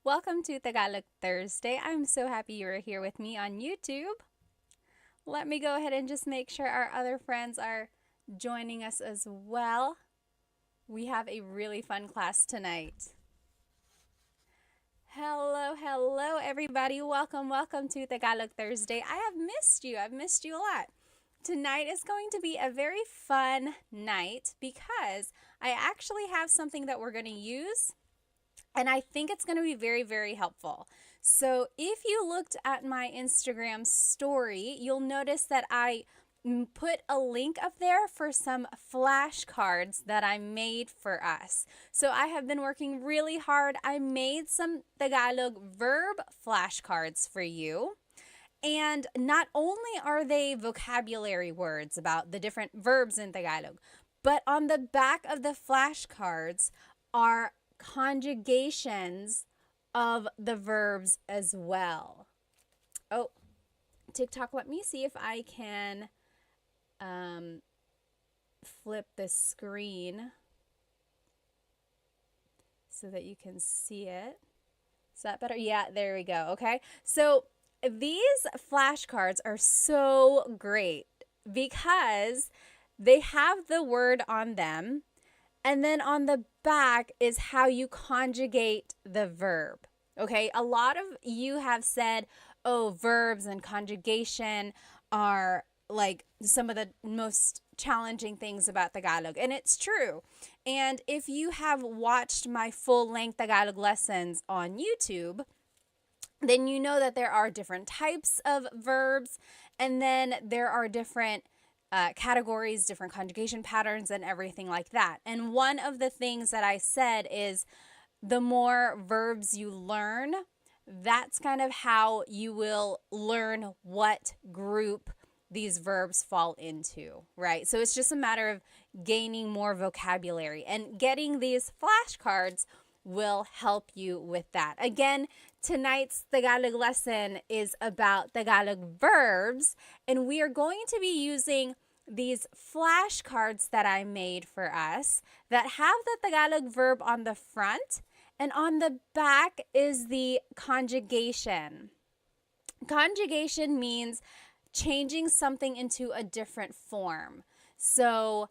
Welcome to Tagalog Thursday. I'm so happy you're here with me on YouTube. Let me go ahead and just make sure our other friends are joining us as well. We have a really fun class tonight. Hello, everybody. Welcome to Tagalog Thursday. I have missed you. I've missed you a lot. Tonight is going to be a very fun night because I actually have something that we're going to use, and I think it's going to be very, very helpful. So if you looked at my Instagram story, you'll notice that I put a link up there for some flashcards that I made for us. So I have been working really hard. I made some Tagalog verb flashcards for you. And not only are they vocabulary words about the different verbs in Tagalog, but on the back of the flashcards are conjugations of the verbs as well. Oh, TikTok, let me see if I can flip the screen so that you can see it. Is that better? Yeah, there we go. Okay. So these flashcards are so great because they have the word on them, and then on the back is how you conjugate the verb. Okay, a lot of you have said, oh, verbs and conjugation are like some of the most challenging things about Tagalog. And it's true. And if you have watched my full-length Tagalog lessons on YouTube, then you know that there are different types of verbs, and then there are different categories, different conjugation patterns, and everything like that. And one of the things that I said is the more verbs you learn, that's kind of how you will learn what group these verbs fall into, right? So it's just a matter of gaining more vocabulary, and getting these flashcards will help you with that. Again, tonight's Tagalog lesson is about Tagalog verbs, and we are going to be using these flashcards that I made for us that have the Tagalog verb on the front, and on the back is the conjugation. Conjugation means changing something into a different form. So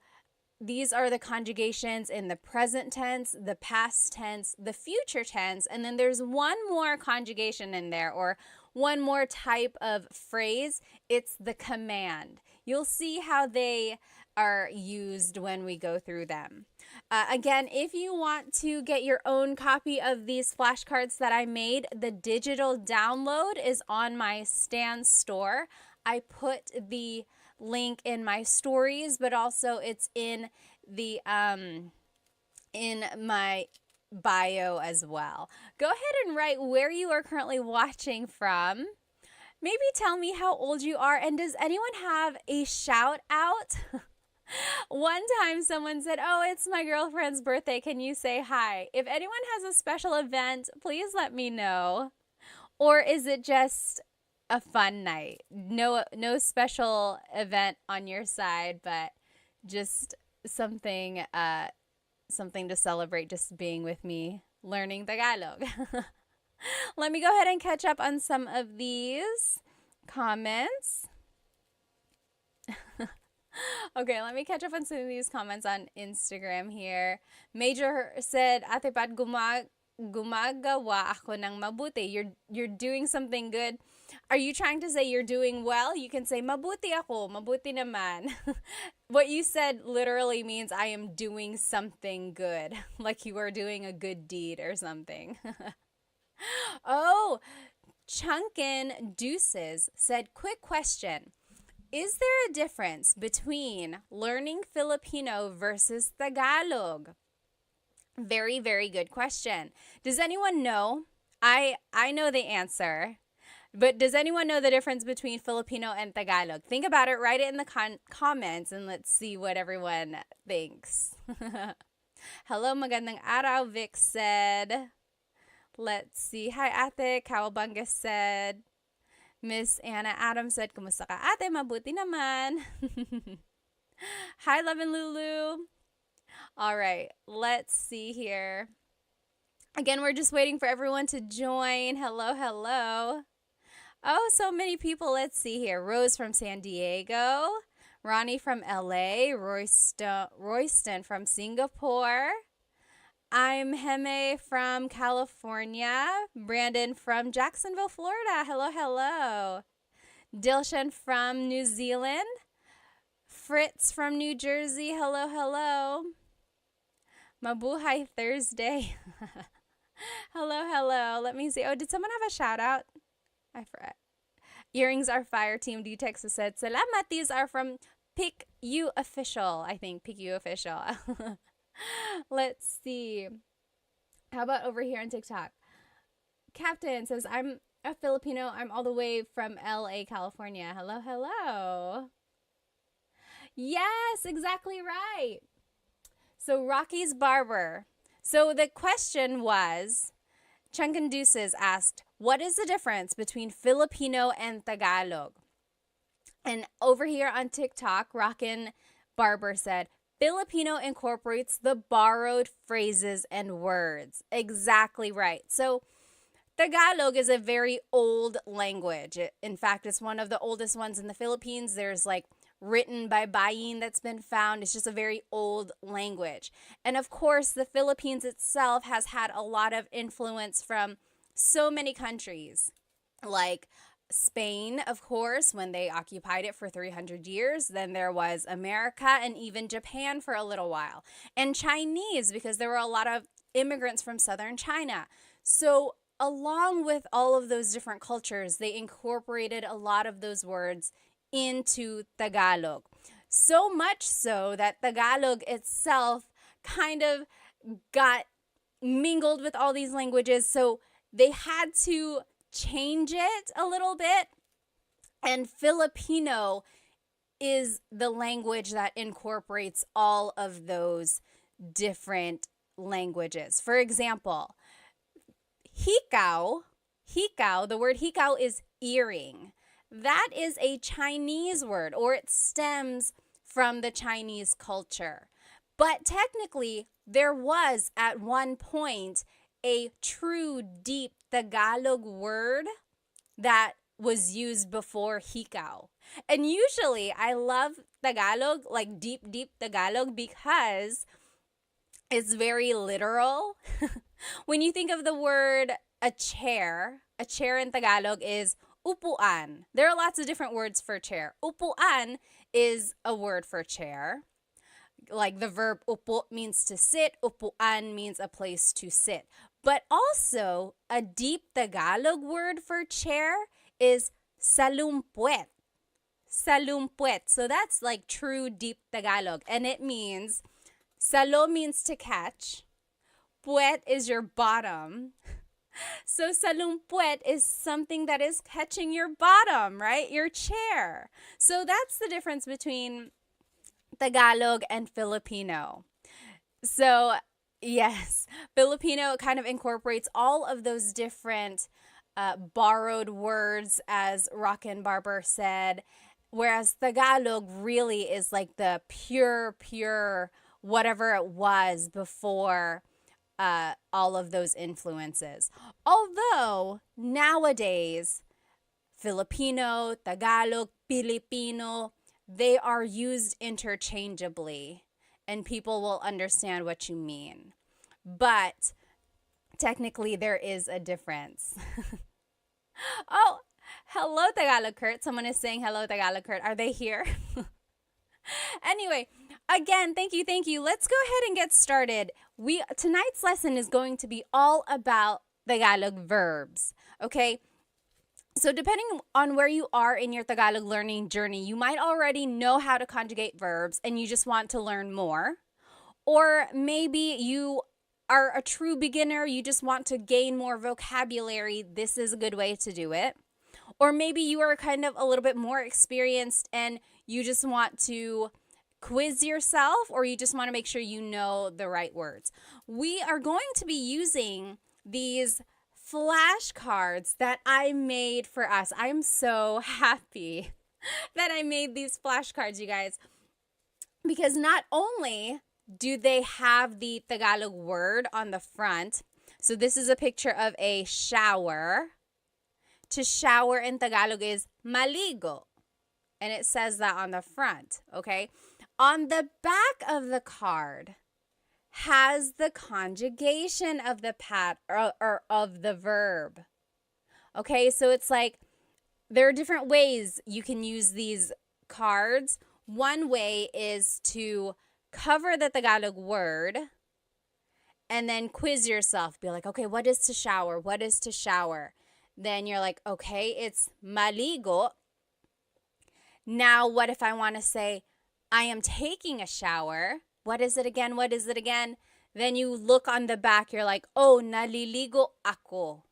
these are the conjugations in the present tense, the past tense, the future tense, and then there's one more conjugation in there, or one more type of phrase. It's the command. You'll see how they are used when we go through them. Again, if you want to get your own copy of these flashcards that I made, the digital download is on my Stan store. I put the link in my stories, but also it's in the in my bio as well. Go ahead and write where you are currently watching from. Maybe tell me how old you are, and does anyone have a shout out? One time someone said, oh, it's my girlfriend's birthday. Can you say hi? If anyone has a special event, please let me know. Or is it just a fun night? No special event on your side, but just something to celebrate, just being with me learning Tagalog. Let me go ahead and catch up on some of these comments. Okay, let me catch up on some of these comments on Instagram here. Major said, Ate Pat, gumagawa ako ng mabuti. You're doing something good. Are you trying to say you're doing well? You can say, mabuti ako, mabuti naman. What you said literally means I am doing something good, like you are doing a good deed or something. Oh, Chunkin Deuces said, quick question. Is there a difference between learning Filipino versus Tagalog? Very, very good question. Does anyone know? I know the answer. But does anyone know the difference between Filipino and Tagalog? Think about it, write it in the comments, and let's see what everyone thinks. Hello, magandang araw, Vic said. Let's see. Hi, Ate. Kawabanga said. Miss Anna Adams said, kumusta ka, ate? Mabuti naman. Hi, Love and Lulu. All right, let's see here. Again, we're just waiting for everyone to join. Hello, hello. Oh, so many people. Let's see here. Rose from San Diego, Ronnie from LA, Royston from Singapore. I'm Heme from California, Brandon from Jacksonville, Florida. Hello, hello. Dilshan from New Zealand, Fritz from New Jersey. Hello, hello. Mabuhay Thursday. Hello, hello. Let me see. Oh, did someone have a shout out? I forgot. Earrings are fire. Team D Texas said, Salamat. These are from Pick You Official. I think Pick You Official. Let's see. How about over here on TikTok? Captain says, I'm a Filipino. I'm all the way from LA, California. Hello, hello. Yes, exactly right. So Rocky's Barber. So the question was, Chunkin Deuces asked, what is the difference between Filipino and Tagalog? And over here on TikTok, Rockin' Barber said, Filipino incorporates the borrowed phrases and words. Exactly right. So Tagalog is a very old language. In fact, it's one of the oldest ones in the Philippines. There's like written by Bayin that's been found. It's just a very old language. And of course, the Philippines itself has had a lot of influence from so many countries, like Spain, of course, when they occupied it for 300 years. Then there was America and even Japan for a little while. And Chinese, because there were a lot of immigrants from southern China. So along with all of those different cultures, they incorporated a lot of those words into Tagalog. So much so that Tagalog itself kind of got mingled with all these languages. So they had to change it a little bit. And Filipino is the language that incorporates all of those different languages. For example, hikaw, the word hikaw is earring. That is a Chinese word, or it stems from the Chinese culture. But technically, there was at one point a true deep Tagalog word that was used before hikaw. And usually, I love Tagalog, like deep Tagalog, because it's very literal. When you think of the word a chair in Tagalog is upuan. There are lots of different words for chair. Upuan is a word for chair. Like the verb upo means to sit, upuan means a place to sit. But also, a deep Tagalog word for chair is salumpuet. Salumpuet. So that's like true deep Tagalog. And it means, salo means to catch. Puet is your bottom. So salumpuet is something that is catching your bottom, right? Your chair. So that's the difference between Tagalog and Filipino. So yes, Filipino kind of incorporates all of those different borrowed words, as Rockin' Barber said, whereas Tagalog really is like the pure whatever it was before all of those influences. Although nowadays, Filipino, Tagalog, Filipino, they are used interchangeably and people will understand what you mean. But technically, there is a difference. Oh, hello, Tagalog Kurt. Someone is saying hello, Tagalog Kurt. Are they here? Anyway, again, thank you. Let's go ahead and get started. Tonight's lesson is going to be all about Tagalog verbs, okay? So depending on where you are in your Tagalog learning journey, you might already know how to conjugate verbs and you just want to learn more. Or maybe you are a true beginner, you just want to gain more vocabulary. This is a good way to do it. Or maybe you are kind of a little bit more experienced and you just want to quiz yourself, or you just want to make sure you know the right words. We are going to be using these flashcards that I made for us. I'm so happy that I made these flashcards, you guys, because not only do they have the Tagalog word on the front, So this is a picture of a shower. To shower in Tagalog is maligo. And it says that on the front, okay? On the back of the card has the conjugation of the or of the verb. Okay, so it's like there are different ways you can use these cards. One way is to cover the Tagalog word and then quiz yourself. Be like, okay, what is to shower? What is to shower? Then you're like, okay, it's maligo. Now, what if I want to say, I am taking a shower? What is it again? What is it again? Then you look on the back. You're like, oh, naliligo ako.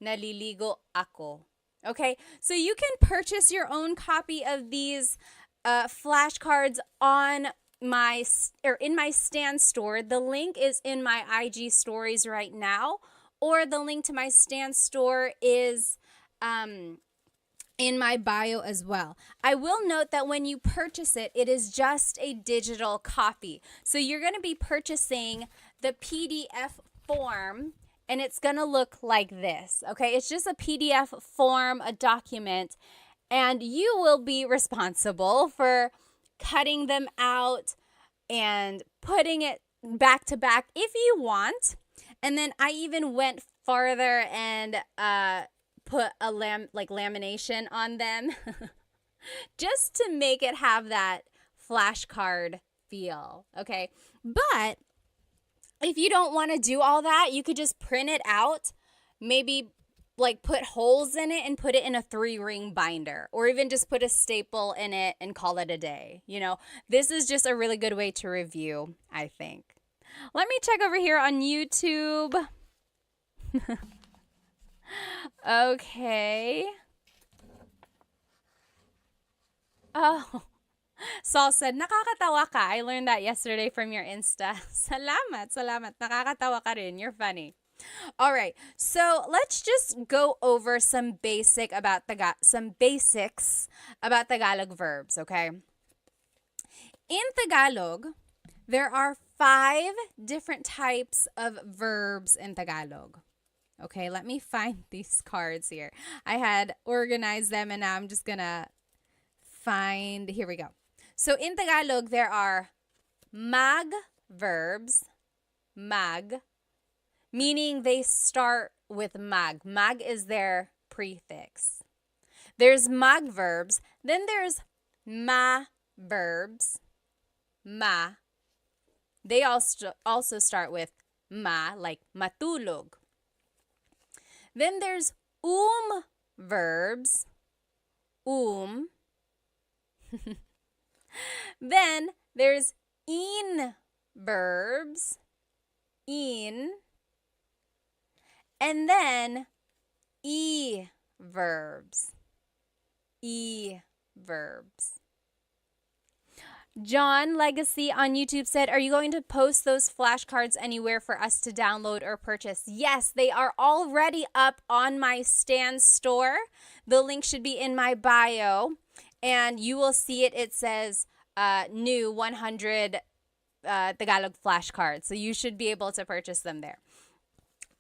Naliligo ako. Okay, so you can purchase your own copy of these flashcards on in my Stan store. The link is in my IG stories right now, or the link to my Stan store is in my bio as well. I will note that when you purchase it, it is just a digital copy. So you're going to be purchasing the PDF form, and it's going to look like this, okay? It's just a PDF form, a document, and you will be responsible for cutting them out and putting it back to back if you want. And then I even went farther and put a lamination on them just to make it have that flashcard feel, okay? But if you don't want to do all that, you could just print it out, maybe like put holes in it and put it in a 3-ring binder, or even just put a staple in it and call it a day. You know, this is just a really good way to review, I think. Let me check over here on YouTube. Okay. Oh, Saul said, nakakatawa ka. I learned that yesterday from your Insta. Salamat, salamat. Nakakatawa ka rin. You're funny. All right. So let's just go over some basics about Tagalog verbs, okay? In Tagalog, there are 5 different types of verbs in Tagalog. Okay, let me find these cards here. I had organized them and now I'm just gonna find, here we go. So in Tagalog, there are mag verbs, mag, meaning they start with mag. Mag is their prefix. There's mag verbs, then there's ma verbs, ma. They also start with ma, like matulog. Then there's verbs, Then there's in verbs, in. And then verbs, verbs. John Legacy on YouTube said, are you going to post those flashcards anywhere for us to download or purchase? Yes, they are already up on my Stan store. The link should be in my bio, and you will see it. It says new 100 Tagalog flashcards, so you should be able to purchase them there.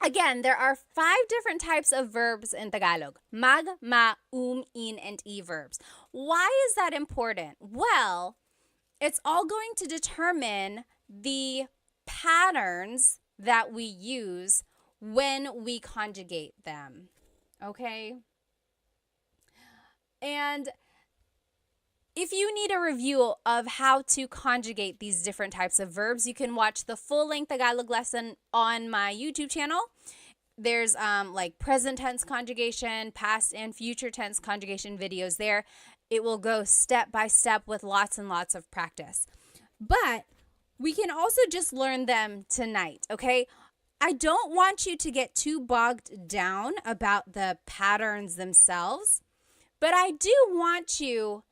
Again, there are 5 different types of verbs in Tagalog. Mag, ma, in, and e verbs. Why is that important? Well, it's all going to determine the patterns that we use when we conjugate them, okay? And if you need a review of how to conjugate these different types of verbs, you can watch the full-length Tagalog lesson on my YouTube channel. There's like present tense conjugation, past and future tense conjugation videos there. It will go step by step with lots and lots of practice. But we can also just learn them tonight, okay? I don't want you to get too bogged down about the patterns themselves, but I do want you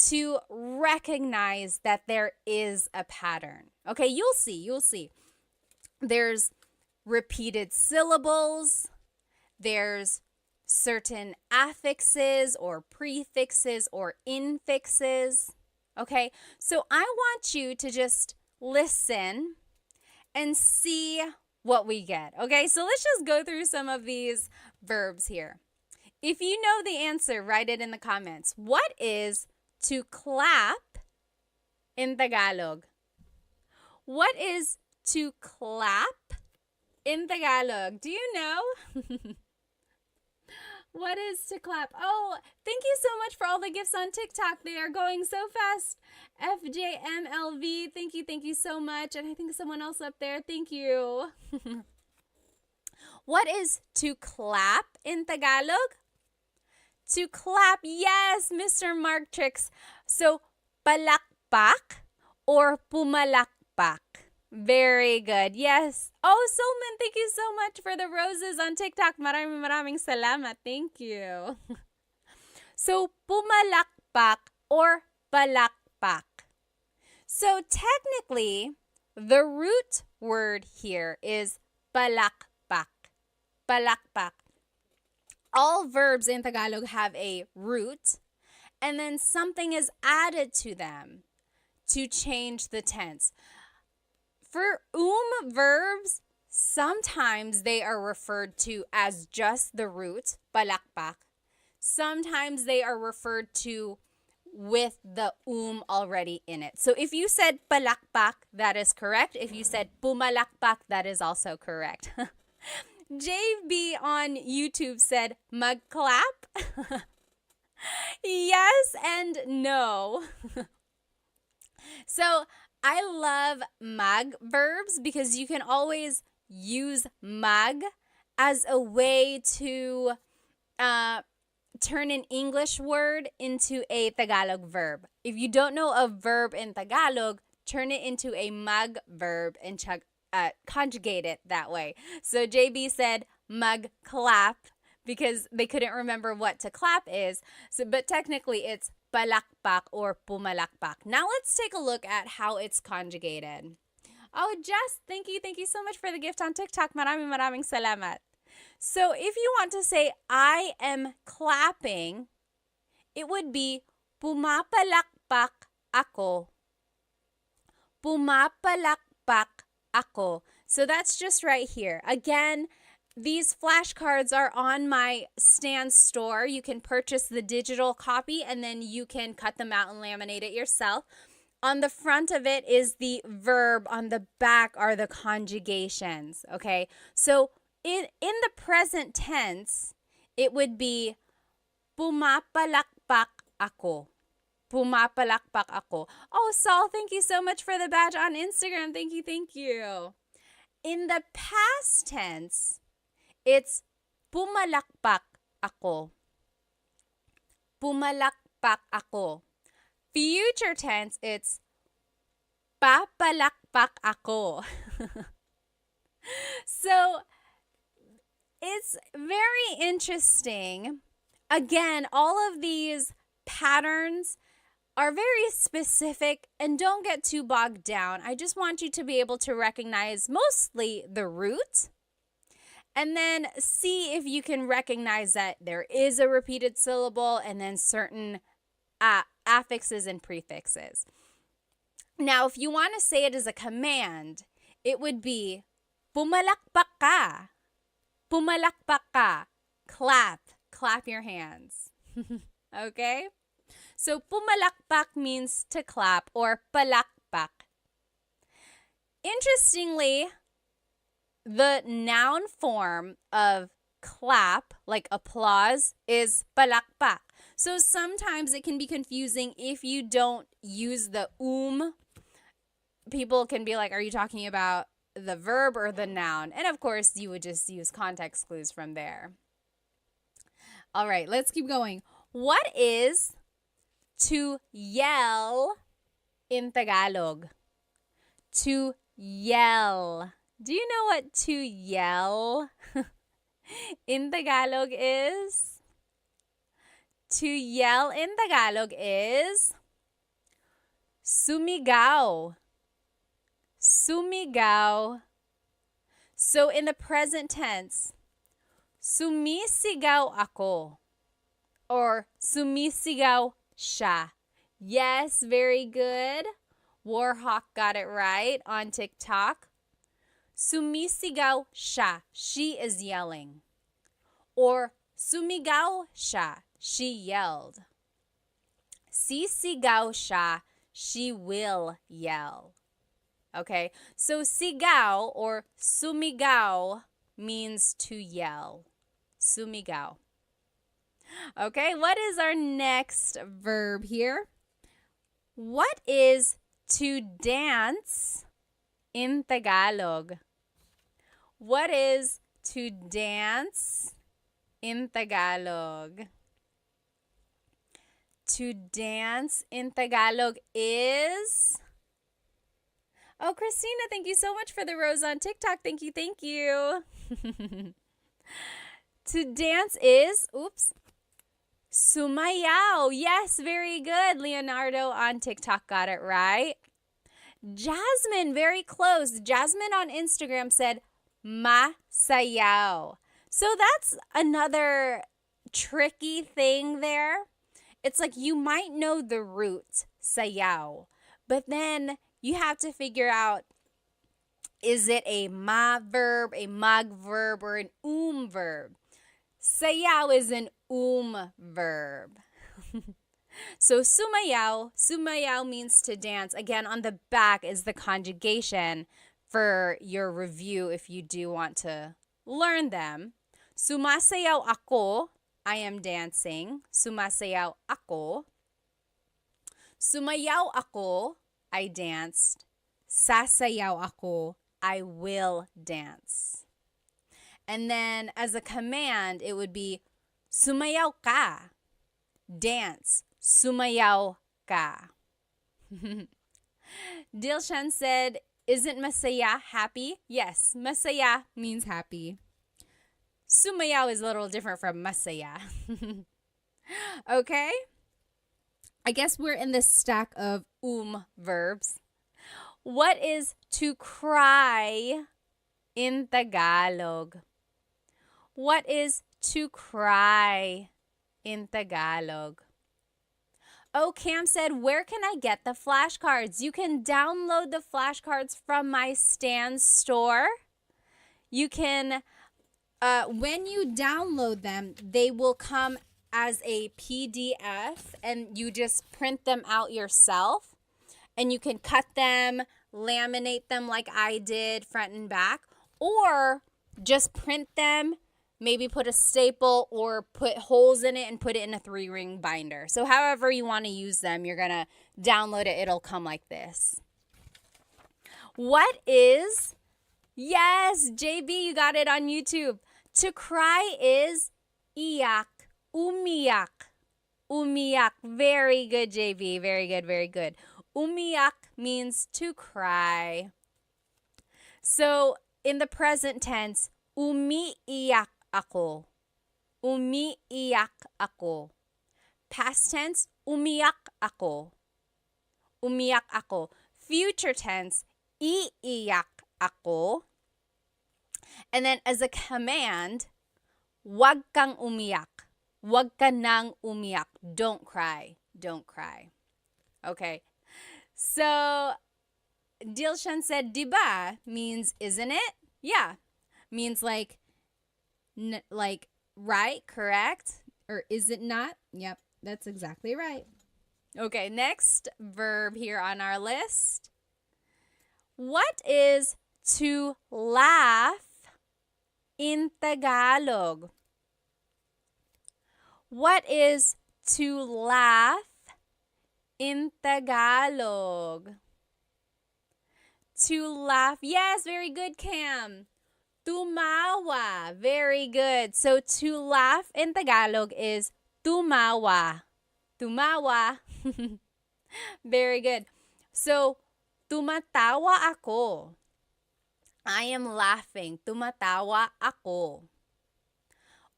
to recognize that there is a pattern. Okay, you'll see. There's repeated syllables. There's certain affixes or prefixes or infixes. Okay, so I want you to just listen and see what we get. Okay, so let's just go through some of these verbs here. If you know the answer, write it in the comments. What is to clap in Tagalog? What is to clap in Tagalog? Do you know? What is to clap? Oh, thank you so much for all the gifts on TikTok. They are going so fast. FJMLV, thank you so much. And I think someone else up there, thank you. What is to clap in Tagalog? To clap, yes, Mr. Mark Tricks. So, palakpak or pumalakpak? Very good. Yes. Oh, Solman, thank you so much for the roses on TikTok. Maraming salamat. Thank you. So, pumalakpak or palakpak. So, technically, the root word here is palakpak. Palakpak. All verbs in Tagalog have a root, and then something is added to them to change the tense. For verbs, sometimes they are referred to as just the root, palakpak. Sometimes they are referred to with the already in it. So if you said palakpak, that is correct. If you said pumalakpak, that is also correct. JB on YouTube said magclap. Yes and no. So I love mag verbs because you can always use mag as a way to turn an English word into a Tagalog verb. If you don't know a verb in Tagalog, turn it into a mag verb and conjugate it that way. So JB said magclap because they couldn't remember what to clap is. So, but technically it's palakpak or pumalakpak. Now let's take a look at how it's conjugated. Oh, Jess, thank you so much for the gift on TikTok. Maraming salamat. So if you want to say I am clapping, it would be pumapalakpak ako. Pumapalakpak ako. So that's just right here. Again, these flashcards are on my Stan store. You can purchase the digital copy and then you can cut them out and laminate it yourself. On the front of it is the verb. On the back are the conjugations. Okay, so in the present tense, it would be pumapalakpak ako. Pumapalakpak ako. Oh, Saul, thank you so much for the badge on Instagram. Thank you. In the past tense, it's pumalakpak ako. Pumalakpak ako. Future tense, it's papalakpak ako. So, it's very interesting. Again, all of these patterns are very specific and don't get too bogged down. I just want you to be able to recognize mostly the root and then see if you can recognize that there is a repeated syllable and then certain affixes and prefixes. Now, if you want to say it as a command, it would be pumalakpak ka. Pumalakpak ka. Clap your hands. Okay? So pumalakpak means to clap or palakpak. Interestingly, the noun form of clap, like applause, is palakpak. So sometimes it can be confusing if you don't use the People can be like, are you talking about the verb or the noun? And of course, you would just use context clues from there. All right, let's keep going. What is to yell in Tagalog? To yell. Do you know what to yell in Tagalog is? To yell in Tagalog is sumigaw. Sumigaw. So in the present tense, sumisigaw ako or sumisigaw siya. Yes, very good. Warhawk got it right on TikTok. Sumisigaw siya. She is yelling. Or sumigaw siya. She yelled. Sisigaw siya. She will yell. Okay, so sigaw or sumigaw means to yell. Sumigaw. Okay, what is our next verb here? What is to dance in Tagalog? What is to dance in Tagalog? To dance in Tagalog is... Oh, Christina, thank you so much for the rose on TikTok. Thank you, thank you. To dance is, sumayaw. Yes, very good. Leonardo on TikTok got it right. Jasmine, very close. Jasmine on Instagram said, masayaw. So that's another tricky thing there. It's like you might know the root, sayaw, but then you have to figure out, is it a ma verb, a mag verb, or an verb? Sayaw is an verb. So sumayaw means to dance. Again, on the back is the conjugation for your review if you do want to learn them. Sumasayaw ako, I am dancing. Sumasayaw ako. Sumayaw ako, I danced. Sasayaw ako, I will dance. And then as a command, it would be sumayaw ka. Dance. Sumayaw ka. Dilshan said, isn't masaya happy? Yes, masaya means happy. Sumayaw is a little different from masaya. Okay? I guess we're in the stack of verbs. What is to cry in Tagalog? What is to cry in Tagalog? Oh, Cam said, where can I get the flashcards? You can download the flashcards from my Stan store. You can, when you download them, they will come as a PDF and you just print them out yourself. And you can cut them, laminate them like I did, front and back, or just print them, maybe put a staple or put holes in it and put it in a 3-ring binder. So however you want to use them, you're going to download it. It'll come like this. What is, yes, JB, you got it on YouTube. To cry is iyak, umiyak, umiyak. Very good, JB. Very good, very good. Umiyak means to cry. So in the present tense, umiiyak ako. Umiiyak ako. Past tense, umiyak ako. Umiyak ako. Future tense, iiyak ako. And then as a command, wag kang umiyak. Wag ka nang umiyak. Don't cry. Don't cry. Okay. So Dilshan said, diba means isn't it? Yeah. Means like right, correct? Or is it not? Yep, that's exactly right. Okay, next verb here on our list. What is to laugh in Tagalog? What is to laugh in Tagalog? To laugh. Yes, very good, Cam. Tumawa. Very good. So to laugh in Tagalog is tumawa. Tumawa. Very good. So tumatawa ako. I am laughing. Tumatawa ako.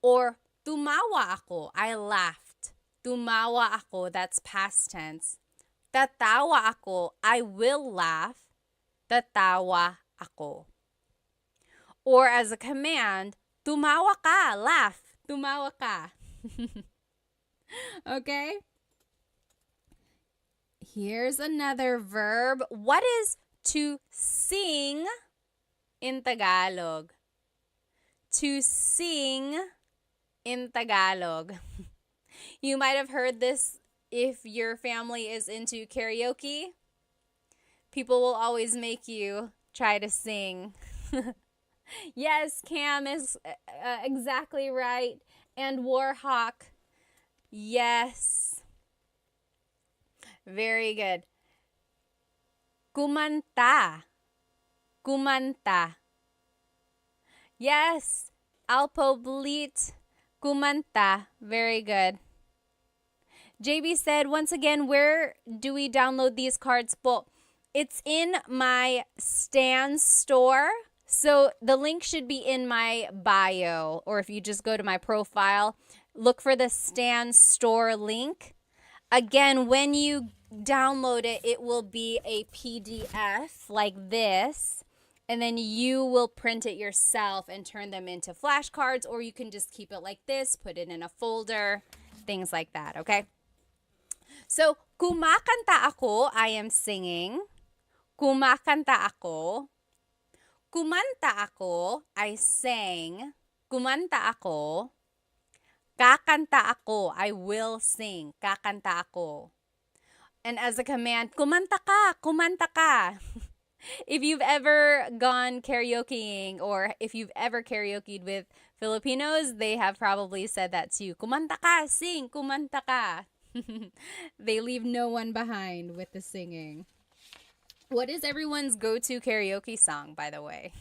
Or tumawa ako. I laughed. Tumawa ako. That's past tense. Tatawa ako. I will laugh. Tatawa ako. Or as a command, tumawa ka. Laugh. Tumawa ka. Okay? Here's another verb. What is to sing in Tagalog. To sing in Tagalog. You might have heard this if your family is into karaoke. People will always make you try to sing. Yes, Cam is exactly right. And Warhawk. Yes. Very good. Kumanta. Kumanta. Yes. Alpo Blit. Kumanta. Very good. JB said, once again, where do we download these cards po? It's in my Stan store. So the link should be in my bio, or if you just go to my profile, look for the Stan store link. Again, when you download it, it will be a PDF like this, and then you will print it yourself and turn them into flashcards, or you can just keep it like this, put it in a folder, things like that, okay? So, kumakanta ako, I am singing. Kumakanta ako. Kumanta ako, I sang. Kumanta ako. Kakanta ako, I will sing. Kakanta ako. And as a command, kumanta ka, kumanta ka. If you've ever gone karaokeing or if you've ever karaokeed with Filipinos, they have probably said that to you. Kumanta ka, sing, kumanta ka. They leave no one behind with the singing. What is everyone's go-to karaoke song, by the way?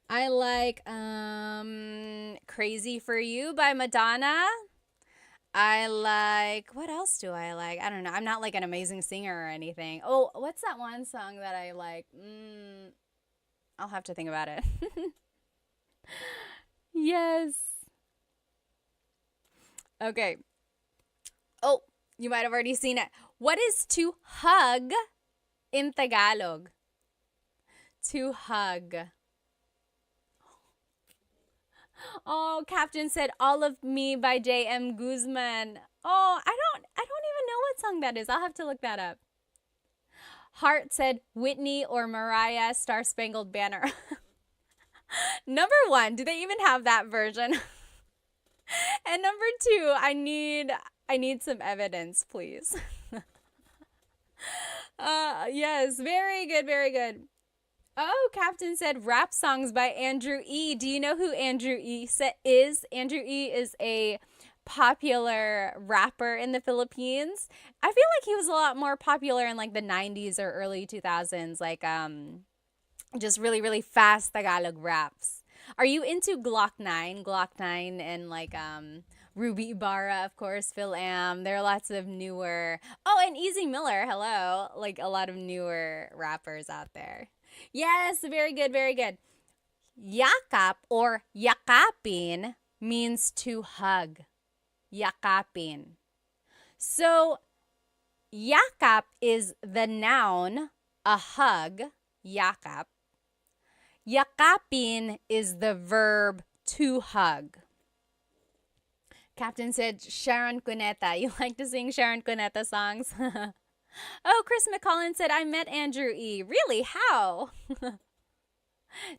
I like Crazy for You by Madonna. I like, what else do I like? I don't know. I'm not like an amazing singer or anything. Oh, what's that one song that I like? I'll have to think about it. Yes. Okay. Oh, you might have already seen it. What is to hug in Tagalog? To hug. Oh, Captain said All of Me by J.M. Guzman. Oh, I don't even know what song that is. I'll have to look that up. Hart said Whitney or Mariah Star Spangled Banner. Number 1, do they even have that version? And number 2, I need some evidence, please. Yes, very good, very good. Oh, Captain said rap songs by Andrew E. Do you know who Andrew E. is? Andrew E. is a popular rapper in the Philippines. I feel like he was a lot more popular in like the 90s or early 2000s, like just really, really fast Tagalog raps. Are you into Glock 9? Glock 9 and like Ruby Ibarra, of course, Phil Am. There are lots of newer. Oh, and Easy Miller, hello. Like a lot of newer rappers out there. Yes, very good, very good. Yakap or yakapin means to hug. Yakapin. So, yakap is the noun, a hug, yakap. Yakapin is the verb to hug. Captain said Sharon Cuneta. You like to sing Sharon Cuneta songs? Oh, Chris McCollin said, I met Andrew E. Really? How?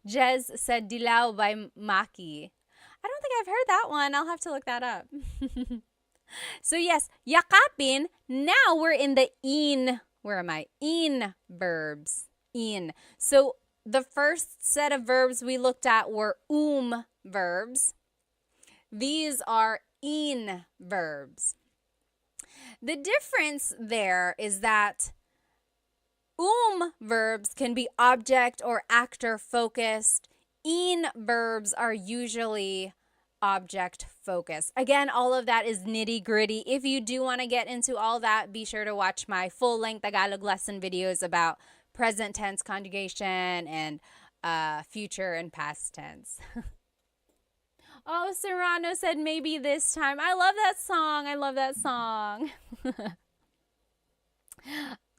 Jez said Dilaw by Maki. I don't think I've heard that one. I'll have to look that up. So yes, yakapin. Now we're in the in. Where am I? In verbs. In. So the first set of verbs we looked at were verbs. These are in verbs. The difference there is that verbs can be object or actor focused. In verbs are usually object focused. Again, all of that is nitty gritty. If you do want to get into all that, be sure to watch my full length Tagalog lesson videos about present tense conjugation and future and past tense. Oh, Serrano said maybe this time. I love that song. I love that song.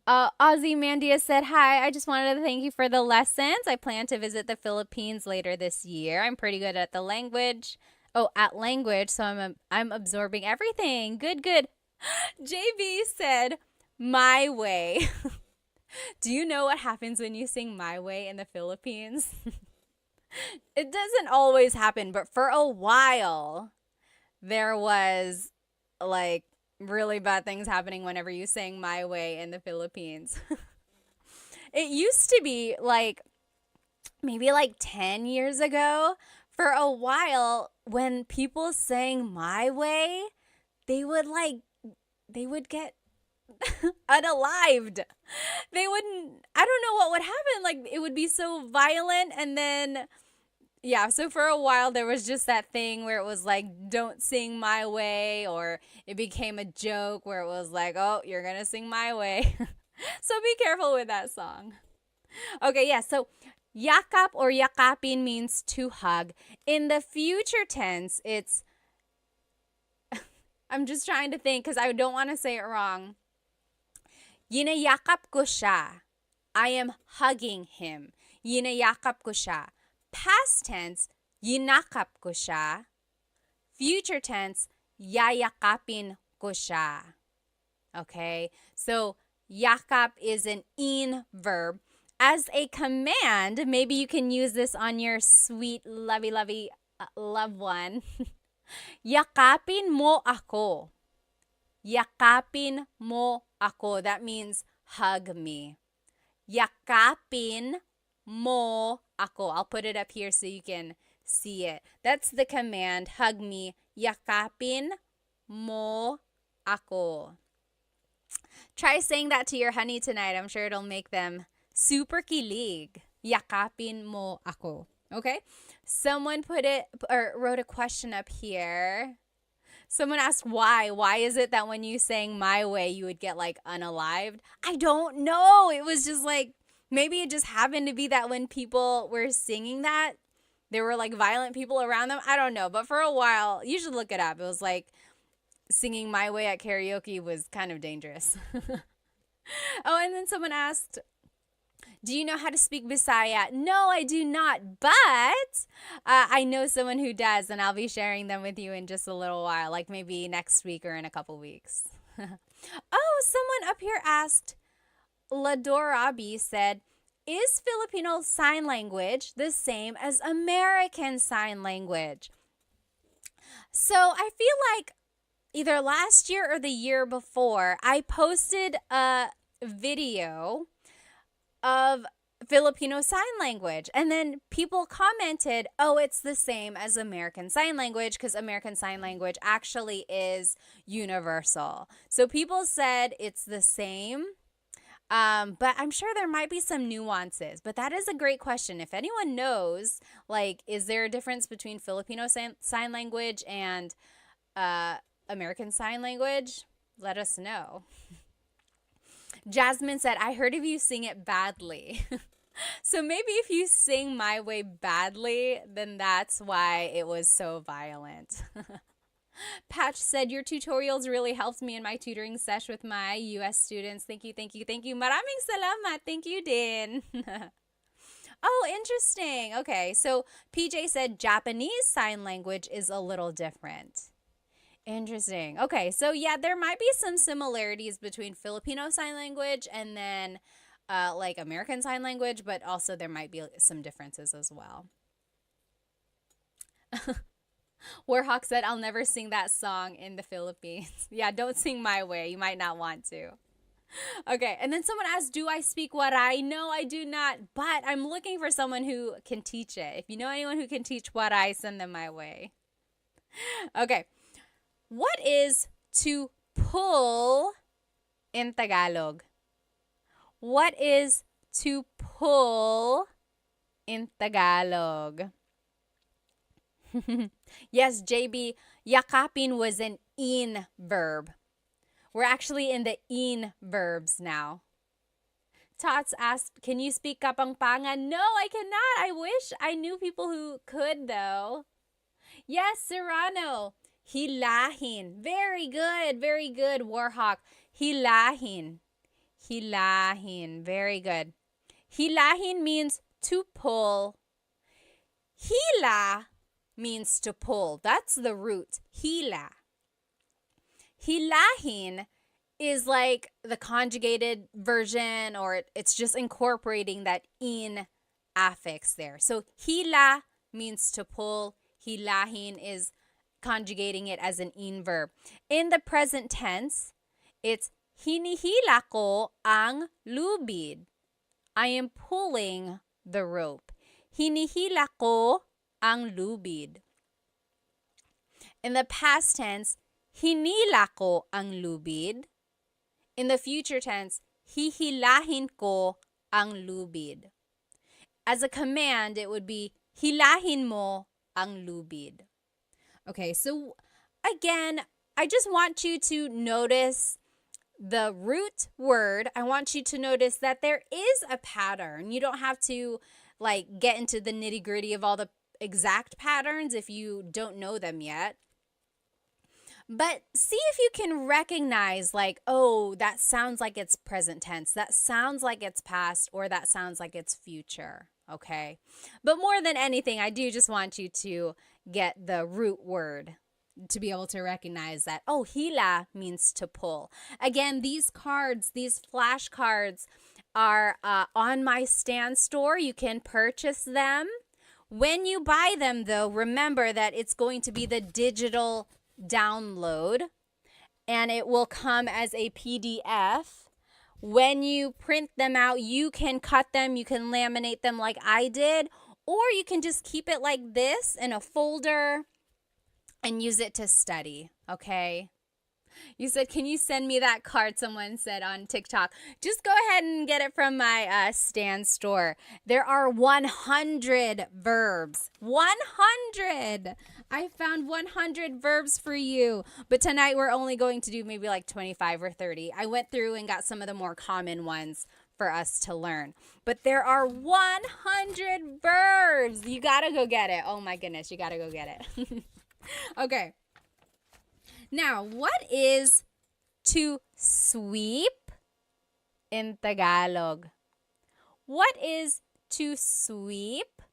Ozzy Mandia said, hi, I just wanted to thank you for the lessons. I plan to visit the Philippines later this year. I'm pretty good at the language. Oh, at language, so I'm absorbing everything. Good, good. JB said, my way. Do you know what happens when you sing My Way in the Philippines? It doesn't always happen, but for a while, there was like really bad things happening whenever you sang my way in the Philippines. It used to be like maybe like 10 years ago, for a while, when people sang my way, they would like, they would get unalived. They wouldn't, I don't know what would happen. Like, it would be so violent. And then, yeah, so for a while, there was just that thing where it was like, don't sing my way, or it became a joke where it was like, oh, you're going to sing my way. So be careful with that song. Okay, yeah, so yakap or yakapin means to hug. In the future tense, it's, I'm just trying to think because I don't want to say it wrong. Yinayakap ko siya. I am hugging him. Yinayakap ko siya. Past tense, yinakap ko siya. Future tense, yayakapin ko siya. Okay, so yakap is an in verb. As a command, maybe you can use this on your sweet, lovey, loved one. Yakapin mo ako. Yakapin mo ako. That means hug me. Yakapin mo ako. I'll put it up here so you can see it. That's the command, hug me. Yakapin mo ako. Try saying that to your honey tonight. I'm sure it'll make them super kilig. Yakapin mo ako. Okay? Someone put it or wrote a question up here. Someone asked why. Why is it that when you sang my way, you would get like unalived? I don't know. It was just like, maybe it just happened to be that when people were singing that, there were like violent people around them. I don't know. But for a while, you should look it up. It was like singing my way at karaoke was kind of dangerous. Oh, and then someone asked, do you know how to speak Bisaya? No, I do not, but I know someone who does, and I'll be sharing them with you in just a little while, like maybe next week or in a couple weeks. Oh, someone up here asked, Ladorabi said, is Filipino Sign Language the same as American Sign Language? So I feel like either last year or the year before, I posted a video of Filipino Sign Language. And then people commented, oh, it's the same as American Sign Language because American Sign Language actually is universal. So people said it's the same, but I'm sure there might be some nuances. But that is a great question. If anyone knows, like, is there a difference between Filipino Sign Language and American Sign Language? Let us know. Jasmine said, I heard of you sing it badly. So maybe if you sing my way badly, then that's why it was so violent. Patch said, your tutorials really helped me in my tutoring sesh with my US students. Thank you. Maraming salamat. Thank you, din. Oh, interesting. Okay, so PJ said Japanese Sign Language is a little different. Interesting. Okay, so yeah, there might be some similarities between Filipino Sign Language and then like American Sign Language, but also there might be some differences as well. Warhawk said, I'll never sing that song in the Philippines. Yeah, don't sing my way. You might not want to. Okay, and then someone asked, do I speak Waray? No, I do not, but I'm looking for someone who can teach it. If you know anyone who can teach Waray, send them my way. Okay. What is to pull in Tagalog? What is to pull in Tagalog? Yes, JB, yakapin was an in verb. We're actually in the in verbs now. Tots asked, can you speak Kapampangan? No, I cannot. I wish I knew people who could, though. Yes, Serrano. Hilahin. Very good, Warhawk. Hilahin. Very good. Hilahin means to pull. Hila means to pull. That's the root. Hila. Hilahin is like the conjugated version, or it's just incorporating that in affix there. So hilahin. means to pull. Hilahin is conjugating it as an in verb. In the present tense, it's hinihila ko ang lubid. I am pulling the rope. Hinihila ko ang lubid. In the past tense, hinila ko ang lubid. In the future tense, hihilahin ko ang lubid. As a command, it would be hilahin mo ang lubid. Okay, so again, I just want you to notice the root word. I want you to notice that there is a pattern. You don't have to get into the nitty-gritty of all the exact patterns if you don't know them yet. But see if you can recognize oh, that sounds like it's present tense. That sounds like it's past, or that sounds like it's future. Okay? But more than anything, I do just want you to get the root word to be able to recognize that, oh, hila means to pull. Again, these cards, these flashcards are on my stand store. You can purchase them. When you buy them, though, remember that it's going to be the digital download, and it will come as a PDF. When you print them out, you can cut them, you can laminate them like I did, or you can just keep it like this in a folder and use it to study, okay? You said, can you send me that card? Someone said on TikTok. Just go ahead and get it from my stand store. There are 100 verbs. 100! I found 100 verbs for you. But tonight we're only going to do maybe 25 or 30. I went through and got some of the more common ones for us to learn. But there are 100 verbs. You gotta go get it. Oh my goodness, you gotta go get it. Okay. Now, what is to sweep in Tagalog? What is to sweep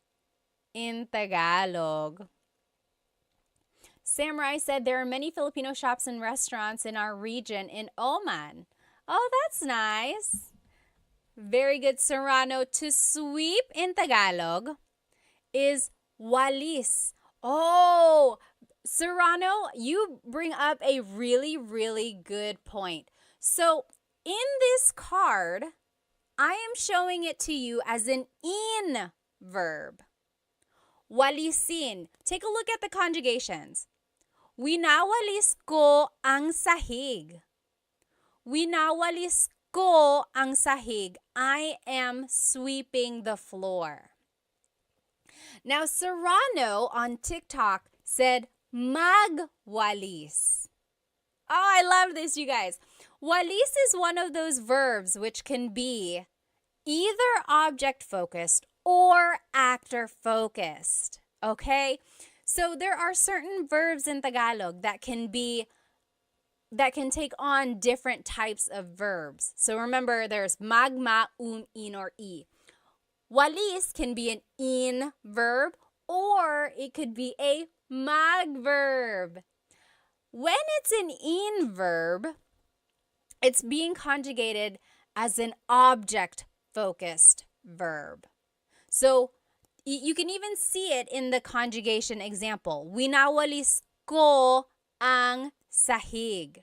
in Tagalog? Samurai said there are many Filipino shops and restaurants in our region in Oman. Oh, that's nice. Very good, Serrano. To sweep in Tagalog is walis. Oh, Serrano, you bring up a really, really good point. So in this card, I am showing it to you as an in verb. Walisin. Take a look at the conjugations. Winawalis ko ang sahig. Winawalis ko ang sahig. I am sweeping the floor. Now, Serrano on TikTok said, magwalis. Oh, I love this, you guys. Walis is one of those verbs which can be either object-focused or actor-focused, okay? So there are certain verbs in Tagalog that can take on different types of verbs. So remember, there's magma, in, or i. Walis can be an in verb, or it could be a mag verb. When it's an in verb, it's being conjugated as an object-focused verb. So you can even see it in the conjugation example. Winawalis ko ang sahig.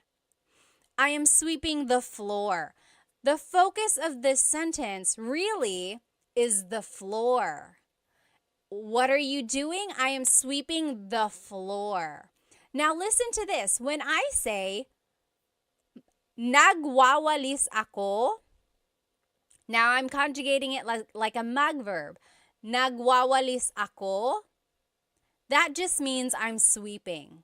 I am sweeping the floor. The focus of this sentence really is the floor. What are you doing? I am sweeping the floor. Now listen to this. When I say, nagwawalis ako, now I'm conjugating it like a mag verb. Nagwawalis ako, that just means I'm sweeping,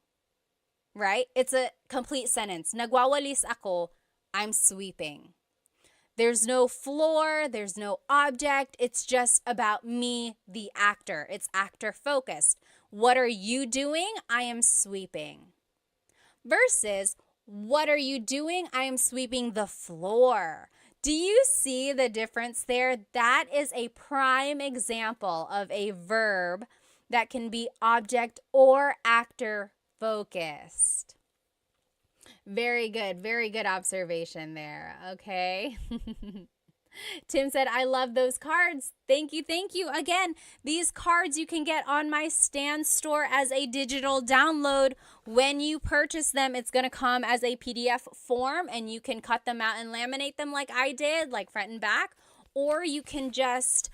right? It's a complete sentence. Nagwawalis ako, I'm sweeping. There's no floor, there's no object. It's just about me, the actor. It's actor focused. What are you doing? I am sweeping. Versus, what are you doing? I am sweeping the floor. Do you see the difference there? That is a prime example of a verb that can be object or actor focused. Very good observation there, okay? Tim said, I love those cards. Thank you. Thank you. Again, these cards you can get on my Stan store as a digital download. When you purchase them, it's going to come as a PDF form, and you can cut them out and laminate them like I did, like front and back. Or you can just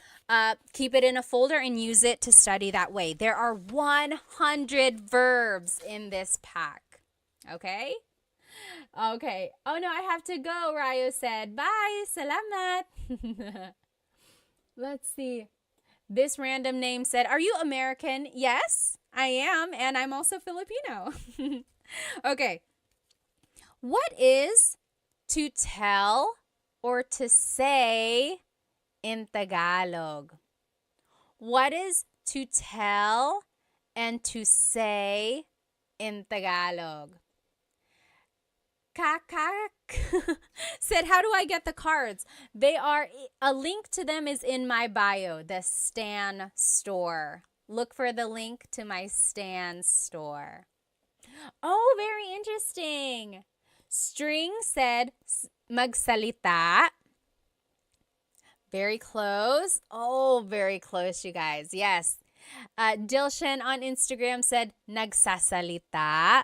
keep it in a folder and use it to study that way. There are 100 verbs in this pack. Okay? Okay. Oh no, I have to go, Ryo said. Bye. Salamat. Let's see. This random name said, are you American? Yes, I am. And I'm also Filipino. Okay. What is to tell or to say in Tagalog? What is to tell and to say in Tagalog? Kakak said, how do I get the cards? They are, a link to them is in my bio, the Stan store. Look for the link to my Stan store. Oh, very interesting. String said, magsalita. Very close. Oh, very close, you guys. Yes. Dilshan on Instagram said, nagsasalita.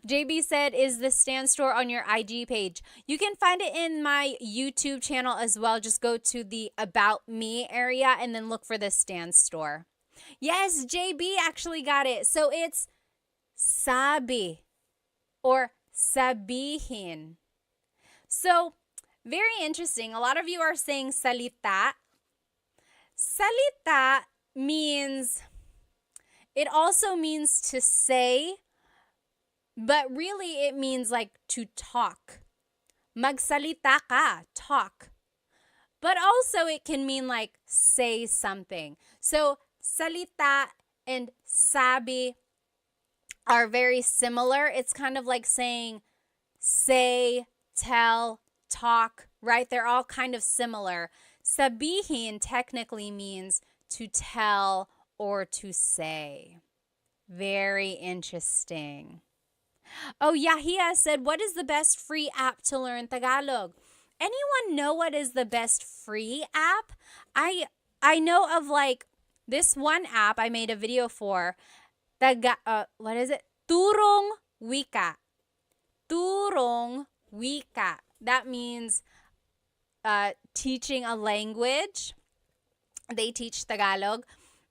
JB said, is the Stan store on your IG page? You can find it in my YouTube channel as well. Just go to the About Me area and then look for the Stan store. Yes, JB actually got it. So it's sabi or sabihin. So very interesting. A lot of you are saying salita. Salita means, it also means to say, but really it means like to talk. Magsalita ka, talk. But also it can mean like say something. So salita and sabi are very similar. It's kind of like saying say, tell, talk, right? They're all kind of similar. Sabihin technically means to tell or to say. Very interesting. Oh, Yahia said, what is the best free app to learn Tagalog? Anyone know what is the best free app? I know of like this one app I made a video for. What is it? Turong Wika. Turong Wika. That means teaching a language. They teach Tagalog.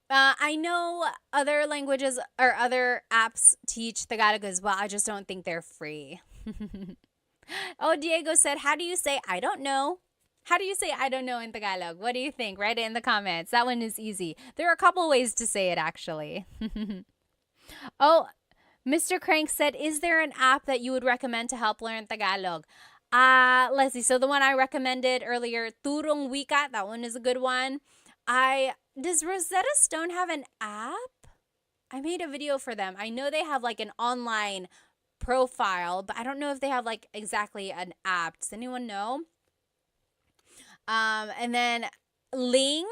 I know other languages or other apps teach Tagalog as well. I just don't think they're free. Oh, Diego said, how do you say I don't know? How do you say I don't know in Tagalog? What do you think? Write it in the comments. That one is easy. There are a couple ways to say it actually. Oh, Mr. Crank said, is there an app that you would recommend to help learn Tagalog? Let's see. So the one I recommended earlier, Turong Wika, that one is a good one. Does Rosetta Stone have an app? I made a video for them. I know they have like an online profile, but I don't know if they have like exactly an app. Does anyone know? And then Ling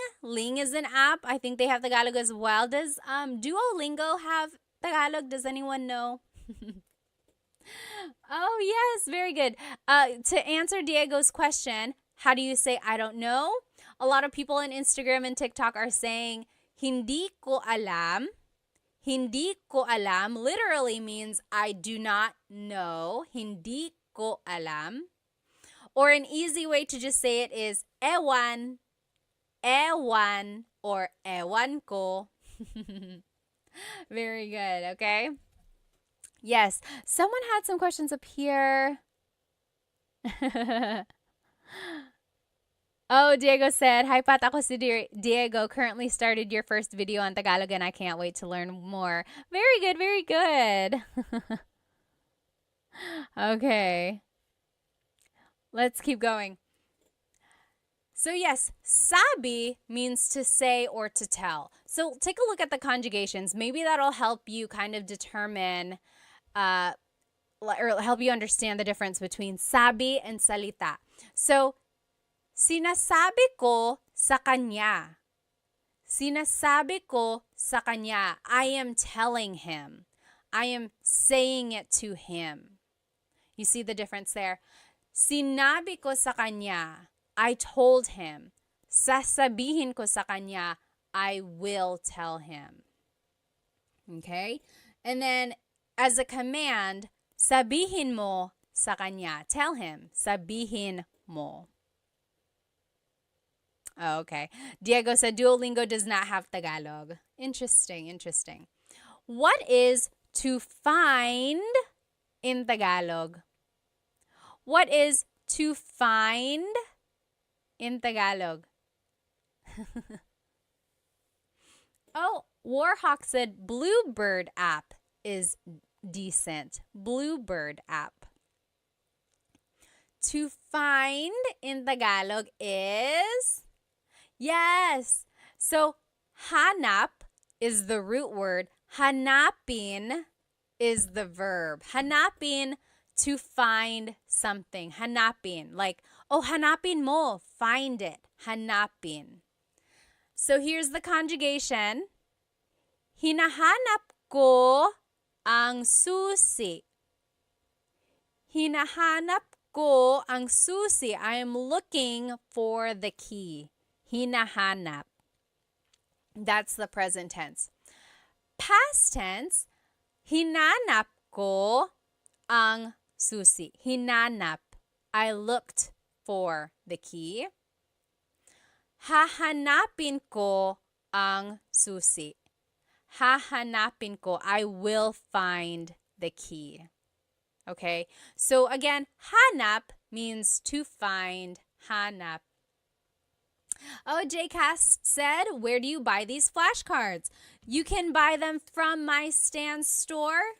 is an app. I think they have Tagalog as well. Does Duolingo have Tagalog? Does anyone know? Oh, yes, very good. To answer Diego's question, how do you say I don't know? A lot of people on Instagram and TikTok are saying hindi ko alam. Hindi ko alam literally means I do not know. Hindi ko alam. Or an easy way to just say it is ewan, ewan, or ewan ko. Very good, okay? Yes, someone had some questions up here. Oh, Diego said, hi Pat, ako si Diego. Currently started your first video on Tagalog and I can't wait to learn more. Very good, very good. Okay. Let's keep going. So yes, sabi means to say or to tell. So take a look at the conjugations. Maybe that'll help you kind of determine or help you understand the difference between sabi and salita. So, sinasabi ko sa kanya. Sinasabi ko sa kanya. I am telling him. I am saying it to him. You see the difference there? Sinabi ko sa kanya. I told him. Sasabihin ko sa kanya. I will tell him. Okay? And then, as a command, sabihin mo sa kanya. Tell him. Sabihin mo. Okay. Diego said Duolingo does not have Tagalog. Interesting, interesting. What is to find in Tagalog? What is to find in Tagalog? Oh, Warhawk said Bluebird app is decent. Bluebird app. To find in Tagalog is... Yes. So, hanap is the root word. Hanapin is the verb. Hanapin, to find something. Hanapin. Like, oh, hanapin mo. Find it. Hanapin. So, here's the conjugation. Hinahanap ko ang susi. Hinahanap ko ang susi. I am looking for the key. Hinahanap. That's the present tense. Past tense, hinanap ko ang susi. Hinanap. I looked for the key. Hahanapin ko ang susi. Hahanapin ko. I will find the key. Okay? So again, hanap means to find. Hanap. Oh, JCast said, where do you buy these flashcards? You can buy them from my Stan store.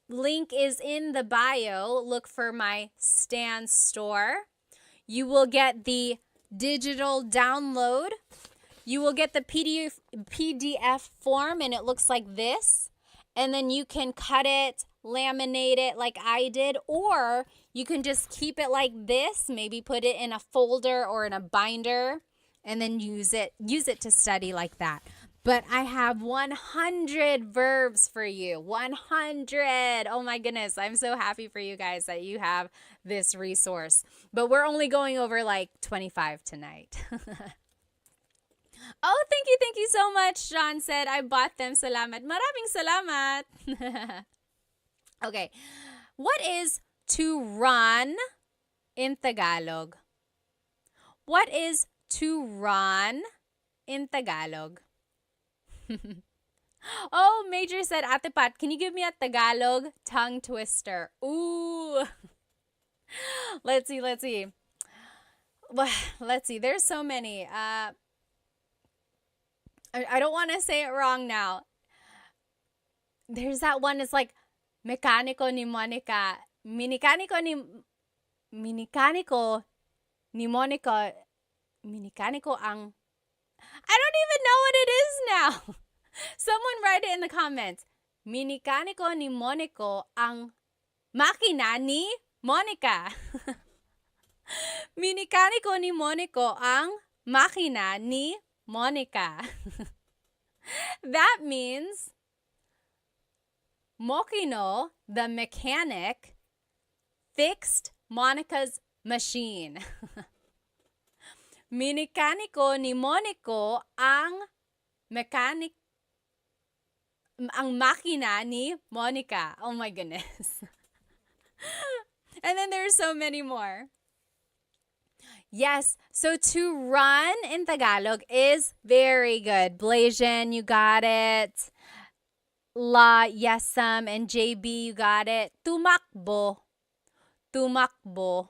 Link is in the bio. Look for my Stan store. You will get the digital download. You will get the PDF form, and it looks like this. And then you can cut it, laminate it like I did, or you can just keep it like this, maybe put it in a folder or in a binder, and then use it to study like that. But I have 100 verbs for you. 100. Oh my goodness. I'm so happy for you guys that you have this resource. But we're only going over like 25 tonight. Oh, thank you so much. Sean said, I bought them. Salamat. Maraming salamat. Okay. What is to run in Tagalog? What is to run in Tagalog? Oh, Major said, Ate Pat, can you give me a Tagalog tongue twister? Ooh. Let's see. Let's see. There's so many. I don't want to say it wrong now. There's that one. It's like Mecánico ni Monica. Minicánico ni Monica. Minicánico ang... I don't even know what it is now. Someone write it in the comments. Minicánico ni Monico ang makina ni Monica. Minicánico ni Monico ang makina ni Monica. That means Mokino, the mechanic, fixed Monica's machine. Minicánico ni Monico ang makina ni Monica. Oh my goodness. And then there's so many more. Yes, so to run in Tagalog is very good. Blasian, you got it. La, Yesam, and JB, you got it. Tumakbo. Tumakbo.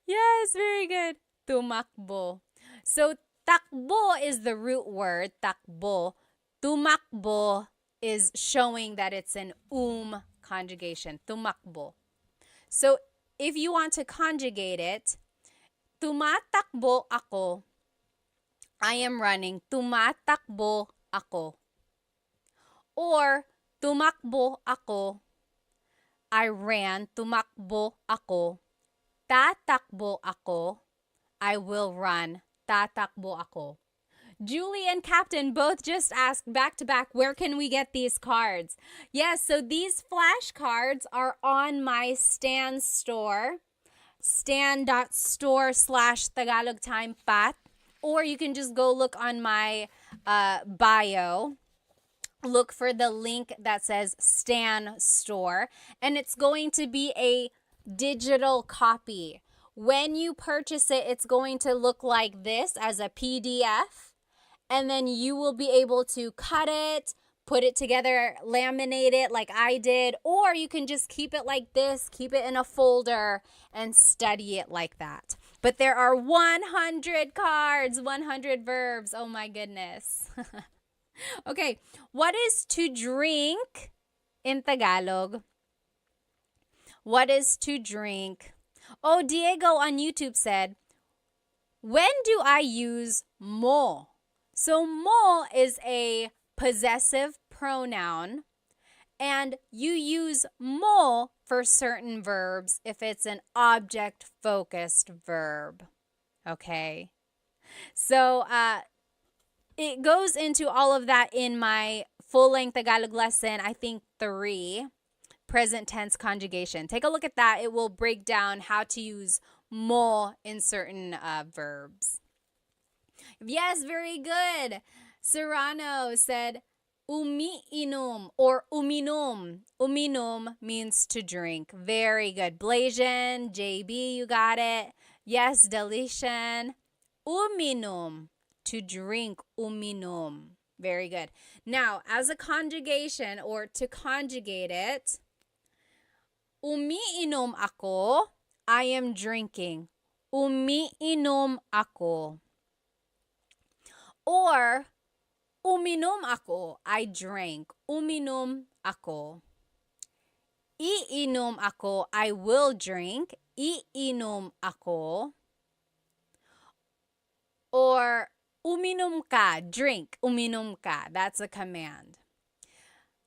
Yes, very good. Tumakbo. So, takbo is the root word, takbo. Tumakbo is showing that it's an conjugation. Tumakbo. So, if you want to conjugate it, tumatakbo ako. I am running. Tumatakbo ako. Or, tumakbo ako. I ran. Tumakbo ako. Tatakbo ako. I will run. Tatakbo ako. Julie and Captain both just asked back to back, where can we get these cards? Yes, so these flashcards are on my Stan store, stan.store/Tagalog Time Pat, or you can just go look on my bio. Look for the link that says Stan Store, and it's going to be a digital copy. When you purchase it, it's going to look like this as a PDF, and then you will be able to cut it, put it together, laminate it like I did, or you can just keep it like this, keep it in a folder, and study it like that. But there are 100 cards, 100 verbs. Oh my goodness. Okay, what is to drink in Tagalog? What is to drink? Oh, Diego on YouTube said, when do I use mo? So mo is a possessive pronoun, and you use mo for certain verbs if it's an object-focused verb. Okay, so it goes into all of that in my full-length Tagalog lesson, I think 3, present tense conjugation. Take a look at that. It will break down how to use mo in certain verbs. Yes, very good. Serrano said, umiinom or uminom. Uminom means to drink. Very good. Blasian, JB, you got it. Yes, Delician. Uminom. To drink, uminom. Very good. Now, as a conjugation or to conjugate it, umiinom ako, I am drinking. Umiinom ako. Or, uminom ako, I drank. Uminom ako. Iinom ako, I will drink. Iinom ako. Or, uminom ka, drink, uminom ka. That's a command.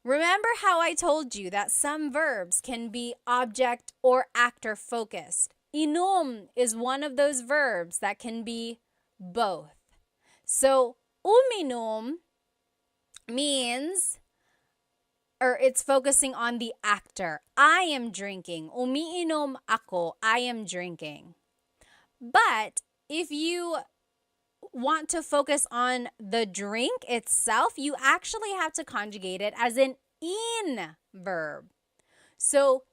Remember how I told you that some verbs can be object or actor focused. Inom is one of those verbs that can be both. So, uminom means, or it's focusing on the actor. I am drinking. Umiinom ako, I am drinking. But if you want to focus on the drink itself, you actually have to conjugate it as an in verb. So,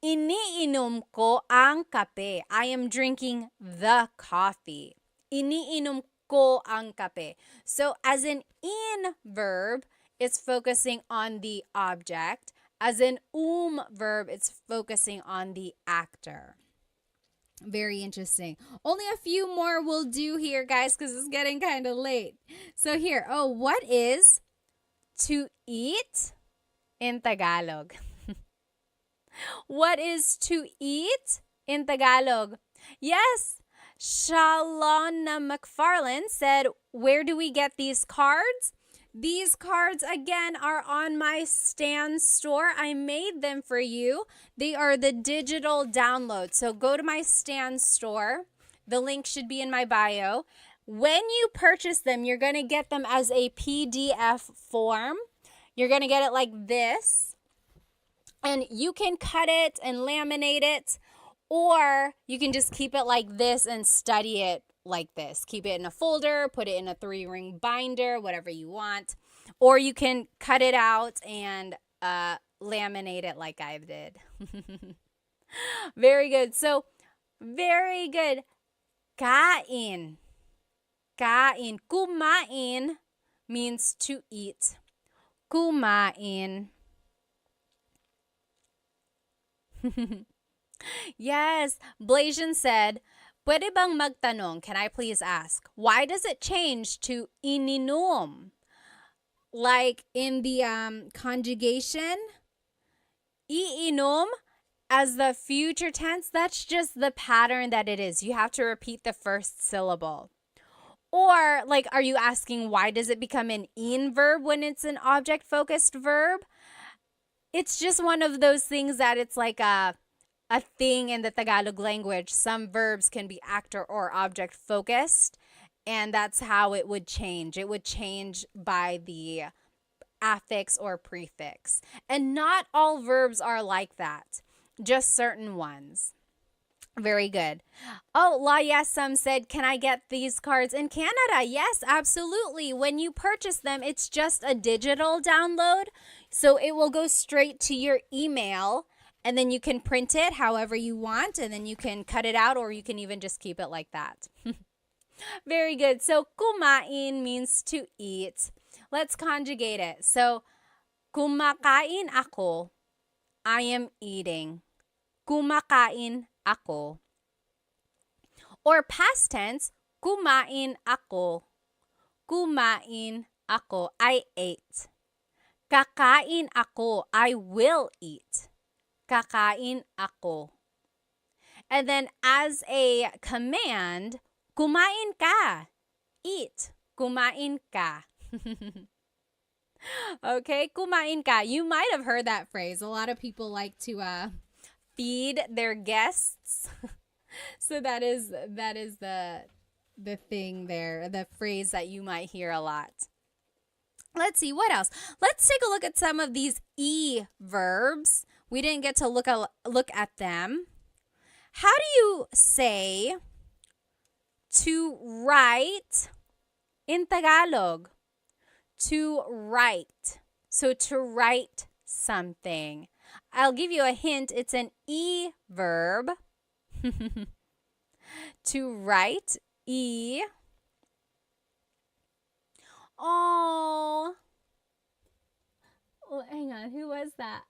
iniinom ko ang kape. I am drinking the coffee. Iniinom ko ang kape. So, as an in verb, it's focusing on the object. As an verb, it's focusing on the actor. Very interesting. Only a few more will do here, guys, because it's getting kind of late. So here, what is to eat in Tagalog? What is to eat in Tagalog? Yes, Shalona McFarland said, where do we get these cards? These cards, again, are on my Stan store. I made them for you. They are the digital download. So go to my Stan store. The link should be in my bio. When you purchase them, you're going to get them as a PDF form. You're going to get it like this. And you can cut it and laminate it, or you can just keep it like this and study it like this. Keep it in a folder, put it in a 3-ring binder, whatever you want. Or you can cut it out and laminate it like I did. Very good. So, very good. Kain. Kain. Kumain means to eat. Kumain. Yes. Blasian said, pwede bang magtanong? Can I please ask? Why does it change to ininom? Like in the conjugation, iinom as the future tense, that's just the pattern that it is. You have to repeat the first syllable. Or, like, are you asking why does it become an in verb when it's an object-focused verb? It's just one of those things that it's like a thing in the Tagalog language. Some verbs can be actor or object focused, And that's how it would change. It would change by the affix or prefix. And not all verbs are like that, just certain ones. Very good. Oh, La Yesam said, can I get these cards in Canada? Yes, absolutely. When you purchase them, it's just a digital download. So it will go straight to your email, and then you can print it however you want, and then you can cut it out, or you can even just keep it like that. Very good. So kumain means to eat. Let's conjugate it. So kumakain ako. I am eating. Kumakain ako. Or past tense, kumain ako. Kumain ako. I ate. Kakain ako. I will eat. Kakain ako. And then as a command, kumain ka. Eat. Kumain ka. Okay, kumain ka. You might have heard that phrase. A lot of people like to feed their guests. So that is the thing there, the phrase that you might hear a lot. Let's see, what else? Let's take a look at some of these verbs. We didn't get to look at them. How do you say to write in Tagalog? To write. So to write something. I'll give you a hint. It's an verb. To write, Oh, hang on. Who was that?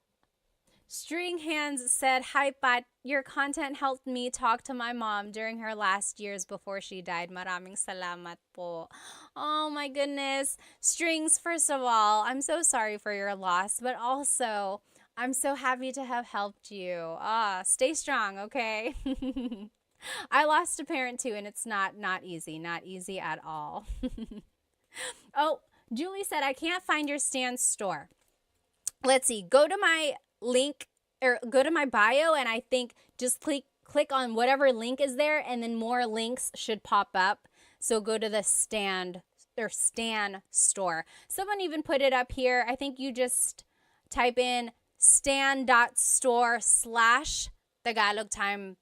String Hands said, hi, Pat. Your content helped me talk to my mom during her last years before she died. Maraming salamat po. Oh, my goodness. Strings, first of all, I'm so sorry for your loss, but also, I'm so happy to have helped you. Stay strong, okay? I lost a parent too, and it's not easy at all. Oh, Julie said, I can't find your Stan store. Let's see. Go to my link or go to my bio, and I think just click on whatever link is there, and then more links should pop up. So go to the Stan store. Someone even put it up here. I think you just type in stan.store/Tagalog Time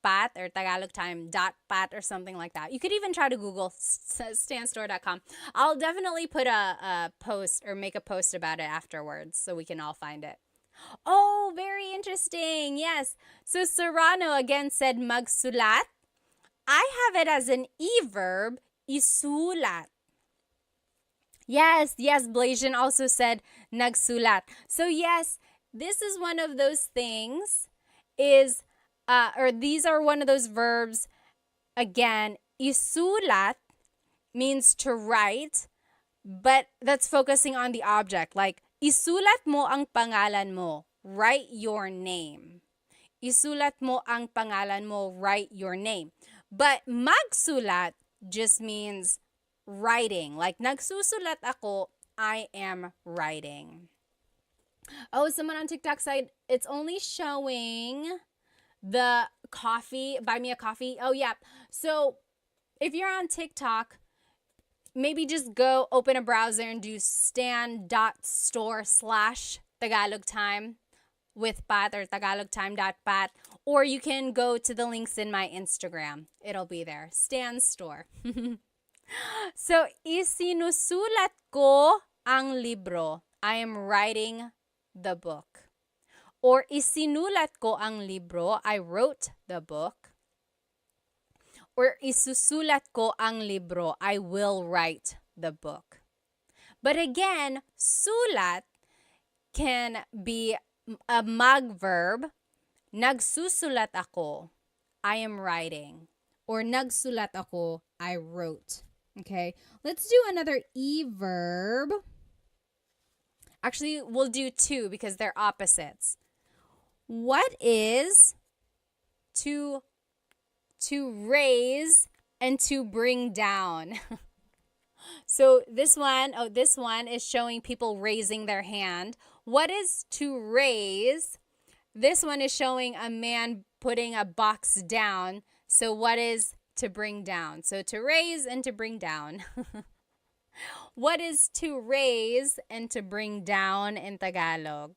Pat or Tagalog Time.pat or something like that. You could even try to Google stanstore.com. I'll definitely put a post or make a post about it afterwards so we can all find it. Oh, very interesting. Yes. So Serrano again said magsulat. I have it as an verb, isulat. Yes. Blasian also said nagsulat. So yes, this is one of those things these are one of those verbs. Again, isulat means to write, but that's focusing on the object. Like, isulat mo ang pangalan mo. Write your name. Isulat mo ang pangalan mo. Write your name. But magsulat just means writing. Like, nagsusulat ako, I am writing. Oh, someone on TikTok said it's only showing the coffee, buy me a coffee. Oh, yeah. So if you're on TikTok, maybe just go open a browser and do stan.store/Tagalog Time with Pat or tagalogtime.pat, or you can go to the links in my Instagram. It'll be there. Stan Store. So, isinusulat ko ang libro. I am writing the book. Or isinulat ko ang libro. I wrote the book. Or isusulat ko ang libro. I will write the book. But again, sulat can be a mag-verb. Nagsusulat ako. I am writing. Or nagsulat ako. I wrote. Okay, let's do another verb. Actually, we'll do two because they're opposites. What is to raise and to bring down? So this one is showing people raising their hand. What is to raise? This one is showing a man putting a box down. So what is to bring down. So to raise and to bring down. What is to raise and to bring down in Tagalog?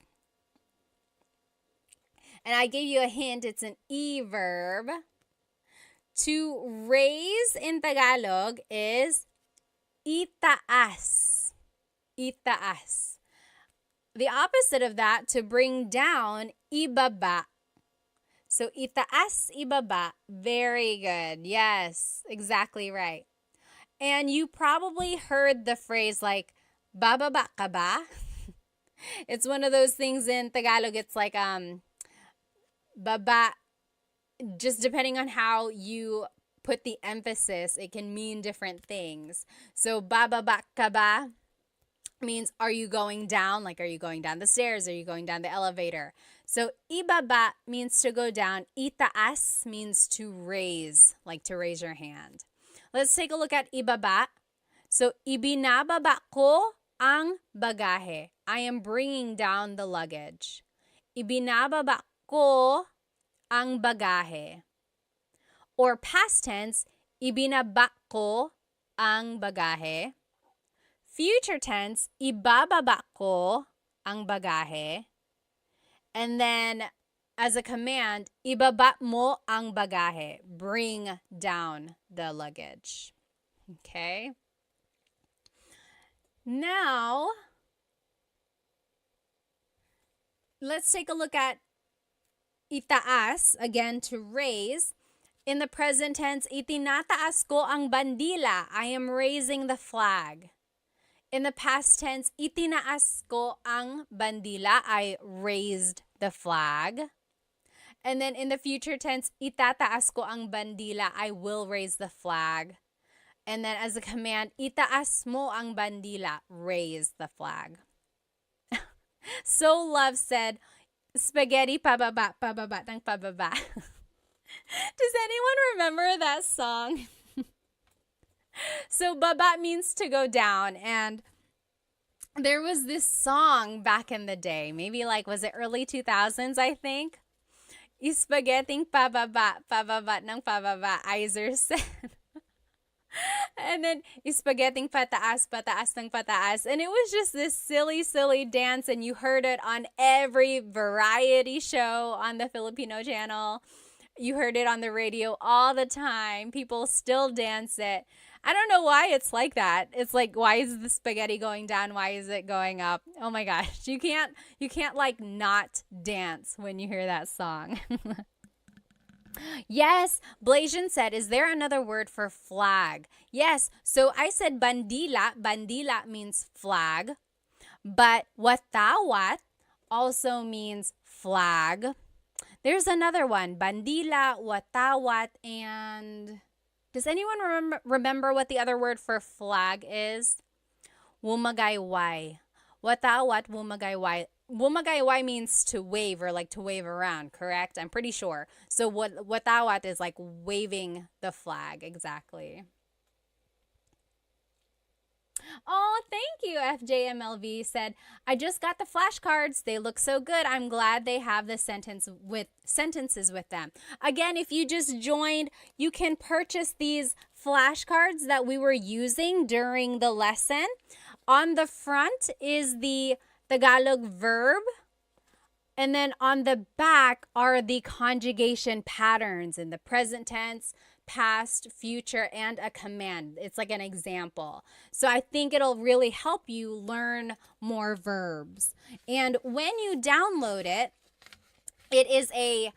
And I gave you a hint. It's an e-verb. To raise in Tagalog is itaas. Itaas. The opposite of that, to bring down, ibaba. So itaas, ibaba. Very good. Yes, exactly right. And you probably heard the phrase like, bababa ka ba? It's one of those things in Tagalog. It's like, baba, just depending on how you put the emphasis, it can mean different things. So, bababa ka ba means, are you going down? Like, are you going down the stairs? Are you going down the elevator? So, ibaba means to go down. Itaas means to raise, like to raise your hand. Let's take a look at ibaba. So, ibinababa ko ang bagahe. I am bringing down the luggage. Ibinababa ko ang bagahe. Or past tense, ibinaba ko ang bagahe. Future tense, ibababa ko ang bagahe. And then, as a command, ibaba mo ang bagahe. Bring down the luggage. Okay? Now, let's take a look at itaas, again, to raise. In the present tense, itinataas ko ang bandila. I am raising the flag. In the past tense, itinaas ko ang bandila. I raised the flag. And then in the future tense, itataas ko ang bandila. I will raise the flag. And then as a command, itaas mo ang bandila. Raise the flag. So Love said, spaghetti pababa, pababa ng pababa. Does anyone remember that song? So baba means to go down, and there was this song back in the day, maybe like, was it early 2000s, I think? Spaghetti pababa, pababa ng pababa, Iser said. And then, spaghetti pataas, pataas ng pataas. And it was just this silly, silly dance, and you heard it on every variety show on the Filipino channel. You heard it on the radio all the time. People still dance it. I don't know why it's like that. It's like, why is the spaghetti going down? Why is it going up? Oh my gosh. You can't like not dance when you hear that song. Yes, Blasian said, is there another word for flag? Yes, so I said bandila. Bandila means flag. But watawat also means flag. There's another one, bandila, watawat, and does anyone remember what the other word for flag is? Wumagayway. Watawat, wumagayway. Wumagayway means to wave, or like to wave around, correct? I'm pretty sure. So watawat is like waving the flag, exactly. Oh, thank you, FJMLV said, I just got the flashcards. They look so good. I'm glad they have the sentences with them. Again, if you just joined, you can purchase these flashcards that we were using during the lesson. On the front is the Tagalog verb, and then on the back are the conjugation patterns in the present tense, past, future, and a command. It's like an example. So I think it'll really help you learn more verbs. And when you download it, it is a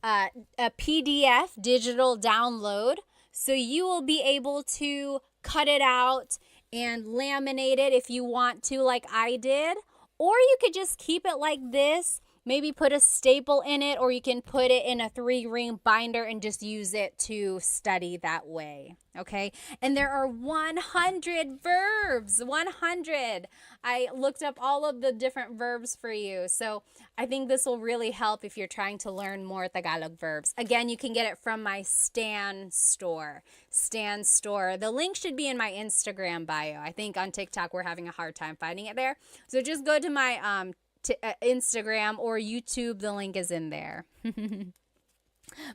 PDF digital download. So you will be able to cut it out and laminate it if you want to, like I did. Or you could just keep it like this. Maybe put a staple in it, or you can put it in a 3-ring binder and just use it to study that way, okay? And there are 100 verbs, 100. I looked up all of the different verbs for you, so I think this will really help if you're trying to learn more Tagalog verbs. Again, you can get it from my Stan store. Stan store. The link should be in my Instagram bio. I think on TikTok we're having a hard time finding it there. So just go to my Instagram or YouTube. The link is in there.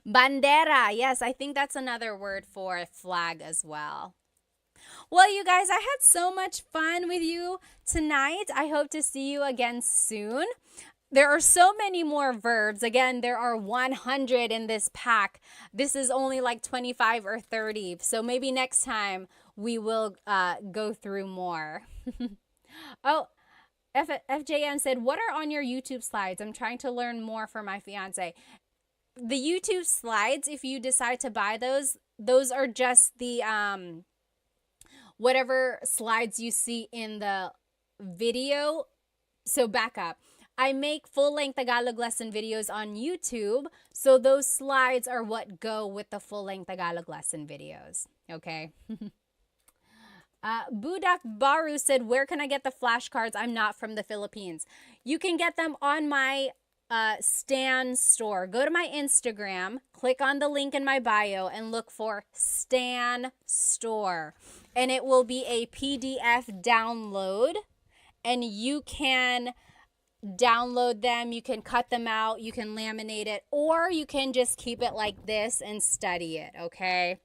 Bandera. Yes, I think that's another word for flag as well. Well, you guys, I had so much fun with you tonight. I hope to see you again soon. There are so many more verbs. Again, there are 100 in this pack. This is only like 25 or 30. So maybe next time we will go through more. Oh, FJM said, what are on your YouTube slides? I'm trying to learn more for my fiance. The YouTube slides, if you decide to buy those are just the whatever slides you see in the video. So back up. I make full-length Tagalog lesson videos on YouTube, so those slides are what go with the full-length Tagalog lesson videos. Okay. Budak Baru said, where can I get the flashcards? I'm not from the Philippines. You can get them on my Stan store. Go to my Instagram, click on the link in my bio, and look for Stan store. And it will be a PDF download, and you can download them, you can cut them out, you can laminate it, or you can just keep it like this and study it, okay?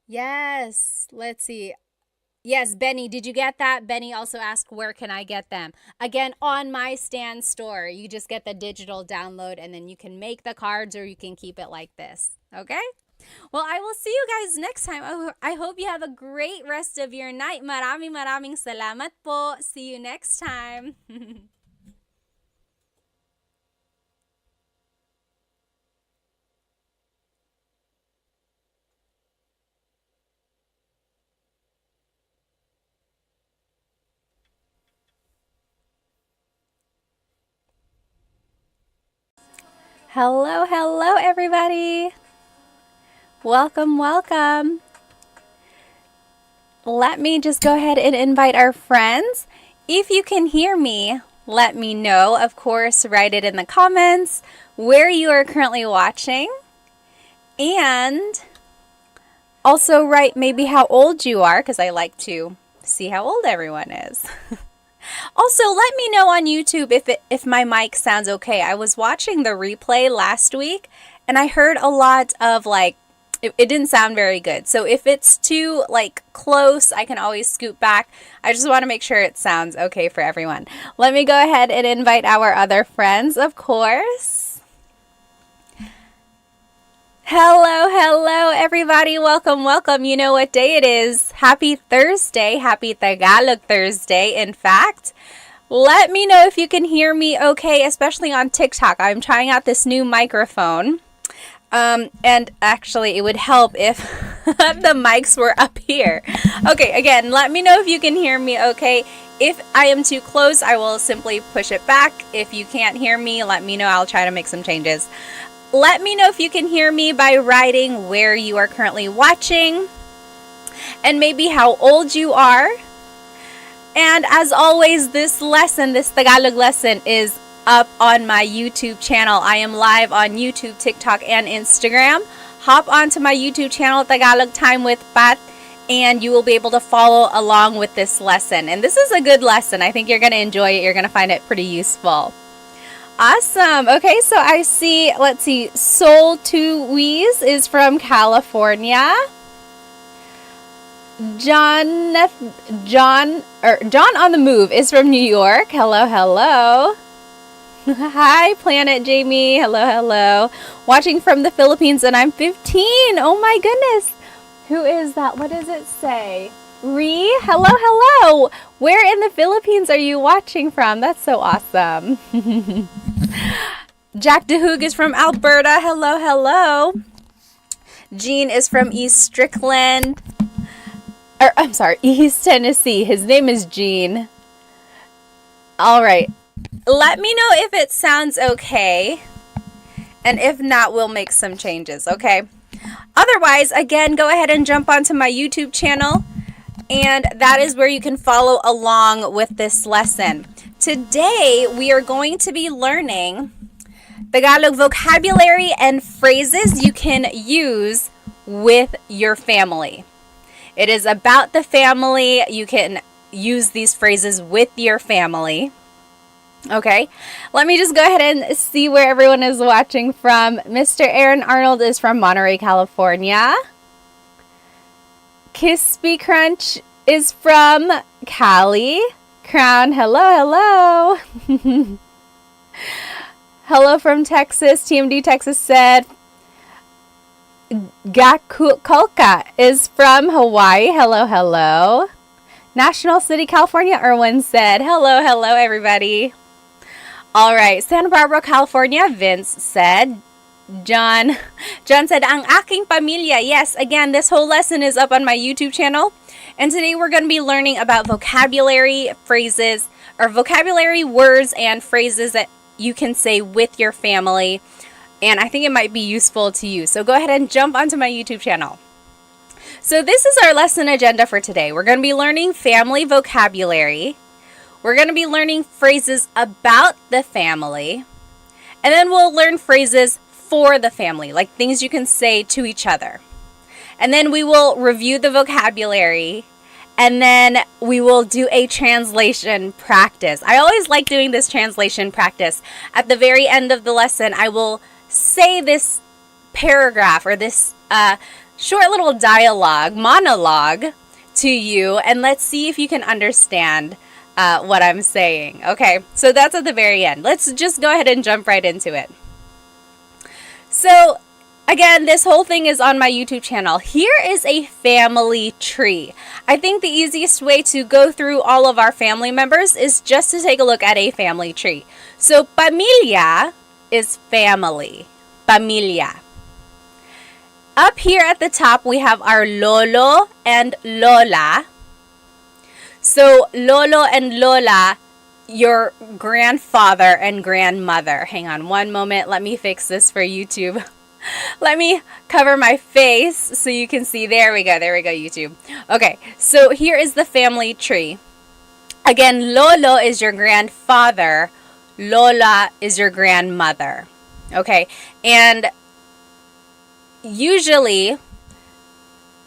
Yes, let's see. Yes, Benny, did you get that? Benny also asked, where can I get them? Again, on my Stan store. You just get the digital download, and then you can make the cards, or you can keep it like this, okay? Well, I will see you guys next time. I hope you have a great rest of your night. Maraming salamat po. See you next time. Hello, everybody. Welcome. Let me just go ahead and invite our friends. If you can hear me, let me know. Of course, write it in the comments where you are currently watching. And also write maybe how old you are, because I like to see how old everyone is. Also, let me know on YouTube if my mic sounds okay. I was watching the replay last week, and I heard a lot of it didn't sound very good. So if it's too close, I can always scoot back. I just want to make sure it sounds okay for everyone. Let me go ahead and invite our other friends, of course. Hello, everybody. Welcome. You know what day it is. Happy Thursday. Happy Tagalog Thursday, in fact. Let me know if you can hear me okay, especially on TikTok. I'm trying out this new microphone. And actually, it would help if the mics were up here. Okay, again, let me know if you can hear me okay. If I am too close, I will simply push it back. If you can't hear me, let me know. I'll try to make some changes. Let me know if you can hear me by writing where you are currently watching and maybe how old you are. And as always, this Tagalog lesson is up on my YouTube channel. I am live on YouTube, TikTok, and Instagram. Hop onto my YouTube channel, Tagalog Time with Pat, and you will be able to follow along with this lesson. And this is a good lesson. I think you're going to enjoy it. You're going to find it pretty useful. Awesome. Okay, so I see, let's see, Soul Tuiz is from California. John on the Move is from New York. Hello. Hi, Planet Jamie. Hello. Watching from the Philippines, and I'm 15. Oh my goodness. Who is that? What does it say? Hello. Where in the Philippines are you watching from? That's so awesome. Jack DeHoog is from Alberta. Hello. Gene is from East Tennessee. His name is Gene. All right. Let me know if it sounds okay. And if not, we'll make some changes, okay? Otherwise, again, go ahead and jump onto my YouTube channel. And that is where you can follow along with this lesson. Today, we are going to be learning Tagalog vocabulary and phrases you can use with your family. It is about the family. You can use these phrases with your family. Okay, let me just go ahead and see where everyone is watching from. Mr. Aaron Arnold is from Monterey, California. Crispy Crunch is from Cali. Crown, hello, hello. Hello from Texas. TMD Texas said. Gakulka is from Hawaii. Hello, hello. National City, California, Erwin said. Hello, hello, everybody. All right, Santa Barbara, California, Vince said. John said, ang aking pamilya. Yes, again, this whole lesson is up on my YouTube channel. And today we're going to be learning about vocabulary phrases, or vocabulary words and phrases that you can say with your family. And I think it might be useful to you. So go ahead and jump onto my YouTube channel. So this is our lesson agenda for today. We're going to be learning family vocabulary. We're going to be learning phrases about the family. And then we'll learn phrases for the family, like things you can say to each other. And then we will review the vocabulary, and then we will do a translation practice. I always like doing this translation practice. At the very end of the lesson, I will say this paragraph or this short little monologue to you, and let's see if you can understand what I'm saying. Okay, so that's at the very end. Let's just go ahead and jump right into it. So, again, this whole thing is on my YouTube channel. Here is a family tree. I think the easiest way to go through all of our family members is just to take a look at a family tree. So, pamilya is family. Pamilya. Up here at the top, we have our lolo and lola. So, lolo and lola, your grandfather and grandmother. Hang on one moment. Let me fix this for YouTube. Let me cover my face so you can see. There we go, YouTube. Okay, so here is the family tree. Again, lolo is your grandfather. Lola is your grandmother. Okay, and usually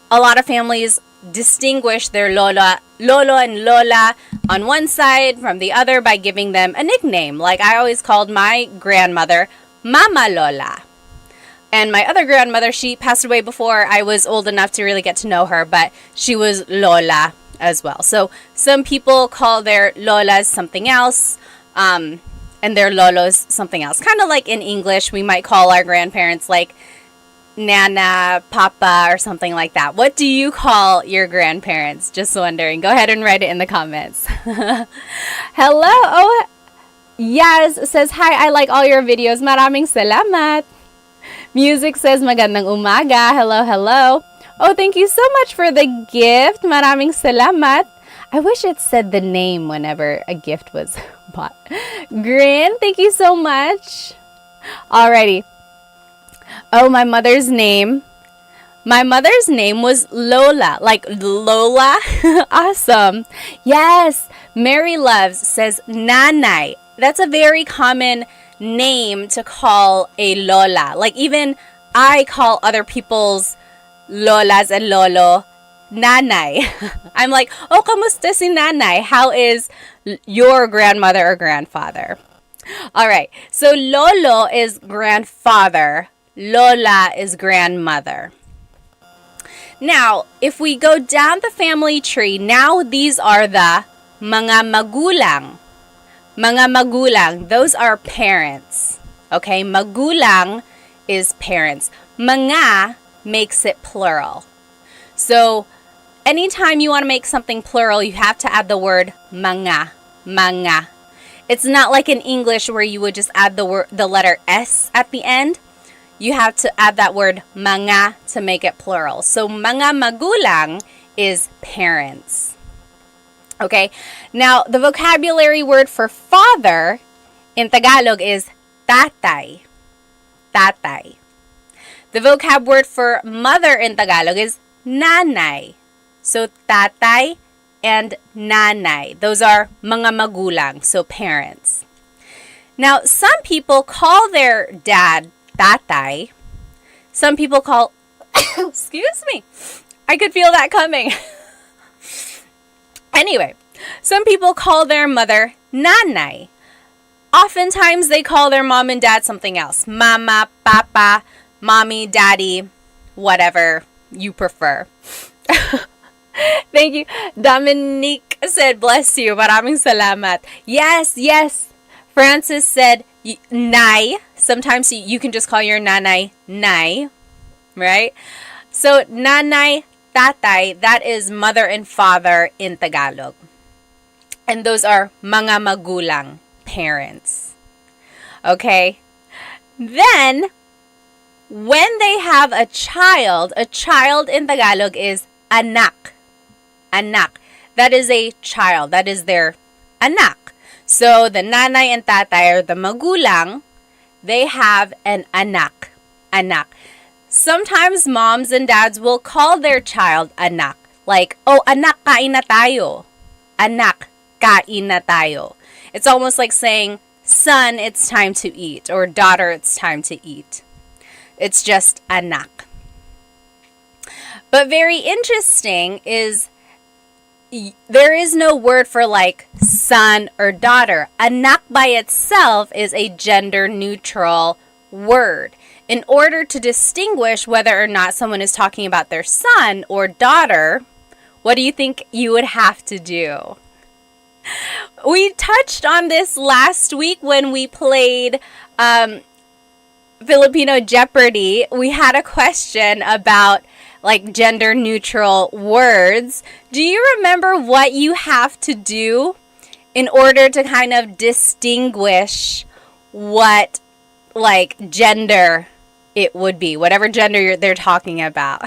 a lot of families distinguish their lolo and lola on one side from the other by giving them a nickname. Like I always called my grandmother Mama Lola. And my other grandmother, she passed away before I was old enough to really get to know her, but she was Lola as well. So some people call their Lolas something else, and their Lolos something else. Kind of like in English, we might call our grandparents like Nana, Papa, or something like that. What do you call your grandparents? Just wondering. Go ahead and write it in the comments. Hello. Oh, Yaz says, hi, I like all your videos. Maraming salamat. Music says, magandang umaga. Hello, hello. Oh, thank you so much for the gift. Maraming salamat. I wish it said the name whenever a gift was bought. Grin, thank you so much. Alrighty. Oh, my mother's name. My mother's name was Lola. Like Lola? Awesome. Yes. Mary Loves says Nanay. That's a very common name to call a Lola. Like even I call other people's Lolas and Lolo Nanay. I'm like, oh, kamusta si Nanay? How is your grandmother or grandfather? All right. So Lolo is grandfather. Lola is grandmother. Now, if we go down the family tree, now these are the mga magulang. Mga magulang, those are parents. Okay, magulang is parents. Mga makes it plural. So, anytime you want to make something plural, you have to add the word mga. Mga. It's not like in English where you would just add the letter S at the end. You have to add that word mga to make it plural. So, mga magulang is parents. Okay, now the vocabulary word for father in Tagalog is tatay. Tatay. The vocab word for mother in Tagalog is nanay. So, tatay and nanay. Those are mga magulang, so parents. Now, some people call their dad tatay. Some people call, excuse me, I could feel that coming. Anyway, some people call their mother nanay. Oftentimes, they call their mom and dad something else. Mama, papa, mommy, daddy, whatever you prefer. Thank you. Dominique said, bless you. Maraming salamat. Yes, yes. Francis said, nay. Sometimes you can just call your nanay, nay. Right? So, nanay, tatay, that is mother and father in Tagalog. And those are mga magulang, parents. Okay? Then, when they have a child in Tagalog is anak. Anak. That is a child. That is their anak. So, the nanay and tatay or the magulang, they have an anak. Anak. Sometimes moms and dads will call their child anak. Like, oh, anak, kain na tayo. Anak, kain na tayo. It's almost like saying, son, it's time to eat. Or daughter, it's time to eat. It's just anak. But very interesting is there is no word for like son or daughter. Anak by itself is a gender neutral word. In order to distinguish whether or not someone is talking about their son or daughter, what do you think you would have to do? We touched on this last week when we played Filipino Jeopardy. We had a question about like gender neutral words. Do you remember what you have to do in order to kind of distinguish what like gender it would be, whatever gender they're talking about?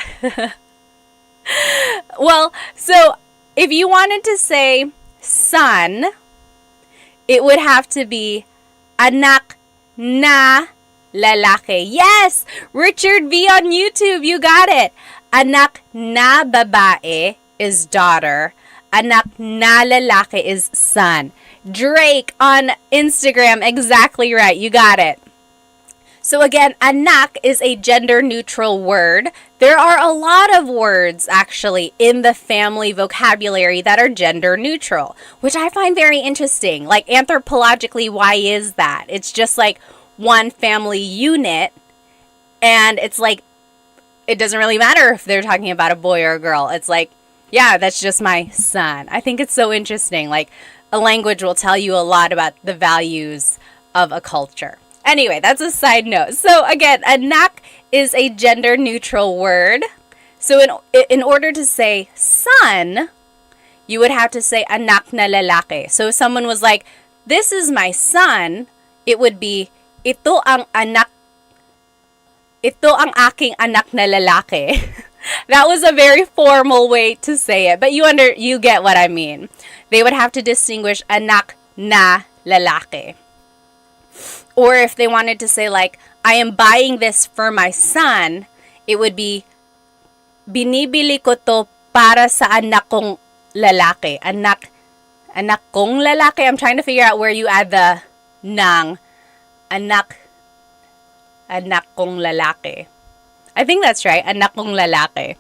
Well, so if you wanted to say son, it would have to be anak na lalaki. Yes! Richard V on YouTube, you got it. Anak na babae is daughter. Anak na lalaki is son. Drake on Instagram, exactly right. You got it. So again, anak is a gender neutral word. There are a lot of words actually in the family vocabulary that are gender neutral, which I find very interesting. Like anthropologically, why is that? It's just like one family unit, and it's like it doesn't really matter if they're talking about a boy or a girl. It's like, yeah, that's just my son. I think it's so interesting. Like a language will tell you a lot about the values of a culture. Anyway, that's a side note. So again, anak is a gender neutral word. So in order to say son, you would have to say anak na lalaki. So if someone was like, this is my son, it would be ito ang aking anak na lalaki. That was a very formal way to say it, but you get what I mean. They would have to distinguish anak na lalaki. Or if they wanted to say like, I am buying this for my son, it would be binibili ko to para sa anak kong lalaki. Anak kong lalaki. I'm trying to figure out where you add the nang. Anak kong lalaki. I think that's right. Anak kong lalaki.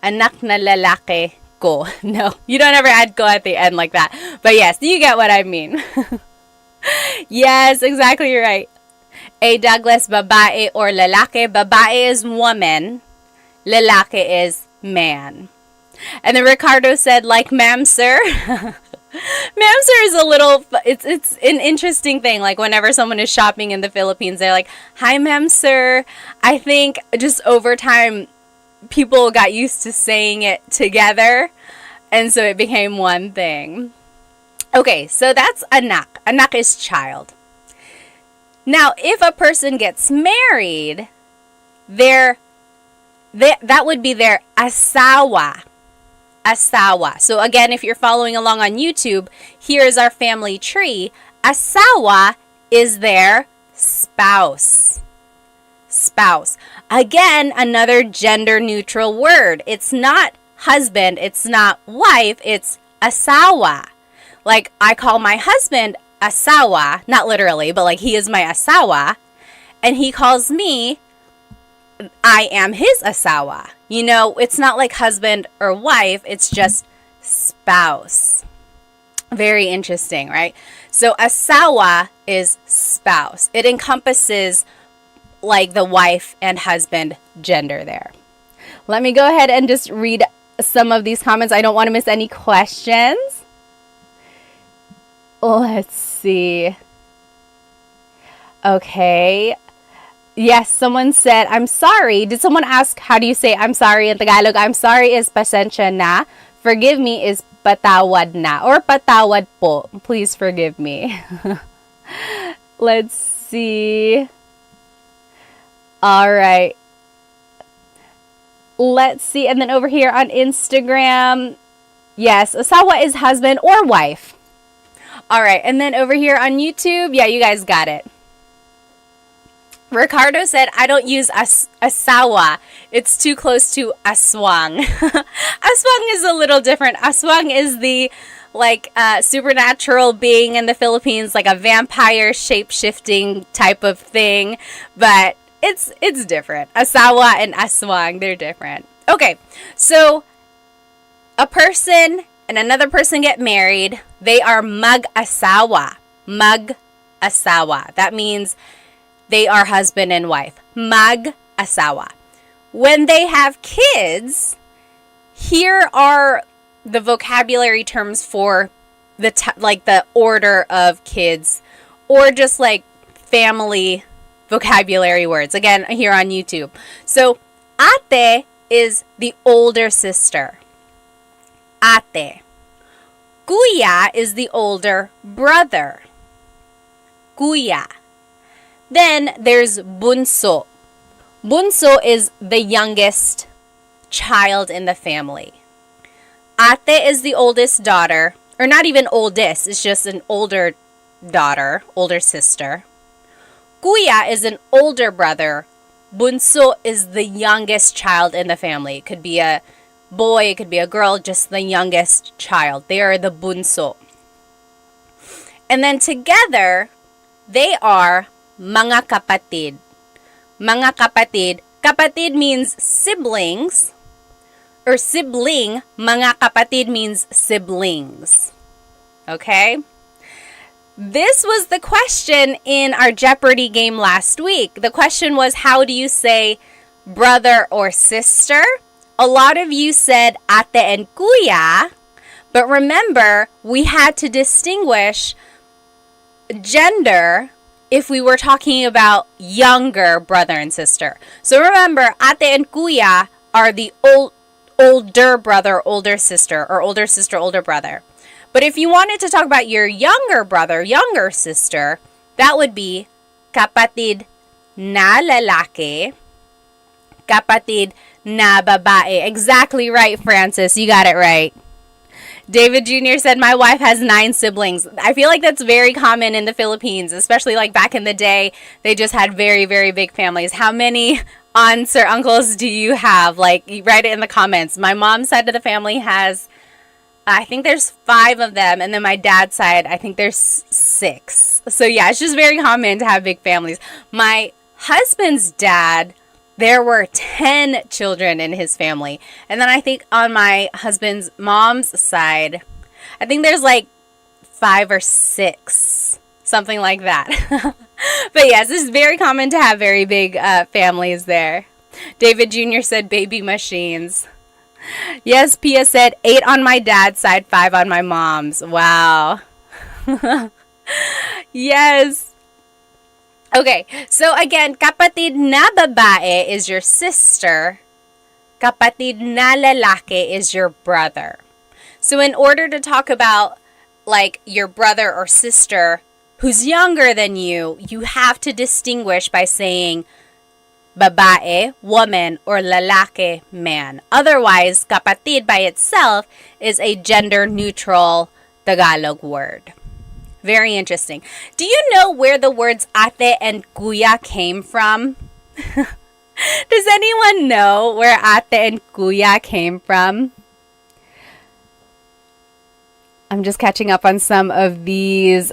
Anak na lalaki ko. No, you don't ever add ko at the end like that. But yes, you get what I mean. Yes, exactly right. A Douglas, babae or lalaki. Babae is woman. Lalaki is man. And then Ricardo said, like, ma'am, sir. Ma'am, sir is a little, it's an interesting thing. Like, whenever someone is shopping in the Philippines, they're like, hi, ma'am, sir. I think just over time, people got used to saying it together. And so it became one thing. Okay, so that's anak. Anak is child. Now, if a person gets married, that would be their asawa. Asawa. So again, if you're following along on YouTube, here is our family tree. Asawa is their spouse. Spouse. Again, another gender neutral word. It's not husband, it's not wife, it's asawa. Like, I call my husband asawa, not literally, but like he is my asawa, and he calls me, I am his asawa. You know, it's not like husband or wife, it's just spouse. Very interesting, right? So asawa is spouse. It encompasses like the wife and husband gender there. Let me go ahead and just read some of these comments. I don't want to miss any questions. Let's see. Okay. Yes, someone said, I'm sorry. Did someone ask, how do you say I'm sorry in Tagalog? I'm sorry is pasensya na. Forgive me is patawad na. Or patawad po. Please forgive me. Let's see. All right. Let's see. And then over here on Instagram, yes, asawa is husband or wife. All right. And then over here on YouTube, yeah, you guys got it. Ricardo said, I don't use asawa. It's too close to aswang. Aswang is a little different. Aswang is the supernatural being in the Philippines, like a vampire shape-shifting type of thing. But it's different. Asawa and aswang, they're different. Okay, so a person and another person get married. They are mag-asawa. Mag-asawa. That means they are husband and wife. Mag-asawa. When they have kids, here are the vocabulary terms for the order of kids, or just like family vocabulary words. Again, here on YouTube. So, ate is the older sister. Ate. Kuya is the older brother. Kuya. Then there's bunso. Bunso is the youngest child in the family. Ate is the oldest daughter, or not even oldest, it's just an older daughter, older sister. Kuya is an older brother. Bunso is the youngest child in the family. It could be a boy, it could be a girl, just the youngest child. They are the bunso. And then together, they are mga kapatid. Mga kapatid. Kapatid means siblings. Or sibling. Mga kapatid means siblings. Okay? This was the question in our Jeopardy game last week. The question was, how do you say brother or sister? A lot of you said ate and kuya. But remember, we had to distinguish gender if we were talking about younger brother and sister. So remember, ate and kuya are the older brother, older sister, or older sister, older brother. But if you wanted to talk about your younger brother, younger sister, that would be kapatid na lalaki, kapatid na babae. Exactly right, Francis. You got it right. David Jr. said, my wife has 9 siblings. I feel like that's very common in the Philippines, especially like back in the day. They just had very, very big families. How many aunts or uncles do you have? Like, write it in the comments. My mom's side of the family has, I think there's 5 of them. And then my dad's side, I think there's 6. So yeah, it's just very common to have big families. My husband's dad, there were 10 children in his family. And then I think on my husband's mom's side, I think there's like 5 or 6, something like that. But yes, it's very common to have very big families there. David Jr. said baby machines. Yes, Pia said 8 on my dad's side, 5 on my mom's. Wow. Yes. Okay, so again, kapatid na babae is your sister. Kapatid na lalaki is your brother. So in order to talk about like your brother or sister who's younger than you have to distinguish by saying babae, woman, or lalaki, man. Otherwise, kapatid by itself is a gender-neutral Tagalog word. Very interesting. Do you know where the words ate and kuya came from? Does anyone know where ate and kuya came from? I'm just catching up on some of these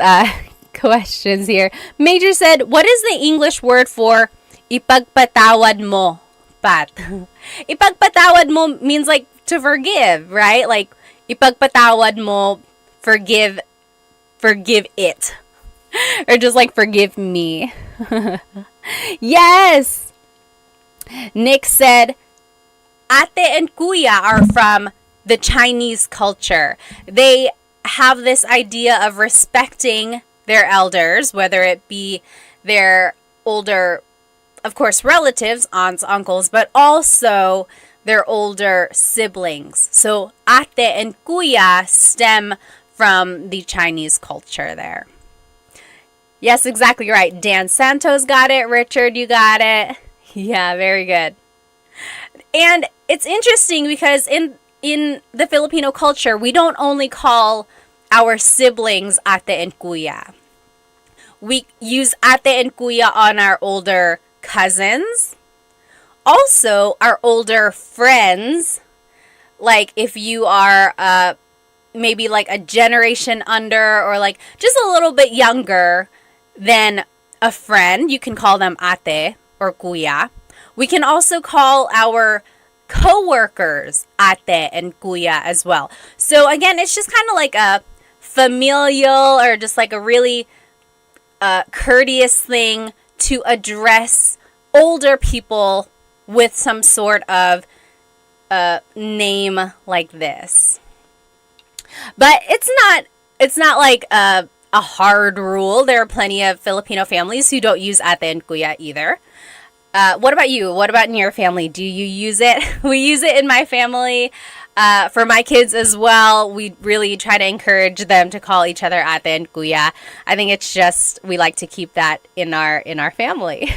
questions here. Major said, what is the English word for ipagpatawad mo, Pat? Ipagpatawad mo means like to forgive, right? Like ipagpatawad mo, forgive forgive it. Or just like forgive me. Yes! Nick said, ate and kuya are from the Chinese culture. They have this idea of respecting their elders, whether it be their older, of course, relatives, aunts, uncles, but also their older siblings. So ate and kuya stem from the Chinese culture there. Yes, exactly right. Dan Santos got it. Richard, you got it. Yeah, very good. And it's interesting because in the Filipino culture, we don't only call our siblings ate and kuya. We use ate and kuya on our older cousins. Also, our older friends. Like if you are maybe like a generation under or like just a little bit younger than a friend, you can call them ate or kuya. We can also call our co-workers ate and kuya as well. So again, it's just kind of like a familial or just like a really courteous thing to address older people with some sort of name like this. But it's not like a hard rule. There are plenty of Filipino families who don't use ate and kuya either. What about you? What about in your family? Do you use it? We use it in my family. For my kids as well, we really try to encourage them to call each other ate and kuya. I think it's just we like to keep that in our family.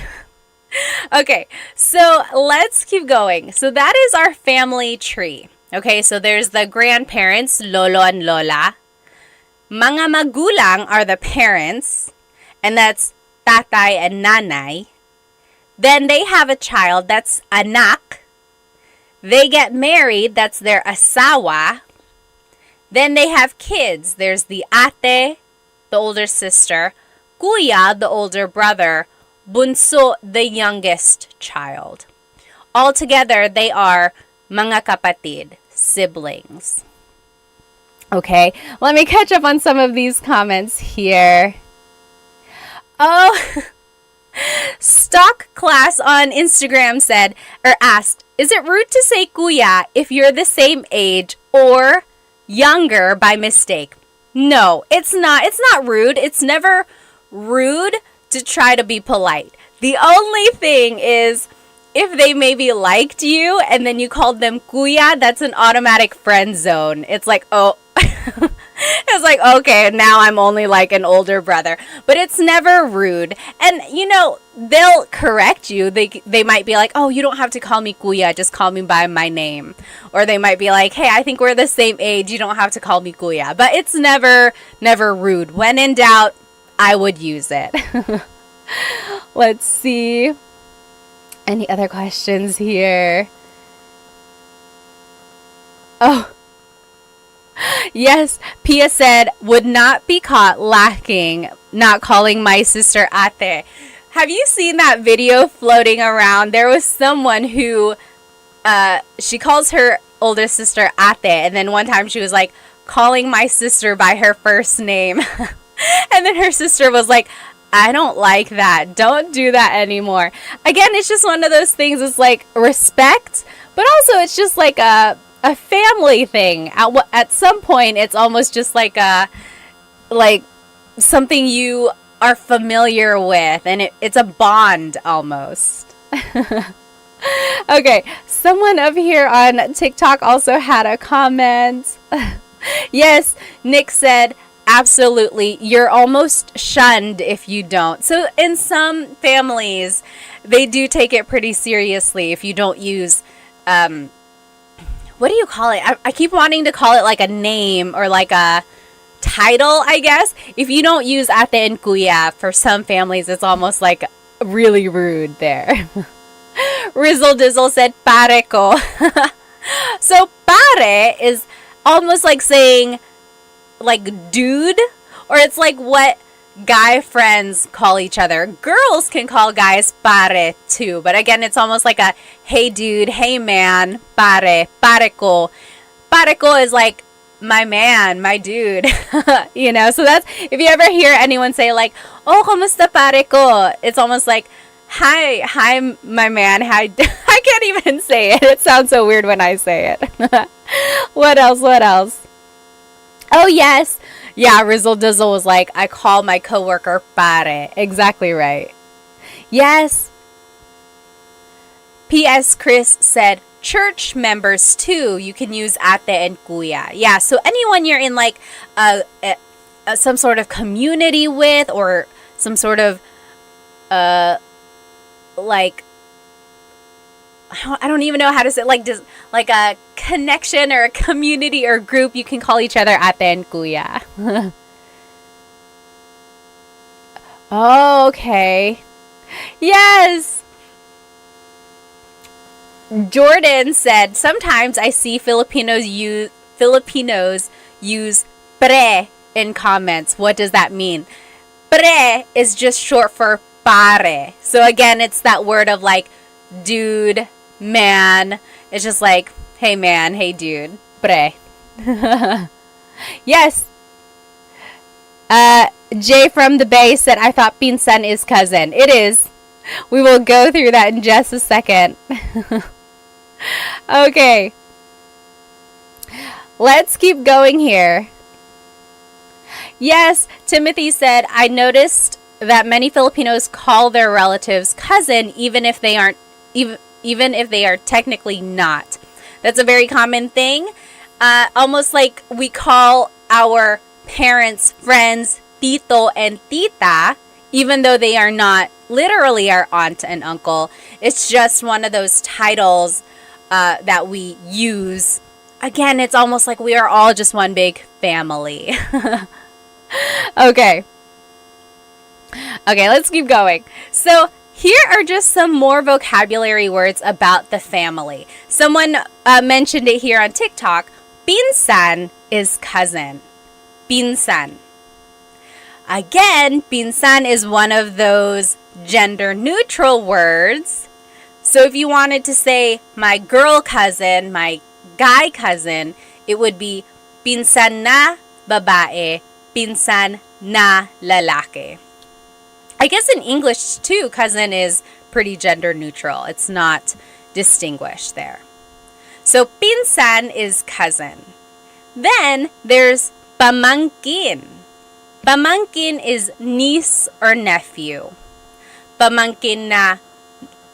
Okay, so let's keep going. So that is our family tree. Okay, so there's the grandparents, lolo and lola. Mga magulang are the parents, and that's tatay and nanay. Then they have a child, that's anak. They get married, that's their asawa. Then they have kids. There's the ate, the older sister, kuya, the older brother, bunso, the youngest child. Altogether, they are mga kapatid, siblings. Okay, let me catch up on some of these comments here. Oh, Stock Class on Instagram said, or asked, is it rude to say kuya if you're the same age or younger by mistake? No, it's not. It's not rude. It's never rude to try to be polite. The only thing is if they maybe liked you and then you called them kuya, that's an automatic friend zone. It's like, oh, it's like, okay, now I'm only like an older brother. But it's never rude. And, you know, they'll correct you. They might be like, oh, you don't have to call me kuya. Just call me by my name. Or they might be like, hey, I think we're the same age. You don't have to call me kuya. But it's never rude. When in doubt, I would use it. Let's see. Any other questions here? Oh. Yes, Pia said, would not be caught lacking, not calling my sister ate. Have you seen that video floating around? There was someone who, she calls her older sister ate, and then one time she was like, calling my sister by her first name. And then her sister was like, I don't like that. Don't do that anymore. Again, it's just one of those things. It's like respect, but also it's just like a family thing. At some point, it's almost just like something you are familiar with, and it's a bond almost. Okay, someone up here on TikTok also had a comment. Yes, Nick said, absolutely, you're almost shunned if you don't. So in some families, they do take it pretty seriously if you don't use, what do you call it? I keep wanting to call it like a name or like a title, I guess. If you don't use ate and kuya, for some families, it's almost like really rude there. Rizzle Dizzle said, pare ko. So pare is almost like saying like dude, or it's like what guy friends call each other. Girls can call guys pare too, but again, it's almost like a hey dude, hey man, pare ko. Pare ko is like my man, my dude. You know, so that's, if you ever hear anyone say like, oh, kamusta pare ko? It's almost like, hi, my man. Hi. I can't even say it. It sounds so weird when I say it. What else? Oh, yes. Yeah, Rizzle Dizzle was like, I call my coworker pare. Exactly right. Yes. P.S. Chris said, church members too, you can use ate and kuya. Yeah, so anyone you're in like some sort of community with, or some sort of like, I don't even know how to say it, like just like a connection or a community or group, you can call each other ate and kuya. Oh, okay. Yes. Jordan said, sometimes I see Filipinos use pre in comments. What does that mean? Pre is just short for pare. So again, it's that word of like dude, man. It's just like, hey man, hey dude, pre. Yes. Jay from the Bay said, I thought pinsan is cousin. It is. We will go through that in just a second. Okay. Let's keep going here. Yes, Timothy said, I noticed that many Filipinos call their relatives cousin even if they aren't, even if they are technically not. That's a very common thing. Almost like we call our parents, friends, tito and tita, even though they are not literally our aunt and uncle. It's just one of those titles that we use. Again, it's almost like we are all just one big family. Okay, let's keep going. So here are just some more vocabulary words about the family. Someone mentioned it here on TikTok. Pinsan is cousin. Pinsan. Again, pinsan is one of those gender neutral words. So if you wanted to say my girl cousin, my guy cousin, it would be pinsan na babae, pinsan na lalaki. I guess in English too, cousin is pretty gender neutral. It's not distinguished there. So pinsan is cousin. Then there's pamangkin. Pamangkin is niece or nephew. Pamangkin na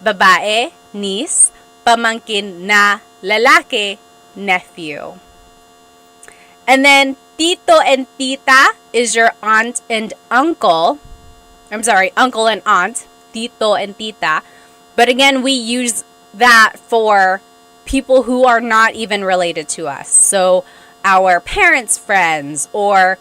babae, niece. Pamangkin na lalaki, nephew. And then tito and tita is your aunt and uncle. I'm sorry, uncle and aunt. Tito and tita. But again, we use that for people who are not even related to us. So our parents' friends, or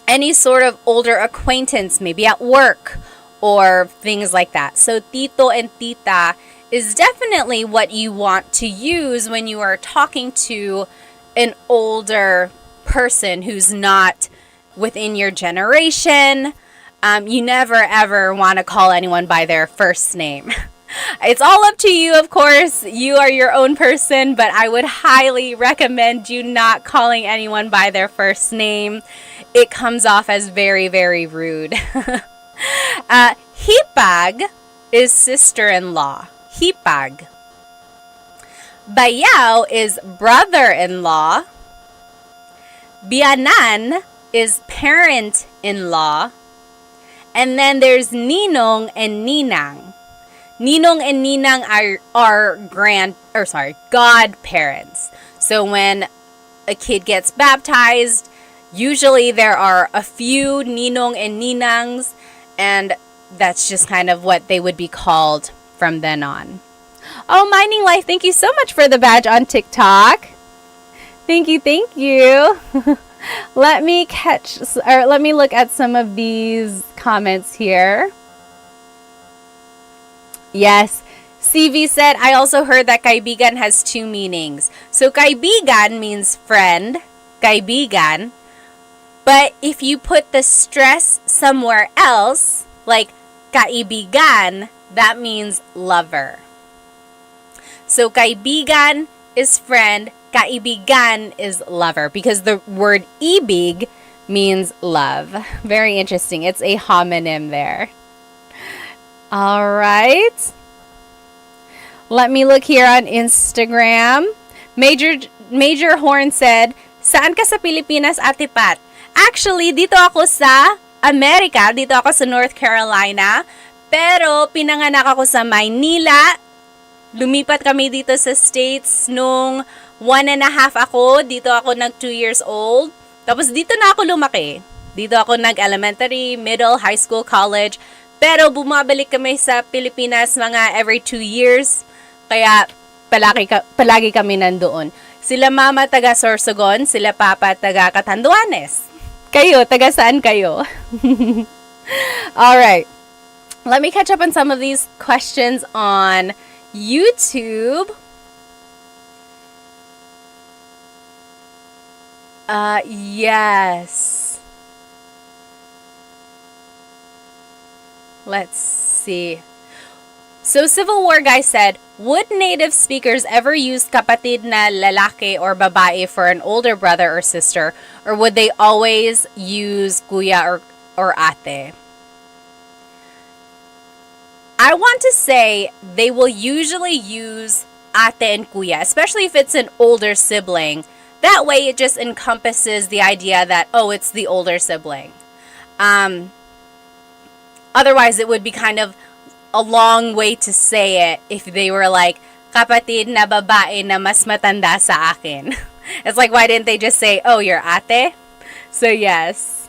any sort of older acquaintance, maybe at work or things like that. So tito and tita is definitely what you want to use when you are talking to an older person who's not within your generation. You never ever want to call anyone by their first name. It's all up to you, of course. You are your own person, but I would highly recommend you not calling anyone by their first name. It comes off as very, very rude. Hipag is sister-in-law. Hipag. Bayaw is brother-in-law. Bianan is parent-in-law. And then there's ninong and ninang. Ninong and ninang are godparents. So when a kid gets baptized, usually there are a few ninong and ninangs, and that's just kind of what they would be called from then on. Oh, Mining Life, thank you so much for the badge on TikTok. Thank you. Let me look at some of these comments here. Yes. CV said, I also heard that kaibigan has two meanings. So kaibigan means friend, kaibigan. But if you put the stress somewhere else, like kaibigan, that means lover. So kaibigan is friend, kaibigan is lover because the word ibig means love. Very interesting. It's a homonym there. All right. Let me look here on Instagram. Major Horn said, "Saan ka sa Pilipinas, Ate Pat?" Actually, dito ako sa Amerika. Dito ako sa North Carolina. Pero pinanganak ako sa Maynila. Lumipat kami dito sa States nung 1.5 ako. Dito ako nag 2 years old. Tapos dito na ako lumaki. Dito ako nag-elementary, middle, high school, college. Pero bumabalik kami sa Pilipinas mga every 2 years. Kaya palagi kami nandoon. Sila mama taga Sorsogon, sila papa taga Catanduanes. Kayo, taga saan kayo? Alright. Let me catch up on some of these questions on YouTube. Yes. Let's see. So Civil War guy said, would native speakers ever use kapatid na lalaki or babae for an older brother or sister, or would they always use kuya or ate? I want to say they will usually use ate and kuya, especially if it's an older sibling. That way it just encompasses the idea that, oh, it's the older sibling. Otherwise, it would be kind of a long way to say it if they were like, kapatid na babae na mas matanda sa akin. It's like, why didn't they just say, oh, you're ate? So, yes.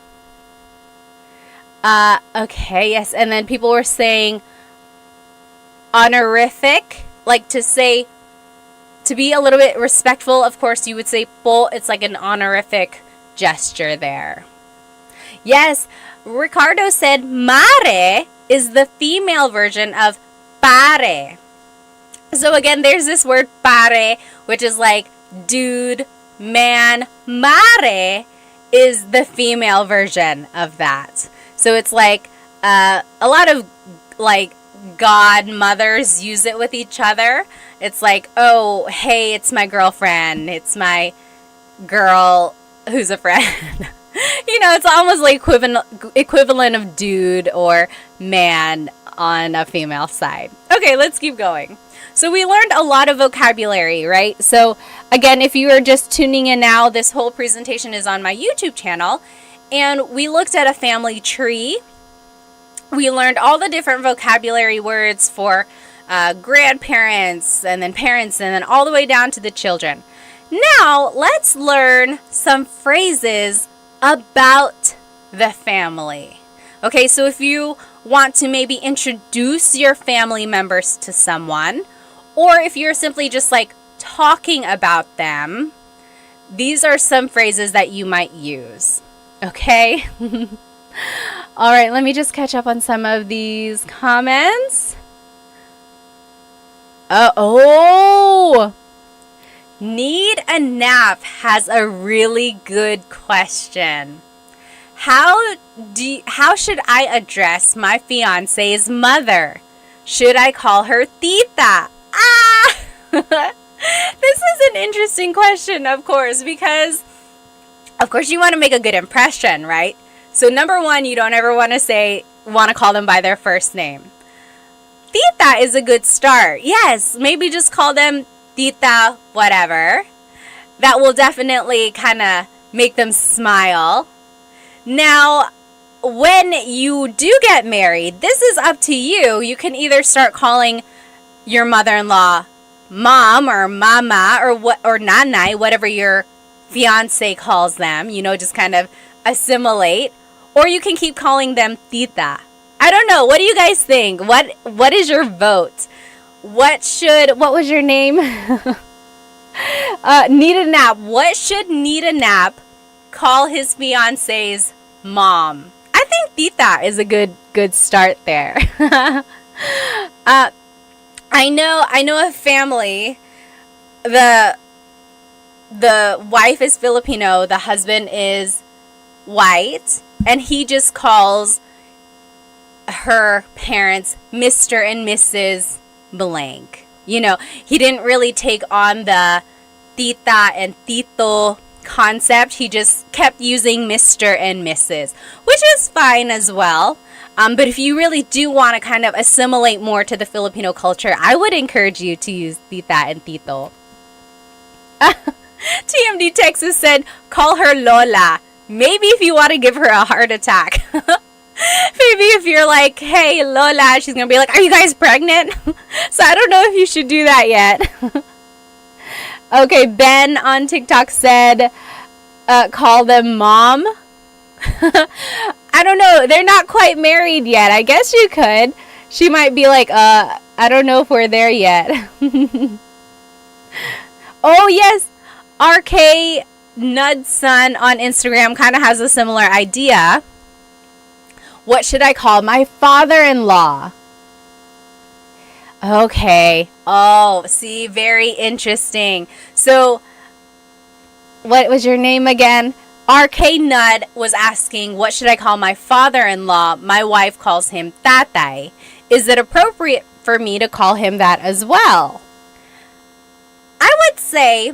Okay, yes. And then people were saying honorific, like to say, to be a little bit respectful, of course, you would say po. It's like an honorific gesture there. Yes, Ricardo said mare is the female version of pare. So again, there's this word pare, which is like dude, man. Mare is the female version of that. So it's like a lot of like godmothers use it with each other. It's like, oh, hey, it's my girlfriend. It's my girl who's a friend. You know, it's almost like equivalent of dude or man on a female side. Okay, let's keep going. So we learned a lot of vocabulary, right? So again, if you are just tuning in now, this whole presentation is on my YouTube channel. And we looked at a family tree. We learned all the different vocabulary words for grandparents and then parents and then all the way down to the children. Now, let's learn some phrases about the family. Okay, so if you want to maybe introduce your family members to someone, or if you're simply just like talking about them, these are some phrases that you might use. Okay? All right, let me just catch up on some of these comments. Need a Nap has a really good question. How should I address my fiance's mother? Should I call her tita? This is an interesting question, of course, because of course you want to make a good impression, right? So number one, you don't ever want to call them by their first name. Tita is a good start. Yes, maybe just call them tita whatever. That will definitely kind of make them smile. Now, when you do get married, this is up to you. You can either start calling your mother-in-law mom or mama or nanay, whatever your fiance calls them, you know, just kind of assimilate, or you can keep calling them tita. I don't know. What do you guys think? What is your vote? What was your name? Need a Nap. What should Need a Nap call his fiance's mom? I think tita is a good start there. I know a family. The wife is Filipino, the husband is white, and he just calls her parents Mr. and Mrs. blank. You know, he didn't really take on the tita and tito concept. He just kept using Mr. and Mrs., which is fine as well. But if you really do want to kind of assimilate more to the Filipino culture, I would encourage you to use tita and tito. TMD Texas said, call her Lola. Maybe if you want to give her a heart attack. Maybe if you're like, hey, Lola, she's going to be like, are you guys pregnant? So I don't know if you should do that yet. Okay, Ben on TikTok said, call them mom. I don't know. They're not quite married yet. I guess you could. She might be like, I don't know if we're there yet. Oh, yes. RK Nudson on Instagram kind of has a similar idea. What should I call my father-in-law? Okay. Oh, see, very interesting. So, what was your name again? RK Nud was asking, what should I call my father-in-law? My wife calls him tatay. Is it appropriate for me to call him that as well? I would say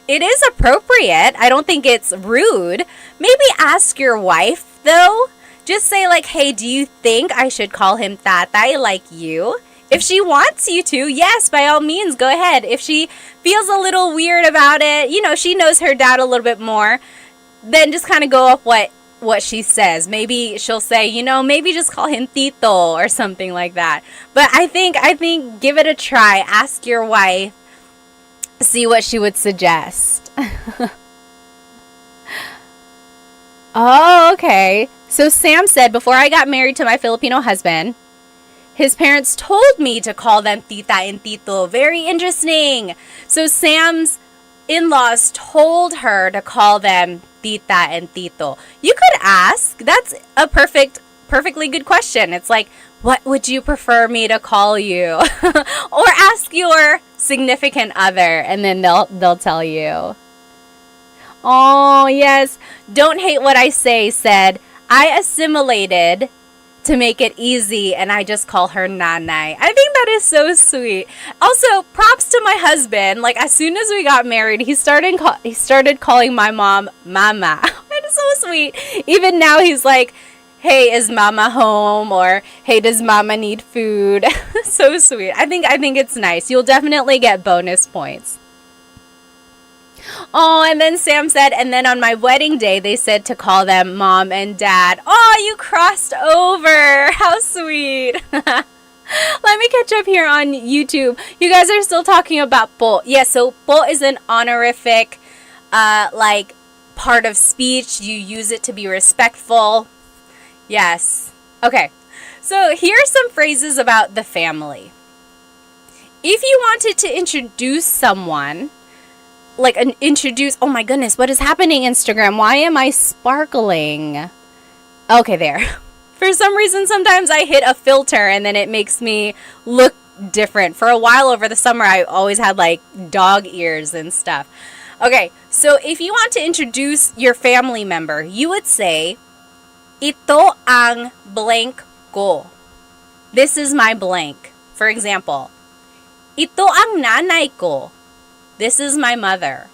it is appropriate. I don't think it's rude. Maybe ask your wife, though. Just say like, hey, do you think I should call him tatay like you? If she wants you to, yes, by all means, go ahead. If she feels a little weird about it, you know, she knows her dad a little bit more, then just kind of go off what she says. Maybe she'll say, you know, maybe just call him Tito or something like that. But I think give it a try. Ask your wife, see what she would suggest. Oh, okay. So Sam said, before I got married to my Filipino husband, his parents told me to call them tita and tito. Very interesting. So Sam's in-laws told her to call them tita and tito. You could ask. That's a perfectly good question. It's like, what would you prefer me to call you? Or ask your significant other, and then they'll tell you. Oh, yes. Don't hate what I say said, I assimilated to make it easy, and I just call her nanay. I think that is so sweet. Also, props to my husband. Like, as soon as we got married, he started calling my mom mama. That is so sweet. Even now, he's like, hey, is mama home? Or, hey, does mama need food? So sweet. I think it's nice. You'll definitely get bonus points. Oh, and then Sam said, and then on my wedding day, they said to call them mom and dad. Oh, you crossed over. How sweet. Let me catch up here on YouTube. You guys are still talking about po. Yeah, so po is an honorific, like, part of speech. You use it to be respectful. Yes. Okay. So here are some phrases about the family. If you wanted to introduce someone, oh my goodness, what is happening, Instagram? Why am I sparkling? Okay, there. For some reason, sometimes I hit a filter and then it makes me look different. For a while over the summer, I always had like dog ears and stuff. Okay, so if you want to introduce your family member, you would say, ito ang blank ko. This is my blank. For example, ito ang nanay ko. This is my mother.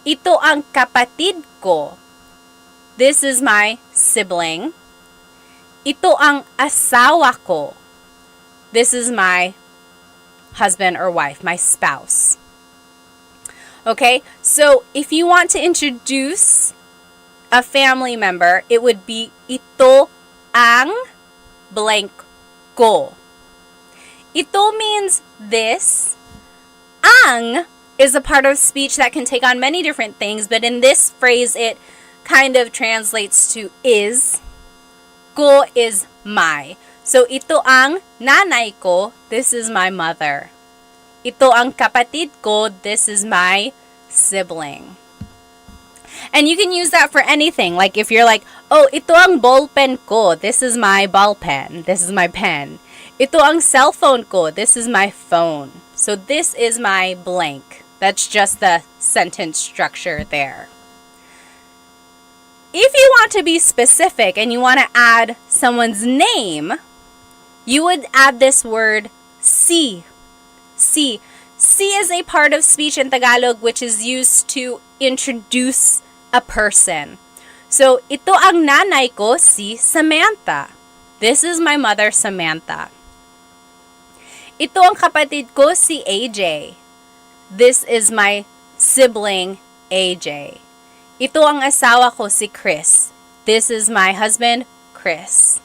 Ito ang kapatid ko. This is my sibling. Ito ang asawa ko. This is my husband or wife, my spouse. Okay, so if you want to introduce a family member, it would be ito ang blank ko. Ito means this. Ang is a part of speech that can take on many different things, but in this phrase, it kind of translates to is. Ko is my. So, ito ang nanay ko, this is my mother. Ito ang kapatid ko, this is my sibling. And you can use that for anything. Like if you're like, oh, ito ang ballpen ko, this is my ball pen, this is my pen. Ito ang cellphone ko, this is my phone. So this is my blank. That's just the sentence structure there. If you want to be specific and you want to add someone's name, you would add this word si. Si. Si is a part of speech in Tagalog which is used to introduce a person. So, ito ang nanay ko, si Samantha. This is my mother, Samantha. Ito ang kapatid ko, si AJ. This is my sibling, AJ. Ito ang asawa ko, si Chris. This is my husband, Chris.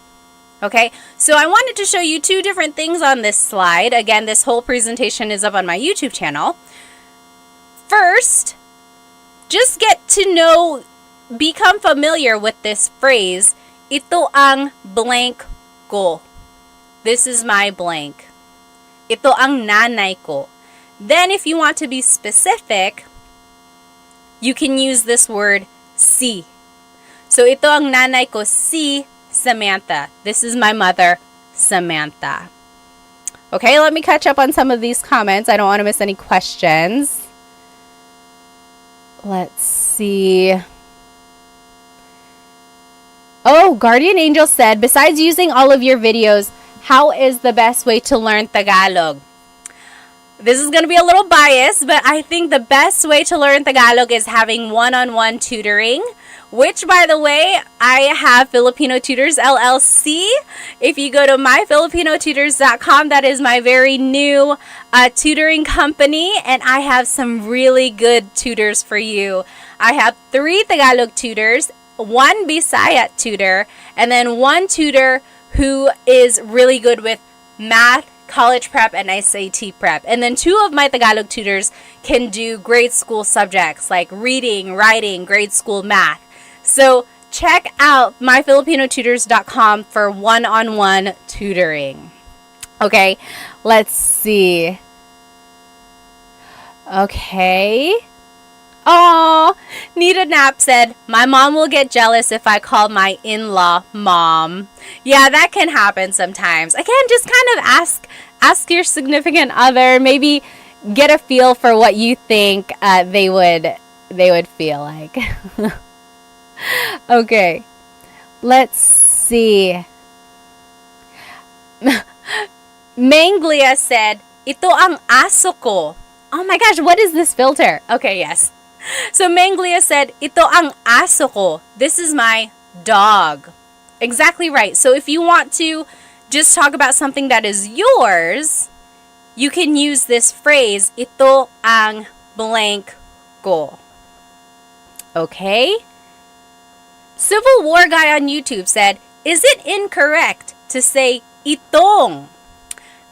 Okay, so I wanted to show you two different things on this slide. Again, this whole presentation is up on my YouTube channel. First, just get to know, become familiar with this phrase, ito ang blank ko. This is my blank. Ito ang nanay ko. Then, if you want to be specific, you can use this word, si. So, ito ang nanay ko, si Samantha. This is my mother, Samantha. Okay, let me catch up on some of these comments. I don't want to miss any questions. Let's see. Oh, Guardian Angel said, besides using all of your videos, how is the best way to learn Tagalog? This is going to be a little biased, but I think the best way to learn Tagalog is having one-on-one tutoring, which, by the way, I have Filipino Tutors LLC. If you go to myfilipinotutors.com, that is my very new tutoring company, and I have some really good tutors for you. I have 3 Tagalog tutors, 1 Bisaya tutor, and then 1 tutor who is really good with math, college prep, and SAT prep. And then 2 of my Tagalog tutors can do grade school subjects like reading, writing, grade school math. So check out myfilipinotutors.com for one-on-one tutoring. Okay, let's see. Okay. Oh, Nita Knapp said, my mom will get jealous if I call my in-law mom. Yeah, that can happen sometimes. Again, just kind of ask your significant other, maybe get a feel for what you think they would feel like. Okay, let's see. Manglia said, ito ang aso ko. Oh my gosh, what is this filter? Okay, yes. So Manglia said, ito ang aso ko. This is my dog. Exactly right. So if you want to just talk about something that is yours, you can use this phrase, ito ang blank ko. Okay? Civil War Guy on YouTube said, is it incorrect to say itong?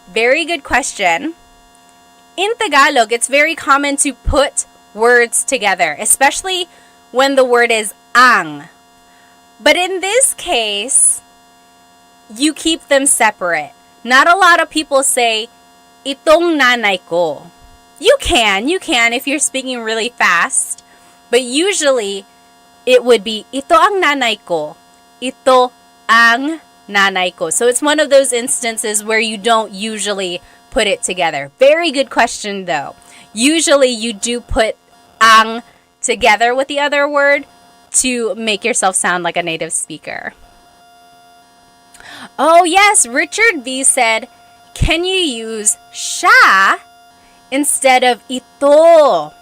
Very good question. In Tagalog, it's very common to put words together, especially when the word is ang. But in this case, you keep them separate. Not a lot of people say, itong nanay ko. You can if you're speaking really fast. But usually, it would be, ito ang nanay ko. Ito ang nanay ko. So it's one of those instances where you don't usually put it together. Very good question, though. Usually, you do put ang together with the other word to make yourself sound like a native speaker. Oh, yes, Richard V said, can you use siya instead of ito?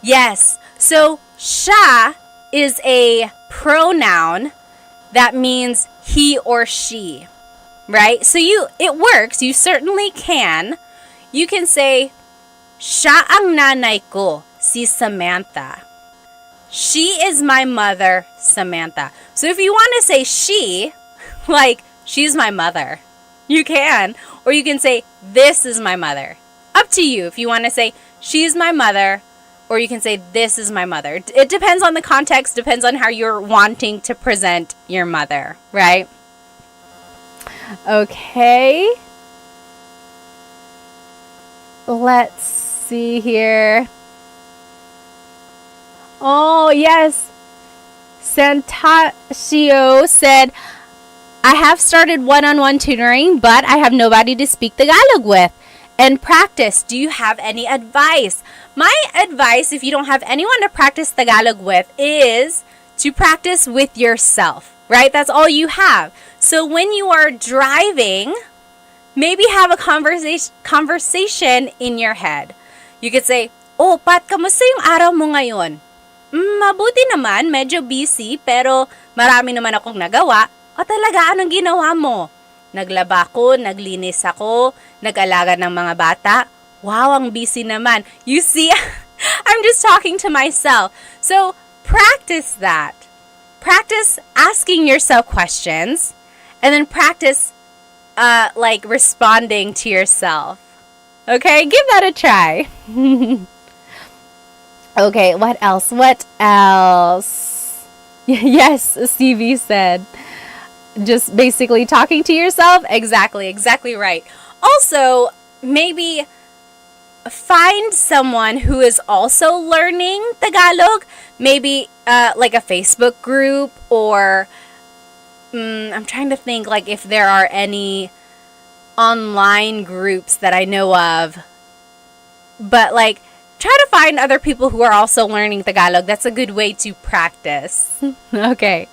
Yes, so siya is a pronoun that means he or she, right? So it works. You certainly can. You can say, siya ang nanay ko, si Samantha. She is my mother, Samantha. So if you want to say she, like, she's my mother, you can. Or you can say, this is my mother. Up to you if you want to say, she's my mother, or you can say, this is my mother. It depends on the context, depends on how you're wanting to present your mother, right? Okay. Let's see here. Oh, yes. Santasio said, I have started one-on-one tutoring, but I have nobody to speak Tagalog with and practice. Do you have any advice? My advice, if you don't have anyone to practice Tagalog with, is to practice with yourself, right? That's all you have. So when you are driving, maybe have a conversation in your head. You could say, "Oh, Pat, kamusta yung araw mo ngayon?" Mabuti naman, medyo busy, pero marami naman akong nagawa. O talaga, anong ginawa mo? Naglaba ko, naglinis ako, nag-alaga ng mga bata. Wow, ang busy naman. You see, I'm just talking to myself. So, practice that. Practice asking yourself questions, and then practice like responding to yourself. Okay, give that a try. Okay, what else? What else? Yes, CV said. Just basically talking to yourself? Exactly right. Also, maybe find someone who is also learning Tagalog. Maybe like a Facebook group, or I'm trying to think like if there are any online groups that I know of. But like, try to find other people who are also learning Tagalog. That's a good way to practice. Okay.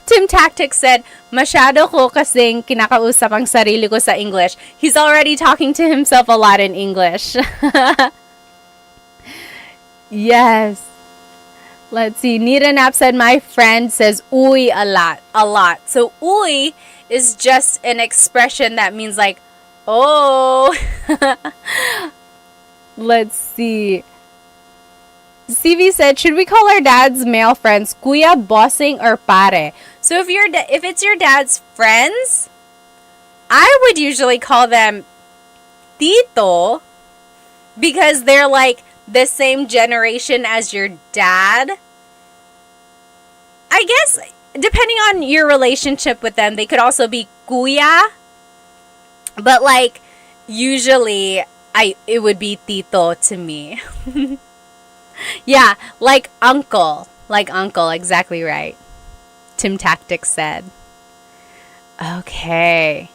Tim Tactics said, masyado ko kasing kinakausap ang sarili ko sa English. He's already talking to himself a lot in English. Yes. Let's see. Nita Nap said, my friend says uy a lot. So uy is just an expression that means like, oh. Let's see. CV said, should we call our dad's male friends kuya, bossing, or pare? So if it's your dad's friends, I would usually call them tito, because they're like the same generation as your dad. I guess depending on your relationship with them, they could also be kuya, but like usually it would be tito to me. Yeah, like uncle, exactly right. Tim Tactics said. Okay,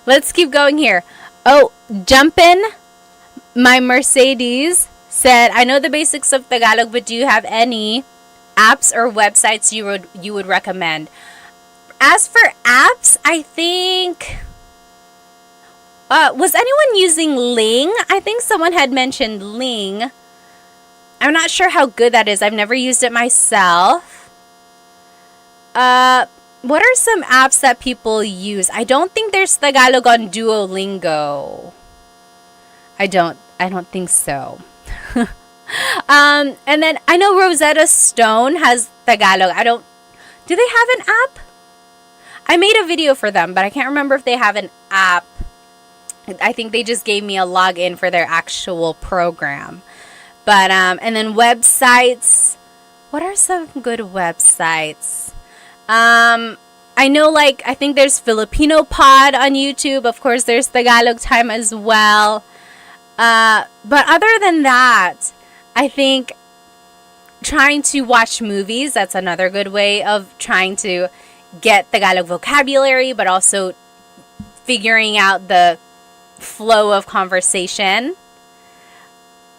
let's keep going here. Oh, Jumpin', my Mercedes said, I know the basics of Tagalog, but do you have any apps or websites you would recommend? As for apps, I think was anyone using Ling? I think someone had mentioned Ling. I'm not sure how good that is. I've never used it myself. What are some apps that people use? I don't think there's Tagalog on Duolingo. I don't think so. And then I know Rosetta Stone has Tagalog. Do they have an app? I made a video for them, but I can't remember if they have an app. I think they just gave me a login for their actual program. But, and then websites. What are some good websites? I know, like, I think there's Filipino Pod on YouTube. Of course, there's Tagalog Time as well. But other than that, I think trying to watch movies, that's another good way of trying to get Tagalog vocabulary, but also figuring out the flow of conversation.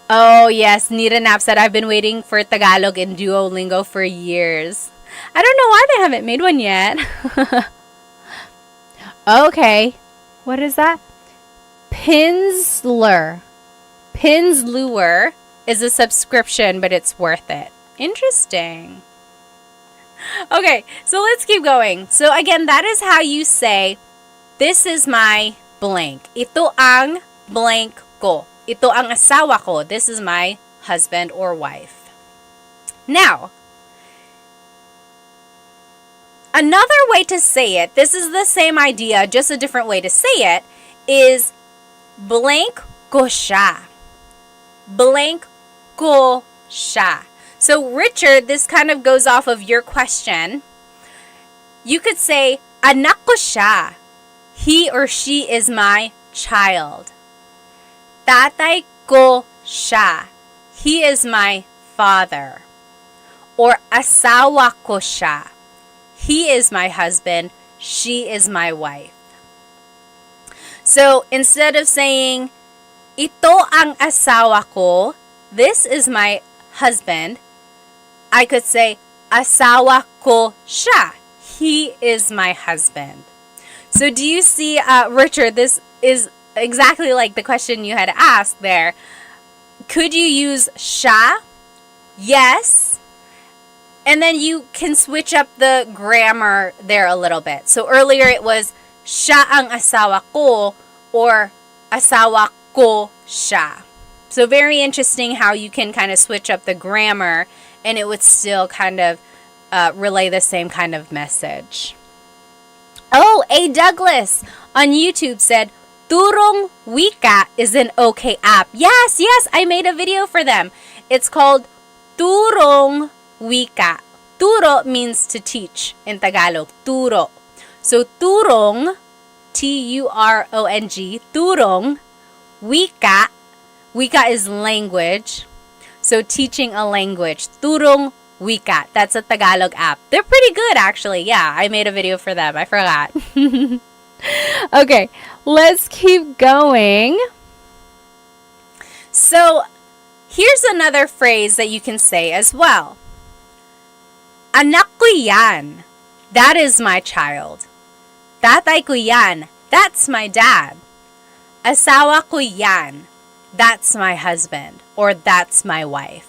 Oh, yes. Nita Nap said, I've been waiting for Tagalog in Duolingo for years. I don't know why they haven't made one yet. Okay. What is that? Pinsler is a subscription, but it's worth it. Interesting. Okay, so let's keep going. So again, that is how you say, this is my blank. Ito ang blank ko. Ito ang asawa ko. This is my husband or wife. Now, another way to say it, this is the same idea, just a different way to say it, is blank ko siya. Blank ko siya. So, Richard, this kind of goes off of your question. You could say, anak ko siya. He or she is my child. Tatay ko siya. He is my father. Or asawa ko siya. He is my husband. She is my wife. So, instead of saying, ito ang asawa ko, this is my husband, I could say, asawa ko siya. he is my husband. So do you see, Richard, this is exactly like the question you had asked there. Could you use siya? Yes. And then you can switch up the grammar there a little bit. So earlier it was siya ang asawa ko or asawa ko siya. So very interesting how you can kind of switch up the grammar and it would still kind of relay the same kind of message. Oh, A. Douglas on YouTube said, Turong Wika is an okay app. Yes, I made a video for them. It's called Turong Wika. Turo means to teach in Tagalog. Turo. So Turong, T-U-R-O-N-G, Turong Wika. Wika is language. So teaching a language. Turong Wika. That's a Tagalog app. They're pretty good, actually. Yeah, I made a video for them. I forgot. Okay, let's keep going. So here's another phrase that you can say as well. Anak ko yan. That is my child. Tatay ko yan. That's my dad. Asawa ko yan. That's my husband. Or that's my wife.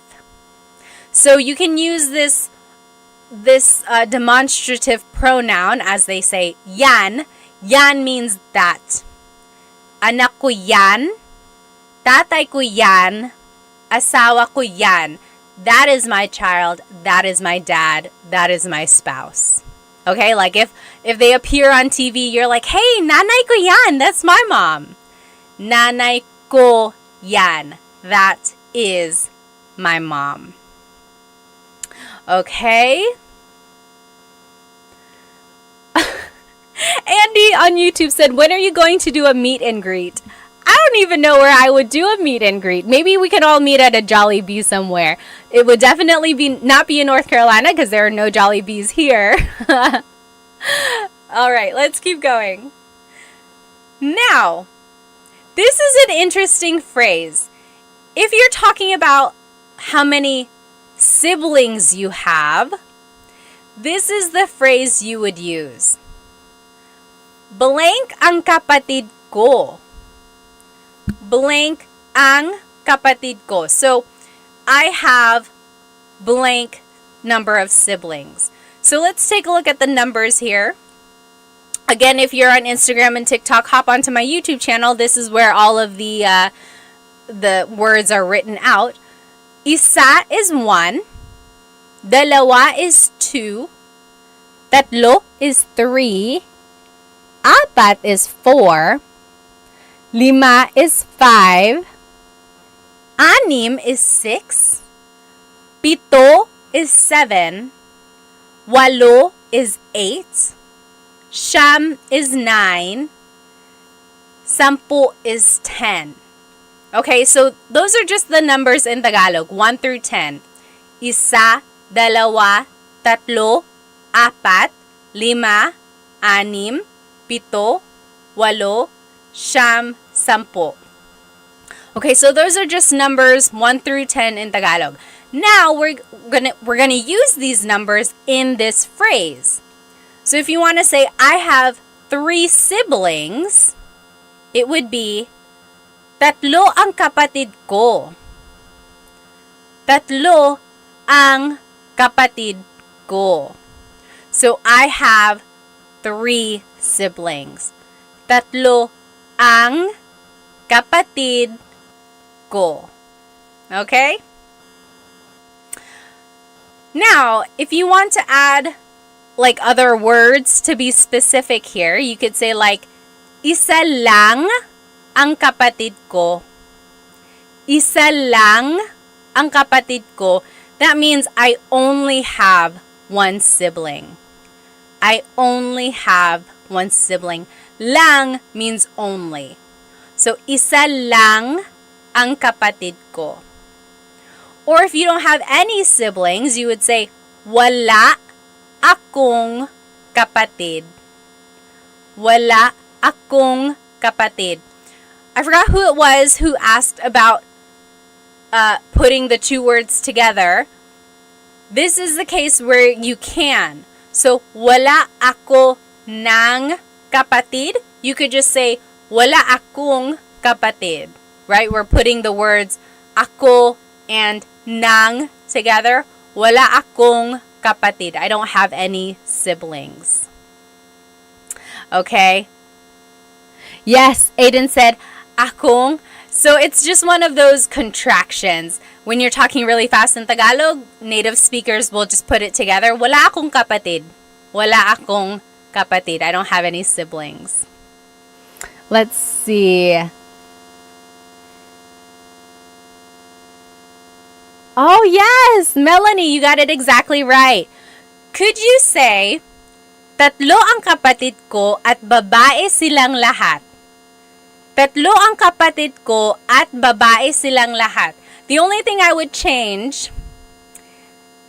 So you can use this demonstrative pronoun as they say yan. Yan means that. Anak ko yan. Tatay ko yan. Asawa ko yan. That is my child. That is my dad. That is my spouse. Okay, like if they appear on TV, you're like, hey, nanay ko yan. That's my mom. Nanay ko yan. That is my mom. Okay. Andy on YouTube said, when are you going to do a meet and greet? I don't even know where I would do a meet and greet. Maybe we could all meet at a Jollibee somewhere. It would definitely not be in North Carolina because there are no Jollibees here. All right, let's keep going. Now, this is an interesting phrase. If you're talking about how many siblings you have, this is the phrase you would use. Blank ang kapatid ko. Blank ang kapatid ko. So, I have blank number of siblings. So, let's take a look at the numbers here. Again, if you're on Instagram and TikTok, hop onto my YouTube channel. This is where all of the words are written out. Isa is 1. Dalawa is 2. Tatlo is 3. Apat is 4. Lima is 5. Anim is 6. Pito is 7. Walo is 8. Siyam is 9. Sampu is 10. Okay, so those are just the numbers in Tagalog, 1 through 10. Isa, dalawa, tatlo, apat, lima, anim, pito, walo, siyam, sampu. Okay, so those are just numbers 1 through 10 in Tagalog. Now we're gonna use these numbers in this phrase. So if you want to say I have 3 siblings, it would be tatlo ang kapatid ko. Tatlo ang kapatid ko. So I have 3 siblings. Tatlo ang kapatid ko. Okay? Now, if you want to add like other words to be specific here, you could say like, isa lang ang kapatid ko. Isa lang ang kapatid ko. That means I only have 1 sibling. I only have 1 sibling. Lang means only. So, isa lang ang kapatid ko. Or if you don't have any siblings, you would say, wala akong kapatid. Wala akong kapatid. I forgot who it was who asked about putting the 2 words together. This is the case where you can. So, wala ako ng kapatid. You could just say, wala akong kapatid. Right? We're putting the words ako and nang together. Wala akong kapatid. I don't have any siblings. Okay? Yes, Aiden said, akong. So it's just one of those contractions. When you're talking really fast in Tagalog, native speakers will just put it together. Wala akong kapatid. Wala akong kapatid. I don't have any siblings. Let's see. Oh, yes! Melanie, you got it exactly right. Could you say, tatlo ang kapatid ko at babae silang lahat? Tatlo ang kapatid ko at babae silang lahat. The only thing I would change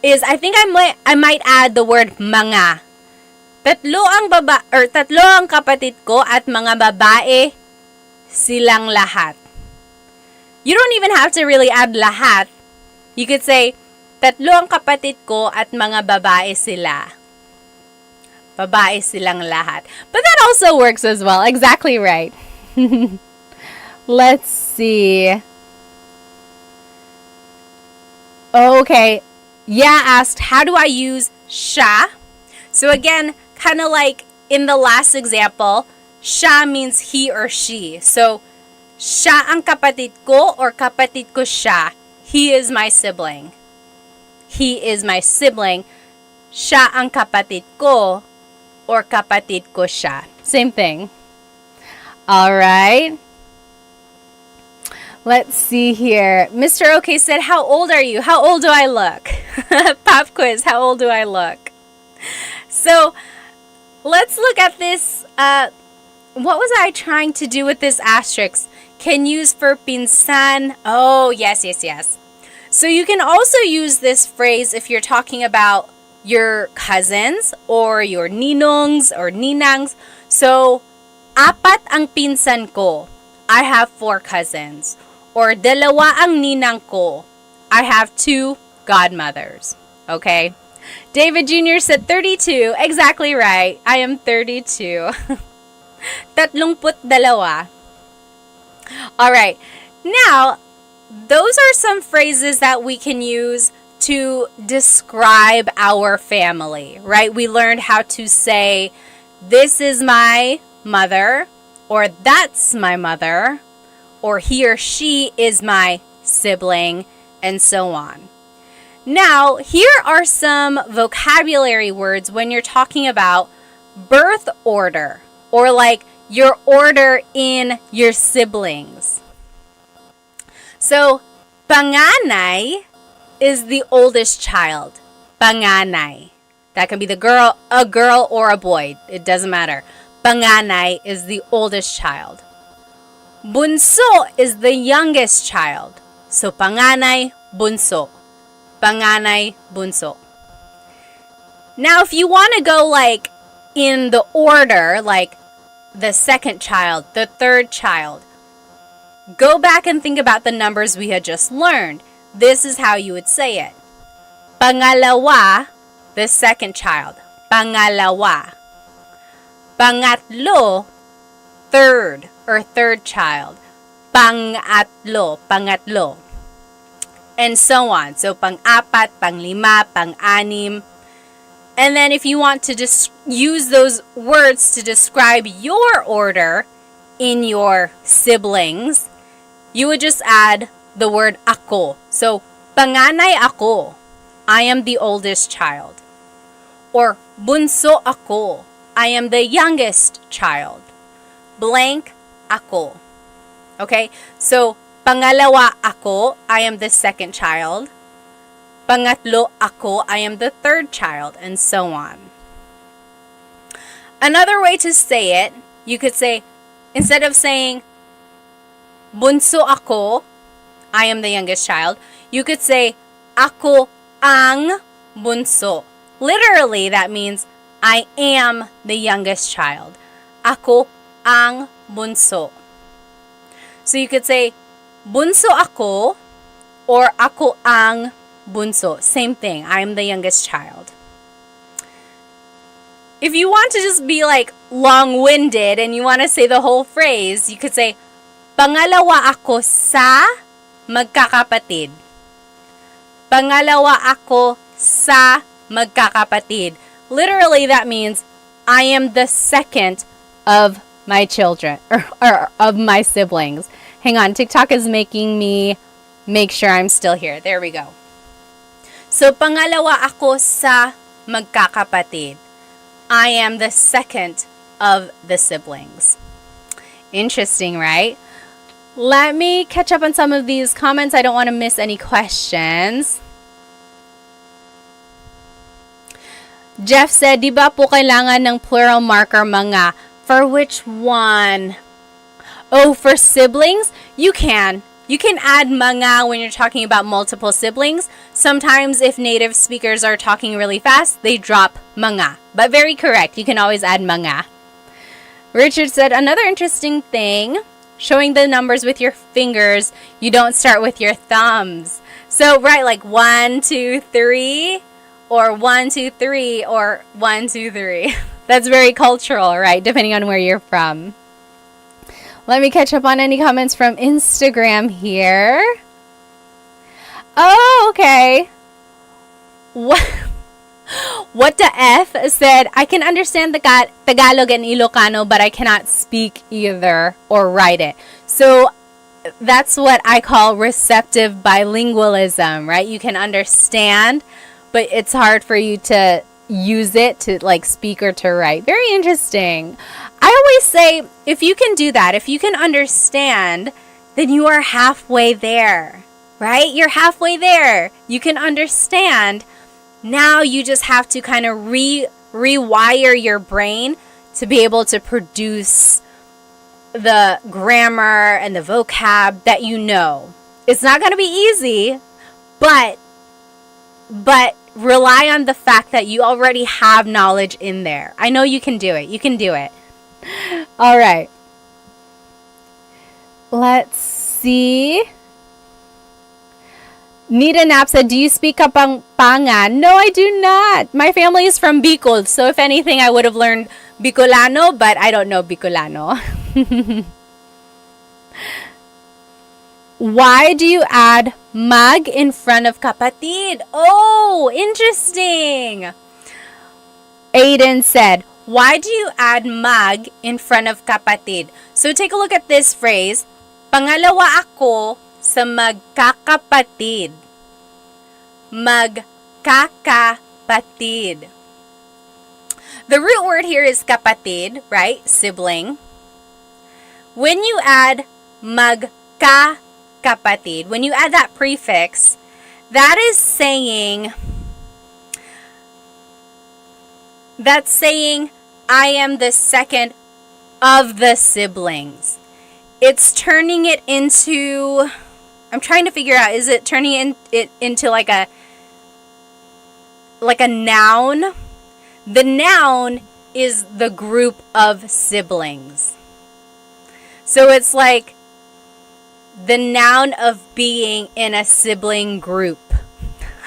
is I think I might add the word mga. Tatlo ang kapatid ko at mga babae silang lahat. You don't even have to really add lahat. You could say, tatlo ang kapatid ko at mga babae sila. Babae silang lahat. But that also works as well. Exactly right. Let's see. Okay. Yeah asked, how do I use siya? So again, kind of like in the last example, siya means he or she. So, siya ang kapatid ko or kapatid ko siya. He is my sibling. He is my sibling. Siya ang kapatid ko or kapatid ko siya. Same thing. All right. Let's see here. Mr. OK said, how old are you? How old do I look? Pop quiz, how old do I look? So, let's look at this. What was I trying to do with this asterisk? Can use for pinsan. Oh, yes. So you can also use this phrase if you're talking about your cousins or your ninongs or ninangs. So, apat ang pinsan ko. I have 4 cousins. Or dalawa ang ninang ko. I have 2 godmothers. Okay? David Jr. said 32. Exactly right. I am 32. 32. All right. Now, those are some phrases that we can use to describe our family, right? We learned how to say, this is my mother, or that's my mother, or he or she is my sibling, and so on. Now, here are some vocabulary words when you're talking about birth order, or like your order in your siblings. So, panganay is the oldest child. Panganay. That can be a girl or a boy. It doesn't matter. Panganay is the oldest child. Bunso is the youngest child. So, panganay, bunso. Panganay, bunso. Now, if you want to go like in the order, like the second child, the third child, go back and think about the numbers we had just learned. This is how you would say it. Pangalawa, the second child. Pangalawa. Pangatlo, third or third child. Pangatlo, pangatlo. And so on. So, pang-apat, pang-lima, pang-anim. And then if you want to just use those words to describe your order in your siblings, you would just add the word ako. So, panganay ako. I am the oldest child. Or, bunso ako. I am the youngest child. Blank ako. Okay? So, pangalawa ako. I am the second child. Pangatlo ako, I am the third child, and so on. Another way to say it, you could say, instead of saying, bunso ako, I am the youngest child, you could say, ako ang bunso. Literally, that means, I am the youngest child. Ako ang bunso. So you could say, bunso ako, or ako ang bunso. Same thing. I'm the youngest child. if you want to just be like long-winded and you want to say the whole phrase, you could say, pangalawa ako sa magkakapatid. Pangalawa ako sa magkakapatid. Literally, that means I am the second of my children, or of my siblings. Hang on, TikTok is making me make sure I'm still here. There we go. So, pangalawa ako sa magkakapatid. I am the second of the siblings. Interesting, right? Let me catch up on some of these comments. I don't want to miss any questions. Jeff said, di ba po kailangan ng plural marker mga? For which one? Oh, for siblings? You can. You can add mga when you're talking about multiple siblings. Sometimes if native speakers are talking really fast, they drop mga. But very correct. You can always add mga. Richard said, another interesting thing, showing the numbers with your fingers, you don't start with your thumbs. So, right, like 1, 2, 3, or 1, 2, 3, or 1, 2, 3. That's very cultural, right? Depending on where you're from. Let me catch up on any comments from Instagram here. Oh, okay. What the F said, I can understand the Tagalog and Ilocano, but I cannot speak either or write it. So that's what I call receptive bilingualism, right? You can understand, but it's hard for you to use it to like speak or to write. Very interesting. I always say, if you can do that, if you can understand, then you are halfway there, right? You're halfway there. You can understand. Now you just have to kind of rewire your brain to be able to produce the grammar and the vocab that you know. It's not going to be easy, but rely on the fact that you already have knowledge in there. I know you can do it. You can do it. All right. Let's see. Nita Knapp said, do you speak Kapampangan? No, I do not. My family is from Bicol, so if anything, I would have learned Bicolano, but I don't know Bicolano. Why do you add mag in front of kapatid? Oh, interesting. Aiden said, why do you add mag in front of kapatid? So take a look at this phrase. Pangalawa ako sa magkakapatid. Magkakapatid. The root word here is kapatid, right? Sibling. When you add magkakapatid, when you add that prefix, that is saying, I am the second of the siblings. It's turning it into, I'm trying to figure out, is it turning it into like a noun? The noun is the group of siblings. So it's like the noun of being in a sibling group.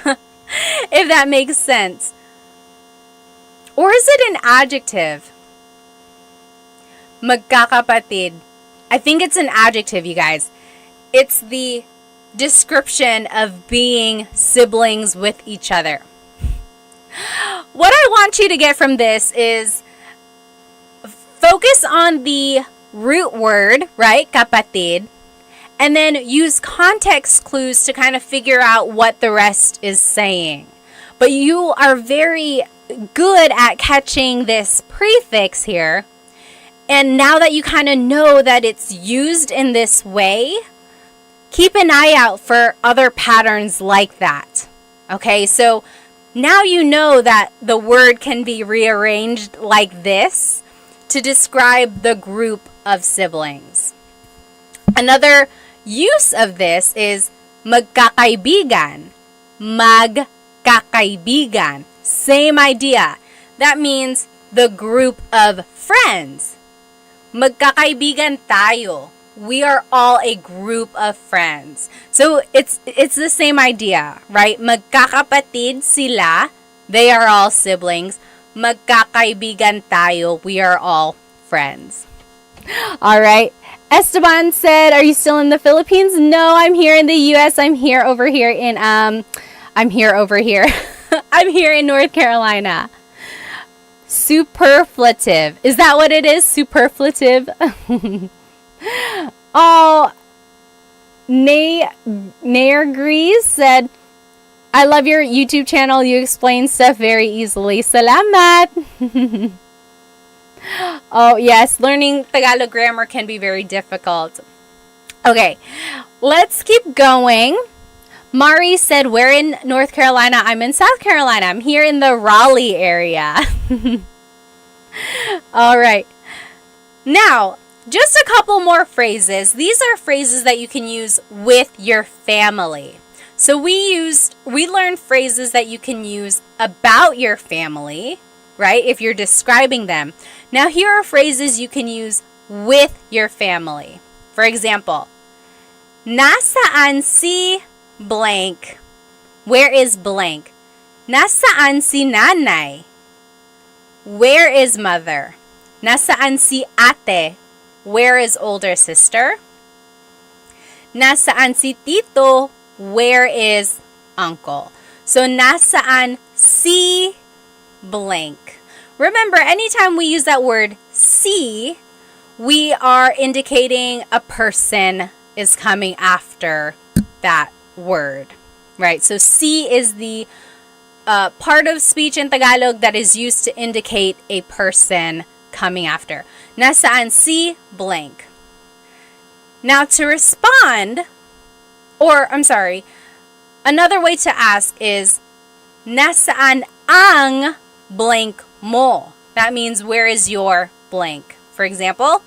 If that makes sense. Or is it an adjective? Magkakapatid. I think it's an adjective, you guys. It's the description of being siblings with each other. What I want you to get from this is focus on the root word, right? Kapatid. And then use context clues to kind of figure out what the rest is saying. But you are very good at catching this prefix here. And now that you kind of know that it's used in this way, keep an eye out for other patterns like that. Okay, so now you know that the word can be rearranged like this to describe the group of siblings. Another use of this is magkakaibigan. Magkakaibigan. Same idea. That means the group of friends. Magkakaibigan tayo. We are all a group of friends. So it's the same idea, right? Magkakapatid sila. They are all siblings. magkakaibigan tayo. We are all friends. All right. Esteban said, "Are you still in the Philippines?" No, I'm here in the US. I'm here over here in I'm here over here. I'm here in North Carolina. Superflative. Is that what it is? Superflative? Oh, Nair Grease said, "I love your YouTube channel. You explain stuff very easily. Salamat." Oh, yes. Learning Tagalog grammar can be very difficult. Okay, let's keep going. Mari said, "Where in North Carolina?" I'm in South Carolina. I'm here in the Raleigh area. All right. Now, just a couple more phrases. These are phrases that you can use with your family. So we learned phrases that you can use about your family, right? If you're describing them. Now here are phrases you can use with your family. For example, nasaan si blank? Where is blank? Nasaan si nanay? Where is mother? Nasaan si ate? Where is older sister? Nasaan si tito? Where is uncle? So nasaan si blank. Remember, anytime we use that word si, we are indicating a person is coming after that word, right? So si is the part of speech in Tagalog that is used to indicate a person coming after. Nasaan si blank. Now to respond, another way to ask is, nasaan ang blank mo? That means, where is your blank? For example,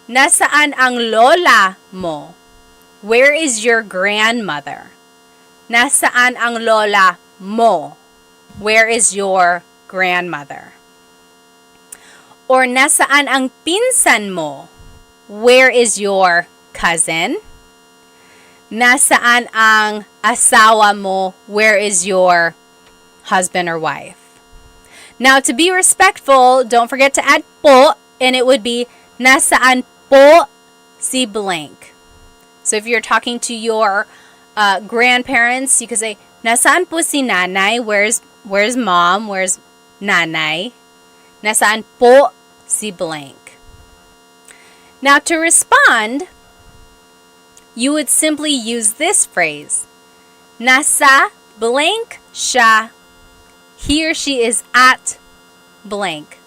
nasaan ang lola mo? Where is your grandmother? Nasaan ang lola mo? Where is your grandmother? Or nasaan ang pinsan mo? Where is your cousin? Nasaan ang asawa mo? Where is your husband or wife? Now, to be respectful, don't forget to add po, and it would be nasaan po si blank. So if you're talking to your grandparents, you could say, nasaan po si nanay? Where's mom? Where's nanay? Nasaan po si blank? Now, to respond, you would simply use this phrase. Nasa blank siya. He or she is at blank.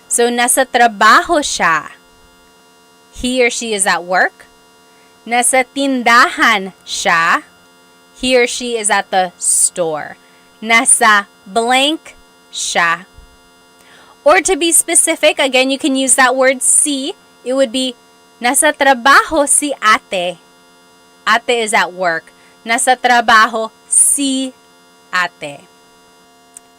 So, nasa trabaho siya. He or she is at work. Nasa tindahan siya. He or she is at the store. Nasa blank siya. Or to be specific, again, you can use that word si. It would be, nasa trabaho si ate. Ate is at work. Nasa trabaho si ate.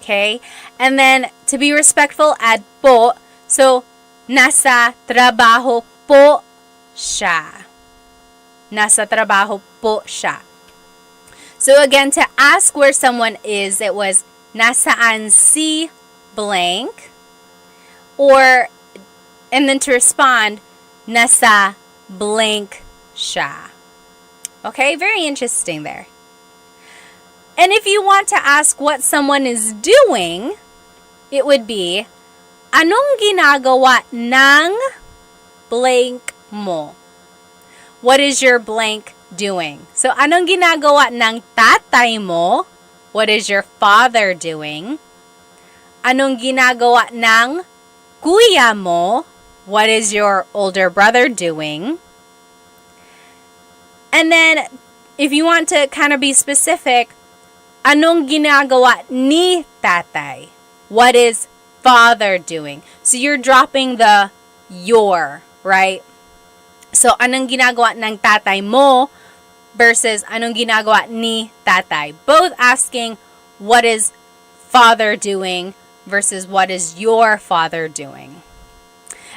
Okay? And then, to be respectful, add po. So, nasa trabaho po siya. Nasa trabaho po siya. So, again, to ask where someone is, it was, nasaan si blank. And then to respond, nasa blank siya. Okay? Very interesting there. And if you want to ask what someone is doing, it would be, anong ginagawa ng blank mo? What is your blank doing? So, anong ginagawa ng tatay mo? What is your father doing? Anong ginagawa ng kuya mo? What is your older brother doing? And then, if you want to kind of be specific, anong ginagawa ni tatay? What is father doing? So you're dropping the your, right? So anong ginagawa ng tatay mo versus anong ginagawa ni tatay? Both asking what is father doing versus what is your father doing.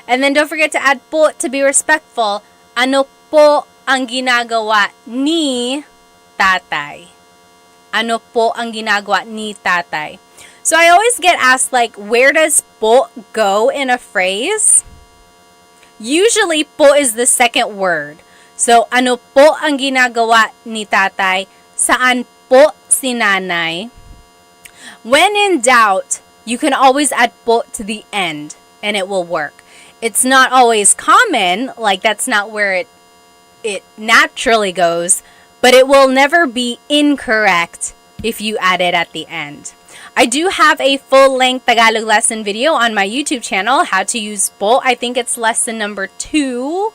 And then don't forget to add po to be respectful. Ano po ang ginagawa ni tatay? Ano po ang ginagawa ni tatay? So I always get asked, like, where does po go in a phrase? Usually, po is the second word. So, ano po ang ginagawa ni tatay? Saan po si nanay? When in doubt, you can always add po to the end and it will work. It's not always common, like that's not where it naturally goes, but it will never be incorrect if you add it at the end. I do have a full-length Tagalog lesson video on my YouTube channel, how to use po. I think it's lesson number 2.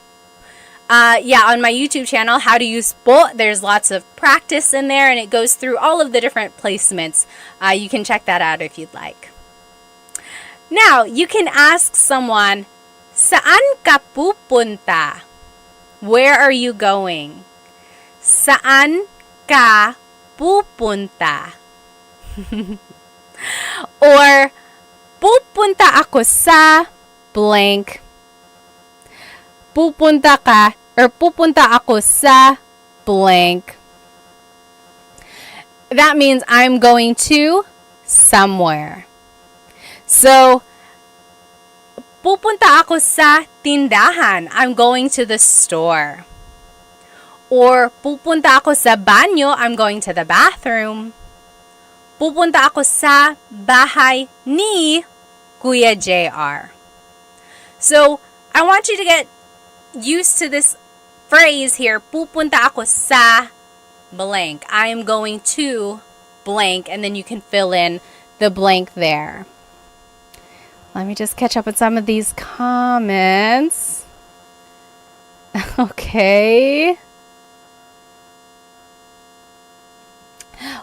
On my YouTube channel, how to use po. There's lots of practice in there, and it goes through all of the different placements. You can check that out if you'd like. Now, you can ask someone, saan ka pupunta? Where are you going? Saan ka pupunta? Or, pupunta ako sa blank. Pupunta ka or pupunta ako sa blank. That means I'm going to somewhere. So, pupunta ako sa tindahan. I'm going to the store. Or, pupunta ako sa banyo. I'm going to the bathroom. Pupunta ako sa bahay ni Kuya JR. So, I want you to get used to this phrase here. Pupunta ako sa blank. I am going to blank, and then you can fill in the blank there. Let me just catch up with some of these comments. Okay.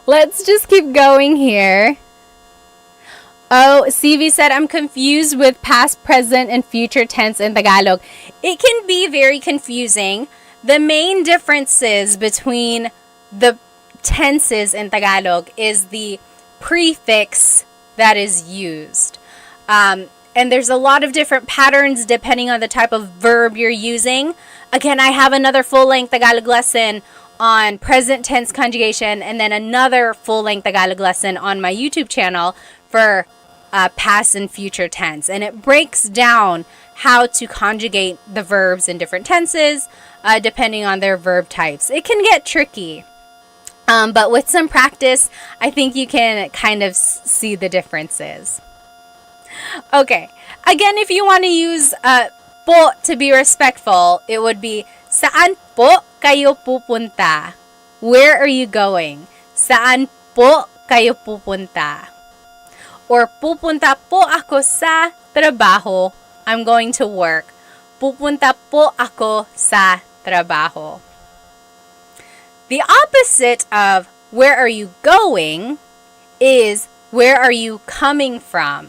Let's just keep going here. Oh, CV said, I'm confused with past, present, and future tense in Tagalog. It can be very confusing. The main differences between the tenses in Tagalog is the prefix that is used. And there's a lot of different patterns depending on the type of verb you're using. Again, I have another full-length Tagalog lesson on present tense conjugation, and then another full-length Tagalog lesson on my YouTube channel for past and future tense. And it breaks down how to conjugate the verbs in different tenses depending on their verb types. It can get tricky, but with some practice, I think you can kind of see the differences. Okay, again, if you want to use po to be respectful, it would be, saan po kayo pupunta? Where are you going? Saan po kayo pupunta? Or pupunta po ako sa trabaho. I'm going to work. Pupunta po ako sa trabaho. The opposite of where are you going is where are you coming from?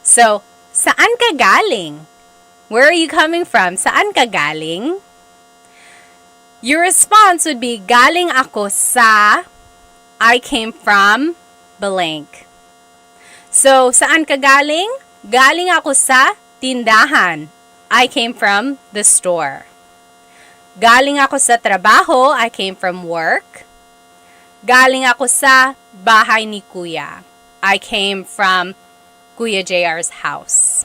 So, saan ka galing? Where are you coming from? Saan ka galing? Your response would be, galing ako sa, I came from, blank. So, saan ka galing? Galing ako sa tindahan. I came from the store. Galing ako sa trabaho. I came from work. Galing ako sa bahay ni Kuya. I came from Kuya JR's house.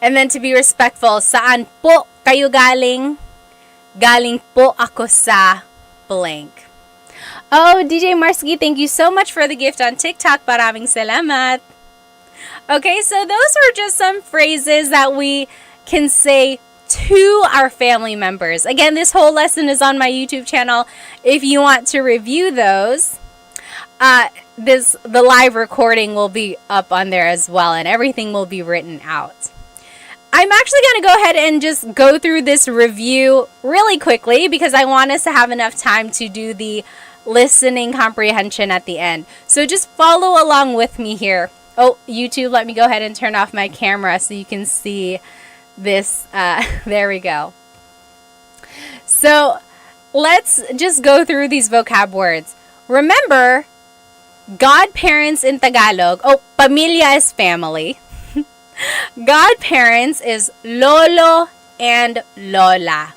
And then to be respectful, saan po kayo galing? Galing po ako sa blank. Oh, DJ Marsky, thank you so much for the gift on TikTok. Maraming salamat. Okay, so those were just some phrases that we can say to our family members. Again, this whole lesson is on my YouTube channel. If you want to review those, the live recording will be up on there as well, and everything will be written out. I'm actually going to go ahead and just go through this review really quickly because I want us to have enough time to do the listening comprehension at the end. So just follow along with me here. Oh, YouTube, let me go ahead and turn off my camera so you can see this. There we go. So let's just go through these vocab words. Remember, godparents in Tagalog, pamilya is family. Godparents is lolo and lola.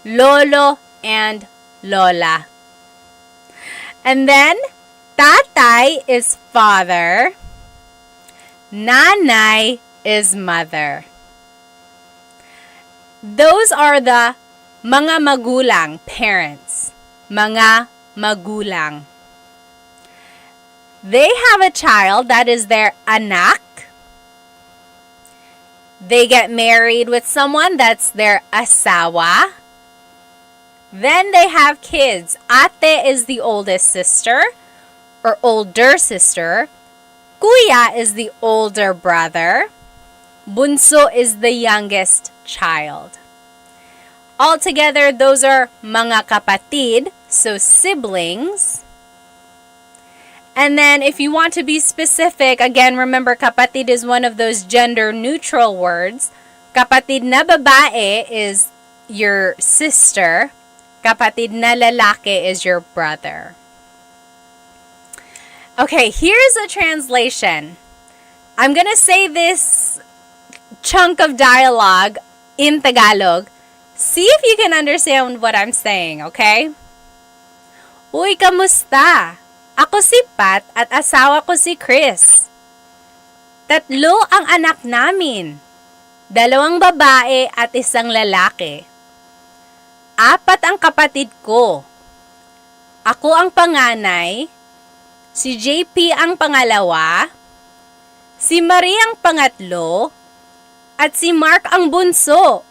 Lolo and lola. And then, tatay is father. Nanay is mother. Those are the mga magulang, parents. Mga magulang. They have a child, that is their anak. They get married with someone, that's their asawa. Then they have kids. Ate is the oldest sister or older sister. Kuya is the older brother. Bunso is the youngest child. Altogether, those are mga kapatid, so siblings. And then if you want to be specific, again, remember kapatid is one of those gender neutral words. Kapatid na babae is your sister. Kapatid na lalaki is your brother. Okay, here's a translation. I'm gonna say this chunk of dialogue in Tagalog. See if you can understand what I'm saying, okay? Uy, kamusta? Ako si Pat at asawa ko si Chris. 3 ang anak namin. 2 babae at 1 lalaki. 4 ang kapatid ko. Ako ang panganay. Si JP ang pangalawa. Si Marie ang pangatlo. At si Mark ang bunso.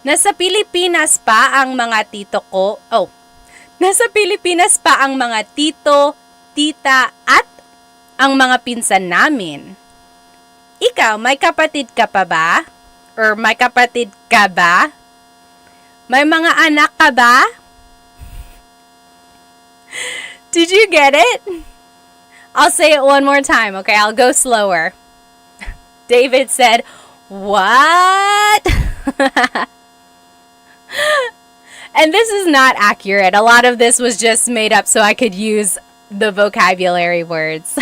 Nasa Pilipinas pa ang mga tito ko. Nasa Pilipinas pa ang mga tito, tita, at ang mga pinsan namin. Ikaw, may kapatid ka pa ba? Or may kapatid ka ba? May mga anak ka ba? Did you get it? I'll say it one more time, okay? I'll go slower. David said, "What?" And this is not accurate. A lot of this was just made up so I could use the vocabulary words.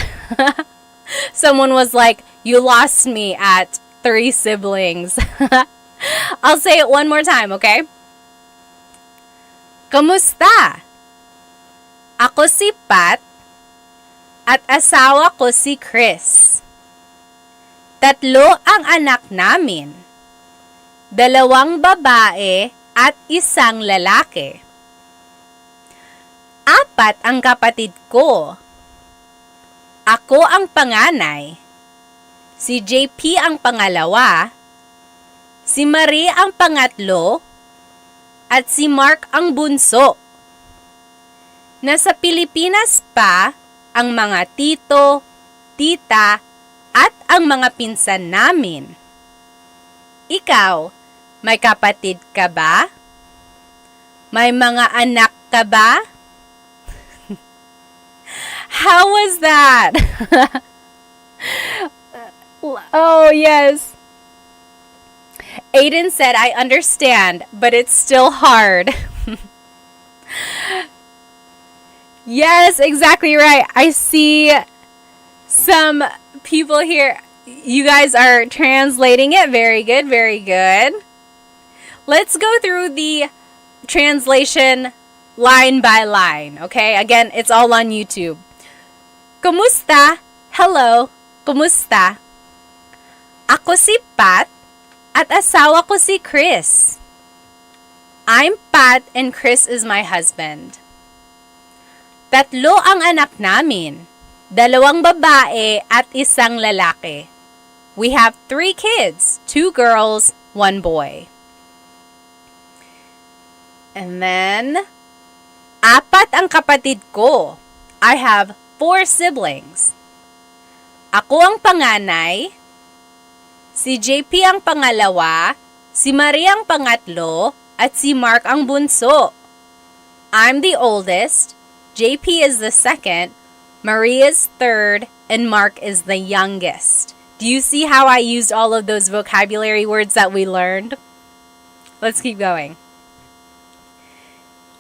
Someone was like, "You lost me at 3 siblings." I'll say it one more time, okay? Kamusta? Ako si Pat at asawa ko si Chris. 3 ang anak namin. 2 babae at 1 lalaki. 4 ang kapatid ko. Ako ang panganay. Si JP ang pangalawa. Si Marie ang pangatlo. At si Mark ang bunso. Nasa Pilipinas pa ang mga tito, tita, at ang mga pinsan namin. Ikaw, may kapatid ka ba? May mga anak ka ba? How was that? Oh, yes. Aiden said, "I understand, but it's still hard." Yes, exactly right. I see some people here. You guys are translating it. Very good, very good. Let's go through the translation line by line, okay? Again, it's all on YouTube. Kumusta? Hello. Kumusta? Ako si Pat at asawa ko si Chris. I'm Pat and Chris is my husband. 3 ang anak namin. 2 babae at 1 lalaki. We have 3 kids, 2 girls, 1 boy. And then, 4 ang kapatid ko. I have 4 siblings. Ako ang panganay. Si JP ang pangalawa. Si Marie ang pangatlo. At si Mark ang bunso. I'm the oldest. JP is the second. Marie is third. And Mark is the youngest. Do you see how I used all of those vocabulary words that we learned? Let's keep going.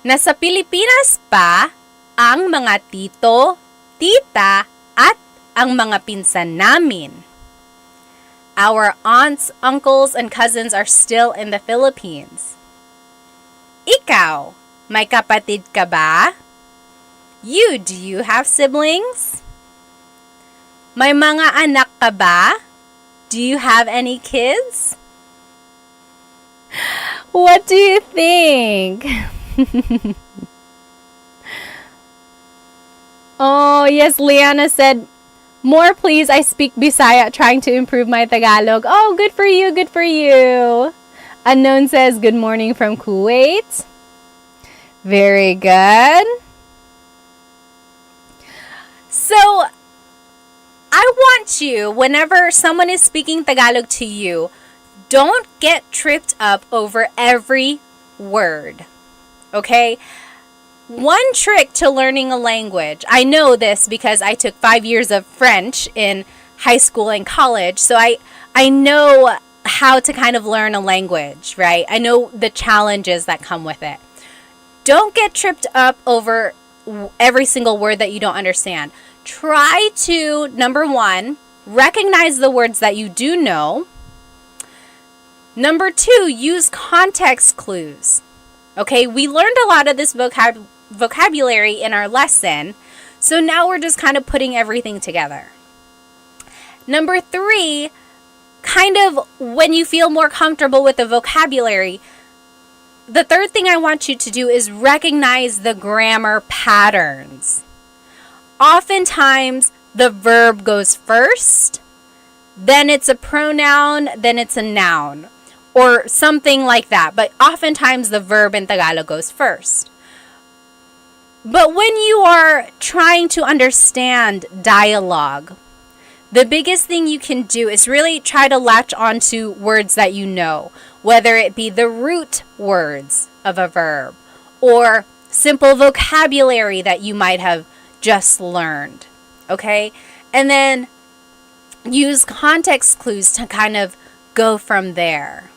Nasa Pilipinas pa ang mga tito, tita, at ang mga pinsan namin. Our aunts, uncles, and cousins are still in the Philippines. Ikaw, may kapatid ka ba? Do you have siblings? May mga anak ka ba? Do you have any kids? What do you think? Oh, yes, Liana said, more please, I speak Bisaya trying to improve my Tagalog. Oh, good for you, good for you. Unknown says, good morning from Kuwait. Very good. So, I want you, whenever someone is speaking Tagalog to you, don't get tripped up over every word. Okay? One trick to learning a language, I know this because I took 5 years of French in high school and college, so I know how to kind of learn a language, right? I know the challenges that come with it. Don't get tripped up over every single word that you don't understand. Try to, number one, recognize the words that you do know. Number two, use context clues. Okay, we learned a lot of this vocabulary in our lesson, so now we're just kind of putting everything together. Number three, kind of when you feel more comfortable with the vocabulary, the third thing I want you to do is recognize the grammar patterns. Oftentimes, the verb goes first, then it's a pronoun, then it's a noun, or something like that. But oftentimes, the verb in Tagalog goes first. But when you are trying to understand dialogue, the biggest thing you can do is really try to latch onto words that you know, whether it be the root words of a verb or simple vocabulary that you might have just learned, okay? And then use context clues to kind of go from there,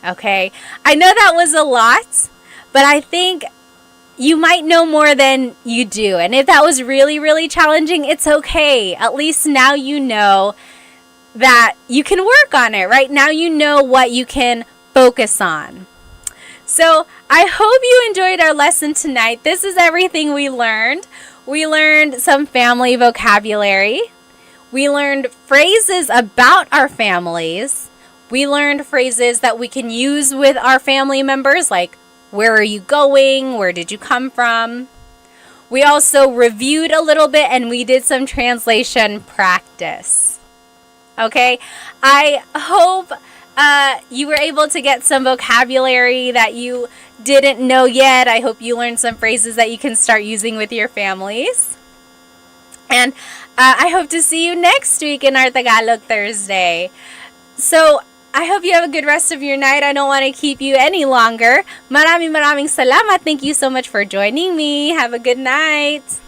okay? I know that was a lot, but I think you might know more than you do. And if that was really, really challenging, it's okay. At least now you know that you can work on it, right? Now you know what you can focus on. So I hope you enjoyed our lesson tonight. This is everything we learned. We learned some family vocabulary. We learned phrases about our families. We learned phrases that we can use with our family members, like, where are you going? Where did you come from? We also reviewed a little bit and we did some translation practice. Okay? I hope you were able to get some vocabulary that you didn't know yet. I hope you learned some phrases that you can start using with your families. And I hope to see you next week in our Tagalog Thursday. So, I hope you have a good rest of your night. I don't want to keep you any longer. Maraming salamat. Thank you so much for joining me. Have a good night.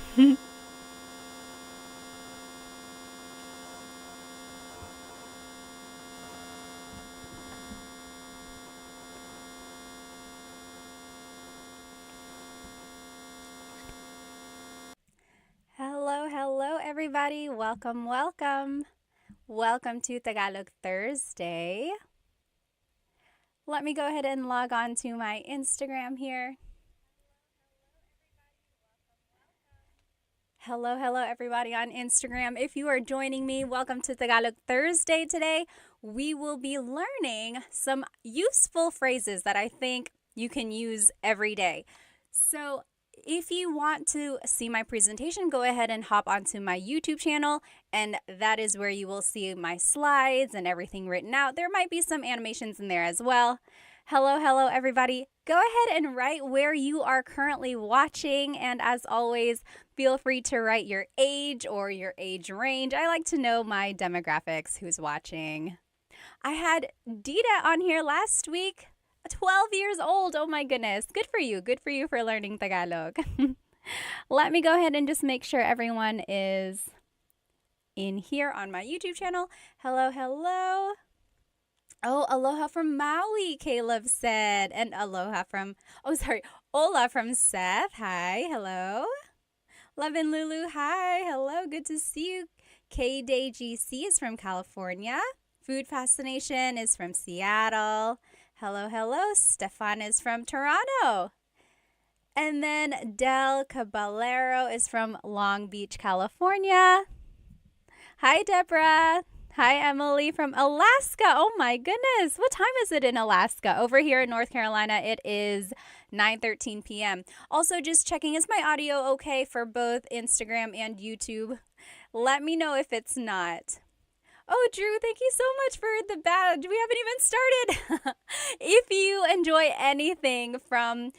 Hello, everybody. Welcome. Welcome to Tagalog Thursday. Let me go ahead and log on to my Instagram here. Hello, everybody on Instagram. If you are joining me, welcome to Tagalog Thursday today. We will be learning some useful phrases that I think you can use every day. So, if you want to see my presentation, go ahead and hop onto my YouTube channel, and that is where you will see my slides and everything written out. There might be some animations in there as well. Hello, everybody. Go ahead and write where you are currently watching, and as always, feel free to write your age or your age range. I like to know my demographics, who's watching. I had Dita on here last week. 12 years old. Oh my goodness. Good for you. Good for you for learning Tagalog. Let me go ahead and just make sure everyone is in here on my YouTube channel. Hello. Oh, aloha from Maui, Caleb said. And Ola from Seth. Hi. Hello. Love and Lulu. Hi. Hello. Good to see you. K-Day GC is from California. Food Fascination is from Seattle. Hello. Stefan is from Toronto. And then Del Caballero is from Long Beach, California. Hi, Deborah. Hi, Emily from Alaska. Oh my goodness. What time is it in Alaska? Over here in North Carolina, it is 9:13 p.m. Also, just checking, is my audio okay for both Instagram and YouTube? Let me know if it's not. Oh, Drew, thank you so much for the badge. We haven't even started. If you enjoy anything from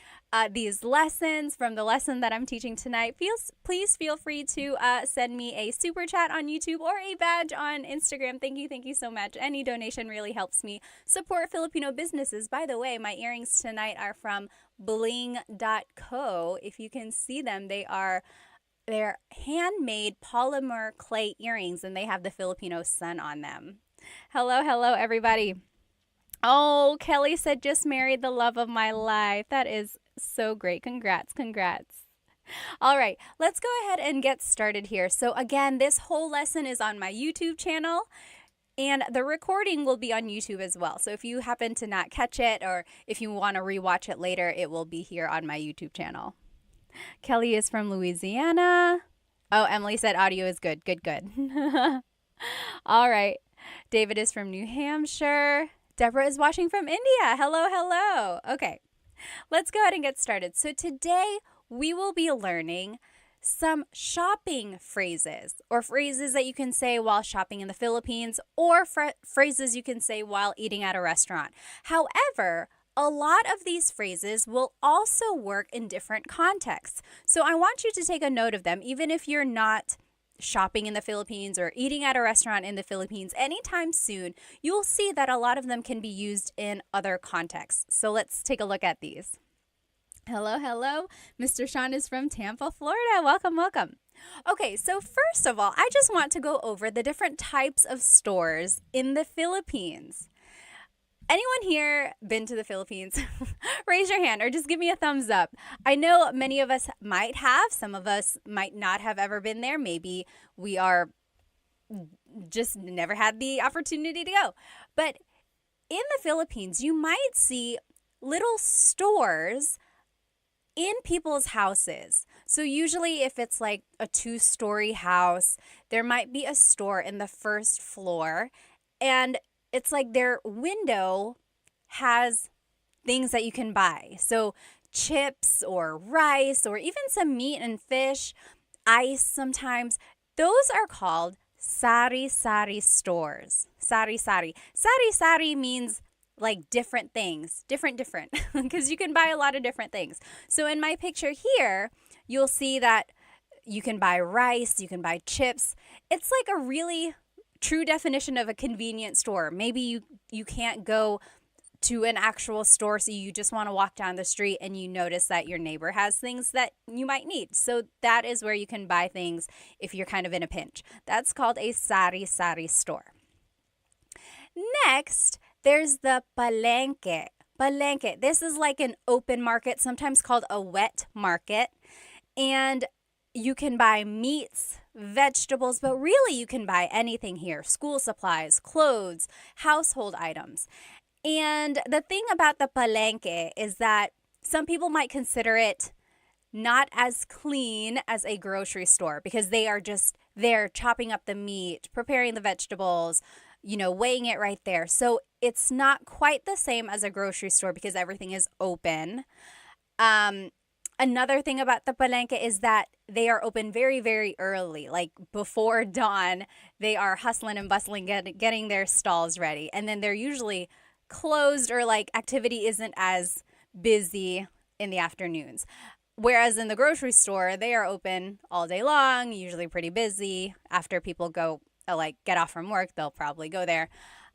these lessons, from the lesson that I'm teaching tonight, please feel free to send me a super chat on YouTube or a badge on Instagram. Thank you so much. Any donation really helps me support Filipino businesses. By the way, my earrings tonight are from bling.co. If you can see them, they're handmade polymer clay earrings, and they have the Filipino sun on them. Hello, everybody. Oh, Kelly said, just married the love of my life. That is so great. Congrats. All right, let's go ahead and get started here. So again, this whole lesson is on my YouTube channel, and the recording will be on YouTube as well. So if you happen to not catch it, or if you want to rewatch it later, it will be here on my YouTube channel. Kelly is from Louisiana. Oh, Emily said audio is good. Good. All right. David is from New Hampshire. Deborah is watching from India. Hello. Okay, let's go ahead and get started. So today we will be learning some shopping phrases, or phrases that you can say while shopping in the Philippines, or phrases you can say while eating at a restaurant. However, a lot of these phrases will also work in different contexts. So I want you to take a note of them, even if you're not shopping in the Philippines or eating at a restaurant in the Philippines anytime soon. You'll see that a lot of them can be used in other contexts. So let's take a look at these. Hello. Mr. Sean is from Tampa, Florida. Welcome. Okay, so first of all, I just want to go over the different types of stores in the Philippines. Anyone here been to the Philippines? Raise your hand or just give me a thumbs up. I know many of us might have. Some of us might not have ever been there. Maybe we are just never had the opportunity to go. But in the Philippines, you might see little stores in people's houses. So usually if it's like a 2-story house, there might be a store in the first floor, and it's like their window has things that you can buy. So chips or rice or even some meat and fish, ice sometimes. Those are called sari-sari stores. Sari-sari. Sari-sari means like different things. Different. Because you can buy a lot of different things. So in my picture here, you'll see that you can buy rice, you can buy chips. It's like a really true definition of a convenience store. Maybe you can't go to an actual store, so you just want to walk down the street and you notice that your neighbor has things that you might need. So that is where you can buy things if you're kind of in a pinch. That's called a sari-sari store. Next, there's the palengke. Palengke. This is like an open market, sometimes called a wet market. And you can buy meats, vegetables, but really you can buy anything here. School supplies, clothes, household items. And the thing about the palengke is that some people might consider it not as clean as a grocery store, because they are just there chopping up the meat, preparing the vegetables, weighing it right there. So it's not quite the same as a grocery store because everything is open. Another thing about the palengke is that they are open very, very early, like before dawn. They are hustling and bustling, getting their stalls ready. And then they're usually closed, or like activity isn't as busy in the afternoons. Whereas in the grocery store, they are open all day long, usually pretty busy. After people go, get off from work, they'll probably go there.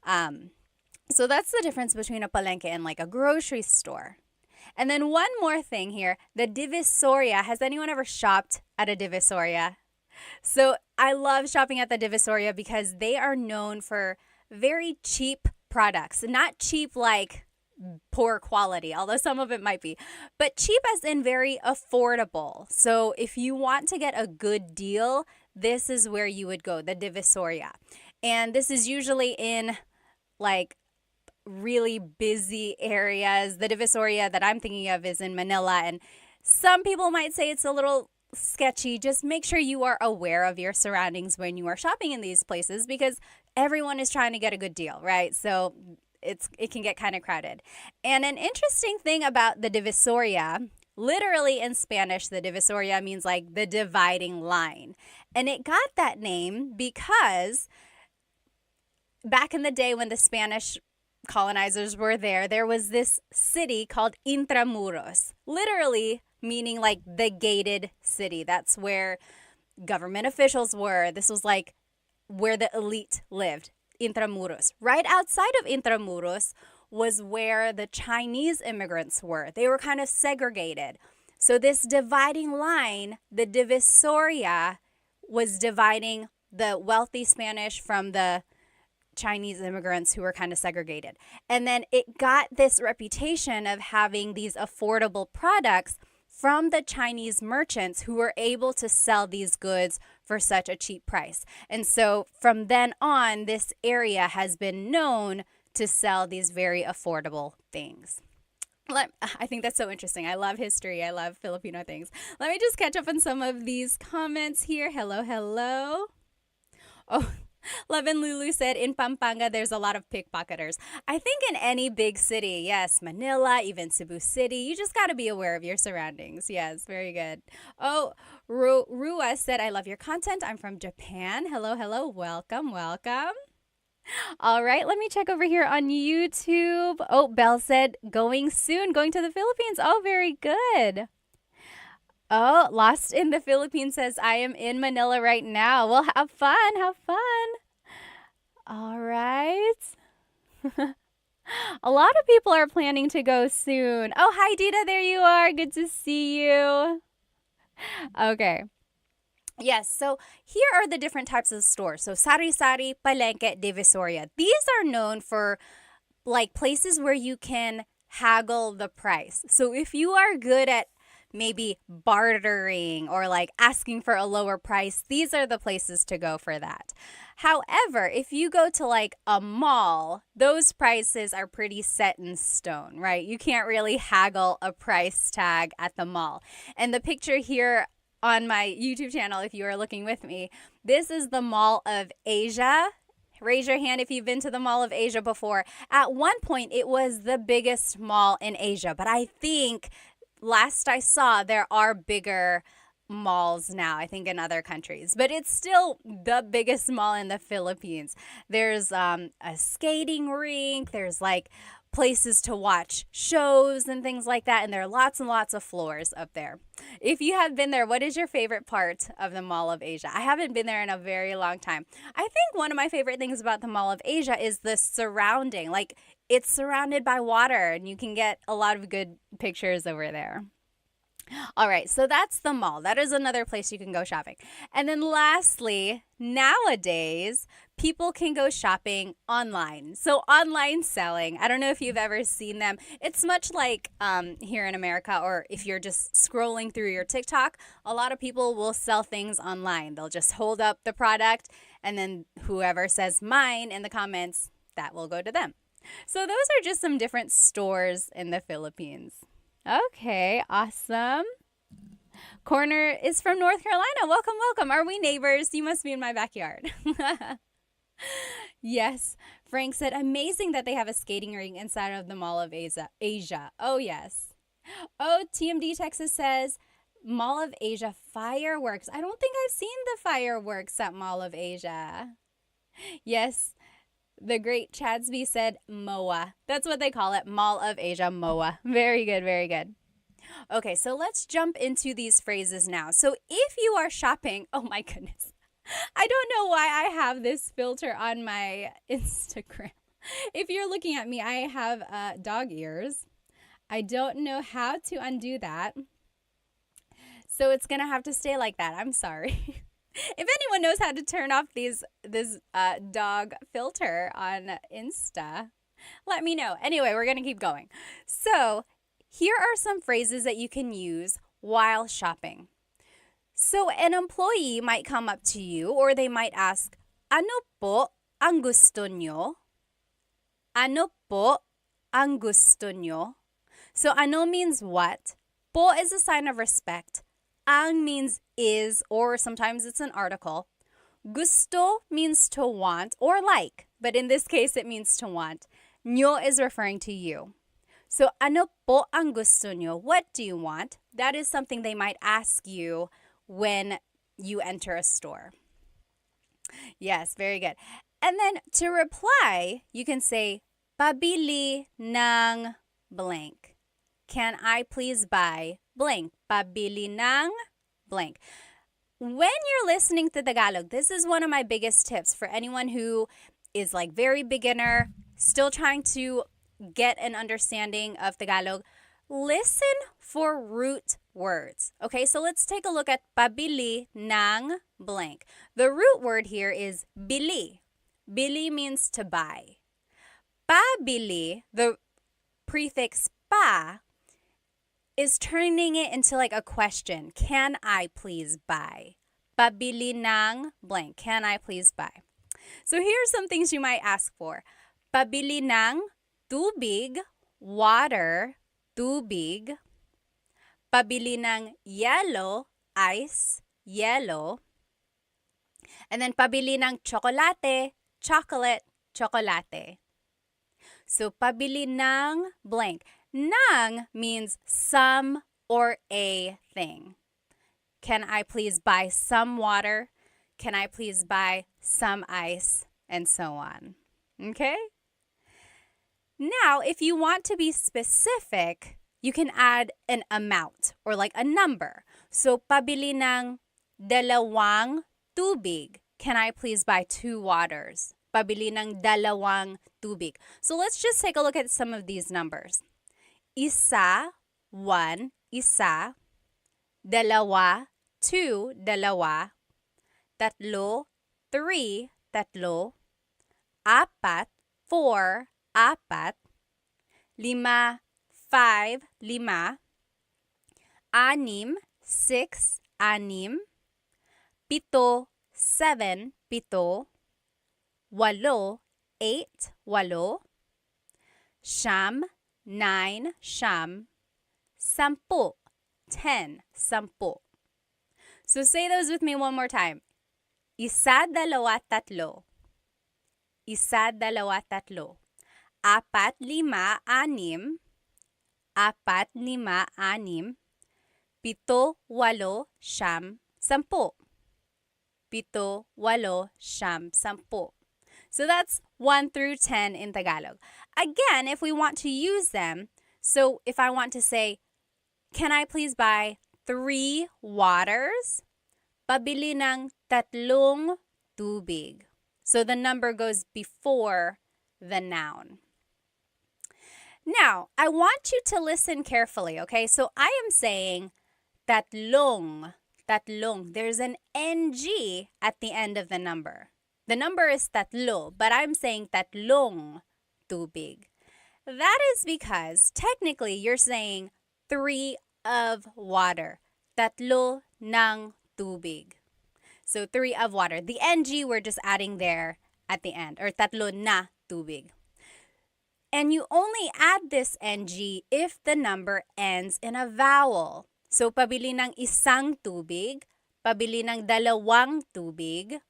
So that's the difference between a palengke and like a grocery store. And then one more thing here, the Divisoria. Has anyone ever shopped at a Divisoria? So I love shopping at the Divisoria because they are known for very cheap products. Not cheap like poor quality, although some of it might be, but cheap as in very affordable. So if you want to get a good deal, this is where you would go, the Divisoria. And this is usually in like really busy areas. The Divisoria that I'm thinking of is in Manila, and Some people might say it's a little sketchy. Just make sure you are aware of your surroundings when you are shopping in these places because everyone is trying to get a good deal, right? So it can get kind of crowded. And an interesting thing about the divisoria, literally in Spanish, the divisoria means like the dividing line. And it got that name because back in the day when the Spanish colonizers were there, there was this city called Intramuros, literally meaning like the gated city. That's where government officials were. This was like where the elite lived, Intramuros. Right outside of Intramuros was where the Chinese immigrants were. They were kind of segregated. So this dividing line, the divisoria, was dividing the wealthy Spanish from the Chinese immigrants who were kind of segregated. And then it got this reputation of having these affordable products from the Chinese merchants who were able to sell these goods for such a cheap price. And so from then on, this area has been known to sell these very affordable things. I think that's so interesting. I love history. I love Filipino things. Let me just catch up on some of these comments here. Hello, hello. Oh, Love and Lulu said, in Pampanga, there's a lot of pickpocketers. I think in any big city, yes, Manila, even Cebu City, you just got to be aware of your surroundings. Yes, very good. Oh, Rua said, I love your content. I'm from Japan. Hello, hello. Welcome, welcome. All right, let me check over here on YouTube. Oh, Belle said, going soon, going to the Philippines. Oh, very good. Oh, Lost in the Philippines says, I am in Manila right now. Well, have fun. Have fun. All right. A lot of people are planning to go soon. Oh, hi, Dita. There you are. Good to see you. Okay. Yes, so here are the different types of stores. So sari-sari, palengke, divisoria. These are known for like places where you can haggle the price. So if you are good at maybe bartering or like asking for a lower price, these are the places to go for that. However, if you go to like a mall, those prices are pretty set in stone, right? You can't really haggle a price tag at the mall. And the picture here on my YouTube channel, if you are looking with me, this is the Mall of Asia. Raise your hand if you've been to the Mall of Asia before. At one point, it was the biggest mall in Asia, but I think last I saw, there are bigger malls now, I think in other countries, but it's still the biggest mall in the Philippines. There's a skating rink, there's like places to watch shows and things like that, and there are lots and lots of floors up there. If you have been there, what is your favorite part of the Mall of Asia? I haven't been there in a very long time. I think one of my favorite things about the Mall of Asia is the surrounding, like it's surrounded by water and you can get a lot of good pictures over there. All right, so that's the mall. That is another place you can go shopping. And then lastly, nowadays, people can go shopping online. So online selling, I don't know if you've ever seen them. It's much like here in America, or if you're just scrolling through your TikTok, a lot of people will sell things online. They'll just hold up the product and then whoever says mine in the comments, that will go to them. So those are just some different stores in the Philippines. Okay, awesome. Corner is from North Carolina. Welcome, welcome. Are we neighbors? You must be in my backyard. Yes. Frank said, amazing that they have a skating rink inside of the Mall of Asia. Oh, yes. Oh, TMD Texas says, Mall of Asia fireworks. I don't think I've seen the fireworks at Mall of Asia. Yes. The great Chadsby said MOA. That's what they call it, Mall of Asia, MOA. Very good, very good. Okay, so let's jump into these phrases now. So if you are shopping, oh my goodness. I don't know why I have this filter on my Instagram. If you're looking at me, I have dog ears. I don't know how to undo that. So it's going to have to stay like that. I'm sorry. If anyone knows how to turn off this dog filter on Insta, let me know. Anyway, we're going to keep going. So here are some phrases that you can use while shopping. So an employee might come up to you or they might ask, ano po ang gusto nyo? Ano po ang gusto nyo? So ano means what? Po Po is a sign of respect. Ang means is, or sometimes it's an article. Gusto means to want or like, but in this case, it means to want. Nyo is referring to you. So, ano po ang gusto nyo? What do you want? That is something they might ask you when you enter a store. Yes, very good. And then to reply, you can say, pabili ng blank. Can I please buy blank? Pabili ng blank. When you're listening to Tagalog, this is one of my biggest tips for anyone who is like very beginner, still trying to get an understanding of Tagalog. Listen for root words. Okay, so let's take a look at pabili ng blank. The root word here is bili. Bili means to buy. Pabili, the prefix pa, is turning it into like a question. Can I please buy? Pabili ng blank. Can I please buy? So here's some things you might ask for. Pabili ng tubig, water, tubig. Pabili ng yellow, ice, yellow. And then pabili ng chocolate, chocolate, chocolate. So pabili ng blank. Ng means some or a thing. Can I please buy some water? Can I please buy some ice? And so on. Okay? Now, if you want to be specific, you can add an amount or like a number. So, pabili ng dalawang tubig. Can I please buy 2 waters? Pabili ng dalawang tubig. So, let's just take a look at some of these numbers. Isa, 1, isa. Dalawa, 2, dalawa. Tatlo, 3, tatlo. Apat, 4, apat. Lima, 5, lima. Anim, 6, anim. Pito, 7, pito. Walo, 8, walo. Siyam, 9, siyam. Sampu, 10, sampu. So say those with me one more time. Isa, dalawa, tatlo. Isa, dalawa, tatlo. Apat, lima, anim. Apat, lima, anim. Pito, walo, siyam, sampu. Pito, walo, siyam, sampu. So that's 1 through 10 in Tagalog. Again, if we want to use them, so if I want to say, can I please buy 3 waters? Pabili ng tatlong tubig. So the number goes before the noun. Now, I want you to listen carefully, okay? So I am saying tatlong, tatlong. There's an NG at the end of the number. The number is tatlo, but I'm saying tatlong tubig. That is because technically you're saying 3 of water. Tatlo ng tubig. So 3 of water. The NG we're just adding there at the end, or tatlo na tubig. And you only add this NG if the number ends in a vowel. So pabili ng isang tubig, pabili ng dalawang tubig.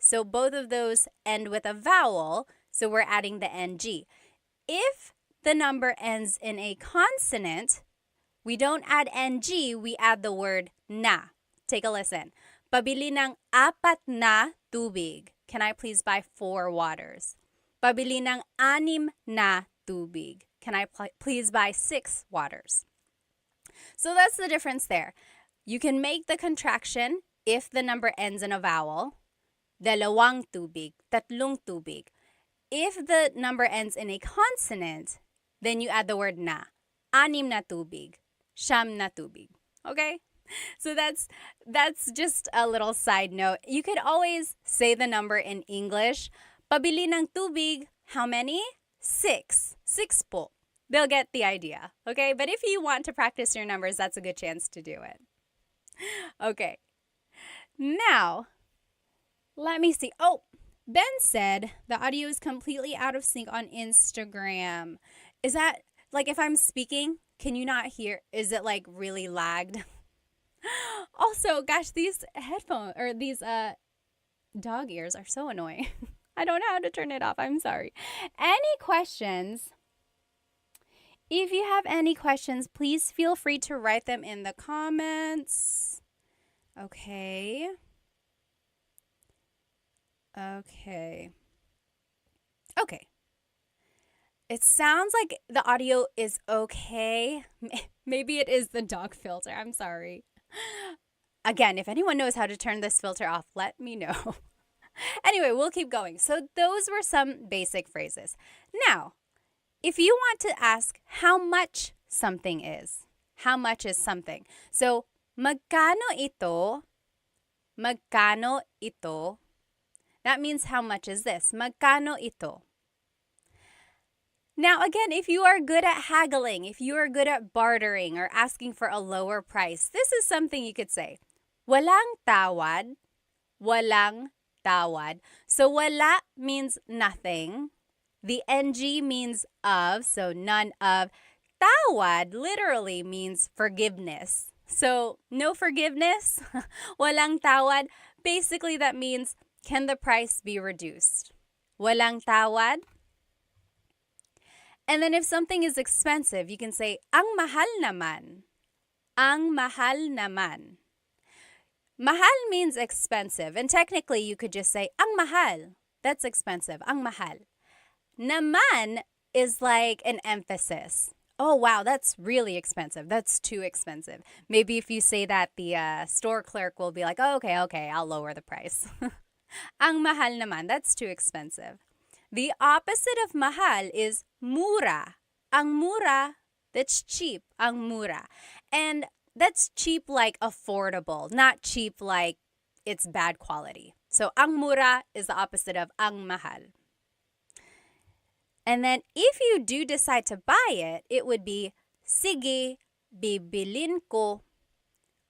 So both of those end with a vowel, so we're adding the NG. If the number ends in a consonant, we don't add NG, we add the word na. Take a listen. Pabili ng 4 na tubig. Can I please buy 4 waters? Pabili ng 6 na tubig. Can I please buy 6 waters? So that's the difference there. You can make the contraction if the number ends in a vowel. Dalawang tubig, tatlong tubig. If the number ends in a consonant, then you add the word na. 6 na tubig. Siyam na tubig. Okay? So that's just a little side note. You could always say the number in English. Pabili ng tubig, how many? 6. 6 po. They'll get the idea. Okay? But if you want to practice your numbers, that's a good chance to do it. Okay. Now, let me see. Oh, Ben said the audio is completely out of sync on Instagram. Is that, like, if I'm speaking, Can you not hear? Is it like really lagged? Also, gosh, these headphones or these dog ears are so annoying. I don't know how to turn it off. I'm sorry. Any questions? If you have any questions, please feel free to write them in the comments. Okay. Okay. Okay. It sounds like the audio is okay. Maybe it is the dog filter. I'm sorry. Again, if anyone knows how to turn this filter off, let me know. Anyway, we'll keep going. So those were some basic phrases. Now, if you want to ask how much something is, how much is something? So, magkano ito? Magkano ito? That means how much is this? Magkano ito? Now, again, if you are good at haggling, if you are good at bartering or asking for a lower price, this is something you could say. Walang tawad. Walang tawad. So, wala means nothing. The ng means of, so none of. Tawad literally means forgiveness. So, no forgiveness. Walang tawad. Basically, that means, can the price be reduced? Walang tawad. And then if something is expensive, you can say, ang mahal naman. Ang mahal naman. Mahal means expensive. And technically, you could just say, ang mahal. That's expensive. Ang mahal. Naman is like an emphasis. Oh, wow, that's really expensive. That's too expensive. Maybe if you say that, the store clerk will be like, oh, okay, I'll lower the price. Ang mahal naman. That's too expensive. The opposite of mahal is mura. Ang mura, that's cheap. Ang mura. And that's cheap like affordable, not cheap like it's bad quality. So ang mura is the opposite of ang mahal. And then if you do decide to buy it, it would be sige, bibilin ko.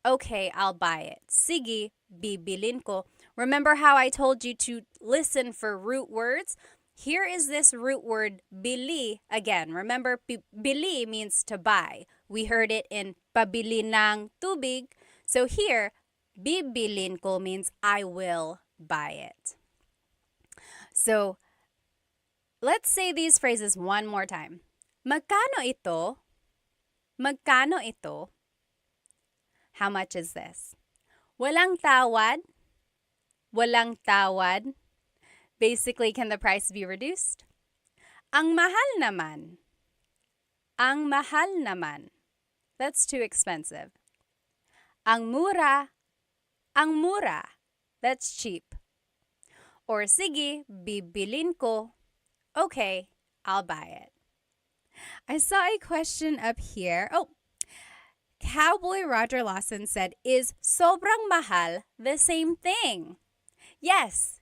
Okay, I'll buy it. Sige, bibilin ko. Remember how I told you to listen for root words? Here is this root word, bili. Again, remember, bili means to buy. We heard it in pabili ng tubig. So here, bibilin ko means I will buy it. So, let's say these phrases one more time. Magkano ito? Magkano ito? How much is this? Walang tawad? Walang tawad? Basically, can the price be reduced? Ang mahal naman. Ang mahal naman. That's too expensive. Ang mura. Ang mura. That's cheap. Or sige, bibilin ko. Okay, I'll buy it. I saw a question up here. Oh, Cowboy Roger Lawson said, is sobrang mahal the same thing? Yes.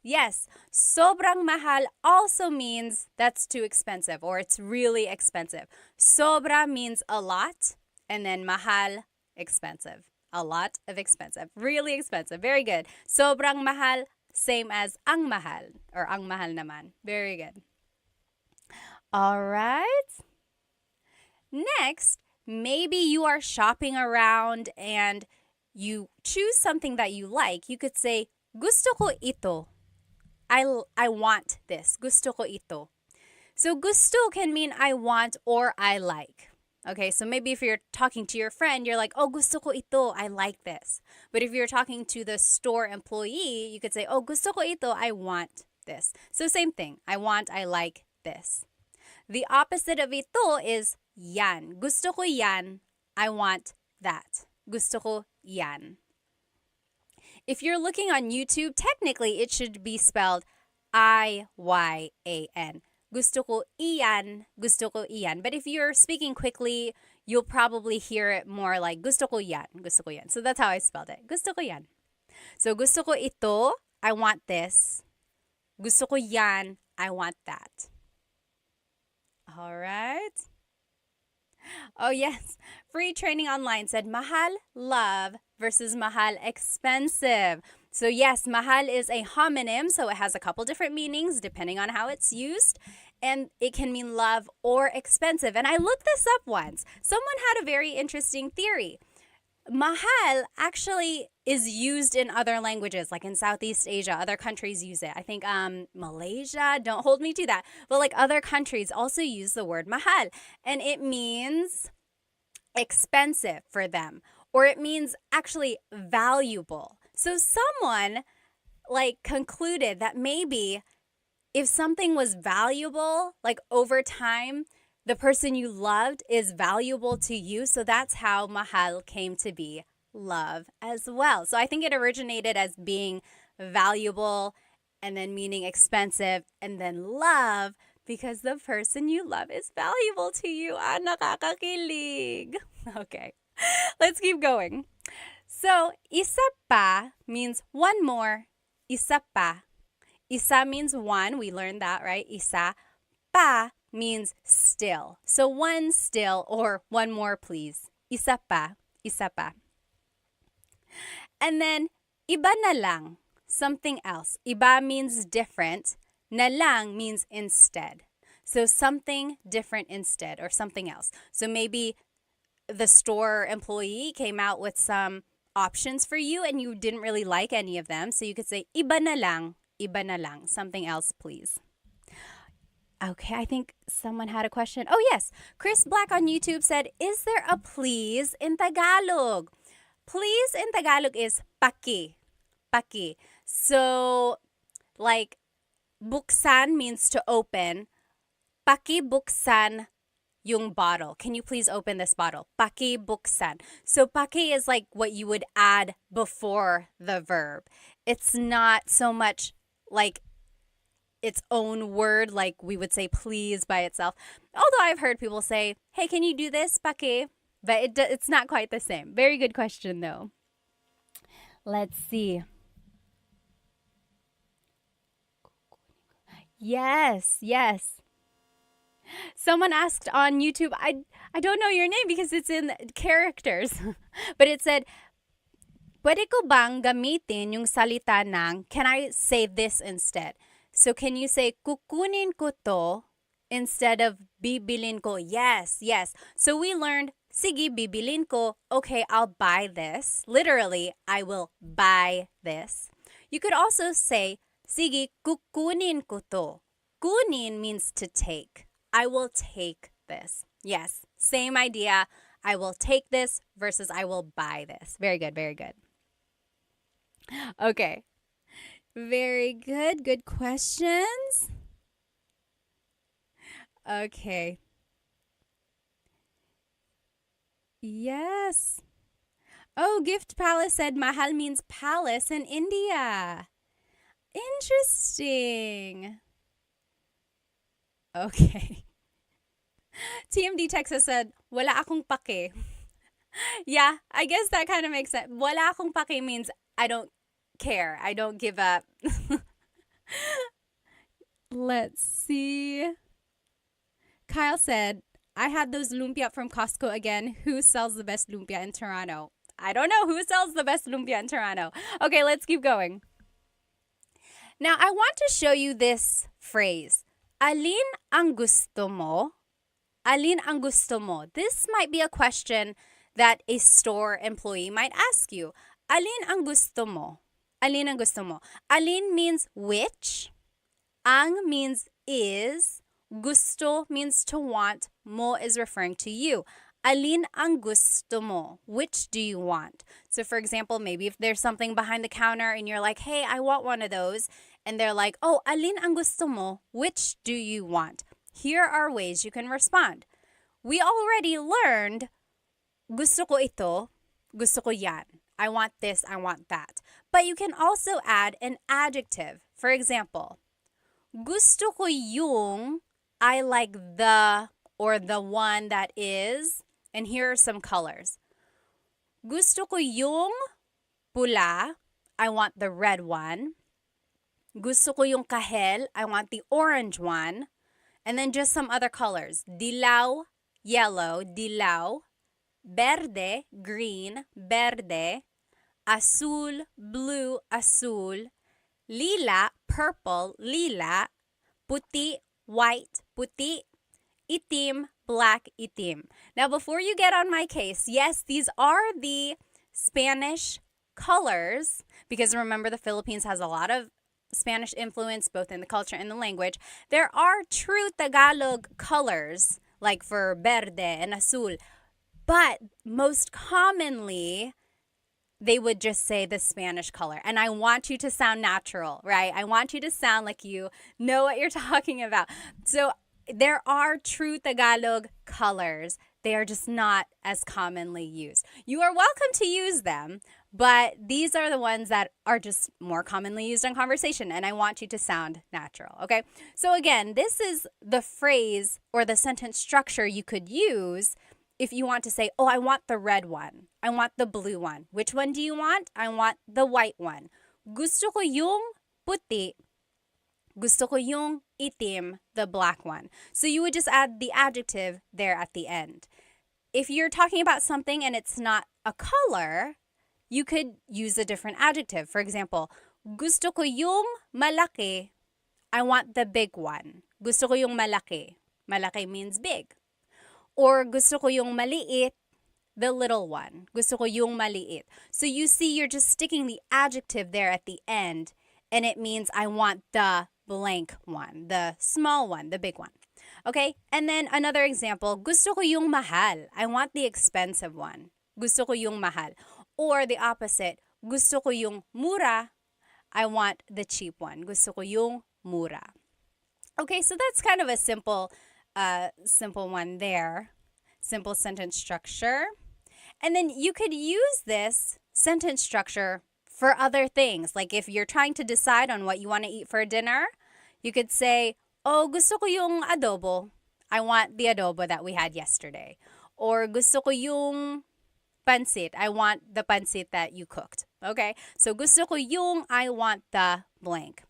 Sobrang mahal also means that's too expensive or it's really expensive. Sobra means a lot, and then mahal, expensive. A lot of expensive. Really expensive. Very good. Sobrang mahal, same as ang mahal or ang mahal naman. Very good. All right. Next, maybe you are shopping around and you choose something that you like. You could say, gusto ko ito. I want this. Gusto ko ito. So gusto can mean I want or I like. Okay, so maybe if you're talking to your friend, you're like, oh, gusto ko ito. I like this. But if you're talking to the store employee, you could say, oh, gusto ko ito. I want this. So same thing. I want, I like this. The opposite of ito is yan. Gusto ko yan. I want that. Gusto ko yan. If you're looking on YouTube, technically it should be spelled I-Y-A-N. Gusto ko iyan, gusto ko iyan. But if you're speaking quickly, you'll probably hear it more like gusto ko yan, gusto ko yan. So that's how I spelled it. Gusto ko yan. So gusto ko ito, I want this. Gusto ko yan, I want that. All right. Oh, yes. Free Training Online said mahal, love versus mahal, expensive. So yes, mahal is a homonym, so it has a couple different meanings depending on how it's used. and it can mean love or expensive. And I looked this up once. Someone had a very interesting theory. Mahal actually is used in other languages, like in Southeast Asia. Other countries use it. I think Malaysia, don't hold me to that. But like other countries also use the word mahal. And it means expensive for them. Or it means actually valuable. So someone like concluded that maybe if something was valuable, like over time, the person you loved is valuable to you. So that's how mahal came to be, love as well. So I think it originated as being valuable and then meaning expensive and then love because the person you love is valuable to you. Ah, nakakakilig. Okay, let's keep going. So, isa pa means one more. Isa pa. Isa means one. We learned that, right? Isa. Pa means still. So one still or one more, please. Isa pa. Isa pa. And then, iba na lang. Something else. Iba means different. Na lang means instead. So something different instead or something else. So maybe the store employee came out with some options for you and you didn't really like any of them. So you could say, iba na lang, something else, please. Okay, I think someone had a question. Oh, yes. Chris Black on YouTube said, is there a please in Tagalog? Please in Tagalog is paki. Paki. So, like, buksan means to open. Paki buksan yung bottle. Can you please open this bottle? Paki buksan. So paki is like what you would add before the verb. It's not so much like its own word like we would say please by itself. Although I've heard people say, hey, can you do this, paki? But it's not quite the same. Very good question though. Let's see. Yes. Someone asked on YouTube, I don't know your name because it's in characters. But it said, pwede ko bang gamitin yung salita ng, can I say this instead? So can you say, kukunin ko to instead of bibilin ko? Yes. So we learned, sige, bibilin ko. Okay, I'll buy this. Literally, I will buy this. You could also say, sige, kukunin ko to. Kunin means to take. I will take this. Yes, same idea. I will take this versus I will buy this. Very good. Okay. Very good. Good questions. Okay. Yes. Oh, Gift Palace said mahal means palace in India. Interesting. Okay. TMD Texas said, wala akong pake. Yeah, I guess that kind of makes sense. Wala akong pake means I don't care. I don't give up. Let's see. Kyle said, I had those lumpia from Costco again. Who sells the best lumpia in Toronto? I don't know who sells the best lumpia in Toronto. Okay, let's keep going. Now, I want to show you this phrase. Alin ang gusto mo? Alin ang gusto mo? This might be a question that a store employee might ask you. Alin ang gusto mo? Alin ang gusto mo? Alin means which. Ang means is. Gusto means to want. Mo is referring to you. Alin ang gusto mo? Which do you want? So for example, maybe if there's something behind the counter and you're like, hey, I want one of those. And they're like, oh, alin ang gusto mo? Which do you want? Here are ways you can respond. We already learned, gusto ko ito, gusto ko yan. I want this, I want that. But you can also add an adjective. For example, gusto ko yung, I like the, or the one that is, and here are some colors. Gusto ko yung pula, I want the red one. Gusto ko yung kahel, I want the orange one. And then just some other colors. Dilaw, yellow, dilaw. Verde, green, verde. Azul, blue, azul. Lila, purple, lila. Puti, white, puti, itim, black, itim. Now, before you get on my case, yes, these are the Spanish colors, because remember the Philippines has a lot of Spanish influence both in the culture and the language. There are true Tagalog colors like for verde and azul, but most commonly they would just say the Spanish color. And I want you to sound natural, right? I want you to sound like you know what you're talking about. So there are true Tagalog colors. They are just not as commonly used. You are welcome to use them, but these are the ones that are just more commonly used in conversation, and I want you to sound natural, okay? So again, this is the phrase or the sentence structure you could use if you want to say, oh, I want the red one. I want the blue one. Which one do you want? I want the white one. Gusto ko yung puti. Gusto ko yung itim, the black one. So you would just add the adjective there at the end. If you're talking about something and it's not a color, you could use a different adjective. For example, gusto ko yung malaki. I want the big one. Gusto ko yung malaki. Malaki means big. Or gusto ko yung maliit, the little one. Gusto ko yung maliit. So you see, you're just sticking the adjective there at the end, and it means I want the blank one, the small one, the big one. Okay? And then another example, gusto ko yung mahal. I want the expensive one. Gusto ko yung mahal. Or the opposite, gusto ko yung mura. I want the cheap one. Gusto ko yung mura. Okay, so that's kind of a simple one there. Simple sentence structure. And then you could use this sentence structure for other things. Like if you're trying to decide on what you want to eat for dinner, you could say, oh, gusto ko yung adobo. I want the adobo that we had yesterday. Or gusto ko yung pansit. I want the pansit that you cooked. Okay? So gusto ko yung, I want the blank.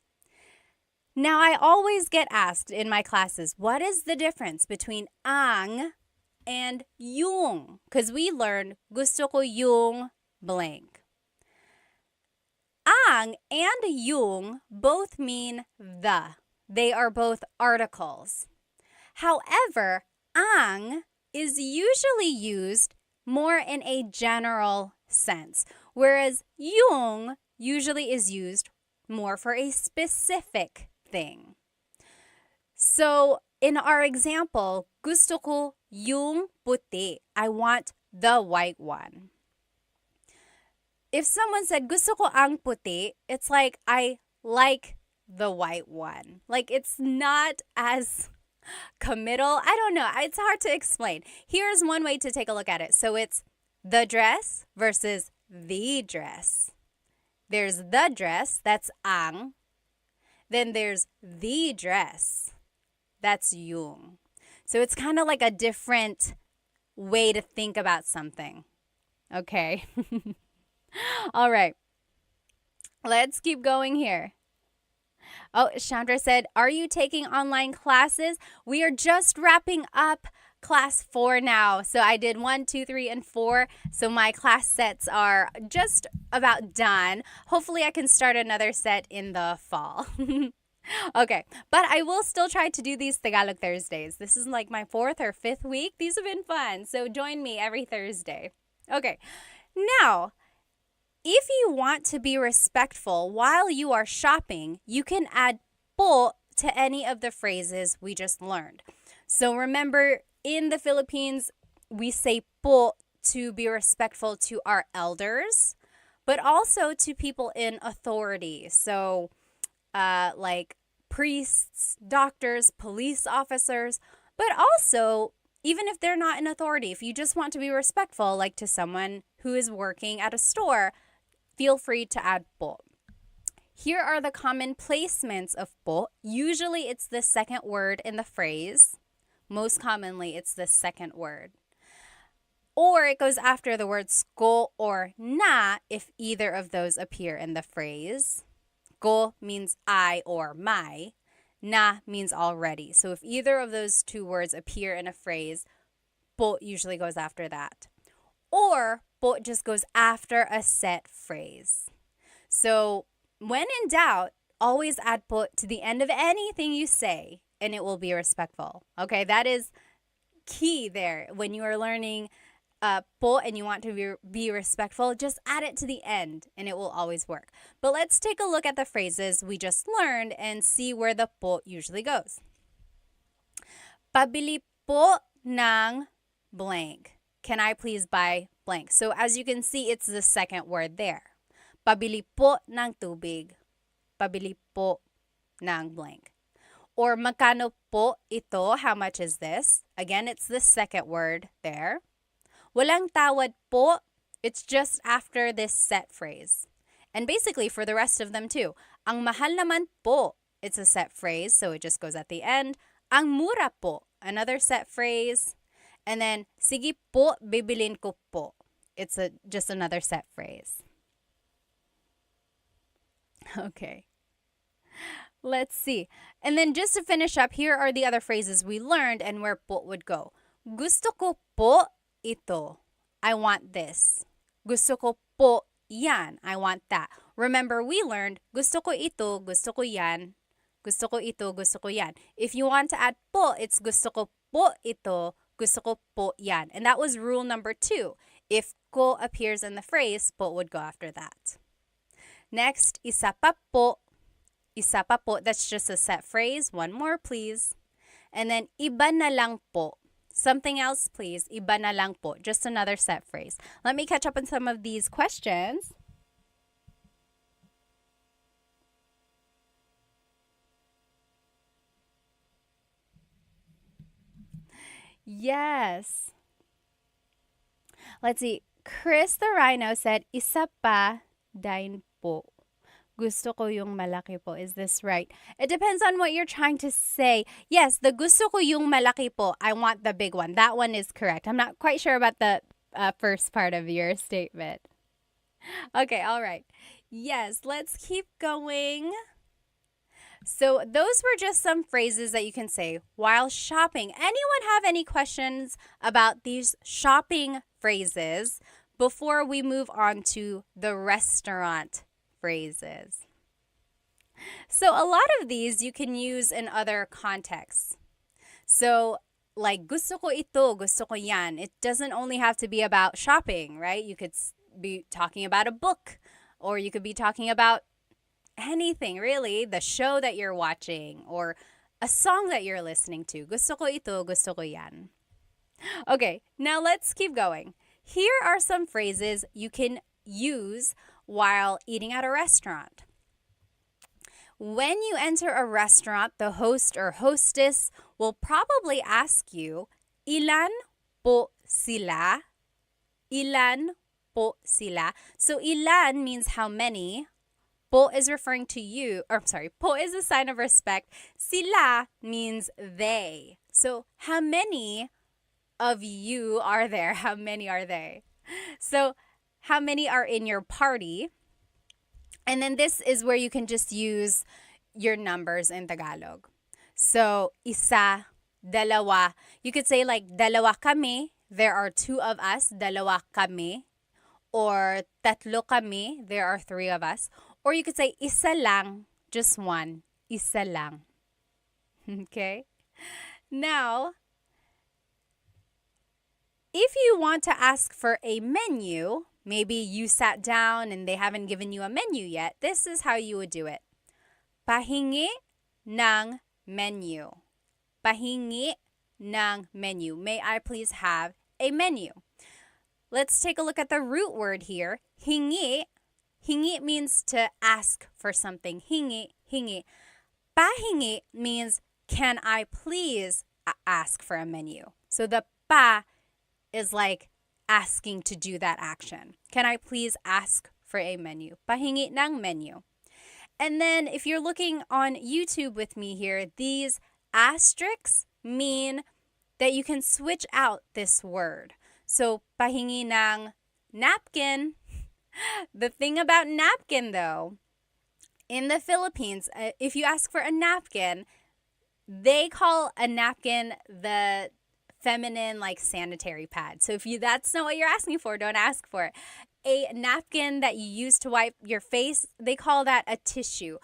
Now, I always get asked in my classes, what is the difference between ang and yung? Because we learned gusto ko yung blank. Ang and yung both mean the. They are both articles. However, ang is usually used more in a general sense, whereas yung usually is used more for a specific thing. So, in our example, gusto ko yung puti. I want the white one. If someone said, gusto ko ang puti, it's like, I like the white one. Like, it's not as committal. I don't know. It's hard to explain. Here's one way to take a look at it. So, it's the dress versus the dress. There's the dress, that's ang. Then there's the dress, that's yung. So it's kind of like a different way to think about something. Okay. All right. Let's keep going here. Oh, Chandra said, are you taking online classes? We are just wrapping up class 4 now. So I did 1, 2, 3, and 4. So my class sets are just about done. Hopefully I can start another set in the fall. Okay, but I will still try to do these Tagalog Thursdays. This is like my 4th or 5th week. These have been fun. So join me every Thursday. Okay, now, if you want to be respectful while you are shopping, you can add po to any of the phrases we just learned. So remember, in the Philippines, we say po to be respectful to our elders, but also to people in authority. So, like priests, doctors, police officers, but also, even if they're not in authority, if you just want to be respectful, like to someone who is working at a store, feel free to add po. Here are the common placements of po. Usually, it's the second word in the phrase. Most commonly, it's the second word. Or it goes after the words ko or na if either of those appear in the phrase. Ko means I or my. Na means already. So if either of those two words appear in a phrase, po usually goes after that. Or po just goes after a set phrase. So when in doubt, always add po to the end of anything you say. and it will be respectful. Okay, that is key there. When you are learning po and you want to be respectful, just add it to the end and it will always work. But let's take a look at the phrases we just learned and see where the po usually goes. Pabili po ng blank. Can I please buy blank? So as you can see, it's the second word there. Pabili po ng tubig. Pabili po ng blank. Or magkano po ito? How much is this? Again, it's the second word there. Walang tawad po. It's just after this set phrase. And basically for the rest of them too. Ang mahal naman po. It's a set phrase, so it just goes at the end. Ang mura po. Another set phrase. And then, sige po, bibilin ko po. It's just another set phrase. Okay. Let's see. And then just to finish up, here are the other phrases we learned and where po would go. Gusto ko po ito. I want this. Gusto ko po yan. I want that. Remember, we learned gusto ko ito, gusto ko yan. Gusto ko ito, gusto ko yan. If you want to add po, it's gusto ko po ito, gusto ko po yan. And that was rule number 2. If ko appears in the phrase, po would go after that. Next, isa pa po. Isa pa po, that's just a set phrase. One more, please. And then, iba na lang po. Something else, please. Iba na lang po. Just another set phrase. Let me catch up on some of these questions. Yes. Let's see. Chris the Rhino said, isa pa din po. Gusto ko yung malaki po. Is this right? It depends on what you're trying to say. Yes, the gusto ko yung malaki po. I want the big one. That one is correct. I'm not quite sure about the first part of your statement. Okay, all right. Yes, let's keep going. So those were just some phrases that you can say while shopping. Anyone have any questions about these shopping phrases before we move on to the restaurant phrases? So a lot of these you can use in other contexts. So like gusto ko ito, gusto ko yan. It doesn't only have to be about shopping, right? You could be talking about a book, or you could be talking about anything really, the show that you're watching or a song that you're listening to. Gusto ko ito, gusto ko yan. Okay, now let's keep going. Here are some phrases you can use while eating at a restaurant. When you enter a restaurant, the host or hostess will probably ask you, ilan po sila? Ilan po sila? So ilan means how many. Po is referring to you, or I'm sorry, po is a sign of respect. Sila means they. So how many of you are there? How many are they? So how many are in your party? And then this is where you can just use your numbers in Tagalog. So isa, dalawa. You could say like dalawa kami. There are 2 of us. Dalawa kami. Or tatlo kami. There are 3 of us. Or you could say isa lang, just one. Isa lang. Okay? Now, if you want to ask for a menu, maybe you sat down and they haven't given you a menu yet, this is how you would do it. Pahingi ng menu. Pahingi ng menu. May I please have a menu? Let's take a look at the root word here. Hingi. Hingi means to ask for something. Hingi, hingi. Pahingi means, can I please ask for a menu? So the pa is like asking to do that action. Can I please ask for a menu? Pahingi ng menu. And then if you're looking on YouTube with me here, these asterisks mean that you can switch out this word. So pahingi ng napkin. The thing about napkin, though, in the Philippines, if you ask for a napkin, they call a napkin the feminine, like, sanitary pad. So if that's not what you're asking for, don't ask for it. A napkin that you use to wipe your face, they call that a tissue.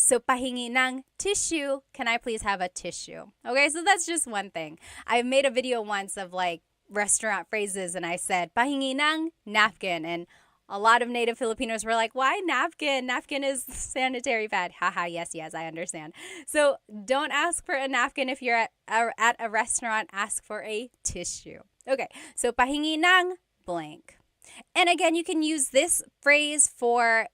So pahingi ng tissue. Can I please have a tissue? Okay, so that's just one thing. I made a video once of like restaurant phrases and I said pahingi ng napkin, and a lot of native Filipinos were like, why napkin? Napkin is sanitary pad. Haha, yes, I understand. So don't ask for a napkin if you're at a restaurant. Ask for a tissue. Okay, so pahingi ng blank. And again, you can use this phrase for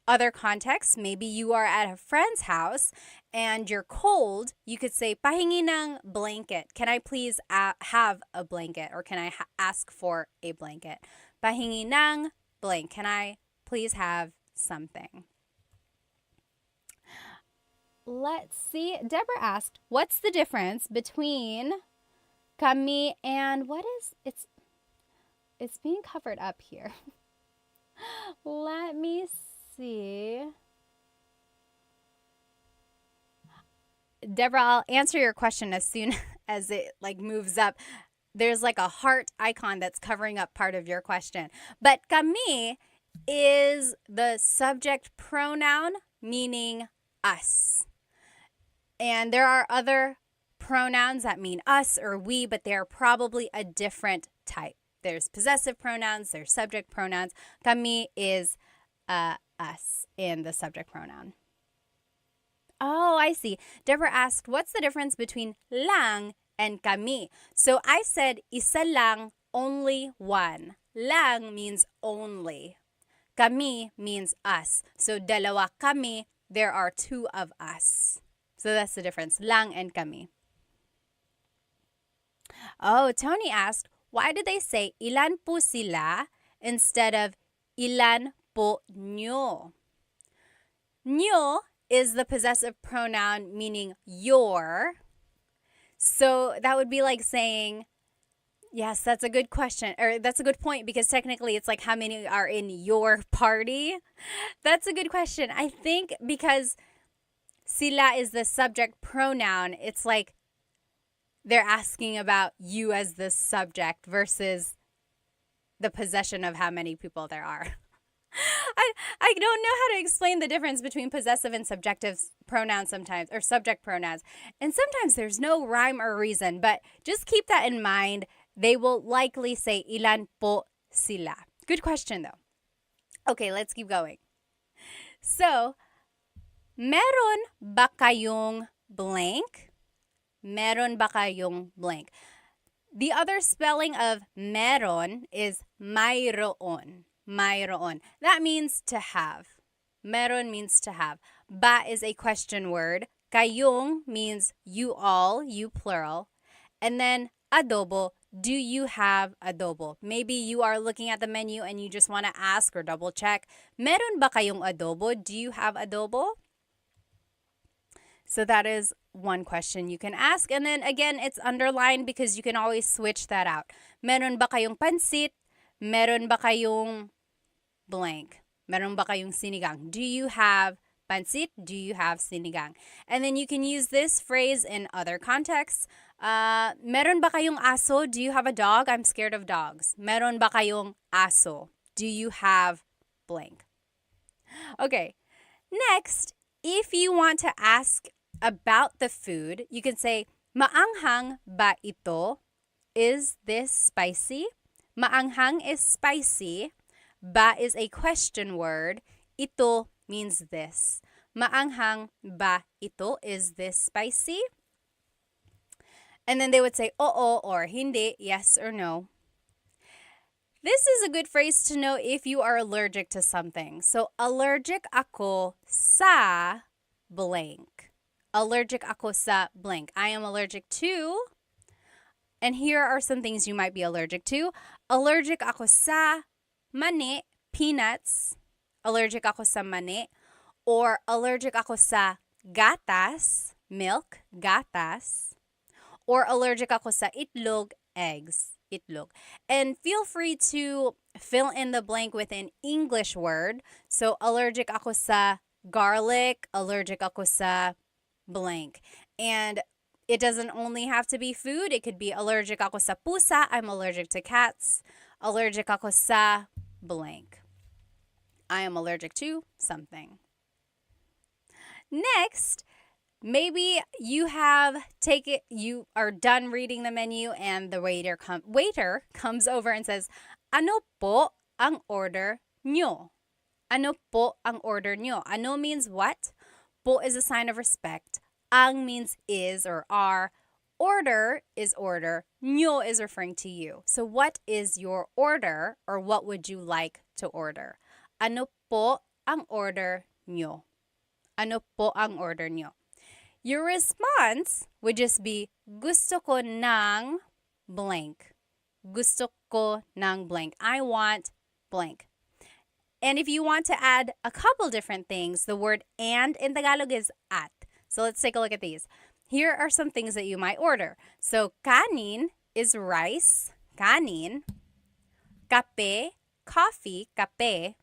other contexts. Maybe you are at a friend's house and you're cold. You could say, pahingi ng blanket. Can I please have a blanket? Or can I ask for a blanket? Pahingi ng blank. Can I please have something? Let's see. Deborah asked, what's the difference between kami and what is it's being covered up here. Let me see. Deborah, I'll answer your question as soon as it like moves up. There's like a heart icon that's covering up part of your question. But kami is the subject pronoun meaning us. And there are other pronouns that mean us or we, but they're probably a different type. There's possessive pronouns, there's subject pronouns. Kami is us in the subject pronoun. Oh, I see. Deborah asked, what's the difference between lang and kami? So I said, isa lang, only one. Lang means only. Kami means us. So dalawa kami, there are two of us. So that's the difference, lang and kami. Oh, Tony asked, why did they say ilan po sila instead of ilan po nyo? Nyo is the possessive pronoun meaning your. So that would be like saying, yes, that's a good question, or that's a good point, because technically it's like how many are in your party? That's a good question. I think because sila is the subject pronoun, it's like they're asking about you as the subject versus the possession of how many people there are. I don't know how to explain the difference between possessive and subjective pronouns sometimes, or subject pronouns. And sometimes there's no rhyme or reason, but just keep that in mind. They will likely say ilan po sila. Good question though. Okay, let's keep going. So, meron ba kayong blank? Meron ba kayong blank? The other spelling of meron is mayroon. Mayroon. That means to have. Meron means to have. Ba is a question word. Kayong means you all, you plural. And then adobo, do you have adobo? Maybe you are looking at the menu and you just want to ask or double check. Meron ba kayong adobo? Do you have adobo? So that is one question you can ask. And then again, it's underlined because you can always switch that out. Meron ba kayong pansit? Meron ba kayong blank? Meron ba kayong sinigang? Do you have pansit? Do you have sinigang? And then you can use this phrase in other contexts. Meron ba kayong aso? Do you have a dog? I'm scared of dogs. Meron ba kayong aso? Do you have blank? Okay. Next, if you want to ask about the food, you can say, maanghang ba ito? Is this spicy? Maanghang is spicy. Ba is a question word. Ito means this. Maanghang ba ito? Is this spicy? And then they would say, oo or hindi, yes or no. This is a good phrase to know if you are allergic to something. So, allergic ako sa blank. Allergic ako sa blank. I am allergic to, and here are some things you might be allergic to. Allergic ako sa mani, peanuts. Allergic ako sa mani. Or allergic ako sa gatas, milk, gatas. Or allergic ako sa itlog, eggs, itlog. And feel free to fill in the blank with an English word. So, allergic ako sa garlic, allergic ako sa blank. And it doesn't only have to be food. It could be allergic ako sa pusa. I'm allergic to cats. Allergic ako sa blank. I am allergic to something. Next, maybe you are done reading the menu and the waiter comes over and says, "Ano po ang order nyo?" Ano po ang order nyo? Ano means what? Po is a sign of respect. Ang means is or are. Order is order. Nyo is referring to you. So what is your order, or what would you like to order? Ano po ang order nyo? Ano po ang order nyo? Your response would just be, gusto ko ng blank. Gusto ko ng blank. I want blank. And if you want to add a couple different things, the word and in Tagalog is at. So let's take a look at these. Here are some things that you might order. So kanin is rice, kanin. Kape, coffee, kape.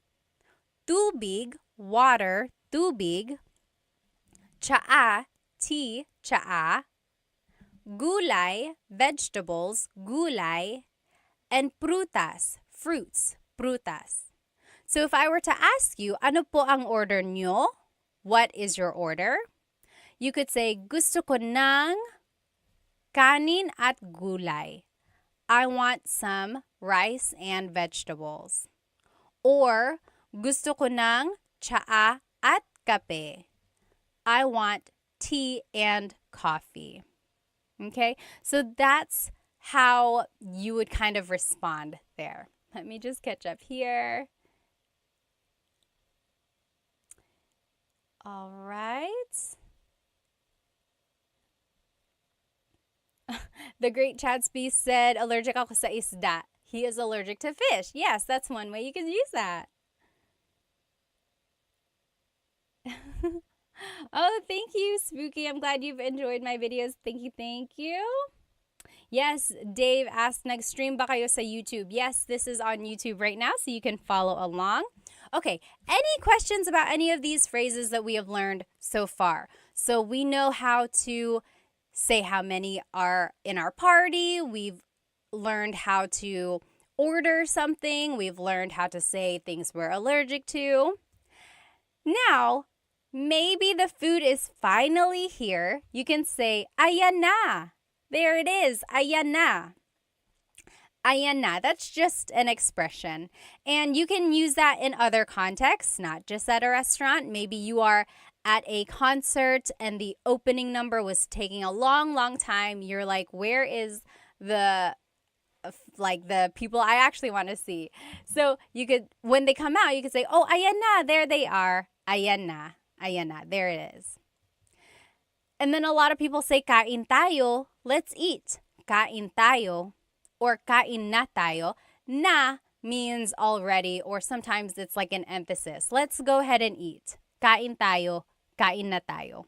Tubig, water, tubig. Tsaa, tea, tsaa. Gulay, vegetables, gulay. And prutas, fruits, prutas. So if I were to ask you, ano po ang order nyo? What is your order? You could say, gusto ko ng kanin at gulay. I want some rice and vegetables. Or, gusto ko ng tsaa at kape. I want tea and coffee. Okay, so that's how you would kind of respond there. Let me just catch up here. All right. The great Chadsby said, allergic ako sa isda. He is allergic to fish. Yes, that's one way you can use that. Oh, thank you, Spooky. I'm glad you've enjoyed my videos. Thank you, thank you. Yes, Dave asked, nag-stream ba kayo sa YouTube? Yes, this is on YouTube right now, so you can follow along. Okay, any questions about any of these phrases that we have learned so far? So we know how to say how many are in our party. We've learned how to order something. We've learned how to say things we're allergic to. Now, maybe the food is finally here. You can say, ayan na. There it is, ayan na. Ayan na. That's just an expression. And you can use that in other contexts, not just at a restaurant. Maybe you are at a concert and the opening number was taking a long, long time. You're like, where is the people I actually want to see? So you could, when they come out, you could say, oh, ayan na, there they are. Ayan na, there it is. And then a lot of people say, kain tayo, let's eat. Kain tayo. Or kain na tayo. Na means already, or sometimes it's like an emphasis. Let's go ahead and eat. Kain tayo, kain na tayo.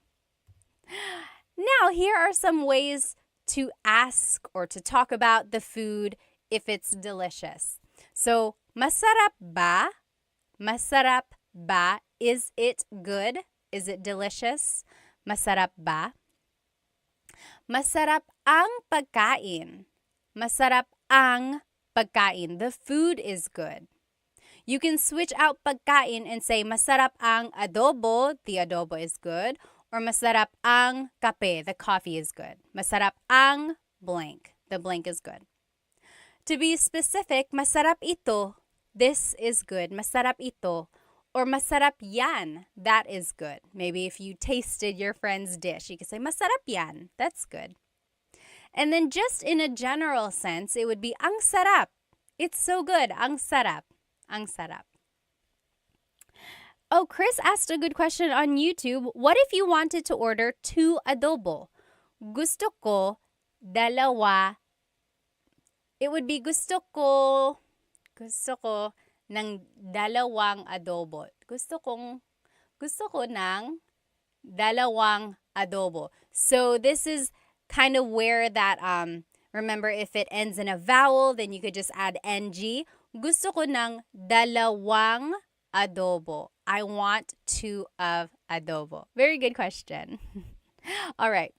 Now, here are some ways to ask or to talk about the food if it's delicious. So, masarap ba? Masarap ba? Is it good? Is it delicious? Masarap ba? Masarap ang pagkain. Masarap ang pagkain. The food is good. You can switch out pagkain and say masarap ang adobo. The adobo is good. Or masarap ang kape. The coffee is good. Masarap ang blank. The blank is good. To be specific, masarap ito. This is good. Masarap ito. Or masarap yan. That is good. Maybe if you tasted your friend's dish, you could say masarap yan. That's good. And then just in a general sense, it would be ang sarap. It's so good. Ang sarap. Ang sarap. Oh, Chris asked a good question on YouTube. What if you wanted to order 2 adobo? Gusto ko dalawa. It would be gusto ko ng dalawang adobo. Gusto ko ng dalawang adobo. So this is kind of where that, remember, if it ends in a vowel, then you could just add ng. Gusto ko ng dalawang adobo. I want 2 of adobo. Very good question. All right.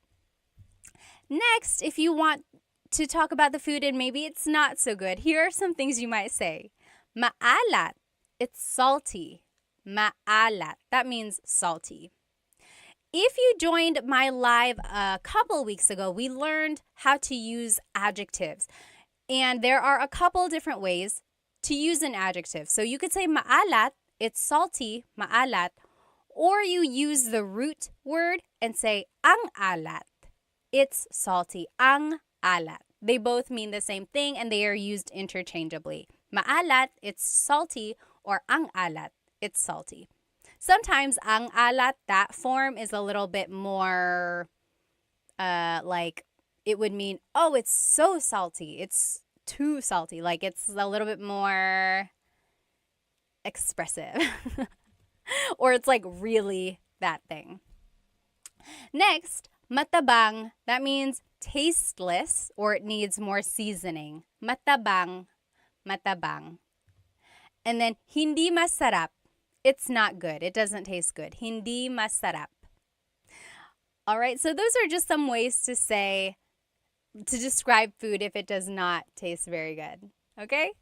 Next, if you want to talk about the food and maybe it's not so good, here are some things you might say. Maalat. It's salty. Maalat. That means salty. if you joined my live a couple weeks ago, we learned how to use adjectives. And there are a couple different ways to use an adjective. So you could say maalat, it's salty, maalat, or you use the root word and say ang alat. It's salty, ang alat. They both mean the same thing and they are used interchangeably. Maalat, it's salty, or ang alat, it's salty. Sometimes ang alat, that form is a little bit more like it would mean, oh, it's so salty. It's too salty. Like it's a little bit more expressive. Or it's like really that thing. Next, matabang. That means tasteless or it needs more seasoning. Matabang, matabang. And then hindi masarap. It's not good. It doesn't taste good. Hindi masarap. All right, so those are just some ways to say, to describe food if it does not taste very good. Okay?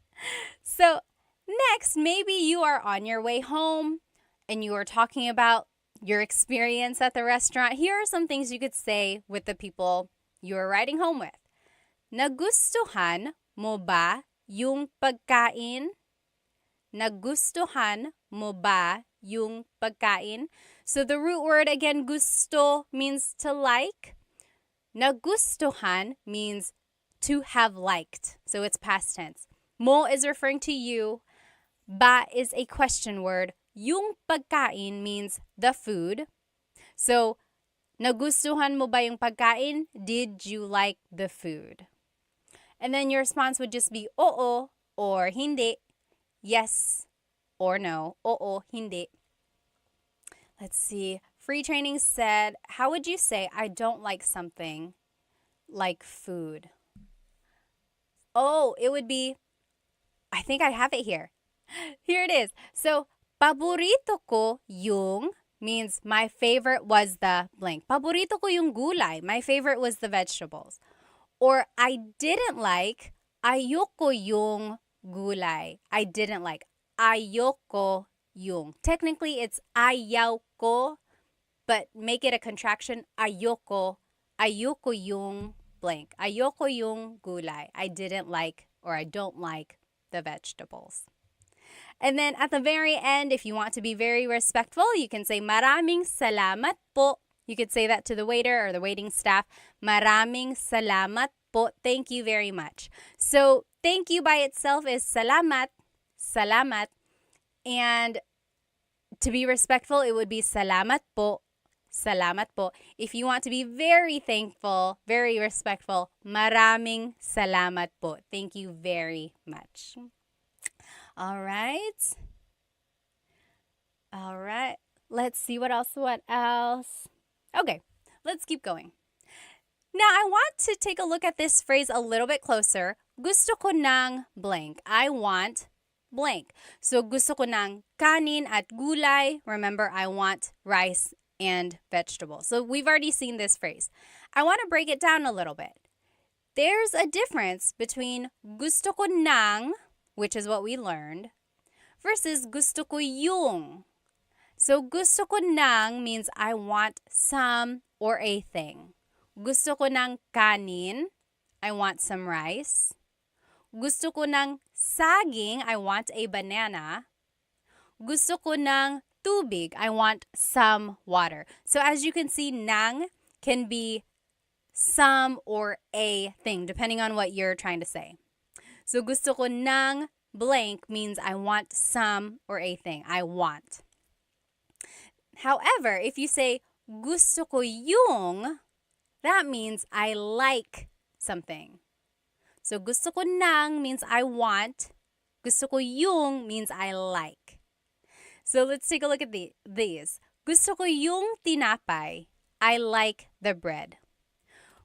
So next, maybe you are on your way home and you are talking about your experience at the restaurant. Here are some things you could say with the people you are riding home with. Nagustuhan mo ba yung pagkain? Nagustuhan mo ba yung pagkain? So the root word again, gusto, means to like. Nagustuhan means to have liked. So it's past tense. Mo is referring to you. Ba is a question word. Yung pagkain means the food. So, nagustuhan mo ba yung pagkain? Did you like the food? And then your response would just be oo or hindi. Yes or no. Oo, hindi. Let's see. Free Training said, how would you say I don't like something like food? Oh, it would be, I think I have it here. Here it is. So, paborito ko yung means my favorite was the blank. Paborito ko yung gulay. My favorite was the vegetables. Or I didn't like, ayoko yung gulay. I didn't like. Ayoko yung. Technically, it's ayaw ko, but make it a contraction. Ayoko. Ayoko yung blank. Ayoko yung gulay. I didn't like or I don't like the vegetables. And then at the very end, if you want to be very respectful, you can say maraming salamat po. You could say that to the waiter or the waiting staff. Maraming salamat po. Thank you very much. So thank you by itself is salamat, salamat. And to be respectful, it would be salamat po, salamat po. If you want to be very thankful, very respectful, maraming salamat po. Thank you very much. All right. All right. Let's see what else. Okay, let's keep going. Now, I want to take a look at this phrase a little bit closer. Gusto ko ng blank. I want blank. So, gusto ko ng kanin at gulay. Remember, I want rice and vegetables. So, we've already seen this phrase. I want to break it down a little bit. There's a difference between gusto ko ng, which is what we learned, versus gusto ko yung. So, gusto ko ng means I want some or a thing. Gusto ko ng kanin, I want some rice. Gusto ko ng saging, I want a banana. Gusto ko ng tubig, I want some water. So, as you can see, ng can be some or a thing, depending on what you're trying to say. So, gusto ko ng blank means I want some or a thing. I want. However, if you say gusto ko yung, that means I like something. So, gusto ko ng means I want. Gusto ko yung means I like. So, let's take a look at these. Gusto ko yung tinapay. I like the bread.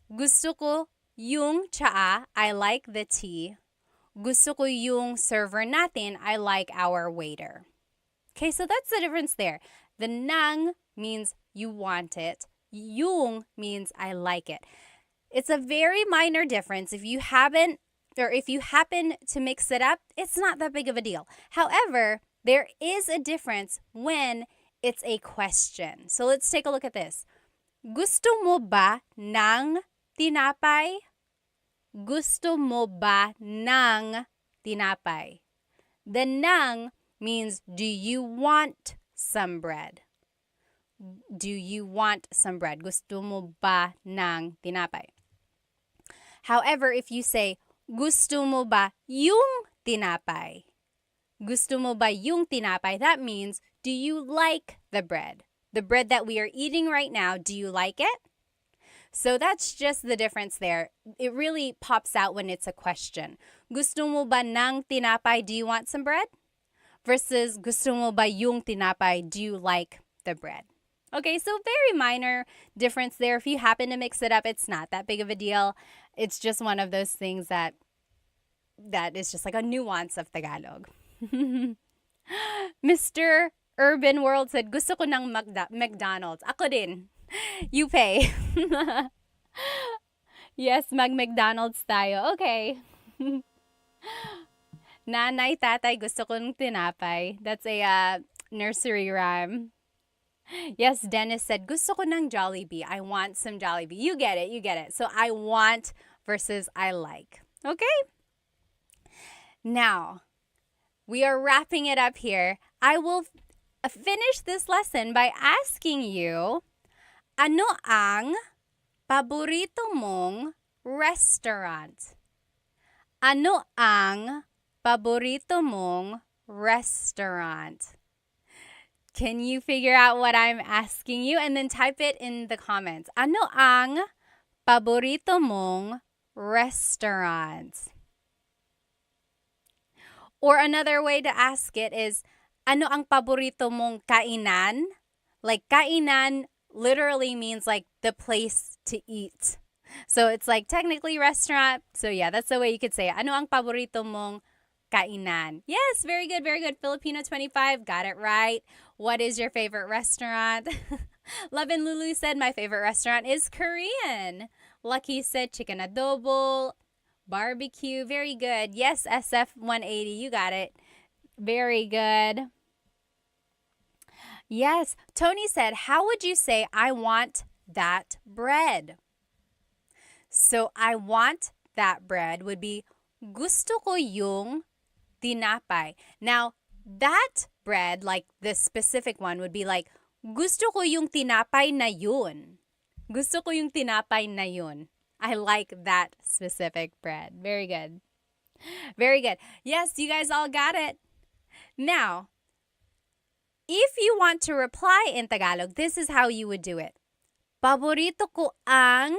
Gusto ko yung tsaa. I like the tea. Gusto ko yung server natin. I like our waiter. Okay, so that's the difference there. The ng means you want it. Yung means I like it. It's a very minor difference. If you happen to mix it up, it's not that big of a deal. However, there is a difference when it's a question. So let's take a look at this. Gusto mo ba ng tinapay? Gusto mo ba ng tinapay? The ng means do you want some bread? Do you want some bread? Gusto mo ba ng tinapay? However, if you say, gusto mo ba yung tinapay? Gusto mo ba yung tinapay? That means, do you like the bread? The bread that we are eating right now, do you like it? So that's just the difference there. It really pops out when it's a question. Gusto mo ba ng tinapay? Do you want some bread? Versus gusto mo ba yung tinapay? Do you like the bread? Okay, so very minor difference there. If you happen to mix it up, it's not that big of a deal. It's just one of those things that is just like a nuance of Tagalog. Mr. Urban World said, gusto ko ng McDonald's. Ako din. You pay. Yes, mag-McDonald's tayo. Okay. Nanay, tatay, gusto ko ng tinapay. That's a nursery rhyme. Yes, Dennis said, gusto ko ng Jollibee. I want some Jollibee. You get it, you get it. So I want versus I like. Okay? Now, we are wrapping it up here. I will finish this lesson by asking you, ano ang paborito mong restaurant? Ano ang paborito mong restaurant? Can you figure out what I'm asking you? And then type it in the comments. Ano ang paborito mong restaurant? Or another way to ask it is, ano ang paborito mong kainan? Like, kainan literally means like the place to eat. So it's like technically restaurant. So yeah, that's the way you could say it. Ano ang paborito mong kainan? Yes, very good, very good. Filipino 25, got it right. What is your favorite restaurant? Love and Lulu said, my favorite restaurant is Korean. Lucky said chicken adobo, barbecue. Very good. Yes, SF180, you got it. Very good. Yes, Tony said, how would you say I want that bread? So I want that bread would be gusto ko yung tinapay. Now, that bread, like this specific one, would be like, gusto ko yung tinapay na yun. Gusto ko yung tinapay na yun. I like that specific bread. Very good. Very good. Yes, you guys all got it. Now, if you want to reply in Tagalog, this is how you would do it. Paborito ko ang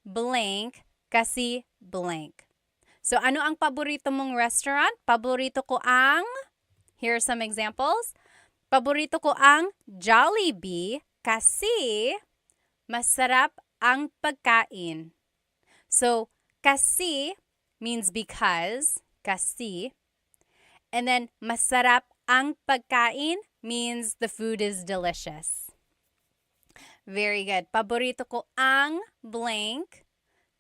blank kasi blank. So, ano ang paborito mong restaurant? Paborito ko ang, here are some examples. Paborito ko ang Jollibee kasi masarap ang pagkain. So, kasi means because, kasi. And then, masarap ang pagkain means the food is delicious. Very good. Paborito ko ang blank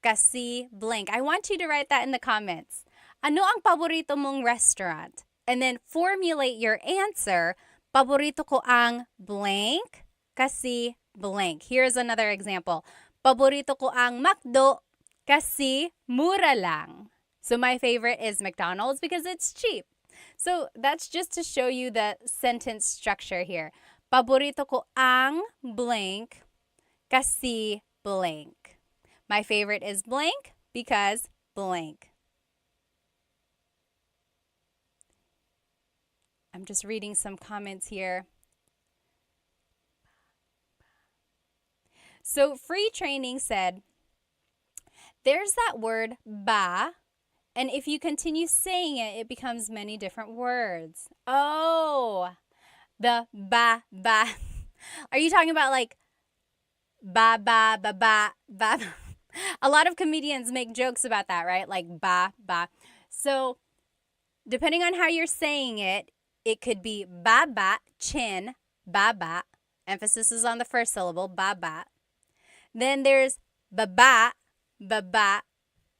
kasi blank. I want you to write that in the comments. Ano ang paborito mong restaurant? And then formulate your answer. Paborito ko ang blank kasi blank. Here's another example. Paborito ko ang McDo kasi mura lang. So my favorite is McDonald's because it's cheap. So that's just to show you the sentence structure here. Paborito ko ang blank kasi blank. My favorite is blank because blank. I'm just reading some comments here. So Free Training said, there's that word ba, and if you continue saying it, it becomes many different words. Oh, the ba. Are you talking about like ba? A lot of comedians make jokes about that, right? Like ba. So depending on how you're saying it, it could be ba, chin, ba. Emphasis is on the first syllable, ba. Then there's ba.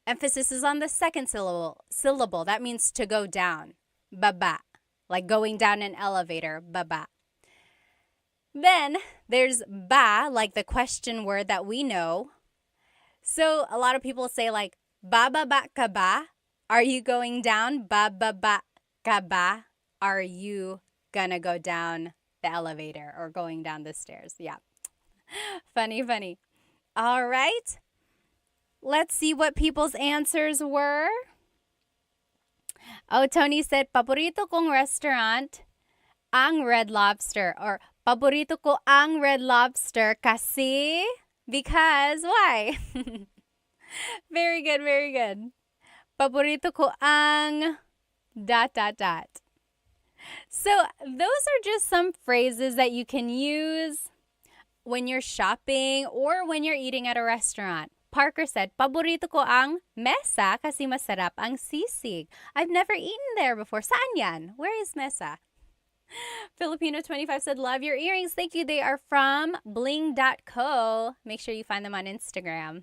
Emphasis is on the second syllable. That means to go down, ba. Like going down an elevator, ba. Then there's ba, like the question word that we know. So a lot of people say like, bababa ka ba? Are you going down? Bababa ka ba? Are you gonna go down the elevator or going down the stairs? Yeah. Funny, funny. All right. Let's see what people's answers were. Oh, Tony said, paborito kong restaurant, ang Red Lobster. Or, paborito ko ang Red Lobster kasi, because, why? Very good, very good. Paborito ko ang ... So, those are just some phrases that you can use when you're shopping or when you're eating at a restaurant. Parker said, paborito ko ang mesa kasi masarap ang sisig. I've never eaten there before. Saan yan? Where is mesa? Filipino25 said, love your earrings. Thank you. They are from bling.co. Make sure you find them on Instagram.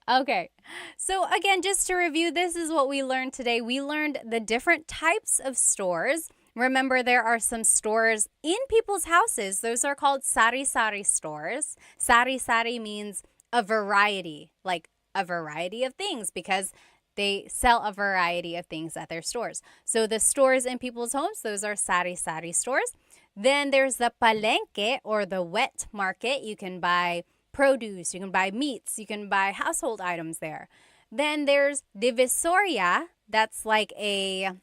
Okay, so again, just to review, this is what we learned today. We learned the different types of stores. Remember, there are some stores in people's houses. Those are called sari-sari stores. Sari-sari means a variety, like a variety of things, because they sell a variety of things at their stores. So the stores in people's homes, those are sari-sari stores. Then there's the palengke, or the wet market. You can buy produce, you can buy meats, you can buy household items there. Then there's divisoria. That's like an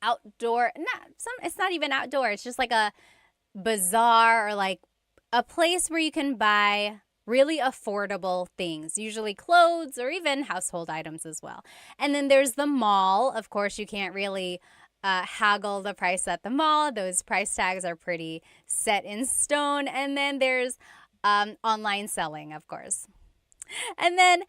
outdoor, it's not even outdoor. It's just like a bazaar, or like a place where you can buy really affordable things, usually clothes or even household items as well. And then there's the mall. Of course, you can't really haggle the price at the mall. Those price tags are pretty set in stone. And then there's online selling, of course. And then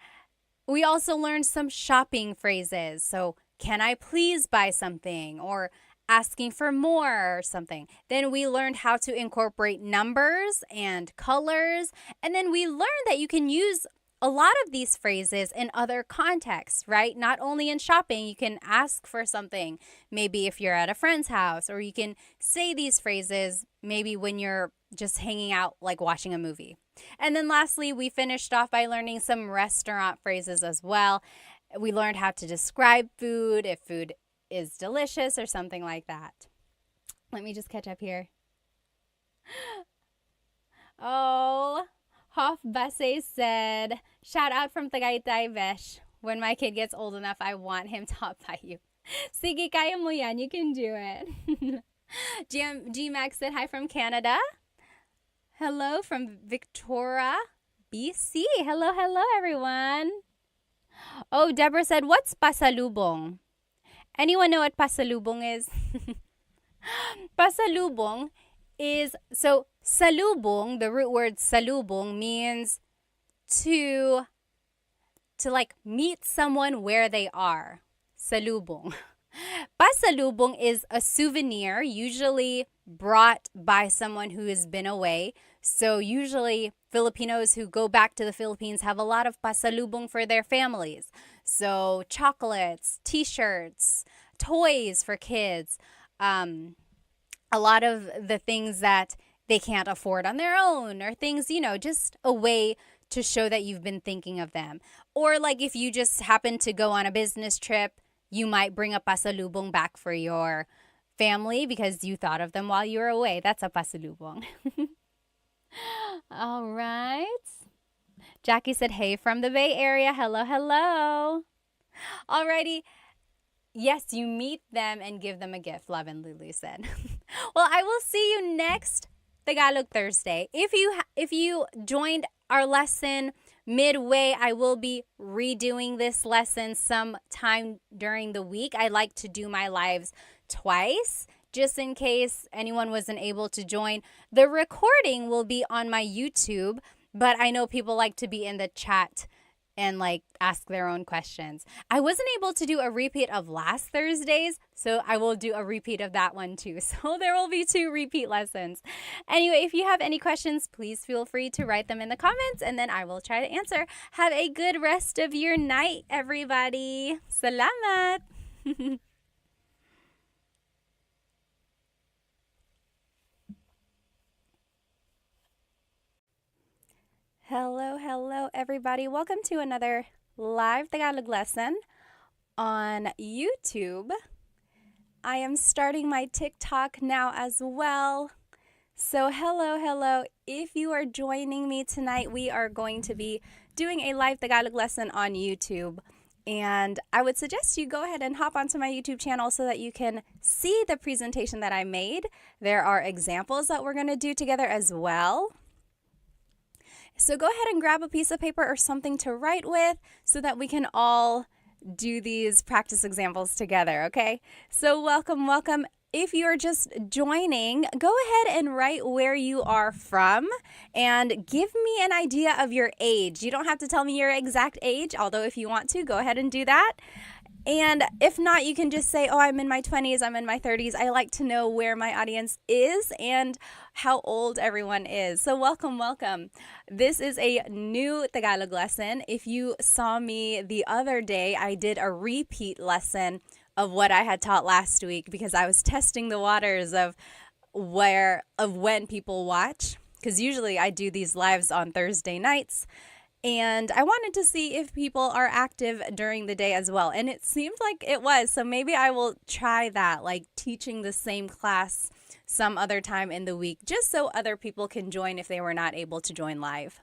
we also learned some shopping phrases. So, can I please buy something? Or asking for more or something. Then we learned how to incorporate numbers and colors. And then we learned that you can use a lot of these phrases in other contexts, right? Not only in shopping, you can ask for something, maybe if you're at a friend's house, or you can say these phrases maybe when you're just hanging out, like watching a movie. And then lastly, we finished off by learning some restaurant phrases as well. We learned how to describe food, if food is delicious or something like that. Let me just catch up here. Oh, Hoff Basse said, shout out from Tagaytay, Vesh. When my kid gets old enough, I want him taught by you. Sige, kaya mo yan. You can do it. G-Max said, hi from Canada. Hello from Victoria, BC. Hello, hello, everyone. Oh, Deborah said, what's pasalubong? Anyone know what pasalubong is? Pasalubong is, so salubong, the root word salubong means to like meet someone where they are. Salubong. Pasalubong is a souvenir usually brought by someone who has been away. So usually Filipinos who go back to the Philippines have a lot of pasalubong for their families. So chocolates, t-shirts, toys for kids, a lot of the things that they can't afford on their own, or things, just a way to show that you've been thinking of them. Or like if you just happen to go on a business trip, you might bring a pasalubong back for your family because you thought of them while you were away. That's a pasalubong. All right. Jackie said, hey from the Bay Area. Hello, hello. Alrighty. Yes, you meet them and give them a gift, Love and Lulu said. Well, I will see you next Tagalog Thursday. If you joined our lesson midway, I will be redoing this lesson sometime during the week. I like to do my lives twice, just in case anyone wasn't able to join. The recording will be on my YouTube, but I know people like to be in the chat and like ask their own questions. I wasn't able to do a repeat of last Thursday's, so I will do a repeat of that one too. So there will be 2 repeat lessons. Anyway, if you have any questions, please feel free to write them in the comments and then I will try to answer. Have a good rest of your night, everybody. Salamat! Hello, hello, everybody. Welcome to another live Tagalog lesson on YouTube. I am starting my TikTok now as well. So, hello, hello. If you are joining me tonight, we are going to be doing a live Tagalog lesson on YouTube. And I would suggest you go ahead and hop onto my YouTube channel so that you can see the presentation that I made. There are examples that we're going to do together as well. So go ahead and grab a piece of paper or something to write with so that we can all do these practice examples together, okay? So welcome, welcome. If you're just joining, go ahead and write where you are from and give me an idea of your age. You don't have to tell me your exact age, although if you want to, go ahead and do that. And if not, you can just say, oh, I'm in my 20s, I'm in my 30s. I like to know where my audience is and how old everyone is. So welcome, welcome. This is a new Tagalog lesson. If you saw me the other day, I did a repeat lesson of what I had taught last week because I was testing the waters of when people watch. Because usually I do these lives on Thursday nights. And I wanted to see if people are active during the day as well. And it seemed like it was. So maybe I will try that, like teaching the same class some other time in the week, just so other people can join if they were not able to join live.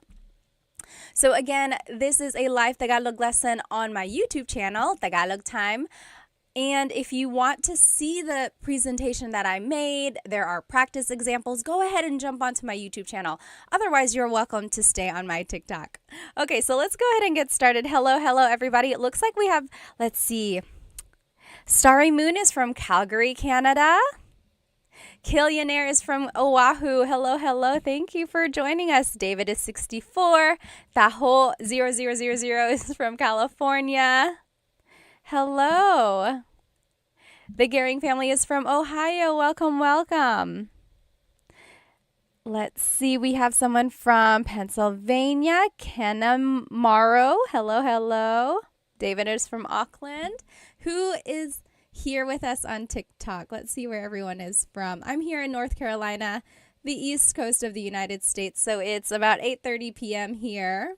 So again, this is a live Tagalog lesson on my YouTube channel, Tagalog Time. And if you want to see the presentation that I made, there are practice examples, go ahead and jump onto my YouTube channel. Otherwise, you're welcome to stay on my TikTok. Okay, so let's go ahead and get started. Hello, hello, everybody. It looks like we have, let's see, Starry Moon is from Calgary, Canada. Killionaire is from Oahu. Hello, hello. Thank you for joining us. David is 64. Taho 0000 is from California. Hello. The Gehring family is from Ohio. Welcome, welcome. Let's see. We have someone from Pennsylvania, Kenna Morrow. Hello, hello. David is from Auckland. Who is here with us on TikTok? Let's see where everyone is from. I'm here in North Carolina, the east coast of the United States. So it's about 8:30 p.m. here.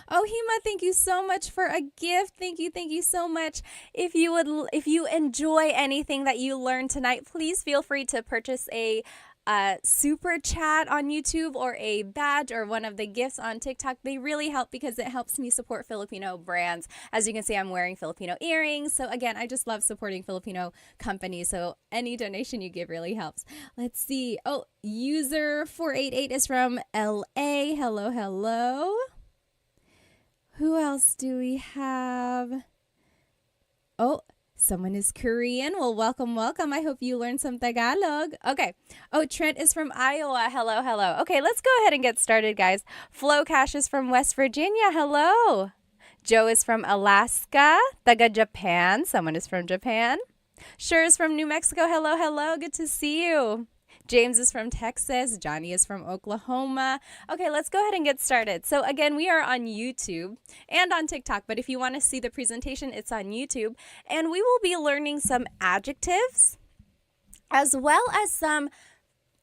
Oh, Hima, thank you so much for a gift. Thank you so much. If you enjoy anything that you learned tonight, please feel free to purchase a super chat on YouTube or a badge or one of the gifts on TikTok. They really help because it helps me support Filipino brands. As you can see, I'm wearing Filipino earrings. So again, I just love supporting Filipino companies. So any donation you give really helps. Let's see. Oh, user 488 is from LA. Hello, hello. Who else do we have? Oh, someone is Korean. Well, welcome, welcome. I hope you learned some Tagalog. Okay. Oh, Trent is from Iowa. Hello, hello. Okay, let's go ahead and get started, guys. Flo Cash is from West Virginia. Hello. Joe is from Alaska. Taga Japan. Someone is from Japan. Sure is from New Mexico. Hello, hello. Good to see you. James is from Texas. Johnny is from Oklahoma. Okay, let's go ahead and get started. So again, we are on YouTube and on TikTok, but if you want to see the presentation, it's on YouTube. And we will be learning some adjectives as well as some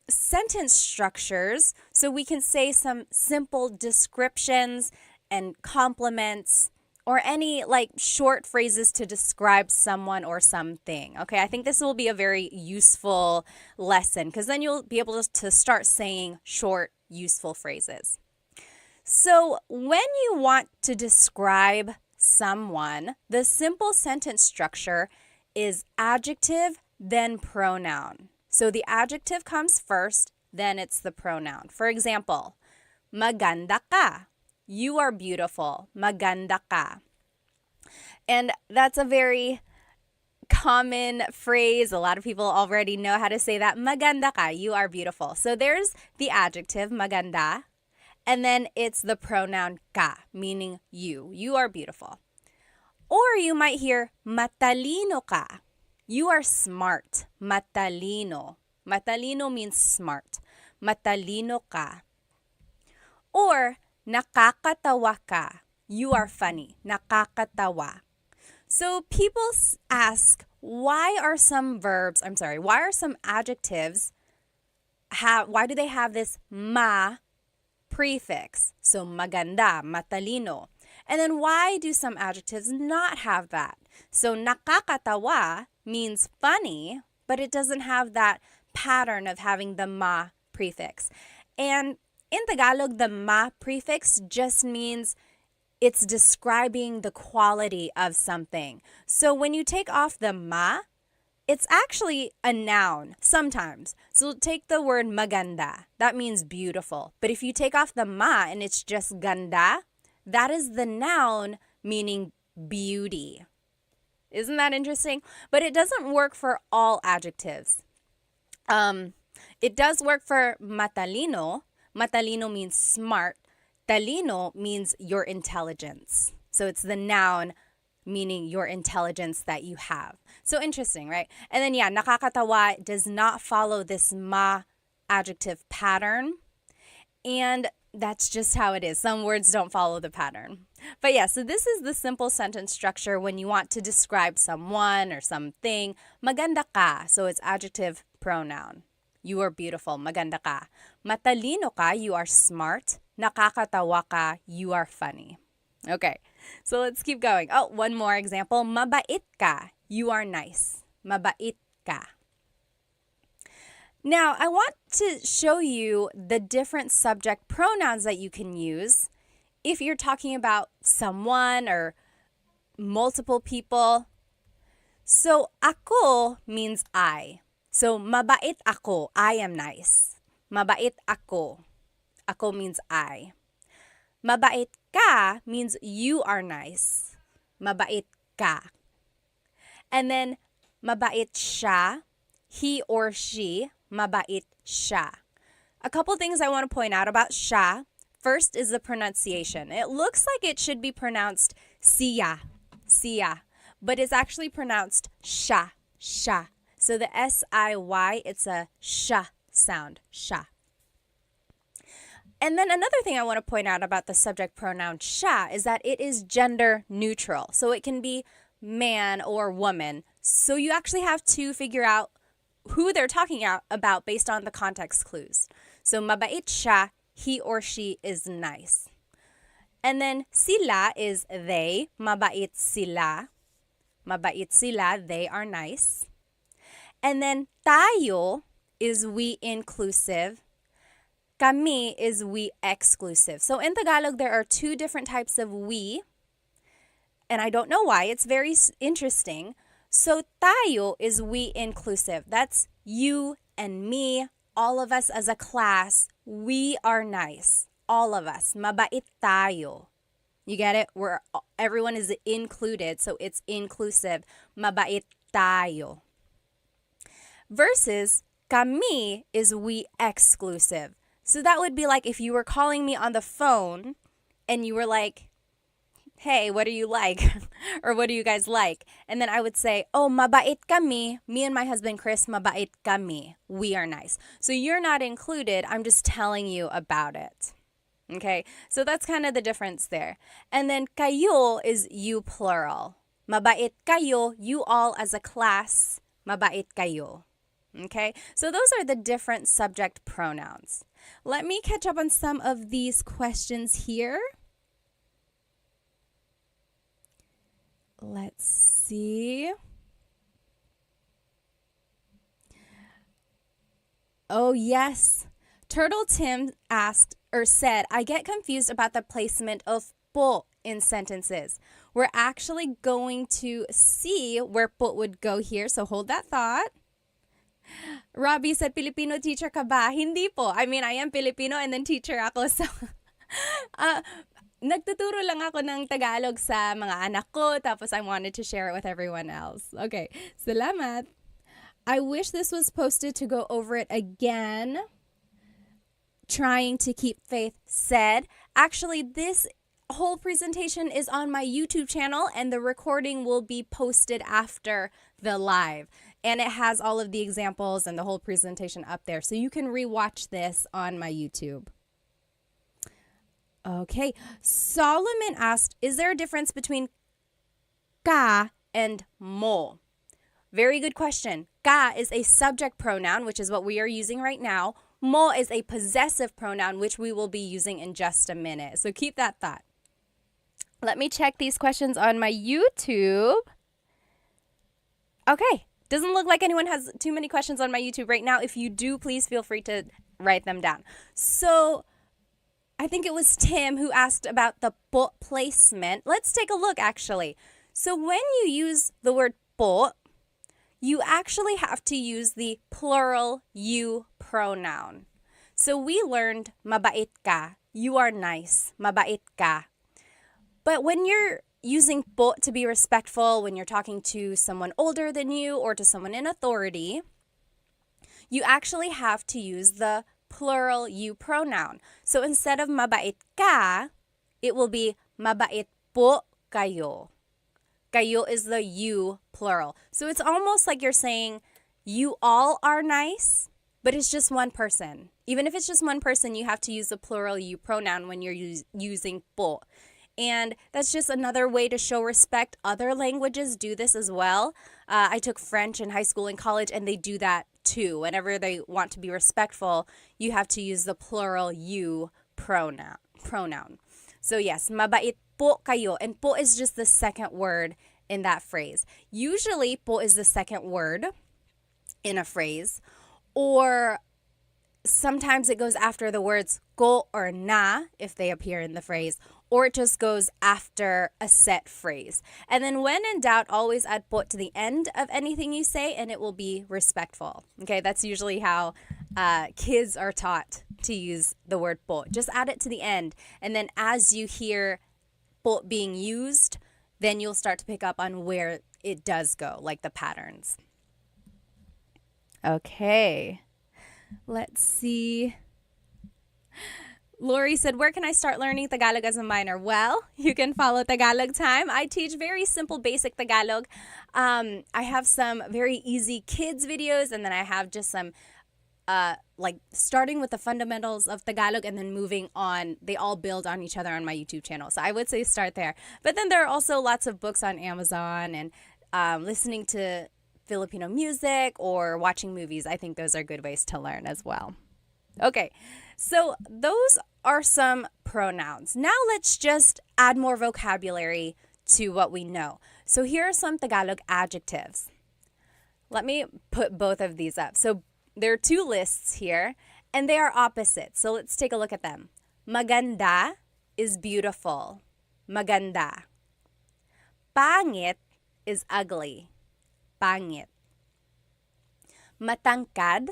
sentence structures so we can say some simple descriptions and compliments or any like short phrases to describe someone or something. Okay, I think this will be a very useful lesson because then you'll be able to start saying short, useful phrases. So when you want to describe someone, the simple sentence structure is adjective, then pronoun. So the adjective comes first, then it's the pronoun. For example, maganda ka. You are beautiful. Maganda ka. And that's a very common phrase. A lot of people already know how to say that. Maganda ka. You are beautiful. So there's the adjective, maganda. And then it's the pronoun ka, meaning you. You are beautiful. Or you might hear matalino ka. You are smart. Matalino. Matalino means smart. Matalino ka. Or nakakatawa ka. You are funny. Nakakatawa. So people ask, why are some adjectives, why do they have this ma prefix. So maganda, matalino. And then why do some adjectives not have that? So nakakatawa means funny, but it doesn't have that pattern of having the ma prefix. And in Tagalog, the ma prefix just means it's describing the quality of something. So when you take off the ma, it's actually a noun sometimes. So take the word maganda. That means beautiful. But if you take off the ma and it's just ganda, that is the noun meaning beauty. Isn't that interesting? But it doesn't work for all adjectives. It does work for matalino. Matalino means smart. Talino means your intelligence. So it's the noun meaning your intelligence that you have. So interesting, right? And then nakakatawa does not follow this ma adjective pattern. And that's just how it is. Some words don't follow the pattern. But so this is the simple sentence structure when you want to describe someone or something. Maganda ka. So it's adjective pronoun. You are beautiful. Maganda ka. Matalino ka. You are smart. Nakakatawa ka. You are funny. Okay, so let's keep going. Oh, one more example. Mabait ka. You are nice. Mabait ka. Now, I want to show you the different subject pronouns that you can use if you're talking about someone or multiple people. So, ako means I. So, mabait ako. I am nice. Mabait ako. Ako means I. Mabait ka means you are nice. Mabait ka. And then, mabait siya. He or she. Mabait siya. A couple things I want to point out about siya. First is the pronunciation. It looks like it should be pronounced siya, siya, but it's actually pronounced sha, sha. So the S-I-Y, it's a sha sound, sha. And then another thing I want to point out about the subject pronoun sha is that it is gender neutral. So it can be man or woman. So you actually have to figure out who they're talking about based on the context clues. So mabait siya, he or she is nice. And then sila is they, mabait sila. Mabait sila, they are nice. And then tayo is we inclusive. Kami is we exclusive. So in Tagalog, there are two different types of we. And I don't know why. It's very interesting. So tayo is we inclusive. That's you and me, all of us as a class. We are nice. All of us. Mabait tayo. You get it? Everyone is included, so it's inclusive. Mabait tayo. Versus kami is we exclusive. So that would be like if you were calling me on the phone and you were like, hey, what do you like? Or what do you guys like? And then I would say, oh, mabait kami. Me and my husband, Chris, mabait kami. We are nice. So you're not included. I'm just telling you about it. Okay, so that's kind of the difference there. And then kayo is you plural. Mabait kayo, you all as a class, mabait kayo. Okay, so those are the different subject pronouns. Let me catch up on some of these questions here. Let's see. Oh, yes. Turtle Tim asked or said, I get confused about the placement of po in sentences. We're actually going to see where po would go here, so hold that thought. Robbie said, Filipino teacher ka ba? Hindi po. I mean, I am Filipino and then teacher ako. So, nagtuturo lang ako ng Tagalog sa mga anak ko, tapos I wanted to share it with everyone else. Okay, salamat. I wish this was posted to go over it again. Trying to keep faith said. Actually, this whole presentation is on my YouTube channel and the recording will be posted after the live. And it has all of the examples and the whole presentation up there. So you can rewatch this on my YouTube. Okay, Solomon asked, is there a difference between ka and mo? Very good question. Ka is a subject pronoun, which is what we are using right now. Mo is a possessive pronoun, which we will be using in just a minute. So keep that thought. Let me check these questions on my YouTube. Okay. Doesn't look like anyone has too many questions on my YouTube right now. If you do, please feel free to write them down. So I think it was Tim who asked about the po placement. Let's take a look, actually. So when you use the word po, you actually have to use the plural you pronoun. So we learned mabait ka. You are nice. Mabait ka. But when you're using po to be respectful, when you're talking to someone older than you or to someone in authority, you actually have to use the plural you pronoun. So instead of mabait ka, it will be mabait po kayo. Kayo is the you plural. So it's almost like you're saying you all are nice, but it's just one person. Even if it's just one person, you have to use the plural you pronoun when you're using po. And that's just another way to show respect. Other languages do this as well. I took French in high school and college, and they do that too. Whenever they want to be respectful, you have to use the plural you pronoun. So yes, mabait po kayo. And po is just the second word in that phrase. Usually, po is the second word in a phrase. Or sometimes it goes after the words ko or na if they appear in the phrase, or it just goes after a set phrase. And then when in doubt, always add po to the end of anything you say and it will be respectful. Okay, that's usually how kids are taught to use the word po. Just add it to the end. And then as you hear po being used, then you'll start to pick up on where it does go, like the patterns. Okay. Let's see. Lori said, where can I start learning Tagalog as a minor? Well, you can follow Tagalog Time. I teach very simple, basic Tagalog. I have some very easy kids videos, and then I have just some like starting with the fundamentals of Tagalog and then moving on. They all build on each other on my YouTube channel. So I would say start there. But then there are also lots of books on Amazon and listening to Filipino music or watching movies. I think those are good ways to learn as well. Okay, so those are some pronouns. Now let's just add more vocabulary to what we know. So here are some Tagalog adjectives. Let me put both of these up. So there are two lists here, and they are opposites. So let's take a look at them. Maganda is beautiful. Maganda. Pangit is ugly. Pangit. Matangkad,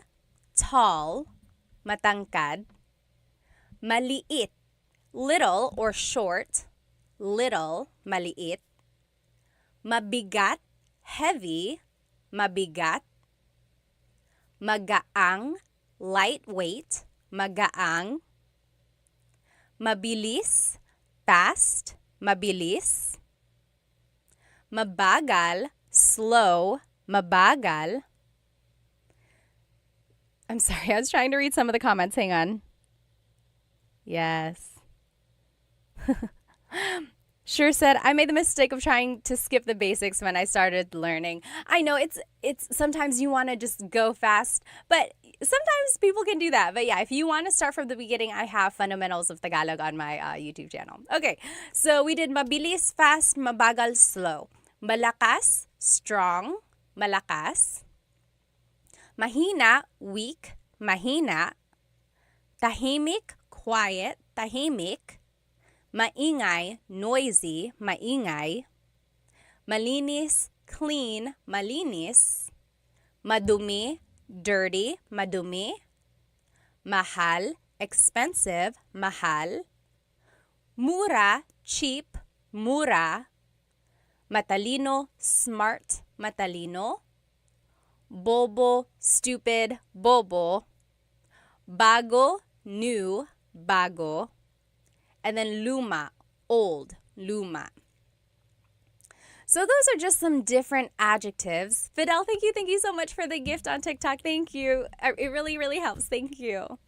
tall. Matangkad. Maliit, little or short. Little, maliit. Mabigat, heavy. Mabigat. Magaang, lightweight. Magaang. Mabilis, fast. Mabilis. Mabagal, slow. Mabagal. I'm sorry, I was trying to read some of the comments. Hang on. Yes. Sure said, I made the mistake of trying to skip the basics when I started learning. I know it's sometimes you want to just go fast, but sometimes people can do that. But yeah, if you want to start from the beginning, I have fundamentals of Tagalog on my YouTube channel. Okay, so we did mabilis, fast, mabagal, slow. Malakas, strong, malakas. Mahina, weak, mahina. Tahimik, quiet, tahimik. Maingay, noisy, maingay. Malinis, clean, malinis. Madumi, dirty, madumi. Mahal, expensive, mahal. Mura, cheap, mura. Matalino, smart, matalino. Bobo, stupid, bobo. Bago, new, bago. And then luma, old, luma. So those are just some different adjectives. Fidel, thank you so much for the gift on TikTok. Thank you. It really, really helps. Thank you.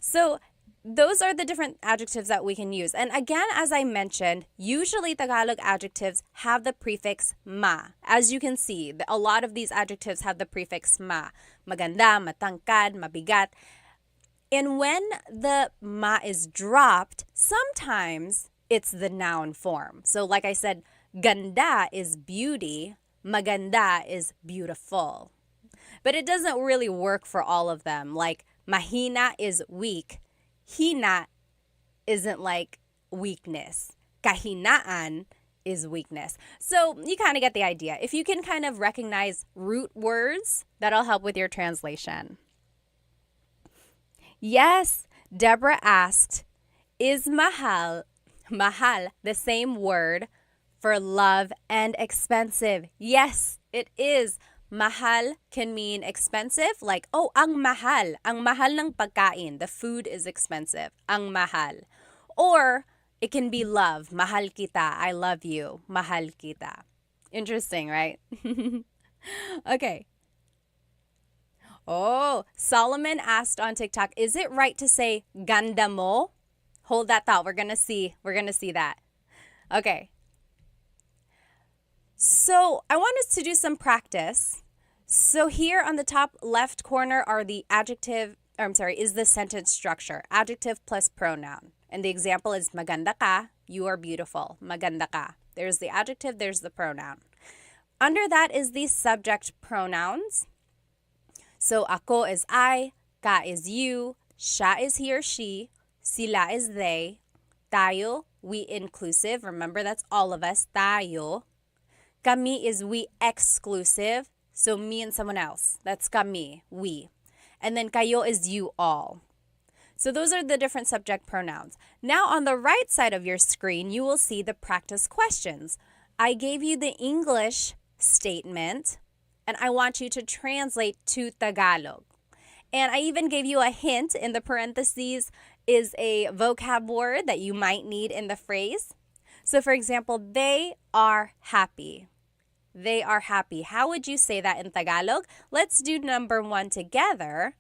So those are the different adjectives that we can use. And again, as I mentioned, usually Tagalog adjectives have the prefix ma. As you can see, a lot of these adjectives have the prefix ma. Maganda, matangkad, mabigat. And when the ma is dropped, sometimes it's the noun form. So like I said, ganda is beauty, maganda is beautiful. But it doesn't really work for all of them. Like mahina is weak, hina isn't like weakness. Kahinaan is weakness. So you kind of get the idea. If you can kind of recognize root words, that'll help with your translation. Yes, Deborah asked, is mahal the same word for love and expensive? Yes, it is. Mahal can mean expensive, like, oh, ang mahal ng pagkain. The food is expensive. Ang mahal. Or it can be love. Mahal kita. I love you. Mahal kita. Interesting, right? Okay. Oh, Solomon asked on TikTok, is it right to say ganda mo? Hold that thought. We're going to see that. Okay. So I want us to do some practice. So here on the top left corner are the is the sentence structure. Adjective plus pronoun. And the example is maganda ka, you are beautiful. Maganda ka. There's the adjective, there's the pronoun. Under that is the subject pronouns. So ako is I, ka is you, siya is he or she, sila is they, tayo, we inclusive. Remember, that's all of us, tayo. Kami is we exclusive. So me and someone else. That's kami, we. And then kayo is you all. So those are the different subject pronouns. Now on the right side of your screen, you will see the practice questions. I gave you the English statement, and I want you to translate to Tagalog. And I even gave you a hint in the parentheses is a vocab word that you might need in the phrase. So for example, they are happy. They are happy. How would you say that in Tagalog? Let's do number 1 together.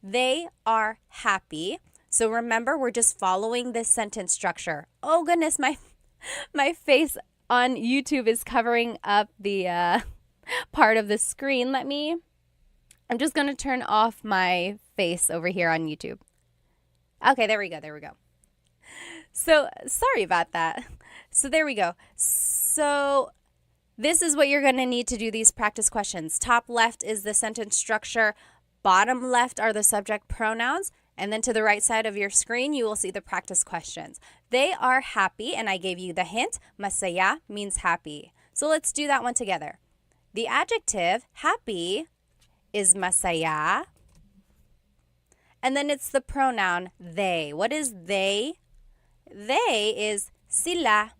They are happy. So remember, we're just following this sentence structure. Oh goodness, my face on YouTube is covering up the part of the screen. I'm just going to turn off my face over here on YouTube. Okay, there we go. So sorry about that. So there we go. So this is what you're going to need to do these practice questions. Top left is the sentence structure. Bottom left are the subject pronouns. And then to the right side of your screen, you will see the practice questions. They are happy, and I gave you the hint. Masaya means happy. So let's do that one together. The adjective happy is masaya. And then it's the pronoun they. What is they? They is sila.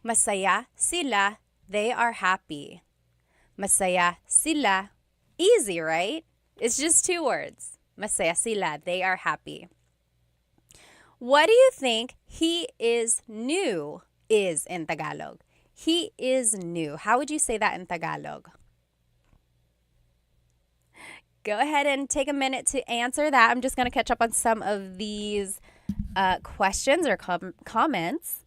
Masaya sila. They are happy. Masaya sila. Easy, right? It's just 2 words. Masaya sila. They are happy. What do you think he is new is in Tagalog? He is new. How would you say that in Tagalog? Go ahead and take a minute to answer that. I'm just going to catch up on some of these questions or comments.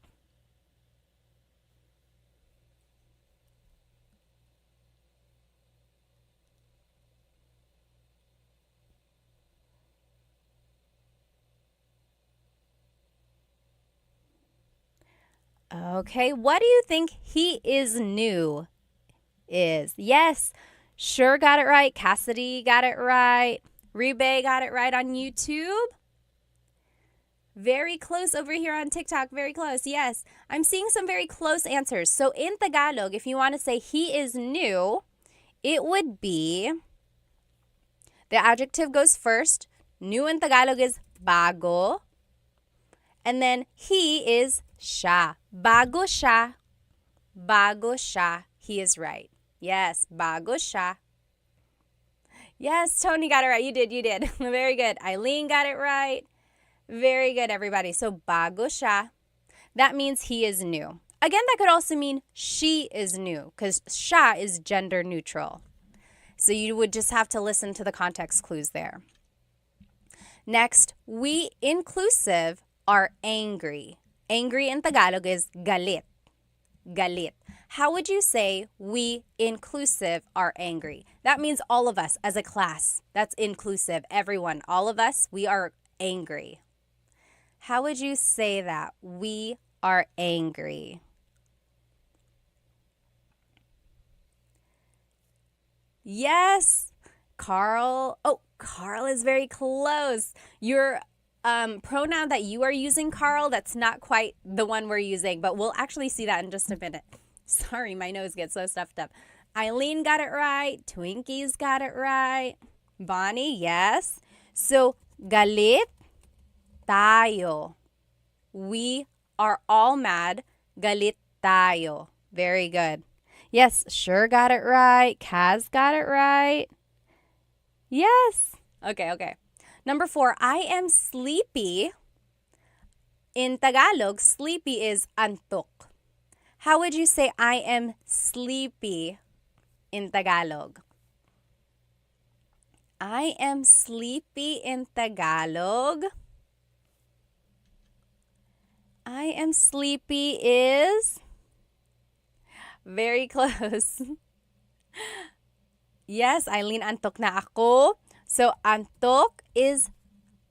Okay, what do you think he is new is? Yes, sure got it right. Cassidy got it right. Rebe got it right on YouTube. Very close over here on TikTok. Very close. Yes, I'm seeing some very close answers. So in Tagalog, if you want to say he is new, it would be, the adjective goes first. New in Tagalog is bago. And then he is siya. Bago siya. Bago siya. He is right. Yes, bago siya. Yes, Tony got it right. You did. Very good. Eileen got it right. Very good, everybody. So bago siya. That means he is new. Again, that could also mean she is new because siya is gender neutral. So you would just have to listen to the context clues there. Next, we inclusive are angry. Angry in Tagalog is galit. Galit. How would you say we inclusive are angry? That means all of us as a class. That's inclusive. Everyone, all of us, we are angry. How would you say that? We are angry. Yes, Carl. Oh, Carl is very close. Your pronoun that you are using, Carl, that's not quite the one we're using, but we'll actually see that in just a minute. Sorry, my nose gets so stuffed up. Eileen got it right. Twinkie's got it right. Bonnie, yes. So, galit tayo. We are all mad. Galit tayo. Very good. Yes, sure got it right. Kaz got it right. Yes. Okay. Number 4, I am sleepy. In Tagalog, sleepy is antok. How would you say I am sleepy in Tagalog? I am sleepy in Tagalog. I am sleepy is very close. Yes, Eileen, antok na ako. So, antok is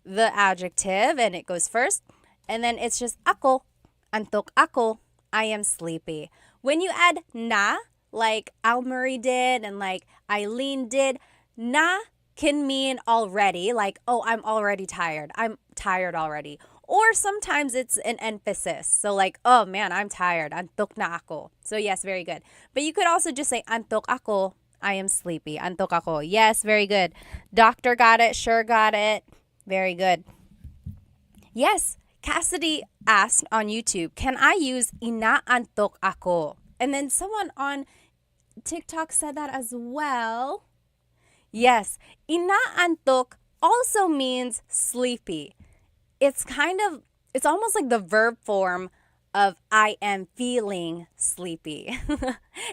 the adjective and it goes first. And then it's just ako. Antok ako. I am sleepy. When you add na, like Almarie did and like Eileen did, na can mean already, like, oh, I'm already tired. I'm tired already. Or sometimes it's an emphasis. So like, oh man, I'm tired. Antok na ako. So yes, very good. But you could also just say, antok ako. I am sleepy. Antok ako. Yes, very good. Doctor got it. Sure got it. Very good. Yes, Cassidy asked on YouTube, can I use inaantok ako? And then someone on TikTok said that as well. Yes, inaantok also means sleepy. It's almost like the verb form of I am feeling sleepy,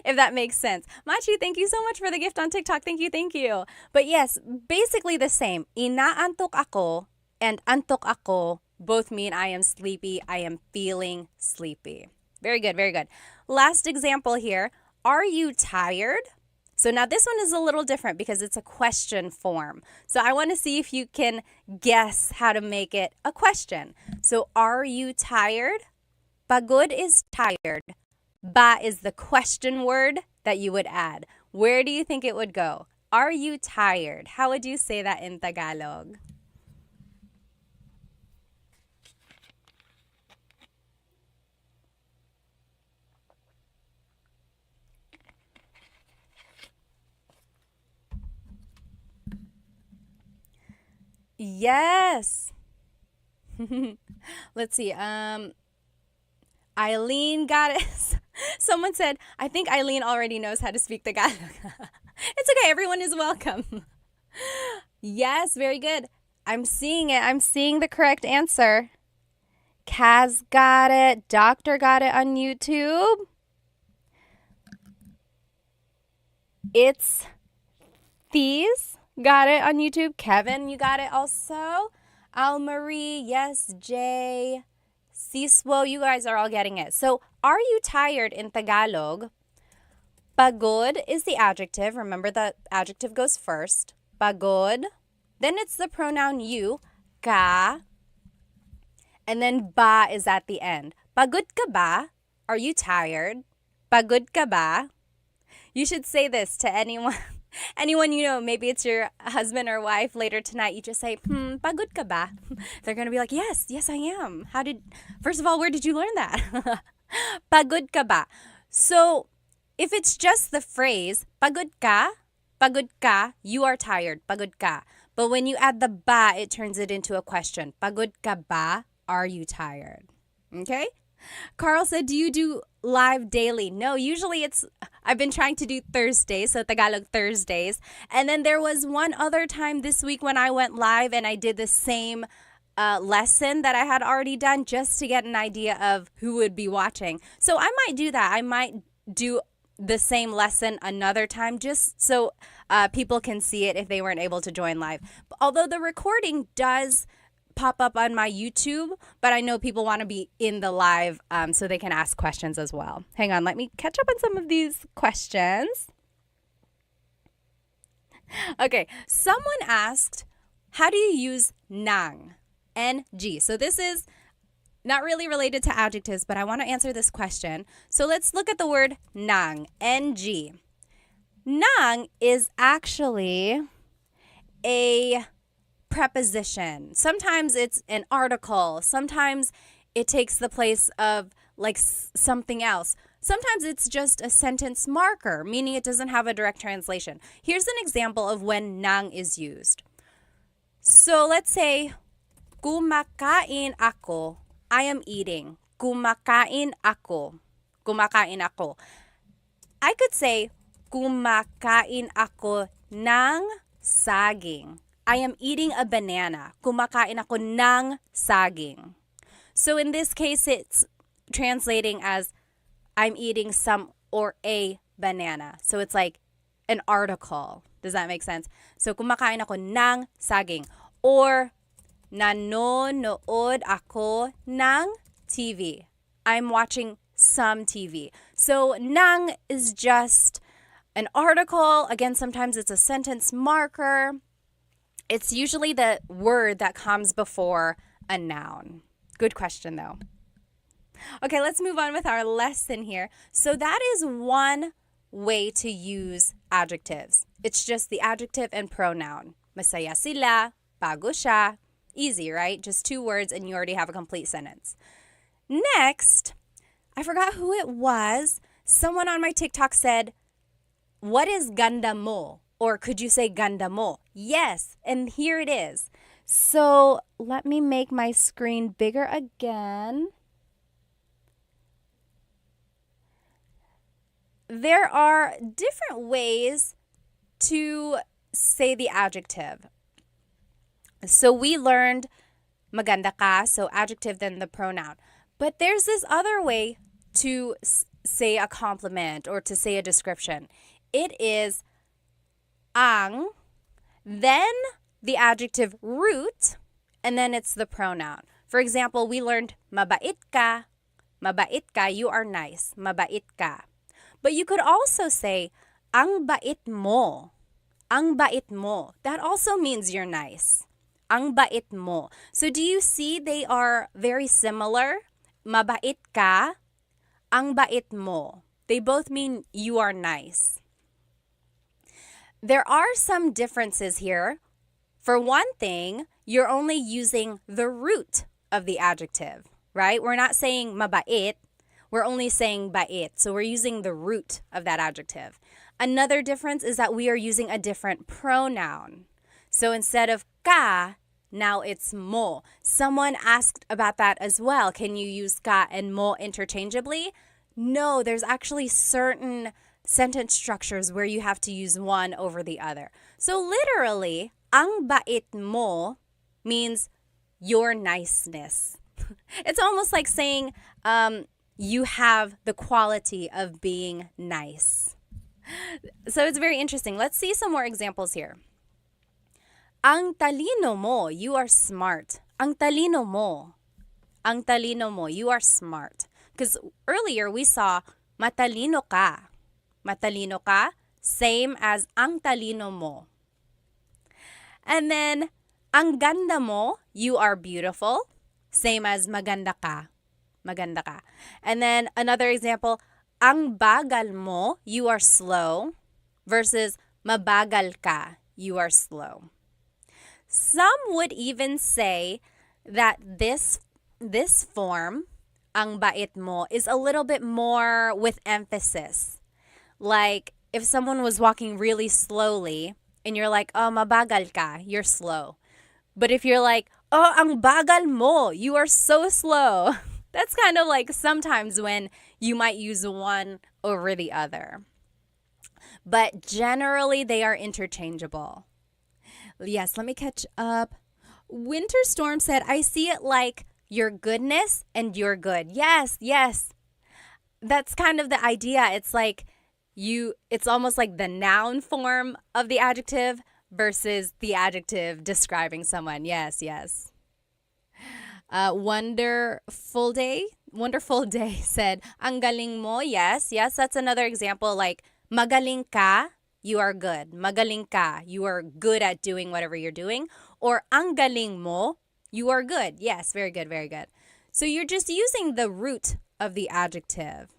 if that makes sense. Machi, thank you so much for the gift on TikTok. Thank you. But yes, basically the same. Inaantok ako and antok ako both mean I am sleepy, I am feeling sleepy. Very good. Last example here. Are you tired? So now this one is a little different because it's a question form. So I want to see if you can guess how to make it a question. So are you tired? Pagod is tired. Ba is the question word that you would add. Where do you think it would go? Are you tired? How would you say that in Tagalog? Yes. Let's see. Eileen got it. Someone said, I think Eileen already knows how to speak Tagalog. It's okay. Everyone is welcome. Yes, very good. I'm seeing it. I'm seeing the correct answer. Kaz got it. Doctor got it on YouTube. It's These got it on YouTube. Kevin, you got it also. Almarie, yes, Jay, Siswo, you guys are all getting it. So, are you tired in Tagalog? Pagod is the adjective. Remember that adjective goes first. Pagod. Then it's the pronoun you, ka. And then ba is at the end. Pagod ka ba? Are you tired? Pagod ka ba? You should say this to anyone you know. Maybe it's your husband or wife later tonight. You just say, pagod ka ba? They're going to be like, yes, I am. First of all, where did you learn that? Pagod ka ba? So, if it's just the phrase, pagod ka, you are tired, pagod ka. But when you add the ba, it turns it into a question. Pagod ka ba? Are you tired? Okay? Carl said, do you do live daily? No, usually I've been trying to do Thursdays, so Tagalog Thursdays. And then there was one other time this week when I went live and I did the same lesson that I had already done just to get an idea of who would be watching. So I might do that. I might do the same lesson another time just so people can see it if they weren't able to join live. Although the recording does pop up on my YouTube, but I know people want to be in the live so they can ask questions as well. Hang on, let me catch up on some of these questions. Okay, someone asked, how do you use nang? NG. So this is not really related to adjectives, but I want to answer this question. So let's look at the word nang, NG. Nang is actually a preposition. Sometimes it's an article. Sometimes it takes the place of like something else. Sometimes it's just a sentence marker, meaning it doesn't have a direct translation. Here's an example of when nang is used. So let's say, kumakain ako. I am eating. Kumakain ako. Kumakain ako. I could say, kumakain ako ng saging. I am eating a banana. Kumakain ako ng saging. So in this case, it's translating as I'm eating some or a banana. So it's like an article. Does that make sense? So kumakain ako ng saging. Or nanonood ako ng TV. I'm watching some TV. So nang is just an article. Again, sometimes it's a sentence marker. It's usually the word that comes before a noun. Good question, though. Okay, let's move on with our lesson here. So that is one way to use adjectives. It's just the adjective and pronoun. Masaya sila, bago siya. Easy, right? Just 2 words and you already have a complete sentence. Next, I forgot who it was. Someone on my TikTok said, what is ganda mo? Or could you say ganda mo? Yes, and here it is. So let me make my screen bigger again. There are different ways to say the adjective. So we learned maganda ka, so adjective then the pronoun. But there's this other way to say a compliment or to say a description. It is ang, then the adjective root, and then it's the pronoun. For example, we learned mabait ka, you are nice, mabait ka. But you could also say ang bait mo, that also means you're nice. Ang bait mo. So do you see they are very similar? Mabait ka, ang bait mo. They both mean you are nice. There are some differences here. For one thing, you're only using the root of the adjective, right? We're not saying mabait. We're only saying bait. So we're using the root of that adjective. Another difference is that we are using a different pronoun. So instead of ka, now it's mo. Someone asked about that as well. Can you use ka and mo interchangeably? No, there's actually certain sentence structures where you have to use one over the other. So literally, ang bait mo means your niceness. It's almost like saying you have the quality of being nice. So it's very interesting. Let's see some more examples here. Ang talino mo, you are smart. Ang talino mo, you are smart. Because earlier we saw matalino ka. Matalino ka, same as ang talino mo. And then, ang ganda mo, you are beautiful, same as maganda ka. Maganda ka. And then another example, ang bagal mo, you are slow, versus mabagal ka, you are slow. Some would even say that this form, ang bait mo, is a little bit more with emphasis. Like if someone was walking really slowly and you're like, oh, mabagal ka, you're slow. But if you're like, oh, ang bagal mo, you are so slow. That's kind of like sometimes when you might use one over the other. But generally, they are interchangeable. Yes, let me catch up. Winter Storm said, I see it like your goodness and you're good. Yes. That's kind of the idea. It's like it's almost like the noun form of the adjective versus the adjective describing someone. Yes. Wonderful Day said, ang galing mo. Yes, that's another example. Like, magaling ka, you are good. Magaling ka, you are good at doing whatever you're doing. Or ang galing mo, You are good. Yes, very good, very good. So you're just using the root of the adjective.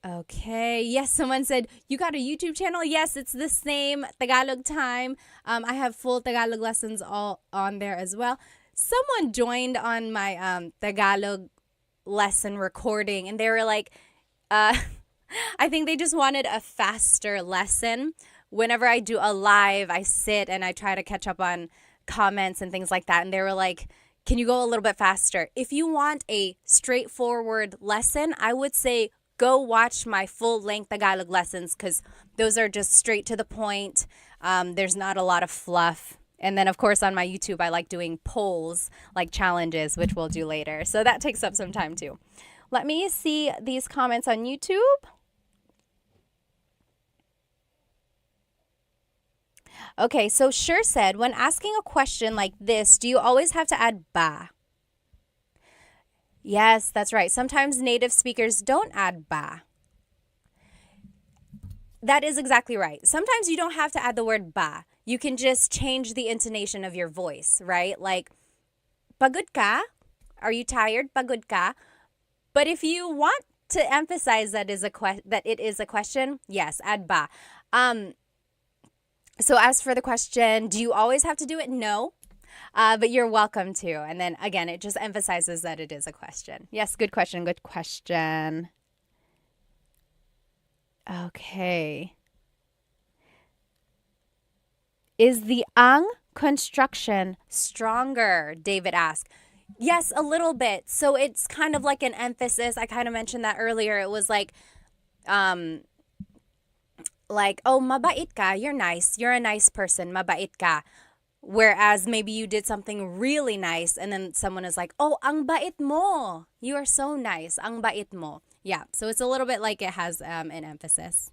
Okay. Yes, someone said, you got a YouTube channel? Yes, it's the same, Tagalog Time. I have full Tagalog lessons all on there as well. Someone joined on my Tagalog lesson recording, and they were like, I think they just wanted a faster lesson. Whenever I do a live, I sit and I try to catch up on comments and things like that. And they were like, can you go a little bit faster? If you want a straightforward lesson, I would say go watch my full-length Tagalog lessons because those are just straight to the point. There's not a lot of fluff. And then, of course, on my YouTube, I like doing polls, like challenges, which we'll do later. So that takes up some time, too. Let me see these comments on YouTube. Okay, so Sure said, when asking a question like this, do you always have to add ba? Yes, that's right. Sometimes native speakers don't add ba. That is exactly right. Sometimes you don't have to add the word ba. You can just change the intonation of your voice, right? Like, pagod ka? Are you tired? Pagod ka? But if you want to emphasize that it is a question, yes, add ba. So as for the question, do you always have to do it? No. But you're welcome to. And then again, it just emphasizes that it is a question. Yes, good question, good question. Okay. Is the ang construction stronger? David asked. Yes, a little bit. So it's kind of like an emphasis. I kind of mentioned that earlier. It was like, oh, mabait ka, you're nice. You're a nice person, mabait ka. Whereas maybe you did something really nice and then someone is like, oh, ang bait mo. You are so nice. Ang bait mo. Yeah, so it's a little bit like it has an emphasis.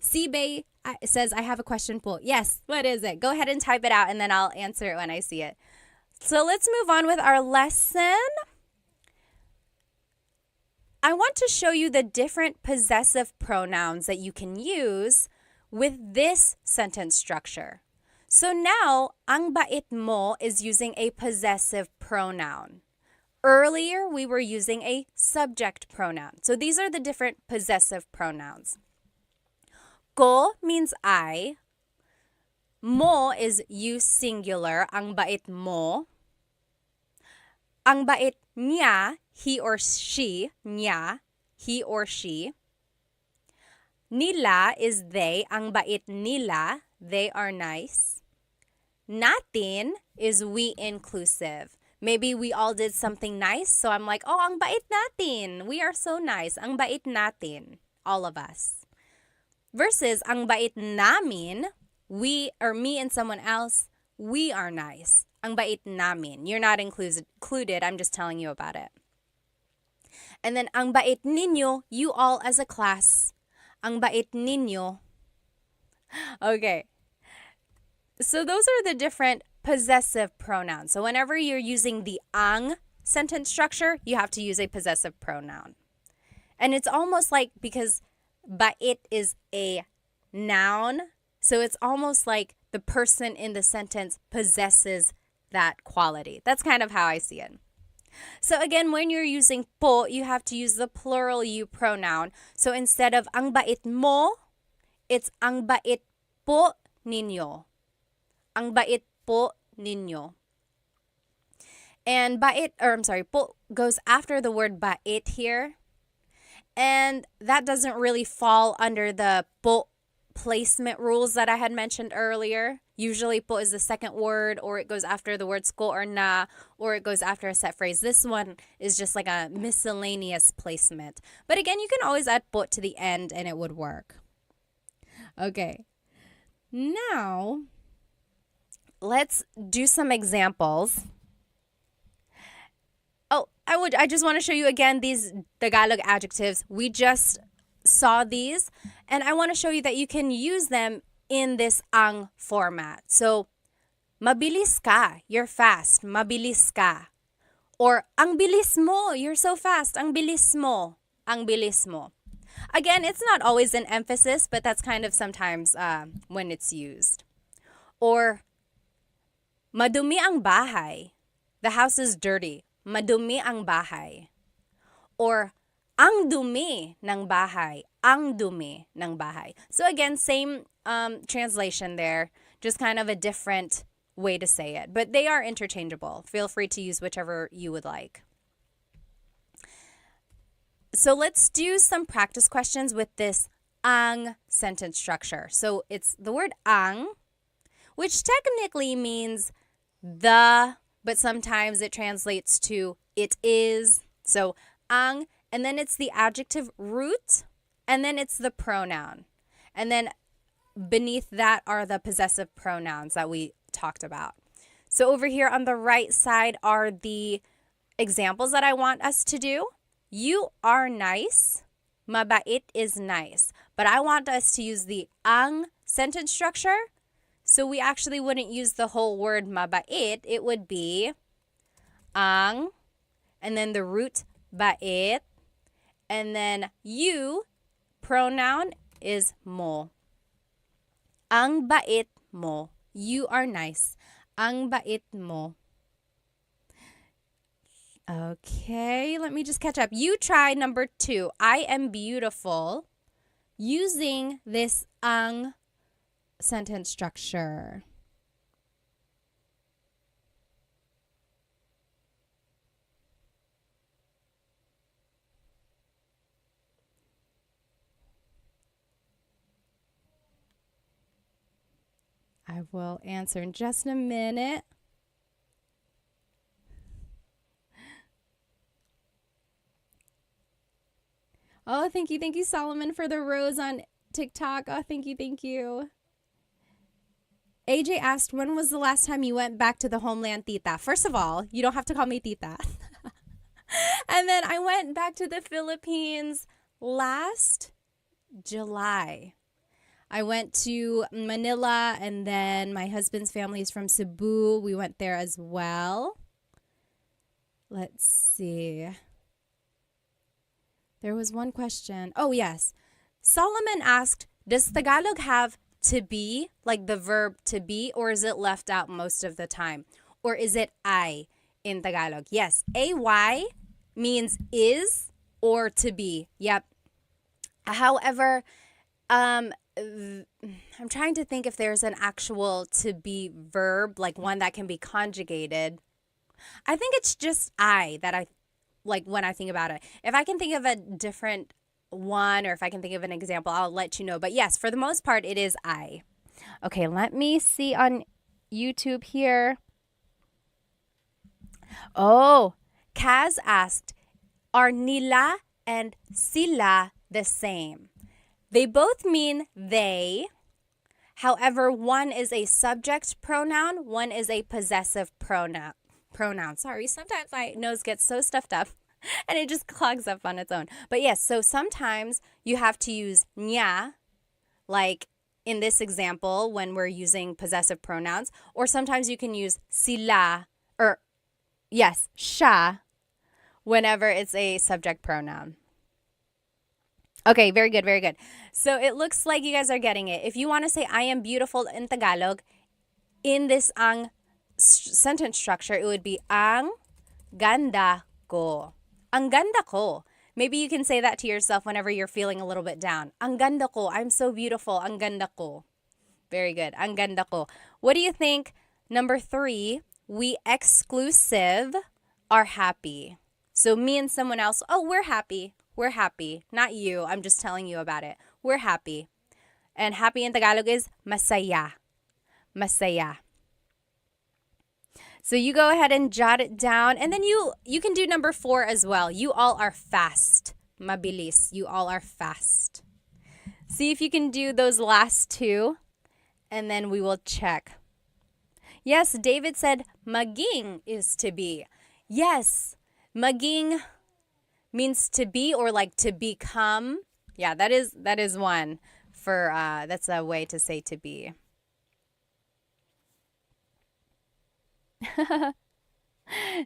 Sibay says, I have a question po. Yes, what is it? Go ahead and type it out and then I'll answer it when I see it. So let's move on with our lesson. I want to show you the different possessive pronouns that you can use with this sentence structure. So now, ang bait mo is using a possessive pronoun. Earlier, we were using a subject pronoun. So these are the different possessive pronouns. Ko means I. Mo is you singular, ang bait mo. Ang bait niya, he or she, niya, he or she. Nila is they, ang bait nila, they are nice. Natin is we inclusive. Maybe we all did something nice, so I'm like, oh, ang bait natin. We are so nice. Ang bait natin. All of us. Versus, ang bait namin, we or me and someone else, we are nice. Ang bait namin. You're not included. I'm just telling you about it. And then, ang bait ninyo, you all as a class. Ang bait ninyo. Okay. So those are the different possessive pronouns. So whenever you're using the ang sentence structure, you have to use a possessive pronoun. And it's almost like, because bait is a noun, so it's almost like the person in the sentence possesses that quality. That's kind of how I see it. So again, when you're using po, you have to use the plural you pronoun. So instead of ang bait mo, it's ang bait po ninyo. Ang bait po ninyo. And po goes after the word bait here. And that doesn't really fall under the po placement rules that I had mentioned earlier. Usually po is the second word, or it goes after the words ko or na, or it goes after a set phrase. This one is just like a miscellaneous placement. But again, you can always add po to the end and it would work. Okay. Now, let's do some examples. Oh, I just want to show you again these Tagalog adjectives. We just saw these, and I want to show you that you can use them in this ang format. So, mabilis ka, you're fast, mabilis ka. Or, ang bilis mo, you're so fast, ang bilis mo, ang bilis mo. Again, it's not always an emphasis, but that's kind of sometimes when it's used. Or, madumi ang bahay, the house is dirty. Madumi ang bahay. Or ang dumi ng bahay. Ang dumi ng bahay. So again, same translation there, just kind of a different way to say it. But they are interchangeable. Feel free to use whichever you would like. So let's do some practice questions with this ang sentence structure. So it's the word ang, which technically means the, but sometimes it translates to it is. So ang, and then it's the adjective root, and then it's the pronoun. And then beneath that are the possessive pronouns that we talked about. So over here on the right side are the examples that I want us to do. You are nice. Mabait is nice. But I want us to use the ang sentence structure. So we actually wouldn't use the whole word mabait. It would be ang, and then the root bait, and then you, pronoun is mo. Ang bait mo. You are nice. Ang bait mo. Okay, let me just catch up. You try number 2. I am beautiful using this ang sentence structure. I will answer in just a minute. Oh, thank you. Thank you, Solomon, for the rose on TikTok. Oh, thank you. Thank you. AJ asked, when was the last time you went back to the homeland, tita? First of all, you don't have to call me tita. And then I went back to the Philippines last July. I went to Manila, and then my husband's family is from Cebu. We went there as well. Let's see. There was one question. Oh, yes. Solomon asked, does Tagalog have to be, like the verb to be, or is it left out most of the time? Or is it I in Tagalog? Yes, AY means is or to be. Yep. However, I'm trying to think if there's an actual to be verb, like one that can be conjugated. I think it's just I that I like when I think about it. If I can think of a different one, or if I can think of an example, I'll let you know. But yes, for the most part, it is I. Okay, let me see on YouTube here. Oh, Kaz asked, are nila and sila the same? They both mean they. However, one is a subject pronoun, one is a possessive pronoun. Sorry, sometimes my nose gets so stuffed up and it just clogs up on its own. But yes, so sometimes you have to use nya, like in this example when we're using possessive pronouns, or sometimes you can use sila, or yes, siya, whenever it's a subject pronoun. Okay, very good, very good. So it looks like you guys are getting it. If you want to say I am beautiful in Tagalog, in this ang sentence structure, it would be ang ganda ko. Ang ganda ko. Maybe you can say that to yourself whenever you're feeling a little bit down. Ang ganda ko. I'm so beautiful. Ang ganda ko. Very good. Ang ganda ko. What do you think? Number 3, we exclusive are happy. So me and someone else, oh, we're happy. We're happy. Not you. I'm just telling you about it. We're happy. And happy in Tagalog is masaya. Masaya. So you go ahead and jot it down. And then you can do number 4 as well. You all are fast. Mabilis. You all are fast. See if you can do those last 2. And then we will check. Yes, David said maging is to be. Yes, maging means to be, or like to become. Yeah, that is one for that's a way to say to be.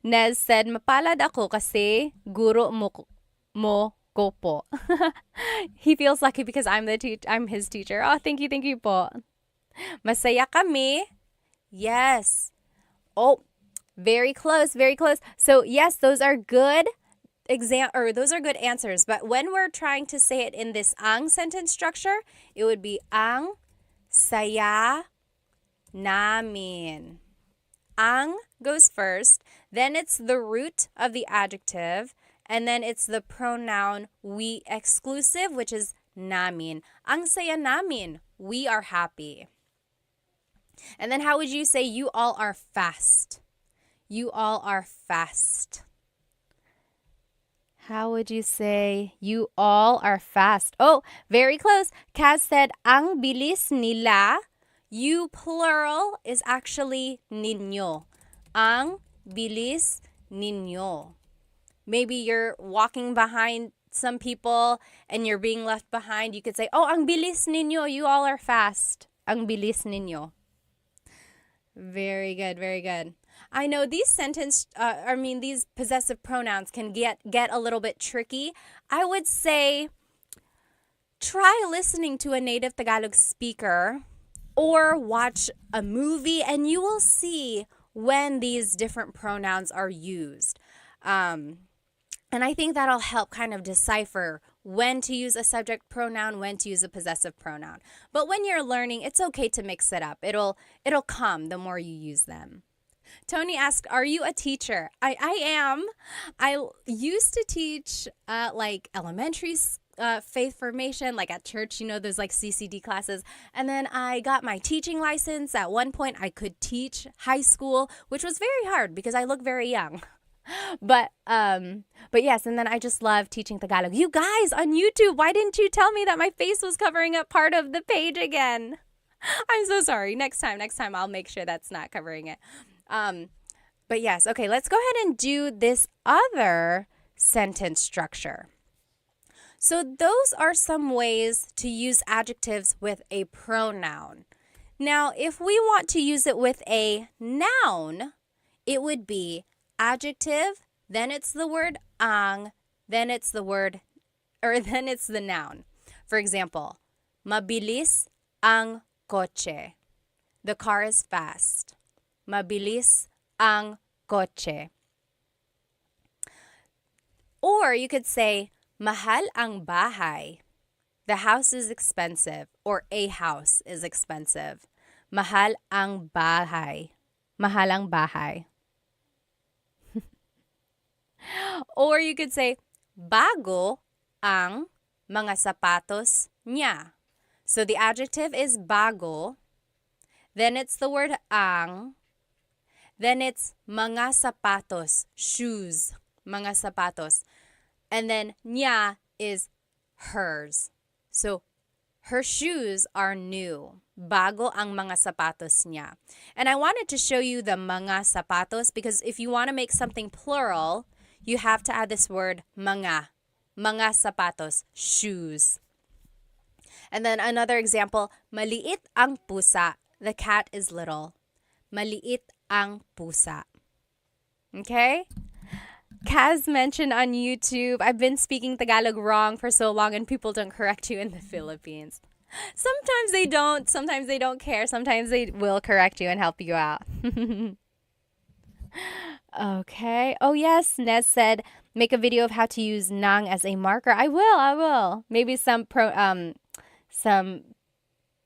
Nez said, mapalad ako kasi guro mo ko po. He feels lucky because I'm his teacher. Oh, thank you po. Masaya kami. Yes. Oh, Very close, very close. So yes, those are good those are good answers. But when we're trying to say it in this ang sentence structure, it would be ang saya namin. Ang goes first, then it's the root of the adjective, and then it's the pronoun we exclusive, which is namin. Ang saya namin. We are happy. And then how would you say you all are fast? You all are fast. How would you say you all are fast? Oh, very close. Kaz said, ang bilis nila. You plural is actually ninyo. Ang bilis ninyo. Maybe you're walking behind some people and you're being left behind. You could say, oh, ang bilis ninyo. You all are fast. Ang bilis ninyo. Very good, very good. I know these these possessive pronouns can get a little bit tricky. I would say try listening to a native Tagalog speaker or watch a movie and you will see when these different pronouns are used. And I think that'll help kind of decipher when to use a subject pronoun, when to use a possessive pronoun. But when you're learning, it's okay to mix it up. It'll come the more you use them. Tony asked, are you a teacher? I am. I used to teach like elementary faith formation, like at church, there's like CCD classes. And then I got my teaching license. At one point, I could teach high school, which was very hard because I look very young. But yes, and then I just love teaching Tagalog. You guys on YouTube, why didn't you tell me that my face was covering up part of the page again? I'm so sorry. Next time I'll make sure that's not covering it. But yes, okay, let's go ahead and do this other sentence structure. So those are some ways to use adjectives with a pronoun. Now, if we want to use it with a noun, it would be adjective, then it's the word ang, then it's the noun. For example, mabilis ang kotse. The car is fast. Mabilis ang kotse. Or you could say, mahal ang bahay. The house is expensive, or a house is expensive. Mahal ang bahay. Mahal ang bahay. Or you could say, bago ang mga sapatos niya. So the adjective is bago. Then it's the word ang. Then it's mga sapatos, shoes, mga sapatos. And then niya is hers. So her shoes are new. Bago ang mga sapatos niya. And I wanted to show you the mga sapatos because if you want to make something plural, you have to add this word mga. Mga sapatos, shoes. And then another example, maliit ang pusa. The cat is little. Maliit ang pusa. Okay? Kaz mentioned on YouTube, I've been speaking Tagalog wrong for so long and people don't correct you in the Philippines. Sometimes they don't. Sometimes they don't care. Sometimes they will correct you and help you out. Okay. Oh, yes. Nez said, make a video of how to use nang as a marker. I will. Maybe some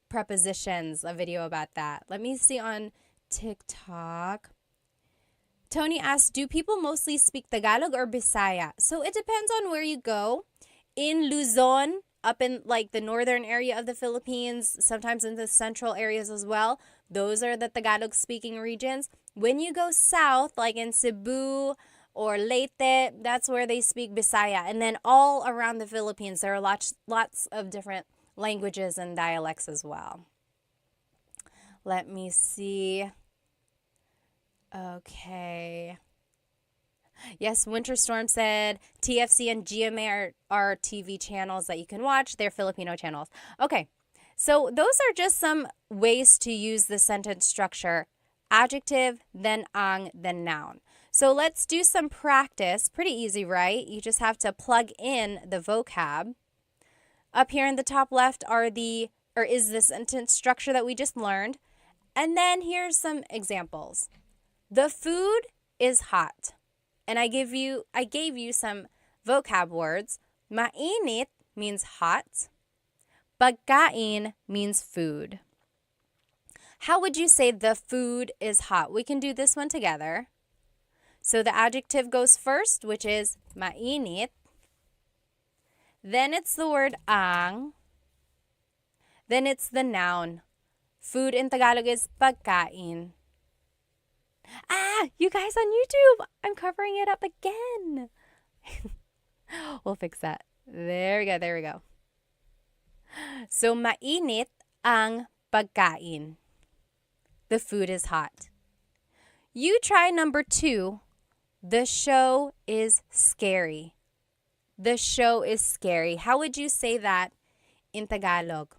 prepositions, a video about that. Let me see on TikTok. Tony asked, do people mostly speak Tagalog or Bisaya? So it depends on where you go. In Luzon, up in like the northern area of the Philippines, sometimes in the central areas as well, those are the Tagalog speaking regions. When you go south, like in Cebu or Leyte, that's where they speak Bisaya. And then all around the Philippines, there are lots of different languages and dialects as well. Let me see. Okay. Yes, Winter Storm said TFC and GMA are TV channels that you can watch. They're Filipino channels. Okay, so those are just some ways to use the sentence structure. Adjective, then ang, then noun. So let's do some practice. Pretty easy, right? You just have to plug in the vocab. Up here in the top left is the sentence structure that we just learned. And then here's some examples. The food is hot. And I gave you some vocab words. Mainit means hot. Pagkain means food. How would you say the food is hot? We can do this one together. So the adjective goes first, which is mainit. Then it's the word ang. Then it's the noun. Food in Tagalog is pagkain. You guys on YouTube, I'm covering it up again. We'll fix that. There we go. So, mainit ang pagkain. The food is hot. You try number 2. The show is scary. The show is scary. How would you say that in Tagalog?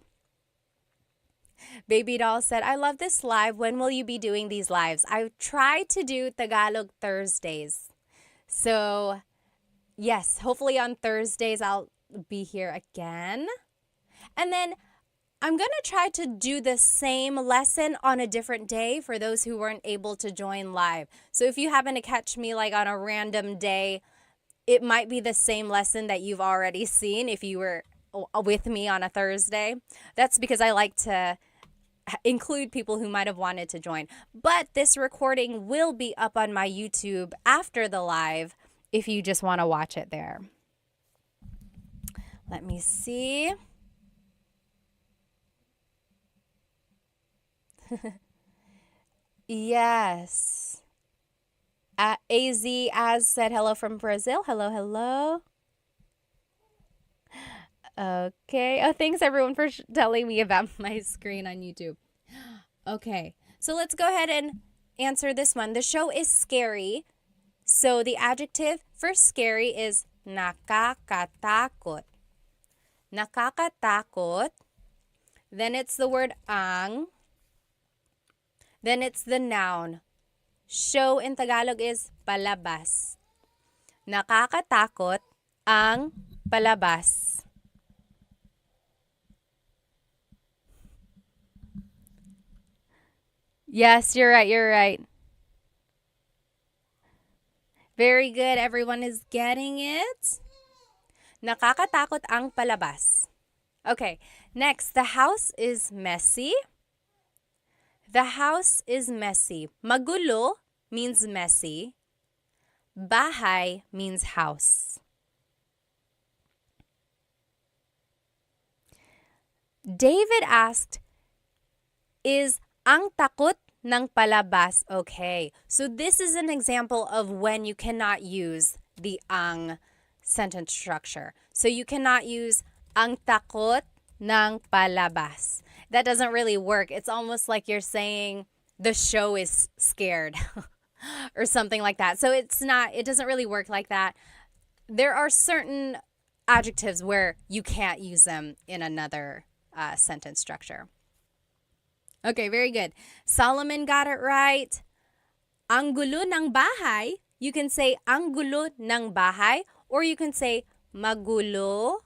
Baby Doll said, I love this live. When will you be doing these lives? I try to do Tagalog Thursdays. So, yes, hopefully on Thursdays I'll be here again. And then I'm going to try to do the same lesson on a different day for those who weren't able to join live. So if you happen to catch me like on a random day, it might be the same lesson that you've already seen if you were with me on a Thursday. That's because I like to include people who might have wanted to join. But this recording will be up on my YouTube after the live if you just want to watch it there. Let me see. Yes. Az said hello from Brazil. Hello. Okay. Oh, thanks everyone for telling me about my screen on YouTube. Okay. So let's go ahead and answer this one. The show is scary. So the adjective for scary is nakakatakot. Nakakatakot. Then it's the word ang. Then it's the noun. Show in Tagalog is palabas. Nakakatakot ang palabas. Yes, you're right. Very good. Everyone is getting it. Nakakatakot ang palabas. Okay, next. The house is messy. The house is messy. Magulo means messy. Bahay means house. David asked, is ang takot ng palabas okay? So this is an example of when you cannot use the ang sentence structure. So you cannot use ang takot ng palabas. That doesn't really work. It's almost like you're saying the show is scared or something like that. So it doesn't really work like that. There are certain adjectives where you can't use them in another sentence structure. Okay, very good. Solomon got it right. Ang gulo ng bahay, you can say ang gulo ng bahay, or you can say magulo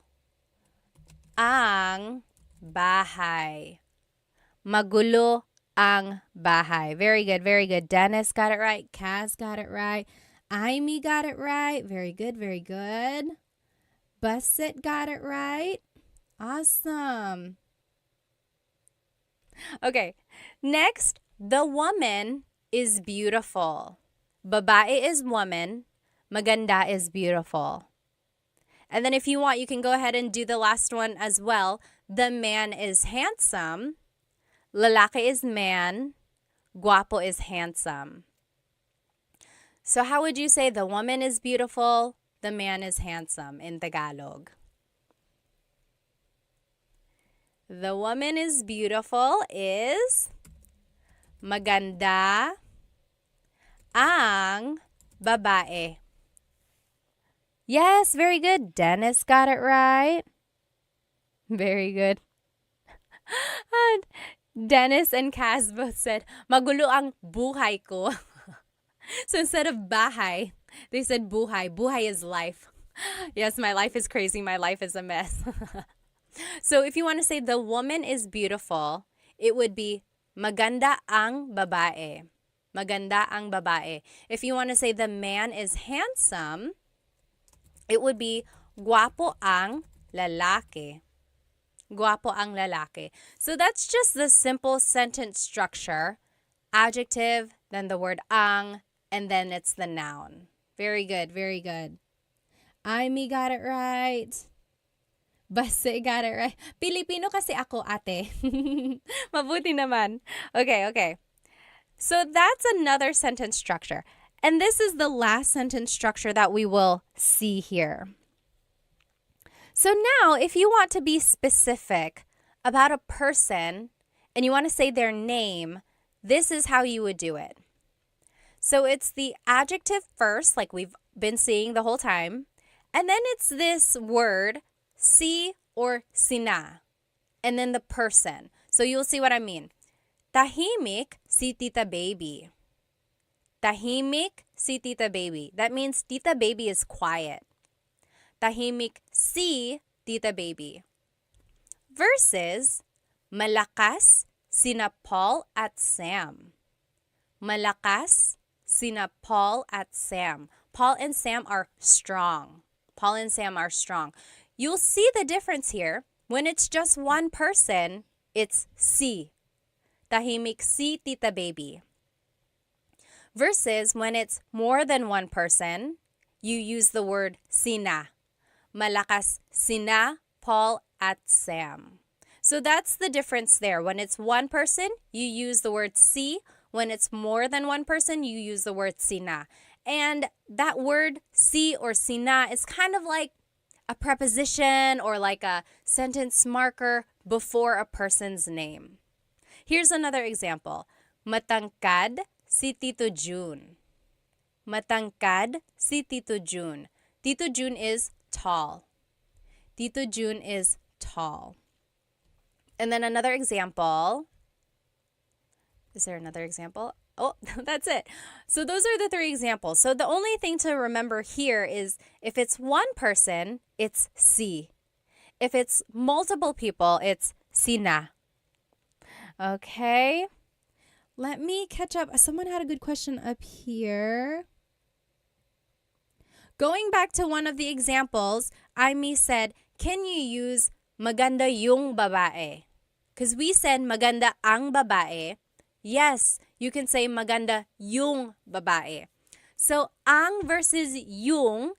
ang bahay. Magulo ang bahay. Very good. Dennis got it right. Kaz got it right. Amy got it right. Very good. Busset got it right. Awesome. Okay, next, the woman is beautiful. Babae is woman. Maganda is beautiful. And then if you want, you can go ahead and do the last one as well. The man is handsome. Lalaki is man. Guapo is handsome. So how would you say the woman is beautiful, the man is handsome in Tagalog? The woman is beautiful is maganda ang babae. Yes, very good. Dennis got it right. Very good. And Dennis and Kaz both said, magulo ang buhay ko. So instead of bahay, they said buhay. Buhay is life. Yes, my life is crazy. My life is a mess. So if you want to say the woman is beautiful, it would be maganda ang babae. Maganda ang babae. If you want to say the man is handsome, it would be guwapo ang lalaki. Guwapo ang lalaki. So that's just the simple sentence structure. Adjective, then the word ang, and then it's the noun. Very good, very good. Amy got it right. Base got it right. Filipino kasi ako, ate. Mabuti naman. Okay. So that's another sentence structure. And this is the last sentence structure that we will see here. So now, if you want to be specific about a person and you want to say their name, this is how you would do it. So it's the adjective first, like we've been seeing the whole time. And then it's this word, si or sina. And then the person. So you'll see what I mean. Tahimik si Tita Baby. Tahimik si Tita Baby. That means Tita Baby is quiet. Tahimik si Tita Baby. Versus malakas sina Paul at Sam. Malakas sina Paul at Sam. Paul and Sam are strong. Paul and Sam are strong. You'll see the difference here. When it's just one person, it's si. Tahimik si Tita Baby. Versus when it's more than one person, you use the word sina. Malakas sina Paul at Sam. So that's the difference there. When it's one person, you use the word si. When it's more than one person, you use the word sina. And that word si or sina is kind of like a preposition or like a sentence marker before a person's name. Here's another example. Matangkad si Tito June. Matangkad si Tito June. Tito June is tall. Tito June is tall. And then another example. Is there another example? Oh, that's it. So those are the three examples. So the only thing to remember here is if it's one person, it's si. If it's multiple people, it's sina. Okay. Let me catch up. Someone had a good question up here. Going back to one of the examples, Amy said, can you use maganda yung babae? Because we said maganda ang babae. Yes, you can say maganda yung babae. So, ang versus yung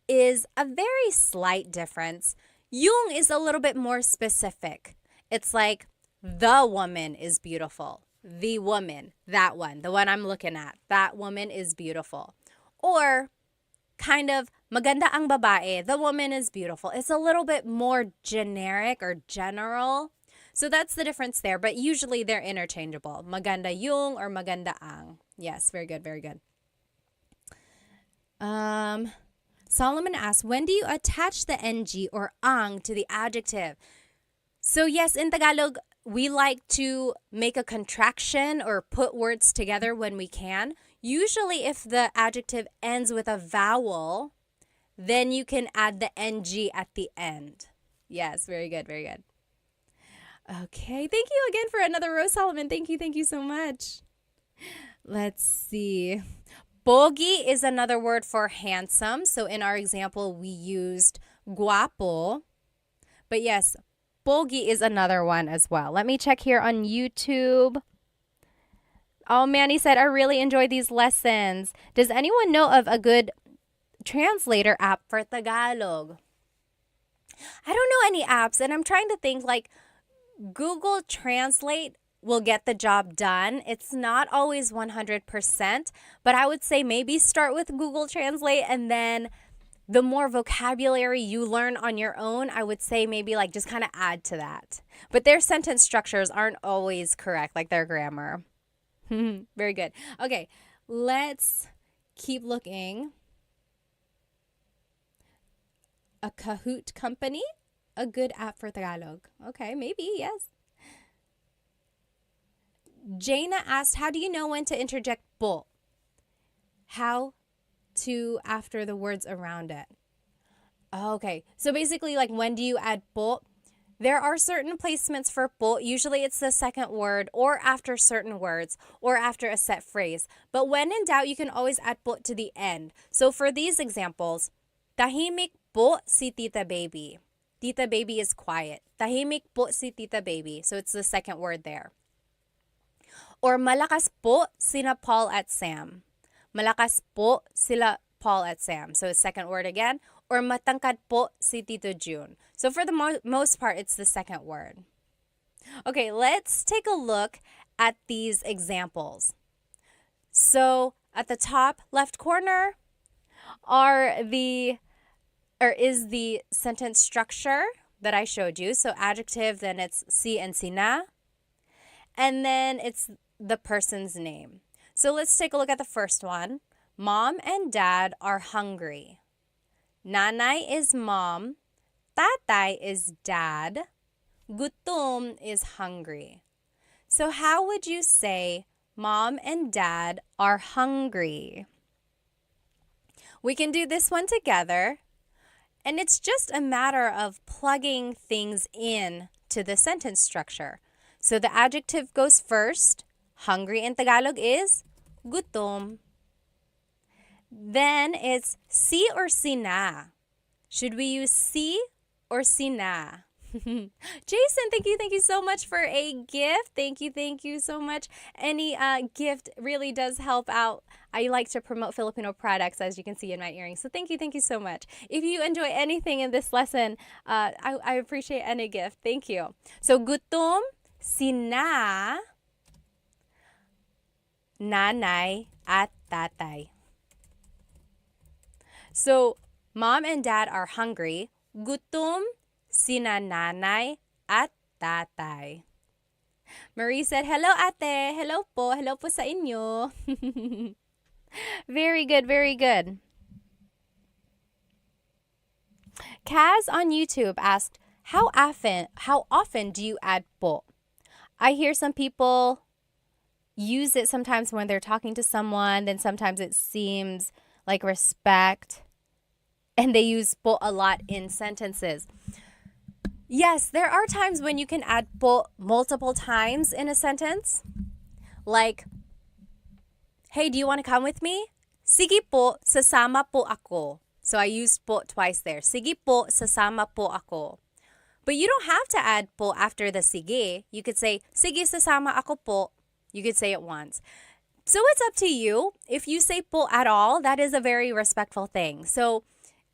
is a very slight difference. Yung is a little bit more specific. It's like, the woman is beautiful. The woman, that one, the one I'm looking at, that woman is beautiful. Or, kind of, maganda ang babae, the woman is beautiful. It's a little bit more generic or general. So that's the difference there, but usually they're interchangeable. Maganda yung or maganda ang. Yes, very good, very good. Solomon asks, when do you attach the ng or ang to the adjective? So yes, in Tagalog, we like to make a contraction or put words together when we can. Usually if the adjective ends with a vowel, then you can add the ng at the end. Yes, very good, very good. Okay, thank you again for another Rose Solomon. Thank you so much. Let's see. Pogi is another word for handsome. So in our example, we used guapo. But yes, pogi is another one as well. Let me check here on YouTube. Oh, Manny said, I really enjoy these lessons. Does anyone know of a good translator app for Tagalog? I don't know any apps, and I'm trying to think like Google Translate will get the job done. It's not always 100%, but I would say maybe start with Google Translate, and then the more vocabulary you learn on your own, I would say maybe like just kind of add to that. But their sentence structures aren't always correct, like their grammar. Very good. Okay, let's keep looking. A Kahoot company? A good app for Tagalog. Okay, maybe, yes. Jaina asked, how do you know when to interject po? How to after the words around it. Okay, so basically like when do you add po? There are certain placements for po. Usually it's the second word or after certain words or after a set phrase. But when in doubt, you can always add po to the end. So for these examples, tahimik po si Tita Baby. Tita Baby is quiet. Tahimik po si Tita Baby. So it's the second word there. Or malakas po sina Paul at Sam. Malakas po sila Paul at Sam. So second word again. Or matangkad po si Tito June. So for the most part, it's the second word. Okay, let's take a look at these examples. So at the top left corner is the sentence structure that I showed you. So adjective, then it's si and sina. And then it's the person's name. So let's take a look at the first one. Mom and dad are hungry. Nanay is mom. Tatay is dad. Gutom is hungry. So how would you say mom and dad are hungry? We can do this one together. And it's just a matter of plugging things in to the sentence structure. So the adjective goes first. Hungry in Tagalog is gutom. Then it's si or sina. Should we use si or sina? Jason, thank you so much for a gift. Thank you so much. Any gift really does help out. I like to promote Filipino products, as you can see in my earrings. So thank you so much. If you enjoy anything in this lesson, I appreciate any gift. Thank you. So gutom, sina, nanay, at tatay. So mom and dad are hungry. Gutom sina nanay at tatay. Marie said, hello ate. Hello po. Hello po sa inyo. Very good, very good. Kaz on YouTube asked, how often do you add po? I hear some people use it sometimes when they're talking to someone, then sometimes it seems like respect, and they use po a lot in sentences. Yes, there are times when you can add po multiple times in a sentence. Like, hey, do you want to come with me? Sige po, sasama po ako. So I used po twice there. Sige po, sasama po ako. But you don't have to add po after the sige. You could say, sige, sasama ako po. You could say it once. So it's up to you. If you say po at all, that is a very respectful thing. So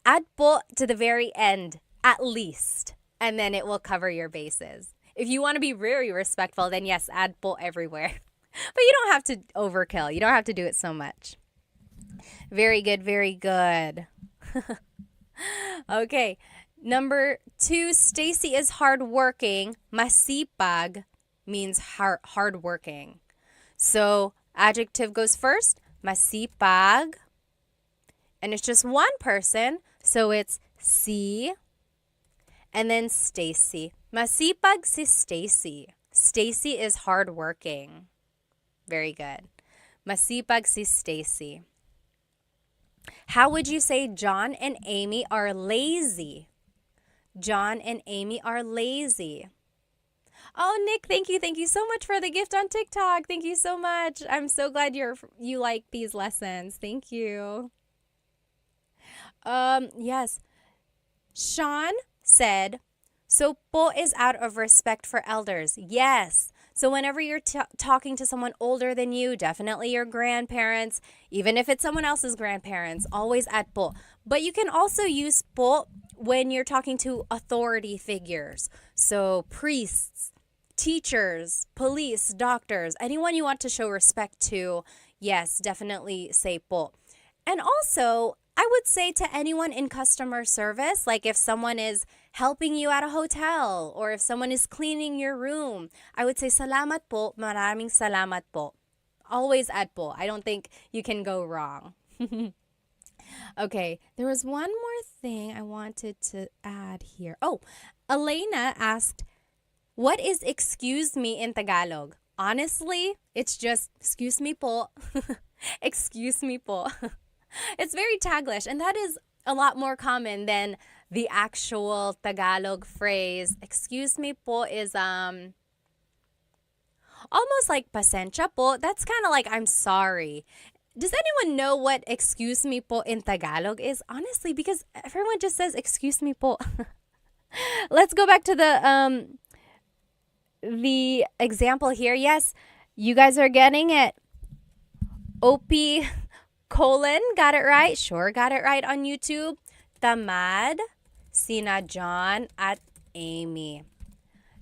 add po to the very end, at least, and then it will cover your bases. If you want to be very respectful, then yes, add po everywhere. But you don't have to overkill. You don't have to do it so much. Very good, very good. Okay, number 2, Stacy is hardworking. Masipag means hardworking. So adjective goes first, masipag. And it's just one person, so it's si and then Stacy. Masipag si Stacy. Stacy is hardworking. Very good. Masipag si Stacy. How would you say John and Amy are lazy? John and Amy are lazy. Oh, Nick, thank you so much for the gift on TikTok. Thank you so much. I'm so glad you like these lessons. Thank you. Yes. Sean said, so po is out of respect for elders. Yes. So whenever you're talking to someone older than you, definitely your grandparents, even if it's someone else's grandparents, always add po. But you can also use po when you're talking to authority figures. So priests, teachers, police, doctors, anyone you want to show respect to, yes, definitely say po. And also, I would say to anyone in customer service, like if someone is helping you at a hotel or if someone is cleaning your room, I would say salamat po, maraming salamat po. Always add po. I don't think you can go wrong. Okay, there was one more thing I wanted to add here. Oh, Elena asked, what is excuse me in Tagalog? Honestly, it's just excuse me po. Excuse me po. It's very Taglish, and that is a lot more common than the actual Tagalog phrase, excuse me po, is almost like pasensya po. That's kind of like I'm sorry. Does anyone know what excuse me po in Tagalog is? Honestly, because everyone just says excuse me po. Let's go back to the example here. Yes, you guys are getting it. OP colon got it right. Sure, got it right on YouTube. Tamad sina John at Amy.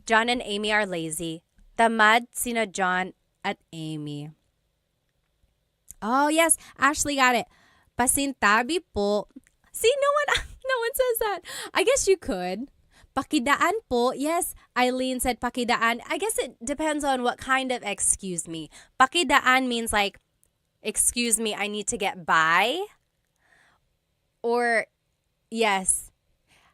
John and Amy are lazy. Tamad sina John at Amy. Oh, yes. Ashley got it. Pasintabi po. See, no one says that. I guess you could. Pakidaan po. Yes, Eileen said pakidaan. I guess it depends on what kind of excuse me. Pakidaan means like, excuse me, I need to get by. Or, yes,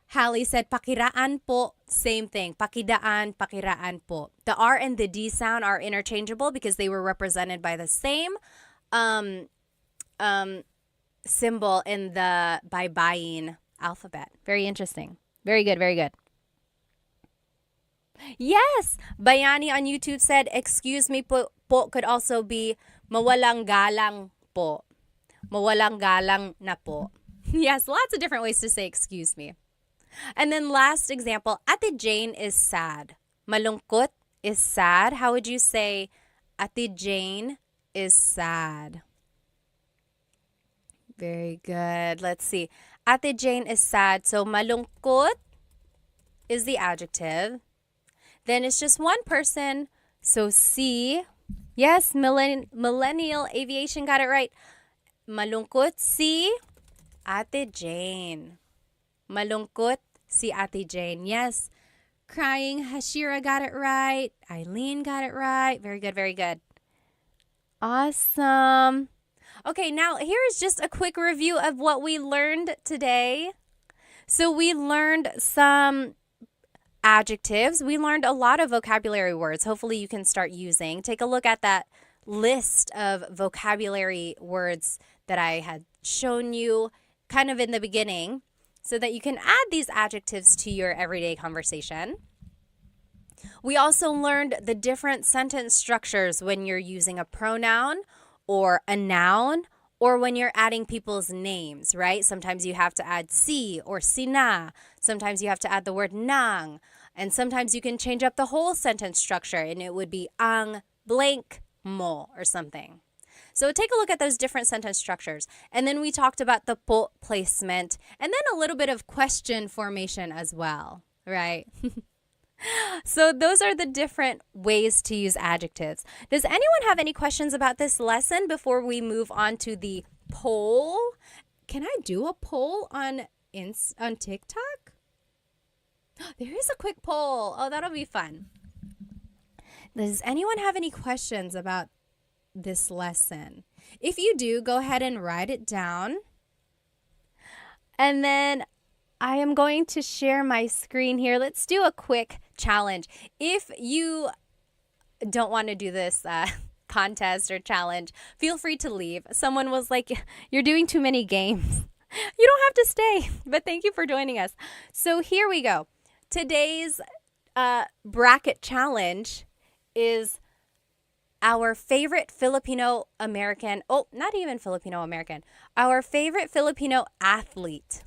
Hallie said pakiraan po. Same thing. Pakidaan, pakiraan po. The R and the D sound are interchangeable because they were represented by the same symbol in the baybayin alphabet. Very interesting. Very good, very good. Yes, Bayani on YouTube said, excuse me po could also be mawalang galang po. Mawalang galang na po. Yes, lots of different ways to say excuse me. And then last example, Ate Jane is sad. Malungkot is sad. How would you say Ate Jane is sad? Very good. Let's see. Ate Jane is sad. So malungkot is the adjective. Then it's just one person. So si. Yes, Millennial Aviation got it right. Malungkot si Ate Jane. Malungkot si Ate Jane. Yes. Crying, Hashira got it right. Eileen got it right. Very good, very good. Awesome. Okay, now here is just a quick review of what we learned today. So we learned some adjectives. We learned a lot of vocabulary words. Hopefully you can start using. Take a look at that list of vocabulary words that I had shown you kind of in the beginning so that you can add these adjectives to your everyday conversation. We also learned the different sentence structures when you're using a pronoun or a noun or when you're adding people's names, right? Sometimes you have to add si or sina. Sometimes you have to add the word nang. And sometimes you can change up the whole sentence structure and it would be ang blank mo or something. So take a look at those different sentence structures. And then we talked about the po placement and then a little bit of question formation as well, right? So those are the different ways to use adjectives. Does anyone have any questions about this lesson before we move on to the poll? Can I do a poll on TikTok? There is a quick poll. Oh, that'll be fun. Does anyone have any questions about this lesson? If you do, go ahead and write it down. And then I am going to share my screen here. Let's do a quick challenge. If you don't want to do this contest or challenge, feel free to leave. Someone was like, you're doing too many games. You don't have to stay, but thank you for joining us. So here we go. Today's bracket challenge is our favorite Filipino American, not even Filipino American, our favorite Filipino athlete.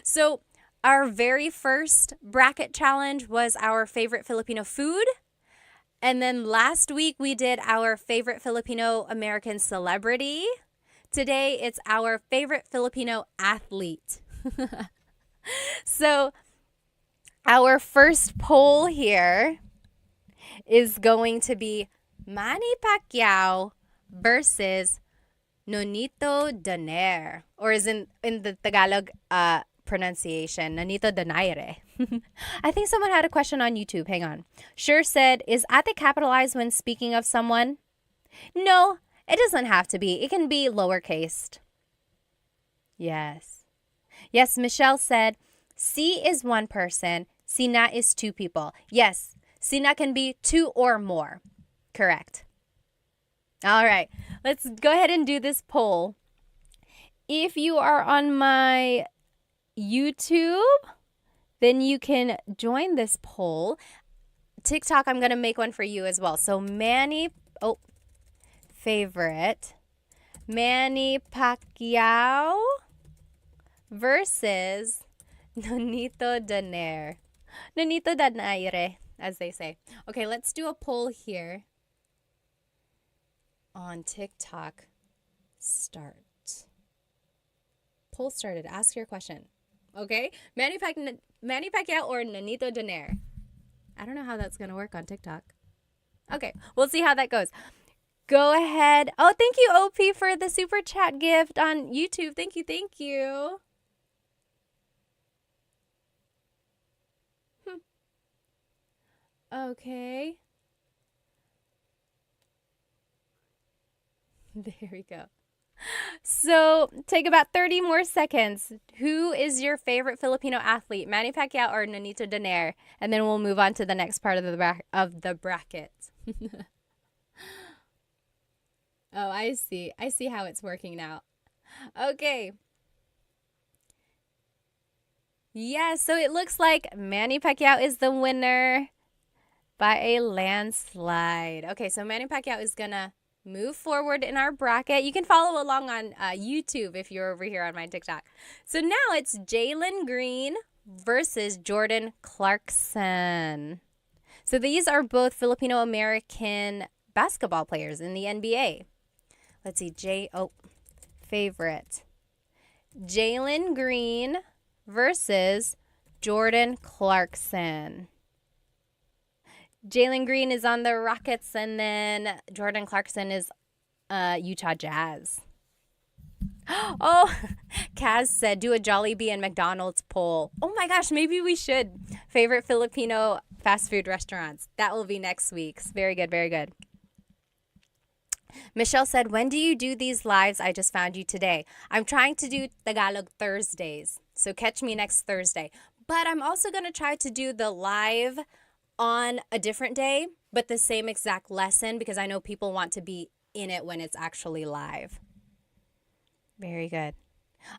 So our very first bracket challenge was our favorite Filipino food. And then last week we did our favorite Filipino American celebrity. Today it's our favorite Filipino athlete. So our first poll here is going to be Manny Pacquiao versus Nonito Donaire, or is in the Tagalog pronunciation, Nonito Donaire. I think someone had a question on YouTube. Hang on. Sure said, is ate capitalized when speaking of someone? No, it doesn't have to be. It can be lowercased. Yes. Yes, Michelle said, si is one person, sina is two people. Yes, sina can be two or more. Correct. All right, let's go ahead and do this poll. If you are on my YouTube, then you can join this poll. TikTok, I'm going to make one for you as well. So favorite, Manny Pacquiao versus Nonito Donaire. Nonito Donaire, as they say. Okay, let's do a poll here on TikTok. Start. Poll started. Ask your question. Okay? Manny Pacquiao or Nonito Donaire? I don't know how that's going to work on TikTok. Okay, we'll see how that goes. Go ahead. Oh, thank you, OP, for the super chat gift on YouTube. Thank you, thank you. Okay. There we go. So take about 30 more seconds. Who is your favorite Filipino athlete, Manny Pacquiao or Nonito Donaire? And then we'll move on to the next part of the bracket. Oh, I see. I see how it's working now. Okay. Yeah, so it looks like Manny Pacquiao is the winner by a landslide. Okay, so Manny Pacquiao is going to move forward in our bracket. You can follow along on YouTube if you're over here on my TikTok. So now it's Jalen Green versus Jordan Clarkson. So these are both Filipino-American basketball players in the NBA. Let's see, favorite. Jalen Green versus Jordan Clarkson. Jalen Green is on the Rockets, and then Jordan Clarkson is Utah Jazz. Oh, Kaz said, do a Jollibee and McDonald's poll. Oh my gosh, maybe we should. Favorite Filipino fast food restaurants. That will be next week's. Very good, very good. Michelle said, when do you do these lives? I just found you today. I'm trying to do Tagalog Thursdays, so catch me next Thursday. But I'm also going to try to do the live on a different day, but the same exact lesson, because I know people want to be in it when it's actually live. Very good.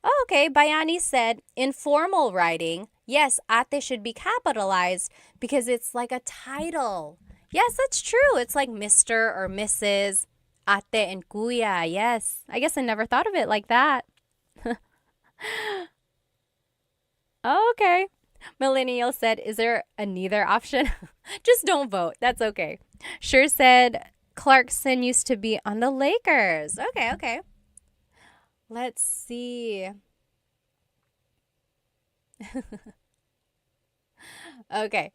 Oh, okay, Bayani said, informal writing, yes, ate should be capitalized because it's like a title. Yes, that's true. It's like Mr. or Mrs. Ate and kuya, yes. I guess I never thought of it like that. Oh, okay. Millennial said, is there a neither option? Just don't vote. That's okay. Sure said, Clarkson used to be on the Lakers. Okay, okay. Let's see. Okay.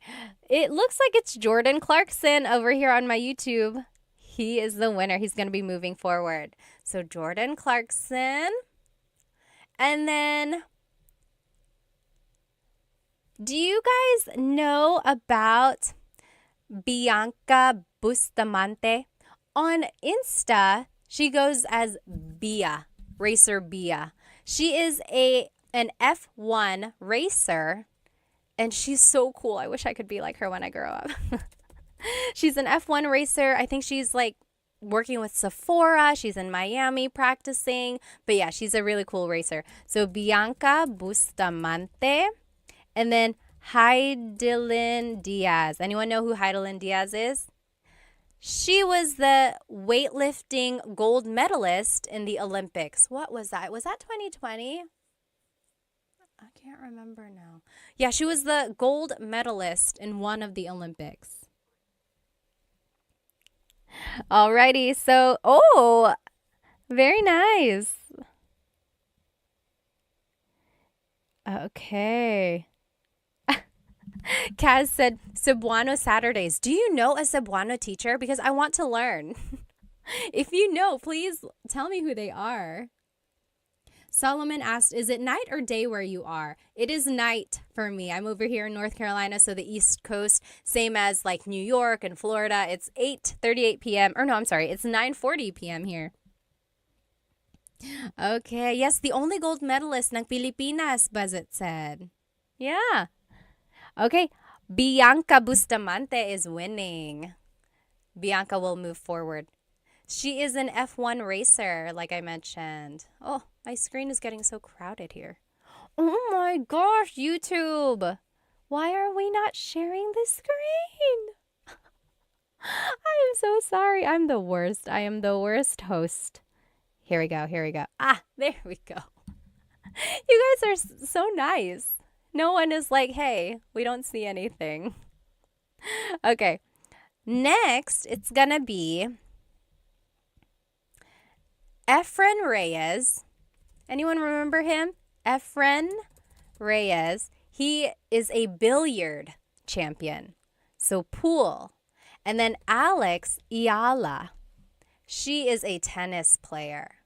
It looks like it's Jordan Clarkson over here on my YouTube. He is the winner. He's going to be moving forward. So Jordan Clarkson. And then, do you guys know about Bianca Bustamante? On Insta, she goes as Bia, Racer Bia. She is an F1 racer, and she's so cool. I wish I could be like her when I grow up. She's an F1 racer. I think she's like working with Sephora. She's in Miami practicing. But yeah, she's a really cool racer. So Bianca Bustamante. And then Heidelin Diaz. Anyone know who Heidelin Diaz is? She was the weightlifting gold medalist in the Olympics. What was that? Was that 2020? I can't remember now. Yeah, she was the gold medalist in one of the Olympics. Alrighty, so, very nice. Okay. Kaz said, Cebuano Saturdays. Do you know a Cebuano teacher? Because I want to learn. If you know, please tell me who they are. Solomon asked, is it night or day where you are? It is night for me. I'm over here in North Carolina, so the East Coast, same as like New York and Florida. It's 8:38 p.m. Or no, I'm sorry. It's 9:40 p.m. here. Okay. Yes, the only gold medalist ng Pilipinas, Buzzet said. Yeah. Okay. Bianca Bustamante is winning. Bianca will move forward. She is an F1 racer, like I mentioned. Oh, my screen is getting so crowded here. Oh my gosh, YouTube. Why are we not sharing the screen? I am so sorry. I'm the worst. I am the worst host. Here we go. Here we go. Ah, there we go. You guys are so nice. No one is like, hey, we don't see anything. Okay. Next, it's going to be Efren Reyes. Anyone remember him? Efren Reyes. He is a billiard champion. So pool. And then Alex Iala. She is a tennis player.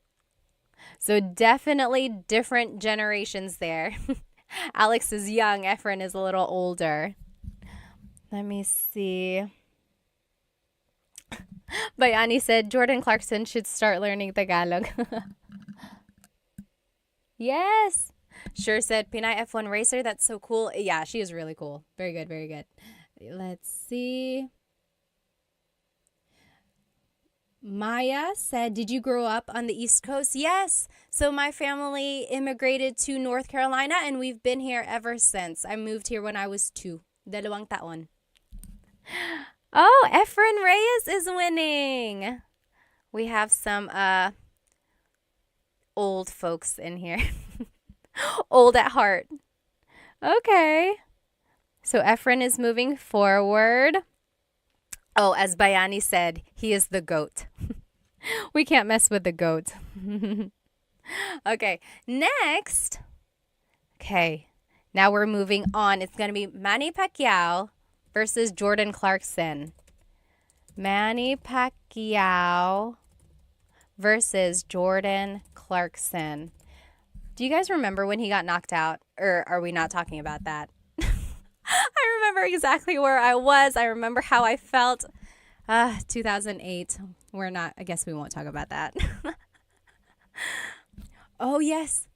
So definitely different generations there. Alex is young. Efren is a little older. Let me see. Bayani said Jordan Clarkson should start learning Tagalog. Yes. Sure said Pinay F1 racer. That's so cool. Yeah, she is really cool. Very good. Very good. Let's see. Maya said, did you grow up on the East Coast? Yes. So my family immigrated to North Carolina and we've been here ever since. I moved here when I was 2. Dalawang taon. Oh, Efren Reyes is winning. We have some old folks in here. Old at heart. Okay. So Efren is moving forward. Oh, as Bayani said, he is the goat. We can't mess with the goat. Okay, next. Okay, now we're moving on. It's going to be Manny Pacquiao versus Jordan Clarkson. Manny Pacquiao versus Jordan Clarkson. Do you guys remember when he got knocked out? Or are we not talking about that? I remember exactly where I was. I remember how I felt. 2008. I guess we won't talk about that. Oh, yes.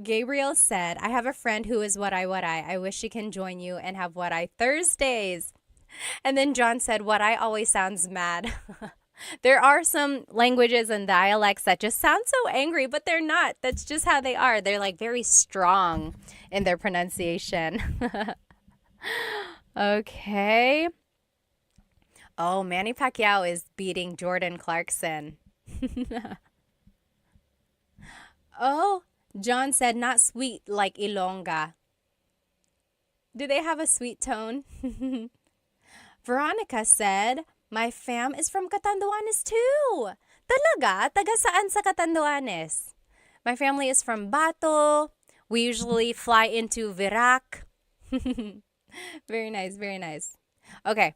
Gabriel said, I have a friend who is what I wish she can join you and have what I Thursdays. And then John said, what I always sounds mad. There are some languages and dialects that just sound so angry, but they're not. That's just how they are. They're like very strong in their pronunciation. Okay. Oh, Manny Pacquiao is beating Jordan Clarkson. Oh, John said not sweet like Ilongga. Do they have a sweet tone? Veronica said, my fam is from Catanduanes too. Talaga? Taga saan sa Catanduanes? My family is from Bato. We usually fly into Virac. Very nice, very nice. Okay.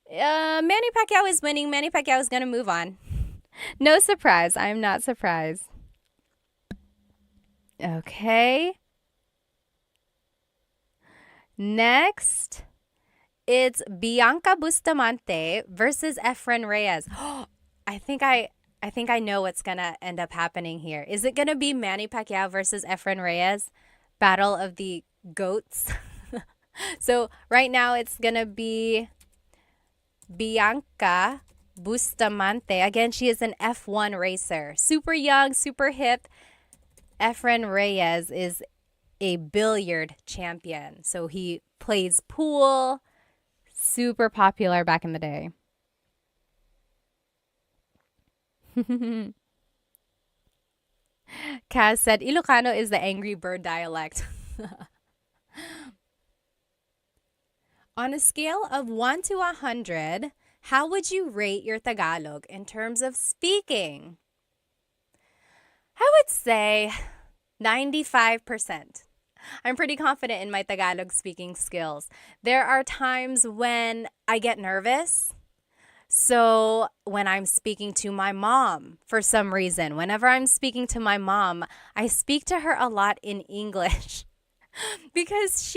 Manny Pacquiao is winning. Manny Pacquiao is going to move on. No surprise. I am not surprised. Okay. Next, it's Bianca Bustamante versus Efren Reyes. I think I know what's going to end up happening here. Is it going to be Manny Pacquiao versus Efren Reyes? Battle of the goats. So right now it's going to be Bianca Bustamante. Again, she is an F1 racer. Super young, super hip. Efren Reyes is a billiard champion. So he plays pool. Super popular back in the day. Kaz said, Ilocano is the Angry Bird dialect. On a scale of 1 to 100, how would you rate your Tagalog in terms of speaking? I would say 95%. I'm pretty confident in my Tagalog speaking skills. There are times when I get nervous. So when I'm speaking to my mom, for some reason, whenever I'm speaking to my mom, I speak to her a lot in English because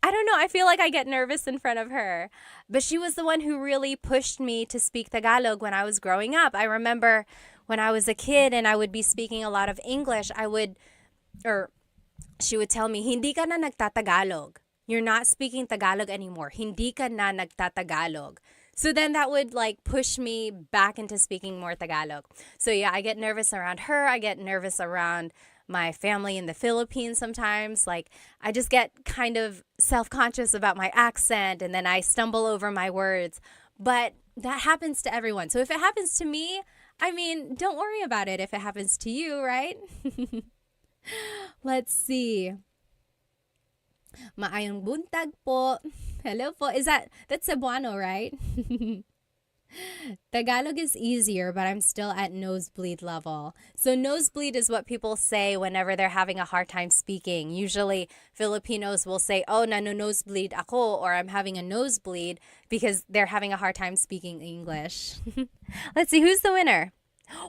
I don't know, I feel like I get nervous in front of her. But she was the one who really pushed me to speak Tagalog when I was growing up. I remember when I was a kid and I would be speaking a lot of English, she would tell me, hindi ka na nagtatagalog. You're not speaking Tagalog anymore. Hindi ka na nagtatagalog. So then that would like push me back into speaking more Tagalog. So yeah, I get nervous around her. I get nervous around my family in the Philippines sometimes. Like, I just get kind of self-conscious about my accent and then I stumble over my words. But that happens to everyone. So if it happens to me, I mean, don't worry about it if it happens to you, right? Let's see. Maayong buntag po. Hello po. That's Cebuano, right? Tagalog is easier, but I'm still at nosebleed level. So nosebleed is what people say whenever they're having a hard time speaking. Usually Filipinos will say, oh, nosebleed ako, or I'm having a nosebleed because they're having a hard time speaking English. Let's see, who's the winner?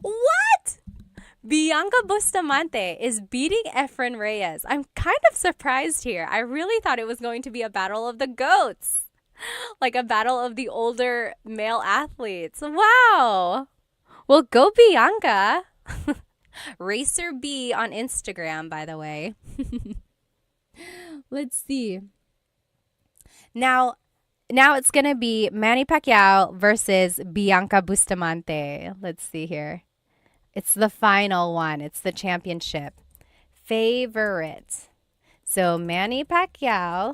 What? Bianca Bustamante is beating Efren Reyes. I'm kind of surprised here. I really thought it was going to be a battle of the goats. Like a battle of the older male athletes. Wow. Well, go Bianca. Racer B on Instagram, by the way. Let's see. Now it's going to be Manny Pacquiao versus Bianca Bustamante. Let's see here. It's the final one. It's the championship. Favorite. So Manny Pacquiao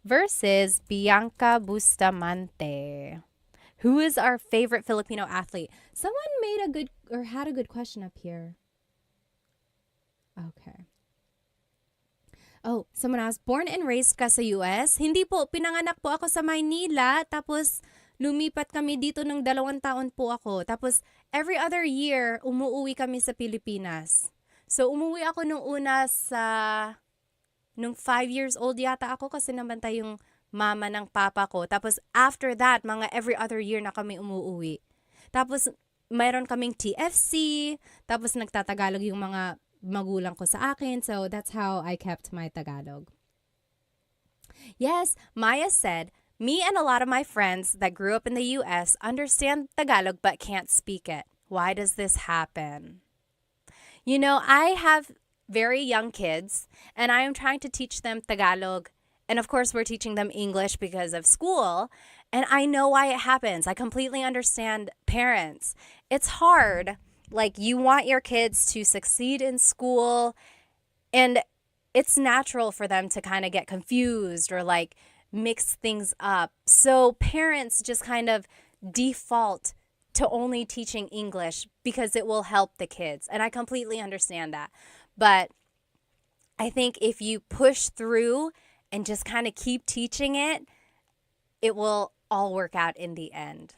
versus Bianca Bustamante. Who is our favorite Filipino athlete? Someone had a good question up here. Okay. Oh, someone asked, born and raised ka sa US? Hindi po, pinanganak po ako sa Maynila, tapos lumipat kami dito ng 2 taon po ako. Tapos every other year, umuwi kami sa Pilipinas. So umuwi ako nung una nung 5 years old yata ako kasi nabantay yung mama ng papa ko. Tapos after that, mga every other year na kami umuwi. Tapos mayroon kaming TFC, tapos nagtatagalog yung mga magulang ko sa akin. So that's how I kept my Tagalog. Yes, Maya said, me and a lot of my friends that grew up in the US understand Tagalog but can't speak it. Why does this happen? You know, I have very young kids and I am trying to teach them Tagalog. And of course, we're teaching them English because of school. And I know why it happens. I completely understand parents. It's hard. Like, you want your kids to succeed in school, and it's natural for them to kind of get confused or like mix things up. So parents just kind of default to only teaching English because it will help the kids. And I completely understand that. But I think if you push through and just kind of keep teaching it, it will all work out in the end.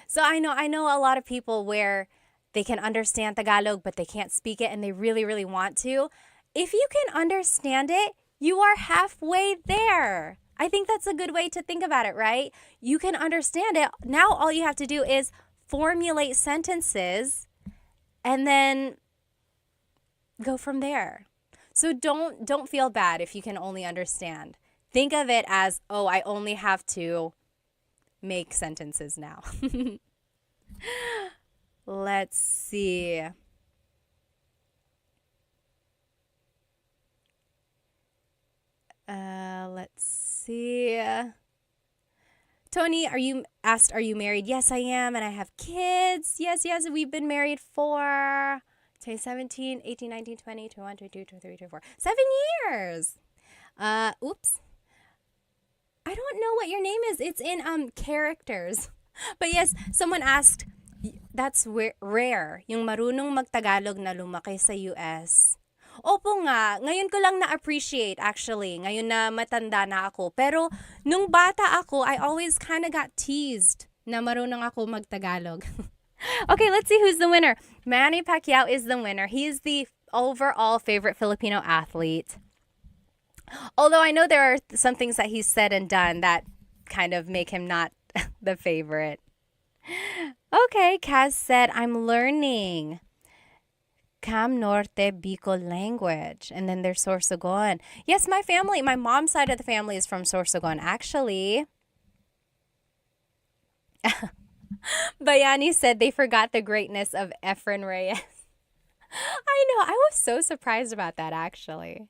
So I know a lot of people where they can understand Tagalog, but they can't speak it and they really, really want to. If you can understand it, you are halfway there. I think that's a good way to think about it, right? You can understand it. Now all you have to do is formulate sentences and then go from there. So don't feel bad if you can only understand. Think of it as, oh, I only have to make sentences now. Let's see. Let's see. Tony, are you married? Yes, I am, and I have kids. Yes, we've been married for 17, 18, 19, 20, 21, 22, 23, 24. 7 years. Oops. I don't know what your name is. It's in characters. But yes, someone asked, that's rare, yung marunong magtagalog na lumaki sa US. Opo nga, ngayon ko lang na-appreciate actually, ngayon na matanda na ako. Pero nung bata ako, I always kind of got teased na marunong ako magtagalog. Okay, let's see who's the winner. Manny Pacquiao is the winner. He is the overall favorite Filipino athlete. Although I know there are some things that he's said and done that kind of make him not the favorite. Okay, Kaz said, I'm learning Cam Norte Bicol language. And then there's Sorsogon. Yes, my mom's side of the family is from Sorsogon, actually. Bayani said they forgot the greatness of Efren Reyes. I know, I was so surprised about that, actually.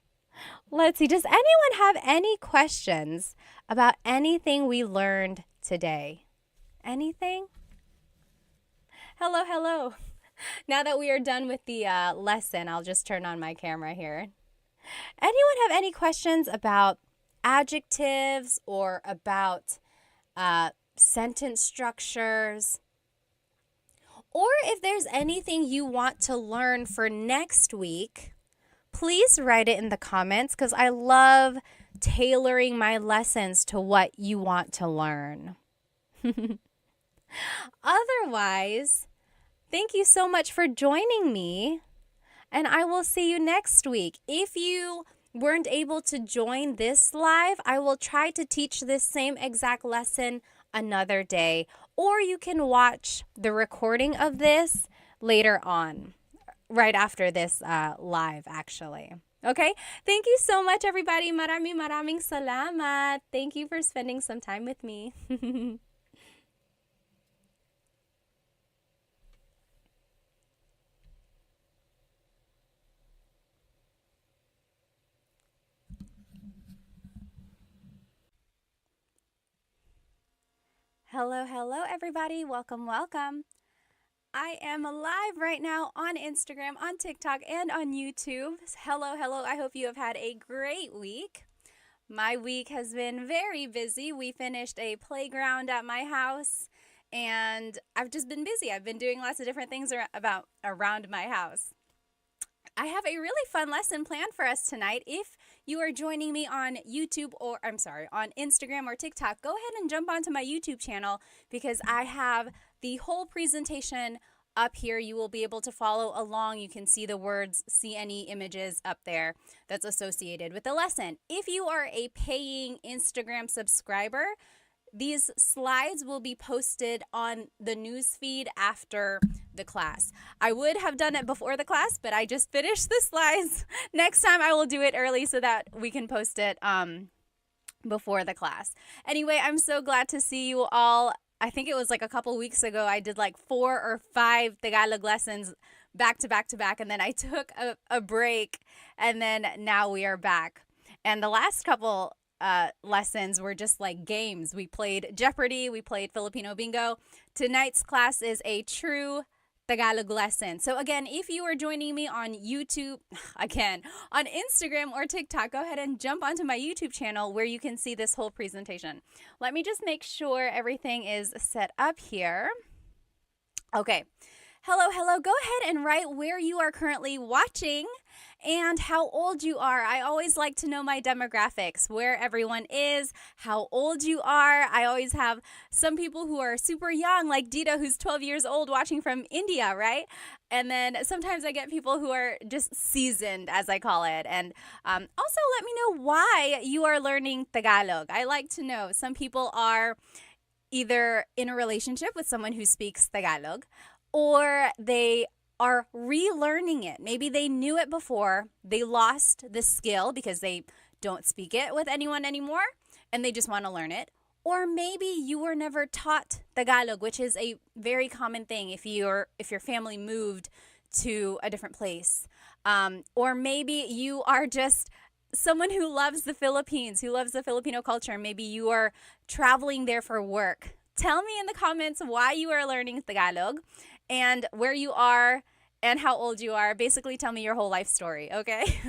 Let's see, does anyone have any questions about anything we learned today? Anything? Hello. Now that we are done with the lesson, I'll just turn on my camera here. Anyone have any questions about adjectives or about sentence structures? Or if there's anything you want to learn for next week, please write it in the comments because I love tailoring my lessons to what you want to learn. Otherwise, thank you so much for joining me, and I will see you next week. If you weren't able to join this live, I will try to teach this same exact lesson another day, or you can watch the recording of this later on, right after this live, actually. Okay? Thank you so much, everybody. Maraming salamat. Thank you for spending some time with me. Hello, hello, everybody. Welcome, welcome. I am live right now on Instagram, on TikTok, and on YouTube. Hello, hello. I hope you have had a great week. My week has been very busy. We finished a playground at my house, and I've just been busy. I've been doing lots of different things around my house. I have a really fun lesson planned for us tonight. If you are joining me on YouTube on Instagram or TikTok, go ahead and jump onto my YouTube channel because I have the whole presentation up here. You will be able to follow along. You can see the words, see any images up there that's associated with the lesson. If you are a paying Instagram subscriber, these slides will be posted on the news feed after the class. I would have done it before the class, but I just finished the slides. Next time I will do it early so that we can post it before the class. Anyway, I'm so glad to see you all. I think it was like a couple weeks ago, I did like 4 or 5 Tagalog lessons back to back to back, and then I took a break, and then now we are back. And the last couple lessons were just like games. We played Jeopardy, we played Filipino bingo. Tonight's class is a true Tagalog lesson. So again, if you are joining me on YouTube, again, on Instagram or TikTok, go ahead and jump onto my YouTube channel where you can see this whole presentation. Let me just make sure everything is set up here. Okay. Hello, hello. Go ahead and write where you are currently watching and how old you are. I always like to know my demographics, where everyone is, how old you are. I always have some people who are super young, like Dita, who's 12 years old, watching from India, right? And then sometimes I get people who are just seasoned, as I call it. And also let me know why you are learning Tagalog. I like to know. Some people are either in a relationship with someone who speaks Tagalog, or they are relearning it. Maybe they knew it before, they lost the skill because they don't speak it with anyone anymore, and they just want to learn it. Or maybe you were never taught Tagalog, which is a very common thing if your family moved to a different place. Or maybe you are just someone who loves the Philippines, who loves the Filipino culture. Maybe you are traveling there for work. Tell me in the comments why you are learning Tagalog and where you are and how old you are. Basically, tell me your whole life story, okay?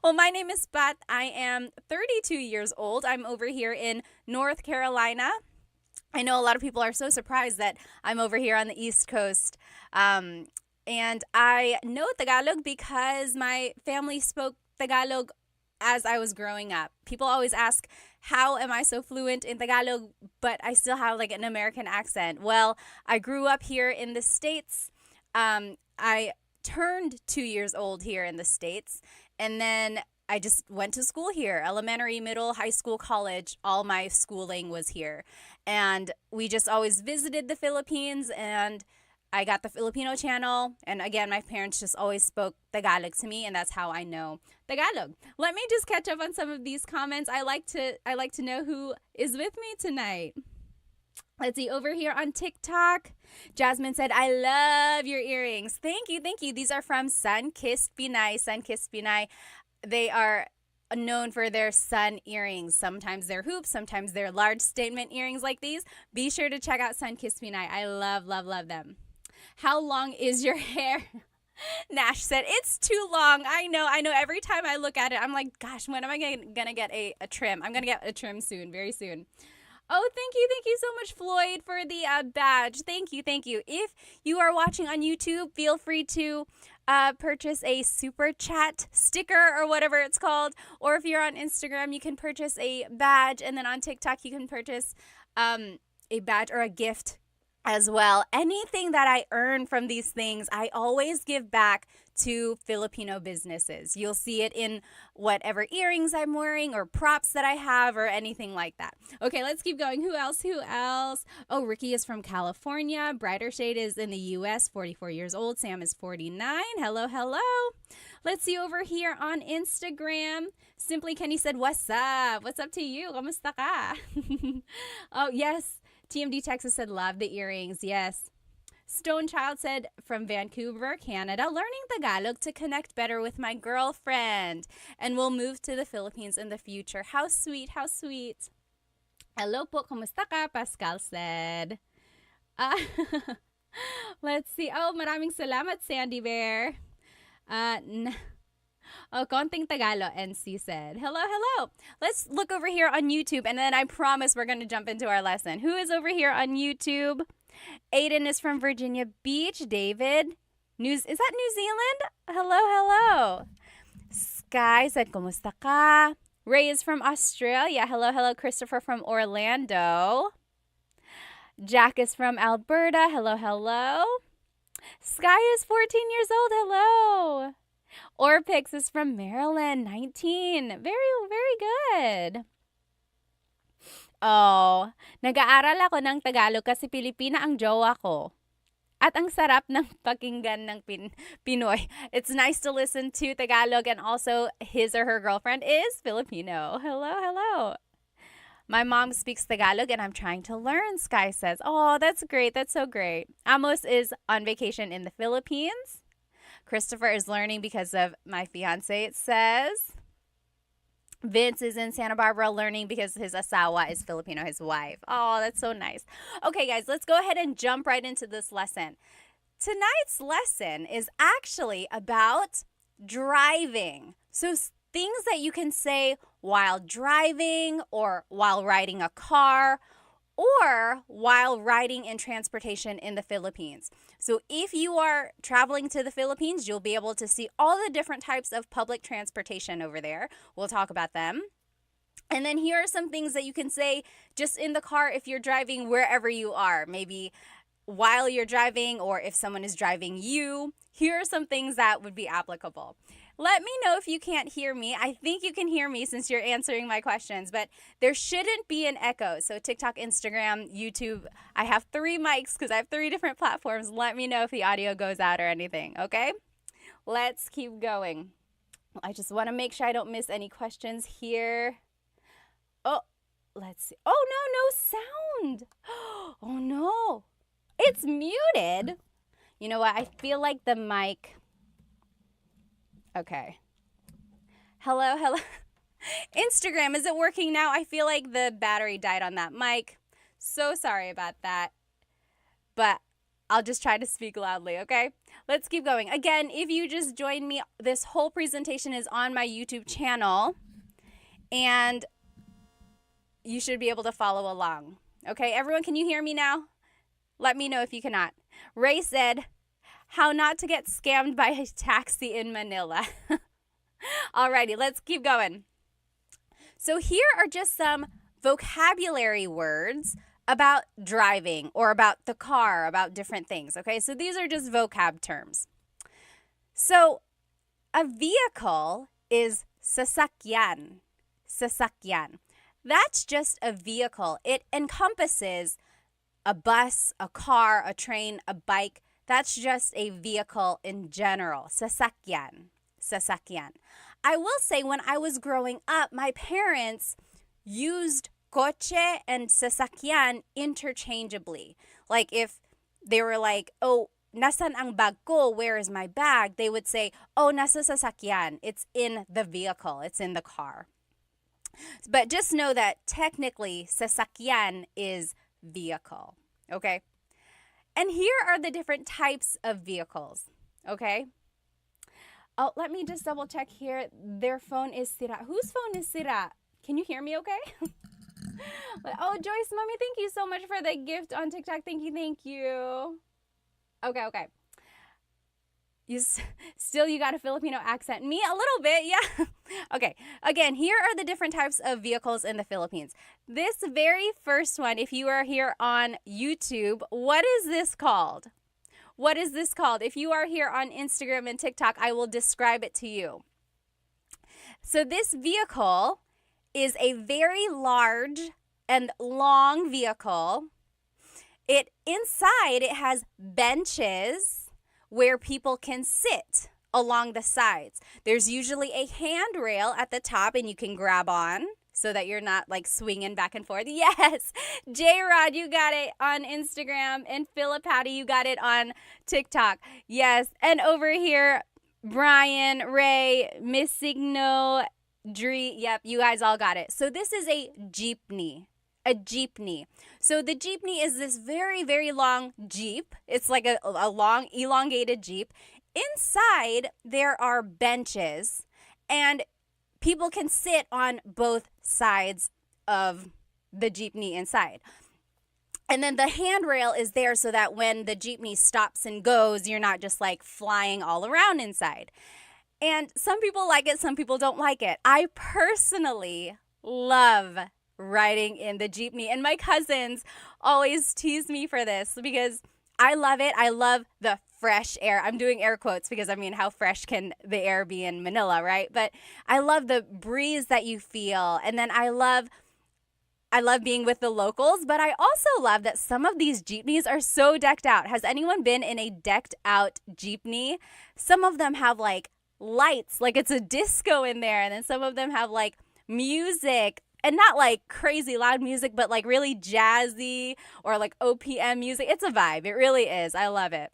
Well, my name is Pat. I am 32 years old. I'm over here in North Carolina. I know a lot of people are so surprised that I'm over here on the East Coast. And I know Tagalog because my family spoke Tagalog as I was growing up. People always ask, how am I so fluent in Tagalog, but I still have like an American accent? Well, I grew up here in the States. I turned 2 years old here in the States, and then I just went to school here, elementary, middle, high school, college. All my schooling was here. And we just always visited the Philippines, and I got the Filipino channel. And again, my parents just always spoke Tagalog to me, and that's how I know Tagalog. Let me just catch up on some of these comments. I like to know who is with me tonight. Let's see, over here on TikTok, Jasmine said, I love your earrings. Thank you, thank you. These are from Sunkissed Pinay. Sunkissed Pinay. They are known for their sun earrings. Sometimes they're hoops, sometimes they're large statement earrings like these. Be sure to check out Sunkissed Pinay. I love, love, love them. How long is your hair? Nash said, it's too long. I know. Every time I look at it, I'm like, gosh, when am I going to get a trim? I'm going to get a trim soon, very soon. Oh, thank you. Thank you so much, Floyd, for the badge. Thank you. Thank you. If you are watching on YouTube, feel free to purchase a super chat sticker or whatever it's called. Or if you're on Instagram, you can purchase a badge. And then on TikTok, you can purchase a badge or a gift as well. Anything that I earn from these things, I always give back to Filipino businesses. You'll see it in whatever earrings I'm wearing or props that I have or anything like that. Okay, let's keep going. Who else? Oh, Ricky is from California. Brighter Shade is in the US, 44 years old. Sam is 49. Hello. Let's see over here on Instagram. Simply Kenny said, what's up? What's up to you? Kamusta ka? Oh, yes. TMD Texas said, love the earrings. Yes. Stone Child said, from Vancouver, Canada, learning Tagalog to connect better with my girlfriend. And we'll move to the Philippines in the future. How sweet, how sweet. Hello po, kumusta ka? Pascal said. Let's see. Oh, maraming salamat, Sandy Bear. Oh, konting Tagalog, NC said. Hello. Let's look over here on YouTube, and then I promise we're going to jump into our lesson. Who is over here on YouTube? Aiden is from Virginia Beach. David, is that New Zealand? Hello. Sky said, kumusta ka? Ray is from Australia. Hello. Christopher from Orlando. Jack is from Alberta. Hello. Sky is 14 years old. Hello. Orpix is from Maryland, 19. Very good. Oh, nag-aaral ako ng Tagalog kasi Pilipina ang jowa ko. At ang sarap ng pakinggan ng Pinoy. It's nice to listen to Tagalog, and also his or her girlfriend is Filipino. Hello. My mom speaks Tagalog and I'm trying to learn, Sky says. Oh, that's great. That's so great. Amos is on vacation in the Philippines. Christopher is learning because of my fiance, it says. Vince is in Santa Barbara learning because his asawa is Filipino, his wife. Oh, that's so nice. Okay, guys, let's go ahead and jump right into this lesson. Tonight's lesson is actually about driving. So things that you can say while driving or while riding a car or while riding in transportation in the Philippines. So if you are traveling to the Philippines, you'll be able to see all the different types of public transportation over there. We'll talk about them. And then here are some things that you can say just in the car if you're driving wherever you are. Maybe while you're driving or if someone is driving you. Here are some things that would be applicable. Let me know if you can't hear me. I think you can hear me since you're answering my questions, but there shouldn't be an echo. So TikTok, Instagram, YouTube, I have 3 mics because I have 3 different platforms. Let me know if the audio goes out or anything, okay? Let's keep going. I just want to make sure I don't miss any questions here. Oh, let's see. Oh, no sound. Oh, no. It's muted. You know what? I feel like the mic... Okay. Hello. Instagram, is it working now? I feel like the battery died on that mic. So sorry about that. But I'll just try to speak loudly, okay? Let's keep going. Again, if you just joined me, this whole presentation is on my YouTube channel. And you should be able to follow along. Okay, everyone, can you hear me now? Let me know if you cannot. Ray said, how not to get scammed by a taxi in Manila. Alrighty, let's keep going. So here are just some vocabulary words about driving or about the car, about different things, okay? So these are just vocab terms. So a vehicle is sasakyan. Sasakyan. That's just a vehicle. It encompasses a bus, a car, a train, a bike. That's just a vehicle in general. Sasakyan. Sasakyan. I will say when I was growing up, my parents used coche and sasakyan interchangeably. Like if they were like, oh, nasan ang bag ko? Where is my bag? They would say, oh, nasa sasakyan. It's in the vehicle. It's in the car. But just know that technically sasakyan is vehicle. Okay? And here are the different types of vehicles, okay? Oh, let me just double check here. Their phone is sira. Whose phone is sira? Can you hear me okay? Oh, Joyce, Mommy, thank you so much for the gift on TikTok. Thank you, thank you. Okay. You got a Filipino accent. Me, a little bit, yeah. Okay, again, here are the different types of vehicles in the Philippines. This very first one, if you are here on YouTube, what is this called? What is this called? If you are here on Instagram and TikTok, I will describe it to you. So this vehicle is a very large and long vehicle. Inside it has benches where people can sit along the sides. There's usually a handrail at the top and you can grab on so that you're not like swinging back and forth. Yes, J-Rod, you got it on Instagram, and Philip Hattie, you got it on TikTok. Yes, and over here, Brian, Ray, Miss Signo, Dree, yep, you guys all got it. So this is a jeepney. A jeepney. So the jeepney is this very, very long jeep. It's like a long, elongated jeep. Inside, there are benches, and people can sit on both sides of the jeepney inside. And then the handrail is there so that when the jeepney stops and goes, you're not just like flying all around inside. And some people like it, some people don't like it. I personally love riding in the jeepney, and my cousins always tease me for this because I love it. I love the fresh air. I'm doing air quotes because I mean, how fresh can the air be in Manila, right? But I love the breeze that you feel, and then I love being with the locals, but I also love that some of these jeepneys are so decked out. Has anyone been in a decked out jeepney? Some of them have like lights, like it's a disco in there, and then some of them have like music. And not like crazy loud music, but like really jazzy or like OPM music. It's a vibe. It really is. I love it.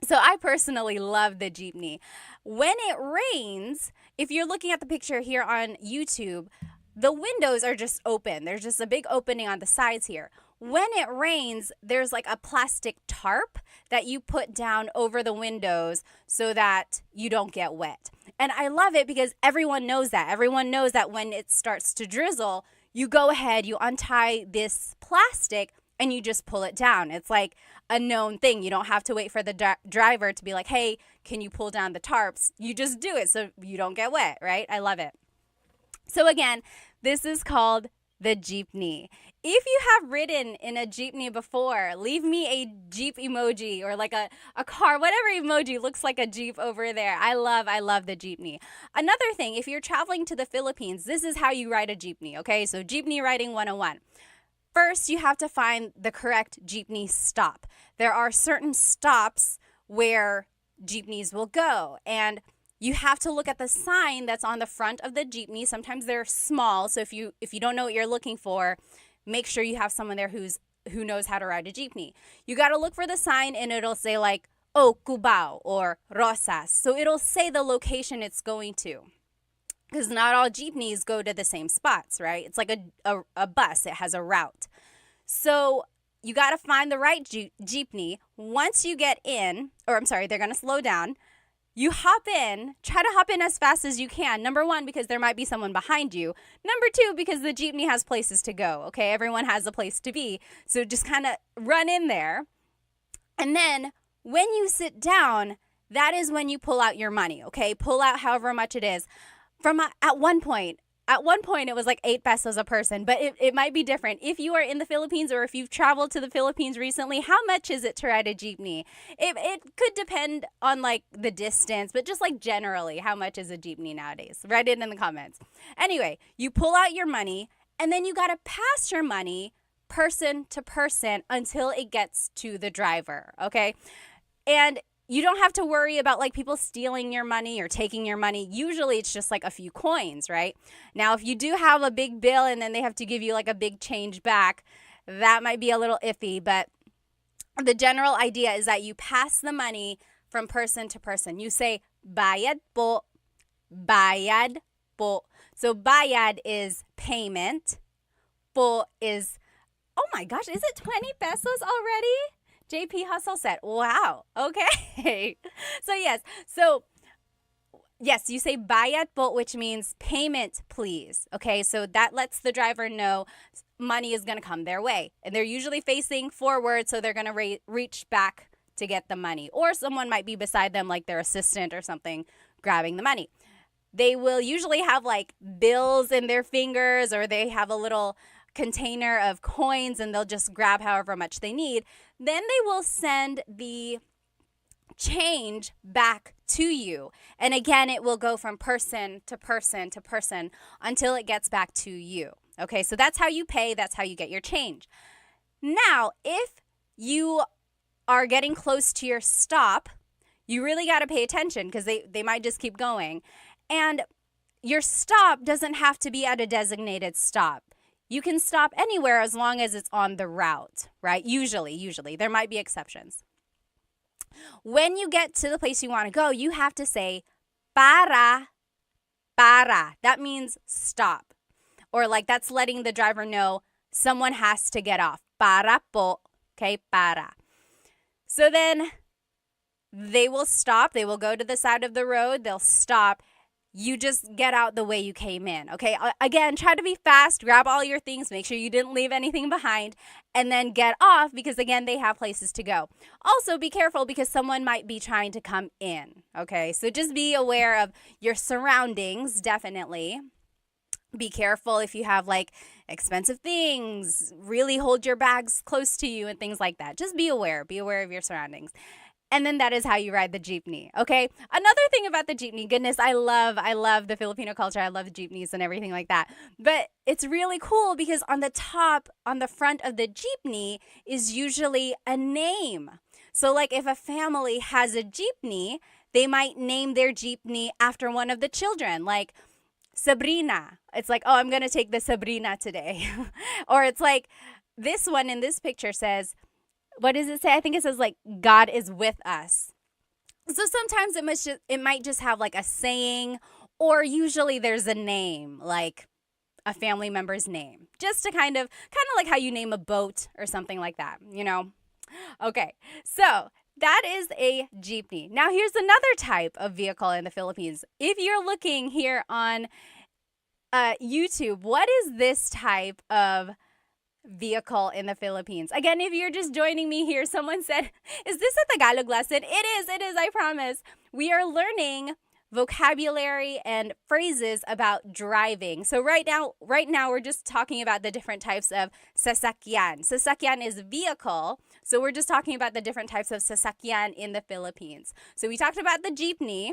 So I personally love the jeepney. When it rains, if you're looking at the picture here on YouTube, the windows are just open. There's just a big opening on the sides here. When it rains, there's like a plastic tarp that you put down over the windows so that you don't get wet. And I love it because everyone knows that. Everyone knows that when it starts to drizzle, you go ahead, you untie this plastic, and you just pull it down. It's like a known thing. You don't have to wait for the driver to be like, hey, can you pull down the tarps? You just do it so you don't get wet, right? I love it. So again, this is called the jeepney. If you have ridden in a jeepney before, leave me a jeep emoji or like a car, whatever emoji looks like a jeep over there. I love the jeepney. Another thing, if you're traveling to the Philippines, this is how you ride a jeepney, okay? So jeepney riding 101. First, you have to find the correct jeepney stop. There are certain stops where jeepneys will go, and you have to look at the sign that's on the front of the jeepney. Sometimes they're small, so if you don't know what you're looking for, make sure you have someone there who knows how to ride a jeepney. You got to look for the sign, and it'll say like, oh, Cubao or Rosas. So it'll say the location it's going to, because not all jeepneys go to the same spots, right? It's like a bus. It has a route. So you got to find the right jeepney. Once you get in, they're going to slow down. You hop in, try to hop in as fast as you can. Number one, because there might be someone behind you. Number two, because the jeepney has places to go, okay? Everyone has a place to be. So just kind of run in there. And then when you sit down, that is when you pull out your money, okay? Pull out however much it is. At one point, it was like 8 pesos a person, but it might be different. If you are in the Philippines or if you've traveled to the Philippines recently, how much is it to ride a jeepney? It could depend on like the distance, but just like generally, how much is a jeepney nowadays? Write it in the comments. Anyway, you pull out your money, and then you got to pass your money person to person until it gets to the driver, okay? And you don't have to worry about like people stealing your money or taking your money. Usually it's just like a few coins, right? Now, if you do have a big bill and then they have to give you like a big change back, that might be a little iffy. But the general idea is that you pass the money from person to person. You say, bayad po, bayad po. So bayad is payment. Po is, oh my gosh, is it 20 pesos already? JP Hustle said, wow, okay. So yes, so yes, you say bayad po, which means payment, please. Okay, so that lets the driver know money is going to come their way. And they're usually facing forward, so they're going to reach back to get the money. Or someone might be beside them, like their assistant or something, grabbing the money. They will usually have like bills in their fingers, or they have a little container of coins and they'll just grab however much they need. Then they will send the change back to you. And again, it will go from person to person to person until it gets back to you. Okay, so that's how you pay. That's how you get your change. Now, if you are getting close to your stop, you really got to pay attention because they might just keep going. And your stop doesn't have to be at a designated stop. You can stop anywhere as long as it's on the route, right? Usually. There might be exceptions. When you get to the place you want to go, you have to say para. That means stop. Or like that's letting the driver know someone has to get off. Para po. Okay, para. So then they will stop. They will go to the side of the road. They'll stop. You just get out the way you came in, okay? Again, try to be fast, grab all your things, make sure you didn't leave anything behind, and then get off because, again, they have places to go. Also, be careful because someone might be trying to come in, okay? So just be aware of your surroundings, definitely. Be careful if you have, like, expensive things. Really hold your bags close to you and things like that. Just be aware. Be aware of your surroundings. And then that is how you ride the jeepney, okay? Another thing about the jeepney, goodness, I love the Filipino culture. I love jeepneys and everything like that. But it's really cool because on the top, on the front of the jeepney is usually a name. So like if a family has a jeepney, they might name their jeepney after one of the children, like Sabrina. It's like, oh, I'm going to take the Sabrina today. Or it's like this one in this picture says, what does it say? I think it says like God is with us. So sometimes it might just have like a saying, or usually there's a name, like a family member's name, just to kind of like how you name a boat or something like that, you know? Okay, so that is a jeepney. Now here's another type of vehicle in the Philippines. If you're looking here on YouTube, what is this type of vehicle in the Philippines? Again, if you're just joining me here, someone said, is this a Tagalog lesson? It is, I promise. We are learning vocabulary and phrases about driving. So right now we're just talking about the different types of sasakyan. Sasakyan is vehicle. So we're just talking about the different types of sasakyan in the Philippines. So we talked about the jeepney.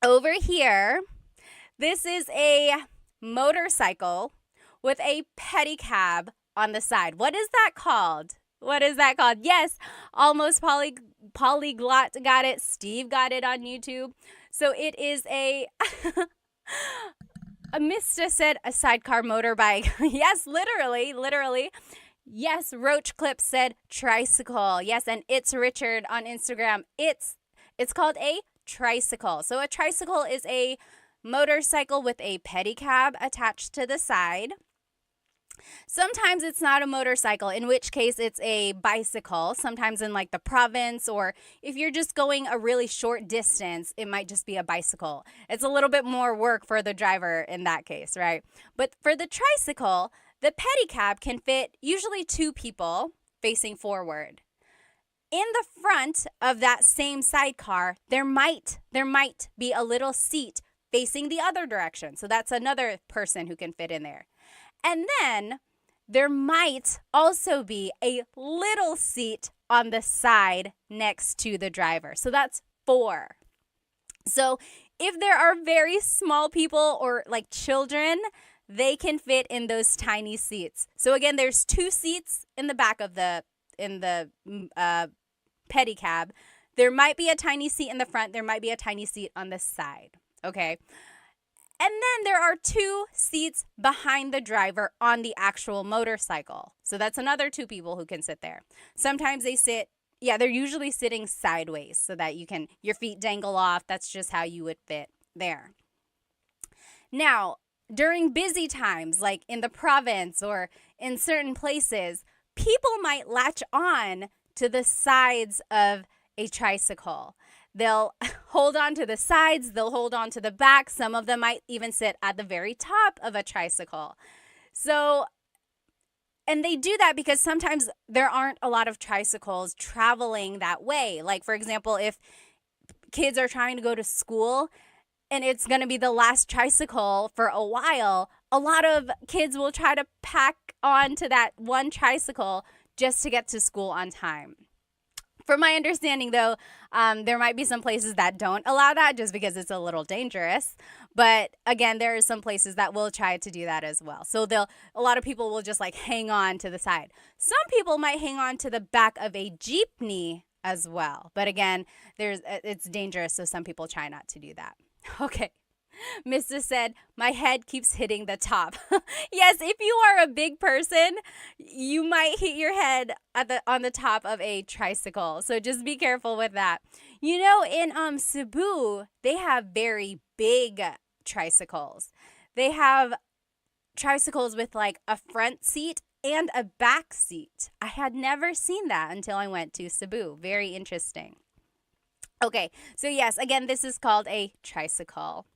Over here, this is a motorcycle with a pedicab on the side. What is that called? Yes, almost polyglot got it. Steve got it on YouTube. So it is a Mista said a sidecar motorbike. Yes, literally. Yes, Roach Clip said tricycle. Yes, and it's Richard on Instagram. It's called a tricycle. So a tricycle is a motorcycle with a pedicab attached to the side. Sometimes it's not a motorcycle, in which case it's a bicycle. Sometimes in like the province, or if you're just going a really short distance, it might just be a bicycle. It's a little bit more work for the driver in that case, right? But for the tricycle, the pedicab can fit usually 2 people facing forward. In the front of that same sidecar, there might be a little seat facing the other direction. So that's another person who can fit in there. And then there might also be a little seat on the side next to the driver. So that's 4. So if there are very small people or like children, they can fit in those tiny seats. So again, there's 2 seats in the back of the pedicab. There might be a tiny seat in the front. There might be a tiny seat on the side. Okay. And then there are 2 seats behind the driver on the actual motorcycle. So that's another 2 people who can sit there. Sometimes they're usually sitting sideways so that your feet dangle off. That's just how you would fit there. Now, during busy times, like in the province or in certain places, people might latch on to the sides of a tricycle. They'll hold on to the sides, they'll hold on to the back. Some of them might even sit at the very top of a tricycle. So, and they do that because sometimes there aren't a lot of tricycles traveling that way. Like, for example, if kids are trying to go to school and it's going to be the last tricycle for a while, a lot of kids will try to pack onto that one tricycle just to get to school on time. From my understanding, though, there might be some places that don't allow that just because it's a little dangerous. But again, there are some places that will try to do that as well. So a lot of people will just like hang on to the side. Some people might hang on to the back of a jeepney as well. But again, it's dangerous, so some people try not to do that. Okay. Mr. said, my head keeps hitting the top. Yes, if you are a big person, you might hit your head on the top of a tricycle. So just be careful with that. You know, in Cebu, they have very big tricycles. They have tricycles with like a front seat and a back seat. I had never seen that until I went to Cebu. Very interesting. Okay, so yes, again, this is called a tricycle.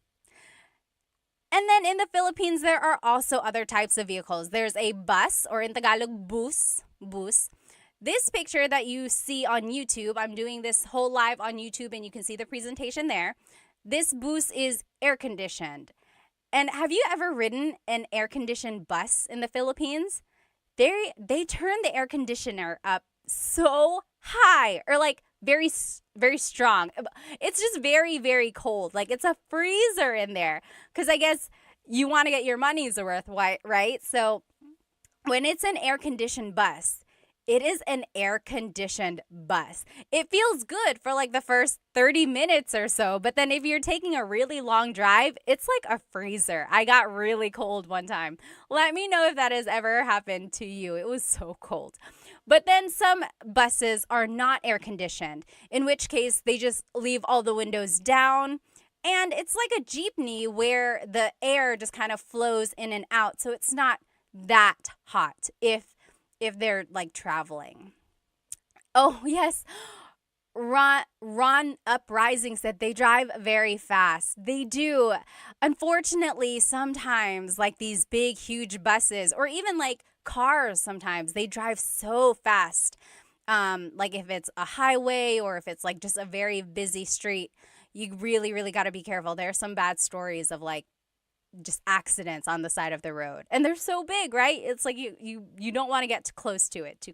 And then in the Philippines, there are also other types of vehicles. There's a bus, or in Tagalog, bus. This picture that you see on YouTube, I'm doing this whole live on YouTube and you can see the presentation there. This bus is air-conditioned. And have you ever ridden an air-conditioned bus in the Philippines? They turn the air conditioner up so high, or like very, very strong. It's just very, very cold. Like it's a freezer in there because I guess you want to get your money's worth, right? So when it's an air-conditioned bus, it is an air-conditioned bus. It feels good for like the first 30 minutes or so, but then if you're taking a really long drive, it's like a freezer. I got really cold one time. Let me know if that has ever happened to you. It was so cold. But then some buses are not air-conditioned, in which case they just leave all the windows down. And it's like a jeepney where the air just kind of flows in and out. So it's not that hot if they're like traveling. Oh, yes. Ron Uprising said they drive very fast. They do. Unfortunately, sometimes like these big, huge buses or even like cars, sometimes they drive so fast. Like if it's a highway or if it's like just a very busy street, you really, really got to be careful. There are some bad stories of like just accidents on the side of the road. And they're so big, right? It's like you don't want to get too close to it.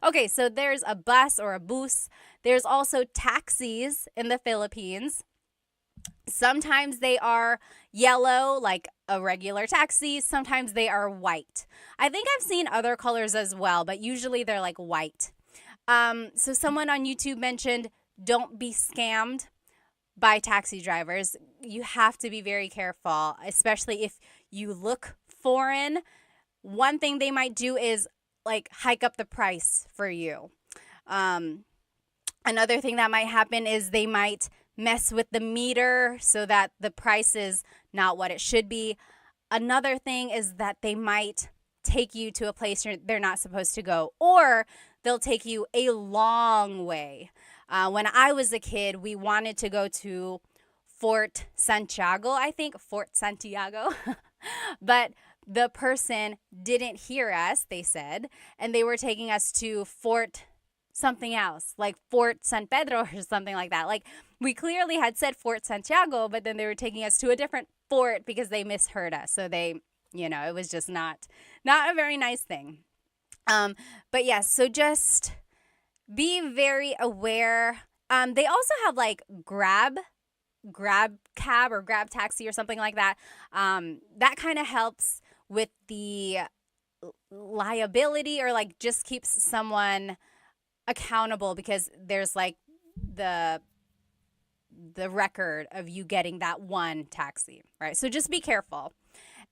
Okay, so there's a bus or a bus. There's also taxis in the Philippines. Sometimes they are yellow, like a regular taxi. Sometimes they are white. I think I've seen other colors as well, but usually they're like white. So someone on YouTube mentioned, don't be scammed by taxi drivers. You have to be very careful, especially if you look foreign. One thing they might do is like hike up the price for you. Another thing that might happen is they might mess with the meter so that the price is not what it should be. Another thing is that they might take you to a place they're not supposed to go, or they'll take you a long way. When I was a kid, we wanted to go to Fort Santiago, but the person didn't hear us, they said, and they were taking us to Fort something else, like Fort San Pedro or something like that. Like we clearly had said Fort Santiago, but then they were taking us to a different fort because they misheard us. So they, it was just not a very nice thing. But yes, so just be very aware. They also have like grab cab or grab taxi or something like that. That kind of helps with the liability, or like just keeps someone accountable because there's like the record of you getting that one taxi, right? So just be careful.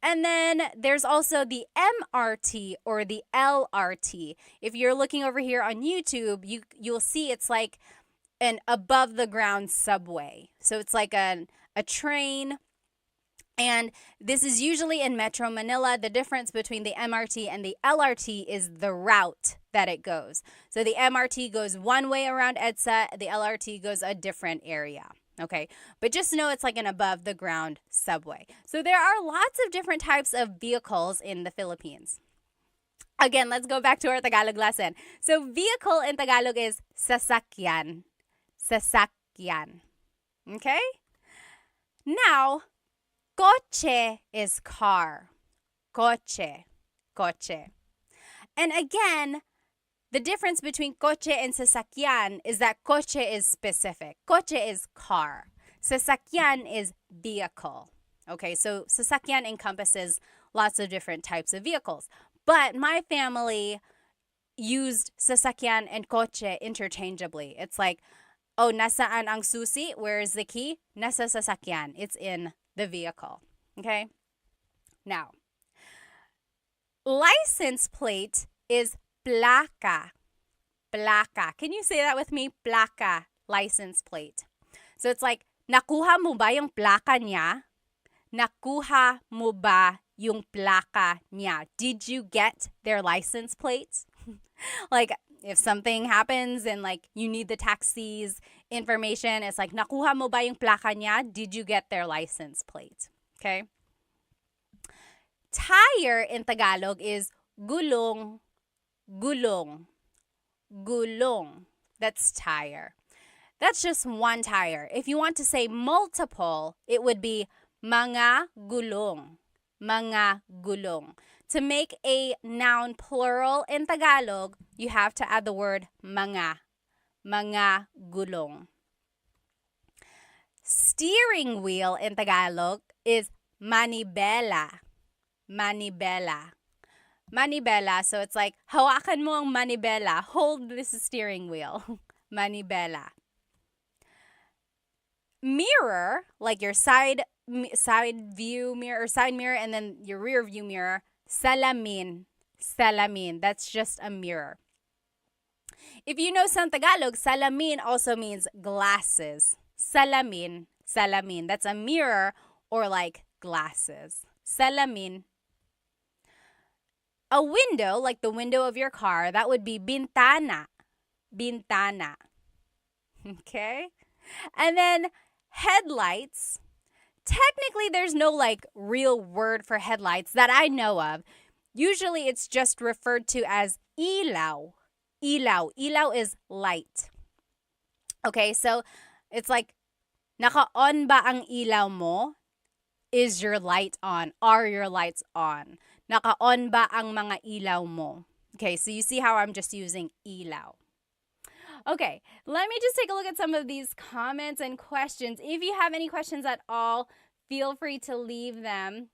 And then there's also the MRT or the LRT. If you're looking over here on YouTube, you'll see it's like an above the ground subway. So it's like a train, And this is usually in Metro Manila. The difference between the MRT and the LRT is the route that it goes. So the MRT goes one way around EDSA, the LRT goes a different area. Okay, but just know it's like an above the ground subway. So there are lots of different types of vehicles in the Philippines. Again, let's go back to our Tagalog lesson. So vehicle in Tagalog is sasakyan. Sasakyan. Okay? Now, coche is car. Coche. Coche. And again, the difference between coche and sasakyan is that coche is specific. Coche is car. Sasakyan is vehicle. Okay, so sasakyan encompasses lots of different types of vehicles. But my family used sasakyan and coche interchangeably. It's like, oh, nasaan ang susi? Where is the key? Nasa sasakyan. It's in the vehicle. Okay? Now, license plate is placa. Placa. Can you say that with me? Placa. License plate. So it's like, nakuha mo ba yung placa niya? Nakuha mo ba yung placa niya? Did you get their license plates? Like, if something happens and like you need the taxi's information, it's like, nakuha mo ba yung placa niya? Did you get their license plate? Okay? Tire in Tagalog is gulong. Gulong. Gulong. That's tire. That's just one tire. If you want to say multiple, it would be mga gulong. Mga gulong. To make a noun plural in Tagalog, you have to add the word mga. Mga gulong. Steering wheel in Tagalog is manibela. Manibela. Manibela. So it's like, hawakan mo ang manibela. Hold this steering wheel. Manibela. Mirror, like your side view mirror or side mirror and then your rear view mirror, salamin. Salamin. That's just a mirror. If you know some Tagalog, salamin also means glasses. Salamin. Salamin. That's a mirror or like glasses. Salamin. A window, like the window of your car, that would be bintana. Bintana. Okay? And then headlights. Technically, there's no like real word for headlights that I know of. Usually, it's just referred to as ilaw. Ilaw. Ilaw is light. Okay, so it's like, naka-on ba ang ilaw mo? Is your light on? Are your lights on? Naka-on ba ang mga ilaw mo? Okay, so you see how I'm just using ilaw. Okay, let me just take a look at some of these comments and questions. If you have any questions at all, feel free to leave them.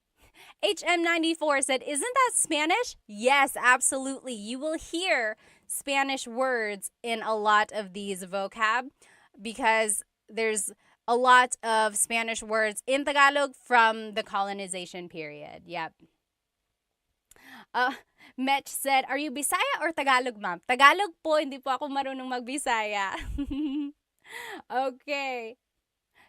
HM94 said, isn't that Spanish? Yes, absolutely. You will hear Spanish words in a lot of these vocab because there's a lot of Spanish words in Tagalog from the colonization period. Yep. Metch said, are you Bisaya or Tagalog, ma'am? Tagalog po, hindi po ako marunong mag-Bisaya. Okay.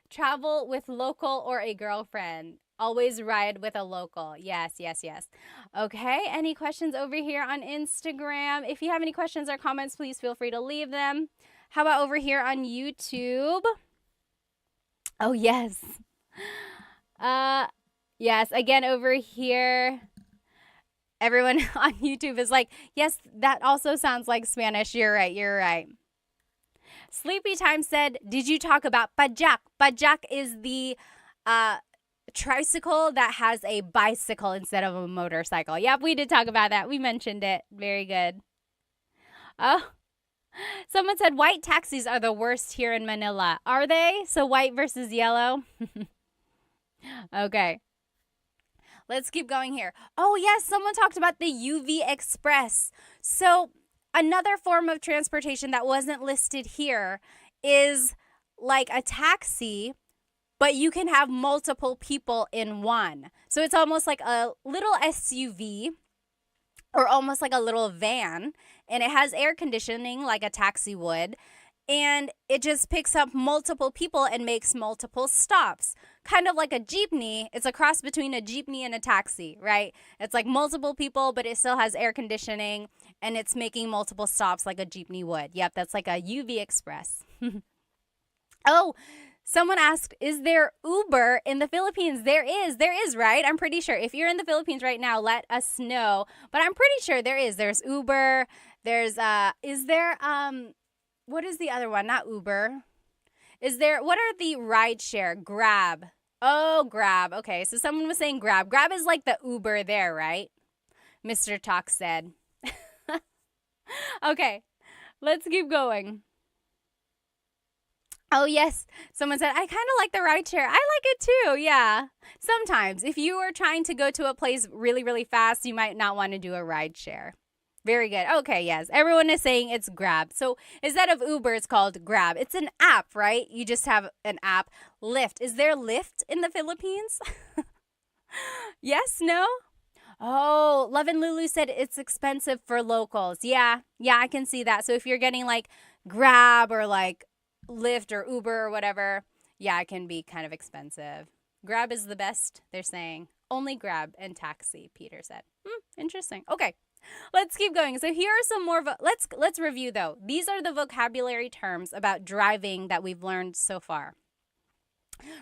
Travel with local or a girlfriend. Always ride with a local. Yes, yes, yes. Okay, any questions over here on Instagram? If you have any questions or comments, please feel free to leave them. How about over here on YouTube? Oh, yes. Yes, again, over here, everyone on YouTube is like, yes, that also sounds like Spanish. You're right, you're right. Sleepy Time said, did you talk about pajak? Pajak is the tricycle that has a bicycle instead of a motorcycle. Yep, we did talk about that. We mentioned it. Very good. Oh, someone said white taxis are the worst here in Manila. Are they? So white versus yellow? Okay. Let's keep going here. Oh, yes, someone talked about the UV Express. So another form of transportation that wasn't listed here is like a taxi, but you can have multiple people in one. So it's almost like a little SUV or almost like a little van, and it has air conditioning like a taxi would. and it just picks up multiple people and makes multiple stops. Kind of like a jeepney. It's a cross between a jeepney and a taxi, right? It's like multiple people, but it still has air conditioning, and it's making multiple stops like a jeepney would. Yep, that's like a UV Express. Oh, someone asked, is there Uber in the Philippines? There is, right? I'm pretty sure. If you're in the Philippines right now, let us know. But I'm pretty sure there is. There's Uber. There's, what is the other one? Not Uber. What are the rideshare? Grab. Oh, Grab. Okay, so someone was saying Grab. Grab is like the Uber there, right? Mr. Talk said. Okay, let's keep going. Oh, yes. Someone said, I kind of like the rideshare. I like it too. Yeah. Sometimes if you are trying to go to a place really, really fast, you might not want to do a rideshare. Very good. Okay, yes. Everyone is saying it's Grab. So instead of Uber, it's called Grab. It's an app, right? You just have an app. Lyft. Is there Lyft in the Philippines? Yes? No? Oh, Love and Lulu said it's expensive for locals. Yeah, I can see that. So if you're getting like Grab or like Lyft or Uber or whatever, yeah, it can be kind of expensive. Grab is the best, they're saying. Only Grab and taxi, Peter said. Interesting. Okay, let's keep going. So here are some more. Let's review though. These are the vocabulary terms about driving that we've learned so far.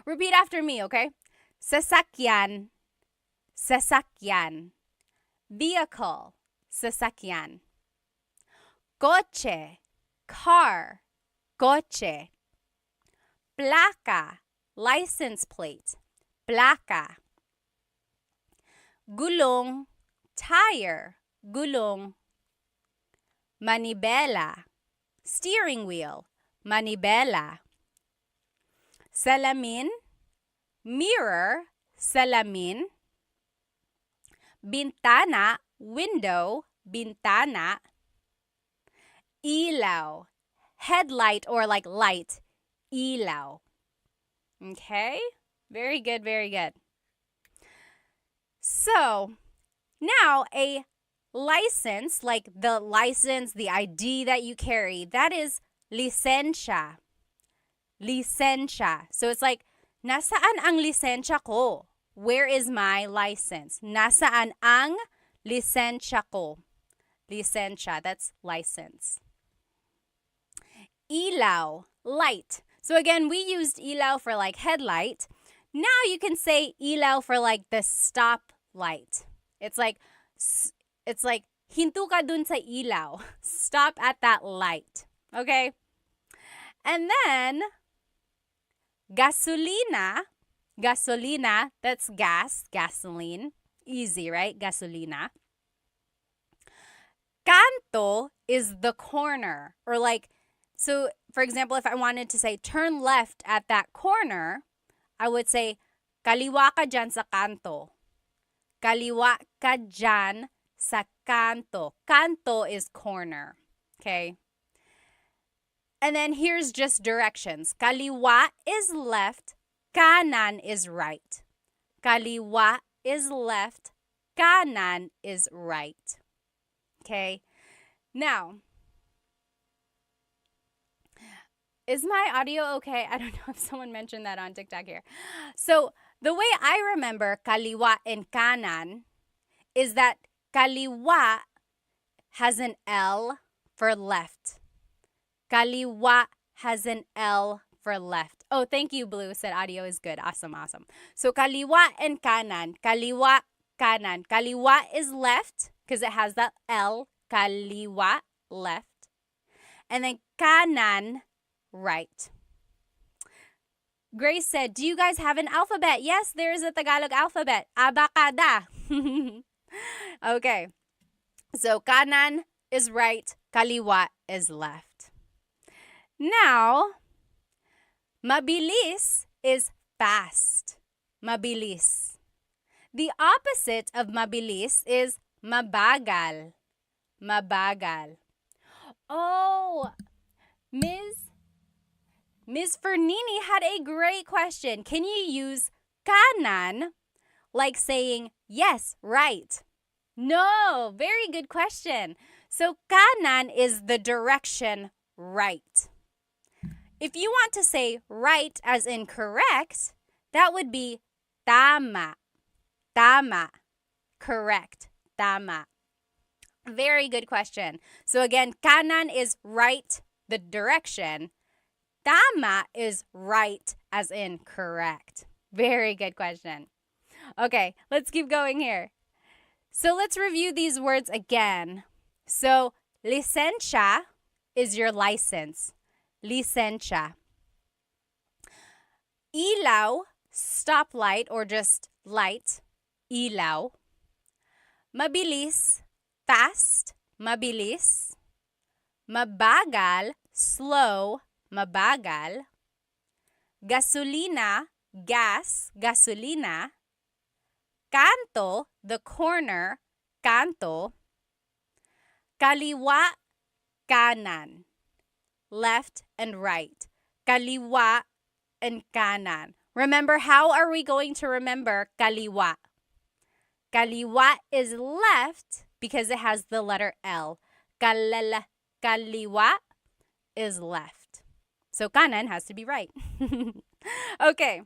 Repeat after me, okay? Sasakyan, sasakyan. Vehicle, sasakyan. Coche, car, coche. Placa, license plate, placa. Gulong, tire, gulong. Manibela, steering wheel, manibela. Salamin, mirror, salamin. Bintana, window, bintana. Ilaw, headlight or like light, ilaw. Okay? Very good, very good. So, now a license, like the license, the ID that you carry, that is lisensya. Lisensya. So it's like, nasaan ang lisensya ko? Where is my license? Nasaan ang lisensya ko? Lisensya, that's license. Ilaw, light. So again, we used ilaw for like headlight. Now you can say ilaw for like the stop light. It's like hinto ka dun sa ilaw. Stop at that light. Okay? And then gasolina, that's gas, gasoline. Easy, right? Gasolina. Kanto is the corner, or like, so for example, if I wanted to say turn left at that corner, I would say kaliwa ka dyan sa kanto. Kaliwa ka dyan sa kanto. Kanto is corner. Okay? And then here's just directions. Kaliwa is left, kanan is right. Kaliwa is left, kanan is right. Okay? Now, is my audio okay? I don't know if someone mentioned that on TikTok here. So, the way I remember kaliwa and kanan is that kaliwa has an L for left. Kaliwa has an L for left. Oh, thank you, Blue. Said audio is good. Awesome, awesome. So, kaliwa and kanan. Kaliwa, kanan. Kaliwa is left because it has that L. Kaliwa, left. And then kanan, right. Grace said, do you guys have an alphabet? Yes, there is a Tagalog alphabet. Abacada. Okay. So, kanan is right. Kaliwa is left. Now, mabilis is fast. Mabilis. The opposite of mabilis is mabagal. Mabagal. Oh, Ms. Fernini had a great question. Can you use kanan like saying, yes, right? No, very good question. So kanan is the direction right. If you want to say right as in correct, that would be tama. Tama. Correct. Tama. Very good question. So again, kanan is right, the direction. Tama is right as in correct. Very good question. Okay, let's keep going here. So let's review these words again. So, lisensya is your license. Lisensya. Ilaw, stoplight or just light. Ilaw. Mabilis, fast. Mabilis. Mabagal, slow. Mabagal. Gasolina, gas. Gasolina. Kanto, the corner. Kanto. Kaliwa, kanan. Left and right. Kaliwa and kanan. Remember, how are we going to remember kaliwa? Kaliwa is left because it has the letter L. Kaliwa is left. So kanan has to be right. Okay.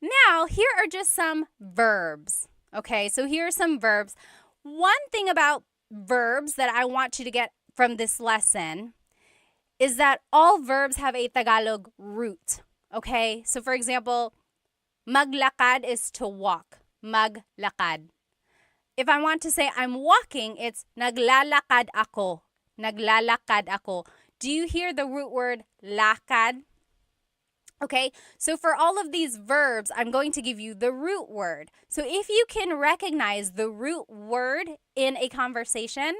Now, here are just some verbs. Okay, so here are some verbs. One thing about verbs that I want you to get from this lesson is that all verbs have a Tagalog root. Okay, so for example, maglakad is to walk. Maglakad. If I want to say I'm walking, it's naglalakad ako. Naglalakad ako. Do you hear the root word lakad? Okay, so for all of these verbs, I'm going to give you the root word. So if you can recognize the root word in a conversation,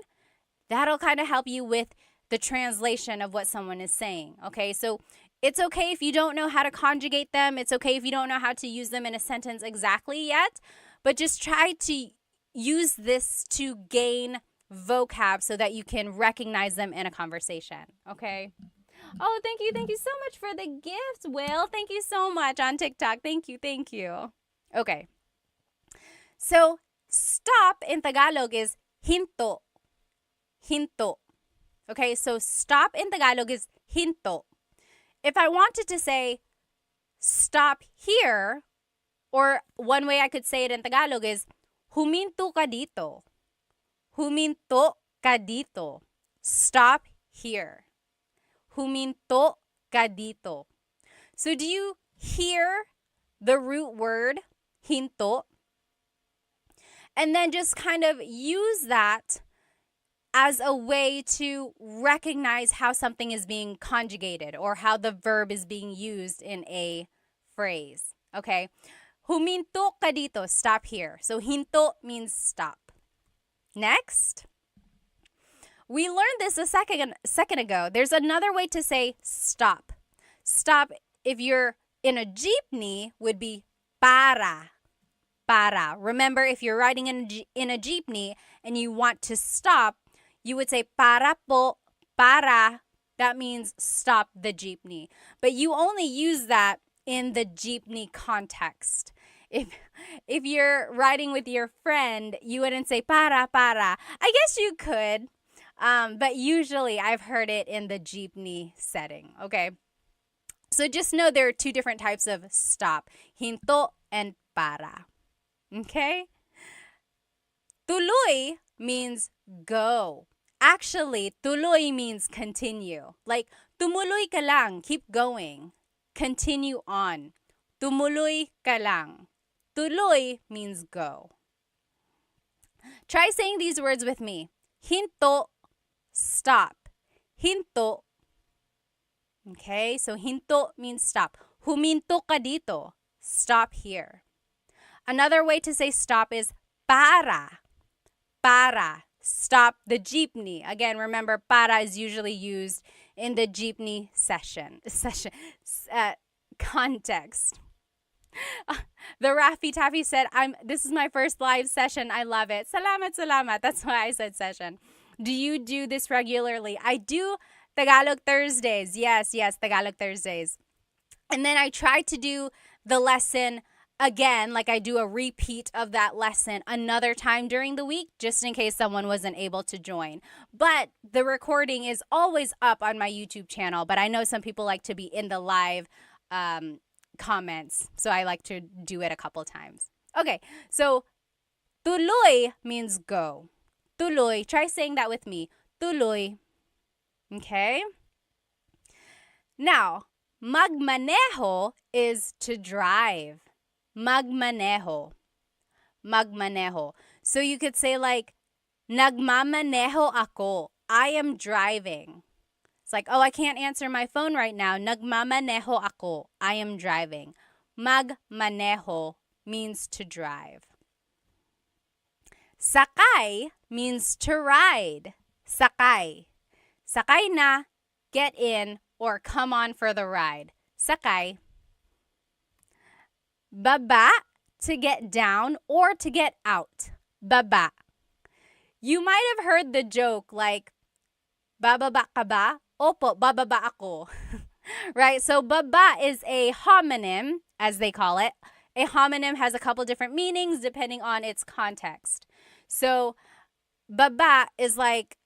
that'll kind of help you with the translation of what someone is saying. Okay, so it's okay if you don't know how to conjugate them. It's okay if you don't know how to use them in a sentence exactly yet, but just try to use this to gain vocab so that you can recognize them in a conversation. Okay. Oh, thank you. Thank you so much for the gift, Will. Thank you so much on TikTok. Thank you. Thank you. Okay. So, stop in Tagalog is hinto. Hinto. Okay, so stop in Tagalog is hinto. If I wanted to say stop here, or one way I could say it in Tagalog is huminto ka dito. Huminto ka dito. Stop here. Huminto ka dito. So do you hear the root word hinto? And then just kind of use that as a way to recognize how something is being conjugated or how the verb is being used in a phrase. Okay? Huminto ka dito. Stop here. So hinto means stop. Next. We learned this a second ago. There's another way to say stop. Stop, if you're in a jeepney, would be para. Para. Remember, if you're riding in a jeepney and you want to stop, you would say para po, para. That means stop the jeepney. But you only use that in the jeepney context. If you're riding with your friend, you wouldn't say para. I guess you could. But usually I've heard it in the jeepney setting, okay? So just know there are two different types of stop, hinto and para, okay? Tuloy means go. Actually, tuloy means continue. Like, tumuloy ka lang, keep going. Continue on. Tumuloy ka lang. Tuloy means go. Try saying these words with me. Hinto, stop. Hinto. Okay, so hinto means stop. Huminto ka dito. Stop here. Another way to say stop is para. Para. Stop the jeepney. Again, remember, para is usually used in the jeepney context. The Raffy Taffy said, this is my first live session. I love it. Salamat. That's why I said session. Do you do this regularly? I do Tagalog Thursdays. Yes, Tagalog Thursdays. And then I try to do the lesson again, like I do a repeat of that lesson another time during the week, just in case someone wasn't able to join. But the recording is always up on my YouTube channel, but I know some people like to be in the live comments, so I like to do it a couple times. Okay, so tuloy means go. Tuloy. Try saying that with me. Tuloy. Okay? Now, magmaneho is to drive. Magmaneho. Magmaneho. So you could say like, nagmamaneho ako. I am driving. It's like, oh, I can't answer my phone right now. Nagmamaneho ako. I am driving. Magmaneho means to drive. Sakay means to ride. Sakay. Sakay na, get in, or come on for the ride. Sakay. Baba, to get down or to get out. Baba. You might have heard the joke like, bababa ka ba? Opo, bababa ako. Right? So baba is a homonym, as they call it. A homonym has a couple different meanings depending on its context. So baba is like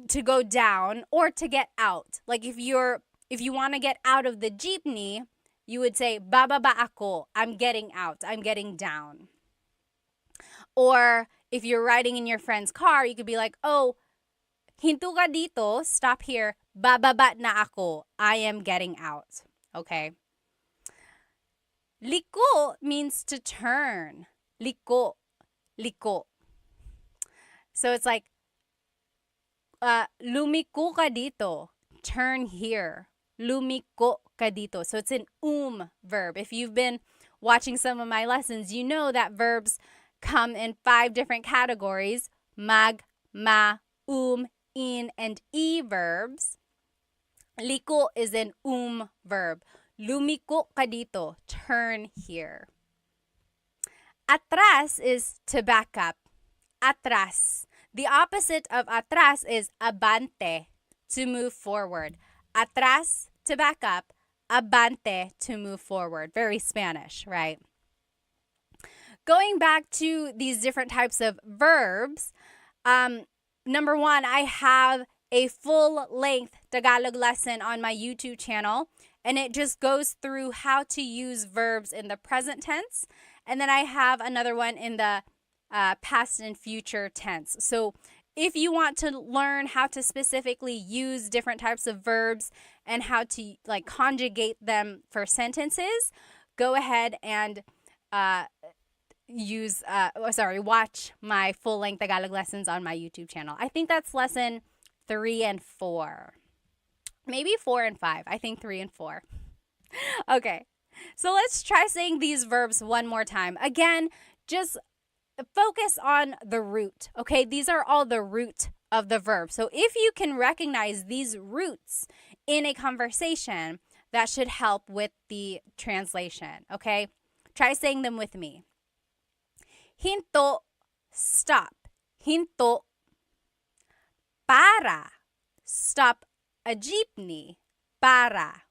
to go down or to get out. Like if you want to get out of the jeepney, you would say bababa ako. I'm getting out. I'm getting down. Or if you're riding in your friend's car, you could be like, oh, hinto ka dito, stop here. Bababa na ako. I am getting out. Okay? Liko means to turn. Liko. Liko. So it's like, lumiko ka dito. Turn here. Lumiko ka dito. So it's an verb. If you've been watching some of my lessons, you know that verbs come in 5 different categories. Mag, ma, in, and e verbs. Liko is an verb. Lumiko ka dito. Turn here. Atras is to back up. Atras. The opposite of atras is abante, to move forward. Atras, to back up. Abante, to move forward. Very Spanish, right? Going back to these different types of verbs, number 1, I have a full-length Tagalog lesson on my YouTube channel, and it just goes through how to use verbs in the present tense. And then I have another one in the past and future tense. So if you want to learn how to specifically use different types of verbs and how to like conjugate them for sentences, go ahead and watch my full-length Tagalog lessons on my YouTube channel. I think that's lesson 3 and 4. Maybe 4 and 5. I think 3 and 4. Okay. So let's try saying these verbs one more time. Again, just focus on the root, okay? These are all the root of the verb. So if you can recognize these roots in a conversation, that should help with the translation, okay? Try saying them with me. Hinto, stop. Hinto. Para, stop a jeepney. Para.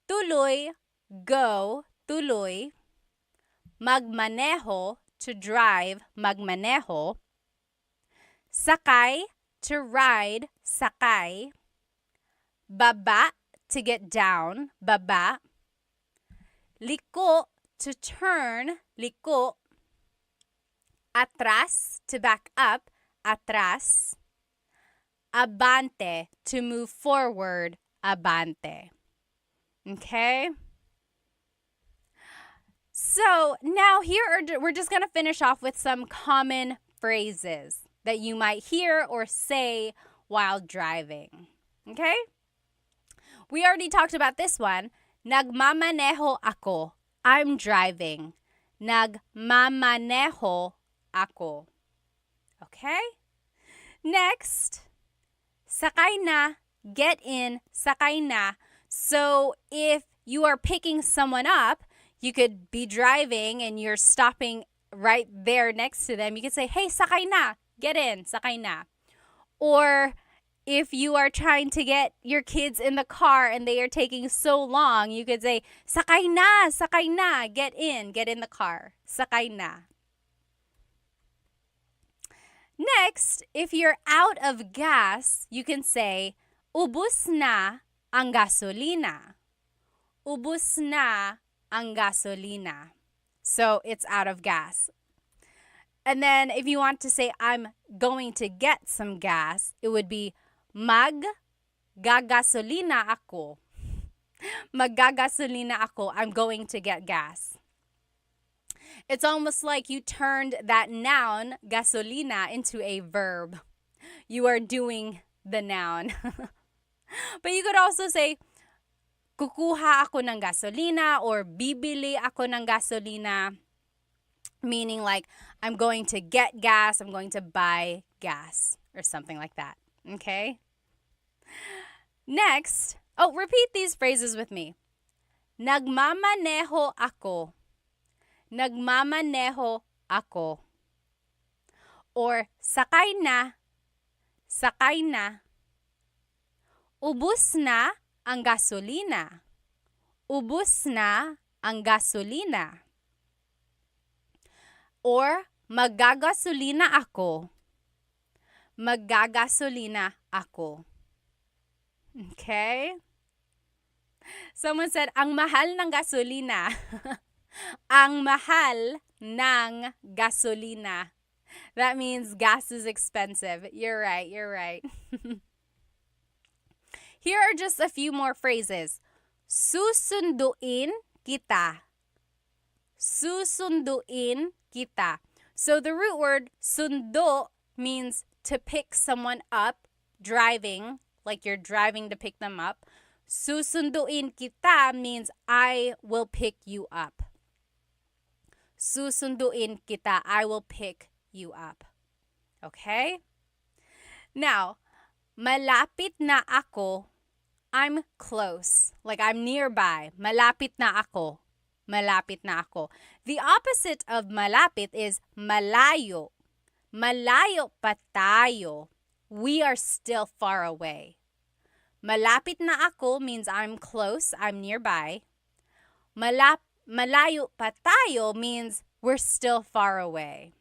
Tuloy, go. Tuloy. Magmaneho, to drive. Magmaneho. Sakay, to ride. Sakay. Baba, to get down. Baba. Liko, to turn. Liko. Atras, to back up. Atras. Abante, to move forward. Abante. Okay? So now we're just going to finish off with some common phrases that you might hear or say while driving. Okay? We already talked about this one. Nagmamaneho ako. I'm driving. Nagmamaneho ako. Okay? Next, sakay na, get in, sakay na. So if you are picking someone up, you could be driving and you're stopping right there next to them. You could say, hey, sakay na, get in, sakay na. Or if you are trying to get your kids in the car and they are taking so long, you could say, sakay na, get in the car, sakay na. Next, if you're out of gas, you can say, ubus na ang gasolina. Ubus na ang gasolina. So it's out of gas. And then if you want to say, I'm going to get some gas, it would be, Maggagasolina ako. Maggagasolina ako. I'm going to get gas. It's almost like you turned that noun, gasolina, into a verb. You are doing the noun. But you could also say, kukuha ako ng gasolina or bibili ako ng gasolina, meaning like I'm going to get gas, I'm going to buy gas or something like that. Okay? Next, repeat these phrases with me. Nagmamaneho ako. Nagmamaneho ako. Or sakay na. Sakay na. Ubus na ang gasolina. Ubus na ang gasolina. Or maggagasolina ako. Maggagasolina ako. Okay? Someone said, ang mahal ng gasolina. Ang mahal ng gasolina. That means gas is expensive. You're right, you're right. Here are just a few more phrases. Susunduin kita. Susunduin kita. So the root word sundo means to pick someone up, driving, like you're driving to pick them up. Susunduin kita means I will pick you up. Susunduin kita, I will pick you up. Okay? Now, malapit na ako, I'm close. Like I'm nearby. Malapit na ako. Malapit na ako. The opposite of malapit is malayo. Malayo pa tayo. We are still far away. Malapit na ako means I'm close, I'm nearby. Malayo pa tayo means we're still far away.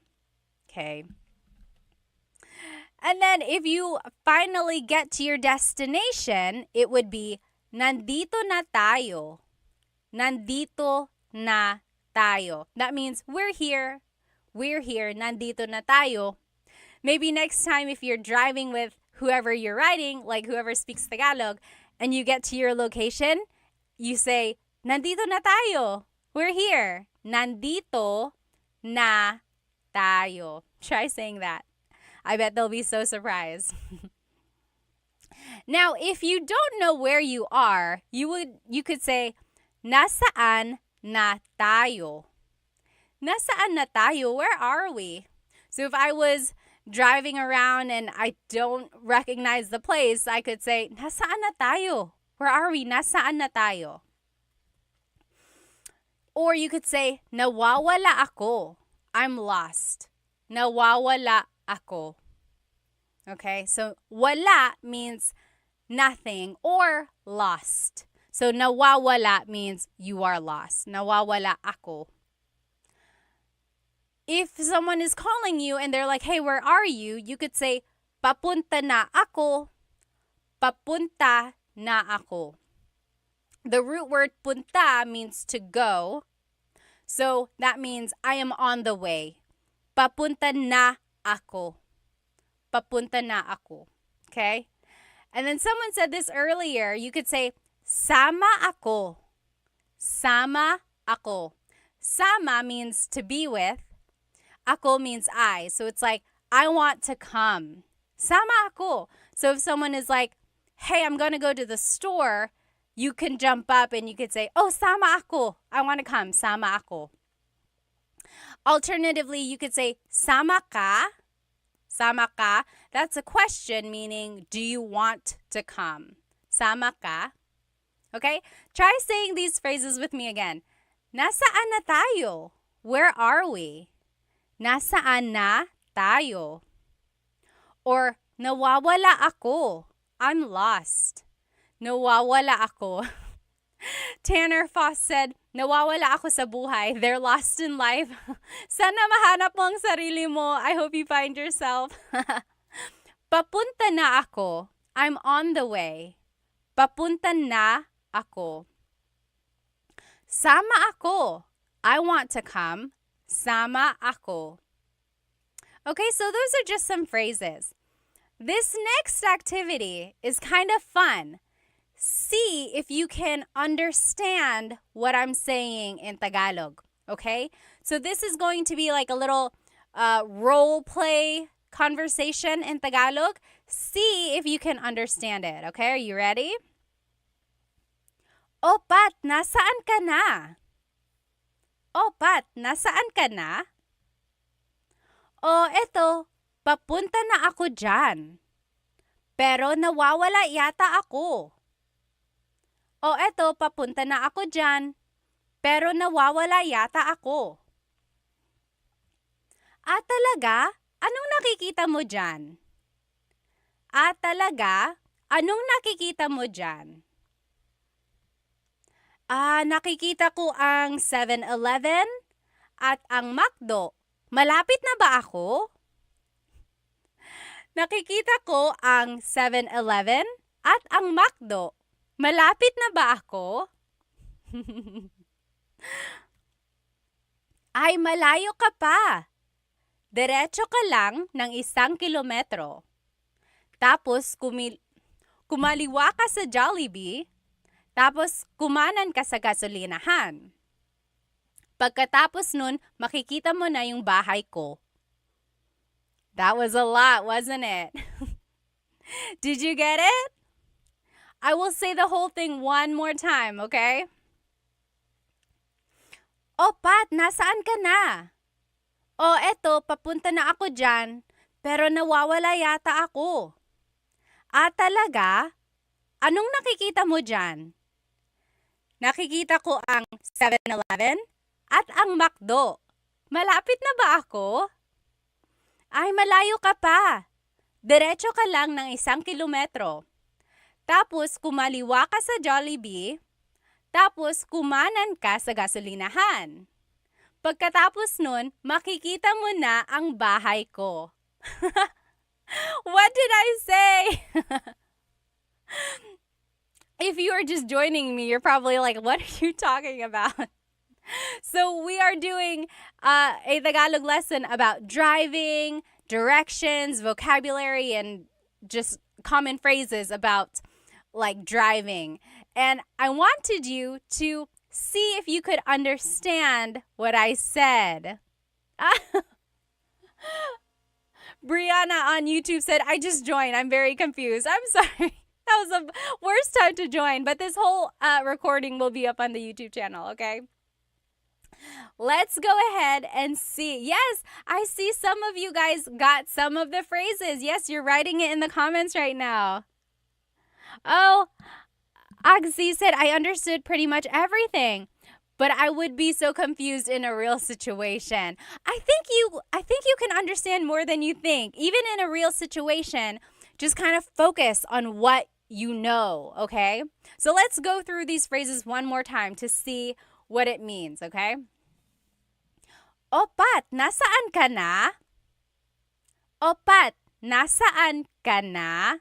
Okay? And then if you finally get to your destination, it would be, nandito na tayo. Nandito na tayo. That means we're here. We're here. Nandito na tayo. Maybe next time if you're driving with whoever you're riding, like whoever speaks Tagalog, and you get to your location, you say, nandito na tayo. We're here. Nandito na tayo. Try saying that. I bet they'll be so surprised. Now, if you don't know where you are, you could say, nasaan na tayo? Nasaan na tayo? Where are we? So if I was driving around and I don't recognize the place, I could say, nasaan na tayo? Where are we? Nasaan na tayo? Or you could say, nawawala ako. I'm lost. Nawawala ako. Okay, so wala means nothing or lost. So nawawala means you are lost. Nawawala ako. If someone is calling you and they're like, hey, where are you? You could say, papunta na ako. Papunta na ako. The root word punta means to go. So that means I am on the way. Papunta na ako. Papunta na ako. Okay? And then someone said this earlier. You could say, sama ako. Sama ako. Sama means to be with. Ako means I. So it's like, I want to come. Sama ako. So if someone is like, hey, I'm going to go to the store, you can jump up and you could say, oh, sama ako. I want to come. Sama ako. Alternatively, you could say, sama ka. Sama ka. That's a question, meaning, do you want to come? Sama ka. Okay? Try saying these phrases with me again. Nasaan na tayo? Where are we? Nasaan na tayo? Or, nawawala ako. I'm lost. Nawawala ako. Tanner Foss said, nawawala ako sa buhay. They're lost in life. Sana mahanap mo ang sarili mo. I hope you find yourself. Papunta na ako. I'm on the way. Papunta na ako. Sama ako. I want to come. Sama ako. Okay, so those are just some phrases. This next activity is kind of fun. See if you can understand what I'm saying in Tagalog, okay? So this is going to be like a little role play conversation in Tagalog. See if you can understand it, okay? Are you ready? O Pat, nasaan ka na? O Pat, nasaan ka na? O eto, papunta na ako dyan. Pero nawawala yata ako. O eto, papunta na ako dyan. Pero nawawala yata ako. Talaga? Anong nakikita mo dyan? Talaga? Anong nakikita mo dyan? Nakikita ko ang 7-Eleven at ang McDo. Malapit na ba ako? Nakikita ko ang 7-Eleven at ang McDo. Malapit na ba ako? Ay, malayo ka pa. Diretso ka lang ng 1 kilometro. Tapos kumaliwa ka sa Jollibee. Tapos kumanan ka sa gasolinahan. Pagkatapos nun, makikita mo na yung bahay ko. That was a lot, wasn't it? Did you get it? I will say the whole thing one more time, okay? O Pat, nasaan ka na? O eto, papunta na ako dyan, pero nawawala yata ako. Talaga? Anong nakikita mo dyan? Nakikita ko ang 7-Eleven at ang McDo. Malapit na ba ako? Ay, malayo ka pa. Diretso ka lang ng 1 kilometro. Tapos kumaliwa ka sa Jollibee. Tapos kumanan ka sa gasolinahan. Pagkatapos nun, makikita mo na ang bahay ko. What did I say? If you are just joining me, you're probably like, what are you talking about? So we are doing a Tagalog lesson about driving, directions, vocabulary, and just common phrases about like driving. And I wanted you to see if you could understand what I said. Brianna on YouTube said, I just joined. I'm very confused. I'm sorry. That was the worst time to join. But this whole recording will be up on the YouTube channel, okay? Let's go ahead and see. Yes, I see some of you guys got some of the phrases. Yes, you're writing it in the comments right now. Oh, Agzi said, I understood pretty much everything, but I would be so confused in a real situation. I think you can understand more than you think. Even in a real situation, just kind of focus on what you know, okay? So let's go through these phrases one more time to see what it means, okay? O Pat, nasaan ka na? O Pat, nasaan ka na?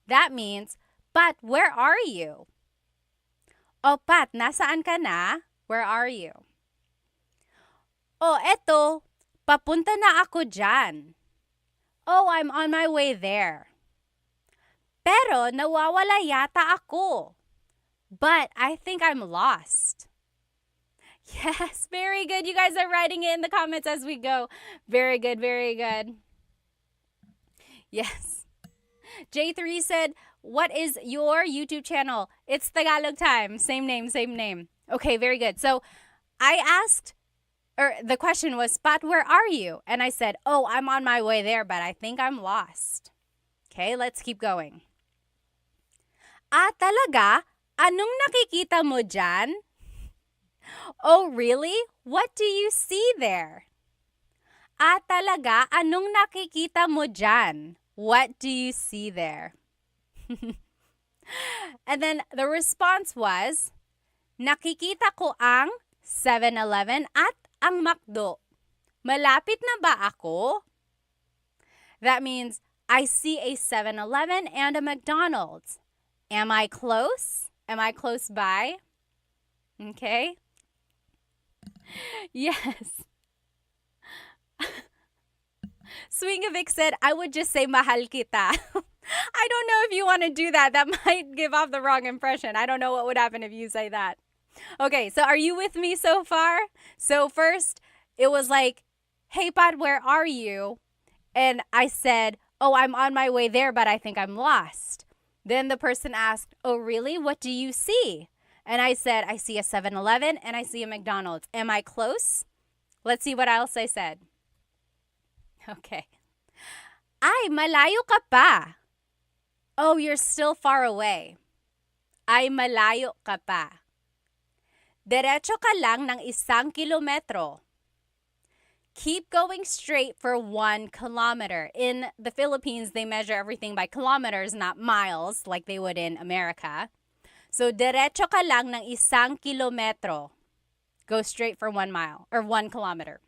That means, Pat, where are you? O Pat, nasaan ka na? Where are you? O eto, papunta na ako dyan. Oh, I'm on my way there. Pero nawawala yata ako. But I think I'm lost. Yes, very good. You guys are writing it in the comments as we go. Very good, very good. Yes. J3 said, what is your YouTube channel? It's Tagalog Time. Same name, same name. Okay, very good. So I asked, or the question was, Pat, where are you? And I said, oh, I'm on my way there, but I think I'm lost. Okay, let's keep going. Talaga? Anong nakikita mo dyan? Oh, really? What do you see there? Talaga? Anong nakikita mo dyan? What do you see there? And then the response was, nakikita ko ang 7-Eleven at ang McDo. Malapit na ba ako? That means, I see a 7-Eleven and a McDonald's. Am I close? Am I close by? Okay. Yes. Swingovic said, I would just say mahal kita. I don't know if you want to do that. That might give off the wrong impression. I don't know what would happen if you say that. Okay, so are you with me so far? So first, it was like, hey, Pod, where are you? And I said, oh, I'm on my way there, but I think I'm lost. Then the person asked, oh, really? What do you see? And I said, I see a 7-Eleven and I see a McDonald's. Am I close? Let's see what else I said. Okay. Ay, malayo ka pa. Oh, you're still far away. Ay, malayo ka pa. Diretso ka lang ng 1 kilometro. Keep going straight for 1 kilometer. In the Philippines, they measure everything by kilometers, not miles, like they would in America. So, diretso ka lang ng 1 kilometro. Go straight for 1 mile, or 1 kilometer.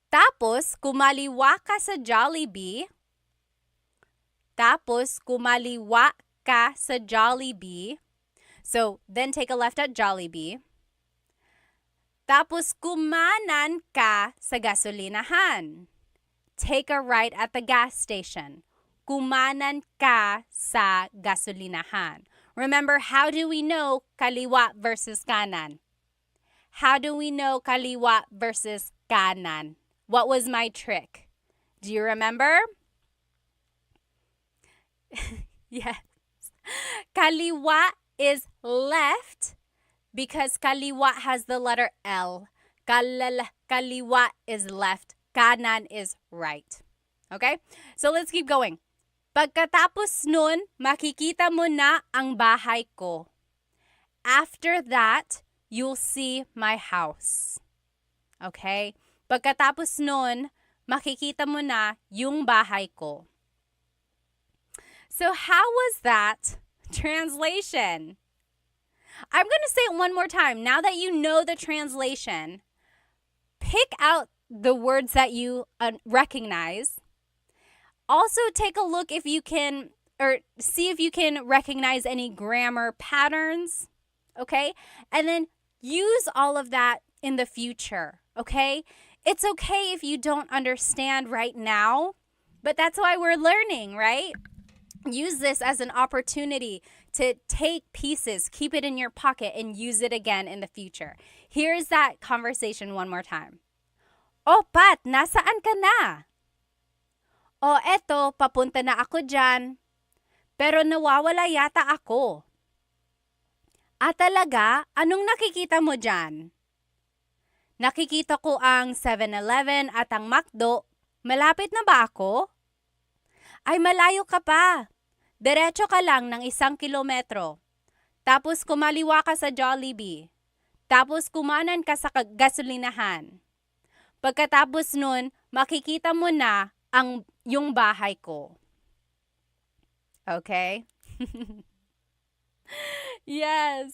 Tapos, kumaliwa ka sa Jollibee. So, then take a left at Jollibee. Tapos, kumanan ka sa gasolinahan. Take a right at the gas station. Kumanan ka sa gasolinahan. Remember, how do we know kaliwa versus kanan? How do we know kaliwa versus kanan? What was my trick? Do you remember? Yes. Kaliwa is left because kaliwa has the letter L. Kaliwa is left. Kanan is right. Okay? So let's keep going. Pagkatapos nun, makikita mo na ang bahay ko. After that, you'll see my house. Okay? Pagkatapos nun, makikita mo na yung bahay ko. So how was that translation? I'm going to say it one more time. Now that you know the translation, pick out the words that you recognize. Also take a look if you can, or see if you can recognize any grammar patterns, okay? And then use all of that in the future, okay? It's okay if you don't understand right now, but that's why we're learning, right? Use this as an opportunity to take pieces, keep it in your pocket, and use it again in the future. Here's that conversation one more time. Oh, Pat, nasaan ka na? Oh, eto, papunta na ako dyan. Pero nawawala yata ako. Talaga? Anong nakikita mo dyan? Nakikita ko ang 7-Eleven at ang McDo. Malapit na ba ako? Ay, malayo ka pa. Diretso ka lang ng 1 kilometro. Tapos kumaliwa ka sa Jollibee. Tapos kumanan ka sa gasolinahan. Pagkatapos nun, makikita mo na yung bahay ko. Okay? Yes.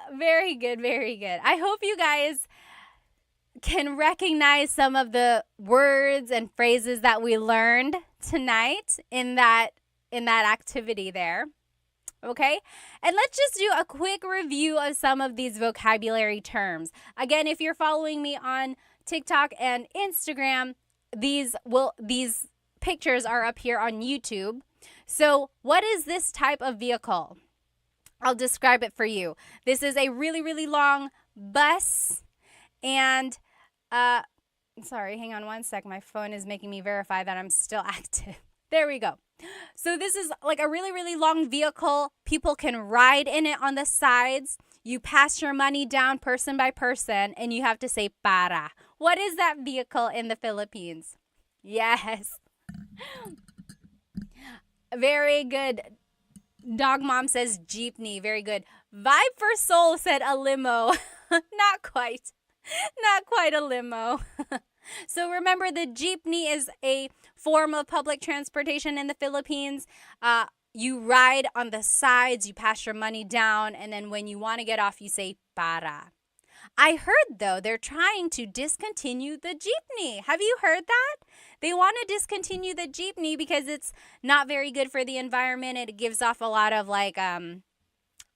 Very good, very good. I hope you guys can recognize some of the words and phrases that we learned tonight in that activity there. Okay? And let's just do a quick review of some of these vocabulary terms. Again, if you're following me on TikTok and Instagram, these pictures are up here on YouTube. So, what is this type of vehicle? I'll describe it for you. This is a really, really long bus. And, sorry, hang on one sec. My phone is making me verify that I'm still active. There we go. So this is like a really, really long vehicle. People can ride in it on the sides. You pass your money down person by person, and you have to say para. What is that vehicle in the Philippines? Yes. Very good. Dog Mom says jeepney. Very good. Vibe for Soul said a limo. Not quite. Not quite a limo. So remember, the jeepney is a form of public transportation in the Philippines. You ride on the sides, you pass your money down, and then when you want to get off, you say para. I heard, though, they're trying to discontinue the jeepney. Have you heard that? They want to discontinue the jeepney because it's not very good for the environment. It gives off a lot of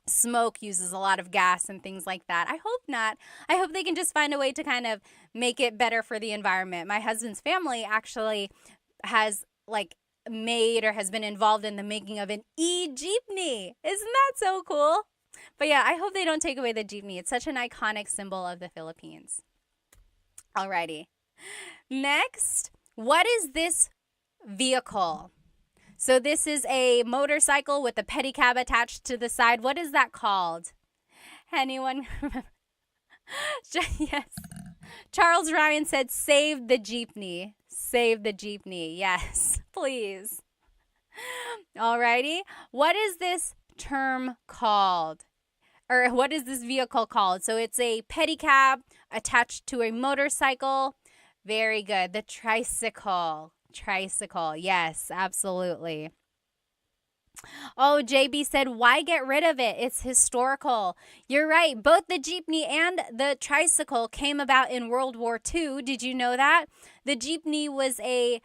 smoke, uses a lot of gas and things like that. I hope not. I hope they can just find a way to kind of make it better for the environment. My husband's family actually has made or has been involved in the making of an e-jeepney. Isn't that so cool? But yeah, I hope they don't take away the jeepney. It's such an iconic symbol of the Philippines. Alrighty. Next, what is this vehicle? So this is a motorcycle with a pedicab attached to the side. What is that called? Anyone? Yes. Charles Ryan said, save the jeepney. Save the jeepney. Yes, please. Alrighty. What is this term called? Or what is this vehicle called? So it's a pedicab attached to a motorcycle. Very good. The tricycle. Tricycle. Yes, absolutely. Oh, JB said, why get rid of it? It's historical. You're right. Both the jeepney and the tricycle came about in World War II. Did you know that? The jeepney was a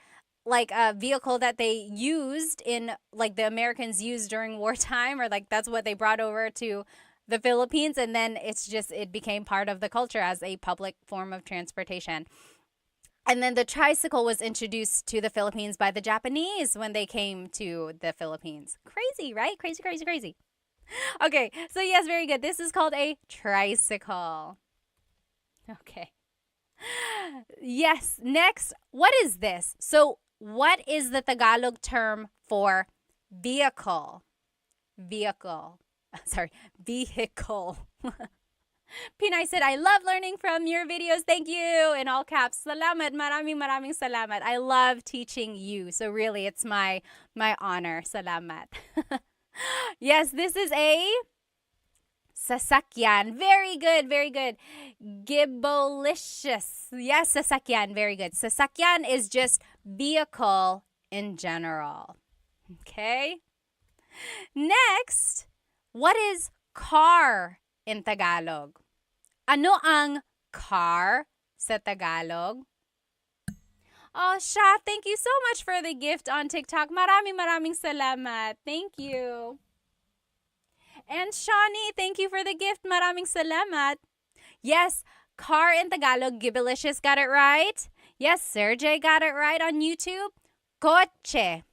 vehicle that they used in, the Americans used during wartime, or that's what they brought over to the Philippines. And then it became part of the culture as a public form of transportation. And then the tricycle was introduced to the Philippines by the Japanese when they came to the Philippines. Crazy, right? Crazy, crazy, crazy. Okay, so yes, very good. This is called a tricycle. Okay. Yes, next, what is this? So what is the Tagalog term for vehicle? Vehicle. Sorry, vehicle. Pinay said, I love learning from your videos. Thank you. In all caps. Salamat. Maraming salamat. I love teaching you. So really, it's my honor. Salamat. Yes, this is a sasakyan. Very good. Very good. Gibolicious. Yes, sasakyan. Very good. Sasakyan is just vehicle in general. Okay. Next, what is car in Tagalog? Ano ang car sa Tagalog? Oh, Sha, thank you so much for the gift on TikTok. Maraming salamat. Thank you. And Shawnee, thank you for the gift. Maraming salamat. Yes, car in Tagalog. Gibilicious got it right. Yes, Sergey got it right on YouTube. Coche.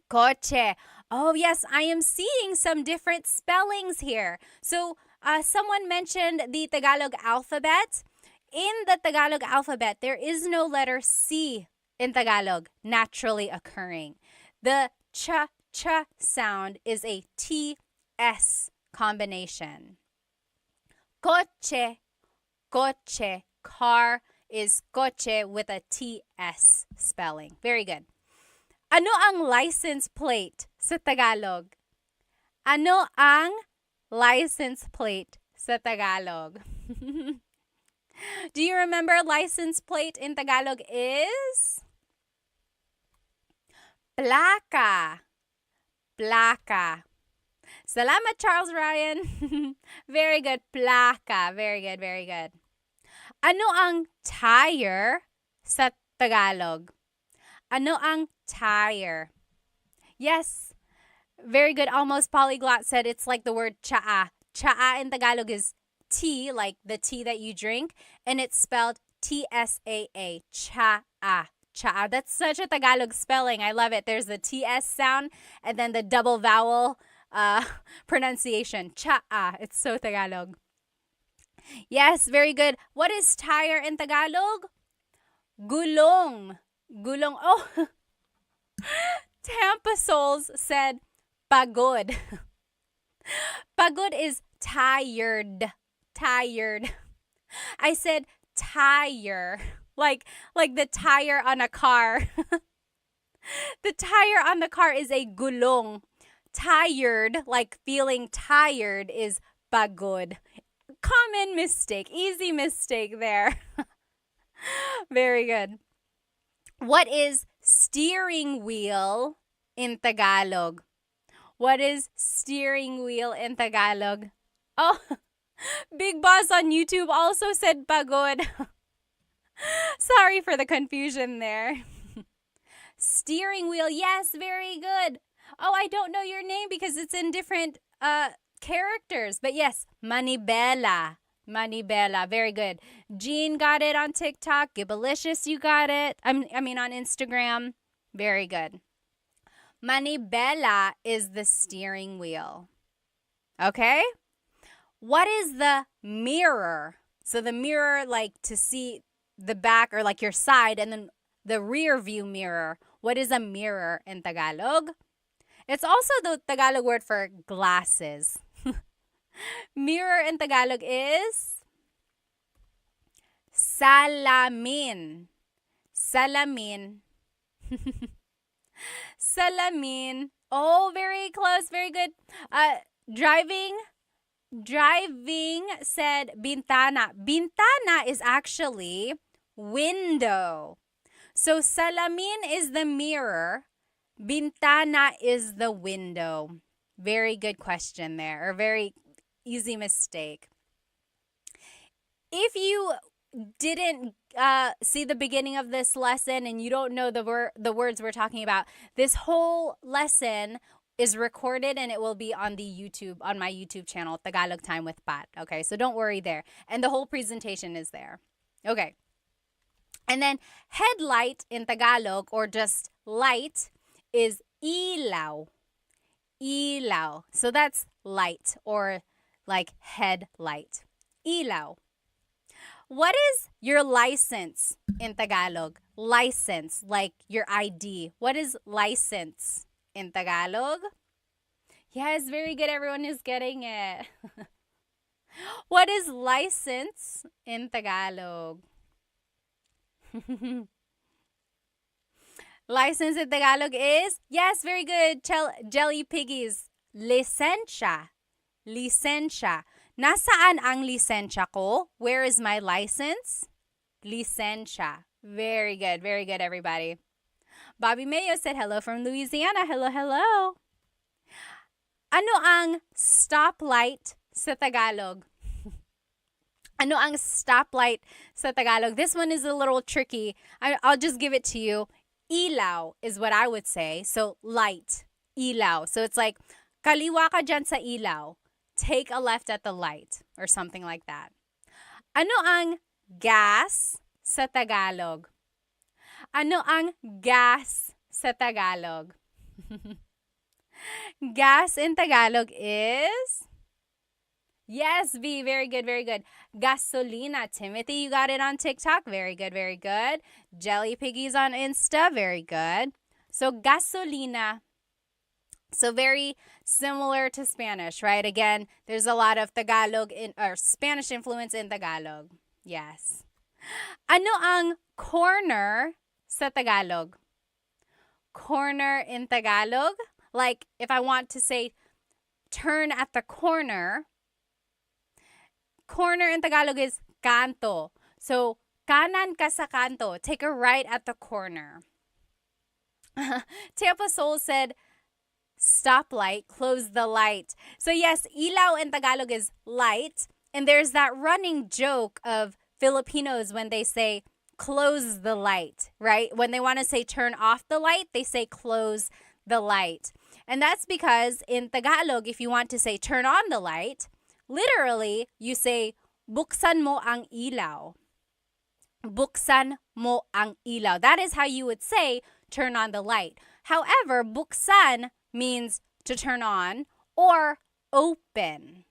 Coche. Oh, yes, I am seeing some different spellings here. So, someone mentioned the Tagalog alphabet. In the Tagalog alphabet, there is no letter C in Tagalog naturally occurring. The ch sound is a TS combination. Coche, coche, car is coche with a TS spelling. Very good. Ano ang license plate sa Tagalog? Ano ang license plate sa Tagalog? Do you remember license plate in Tagalog is? Plaka. Plaka. Salamat, Charles Ryan. Very good. Plaka. Very good, very good. Ano ang tire sa Tagalog? Ano ang tire? Yes. Very good. Almost polyglot said it's like the word chaa. Chaa in Tagalog is tea, like the tea that you drink, and it's spelled T-S-A-A. Chaa. Chaa. That's such a Tagalog spelling. I love it. There's the T-S sound and then the double vowel pronunciation. Chaa. It's so Tagalog. Yes, very good. What is tire in Tagalog? Gulong. Gulong. Oh, Tampa Souls said pagod. Pagod is tired. Tired. I said tire. Like the tire on a car. The tire on the car is a gulong. Tired, like feeling tired, is pagod. Common mistake. Easy mistake there. Very good. What is steering wheel in Tagalog? What is steering wheel in Tagalog? Oh, Big Boss on YouTube also said pagod. Sorry for the confusion there. Steering wheel, yes, very good. Oh, I don't know your name because it's in different characters. But yes, Manibela. Manibela, very good. Jean got it on TikTok. Gibalicious, you got it. I mean on Instagram. Very good. Manibela is the steering wheel. Okay? What is the mirror? So the mirror, like to see the back or like your side, and then the rear view mirror. What is a mirror in Tagalog? It's also the Tagalog word for glasses. Mirror in Tagalog is salamin. Salamin. Salamin. Oh, very close. Very good. Driving said bintana. Bintana is actually window. So salamin is the mirror. Bintana is the window. Very good question there, or very easy mistake. If you didn't see the beginning of this lesson and you don't know the words we're talking about, this whole lesson is recorded and it will be on my YouTube channel, Tagalog Time with Pat. Okay, so don't worry there. And the whole presentation is there. Okay. And then headlight in Tagalog, or just light, is ilaw. Ilaw. So that's light, or like headlight. Ilaw. What is your license in Tagalog? License, like your ID. What is license in Tagalog? Yes, very good. Everyone is getting it. What is license in Tagalog? License in Tagalog is, yes, very good. Jelly Piggies. Lisensya. Lisensya. Nasaan ang lisensya ko? Where is my license? Lisensya. Very good, everybody. Bobby Mayo said hello from Louisiana. Hello, hello. Ano ang stoplight sa Tagalog? Ano ang stoplight sa Tagalog? This one is a little tricky. I'll just give it to you. Ilaw is what I would say. So light, ilaw. So it's like, kaliwa ka dyan sa ilaw. Take a left at the light, or something like that. Ano ang gas sa Tagalog? Ano ang gas sa Tagalog? Gas in Tagalog is, yes, V, very good, very good. Gasolina. Timothy, you got it on TikTok. Very good, very good. Jelly Piggies on Insta. Very good. So gasolina. So very similar to Spanish, right? Again, there's a lot of Tagalog or Spanish influence in Tagalog. Yes. Ano ang corner sa Tagalog? Corner in Tagalog? Like if I want to say turn at the corner, corner in Tagalog is kanto. So kanan ka sa kanto. Take a right at the corner. Tampa Soul said, stoplight, close the light. So yes, ilaw in Tagalog is light. And there's that running joke of Filipinos when they say close the light, right? When they want to say turn off the light, they say close the light. And that's because in Tagalog, if you want to say turn on the light, literally you say buksan mo ang ilaw. Buksan mo ang ilaw. That is how you would say turn on the light. However, buksan means to turn on or open.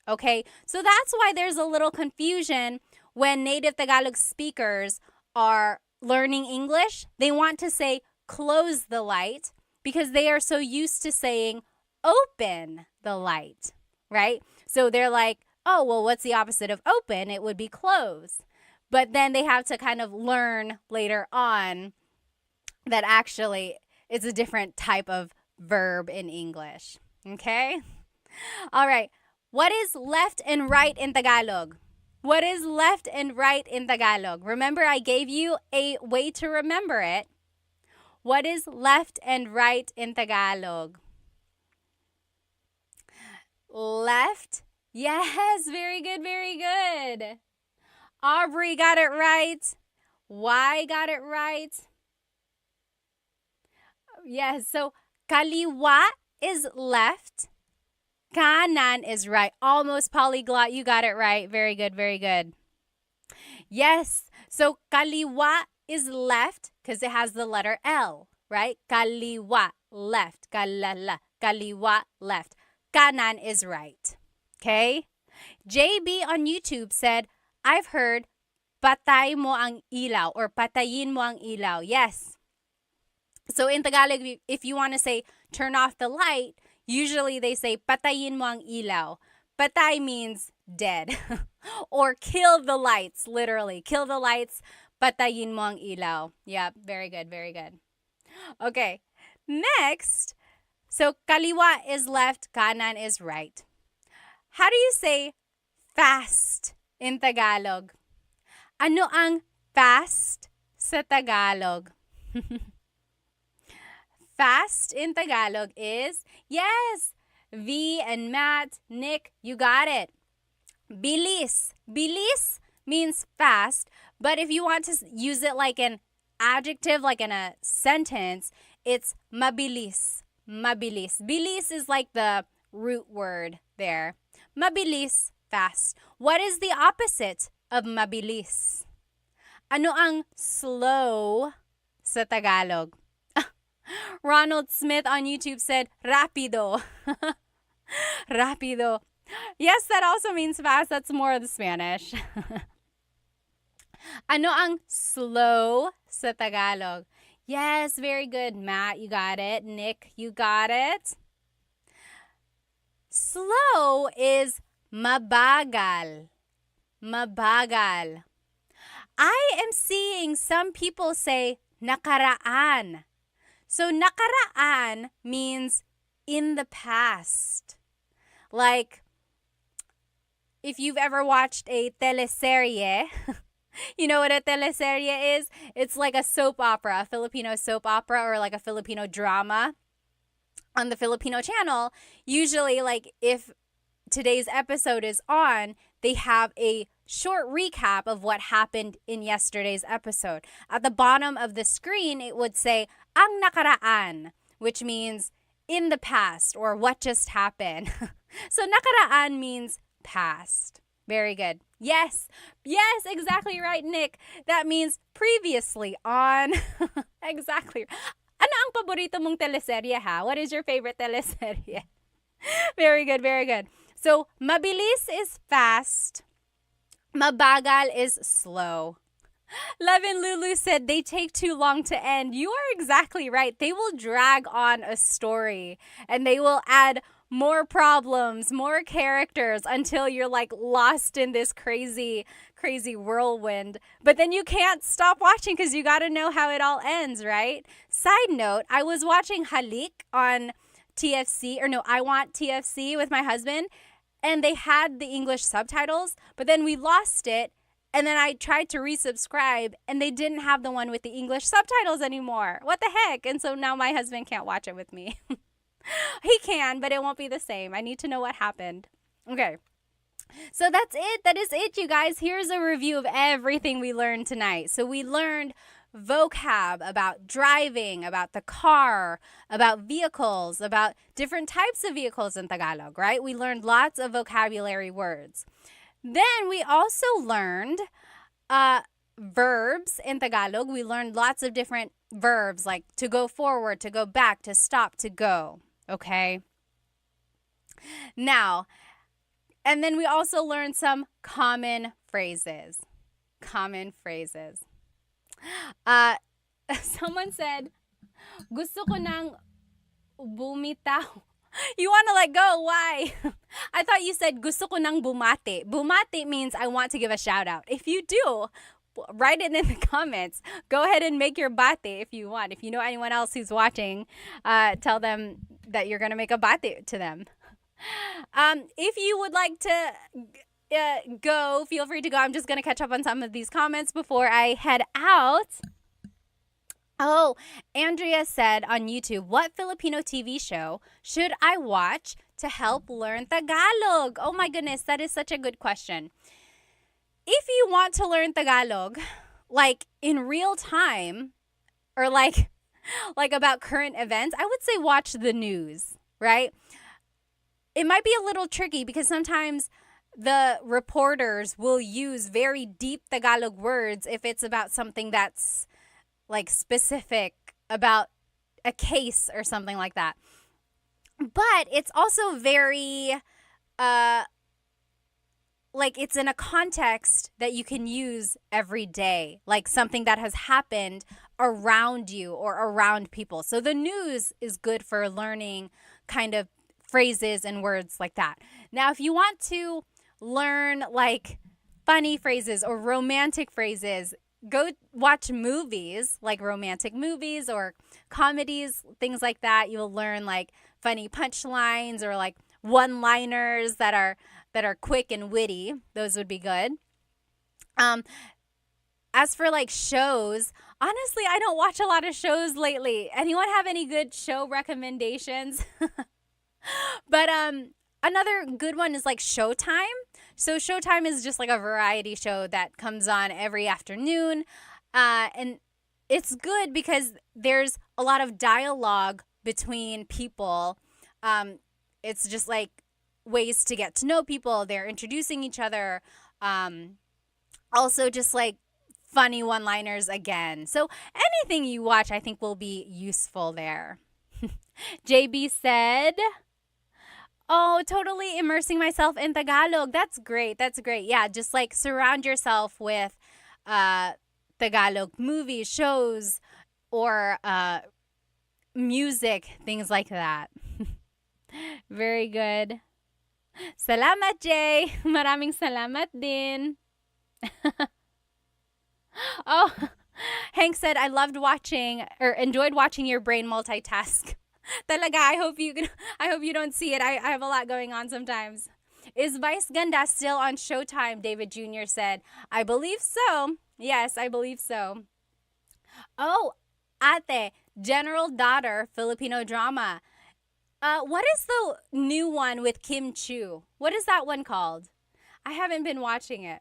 Okay, so that's why there's a little confusion when native Tagalog speakers are learning English. They want to say close the light because they are so used to saying open the light, right? So they're like, oh, well, what's the opposite of open? It would be close. But then they have to kind of learn later on that actually it's a different type of verb in English. Okay? All right. What is left and right in Tagalog? What is left and right in Tagalog? Remember, I gave you a way to remember it. What is left and right in Tagalog? Left. Yes, very good, very good. Aubrey got it right. Y got it right. Yes, so kaliwa is left. Kanan is right. Almost polyglot. You got it right. Very good, very good. Yes, so kaliwa is left because it has the letter L, right? Kaliwa, left. Kalala, kaliwa, left. Kanan is right. Okay? JB on YouTube said, I've heard patay mo ang ilaw or patayin mo ang ilaw. Yes. So in Tagalog, if you want to say turn off the light, usually they say patayin mo ang ilaw. Patay means dead or kill the lights, literally. Kill the lights, patayin mo ang ilaw. Yeah, very good, very good. Okay, next. So kaliwa is left, kanan is right. How do you say fast in Tagalog? Ano ang fast sa Tagalog? Fast in Tagalog is, yes, V and Matt, Nick, you got it. Bilis. Bilis means fast, but if you want to use it like an adjective, like in a sentence, it's mabilis. Mabilis. Bilis is like the root word there. Mabilis, fast. What is the opposite of mabilis? Ano ang slow sa Tagalog? Ronald Smith on YouTube said, rapido. Rapido. Yes, that also means fast. That's more of the Spanish. Ano ang slow sa Tagalog? Yes, very good. Matt, you got it. Nick, you got it. Slow is mabagal. Mabagal. I am seeing some people say nakaraan. So nakaraan means in the past. Like, if you've ever watched a teleserye, you know what a teleserye is? It's like a soap opera, a Filipino soap opera, or like a Filipino drama on the Filipino channel. Usually, like, if today's episode is on, they have a short recap of what happened in yesterday's episode. At the bottom of the screen, it would say, ang nakaraan, which means in the past or what just happened. So nakaraan means past. Very good. Yes. Yes, exactly right, Nick. That means previously on. Exactly. Ano ang paborito mong teleserye, ha? What is your favorite teleserye? Very good, very good. So, mabilis is fast. Mabagal is slow. Levin Lulu said they take too long to end. You are exactly right. They will drag on a story and they will add more problems, more characters until you're like lost in this crazy whirlwind. But then you can't stop watching because you got to know how it all ends, right? Side note, I was watching Halik on TFC, or no, I Want TFC with my husband, and they had the English subtitles, but then we lost it. And then I tried to resubscribe, and they didn't have the one with the English subtitles anymore. What the heck? And so now my husband can't watch it with me. He can, but it won't be the same. I need to know what happened. Okay. So that's it. That is it, you guys. Here's a review of everything we learned tonight. So we learned vocab about driving, about the car, about vehicles, about different types of vehicles in Tagalog, right? We learned lots of vocabulary words. Then we also learned verbs in Tagalog. We learned lots of different verbs like to go forward, to go back, to stop, to go. Okay? Now, and then we also learned some common phrases. Common phrases. Someone said, gusto ko nang bumitaw. You want to let go? Why? I thought you said gusto ko nang bumati. Bumati means I want to give a shout out. If you do, write it in the comments. Go ahead and make your bate if you want. If you know anyone else who's watching, tell them that you're going to make a bate to them. If you would like to go, feel free to go. I'm just going to catch up on some of these comments before I head out. Oh, Andrea said on YouTube, what Filipino TV show should I watch to help learn Tagalog? Oh my goodness, that is such a good question. If you want to learn Tagalog, like in real time, or like about current events, I would say watch the news, right? It might be a little tricky because sometimes the reporters will use very deep Tagalog words if it's about something that's like specific about a case or something like that. But it's also very uh like it's in a context that you can use every day, like something that has happened around you or around people. So the news is good for learning kind of phrases and words like that. Now, if you want to learn like funny phrases or romantic phrases, go watch movies, like romantic movies or comedies, things like that. You'll learn like funny punchlines or like one-liners that are quick and witty. Those would be good. Um, as for like shows, honestly, I don't watch a lot of shows lately. Anyone have any good show recommendations? But another good one is like Showtime. So Showtime is just like a variety show that comes on every afternoon. And it's good because there's a lot of dialogue between people. It's just like ways to get to know people. They're introducing each other. Also, just like funny one liners again. So anything you watch, I think, will be useful there. JB said, oh, totally immersing myself in Tagalog. That's great. That's great. Yeah, just like surround yourself with uh, Tagalog movies, shows, or music, things like that. Very good. Salamat, Jay. Maraming salamat din. Oh, Hank said, I loved watching or enjoyed watching your brain multitask. Talaga, I hope you don't see it. I have a lot going on sometimes. Is Vice Ganda still on Showtime? David Jr. said. I believe so. Yes, I believe so. Oh, Ate, General Daughter, Filipino drama. What is the new one with Kim Chu? What is that one called? I haven't been watching it.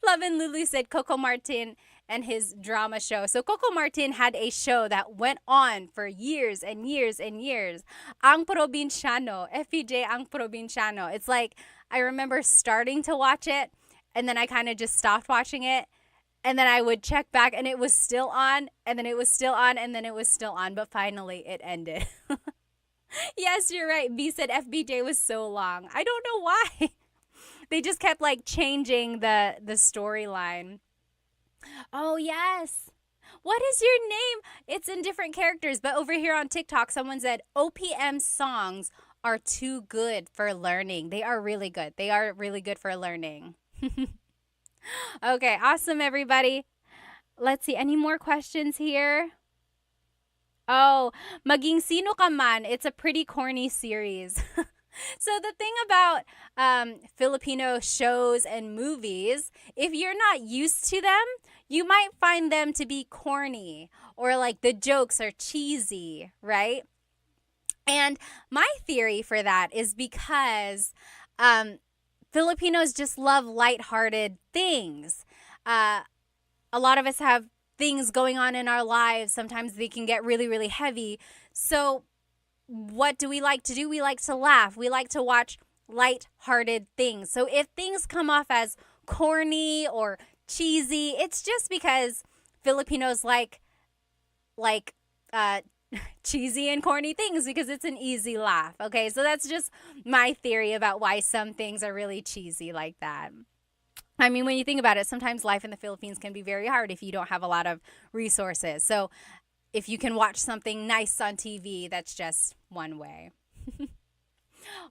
Love and Lulu said Coco Martin and his drama show. So Coco Martin had a show that went on for years and years and years. Ang Provinciano, FPJ Ang Provinciano. It's like I remember starting to watch it and then I kind of just stopped watching it. And then I would check back and it was still on, and then it was still on, and then it was still on, but finally it ended. Yes, you're right. B said FBJ was so long. I don't know why. They just kept like changing the storyline. Oh, yes. What is your name? It's in different characters, but over here on TikTok, someone said OPM songs are too good for learning. They are really good. They are really good for learning. Okay, awesome, everybody. Let's see. Any more questions here? Oh, Maging Sino Ka Man. It's a pretty corny series. So the thing about Filipino shows and movies, if you're not used to them, you might find them to be corny or like the jokes are cheesy, right? And my theory for that is because Filipinos just love lighthearted things. Uh, a lot of us have things going on in our lives. Sometimes they can get really, really heavy. So what do we like to do? We like to laugh. We like to watch light-hearted things. So if things come off as corny or cheesy, it's just because Filipinos like cheesy and corny things because it's an easy laugh. Okay, so that's just my theory about why some things are really cheesy like that. I mean, when you think about it, sometimes life in the Philippines can be very hard if you don't have a lot of resources. So if you can watch something nice on TV, that's just one way.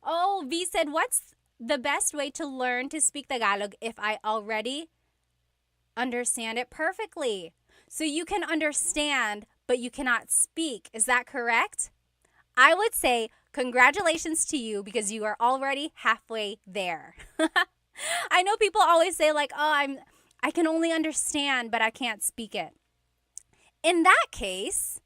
Oh, V said, what's the best way to learn to speak Tagalog if I already understand it perfectly? So you can understand, but you cannot speak. Is that correct? I would say congratulations to you because you are already halfway there. I know people always say like, "Oh, I can only understand, but I can't speak it." In that case,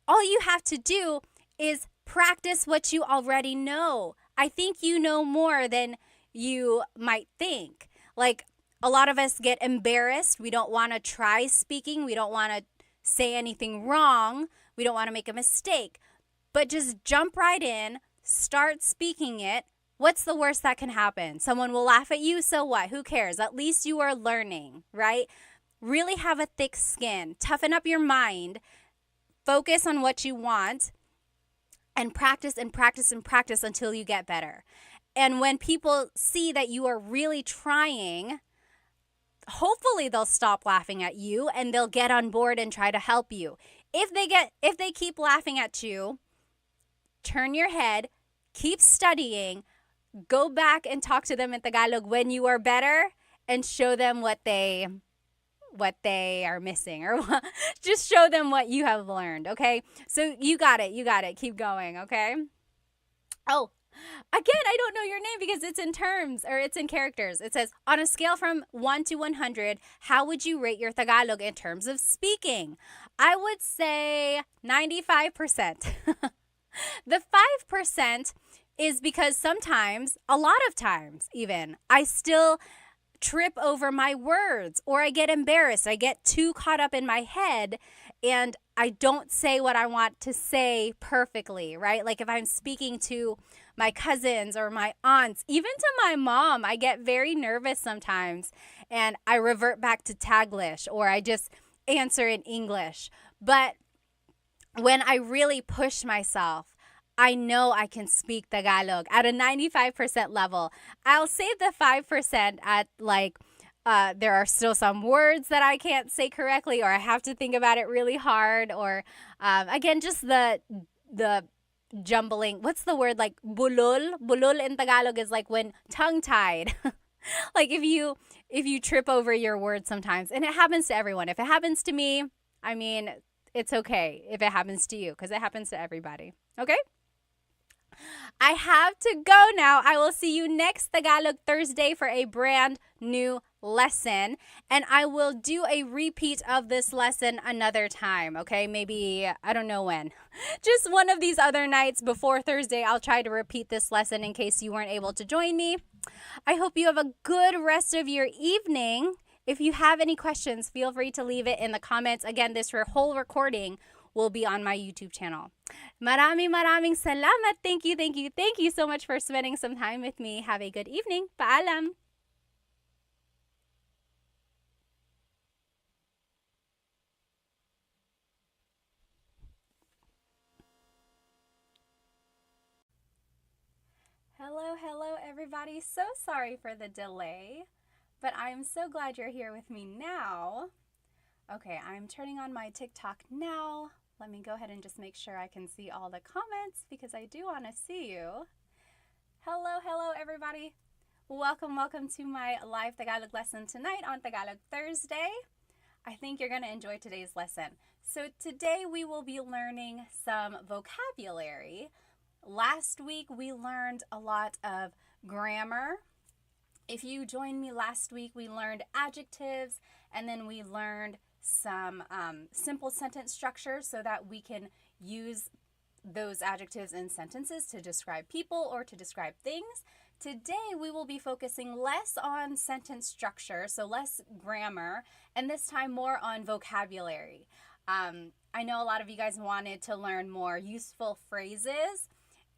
all you have to do is practice what you already know. I think you know more than you might think. Like, a lot of us get embarrassed. We don't want to try speaking. We don't want to say anything wrong. We don't want to make a mistake. But just jump right in, start speaking it. What's the worst that can happen? Someone will laugh at you, so what? Who cares? At least you are learning, right? Really have a thick skin. Toughen up your mind. Focus on what you want and practice and practice and practice until you get better. And when people see that you are really trying, hopefully they'll stop laughing at you and they'll get on board and try to help you. If they keep laughing at you, turn your head, keep studying, go back and talk to them in Tagalog when you are better and show them what they are missing, or just show them what you have learned, okay? So you got it. Keep going, okay? Oh, again, I don't know your name because it's in terms, or it's in characters. It says, on a scale from 1 to 100, how would you rate your Tagalog in terms of speaking? I would say 95%. The 5% is because sometimes, a lot of times even, I still trip over my words, or I get embarrassed. I get too caught up in my head and I don't say what I want to say perfectly, right? Like if I'm speaking to my cousins or my aunts, even to my mom, I get very nervous sometimes and I revert back to Taglish, or I just answer in English. But when I really push myself, I know I can speak Tagalog at a 95% level. I'll save the 5% at there are still some words that I can't say correctly, or I have to think about it really hard, or again, just the jumbling. What's the word? Like bulol? Bulol in Tagalog is like when tongue-tied. Like if you trip over your words sometimes, and it happens to everyone. If it happens to me, I mean, it's okay if it happens to you, because it happens to everybody. Okay? I have to go now. I will see you next Tagalog Thursday for a brand new lesson. And I will do a repeat of this lesson another time, okay? Maybe, I don't know when. Just one of these other nights before Thursday, I'll try to repeat this lesson in case you weren't able to join me. I hope you have a good rest of your evening. If you have any questions, feel free to leave it in the comments. Again, this whole recording will be on my YouTube channel. Maraming salamat. Thank you so much for spending some time with me. Have a good evening. Paalam. Hello, everybody. So sorry for the delay, but I'm so glad you're here with me now. Okay, I'm turning on my TikTok now. Let me go ahead and just make sure I can see all the comments because I do want to see you. Hello, everybody. Welcome to my live Tagalog lesson tonight on Tagalog Thursday. I think you're going to enjoy today's lesson. So today we will be learning some vocabulary. Last week we learned a lot of grammar. If you joined me last week, we learned adjectives, and then we learned some simple sentence structure so that we can use those adjectives in sentences to describe people or to describe things. Today we will be focusing less on sentence structure, so less grammar, and this time more on vocabulary. I know a lot of you guys wanted to learn more useful phrases,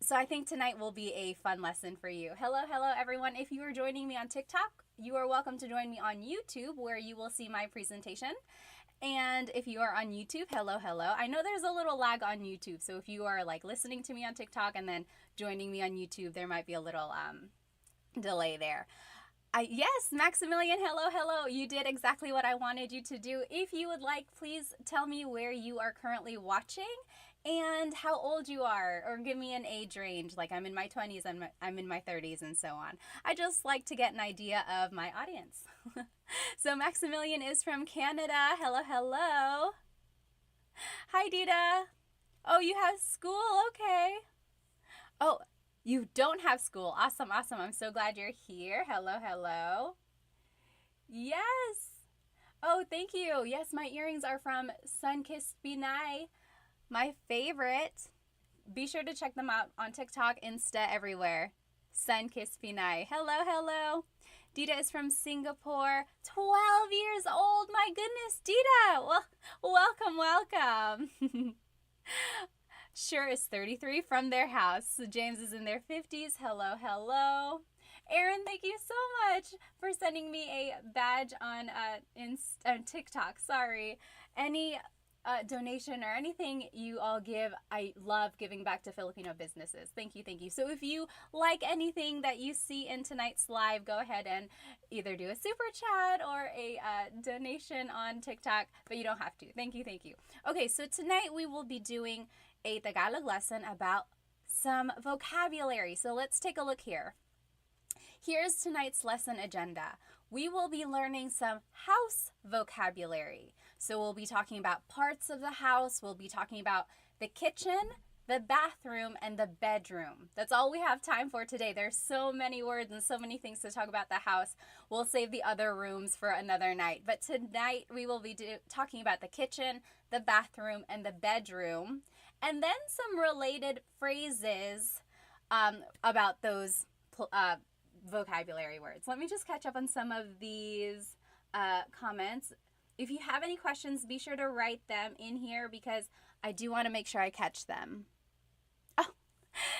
so I think tonight will be a fun lesson for you. Hello, everyone. If you are joining me on TikTok, you are welcome to join me on YouTube, where you will see my presentation. And if you are on YouTube, hello. I know there's a little lag on YouTube, so if you are listening to me on TikTok and then joining me on YouTube, there might be a little delay there. Yes, Maximilian, hello. You did exactly what I wanted you to do. If you would like, please tell me where you are currently watching and how old you are, or give me an age range. Like I'm in my 20s, I'm in my 30s, and so on. I just like to get an idea of my audience. So Maximilian is from Canada. Hello. Hi, Dita. Oh, you have school? Okay. Oh, you don't have school. Awesome. I'm so glad you're here. Hello. Yes. Oh, thank you. Yes, my earrings are from Sunkissed Pinay, my favorite. Be sure to check them out on TikTok, Insta, everywhere. Sunkissed Pinay. Hello, hello. Dita is from Singapore, 12 years old. My goodness, Dita. Well, welcome, welcome. Sure is 33 from their house. James is in their 50s. Hello, hello. Aaron, thank you so much for sending me a badge on TikTok. Sorry. Any donation or anything you all give, I love giving back to Filipino businesses. Thank you, thank you. So if you like anything that you see in tonight's live, go ahead and either do a super chat or a donation on TikTok, but you don't have to. Thank you, thank you. Okay, so tonight we will be doing a Tagalog lesson about some vocabulary. So let's take a look here. Here's tonight's lesson agenda. We will be learning some house vocabulary. So we'll be talking about parts of the house. We'll be talking about the kitchen, the bathroom, and the bedroom. That's all we have time for today. There's so many words and so many things to talk about the house. We'll save the other rooms for another night. But tonight we will be talking about the kitchen, the bathroom, and the bedroom. And then some related phrases about those vocabulary words. Let me just catch up on some of these comments. If you have any questions, be sure to write them in here because I do want to make sure I catch them. Oh,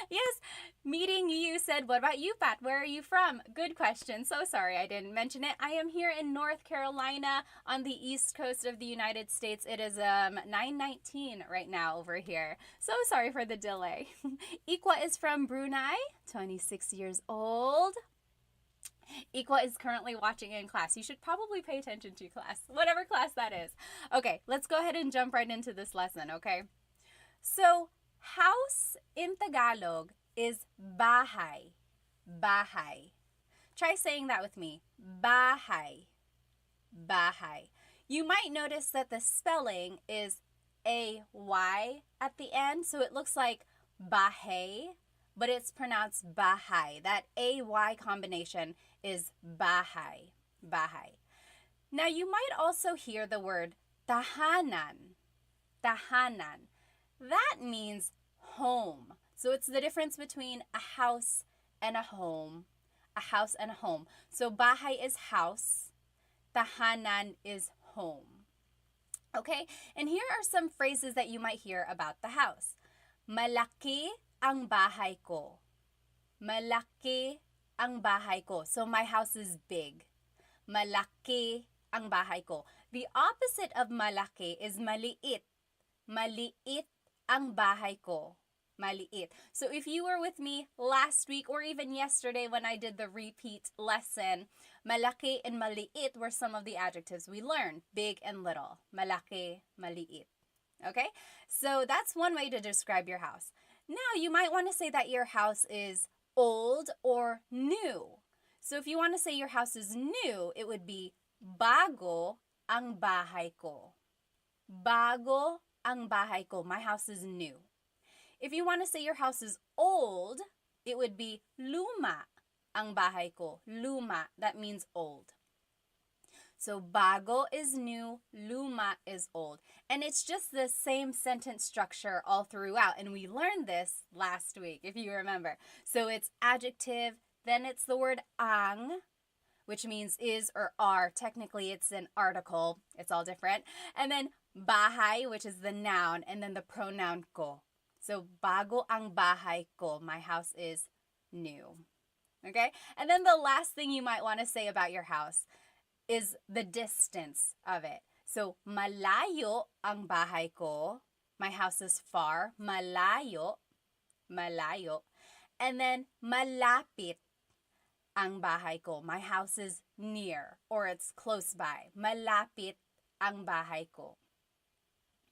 yes, meeting you said, what about you, Pat? Where are you from? Good question. So sorry I didn't mention it. I am here in North Carolina on the east coast of the United States. It is 9:19 right now over here. So sorry for the delay. Ikwa is from Brunei, 26 years old. Ikwa is currently watching in class. You should probably pay attention to class, whatever class that is. Okay, let's go ahead and jump right into this lesson, okay? So, house in Tagalog is bahay. Bahay. Try saying that with me. Bahay. Bahay. You might notice that the spelling is A-Y at the end, so it looks like bahay, but it's pronounced bahay. That A-Y combination is bahay. Bahay. Now, you might also hear the word tahanan. Tahanan. That means home. So it's the difference between a house and a home. A house and a home. So bahay is house. Tahanan is home. Okay? And here are some phrases that you might hear about the house. Malaki ang bahay ko. Malaki ang bahay ko. So my house is big. Malaki ang bahay ko. The opposite of malaki is maliit. Maliit ang bahay ko. Maliit. So if you were with me last week or even yesterday when I did the repeat lesson, malaki and maliit were some of the adjectives we learned. Big and little. Malaki, maliit. Okay? So that's one way to describe your house. Now, you might want to say that your house is old or new. So if you want to say your house is new, it would be bago ang bahay ko. Bago ang bahay ko. My house is new. If you want to say your house is old, it would be luma ang bahay ko. Luma, that means old. So bago is new, luma is old. And it's just the same sentence structure all throughout. And we learned this last week, if you remember. So it's adjective, then it's the word ang, which means is or are. Technically, it's an article. It's all different. And then bahay, which is the noun, and then the pronoun ko. So bago ang bahay ko, my house is new. Okay? And then the last thing you might want to say about your house is the distance of it. So, malayo ang bahay ko. My house is far. Malayo. Malayo. And then, malapit ang bahay ko. My house is near or it's close by. Malapit ang bahay ko.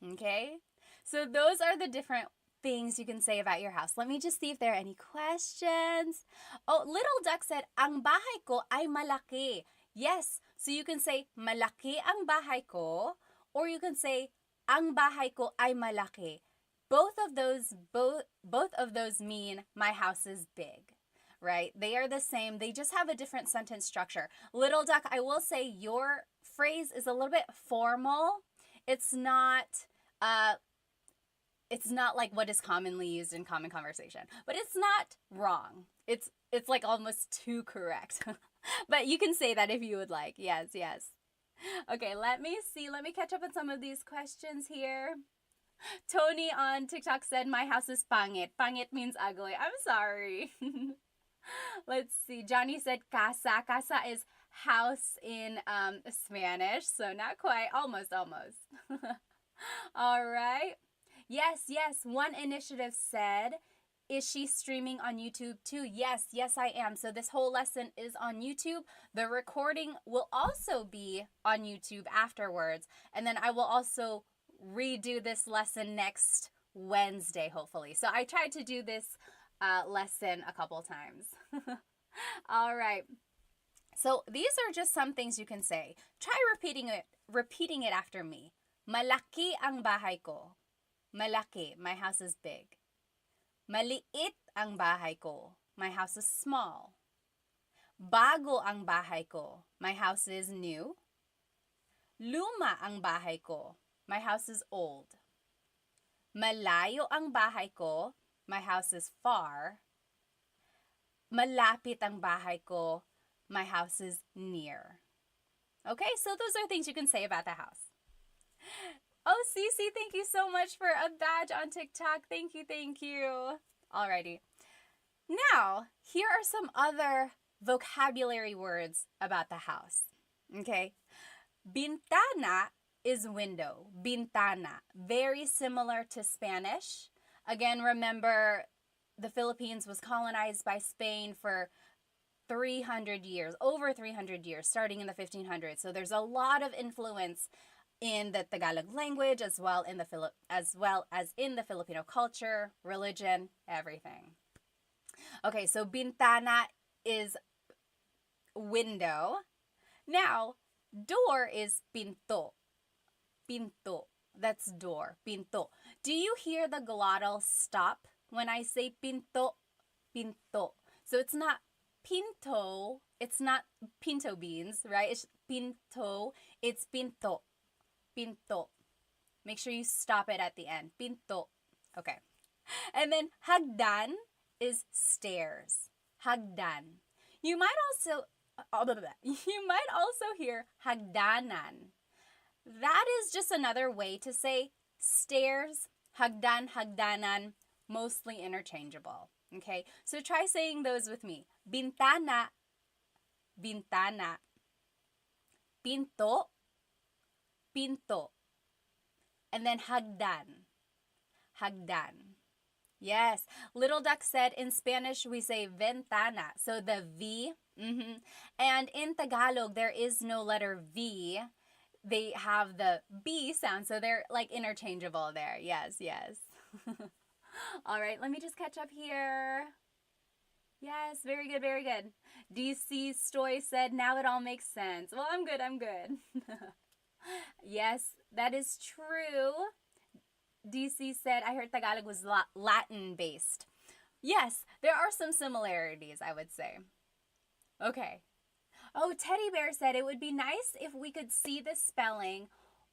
Okay? So, those are the different things you can say about your house. Let me just see if there are any questions. Oh, Little Duck said, ang bahay ko ay malaki. Yes, so you can say, malaki ang bahay ko, or you can say, ang bahay ko ay malaki. Both of those mean my house is big, right? They are the same. They just have a different sentence structure. Little Duck, I will say your phrase is a little bit formal. It's not like what is commonly used in common conversation, but it's not wrong. It's like almost too correct. But you can say that if you would like. Yes, yes. Okay, let me see. Let me catch up on some of these questions here. Tony on TikTok said, my house is pangit. Pangit means ugly. I'm sorry. Let's see. Johnny said casa. Casa is house in Spanish. So not quite. Almost, almost. All right. Yes, yes. One initiative said, is she streaming on YouTube too? Yes, yes, I am. So this whole lesson is on YouTube. The recording will also be on YouTube afterwards. And then I will also redo this lesson next Wednesday, hopefully. So I tried to do this lesson a couple times. All right. So these are just some things you can say. Try repeating it after me. Malaki ang bahay ko. Malaki, my house is big. Maliit ang bahay ko. My house is small. Bago ang bahay ko. My house is new. Luma ang bahay ko. My house is old. Malayo ang bahay ko. My house is far. Malapit ang bahay ko. My house is near. Okay, so those are things you can say about the house. Oh, Cece, thank you so much for a badge on TikTok. Thank you, thank you. Alrighty. Now, here are some other vocabulary words about the house. Okay. Bintana is window. Bintana. Very similar to Spanish. Again, remember, the Philippines was colonized by Spain for 300 years, over 300 years, starting in the 1500s. So there's a lot of influence in the Tagalog language, as well as in the Filipino culture, religion, everything. Okay, so bintana is window. Now, door is pinto. Pinto. That's door. Pinto. Do you hear the glottal stop when I say pinto? Pinto. So it's not pinto. It's not pinto beans, right? It's pinto. It's pinto. Pinto. Make sure you stop it at the end. Pinto. Okay. And then hagdan is stairs. Hagdan. You might also hear hagdanan. That is just another way to say stairs, hagdan, hagdanan, mostly interchangeable. Okay? So try saying those with me. Bintana, bintana. Pinto, pinto. And then hagdan, hagdan. Yes. Little Duck said in Spanish we say ventana. So the V. And in Tagalog there is no letter V. They have the B sound. So they're like interchangeable there. Yes, yes. All right. Let me just catch up here. Yes, very good, very good. DC Stoy said, now it all makes sense. Well, I'm good, I'm good. Yes, that is true. DC said, I heard Tagalog was Latin-based. Yes, there are some similarities, I would say. Okay. Oh, Teddy Bear said it would be nice if we could see the spelling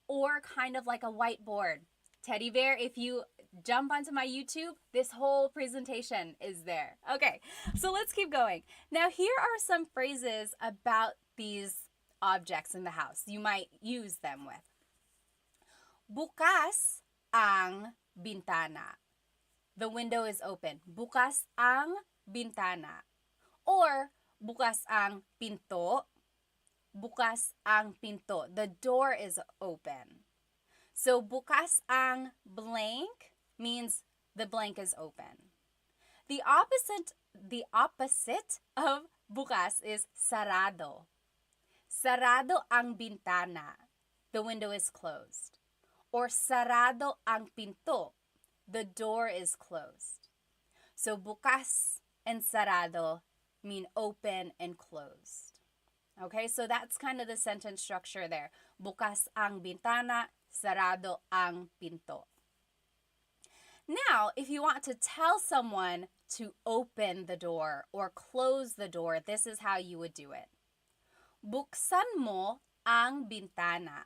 or kind of like a whiteboard. Teddy Bear, if you jump onto my YouTube, this whole presentation is there. Okay, so let's keep going. Now, here are some phrases about these objects in the house you might use them with. Bukas ang bintana. The window is open. Bukas ang bintana. Or bukas ang pinto. Bukas ang pinto. The door is open. So bukas ang blank means the blank is open. The opposite of bukas is sarado. Sarado ang bintana. The window is closed. Or sarado ang pinto. The door is closed. So bukas and sarado mean open and closed. Okay, so that's kind of the sentence structure there. Bukas ang bintana, sarado ang pinto. Now, if you want to tell someone to open the door or close the door, this is how you would do it. Buksan mo ang bintana.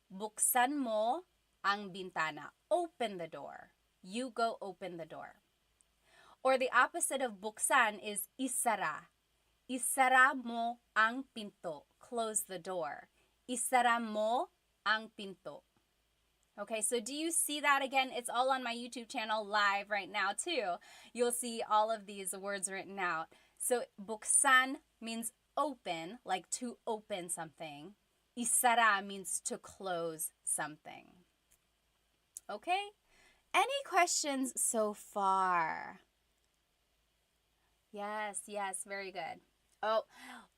Buksan mo ang bintana. Open the door. You go open the door. Or the opposite of buksan is isara. Isara mo ang pinto. Close the door. Isara mo ang pinto. Okay, so do you see that again? It's all on my YouTube channel live right now too. You'll see all of these words written out. So buksan means open, like to open something. Isara means to close something. Okay? Any questions so far? Yes, very good. Oh,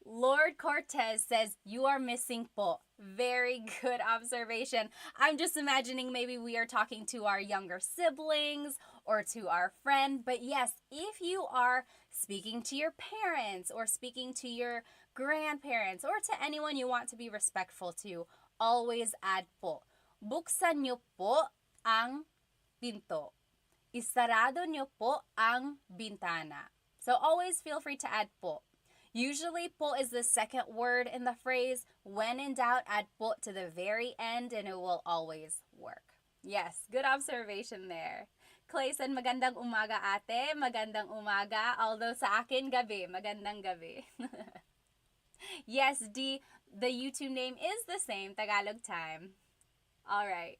Lord Cortez says, you are missing po. Very good observation. I'm just imagining maybe we are talking to our younger siblings or to our friend. But yes, if you are speaking to your parents or speaking to your grandparents or to anyone you want to be respectful to, always add po. Buksan niyo po ang pinto. Isarado niyo po ang bintana. So always feel free to add po. Usually, po is the second word in the phrase. When in doubt, add po to the very end and it will always work. Yes, good observation there. Clay said, magandang umaga ate, magandang umaga. Although sa akin, gabi, magandang gabi. Yes, D, the YouTube name is the same, Tagalog Time. All right,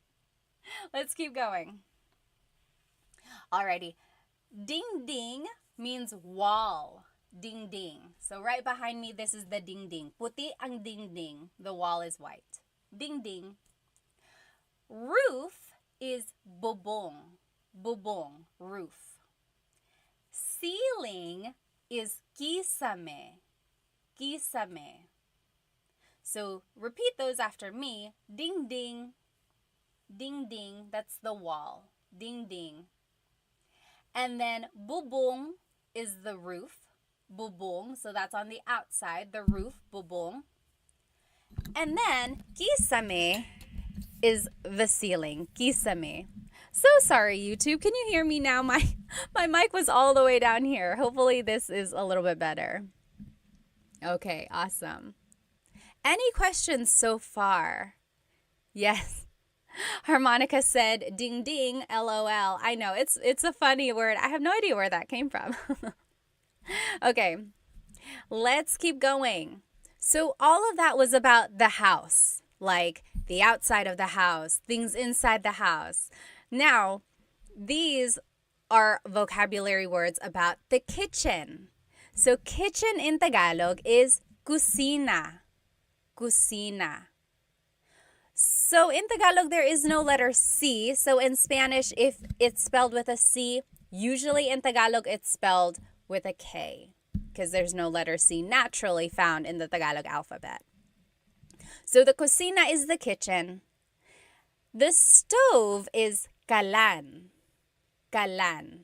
let's keep going. Alrighty, ding ding means wall. Ding ding. So right behind me, this is the ding ding. Puti ang ding ding. The wall is white. Ding ding. Roof is bubong. Bubong, roof. Ceiling is kisame. Kisame. So repeat those after me. Ding ding. Ding ding. That's the wall. Ding ding. And then bubong is the roof. Bubong, so that's on the outside, the roof, bubong. And then kisame is the ceiling, kisame. So sorry, YouTube. Can you hear me now? My mic was all the way down here. Hopefully this is a little bit better. Okay, awesome. Any questions so far? Yes. Harmonica said, ding ding, LOL. I know, it's a funny word. I have no idea where that came from. Okay, let's keep going. So all of that was about the house, like the outside of the house, things inside the house. Now, these are vocabulary words about the kitchen. So kitchen in Tagalog is kusina. Kusina. So in Tagalog, there is no letter C. So in Spanish, if it's spelled with a C, usually in Tagalog, it's spelled with a K because there's no letter C naturally found in the Tagalog alphabet. So the cocina is the kitchen. The stove is kalan. Kalan.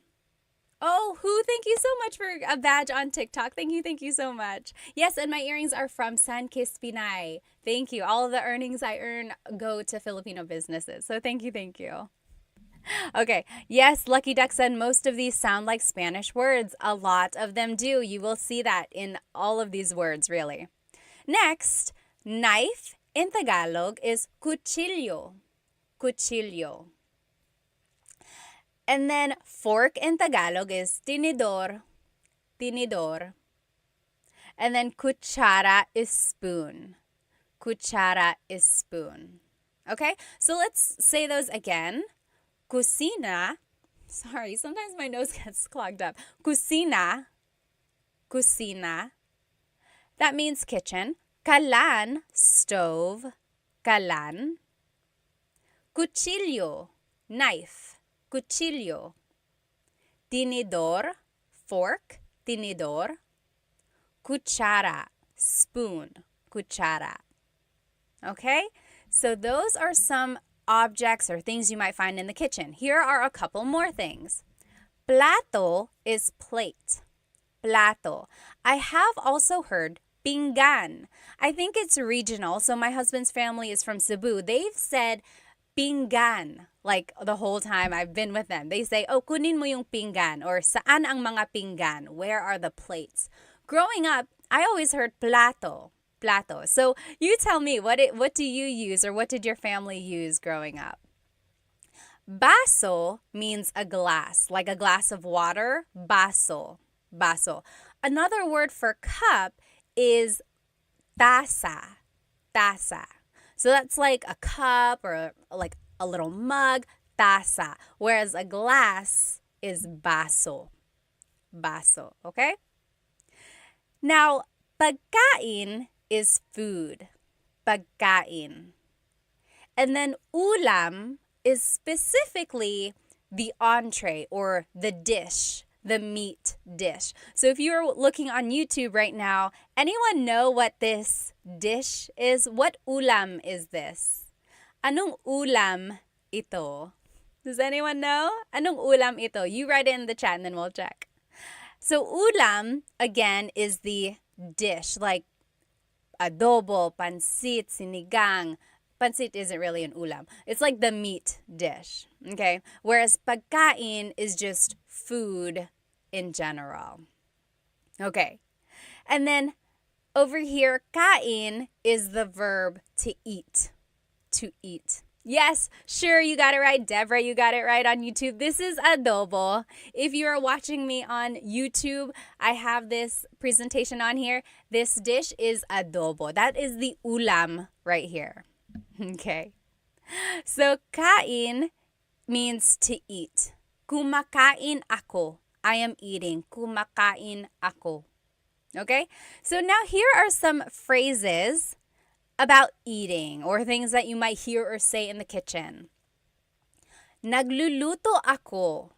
Oh, thank you so much for a badge on TikTok. Thank you so much. Yes, and my earrings are from San Pinay. Thank you. All of the earnings I earn go to Filipino businesses. So thank you. Okay, yes, Lucky Duck said most of these sound like Spanish words. A lot of them do. You will see that in all of these words, really. Next, knife in Tagalog is cuchillo. Cuchillo. And then fork in Tagalog is tinidor. Tinidor. And then kutsara is spoon. Kutsara is spoon. Okay, so let's say those again. Kusina, sorry, sometimes my nose gets clogged up. Kusina, kusina, that means kitchen. Kalan, stove, kalan. Cuchillo, knife, cuchillo. Tinidor, fork, tinidor. Cuchara, spoon, cuchara. Okay, so those are some objects or things you might find in the kitchen. Here are a couple more things. Plato is plate. Plato. I have also heard pinggan. I think it's regional. So my husband's family is from Cebu. They've said pinggan like the whole time I've been with them. They say, oh, kunin mo yung pinggan, or saan ang mga pinggan? Where are the plates? Growing up, I always heard plato. plato. So you tell me, what do you use or what did your family use growing up? Baso means a glass, like a glass of water. Baso. Baso. Another word for cup is taza. Taza. So that's like a cup or like a little mug. Taza. Whereas a glass is baso. Baso. Okay? Now, pagkain is food. Pagkain. And then ulam is specifically the entree or the dish, the meat dish. So if you're looking on YouTube right now, anyone know what this dish is? What ulam is this? Anong ulam ito? Does anyone know? Anong ulam ito? You write it in the chat and then we'll check. So ulam, again, is the dish, like adobo, pansit, sinigang. Pansit isn't really an ulam. It's like the meat dish, okay? Whereas pagkain is just food in general. Okay. And then over here, kain is the verb to eat. To eat. Yes, sure, you got it right. Deborah, you got it right on YouTube. This is adobo. If you are watching me on YouTube, I have this presentation on here. This dish is adobo. That is the ulam right here. Okay. So, kain means to eat. Kumakain ako. I am eating. Kumakain ako. Okay? So now here are some phrases about eating or things that you might hear or say in the kitchen. Nagluluto ako.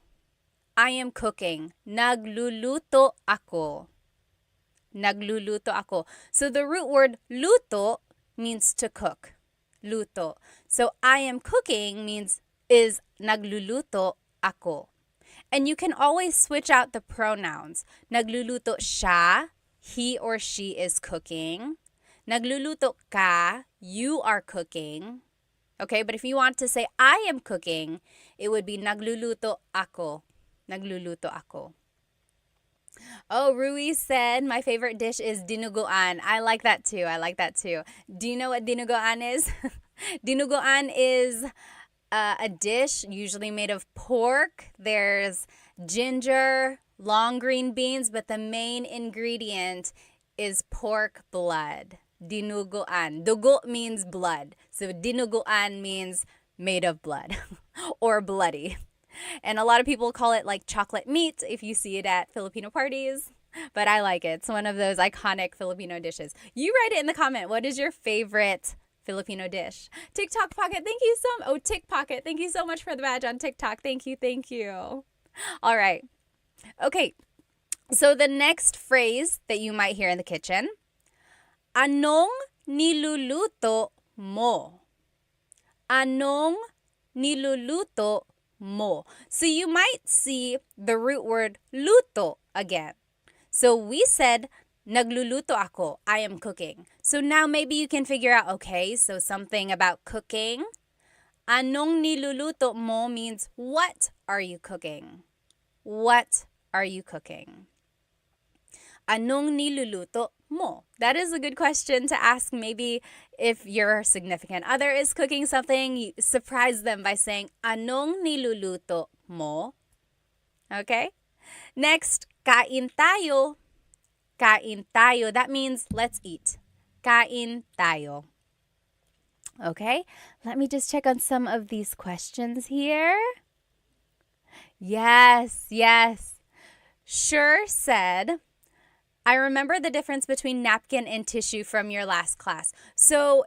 I am cooking. Nagluluto ako. Nagluluto ako. So the root word luto means to cook. Luto. So I am cooking is nagluluto ako. And you can always switch out the pronouns. Nagluluto siya, he or she is cooking. Nagluluto ka, you are cooking. Okay, but if you want to say I am cooking, it would be nagluluto ako. Nagluluto ako. Oh, Rui said my favorite dish is dinuguan. I like that too. Do you know what dinuguan is? Dinuguan is a dish usually made of pork. There's ginger, long green beans, but the main ingredient is pork blood. Dinuguan. Dugo means blood. So dinuguan means made of blood or bloody. And a lot of people call it like chocolate meat if you see it at Filipino parties. But I like it. It's one of those iconic Filipino dishes. You write it in the comment. What is your favorite Filipino dish? TikTok Pocket, thank you so much. Oh, Tick Pocket, thank you so much for the badge on TikTok. Thank you. All right. Okay. So the next phrase that you might hear in the kitchen, anong niluluto mo? Anong niluluto mo? So you might see the root word luto again. So we said nagluluto ako, I am cooking. So now maybe you can figure out, okay, so something about cooking. Anong niluluto mo means what are you cooking? What are you cooking? Anong niluluto mo? That is a good question to ask. Maybe if your significant other is cooking something, you surprise them by saying, anong niluluto mo? Okay? Next, kain tayo. Kain tayo. That means let's eat. Kain tayo. Okay? Let me just check on some of these questions here. Yes. Sure said, I remember the difference between napkin and tissue from your last class. So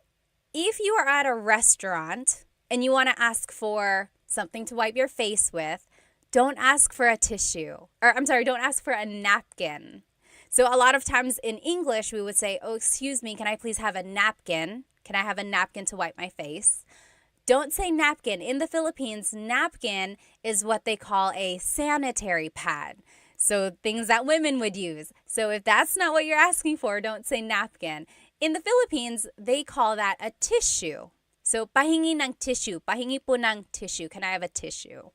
if you are at a restaurant and you want to ask for something to wipe your face with, don't ask for a tissue. Don't ask for a napkin. So a lot of times in English, we would say, oh, excuse me, can I please have a napkin? Can I have a napkin to wipe my face? Don't say napkin. In the Philippines, napkin is what they call a sanitary pad. So things that women would use. So if that's not what you're asking for, don't say napkin. In the Philippines, they call that a tissue. So pahingi ng tissue. Pahingi po ng tissue. Can I have a tissue?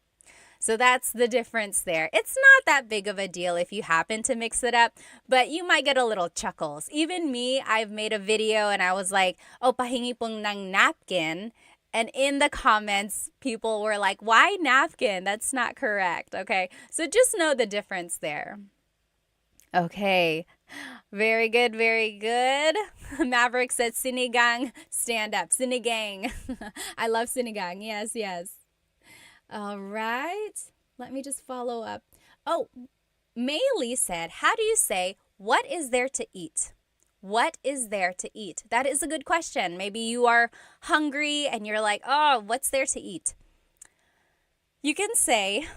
So that's the difference there. It's not that big of a deal if you happen to mix it up, but you might get a little chuckles. Even me, I've made a video and I was like, oh, pahingi pong ng napkin. And in the comments, people were like, why napkin? That's not correct. Okay, so just know the difference there. Okay, very good, very good. Maverick said sinigang, stand up. Sinigang. I love sinigang. Yes, yes. All right. Let me just follow up. Oh, Maylee said, how do you say, what is there to eat? What is there to eat? That is a good question. Maybe you are hungry and you're like, oh, what's there to eat? You can say,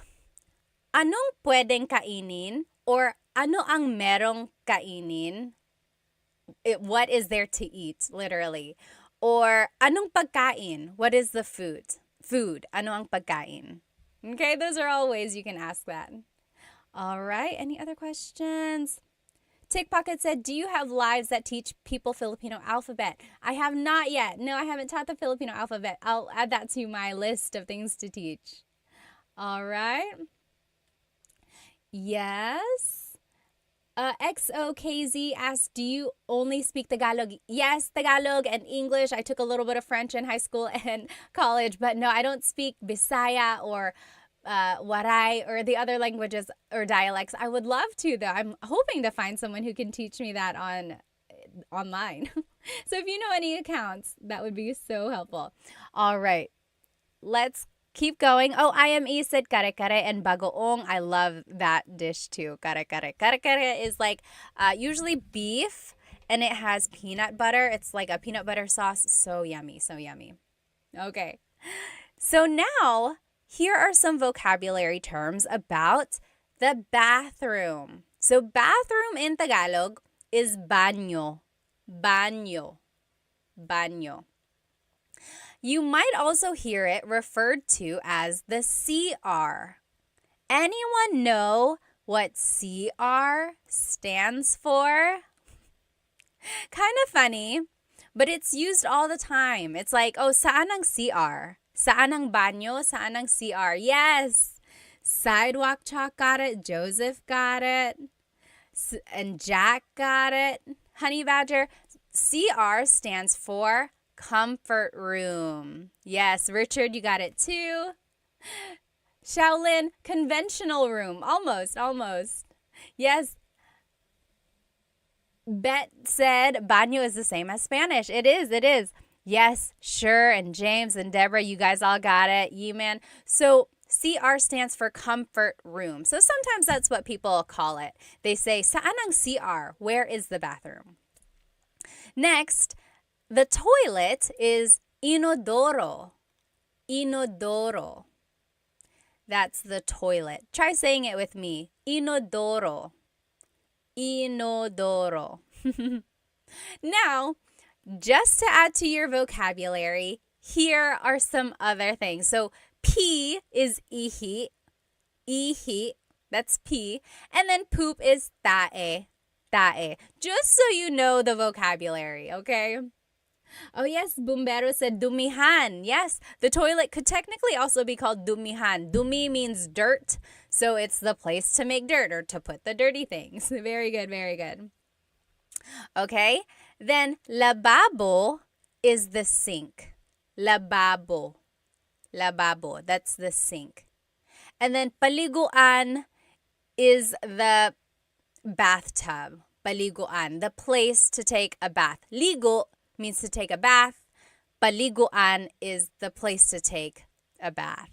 anong pwedeng kainin? Or ano ang merong kainin? What is there to eat, literally. Or anong pagkain? What is the food? Food. Ano ang pagkain? Okay, those are all ways you can ask that. All right, any other questions? Tick Pocket said, do you have lives that teach people Filipino alphabet? I have not yet. No, I haven't taught the Filipino alphabet. I'll add that to my list of things to teach. All right. Yes. XOKZ asked, do you only speak Tagalog? Yes, Tagalog and English. I took a little bit of French in high school and college, but no, I don't speak Bisaya or Waray or the other languages or dialects. I would love to, though. I'm hoping to find someone who can teach me that online. So if you know any accounts, that would be so helpful. All right, let's keep going. Oh, IME said kare-kare and bagoong. I love that dish too. Kare-kare. Kare-kare is like usually beef and it has peanut butter. It's like a peanut butter sauce. So yummy, so yummy. Okay, so now here are some vocabulary terms about the bathroom. So bathroom in Tagalog is baño. Baño. Baño. You might also hear it referred to as the CR. Anyone know what CR stands for? Kind of funny, but it's used all the time. It's like, oh, saan ang CR? Saan ang banyo? Saan ang CR? Yes. Sidewalk Chalk got it. Joseph got it. And Jack got it. Honey Badger. CR stands for comfort room. Yes, Richard, you got it too. Shaolin, conventional room. Almost, almost. Yes. Bet said baño is the same as Spanish. It is, it is. Yes, sure, and James and Deborah, you guys all got it. Man. So CR stands for comfort room. So sometimes that's what people call it. They say, saan ang CR? Where is the bathroom? Next, the toilet is inodoro. Inodoro. That's the toilet. Try saying it with me. Inodoro. Inodoro. Now, just to add to your vocabulary, here are some other things. So, pee is ihi. Ihi. That's pee. And then poop is tae. Tae. Just so you know the vocabulary, okay? Oh yes, Bumbero said dumihan. Yes, the toilet could technically also be called dumihan. Dumi means dirt, so it's the place to make dirt or to put the dirty things. Very good, very good. Okay, then lababo is the sink. Lababo. Lababo, that's the sink. And then paliguan is the bathtub. Paliguan, the place to take a bath. Ligo means to take a bath. Paliguan is the place to take a bath.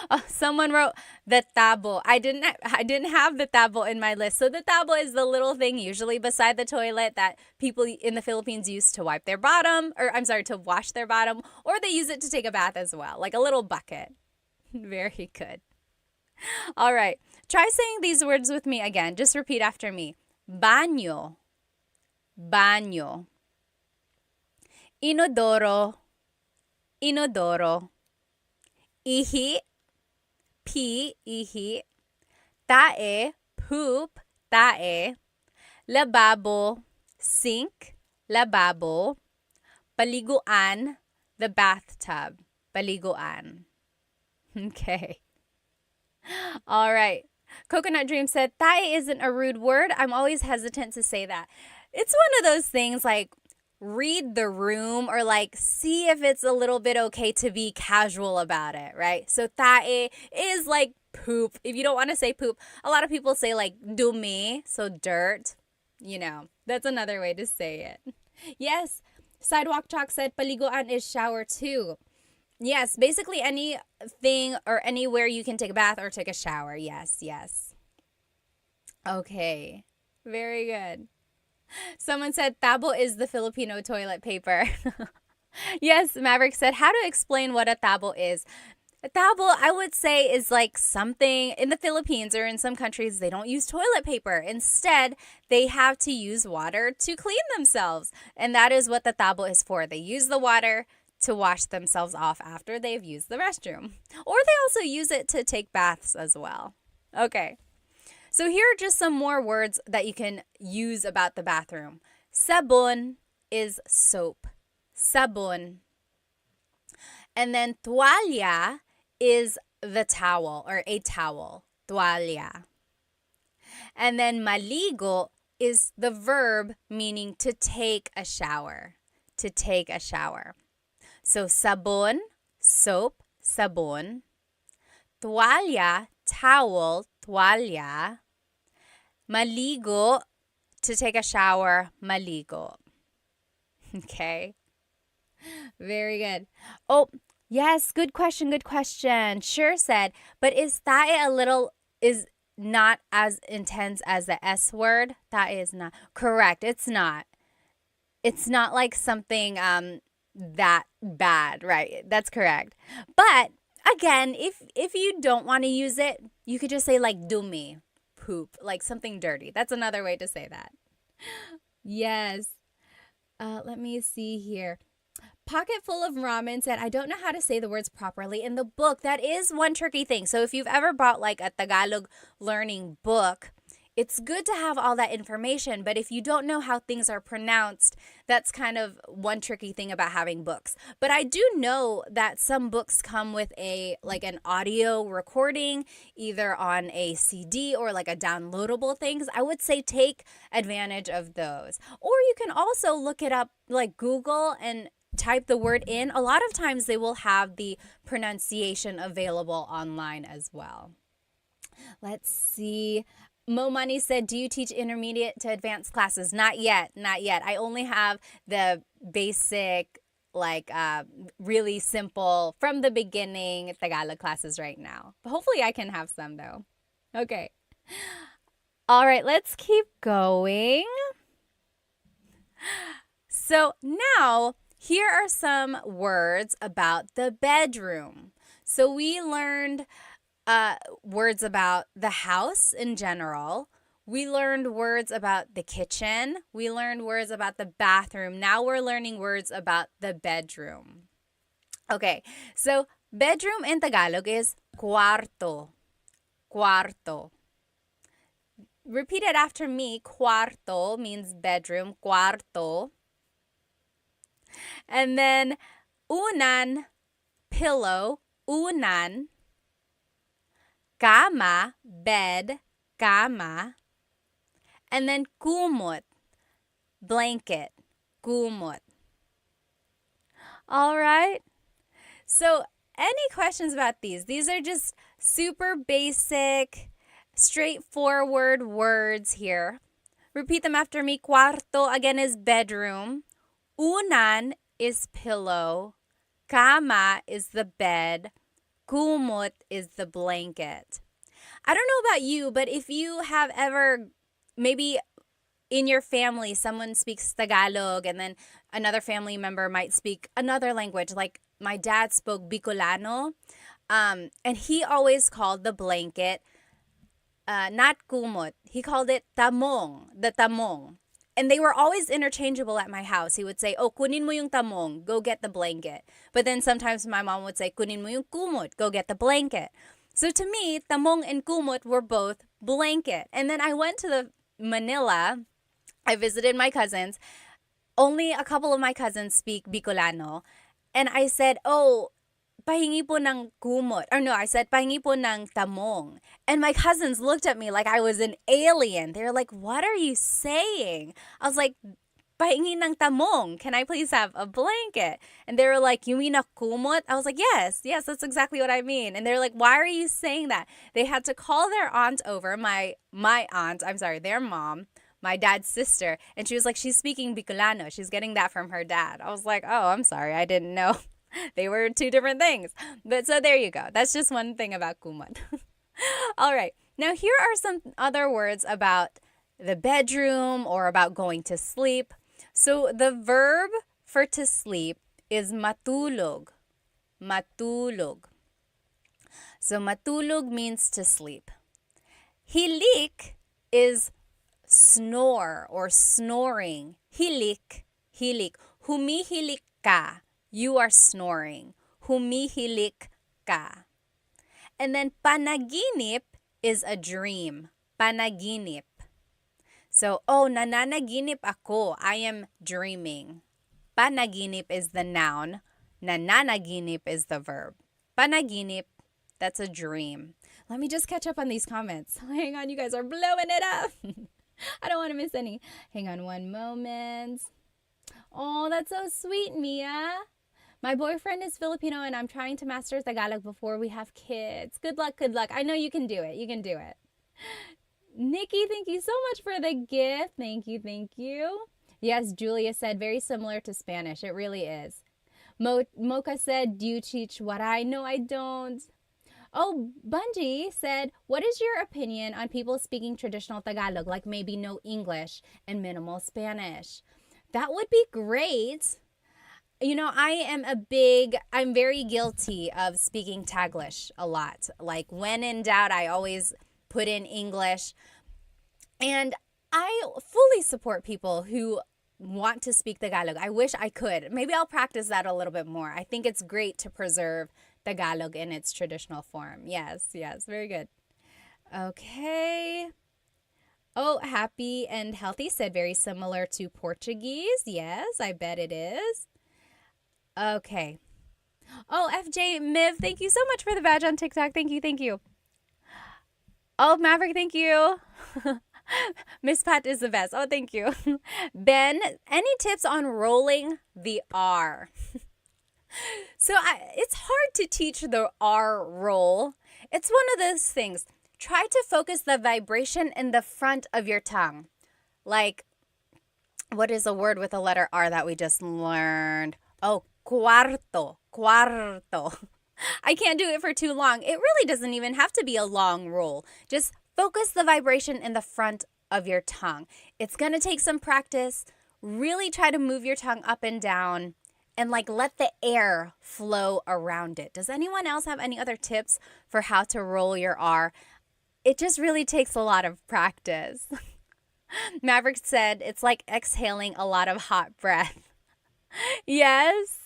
Oh, someone wrote the tabo. I didn't have the tabo in my list. So the tabo is the little thing usually beside the toilet that people in the Philippines use to wipe their bottom, or I'm sorry, to wash their bottom, or they use it to take a bath as well, like a little bucket. Very good. All right. Try saying these words with me again. Just repeat after me. Baño. Baño. Inodoro. Inodoro. Ihi. Pee. Ihi. Tae. Poop. Tae. Lababo. Sink. Lababo. Paliguan. The bathtub. Paliguan. Okay. All right. Coconut Dream said, tae isn't a rude word. I'm always hesitant to say that. It's one of those things like read the room or like see if it's a little bit okay to be casual about it, right? So tae is like poop. If you don't want to say poop, a lot of people say like dumi, so dirt. That's another way to say it. Yes, Sidewalk Chalk said paliguan is shower too. Yes, basically anything or anywhere you can take a bath or take a shower. Yes, yes. Okay. Very good. Someone said tabo is the Filipino toilet paper. Yes, Maverick said how to explain what a tabo is. A tabo, I would say, is like something in the Philippines or in some countries, they don't use toilet paper. Instead, they have to use water to clean themselves. And that is what the tabo is for. They use the water to wash themselves off after they've used the restroom. Or they also use it to take baths as well. Okay. So here are just some more words that you can use about the bathroom. Sabon is soap. Sabon. And then tuwalya is the towel or a towel. Tuwalya. And then maligo is the verb meaning to take a shower. To take a shower. So sabon, soap, sabon. Tuwalya, towel, tuwalya. Maligo, to take a shower, maligo. Okay. Very good. Oh, yes, good question, good question. Sure said, but is tae is not as intense as the S word? Tae is not. Correct, it's not. It's not like something that bad, right? That's correct. But again, if you don't want to use it, you could just say like dumi, poop, like something dirty. That's another way to say that. Yes. Let me see here. Pocket Full of Ramen said, I don't know how to say the words properly in the book. That is one tricky thing. So if you've ever bought like a Tagalog learning book, it's good to have all that information, but if you don't know how things are pronounced, that's kind of one tricky thing about having books. But I do know that some books come with an audio recording, either on a CD or like a downloadable things. I would say take advantage of those. Or you can also look it up like Google and type the word in. A lot of times they will have the pronunciation available online as well. Let's see. Mo Money said, do you teach intermediate to advanced classes? Not yet, not yet. I only have the basic, really simple, from the beginning Tagalog classes right now. But hopefully I can have some though. Okay. All right, let's keep going. So now, here are some words about the bedroom. So we learned words about the house in general. We learned words about the kitchen. We learned words about the bathroom. Now we're learning words about the bedroom. Okay, so bedroom in Tagalog is cuarto. Cuarto. Repeat it after me. Cuarto means bedroom. Cuarto. And then unan, pillow. Unan. Kama, bed, kama. And then kumot, blanket, kumot. All right. So any questions about these? These are just super basic, straightforward words here. Repeat them after me. Cuarto, again, is bedroom. Unan is pillow. Kama is the bed. Kumot is the blanket. I don't know about you, but if you have ever, maybe in your family, someone speaks Tagalog and then another family member might speak another language, like my dad spoke Bicolano, and he always called the blanket not kumot. He called it tamong, the tamong. And they were always interchangeable at my house. He would say, oh, kunin mo yung tamong, go get the blanket. But then sometimes my mom would say, kunin mo yung kumot, go get the blanket. So to me, tamong and kumot were both blanket. And then I went to the Manila. I visited my cousins. Only a couple of my cousins speak Bicolano. And I said, oh, pahingi po ng kumot. Or no, I said, pahingi po ng tamong. And my cousins looked at me like I was an alien. They were like, what are you saying? I was like, pahingi ng tamong. Can I please have a blanket? And they were like, you mean a kumot? I was like, yes, that's exactly what I mean. And they're like, why are you saying that? They had to call their aunt over, my aunt, their mom, my dad's sister. And she was like, she's speaking Bicolano. She's getting that from her dad. I was like, oh, I'm sorry. I didn't know. They were two different things. But so there you go. That's just one thing about kumot. All right. Now here are some other words about the bedroom or about going to sleep. So the verb for to sleep is matulog. Matulog. So matulog means to sleep. Hilik is snore or snoring. Hilik. Humihilik ka. You are snoring. Humihilik ka. And then panaginip is a dream. Panaginip. So, nananaginip ako. I am dreaming. Panaginip is the noun. Nananaginip is the verb. Panaginip, that's a dream. Let me just catch up on these comments. Hang on, you guys are blowing it up. I don't want to miss any. Hang on one moment. Oh, that's so sweet, Mia. My boyfriend is Filipino and I'm trying to master Tagalog before we have kids. Good luck. I know you can do it. Nikki, thank you so much for the gift. Thank you. Yes, Julia said very similar to Spanish. It really is. Mocha said, do you teach waray? No, I don't. Oh, Bungie said, what is your opinion on people speaking traditional Tagalog, like maybe no English and minimal Spanish? That would be great. You know, I'm very guilty of speaking Taglish a lot. Like when in doubt, I always put in English. And I fully support people who want to speak Tagalog. I wish I could. Maybe I'll practice that a little bit more. I think it's great to preserve Tagalog in its traditional form. Yes, very good. Okay. Oh, happy and healthy said very similar to Portuguese. Yes, I bet it is. Okay. Oh, FJ Miv, thank you so much for the badge on TikTok. Thank you. Oh, Maverick, thank you. Miss Pat is the best. Oh, thank you. Ben, any tips on rolling the R? So it's hard to teach the R roll. It's one of those things. Try to focus the vibration in the front of your tongue. Like, what is a word with a letter R that we just learned? Oh, cuarto. I can't do it for too long. It really doesn't even have to be a long roll. Just focus the vibration in the front of your tongue. It's going to take some practice. Really try to move your tongue up and down and let the air flow around it. Does anyone else have any other tips for how to roll your R? It just really takes a lot of practice. Maverick said it's like exhaling a lot of hot breath. Yes.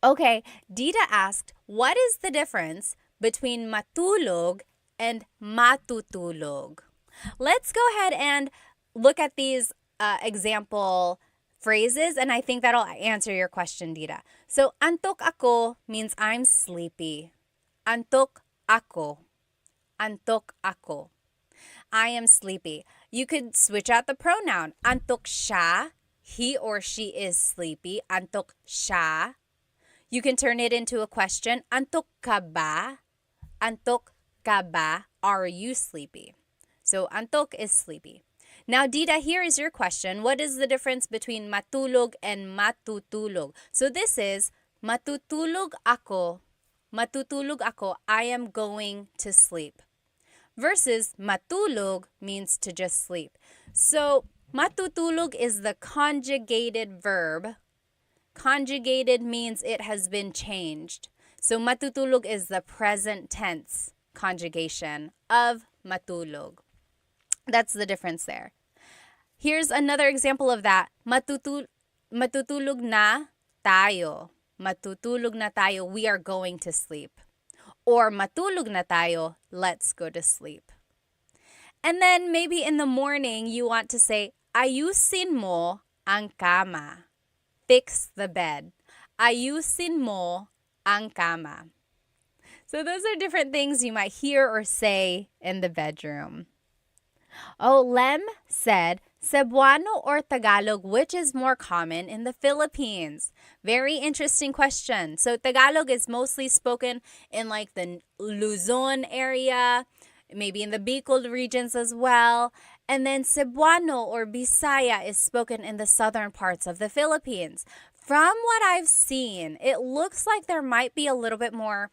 Okay, Dita asked, what is the difference between matulog and matutulog? Let's go ahead and look at these example phrases, and I think that'll answer your question, Dita. So, antok ako means I'm sleepy. Antok ako. I am sleepy. You could switch out the pronoun. Antok siya. He or she is sleepy. Antok siya. You can turn it into a question. Antok ka ba? Antok ka ba? Are you sleepy? So, antok is sleepy. Now, Dita, here is your question. What is the difference between matulog and matutulog? So, this is matutulog ako. I am going to sleep. Versus matulog means to just sleep. So, matutulog is the conjugated verb. Conjugated means it has been changed. So matutulog is the present tense conjugation of matulog. That's the difference there. Here's another example of that. Matutulog na tayo. Matutulog na tayo. We are going to sleep. Or matulog na tayo. Let's go to sleep. And then maybe in the morning you want to say, ayusin mo ang kama. Fix the bed. Ayusin mo ang kama. So those are different things you might hear or say in the bedroom. Oh, Lem said, Cebuano or Tagalog, which is more common in the Philippines? Very interesting question. So Tagalog is mostly spoken in like the Luzon area, maybe in the Bicol regions as well. And then Cebuano or Bisaya is spoken in the southern parts of the Philippines. From what I've seen, it looks like there might be a little bit more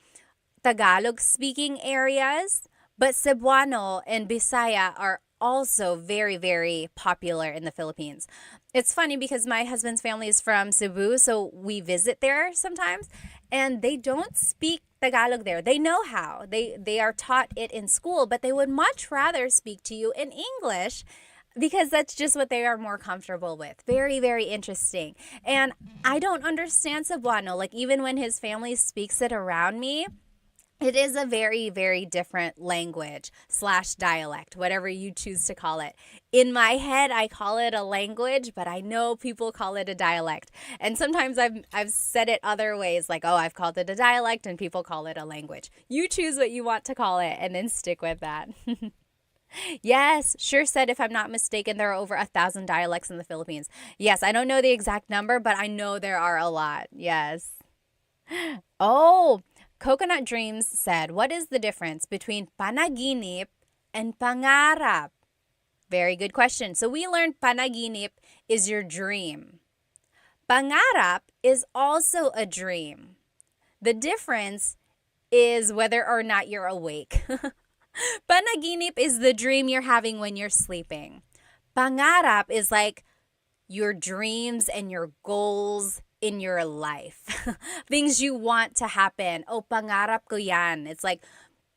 Tagalog speaking areas, but Cebuano and Bisaya are also very, very popular in the Philippines. It's funny because my husband's family is from Cebu, so we visit there sometimes, and they don't speak Tagalog there. They know how. They are taught it in school, but they would much rather speak to you in English because that's just what they are more comfortable with. Very, very interesting. And I don't understand Cebuano. Like, even when his family speaks it around me, it is a very, very different language / dialect, whatever you choose to call it. In my head, I call it a language, but I know people call it a dialect. And sometimes I've said it other ways, like, oh, I've called it a dialect, and people call it a language. You choose what you want to call it, and then stick with that. Yes, sure said, if I'm not mistaken, there are over 1,000 dialects in the Philippines. Yes, I don't know the exact number, but I know there are a lot. Yes. Oh, Coconut Dreams said, what is the difference between panaginip and pangarap? Very good question. So we learned panaginip is your dream. Pangarap is also a dream. The difference is whether or not you're awake. Panaginip is the dream you're having when you're sleeping. Pangarap is like your dreams and your goals in your life. Things you want to happen. Oh, pangarap ko yan. It's like,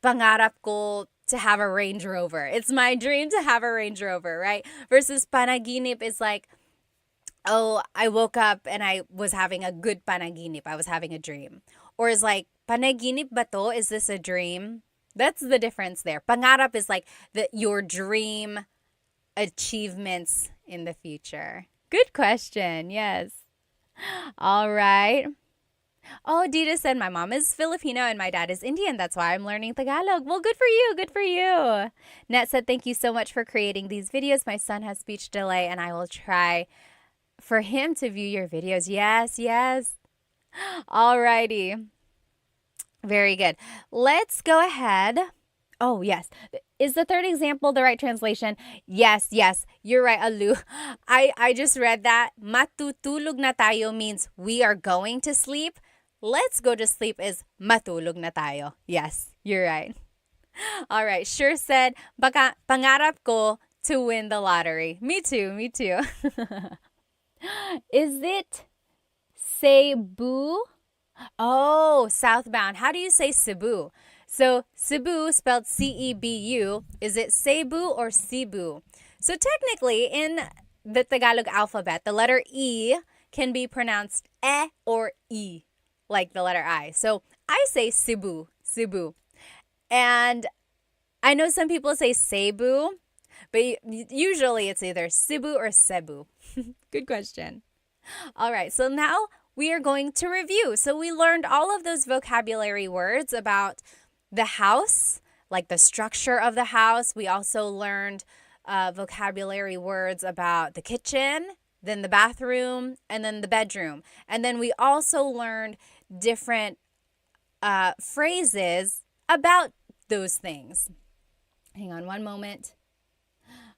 pangarap ko to have a Range Rover. It's my dream to have a Range Rover, right? Versus panaginip is like, oh, I woke up and I was having a good panaginip. I was having a dream. Or is like, panaginip ba to? Is this a dream? That's the difference there. Pangarap is like your dream achievements in the future. Good question. Yes. All right. Oh, Dita said, my mom is Filipino and my dad is Indian. That's why I'm learning Tagalog. Well, good for you. Good for you. Net said, thank you so much for creating these videos. My son has speech delay and I will try for him to view your videos. Yes, yes. All righty. Very good. Let's go ahead. Oh, yes. Is the third example the right translation? Yes, yes. You're right, Alu. I just read that. Matutulog na tayo means we are going to sleep. Let's go to sleep is matulog na tayo. Yes, you're right. All right. Sure said, baka pangarap ko to win the lottery. Me too, me too. Is it Cebu? Oh, southbound. How do you say Cebu? So Cebu, spelled C-E-B-U, is it Cebu or Cebu? So technically, in the Tagalog alphabet, the letter E can be pronounced E or E, like the letter I. So I say Cebu, Cebu. And I know some people say Cebu, but usually it's either Cebu or Cebu. Good question. All right, so now we are going to review. So we learned all of those vocabulary words about the house, like the structure of the house. We also learned vocabulary words about the kitchen, then the bathroom, and then the bedroom. And then we also learned different phrases about those things. Hang on one moment.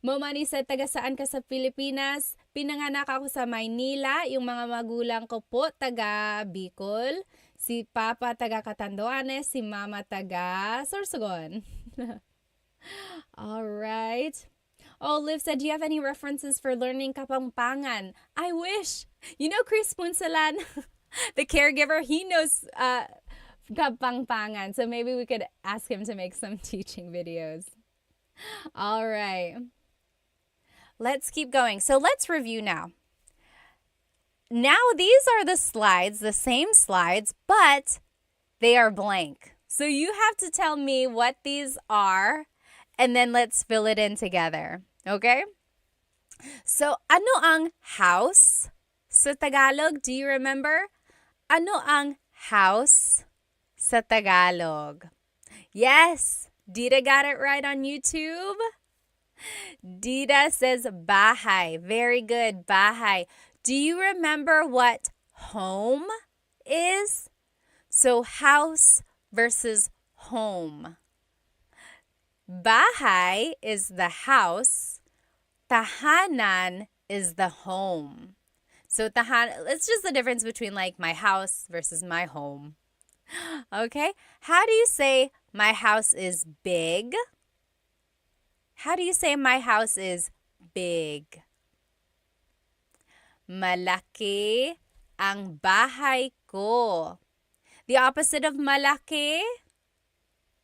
Momani said, taga saan ka sa Pilipinas? Pinanganak ako sa Maynila. Yung mga magulang ko po, taga Bicol. Si Papa taga Catanduanes, si Mama taga Sorsogon. All right. Oh, Liv said, do you have any references for learning Kapampangan? I wish. You know Chris Punsalan, the caregiver, he knows Kapampangan. So maybe we could ask him to make some teaching videos. All right. Let's keep going. So let's review now. Now these are the slides, the same slides, but they are blank. So you have to tell me what these are, and then let's fill it in together. Okay? So ano ang house sa Tagalog? Do you remember? Ano ang house sa Tagalog? Yes, Dita got it right on YouTube. Dita says bahay. Very good, bahay. Do you remember what home is? So house versus home. Bahay is the house. Tahanan is the home. So it's just the difference between like my house versus my home. Okay? How do you say my house is big? How do you say my house is big? Malaki ang bahay ko. The opposite of malaki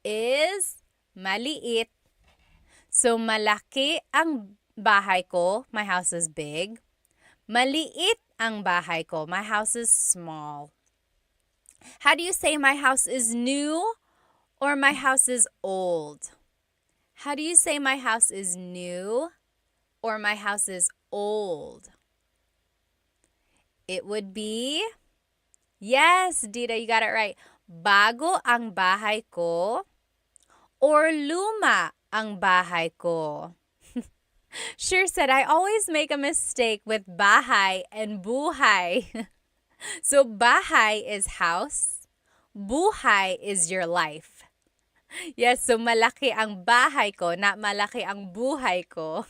is maliit. So malaki ang bahay ko, my house is big. Maliit ang bahay ko, my house is small. How do you say my house is new or my house is old? How do you say my house is new or my house is old? It would be, yes, Dita, you got it right. Bago ang bahay ko or luma ang bahay ko? Sure said, I always make a mistake with bahay and buhay. So bahay is house, buhay is your life. Yes, so malaki ang bahay ko, not malaki ang buhay ko.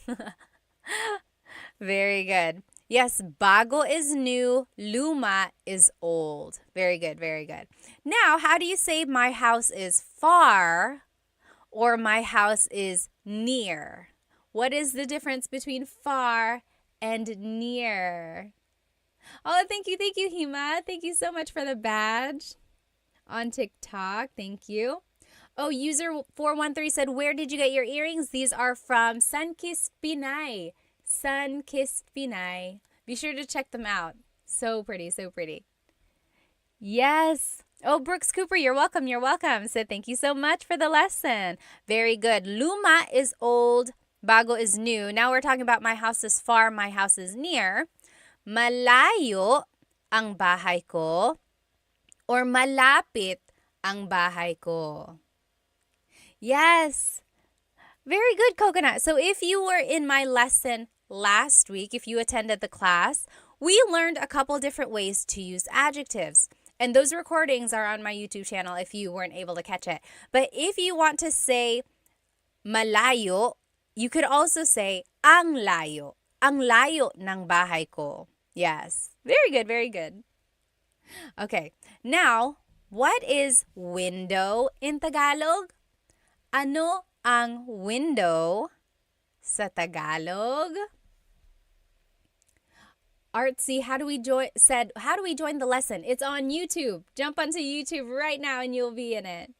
Very good. Yes, bago is new, luma is old. Very good, very good. Now, how do you say my house is far or my house is near? What is the difference between far and near? Oh, thank you, Hima. Thank you so much for the badge on TikTok. Thank you. Oh, user 413 said, where did you get your earrings? These are from Sunkissed Pinay. Sunkissed Pinay. Be sure to check them out. So pretty, so pretty. Yes. Oh, Brooks Cooper, you're welcome. You're welcome. So thank you so much for the lesson. Very good. Luma is old. Bago is new. Now we're talking about my house is far, my house is near. Malayo ang bahay ko or malapit ang bahay ko. Yes. Very good, Coconut. So if you were in my lesson last week, if you attended the class, we learned a couple different ways to use adjectives. And those recordings are on my YouTube channel if you weren't able to catch it. But if you want to say malayo, you could also say ang layo. Ang layo ng bahay ko. Yes. Very good, very good. Okay. Now, what is window in Tagalog? Ano ang window sa Tagalog? Artsy, how do we join the lesson? It's on YouTube. Jump onto YouTube right now and you'll be in it.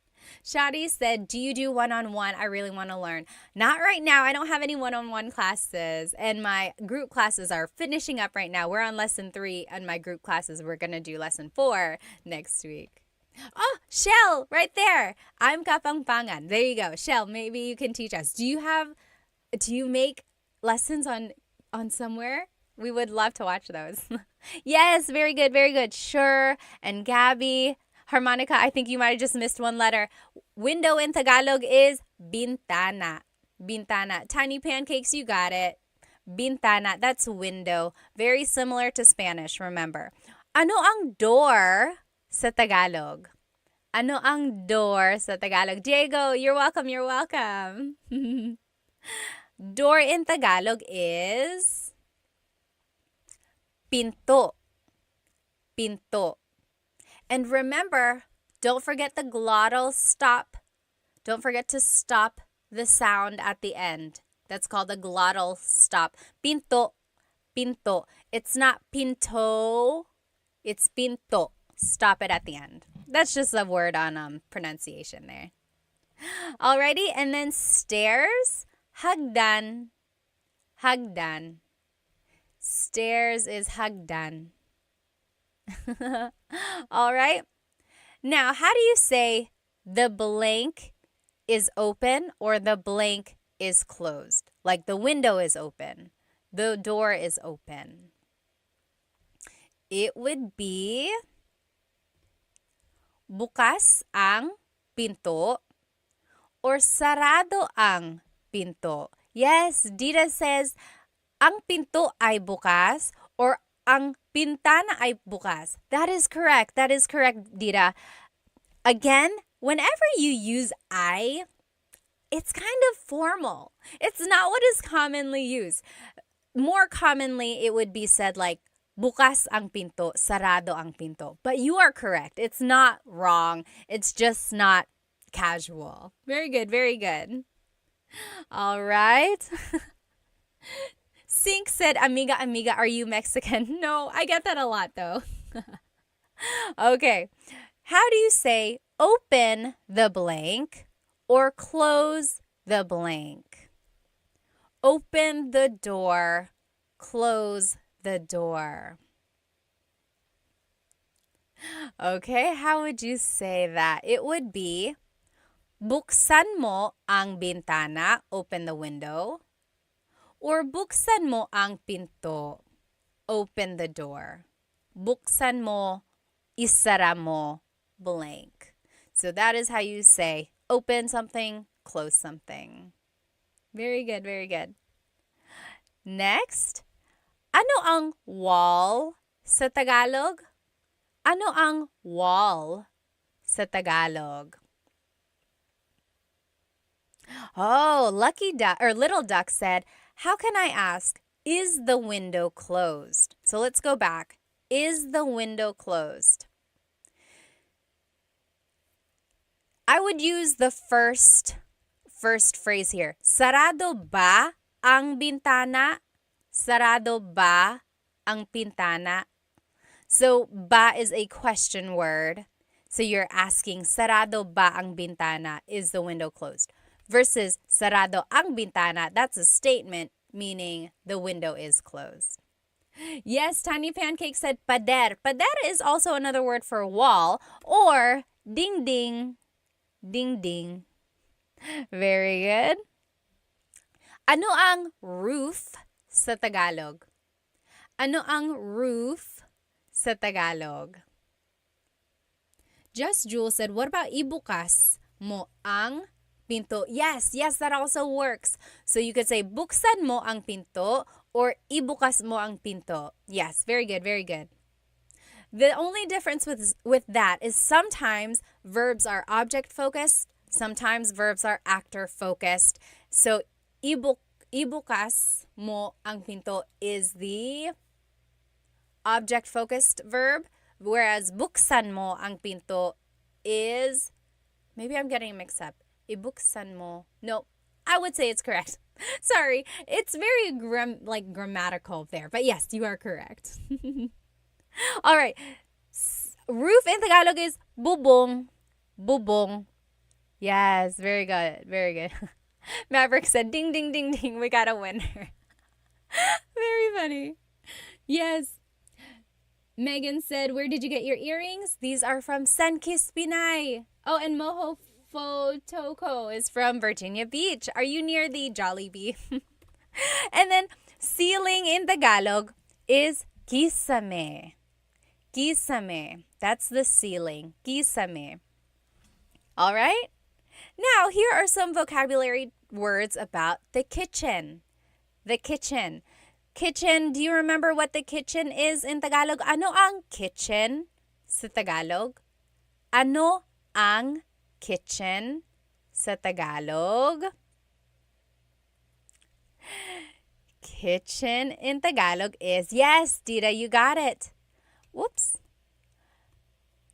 Shadi said, do you do one-on-one? I really want to learn. Not right now. I don't have any one-on-one classes. And my group classes are finishing up right now. We're on lesson 3 and my group classes. We're going to do lesson 4 next week. Oh, Shell, right there. I'm Kapangpangan. There you go. Shell, maybe you can teach us. Do you make lessons on somewhere? We would love to watch those. Yes, very good, very good. Sure. And Gabby, Harmonica, I think you might have just missed one letter. Window in Tagalog is bintana. Bintana. Tiny Pancakes, you got it. Bintana, that's window. Very similar to Spanish, remember. Ano ang door sa Tagalog? Ano ang door sa Tagalog? Diego, you're welcome, you're welcome. Door in Tagalog is pinto. Pinto. And remember, don't forget the glottal stop. Don't forget to stop the sound at the end. That's called a glottal stop. Pinto. Pinto. It's not pinto. It's pinto. Stop it at the end. That's just a word on pronunciation there. Alrighty, and then stairs. Hagdan. Hagdan. Stairs is hagdan. All right. Now, how do you say the blank is open or the blank is closed? Like the window is open. The door is open. It would be bukas ang pinto or sarado ang pinto? Yes, Dita says, ang pinto ay bukas or ang pintana ay bukas. That is correct. That is correct, Dita. Again, whenever you use I, it's kind of formal. It's not what is commonly used. More commonly, it would be said like, bukas ang pinto, sarado ang pinto. But you are correct. It's not wrong. It's just not casual. Very good, very good. All right. Sink said, amiga, amiga, are you Mexican? No, I get that a lot though. Okay. How do you say open the blank or close the blank? Open the door, close the door. Okay, how would you say that? It would be, buksan mo ang bintana, open the window, or buksan mo ang pinto, open the door. Buksan mo, isara mo, blank. So that is how you say open something, close something. Very good, very good. Next, ano ang wall sa Tagalog? Ano ang wall sa Tagalog? Oh, Lucky Duck or Little Duck said, how can I ask, is the window closed? So let's go back. Is the window closed? I would use the first phrase here. Sarado ba ang bintana? Sarado ba ang pintana? So, ba is a question word. So you're asking, sarado ba ang bintana? Is the window closed? Versus, sarado ang bintana, that's a statement meaning the window is closed. Yes, Tiny Pancake said pader. Pader is also another word for wall or ding ding. Ding ding. Very good. Ano ang roof sa Tagalog? Ano ang roof sa Tagalog? Just Jewel said, what about ibukas mo ang pinto? Yes, that also works. So you could say, buksan mo ang pinto or ibukas mo ang pinto. Yes, very good, very good. The only difference with that is sometimes verbs are object-focused, sometimes verbs are actor-focused. So, ibukas mo ang pinto is the object-focused verb, whereas buksan mo ang pinto is, maybe I'm getting mixed up. Ibuksan mo. No, I would say it's correct. Sorry, it's very grammatical there. But yes, you are correct. All right. Roof in Tagalog is bubong. Bubong. Yes, very good. Very good. Maverick said, ding, ding, ding, ding. We got a winner. Very funny. Yes. Megan said, where did you get your earrings? These are from Sunkist Pinay. Oh, and Moho Fotoko is from Virginia Beach. Are you near the Jollibee? And then ceiling in Tagalog is kisame. Kisame. That's the ceiling. Kisame. All right? Now, here are some vocabulary words about the kitchen. The kitchen. Kitchen, do you remember what the kitchen is in Tagalog? Ano ang kitchen sa Tagalog? Ano ang kitchen sa Tagalog? Kitchen in Tagalog is, yes, Dita, you got it. Whoops.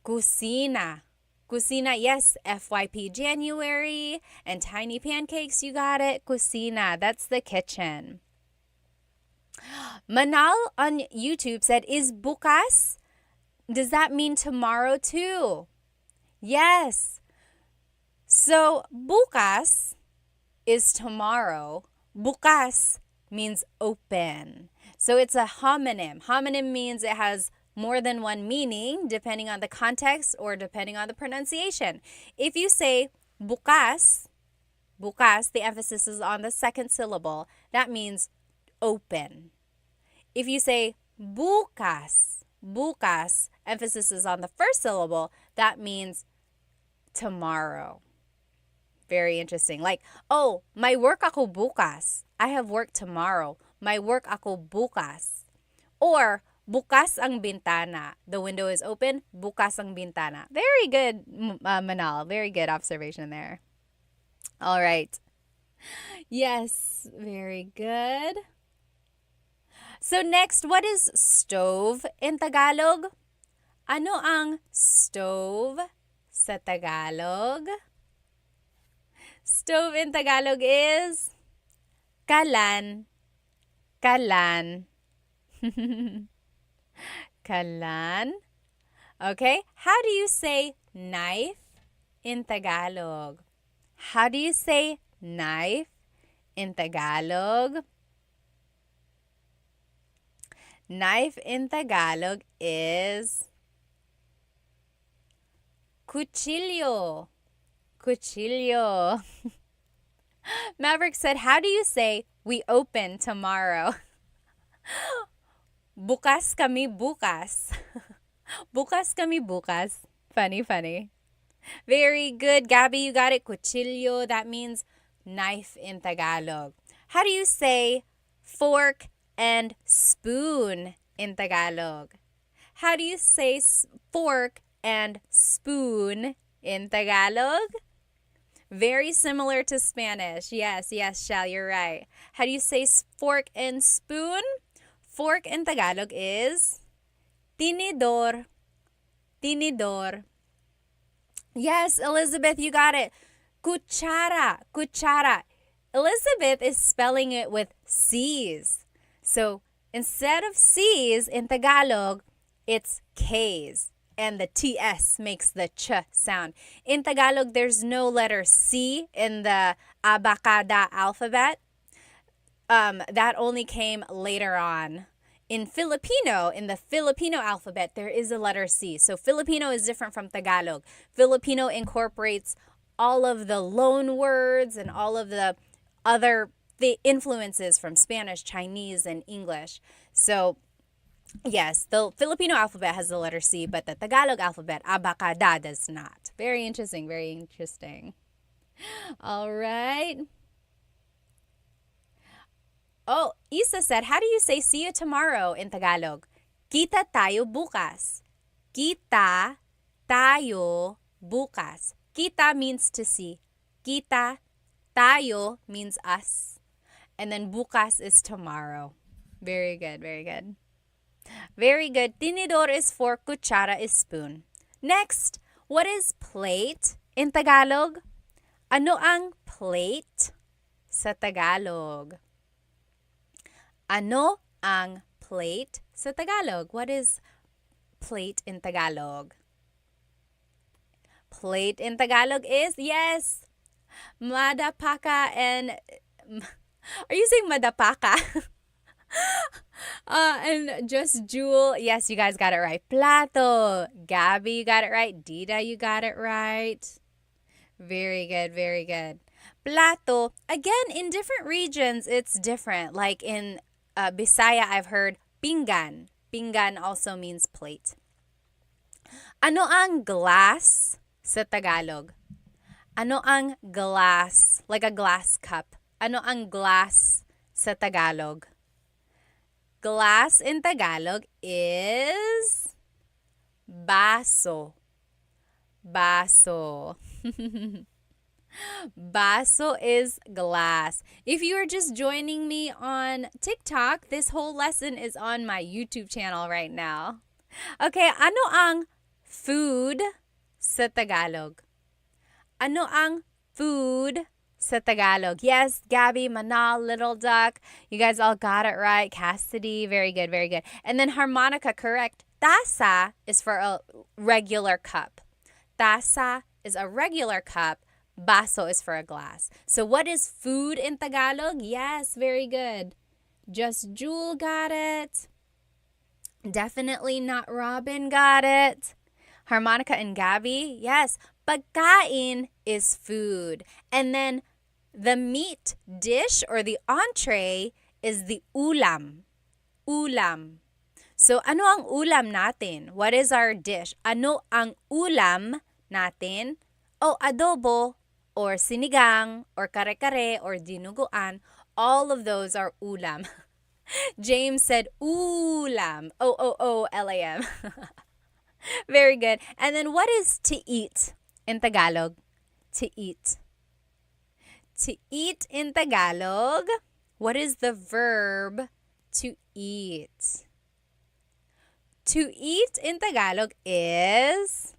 Kusina. Kusina, yes, FYP January. And Tiny Pancakes, you got it. Kusina, that's the kitchen. Manal on YouTube said, is bukas? Does that mean tomorrow too? Yes. So, bukas is tomorrow. Bukas means open. So, it's a homonym. Homonym means it has more than one meaning depending on the context or depending on the pronunciation. If you say bukas, the emphasis is on the second syllable. That means open. If you say bukas, emphasis is on the first syllable. that means tomorrow. Very interesting. Like, oh, may work ako bukas. I have work tomorrow. May work ako bukas. Or, bukas ang bintana. The window is open. Bukas ang bintana. Very good, Manal. Very good observation there. All right. Yes, very good. So next, what is stove in Tagalog? Ano ang stove sa Tagalog? Stove in Tagalog is kalan. Kalan. Kalan. Okay, how do you say knife in Tagalog? How do you say knife in Tagalog? Knife in Tagalog is cuchillo. Cuchillo. Maverick said, how do you say we open tomorrow? Bukas kami bukas. Bukas kami bukas. Funny, funny. Very good, Gabby, you got it. Cuchillo, that means knife in Tagalog. How do you say fork and spoon in Tagalog? How do you say fork and spoon in Tagalog? Very similar to Spanish. Yes, Shal, you're right. How do you say fork and spoon? Fork in Tagalog is tinidor. Tinidor. Yes, Elizabeth, you got it. Cuchara. Cuchara. Elizabeth is spelling it with C's. So instead of C's in Tagalog, it's K's. And the TS makes the ch sound. In Tagalog, there's no letter C in the abacada alphabet. That only came later on. In Filipino, in the Filipino alphabet, there is a letter C. So Filipino is different from Tagalog. Filipino incorporates all of the loan words and all of the other influences from Spanish, Chinese, and English. So yes, the Filipino alphabet has the letter C, but the Tagalog alphabet, abacada, does not. Very interesting, very interesting. All right. Oh, Isa said, how do you say see you tomorrow in Tagalog? Kita tayo bukas. Kita tayo bukas. Kita means to see. Kita, tayo means us. And then bukas is tomorrow. Very good, very good. Very good. Tinidor is fork, kutsara is spoon. Next, what is plate in Tagalog? Ano ang plate sa Tagalog? Ano ang plate sa Tagalog? What is plate in Tagalog? Plate in Tagalog is, yes, madapaka and, are you saying madapaka? And just Jewel, yes, you guys got it right. Plato, Gabby, you got it right. Dida, you got it right. Very good, very good. Plato, again, in different regions, it's different. Like in Bisaya, I've heard pinggan. Pinggan also means plate. Ano ang glass sa Tagalog? Ano ang glass? Like a glass cup. Ano ang glass sa Tagalog? Glass in Tagalog is baso. Baso. Baso is glass. If you are just joining me on TikTok, this whole lesson is on my YouTube channel right now. Okay, ano ang food sa Tagalog? Ano ang food sa Tagalog? Yes, Gabby, Manal, Little Duck. You guys all got it right. Cassidy, very good, very good. And then harmonica, correct. Tasa is for a regular cup. Tasa is a regular cup. Baso is for a glass. So what is food in Tagalog? Yes, very good. Just Jewel got it. Definitely not Robin got it. Harmonica and Gabby, yes. Pagkain is food. And then the meat dish or the entree is the ulam. Ulam. So, ano ang ulam natin? What is our dish? Ano ang ulam natin? Oh, adobo, or sinigang, or kare-kare, or dinuguan. All of those are ulam. James said ulam. O-O-O-L-A-M. Very good. And then what is to eat in Tagalog? To eat. To eat in Tagalog, what is the verb to eat? To eat in Tagalog is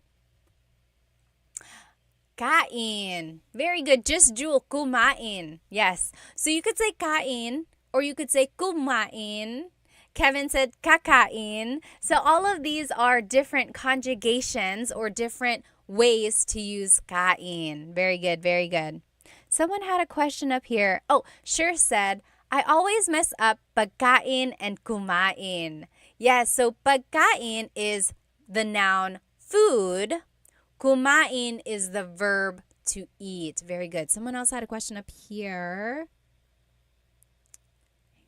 kain. Very good. Just Jewel, kumain. Yes. So you could say kain or you could say kumain. Kevin said kakain. So all of these are different conjugations or different ways to use kain. Very good. Very good. Someone had a question up here. Oh, Sure said, I always mess up pagkain and kumain. Yes, so pagkain is the noun food. Kumain is the verb to eat. Very good. Someone else had a question up here.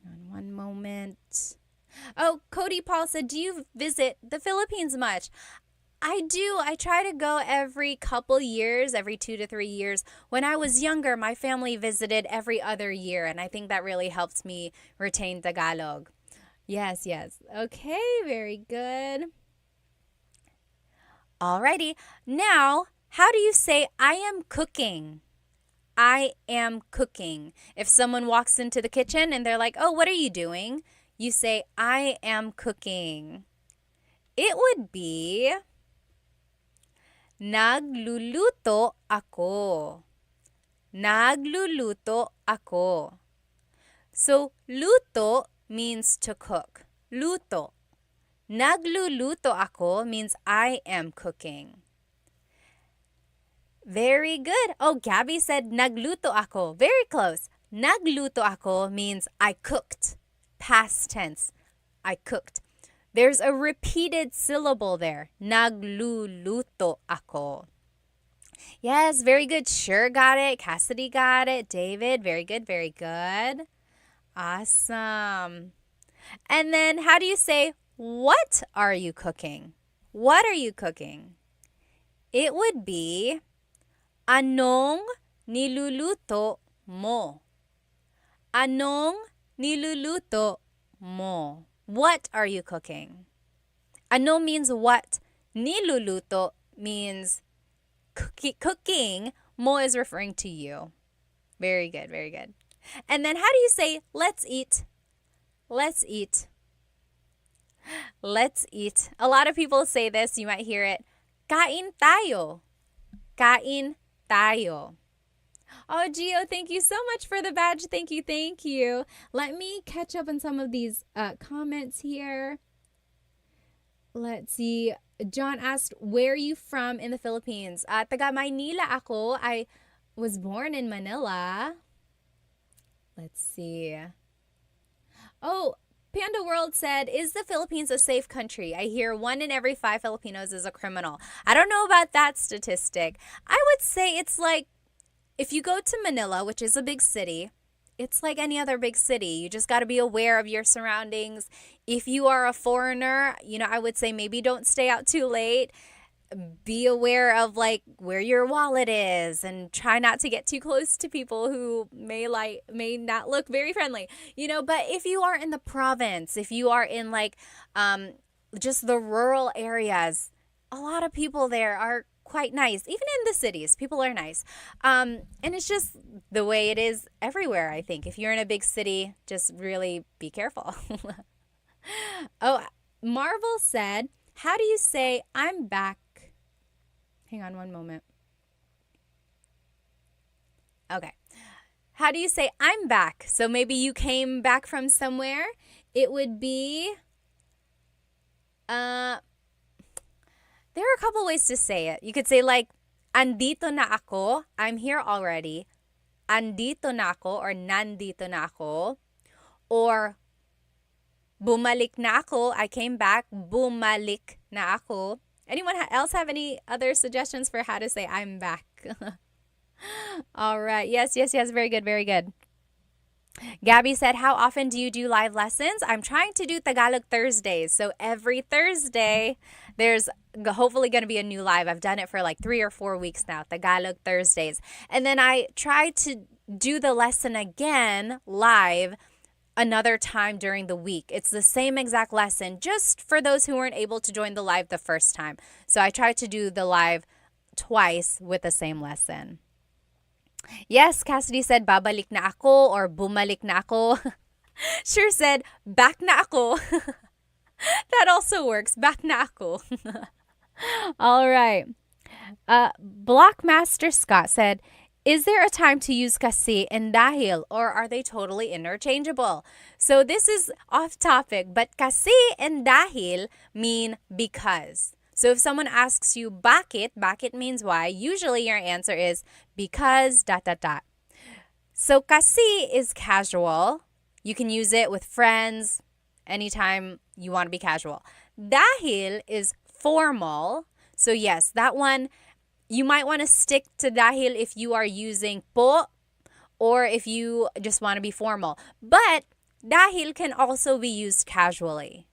Hang on one moment. Oh, Cody Paul said, do you visit the Philippines much? I do. I try to go every couple years, every 2 to 3 years. When I was younger, my family visited every other year, and I think that really helped me retain Tagalog. Yes, yes. Okay, very good. Alrighty. Now, how do you say I am cooking? I am cooking. If someone walks into the kitchen and they're like, oh, what are you doing? You say, I am cooking. It would be, nagluluto ako. Nagluluto ako. So, luto means to cook. Luto. Nagluluto ako means I am cooking. Very good. Oh, Gabby said nagluto ako. Very close. Nagluto ako means I cooked. Past tense. I cooked. There's a repeated syllable there. Nagluluto ako. Yes, very good. Sure got it. Cassidy got it. David, very good, very good. Awesome. And then how do you say, what are you cooking? What are you cooking? It would be, anong niluluto mo? Anong niluluto mo? What are you cooking? Ano means what. Niluluto means cooking. Mo is referring to you. Very good, very good. And then how do you say, let's eat? Let's eat. Let's eat. A lot of people say this. You might hear it. Kain tayo. Kain tayo. Oh, Gio, thank you so much for the badge. Thank you, thank you. Let me catch up on some of these comments here. Let's see. John asked, where are you from in the Philippines? Taga Maynila ako. I was born in Manila. Let's see. Oh, Panda World said, is the Philippines a safe country? I hear 1 in every 5 Filipinos is a criminal. I don't know about that statistic. I would say it's like, if you go to Manila, which is a big city, it's like any other big city. You just got to be aware of your surroundings. If you are a foreigner, I would say maybe don't stay out too late. Be aware of like where your wallet is and try not to get too close to people who may not look very friendly. But if you are in the province, if you are in like just the rural areas, a lot of people there are quite nice. Even in the cities, people are nice. And it's just the way it is everywhere, I think. If you're in a big city, just really be careful. Oh, Marvel said, how do you say I'm back? Hang on one moment. Okay. How do you say I'm back? So maybe you came back from somewhere. It would be, there are a couple ways to say it. You could say like, andito na ako. I'm here already. Andito na ako or nandito na ako. Or, bumalik na ako. I came back. Bumalik na ako. Anyone else have any other suggestions for how to say I'm back? All right. Yes. Very good. Very good. Gabby said, how often do you do live lessons? I'm trying to do Tagalog Thursdays. So every Thursday, there's hopefully going to be a new live. I've done it for like 3 or 4 weeks now, Tagalog Thursdays. And then I try to do the lesson again live another time during the week. It's the same exact lesson, just for those who weren't able to join the live the first time. So I try to do the live twice with the same lesson. Yes, Cassidy said, babalik na ako or bumalik na ako. Sure said, back na ako. That also works. Back na ako. All right. Blockmaster Scott said, is there a time to use kasi and dahil, or are they totally interchangeable? So this is off topic, but kasi and dahil mean because. So if someone asks you bakit means why, usually your answer is because ... So kasi is casual. You can use it with friends anytime you want to be casual. Dahil is formal. So yes, that one, you might want to stick to dahil if you are using po or if you just want to be formal. But dahil can also be used casually.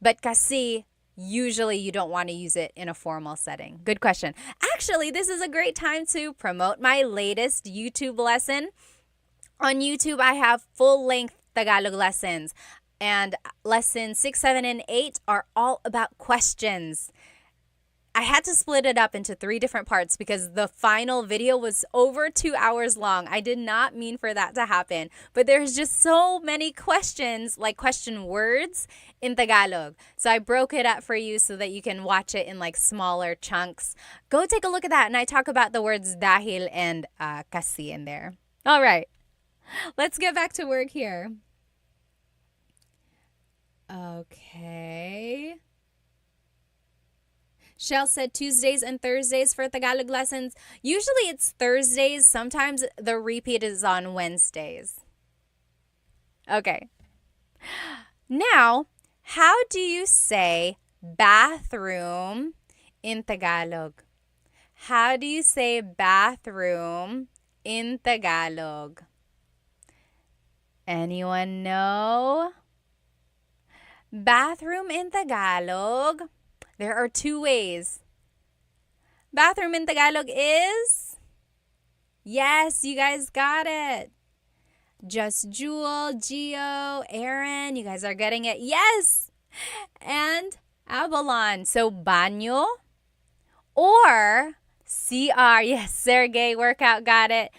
But kasi, usually you don't want to use it in a formal setting. Good question. Actually, this is a great time to promote my latest YouTube lesson. On YouTube, I have full-length Tagalog lessons. And lessons 6, 7, and 8 are all about questions. I had to split it up into 3 different parts because the final video was over 2 hours long. I did not mean for that to happen. But there's just so many questions, like question words in Tagalog. So I broke it up for you so that you can watch it in like smaller chunks. Go take a look at that. And I talk about the words dahil and kasi in there. All right. Let's get back to work here. Okay. Shell said Tuesdays and Thursdays for Tagalog lessons. Usually it's Thursdays. Sometimes the repeat is on Wednesdays. Okay. Now, how do you say bathroom in Tagalog? How do you say bathroom in Tagalog? Anyone know? Bathroom in Tagalog. There are 2 ways. Bathroom in Tagalog is? Yes, you guys got it. Just Jewel, Gio, Aaron, you guys are getting it. Yes! And Avalon. So, banyo or CR. Yes, Sergey, workout, got it.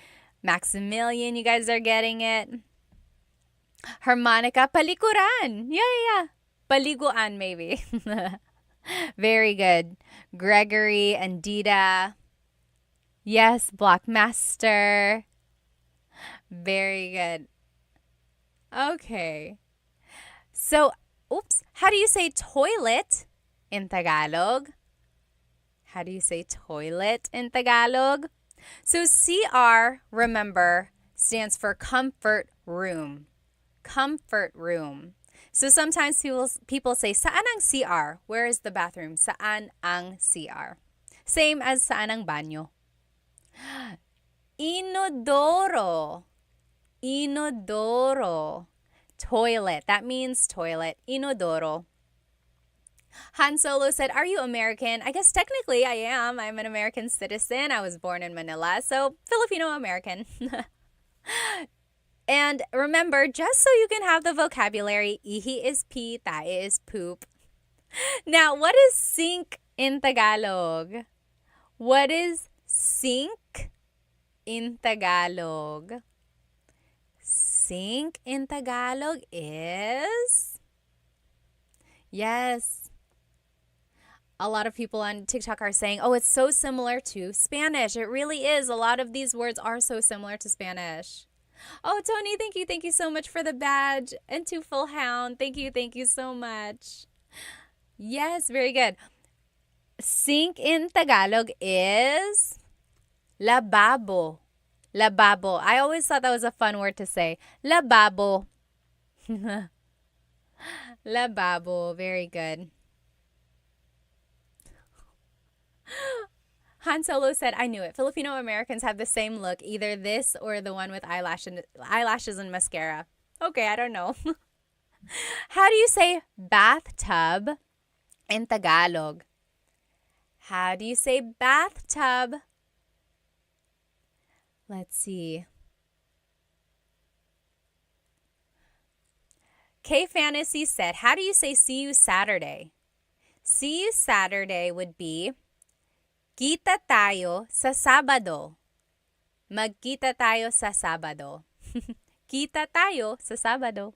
Maximilian, you guys are getting it. Harmonica, palikuran. Yeah. Paliguan, maybe. Very good. Gregory and Dita. Yes, Blockmaster. Very good. Okay. So, how do you say toilet in Tagalog? How do you say toilet in Tagalog? So, CR, remember, stands for comfort room. Comfort room. So sometimes people say, saan ang CR? Where is the bathroom? Saan ang CR? Same as saan ang banyo. Inodoro. Inodoro. Toilet. That means toilet. Inodoro. Han Solo said, are you American? I guess technically I am. I'm an American citizen. I was born in Manila, so Filipino-American. And remember, just so you can have the vocabulary, ihi is pee, tae is poop. Now, what is sink in Tagalog? What is sink in Tagalog? Sink in Tagalog is? Yes. A lot of people on TikTok are saying, oh, it's so similar to Spanish. It really is. A lot of these words are so similar to Spanish. Oh, Tony, thank you. Thank you so much for the badge. And to Full Hound, thank you. Thank you so much. Yes, very good. Sink in Tagalog is lababo. Lababo. I always thought that was a fun word to say. Lababo. Lababo. Very good. Han Solo said, I knew it. Filipino Americans have the same look, either this or the one with eyelashes and mascara. Okay, I don't know. How do you say bathtub in Tagalog? How do you say bathtub? Let's see. K Fantasy said, how do you say see you Saturday? See you Saturday would be kita tayo sa Sabado. Magkita tayo sa Sabado. Kita tayo sa Sabado.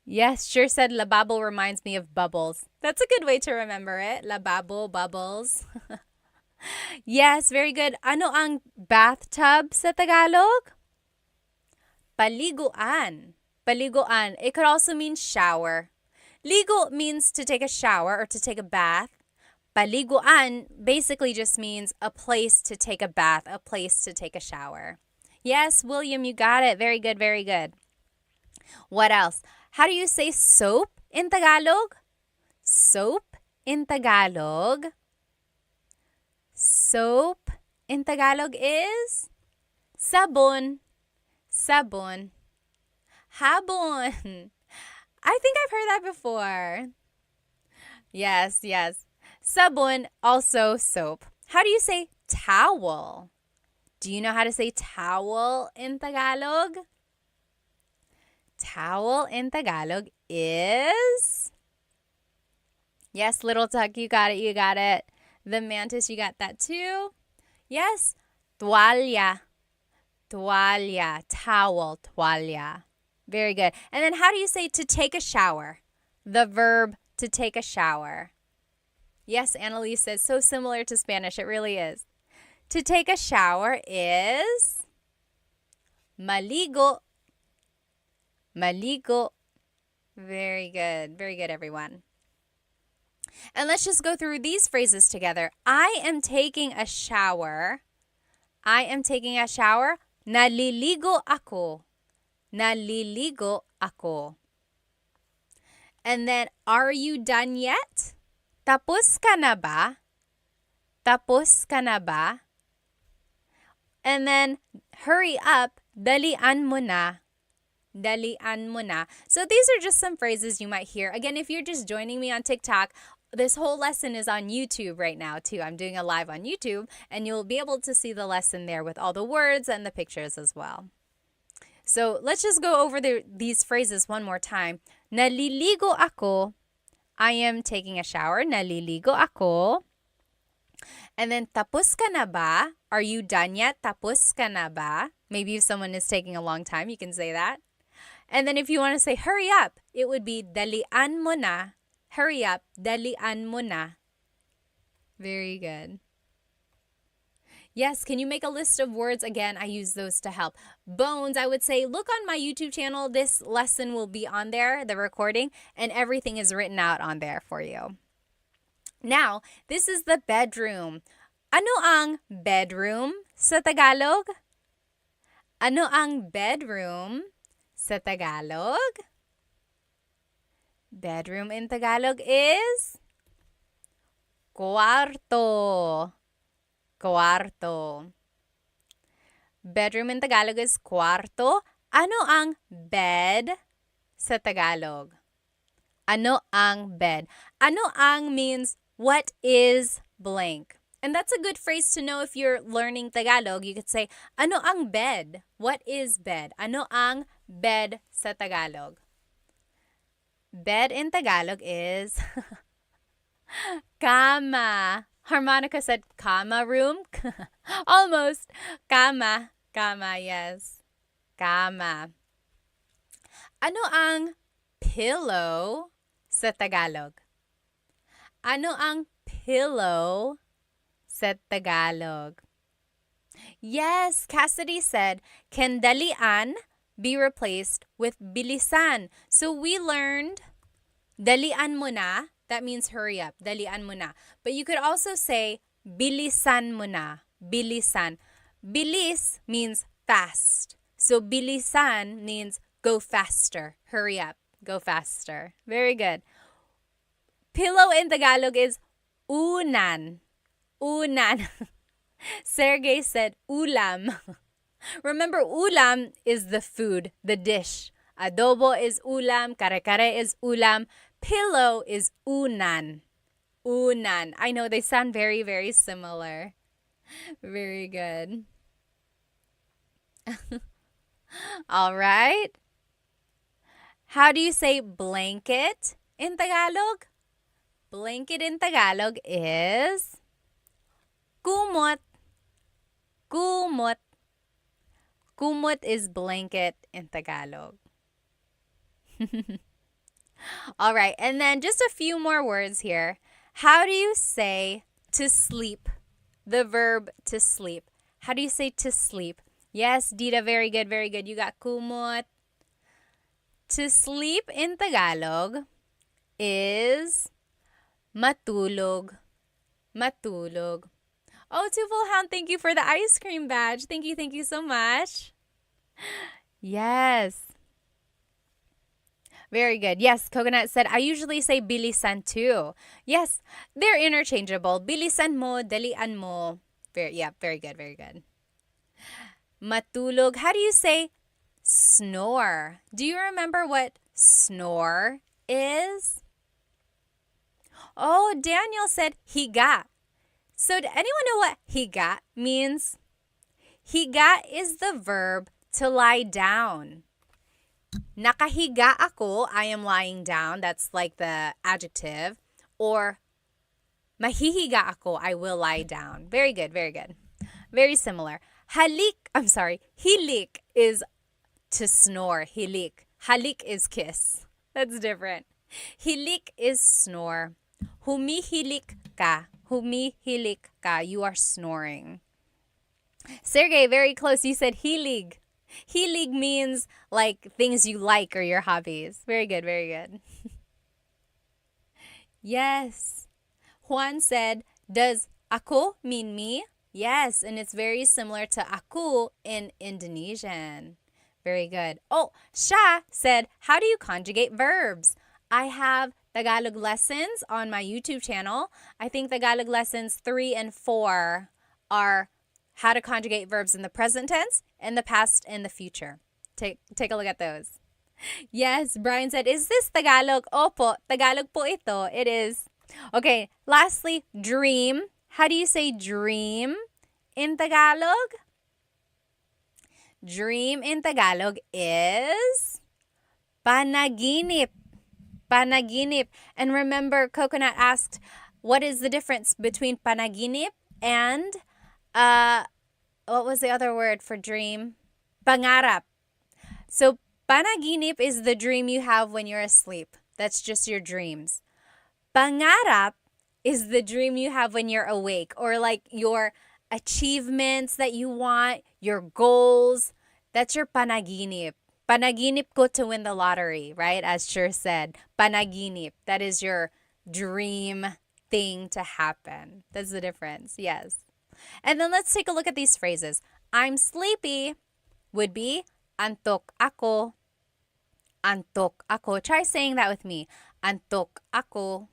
Yes, sure said lababo reminds me of bubbles. That's a good way to remember it. Lababo, bubbles. Yes, very good. Ano ang bathtub sa Tagalog? Paliguan. Paliguan. It could also mean shower. Ligo means to take a shower or to take a bath. Paliguan basically just means a place to take a bath, a place to take a shower. Yes, William, you got it. Very good, very good. What else? How do you say soap in Tagalog? Soap in Tagalog. Soap in Tagalog is sabon. Sabon. Habon. I think I've heard that before. Yes, yes. Sabon, also soap. How do you say towel? Do you know how to say towel in Tagalog? Towel in Tagalog is... Yes, Little Tuck, you got it, you got it. The Mantis, you got that too. Yes, toalla. Toalla, towel, toalla. Very good. And then how do you say to take a shower? The verb to take a shower. Yes, Annalise says, so similar to Spanish. It really is. To take a shower is maligo. Maligo. Very good. Very good, everyone. And let's just go through these phrases together. I am taking a shower. I am taking a shower. Naliligo ako. Naliligo ako. And then, are you done yet? Tapos ka na ba? Tapos ka na ba? And then, hurry up. Dalian mo na. Dalian mo na. So these are just some phrases you might hear. Again, if you're just joining me on TikTok, this whole lesson is on YouTube right now too. I'm doing a live on YouTube and you'll be able to see the lesson there with all the words and the pictures as well. So let's just go over these phrases one more time. Naliligo ako. I am taking a shower. Naliligo ako. And then, tapos ka na ba? Are you done yet? Tapos ka na ba? Maybe if someone is taking a long time, you can say that. And then if you want to say, hurry up, it would be, dalian mo na. Hurry up, dalian mo na. Very good. Yes, can you make a list of words? Again, I use those to help. Bones, I would say, look on my YouTube channel. This lesson will be on there, the recording, and everything is written out on there for you. Now, this is the bedroom. Ano ang bedroom sa Tagalog? Ano ang bedroom sa Tagalog? Bedroom in Tagalog is cuarto. Cuarto. Bedroom in Tagalog is cuarto. Ano ang bed sa Tagalog? Ano ang bed? Ano ang means what is blank. And that's a good phrase to know if you're learning Tagalog. You could say, ano ang bed? What is bed? Ano ang bed sa Tagalog? Bed in Tagalog is kama. Harmonica said kama room. Almost. Kama. Kama, yes. Kama. Ano ang pillow sa Tagalog? Ano ang pillow sa Tagalog? Yes, Cassidy said, can dalian be replaced with bilisan? So we learned dalian mo na. That means hurry up. Dalian mo na. But you could also say bilisan mo na. Bilisan. Bilis means fast. So bilisan means go faster. Hurry up. Go faster. Very good. Pillow in Tagalog is unan. Unan. Sergey said ulam. Remember, ulam is the food, the dish. Adobo is ulam, kare-kare is ulam, pillow is unan. Unan. I know they sound very, very similar. Very good. All right. How do you say blanket in Tagalog? Blanket in Tagalog is kumot. Kumot. Kumot is blanket in Tagalog. All right, and then just a few more words here. How do you say to sleep? The verb to sleep. How do you say to sleep? Yes, Dita, very good, very good. You got kumot. To sleep in Tagalog is matulog. Matulog. Oh, Twofull thank you for the ice cream badge. Thank you so much. Yes. Very good. Yes, Coconut said, I usually say bilisan too. Yes, they're interchangeable. Bilisan mo, dalian mo. Very good, very good. Matulog. How do you say snore? Do you remember what snore is? Oh, Daniel said higa. So, does anyone know what higa means? Higa is the verb to lie down. Nakahiga ako, I am lying down. That's like the adjective. Or mahihiga ako, I will lie down. Very good, very good. Very similar. Hilik is to snore. Hilik. Halik is kiss. That's different. Hilik is snore. Humihilik ka. Humihilik ka. You are snoring. Sergey, very close. You said hilig. Hilig means like things you like or your hobbies. Very good, very good. Yes. Juan said, does ako mean me? Yes, and it's very similar to aku in Indonesian. Very good. Oh, Sha said, how do you conjugate verbs? I have Tagalog lessons on my YouTube channel. I think Tagalog lessons 3 and 4 are how to conjugate verbs in the present tense, in the past, and the future. Take a look at those. Yes, Brian said, is this Tagalog? Opo, Tagalog po ito. It is. Okay, lastly, dream. How do you say dream in Tagalog? Dream in Tagalog is panaginip. Panaginip. And remember, Coconut asked, what is the difference between panaginip and what was the other word for dream? Pangarap. So panaginip is the dream you have when you're asleep. That's just your dreams. Pangarap is the dream you have when you're awake, or like your achievements that you want, your goals. That's your panaginip. Panaginip ko to win the lottery, right? As Cher said, panaginip. That is your dream thing to happen. That's the difference. Yes. And then let's take a look at these phrases. I'm sleepy would be antok ako. Antok ako. Try saying that with me. Antok ako.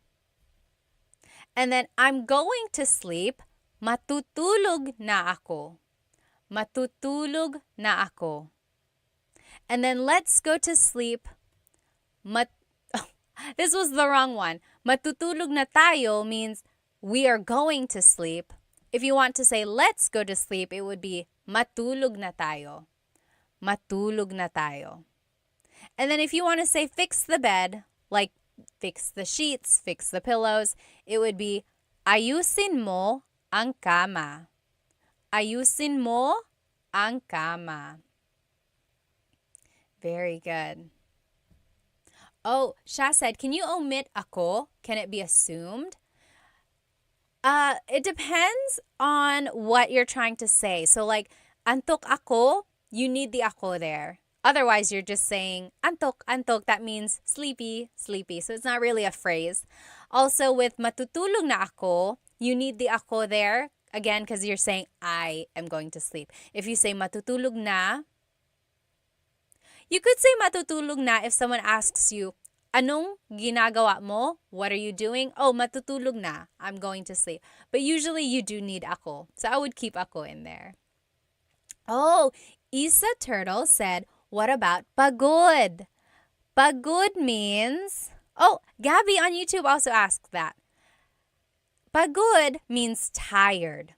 And then I'm going to sleep. Matutulog na ako. Matutulog na ako. And then let's go to sleep. This was the wrong one. Matutulog na tayo means we are going to sleep. If you want to say let's go to sleep, it would be matulog na tayo. Matulog na tayo. And then if you want to say fix the bed, like fix the sheets, fix the pillows, it would be ayusin mo ang kama. Ayusin mo ang kama. Very good. Oh, Sha said, can you omit ako? Can it be assumed? It depends on what you're trying to say. So like, antok ako, you need the ako there. Otherwise, you're just saying antok, antok. That means sleepy, sleepy. So it's not really a phrase. Also, with matutulog na ako, you need the ako there. Again, because you're saying, I am going to sleep. If you say matutulog na, you could say matutulog na if someone asks you, Anong ginagawa mo? What are you doing? Oh, matutulog na. I'm going to sleep. But usually you do need ako. So I would keep ako in there. Oh, Isa Turtle said, what about pagod? Pagod means... Oh, Gabby on YouTube also asked that. Pagod means tired.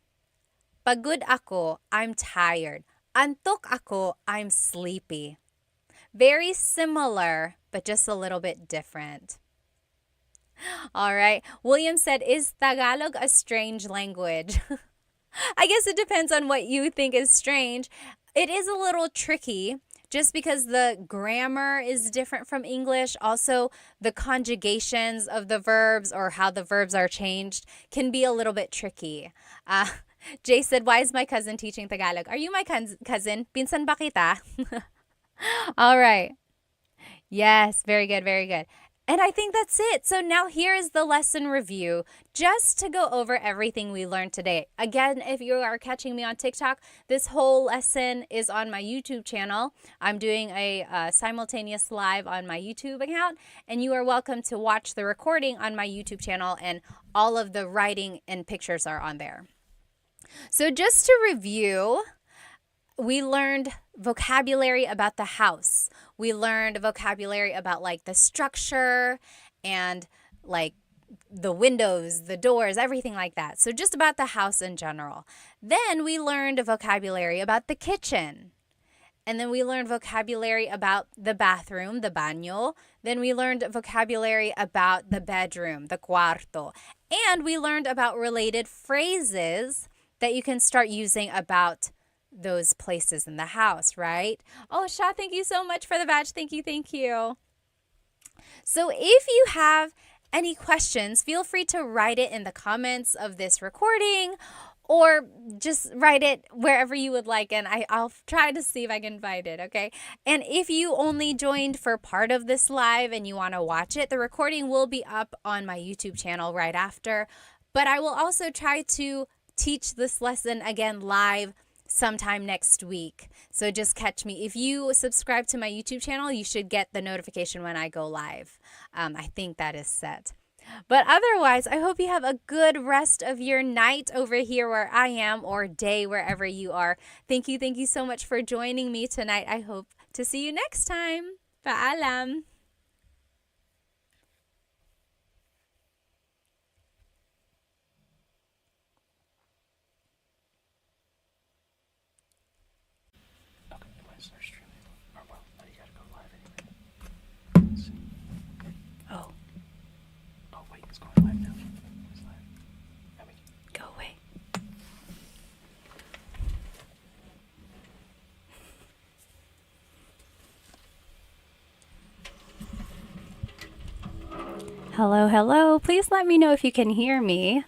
Pagod ako, I'm tired. Antok ako, I'm sleepy. Very similar, but just a little bit different. All right. William said, is Tagalog a strange language? I guess it depends on what you think is strange. It is a little tricky just because the grammar is different from English. Also, the conjugations of the verbs or how the verbs are changed can be a little bit tricky. Jay said, why is my cousin teaching Tagalog? Are you my cousin? Pinsan ba kita? All right. Yes, very good, very good. And I think that's it. So now here is the lesson review, just to go over everything we learned today. Again, if you are catching me on TikTok, this whole lesson is on my YouTube channel. I'm doing a simultaneous live on my YouTube account, and you are welcome to watch the recording on my YouTube channel, and all of the writing and pictures are on there. So just to review, we learned vocabulary about the house. We learned vocabulary about like the structure and like the windows, the doors, everything like that. So just about the house in general. Then we learned vocabulary about the kitchen. And then we learned vocabulary about the bathroom, the baño. Then we learned vocabulary about the bedroom, the cuarto. And we learned about related phrases that you can start using about those places in the house, right? Oh, Sha, thank you so much for the badge. Thank you, thank you. So if you have any questions, feel free to write it in the comments of this recording or just write it wherever you would like, and I'll try to see if I can find it, okay? And if you only joined for part of this live and you want to watch it, the recording will be up on my YouTube channel right after. But I will also try to teach this lesson again live sometime next week. So just catch me. If you subscribe to my YouTube channel, you should get the notification when I go live. I think that is set. But otherwise, I hope you have a good rest of your night over here where I am, or day wherever you are. Thank you so much for joining me tonight. I hope to see you next time. Paalam. Oh. Oh, wait, it's going live now. It's live. Go away. Hello, hello. Please let me know if you can hear me.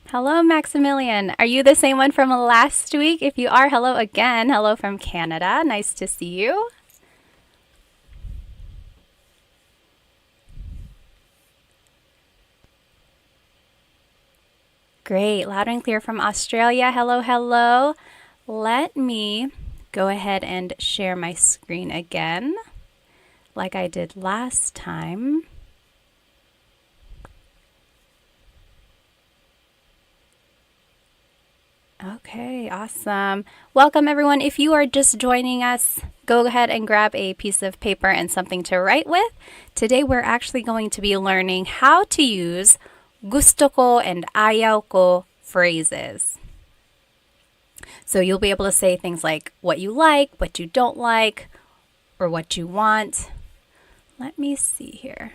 Hello, Maximilian. Are you the same one from last week? If you are, hello again. Hello from Canada. Nice to see you. Great. Loud and clear from Australia. Hello, hello. Let me go ahead and share my screen again, like I did last time. Okay, awesome. Welcome, everyone. If you are just joining us, go ahead and grab a piece of paper and something to write with. Today, we're actually going to be learning how to use gusto ko and ayaw ko phrases. So you'll be able to say things like what you like, what you don't like, or what you want. Let me see here.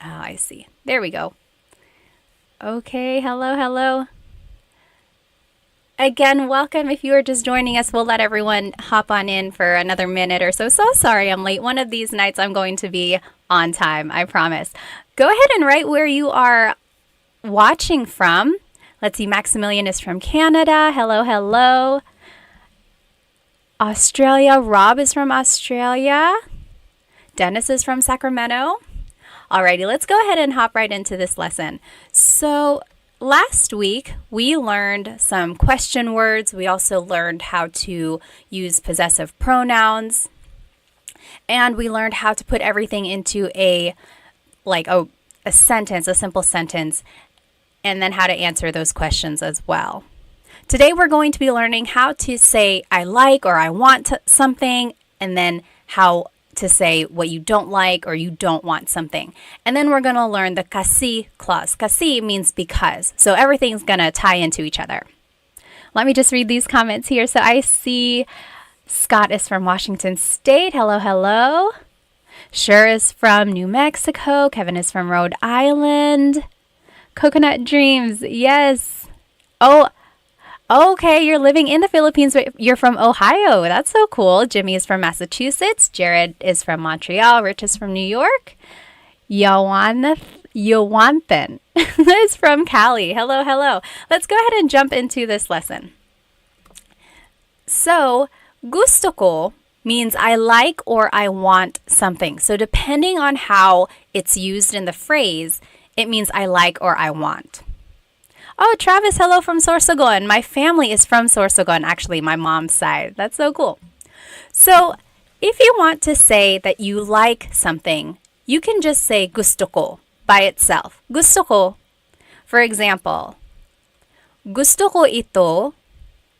Oh, I see. There we go. Okay, hello, hello. Again, welcome. If you are just joining us, we'll let everyone hop on in for another minute or so. So sorry I'm late. One of these nights I'm going to be on time, I promise. Go ahead and write where you are watching from. Let's see, Maximilian is from Canada. Hello, hello. Australia, Rob is from Australia. Dennis is from Sacramento. Alrighty, let's go ahead and hop right into this lesson. So last week, we learned some question words. We also learned how to use possessive pronouns. And we learned how to put everything into a sentence, a simple sentence, and then how to answer those questions as well. Today we're going to be learning how to say I like or I want something, and then how to say what you don't like or you don't want something. And then we're going to learn the kasi clause. Kasi means because. So everything's going to tie into each other. Let me just read these comments here. So I see Scott is from Washington State. Hello, hello. Sher is from New Mexico. Kevin is from Rhode Island. Coconut Dreams, yes. Oh, okay, you're living in the Philippines, but you're from Ohio. That's so cool. Jimmy is from Massachusetts. Jared is from Montreal. Rich is from New York. Yawanthan is from Cali. Hello, hello. Let's go ahead and jump into this lesson. So, gusto ko means I like or I want something. So depending on how it's used in the phrase, it means I like or I want. Oh, Travis, hello from Sorsogon. My family is from Sorsogon, actually, my mom's side. That's so cool. So if you want to say that you like something, you can just say gusto ko by itself. Gusto ko. For example, gusto ko ito,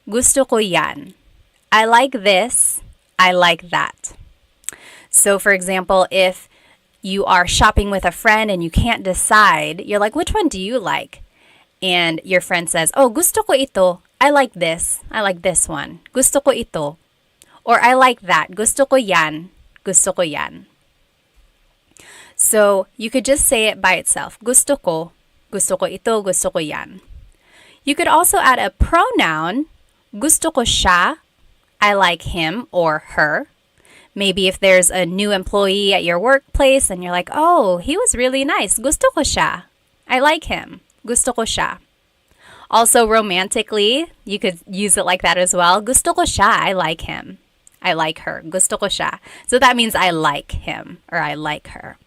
gusto ko yan. I like this, I like that. So for example, if you are shopping with a friend and you can't decide, you're like, which one do you like? And your friend says, oh, gusto ko ito. I like this one. Gusto ko ito. Or I like that. Gusto ko yan. Gusto ko yan. So you could just say it by itself. Gusto ko ito, gusto ko yan. You could also add a pronoun. Gusto ko siya. I like him or her. Maybe if there's a new employee at your workplace and you're like, oh, he was really nice. Gusto ko siya. I like him. Gusto ko siya. Also romantically, you could use it like that as well. Gusto ko siya. I like him. I like her. Gusto ko siya. So that means I like him or I like her.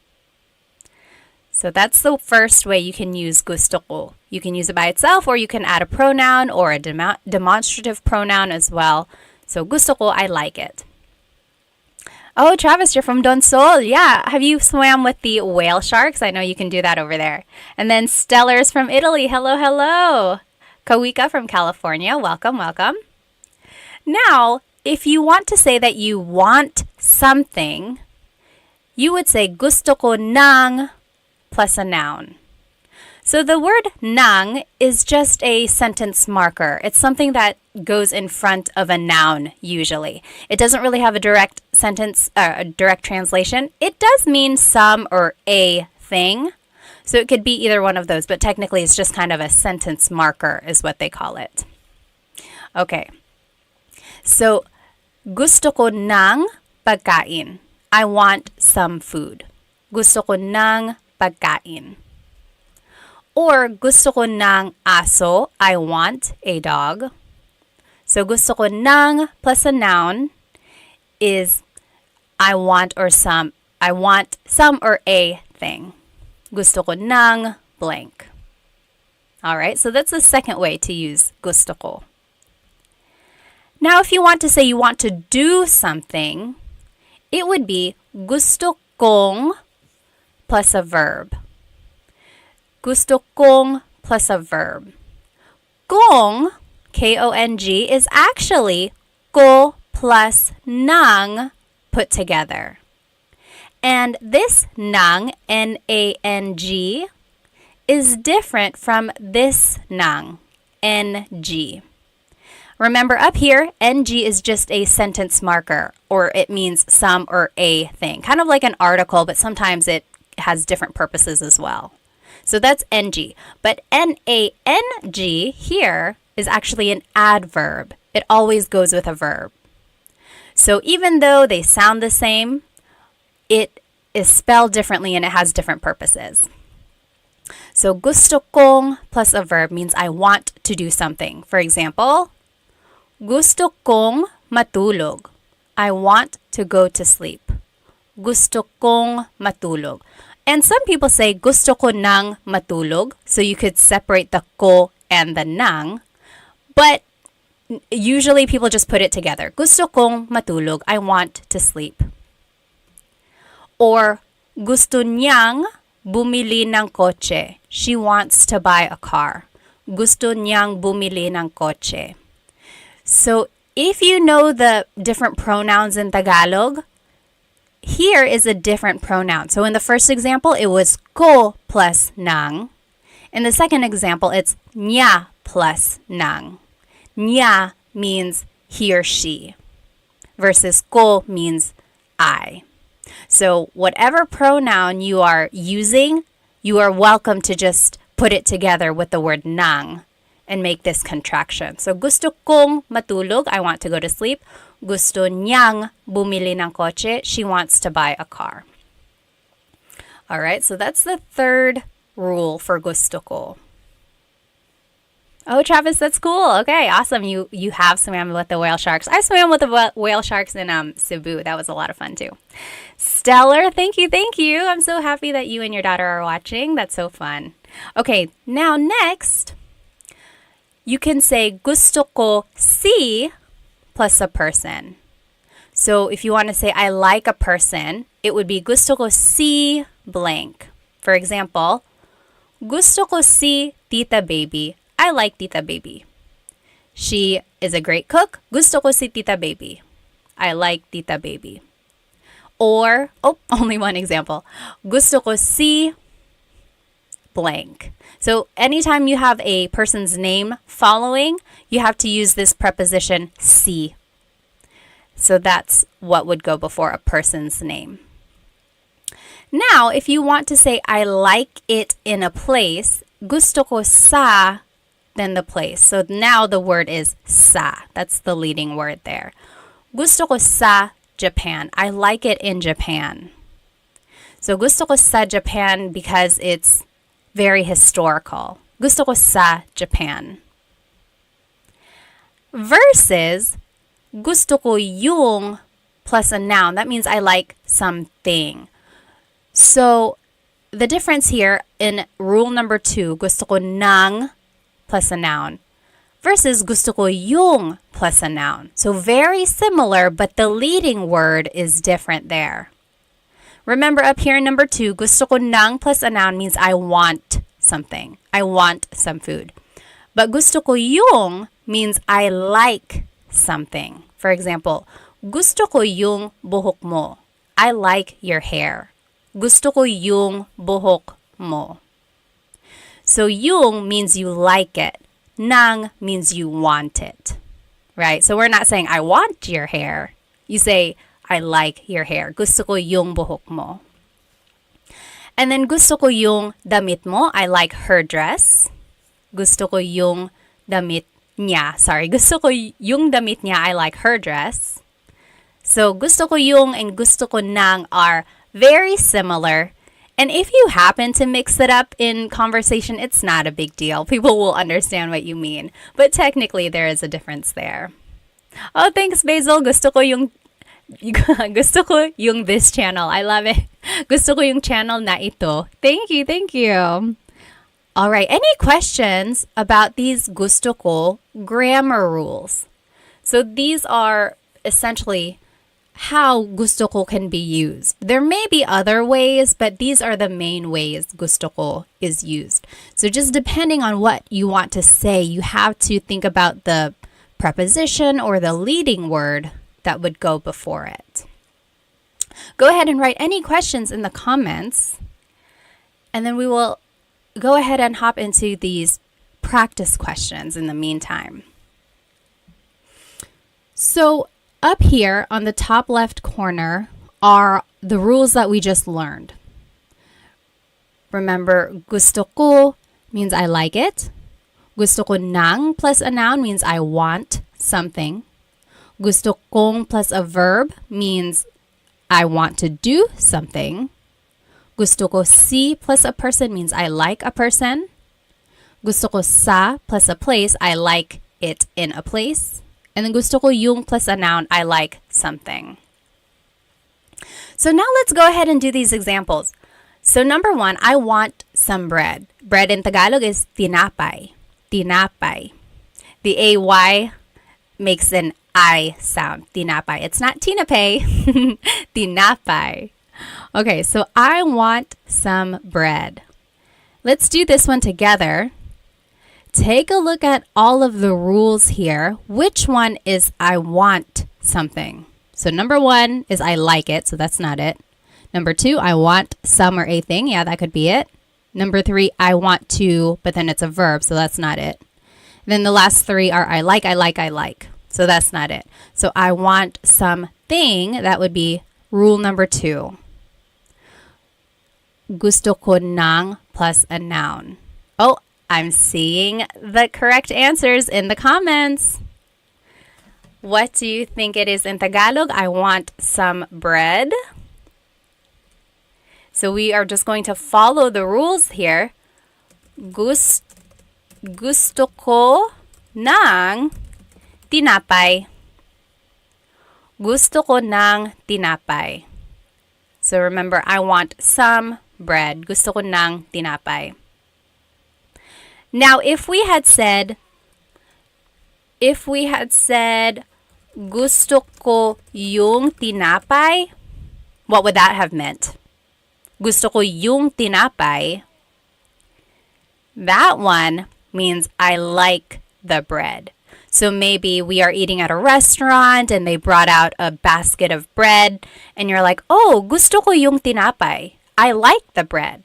So that's the first way you can use gusto ko. You can use it by itself or you can add a pronoun or a demonstrative pronoun as well. So gusto ko, I like it. Oh, Travis, you're from Donsol. Yeah. Have you swam with the whale sharks? I know you can do that over there. And then Stellar's from Italy. Hello, hello. Kawika from California. Welcome, welcome. Now, if you want to say that you want something, you would say gusto ko ng plus a noun. So the word ng is just a sentence marker. It's something that goes in front of a noun usually. It doesn't really have a direct sentence, a direct translation. It does mean some or a thing. So it could be either one of those, but technically it's just kind of a sentence marker is what they call it. Okay. So gusto ko ng pagkain. I want some food. Gusto ko ng pagkain. Or gusto ko ng aso, I want a dog. So gusto ko ng plus a noun is I want some or a thing. Gusto ko ng blank. All right, so that's the second way to use gusto ko. Now, if you want to say you want to do something, it would be gusto kong plus a verb. Gusto kong plus a verb. Kong, K-O-N-G, is actually ko plus ng put together. And this ng, N-A-N-G, is different from this ng, N-G. Remember up here, ng is just a sentence marker, or it means some or a thing. Kind of like an article, but sometimes it has different purposes as well. So that's ng. But N-A-N-G here is actually an adverb. It always goes with a verb. So even though they sound the same, it is spelled differently and it has different purposes. So gusto kong plus a verb means I want to do something. For example, gusto kong matulog. I want to go to sleep. Gusto kong matulog. And some people say gusto ko nang matulog. So you could separate the ko and the nang. But usually people just put it together. Gusto kong matulog. I want to sleep. Or gusto niyang bumili ng kotse. She wants to buy a car. Gusto niyang bumili ng kotse. So if you know the different pronouns in Tagalog, here is a different pronoun. So in the first example, it was ko plus nang. In the second example, it's niya plus nang. Niya means he or she, versus ko means I. So whatever pronoun you are using, you are welcome to just put it together with the word nang and make this contraction. So gusto kong matulog, I want to go to sleep. Gusto niyang bumili ng kotse, she wants to buy a car. All right, so that's the third rule for gusto ko. Oh, Travis, that's cool. Okay, awesome. You have swam with the whale sharks. I swam with the whale sharks in Cebu. That was a lot of fun too. Stellar, thank you, thank you. I'm so happy that you and your daughter are watching. That's so fun. Okay, now next, you can say gusto ko si plus a person. So if you want to say I like a person, it would be gusto ko si blank. For example, gusto ko si Tita Baby. I like Tita Baby. She is a great cook. Gusto ko si Tita Baby. I like Tita Baby. Or, only one example. Gusto ko si blank. So anytime you have a person's name following, you have to use this preposition si. So that's what would go before a person's name. Now, if you want to say I like it in a place, gusto ko sa, then the place. So now the word is sa. That's the leading word there. Gusto ko sa Japan. I like it in Japan. So gusto ko sa Japan because it's very historical. Gusto ko sa Japan. Versus gusto ko yung plus a noun. That means I like something. So the difference here in rule number 2, gusto ko ng plus a noun, versus gusto ko yung plus a noun. So very similar, but the leading word is different there. Remember up here in number 2, gusto ko ng plus a noun means I want something. I want some food. But gusto ko yung means I like something. For example, gusto ko yung buhok mo. I like your hair. Gusto ko yung buhok mo. So yung means you like it. Nang means you want it. Right? So we're not saying I want your hair. You say I like your hair. Gusto ko yung buhok mo. And then gusto ko yung damit mo. I like her dress. Gusto ko yung damit niya. Sorry, gusto ko yung damit niya. I like her dress. So gusto ko yung and gusto ko nang are very similar. And if you happen to mix it up in conversation, it's not a big deal. People will understand what you mean. But technically, there is a difference there. Oh, thanks, Basil. Gusto ko yung this channel. I love it. Gusto ko yung channel na ito. Thank you, thank you. All right, any questions about these gusto ko grammar rules? So these are essentially how gusto ko can be used. There may be other ways, but these are the main ways gusto ko is used. So just depending on what you want to say, you have to think about the preposition or the leading word that would go before it. Go ahead and write any questions in the comments, and then we will go ahead and hop into these practice questions in the meantime. So up here on the top left corner are the rules that we just learned. Remember, gusto ko means I like it. Gusto ko ng plus a noun means I want something. Gusto kong plus a verb means I want to do something. Gusto ko si plus a person means I like a person. Gusto ko sa plus a place, I like it in a place. And then gusto ko yung plus a noun, I like something. So now let's go ahead and do these examples. So number one, I want some bread. Bread in Tagalog is tinapay. Tinapay. The AY makes an I sound. Tinapay. It's not tinapay. Tinapay. Okay, so I want some bread. Let's do this one together. Take a look at all of the rules here. Which one is I want something? So number one is I like it, so that's not it. Number two, I want some or a thing. Yeah, that could be it. Number three, I want to, but then it's a verb, so that's not it. Then the last three are I like, I like, I like. So that's not it. So I want something, that would be rule number two. Gusto ko ng plus a noun. Oh, I'm seeing the correct answers in the comments. What do you think it is in Tagalog? I want some bread. So we are just going to follow the rules here. Gusto ko ng tinapay. Gusto ko ng tinapay. So remember, I want some bread. Gusto ko ng tinapay. Now, if we had said, gusto ko yung tinapay, what would that have meant? Gusto ko yung tinapay. That one means I like the bread. So maybe we are eating at a restaurant and they brought out a basket of bread and you're like, oh, gusto ko yung tinapay. I like the bread.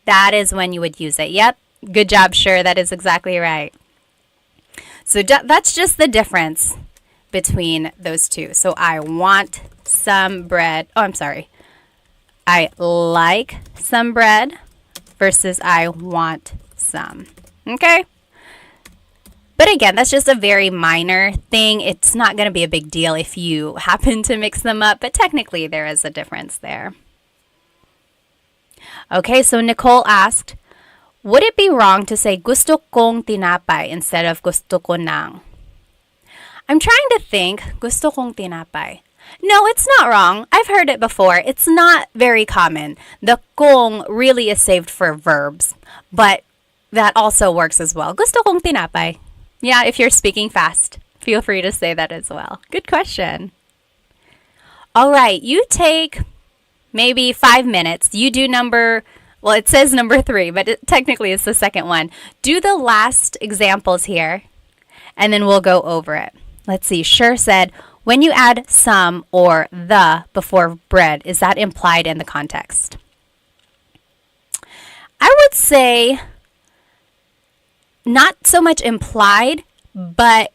That is when you would use it. Yep. Good job, sure. That is exactly right. So that's just the difference between those two. So I want some bread. Oh, I'm sorry. I like some bread versus I want some. Okay? But again, that's just a very minor thing. It's not going to be a big deal if you happen to mix them up, but technically there is a difference there. Okay, so Nicole asked, would it be wrong to say gusto kong tinapay instead of gusto ko ng? I'm trying to think, gusto kong tinapay. No, it's not wrong. I've heard it before. It's not very common. The kong really is saved for verbs, but that also works as well. Gusto kong tinapay. Yeah, if you're speaking fast, feel free to say that as well. Good question. All right, you take maybe 5 minutes. You do well, it says number 3, but technically it's the second one. Do the last examples here, and then we'll go over it. Let's see. Sure said, when you add some or the before bread, is that implied in the context? I would say not so much implied, but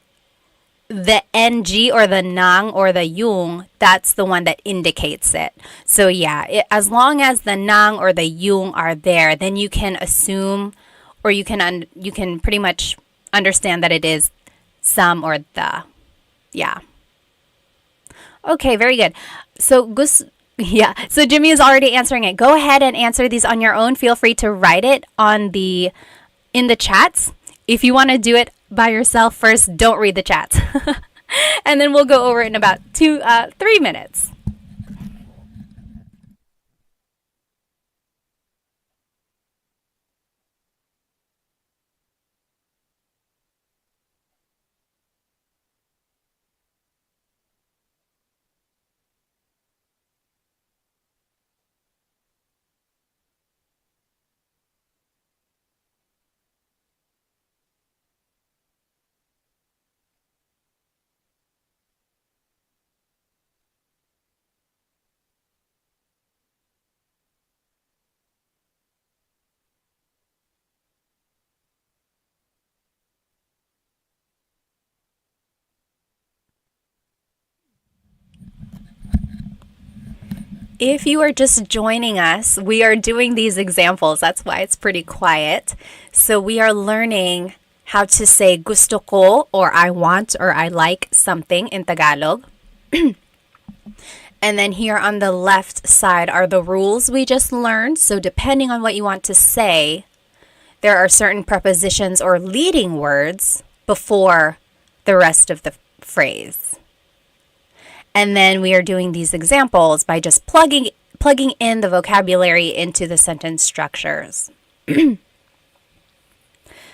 the ng or the nang or the yung, that's the one that indicates it. So yeah, as long as the nang or the yung are there, then you can assume or you can pretty much understand that it is some or the. Yeah. Okay, very good. So so Jimmy is already answering it. Go ahead and answer these on your own. Feel free to write it in the chats. If you want to do it by yourself first, don't read the chats. And then we'll go over it in about 3 minutes. If you are just joining us, we are doing these examples. That's why it's pretty quiet. So we are learning how to say gusto ko or I want or I like something in Tagalog. And then here on the left side are the rules we just learned. So depending on what you want to say, there are certain prepositions or leading words before the rest of the phrase. And then we are doing these examples by just plugging in the vocabulary into the sentence structures.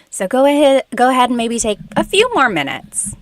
So go ahead and maybe take a few more minutes.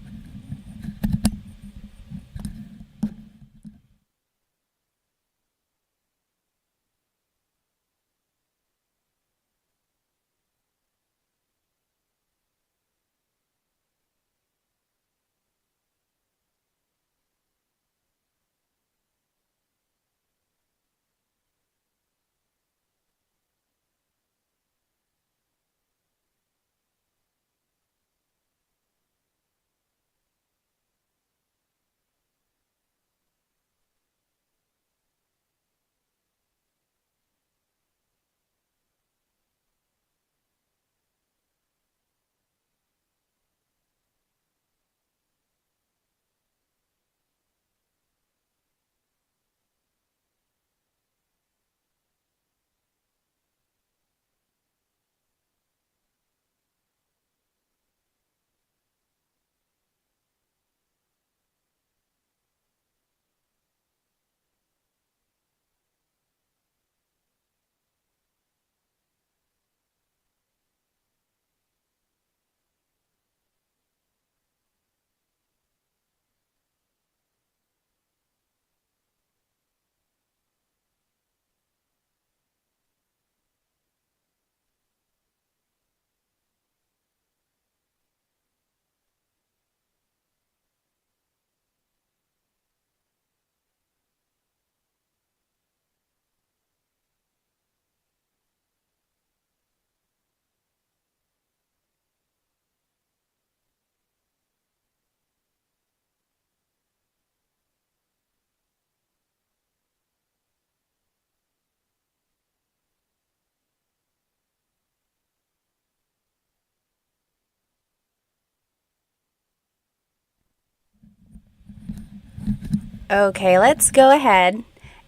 Okay, let's go ahead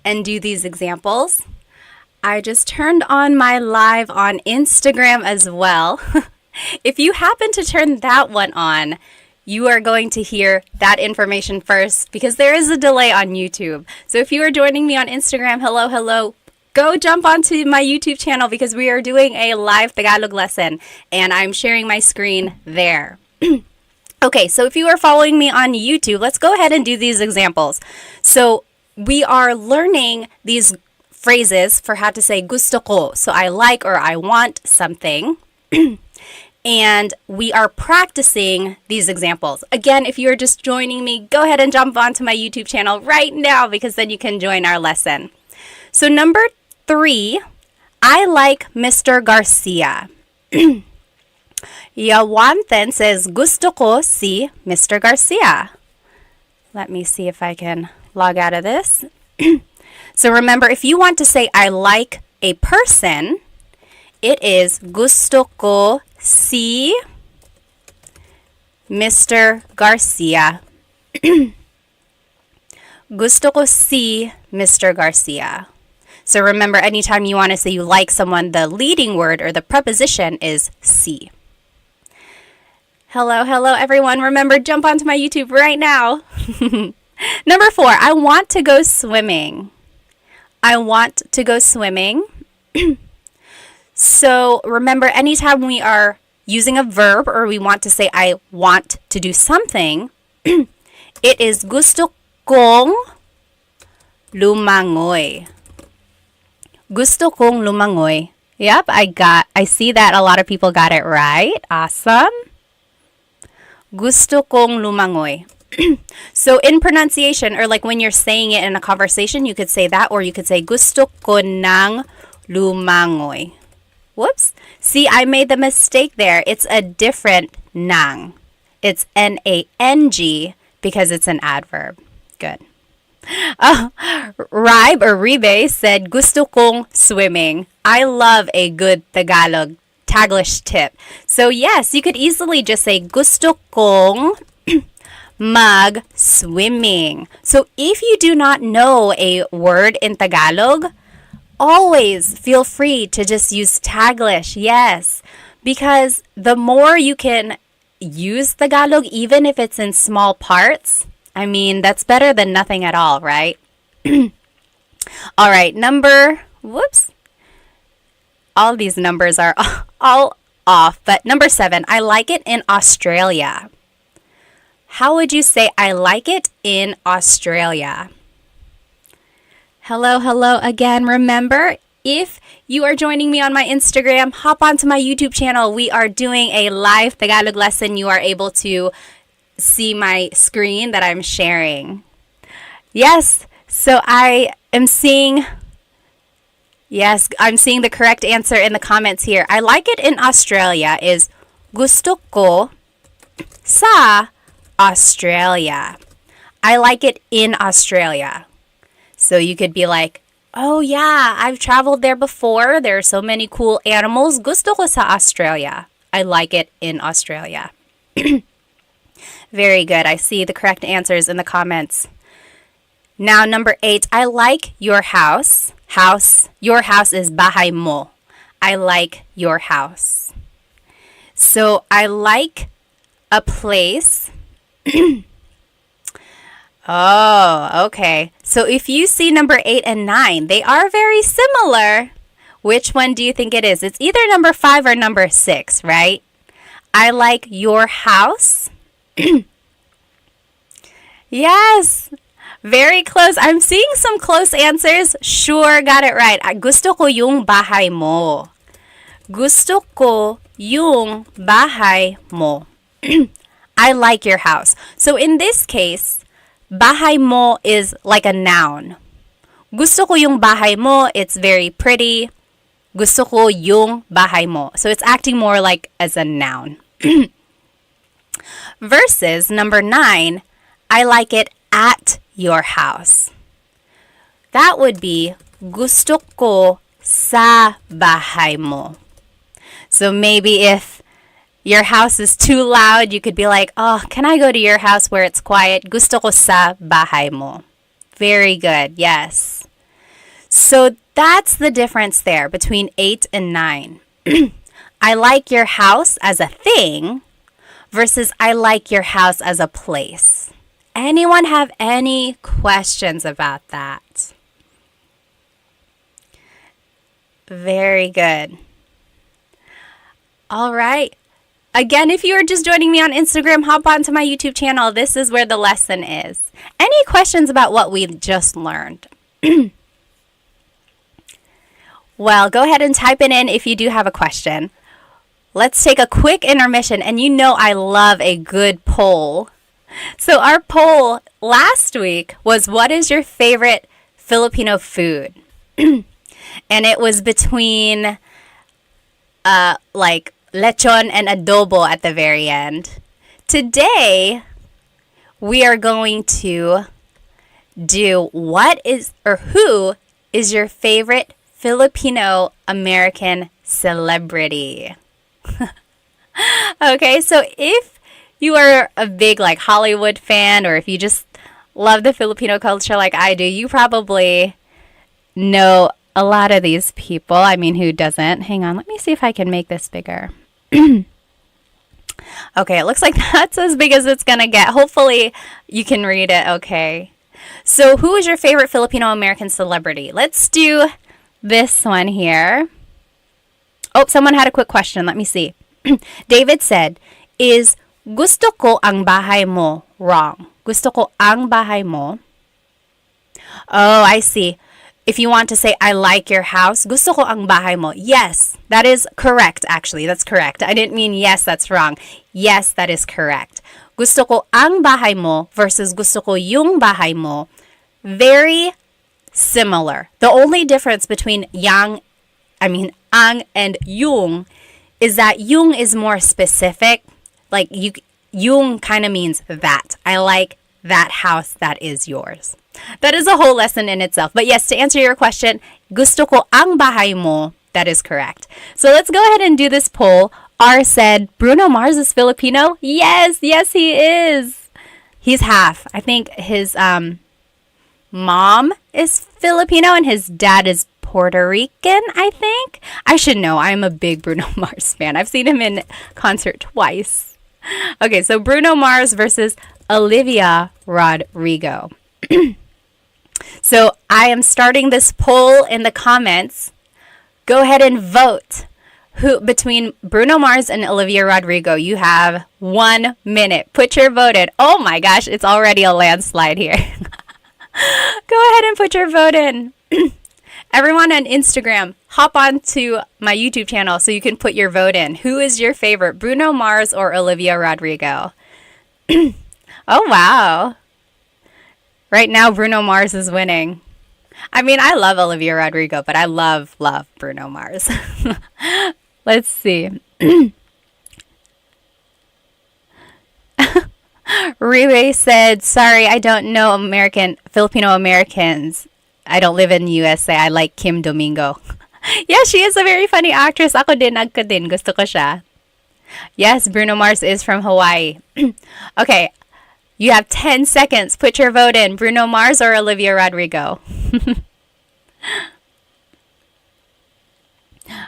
and do these examples. I just turned on my live on Instagram as well. If you happen to turn that one on, you are going to hear that information first because there is a delay on YouTube. So if you are joining me on Instagram, hello, go jump onto my YouTube channel because we are doing a live Tagalog lesson and I'm sharing my screen there. Okay, so if you are following me on YouTube, let's go ahead and do these examples. So we are learning these phrases for how to say gusto ko. So I like or I want something. And we are practicing these examples. Again, if you're just joining me, go ahead and jump onto my YouTube channel right now because then you can join our lesson. So number 3, I like Mr. Garcia. Yawanten says, gusto ko si Mr. Garcia. Let me see if I can log out of this. So remember, if you want to say I like a person, it is gusto ko si Mr. Garcia. Gusto ko si Mr. Garcia. So remember, anytime you want to say you like someone, the leading word or the preposition is si. Hello, everyone. Remember, jump onto my YouTube right now. Number 4, I want to go swimming. I want to go swimming. So remember, anytime we are using a verb or we want to say I want to do something, it is gusto kong lumangoy. Gusto kong lumangoy. Yep, I see that a lot of people got it right. Awesome. Gusto kong lumangoy. So in pronunciation, or like when you're saying it in a conversation, you could say that, or you could say gusto ko nang lumangoy. Whoops. See, I made the mistake there. It's a different nang. It's N-A-N-G because it's an adverb. Good. Ribe or Ribe said, gusto kong swimming. I love a good Tagalog Taglish tip. So yes, you could easily just say gusto kong mag-swimming. So if you do not know a word in Tagalog, always feel free to just use Taglish. Yes, because the more you can use Tagalog, even if it's in small parts, I mean, that's better than nothing at all, right? All right, whoops. All these numbers are all off, but number 7, I like it in Australia. How would you say I like it in Australia? Hello again. Remember, if you are joining me on my Instagram, hop onto my YouTube channel. We are doing a live Tagalog lesson. You are able to see my screen that I'm sharing. Yes, so I'm seeing the correct answer in the comments here. I like it in Australia is gusto ko sa Australia. I like it in Australia. So you could be like, oh yeah, I've traveled there before. There are so many cool animals. Gusto ko sa Australia. I like it in Australia. Very good. I see the correct answers in the comments. Now, number 8, I like your house. Your house is bahay mo. I like your house. So I like a place. Oh, okay. So if you see number 8 and 9, they are very similar. Which one do you think it is? It's either number 5 or number 6, right? I like your house. Yes, very close. I'm seeing some close answers. Sure, got it right. Gusto ko yung bahay mo. Gusto ko yung bahay mo. I like your house. So in this case, bahay mo is like a noun. Gusto ko yung bahay mo, it's very pretty. Gusto ko yung bahay mo. So it's acting more like as a noun. Versus number 9, I like it at your house. That would be gusto ko sa bahay mo. So maybe if your house is too loud, you could be like, oh, can I go to your house where it's quiet? Gusto ko sa bahay mo. Very good, yes. So that's the difference there between 8 and 9. I like your house as a thing versus I like your house as a place. Anyone have any questions about that? Very good. All right. Again, if you are just joining me on Instagram, hop onto my YouTube channel. This is where the lesson is. Any questions about what we just learned? Well, go ahead and type it in if you do have a question. Let's take a quick intermission, and you know I love a good poll. So our poll last week was, what is your favorite Filipino food? And it was between like lechon and adobo at the very end. Today, we are going to do who is your favorite Filipino American celebrity? Okay, so if you are a big like Hollywood fan, or if you just love the Filipino culture like I do, you probably know a lot of these people. I mean, who doesn't? Hang on, let me see if I can make this bigger. Okay, it looks like that's as big as it's gonna get. Hopefully you can read it okay. So who is your favorite Filipino American celebrity? Let's do this one here. Oh, someone had a quick question. Let me see. David said, is gusto ko ang bahay mo wrong? Gusto ko ang bahay mo. Oh, I see. If you want to say, I like your house, gusto ko ang bahay mo. Yes, that is correct, actually. That's correct. I didn't mean yes, that's wrong. Yes, that is correct. Gusto ko ang bahay mo versus gusto ko yung bahay mo. Very similar. The only difference between ang and yung is that yung is more specific. Like yung kind of means that. I like that house that is yours. That is a whole lesson in itself. But yes, to answer your question, gusto ko ang bahay mo. That is correct. So let's go ahead and do this poll. R said, Bruno Mars is Filipino? Yes, he is. He's half. I think his mom is Filipino and his dad is Puerto Rican, I think. I should know. I'm a big Bruno Mars fan. I've seen him in concert twice. Okay, so Bruno Mars versus Olivia Rodrigo. So I am starting this poll in the comments. Go ahead and vote. Who between Bruno Mars and Olivia Rodrigo? You have 1 minute. Put your vote in. Oh my gosh, it's already a landslide here. Go ahead and put your vote in. Everyone on Instagram, hop on to my YouTube channel so you can put your vote in. Who is your favorite, Bruno Mars or Olivia Rodrigo? Oh, wow. Right now, Bruno Mars is winning. I mean, I love Olivia Rodrigo, but I love Bruno Mars. Let's see. Riwe said, sorry, I don't know Filipino Americans. I don't live in the USA. I like Kim Domingo. Yeah, she is a very funny actress. Ako din. Gusto ko siya. Yes, Bruno Mars is from Hawaii. Okay, you have 10 seconds. Put your vote in. Bruno Mars or Olivia Rodrigo?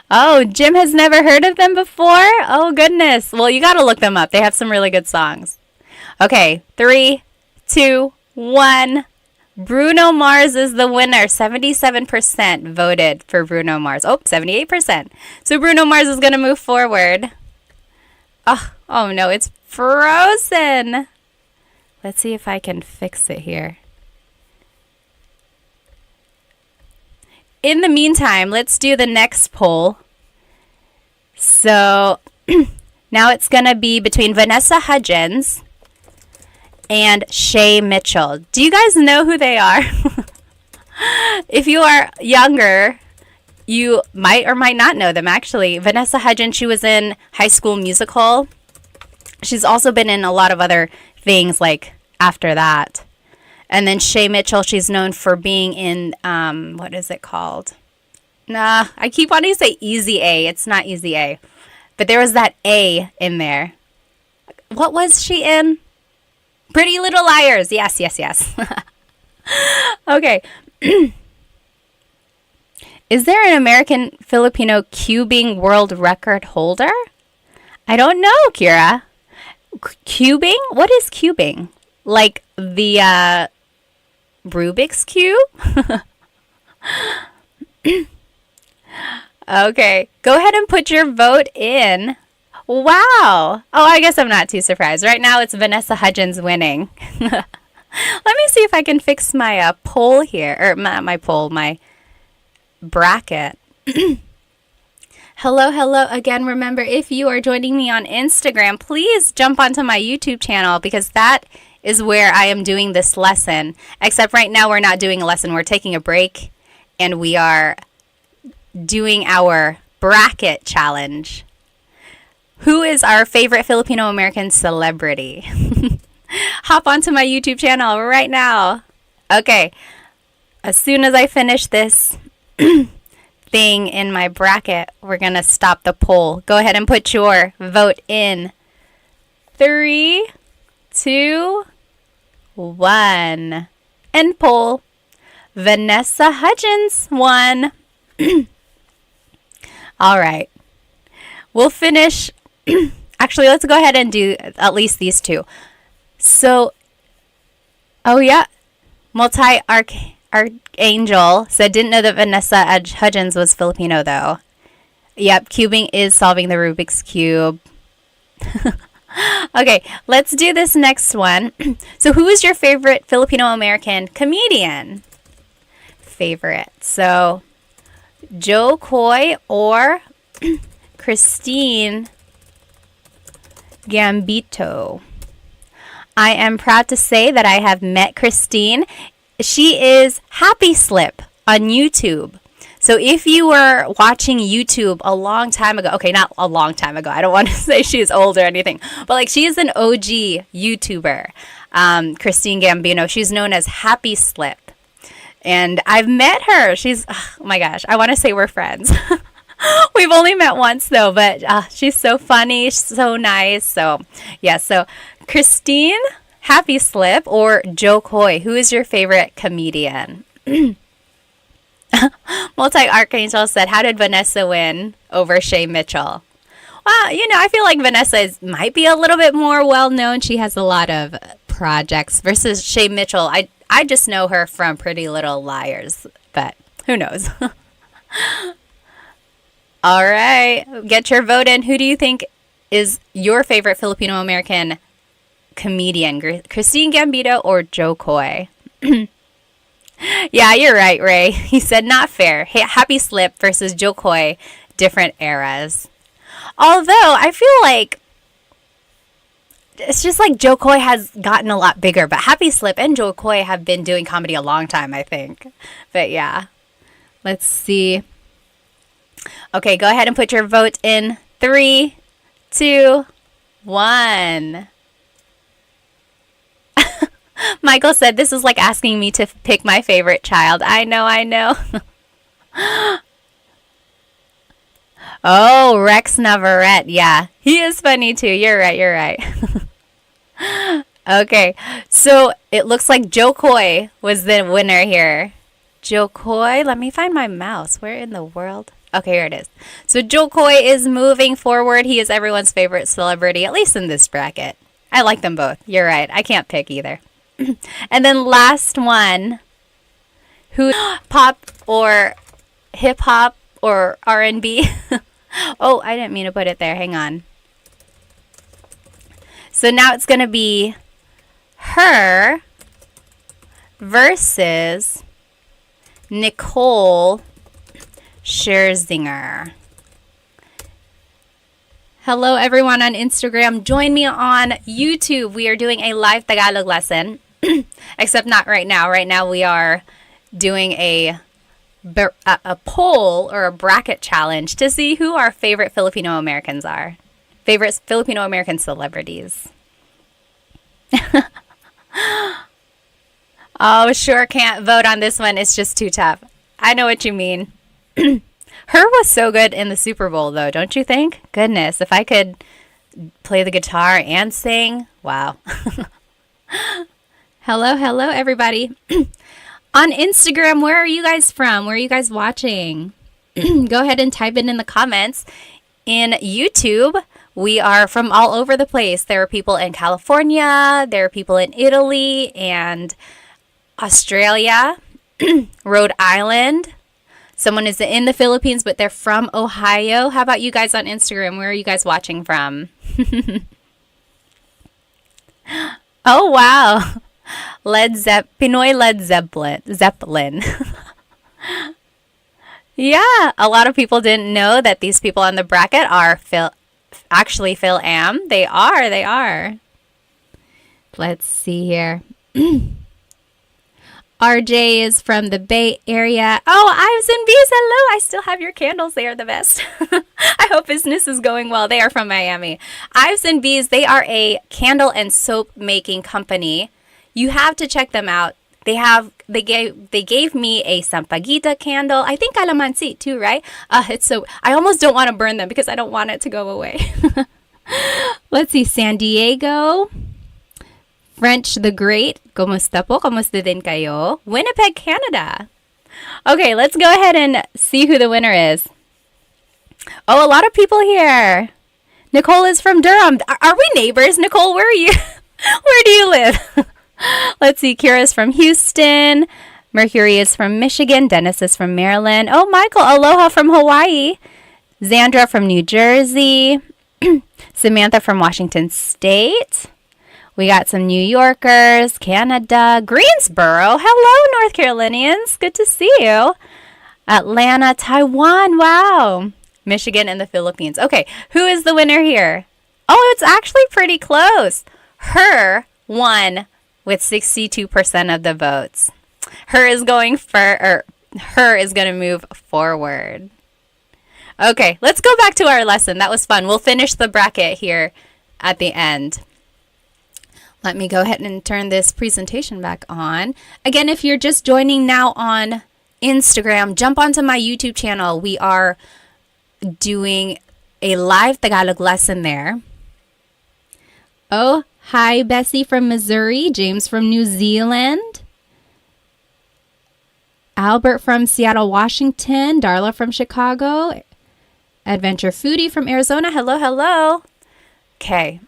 Oh, Jim has never heard of them before? Oh, goodness. Well, you got to look them up. They have some really good songs. Okay, 3, 2, 1. Bruno Mars is the winner. 77% voted for Bruno Mars. Oh, 78%. So Bruno Mars is going to move forward. Oh no, it's frozen. Let's see if I can fix it here. In the meantime, let's do the next poll. So now it's going to be between Vanessa Hudgens and Shay Mitchell. Do you guys know who they are? If you are younger, you might or might not know them, actually. Vanessa Hudgens, she was in High School Musical. She's also been in a lot of other things like after that. And then Shay Mitchell, she's known for being in, what is it called? Nah, I keep wanting to say Easy A. It's not Easy A. But there was that A in there. What was she in? Pretty Little Liars. Yes. Okay. Is there an American Filipino cubing world record holder? I don't know, Kira. Cubing? What is cubing? Like the Rubik's Cube? Okay. Go ahead and put your vote in. Wow. Oh, I guess I'm not too surprised. Right now it's Vanessa Hudgens winning. Let me see if I can fix my poll here. Or my bracket. Hello again. Remember, if you are joining me on Instagram, please jump onto my YouTube channel because that is where I am doing this lesson. Except right now we're not doing a lesson. We're taking a break and we are doing our bracket challenge. Who is our favorite Filipino American celebrity? Hop onto my YouTube channel right now. Okay. As soon as I finish this thing in my bracket, we're going to stop the poll. Go ahead and put your vote in. 3, 2, 1. End poll. Vanessa Hudgens won. All right. We'll finish. Actually, let's go ahead and do at least these two. So, oh yeah, Multi-Archangel said, didn't know that Vanessa Hudgens was Filipino though. Yep, cubing is solving the Rubik's Cube. Okay, let's do this next one. So who is your favorite Filipino-American comedian? Favorite. So, Joe Coy or Christine Gambito. I am proud to say that I have met Christine. She is Happy Slip on YouTube. So if you were watching YouTube a long time ago, okay, not a long time ago, I don't want to say she's old or anything, but like she is an OG YouTuber, Christine Gambino. She's known as Happy Slip. And I've met her. She's, oh my gosh, I want to say we're friends. We've only met once though, but she's so funny, she's so nice. So yeah, so Christine, Happy Slip or Joe Coy? Who is your favorite comedian? Multi Archangel said, how did Vanessa win over Shay Mitchell? Well, I feel like Vanessa might be a little bit more well known. She has a lot of projects versus Shay Mitchell. I just know her from Pretty Little Liars, but who knows? All right, get your vote in. Who do you think is your favorite Filipino American comedian? Christine Gambito or Joe Coy? Yeah, you're right, Ray. He said not fair. Happy Slip versus Joe Coy, different eras. Although I feel like it's just like Joe Coy has gotten a lot bigger, but Happy Slip and Joe Coy have been doing comedy a long time, I think. But yeah, let's see. Okay, go ahead and put your vote in. 3, 2, 1. Michael said, this is like asking me to pick my favorite child. I know. Oh, Rex Navarrete. Yeah, he is funny too. You're right. Okay, so it looks like Joe Coy was the winner here. Joe Coy, let me find my mouse. Where in the world? Okay, here it is. So Joe Coy is moving forward. He is everyone's favorite celebrity, at least in this bracket. I like them both. You're right. I can't pick either. And then last one, who pop or hip hop or R&B? Oh, I didn't mean to put it there. Hang on. So now it's going to be her versus Nicole Scherzinger. Hello, everyone on Instagram. Join me on YouTube. We are doing a live Tagalog lesson, except not right now. Right now we are doing a poll or a bracket challenge to see who our favorite Filipino Americans are. Favorite Filipino American celebrities. Oh, sure can't vote on this one. It's just too tough. I know what you mean. Her was so good in the Super Bowl, though, don't you think? Goodness, if I could play the guitar and sing, wow. Hello, everybody. On Instagram, where are you guys from? Where are you guys watching? Go ahead and type it in the comments. In YouTube, we are from all over the place. There are people in California, there are people in Italy and Australia, Rhode Island. Someone is in the Philippines, but they're from Ohio. How about you guys on Instagram? Where are you guys watching from? Oh, wow. Pinoy Led Zeppelin. Yeah, a lot of people didn't know that these people on the bracket are actually Phil Am. They are. Let's see here. RJ is from the Bay Area. Oh, Ives and Bees, hello. I still have your candles. They are the best. I hope business is going well. They are from Miami. Ives and Bees, they are a candle and soap making company. You have to check them out. They gave me a Sampaguita candle. I think calamansi too, right? I almost don't want to burn them because I don't want it to go away. Let's see, San Diego. French the Great, kumusta po? Kumusta din kayo? Winnipeg, Canada. Okay, let's go ahead and see who the winner is. Oh, a lot of people here. Nicole is from Durham. Are we neighbors? Nicole, where are you? Where do you live? Let's see, Kira's from Houston. Mercury is from Michigan. Dennis is from Maryland. Oh, Michael, aloha from Hawaii. Zandra from New Jersey. Samantha from Washington State. We got some New Yorkers, Canada, Greensboro. Hello, North Carolinians. Good to see you. Atlanta, Taiwan. Wow. Michigan and the Philippines. Okay, who is the winner here? Oh, it's actually pretty close. Her won with 62% of the votes. Her is going to move forward. Okay, let's go back to our lesson. That was fun. We'll finish the bracket here at the end. Let me go ahead and turn this presentation back on. Again, if you're just joining now on Instagram, jump onto my YouTube channel. We are doing a live Tagalog lesson there. Oh, Hi, Bessie from Missouri. James from New Zealand. Albert from Seattle, Washington. Darla from Chicago. Adventure Foodie from Arizona. Hello, hello. Okay.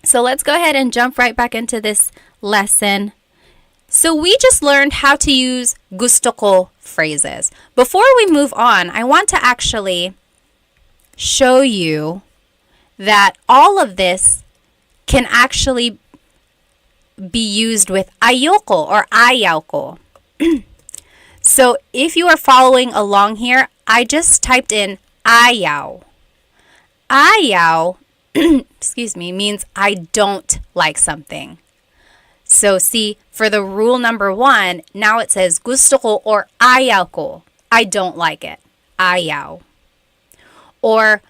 So let's go ahead and jump right back into this lesson. So we just learned how to use gusto ko phrases. Before we move on, I want to actually show you that all of this can actually be used with ayoko or ayaw ko. So if you are following along here, I just typed in ayaw. Ayaw, excuse me, means I don't like something. So see, for the rule number 1, now it says gusto ko or ayaw ko. I don't like it. Ayaw. Or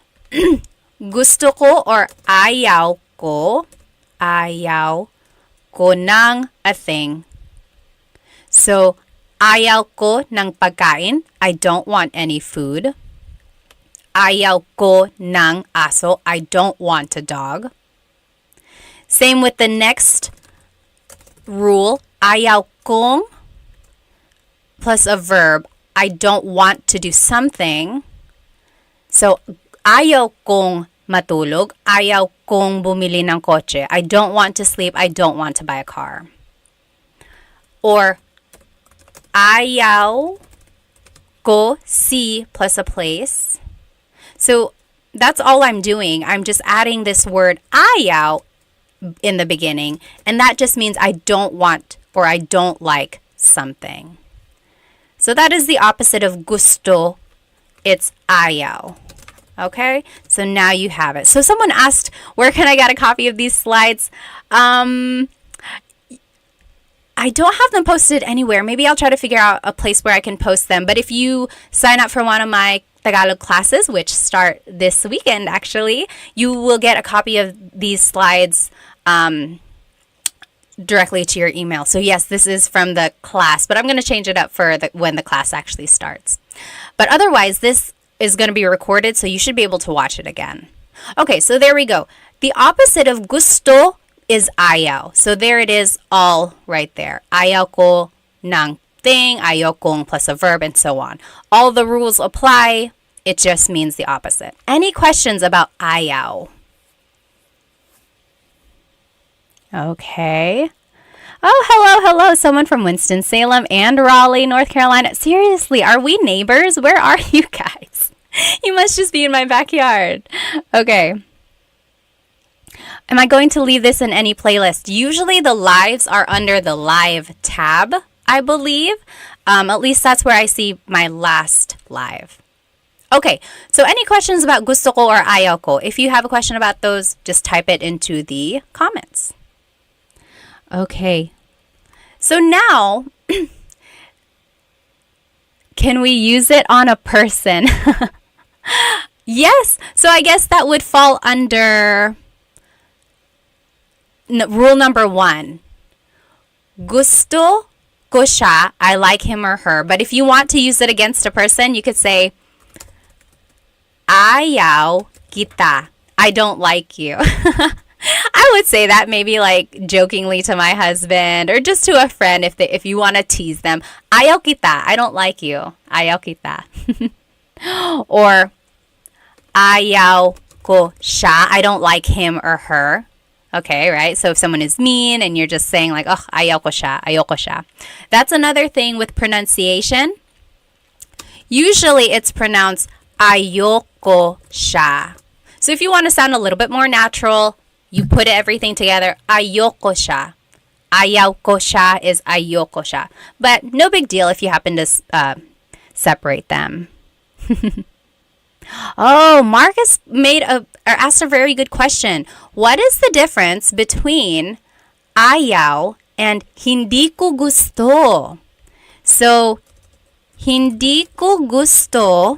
gusto ko or ayaw ko ng a thing. So, ayaw ko ng pagkain. I don't want any food. Ayaw ko ng aso. I don't want a dog. Same with the next rule. Ayaw kong plus a verb. I don't want to do something. So, ayaw kong matulog. Ayaw kong bumili ng kotse. I don't want to sleep. I don't want to buy a car. Or, ayaw ko si plus a place. So, that's all I'm doing. I'm just adding this word ayaw in the beginning. And that just means I don't want or I don't like something. So, that is the opposite of gusto. It's ayaw. Okay, so now you have it. So someone asked, where can I get a copy of these slides? I don't have them posted anywhere. Maybe I'll try to figure out a place where I can post them. But if you sign up for one of my Tagalog classes, which start this weekend actually, you will get a copy of these slides directly to your email. So yes, this is from the class, but I'm going to change it up for when the class actually starts. But otherwise, this is going to be recorded, so you should be able to watch it again. Okay, so there we go. The opposite of gusto is ayaw. So there it is all right there. Ayaw ko ng thing, ayaw kong plus a verb, and so on. All the rules apply. It just means the opposite. Any questions about ayaw? Okay. Oh, hello. Someone from Winston-Salem and Raleigh, North Carolina. Seriously, are we neighbors? Where are you guys? You must just be in my backyard. Okay. Am I going to leave this in any playlist? Usually the lives are under the live tab, I believe. At least that's where I see my last live. Okay, so any questions about gusto ko or ayaw ko? If you have a question about those, just type it into the comments. Okay, so now, can we use it on a person? Yes, so I guess that would fall under rule number 1. Gusto ko siya, I like him or her. But if you want to use it against a person, you could say, ayaw kita, I don't like you. I would say that maybe like jokingly to my husband or just to a friend if you want to tease them. Ayaw kita, I don't like you. Ayaw kita. Or ayaw ko siya, I don't like him or her. Okay, right? So if someone is mean and you're just saying like, oh, ayaw ko siya, ayoko siya. That's another thing with pronunciation. Usually it's pronounced ayoko siya. So if you want to sound a little bit more natural, you put everything together, ayoko siya. Ayaw ko siya is ayoko siya. But no big deal if you happen to separate them. Oh, Marcus asked a very good question. What is the difference between ayaw and hindi ko gusto? So, hindi ko gusto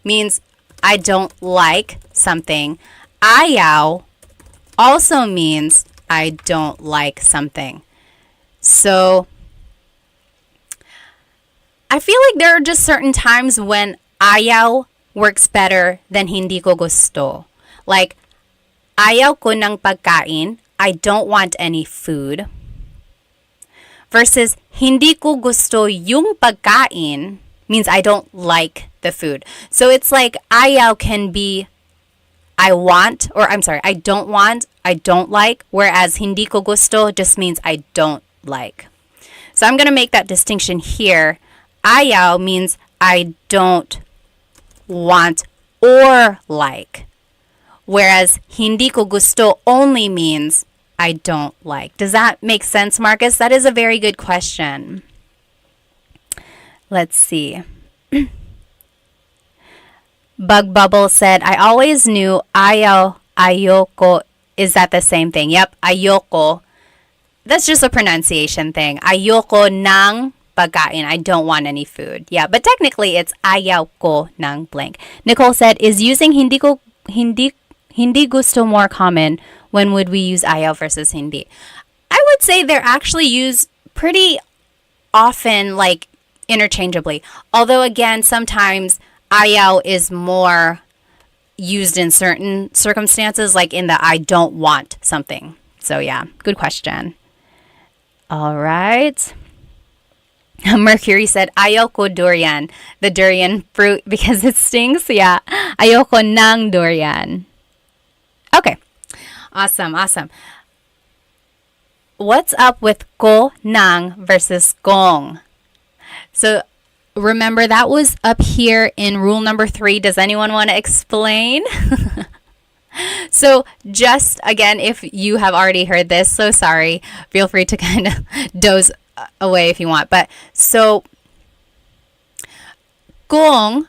means I don't like something. Ayaw also means I don't like something. So, I feel like there are just certain times when ayaw works better than hindi ko gusto. Like, ayaw ko ng pagkain. I don't want any food. Versus hindi ko gusto yung pagkain means I don't like the food. So it's like ayaw can be I want, or I'm sorry, I don't want, I don't like, whereas hindi ko gusto just means I don't like. So I'm going to make that distinction here. Ayaw means I don't want or like, whereas hindi ko gusto only means I don't like. Does that make sense, Marcus? That is a very good question. Let's see. Bug Bubble said, I always knew ayaw, ayoko. Is that the same thing? Yep, ayoko. That's just a pronunciation thing. Ayoko ng pagkain. I don't want any food. Yeah, but technically it's ayaw ko ng blank. Nicole said, is using hindi gusto more common? When would we use ayaw versus hindi? I would say they're actually used pretty often, like interchangeably. Although again, sometimes ayaw is more used in certain circumstances, like in the I don't want something. So yeah, good question. All right. Mercury said, ayoko durian, the durian fruit because it stings. Yeah, ayoko ng durian. Okay, awesome. What's up with ko ng versus gong? So remember, that was up here in rule number 3. Does anyone want to explain? So just again, if you have already heard this, so sorry, feel free to kind of doze away if you want. But so kung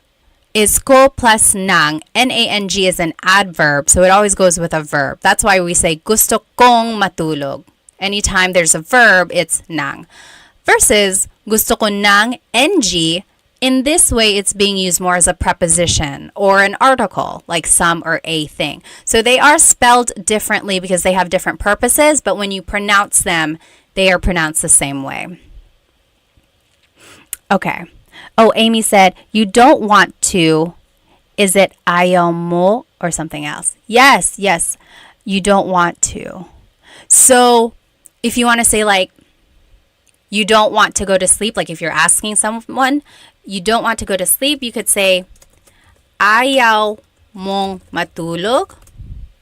is ko plus nang. N-A-N-G is an adverb, so it always goes with a verb. That's why we say gusto kong matulog. Anytime there's a verb, it's nang. Versus gusto ko ng ng. In this way, it's being used more as a preposition or an article, like some or a thing. So they are spelled differently because they have different purposes, but when you pronounce them, they are pronounced the same way. Okay. Oh, Amy said, you don't want to. Is it ayaw mo or something else? Yes. You don't want to. So if you want to say like, you don't want to go to sleep, like if you're asking someone, you don't want to go to sleep, you could say, ayaw mong matulog.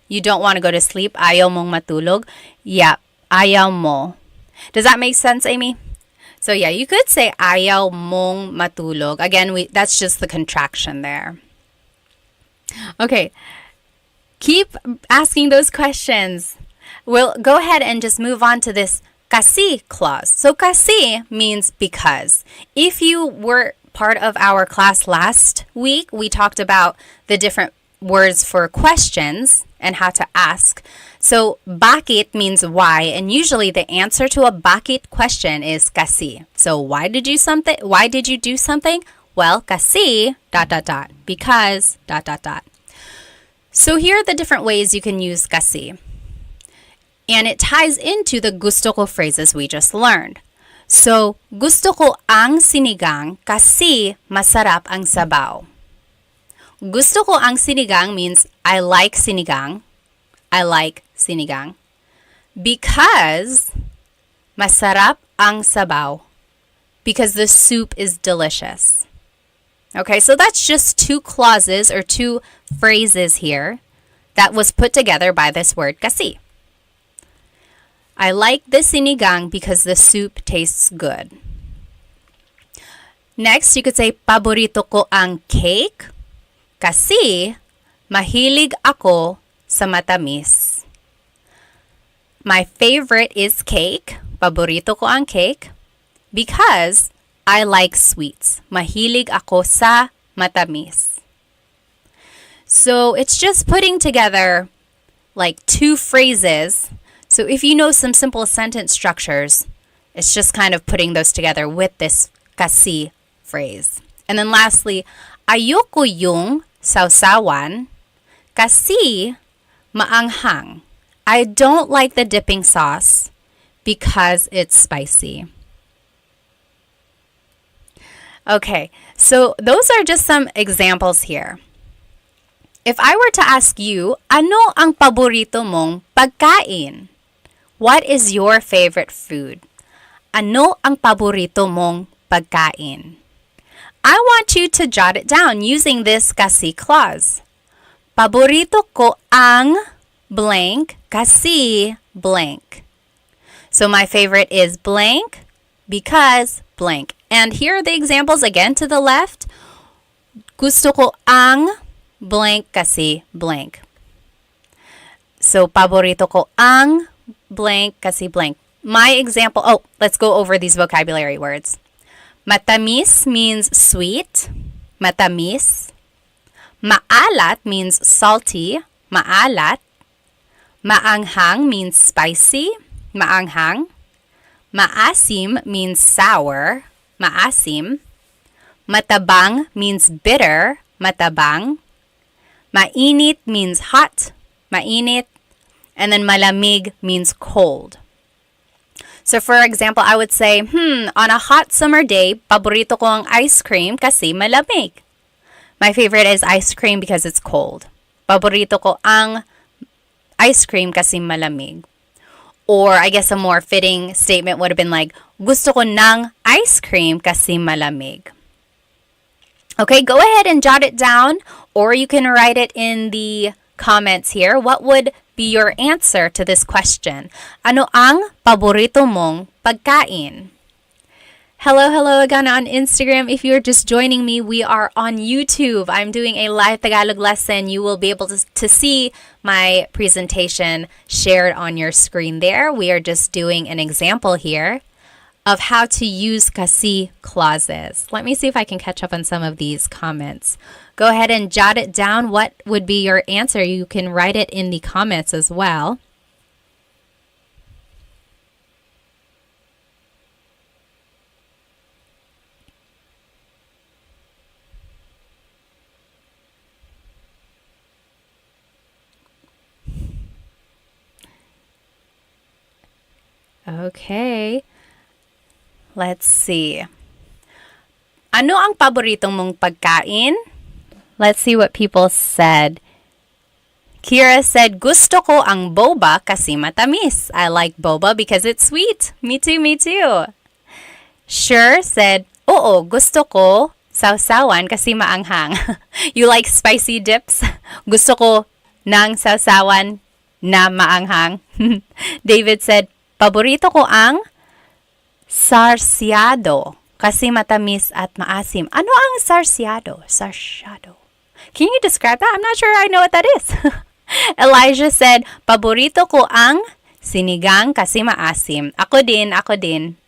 You don't want to go to sleep, ayaw mong matulog. Yeah, ayaw mo. Does that make sense, Amy? So yeah, you could say ayaw mong matulog. Again, that's just the contraction there. Okay, keep asking those questions. We'll go ahead and just move on to this kasi clause. So kasi means because. If you were part of our class last week, we talked about the different words for questions and how to ask. So bakit means why, and usually the answer to a bakit question is kasi. So why did you do something? Well, kasi ... because ... So here are the different ways you can use kasi. And it ties into the gusto ko phrases we just learned. So, gusto ko ang sinigang kasi masarap ang sabaw. Gusto ko ang sinigang means I like sinigang. I like sinigang. Because masarap ang sabaw. Because the soup is delicious. Okay, so that's just 2 clauses or 2 phrases here that was put together by this word kasi. I like the sinigang because the soup tastes good. Next, you could say, paborito ko ang cake kasi mahilig ako sa matamis. My favorite is cake. Paborito ko ang cake because I like sweets. Mahilig ako sa matamis. So it's just putting together like 2 phrases. So if you know some simple sentence structures, it's just kind of putting those together with this kasi phrase. And then lastly, ayoko yung sausawan kasi maanghang. I don't like the dipping sauce because it's spicy. Okay, so those are just some examples here. If I were to ask you, ano ang paborito mong pagkain? What is your favorite food? Ano ang paborito mong pagkain? I want you to jot it down using this kasi clause. Paborito ko ang blank kasi blank. So my favorite is blank because blank. And here are the examples again to the left. Gusto ko ang blank kasi blank. So, paborito ko ang blank kasi blank. My example, let's go over these vocabulary words. Matamis means sweet. Matamis. Maalat means salty. Maalat. Maanghang means spicy. Maanghang. Maasim means sour. Maasim. Matabang means bitter. Matabang. Mainit means hot. Mainit. And then malamig means cold. So for example, I would say, on a hot summer day, paborito ko ang ice cream kasi malamig. My favorite is ice cream because it's cold. Paborito ko ang ice cream kasi malamig. Or I guess a more fitting statement would have been like, gusto ko ng ice cream kasi malamig. Okay, go ahead and jot it down, or you can write it in the comments here. What would be your answer to this question? Ano ang paborito mong pagkain? Hello again on Instagram. If you're just joining me, we are on YouTube. I'm doing a live Tagalog lesson. You will be able to see my presentation shared on your screen there. We are just doing an example here of how to use kasi clauses. Let me see if I can catch up on some of these comments. Go ahead and jot it down. What would be your answer? You can write it in the comments as well. Okay. Let's see. Ano ang paboritong mong pagkain? Let's see what people said. Kira said, gusto ko ang boba kasi matamis. I like boba because it's sweet. Me too, me too. Sure said, oo, gusto ko sawsawan kasi maanghang. You like spicy dips? Gusto ko ng sawsawan na maanghang. David said, paborito ko ang sarsyado kasi matamis at maasim. Ano ang sarsyado? Sarsyado. Can you describe that? I'm not sure I know what that is. Elijah said, paborito ko ang sinigang kasi maasim. Ako din, ako din.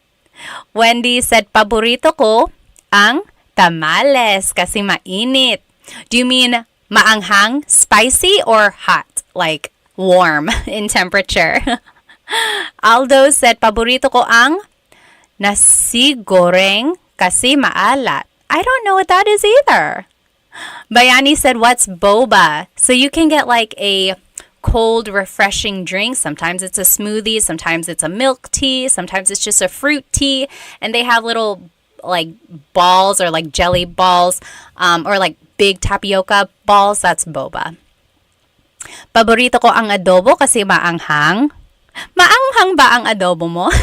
Wendy said, paborito ko ang tamales kasi mainit. Do you mean maanghang, spicy, or hot? Like warm in temperature? Aldo said, paborito ko ang nasi goreng kasi maalat. I don't know what that is either. Bayani said, what's boba? So you can get like a cold, refreshing drink. Sometimes it's a smoothie. Sometimes it's a milk tea. Sometimes it's just a fruit tea. And they have little like balls or like jelly balls or like big tapioca balls. That's boba. Paborito ko ang adobo kasi maanghang. Maanghang ba ang adobo mo?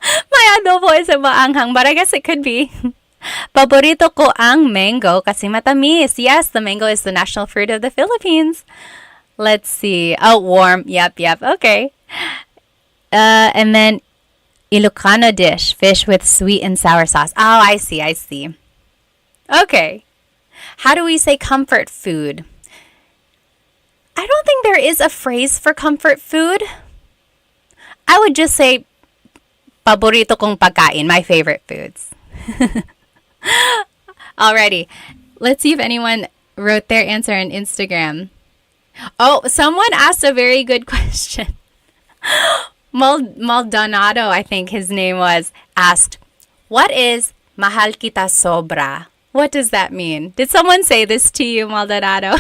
My adobo isn't maanghang, but I guess it could be. Paborito ko ang mango kasi matamis. Yes, the mango is the national fruit of the Philippines. Let's see. Oh, warm. Yep. Okay. And then Ilocano dish, fish with sweet and sour sauce. Oh, I see. Okay. How do we say comfort food? I don't think there is a phrase for comfort food. I would just say paborito kong pagkain, my favorite foods. Alrighty, let's see if anyone wrote their answer on Instagram. Oh, someone asked a very good question. Maldonado, I think his name was, asked, what is mahal kita sobra? What does that mean? Did someone say this to you, Maldonado?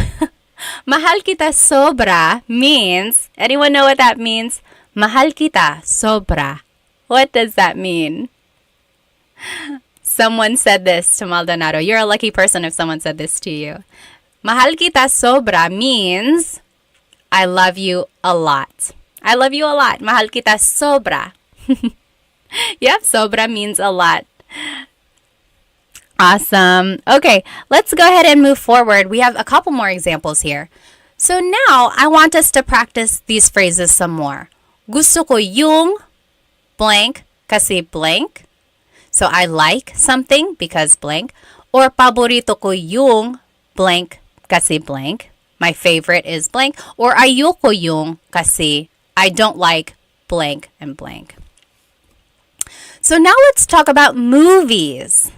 Mahal kita sobra means, anyone know what that means? Mahal kita sobra. What does that mean? Someone said this to Maldonado. You're a lucky person if someone said this to you. Mahal kita sobra means I love you a lot. I love you a lot. Mahal kita sobra. Yep, sobra means a lot. Awesome. Okay, let's go ahead and move forward. We have a couple more examples here. So now I want us to practice these phrases some more. Gusto ko yung blank kasi blank. So I like something because blank. Or paborito ko yung blank kasi blank. My favorite is blank. Or ayoko yung kasi I don't like blank and blank. So now let's talk about movies.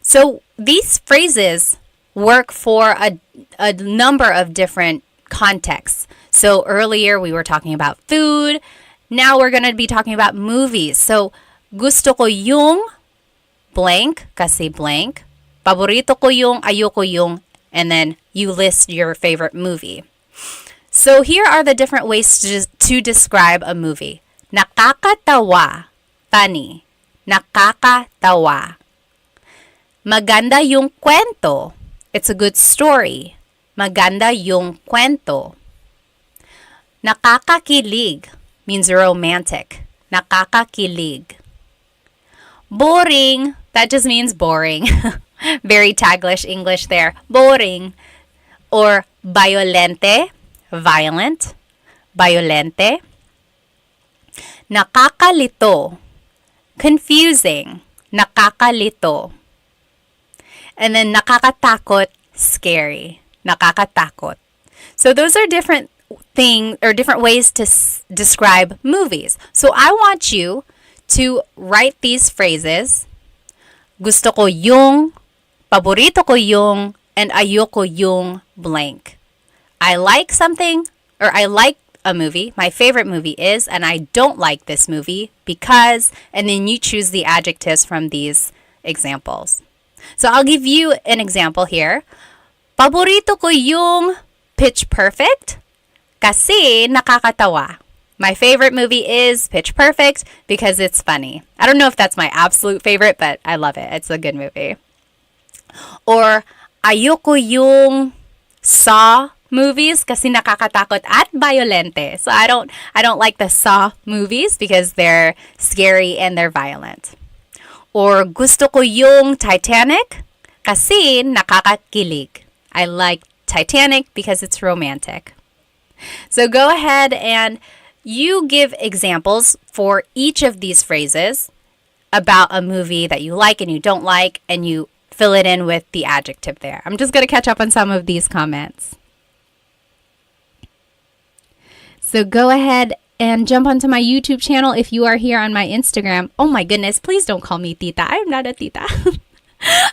So these phrases work for a number of different contexts. So earlier we were talking about food. Now we're going to be talking about movies. So gusto ko yung blank kasi blank. Paborito ko yung, ayoko yung, and then you list your favorite movie. So here are the different ways to describe a movie. Nakakatawa, funny. Nakakatawa. Maganda yung kwento. It's a good story. Maganda yung kwento. Nakakakilig means romantic. Nakakakilig. Boring, that just means boring. Very Taglish English there. Boring. Or violente, violent. Violente. Nakakalito, confusing. Nakakalito. And then nakakatakot, scary. Nakakatakot. So those are different things or different ways to describe movies. So I want you to write these phrases. Gusto ko yung, paborito ko yung, and ayoko yung blank. I like something, or I like a movie. My favorite movie is, and I don't like this movie because, and then you choose the adjectives from these examples. So I'll give you an example here. Paborito ko yung Pitch Perfect kasi nakakatawa. My favorite movie is Pitch Perfect because it's funny. I don't know if that's my absolute favorite, but I love it. It's a good movie. Or ayoko yung Saw movies kasi nakakatakot at violente. So I don't like the Saw movies because they're scary and they're violent. Or gusto ko yung Titanic kasi nakakakilig. I like Titanic because it's romantic. So go ahead and you give examples for each of these phrases about a movie that you like and you don't like, and you fill it in with the adjective there. I'm just going to catch up on some of these comments. So go ahead and jump onto my YouTube channel if you are here on my Instagram. Oh my goodness, please don't call me tita. I'm not a tita.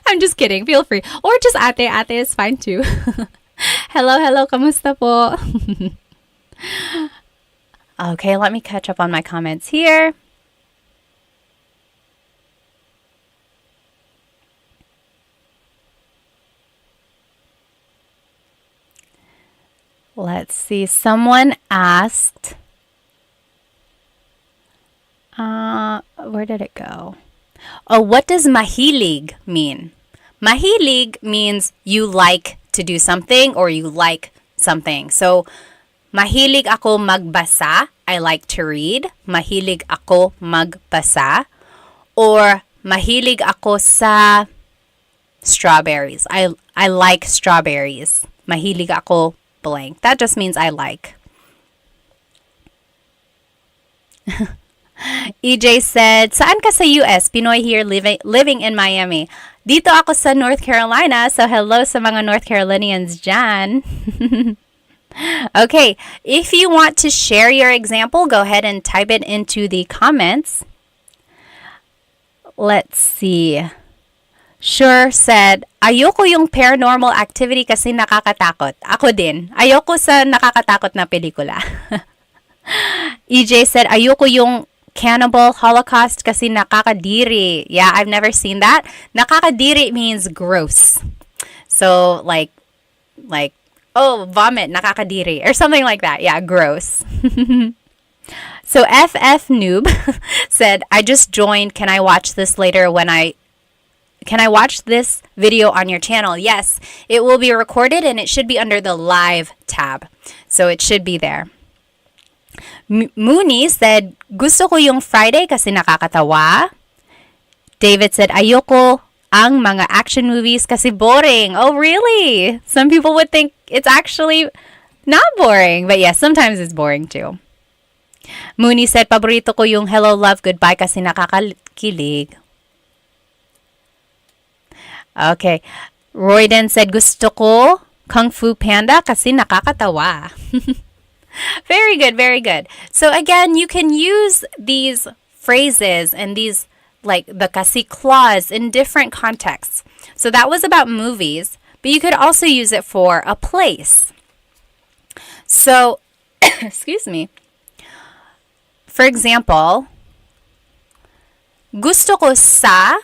I'm just kidding. Feel free. Or just ate. Ate is fine too. Hello. Kamusta po? Okay, let me catch up on my comments here. Let's see. Someone asked, where did it go? Oh, what does mahilig mean? Mahilig means you like to do something or you like something. So, mahilig ako magbasa. I like to read. Mahilig ako magbasa. Or mahilig ako sa strawberries. I like strawberries. Mahilig ako blank. That just means I like. EJ said, saan ka sa US? Pinoy here living in Miami. Dito ako sa North Carolina. So hello sa mga North Carolinians dyan. Okay, if you want to share your example, go ahead and type it into the comments. Let's see. Sure said, ayoko yung paranormal activity kasi nakakatakot. Ako din. Ayoko sa nakakatakot na pelikula. EJ said, ayoko yung Cannibal Holocaust kasi nakakadiri. Yeah, I've never seen that. Nakakadiri means gross. So, like, oh, vomit, nakakadiri, or something like that. Yeah, gross. So, FF Noob said, I just joined. Can I watch this later when I Can I watch this video on your channel? Yes, it will be recorded and it should be under the live tab. So it should be there. Mooney said, gusto ko yung Friday kasi nakakatawa. David said, ayoko ang mga action movies kasi boring. Oh, really? Some people would think it's actually not boring. But yes, sometimes it's boring too. Mooney said, paborito ko yung hello, love, goodbye kasi nakakakilig. Okay. Royden said, gusto ko Kung Fu Panda kasi nakakatawa. Very good, very good. So again, you can use these phrases and these like the kasi clause in different contexts. So that was about movies, but you could also use it for a place. So, excuse me. For example, gusto ko sa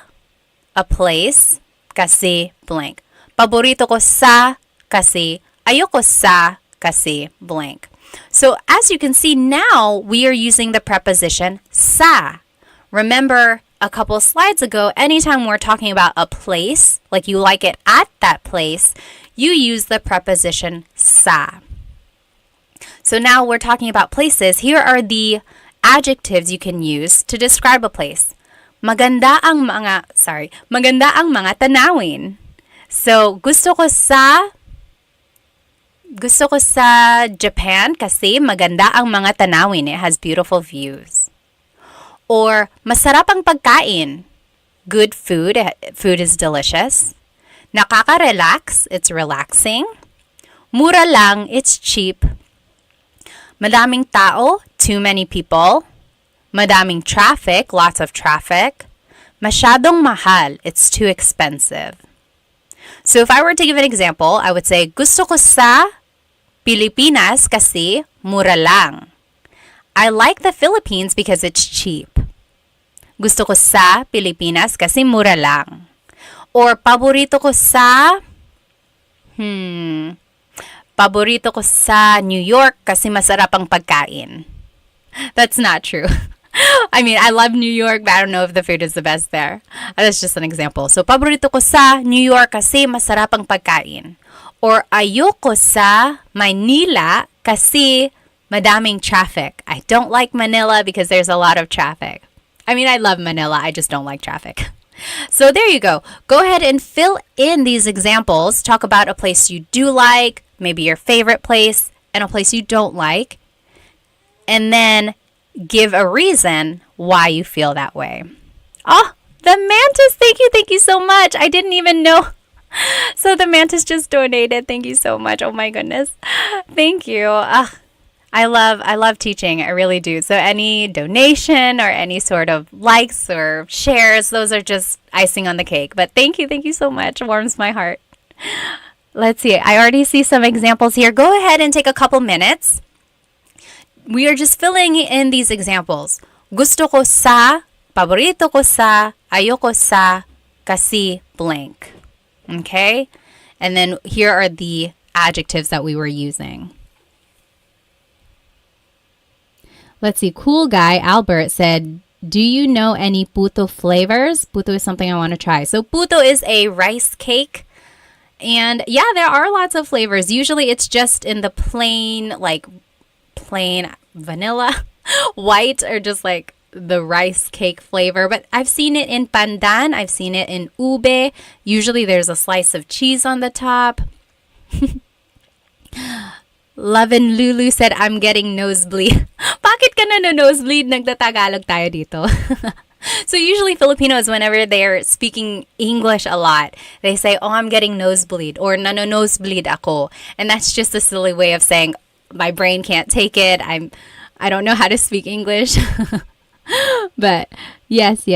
a place kasi blank. Paborito ko sa kasi ayoko sa kasi blank. So as you can see now, we are using the preposition sa. Remember a couple slides ago, anytime we're talking about a place, like you like it at that place, you use the preposition sa. So now we're talking about places. Here are the adjectives you can use to describe a place. Maganda ang mga tanawin. So gusto ko sa Japan kasi maganda ang mga tanawin. It has beautiful views. Or masarap ang pagkain. Good food. Food is delicious. Nakaka-relax. It's relaxing. Mura lang. It's cheap. Madaming tao. Too many people. Madaming traffic. Lots of traffic. Masyadong mahal. It's too expensive. So if I were to give an example, I would say, gusto ko sa Pilipinas kasi mura lang. I like the Philippines because it's cheap. Gusto ko sa Pilipinas kasi mura lang. Or paborito ko sa New York kasi masarap ang pagkain. That's not true. I mean, I love New York, but I don't know if the food is the best there. That's just an example. So, paborito ko sa New York kasi masarap ang pagkain. Or ayoko sa Manila kasi madaming traffic. I don't like Manila because there's a lot of traffic. I mean, I love Manila. I just don't like traffic. So there you go. Go ahead and fill in these examples. Talk about a place you do like, maybe your favorite place, and a place you don't like. And then give a reason why you feel that way. Oh, the mantis. Thank you so much. I didn't even know. So the mantis just donated. Thank you so much. Oh my goodness. Thank you. I love teaching. I really do. So any donation or any sort of likes or shares, those are just icing on the cake. But thank you so much. It warms my heart. Let's see. I already see some examples here. Go ahead and take a couple minutes. We are just filling in these examples. Gusto ko sa, paborito ko sa, ayoko sa, kasi blank. Okay? And then here are the adjectives that we were using. Let's see. Cool guy, Albert, said, do you know any puto flavors? Puto is something I want to try. So puto is a rice cake. And yeah, there are lots of flavors. Usually it's just in the plain vanilla, white, or just like the rice cake flavor. But I've seen it in pandan. I've seen it in ube. Usually there's a slice of cheese on the top. Lovin Lulu said, I'm getting nosebleed. Bakit ka na nosebleed? Nagtatagalog tayo dito. So usually Filipinos, whenever they're speaking English a lot, they say, oh, I'm getting nosebleed, or nosebleed ako. And that's just a silly way of saying, my brain can't take it. I don't know how to speak English. But yes.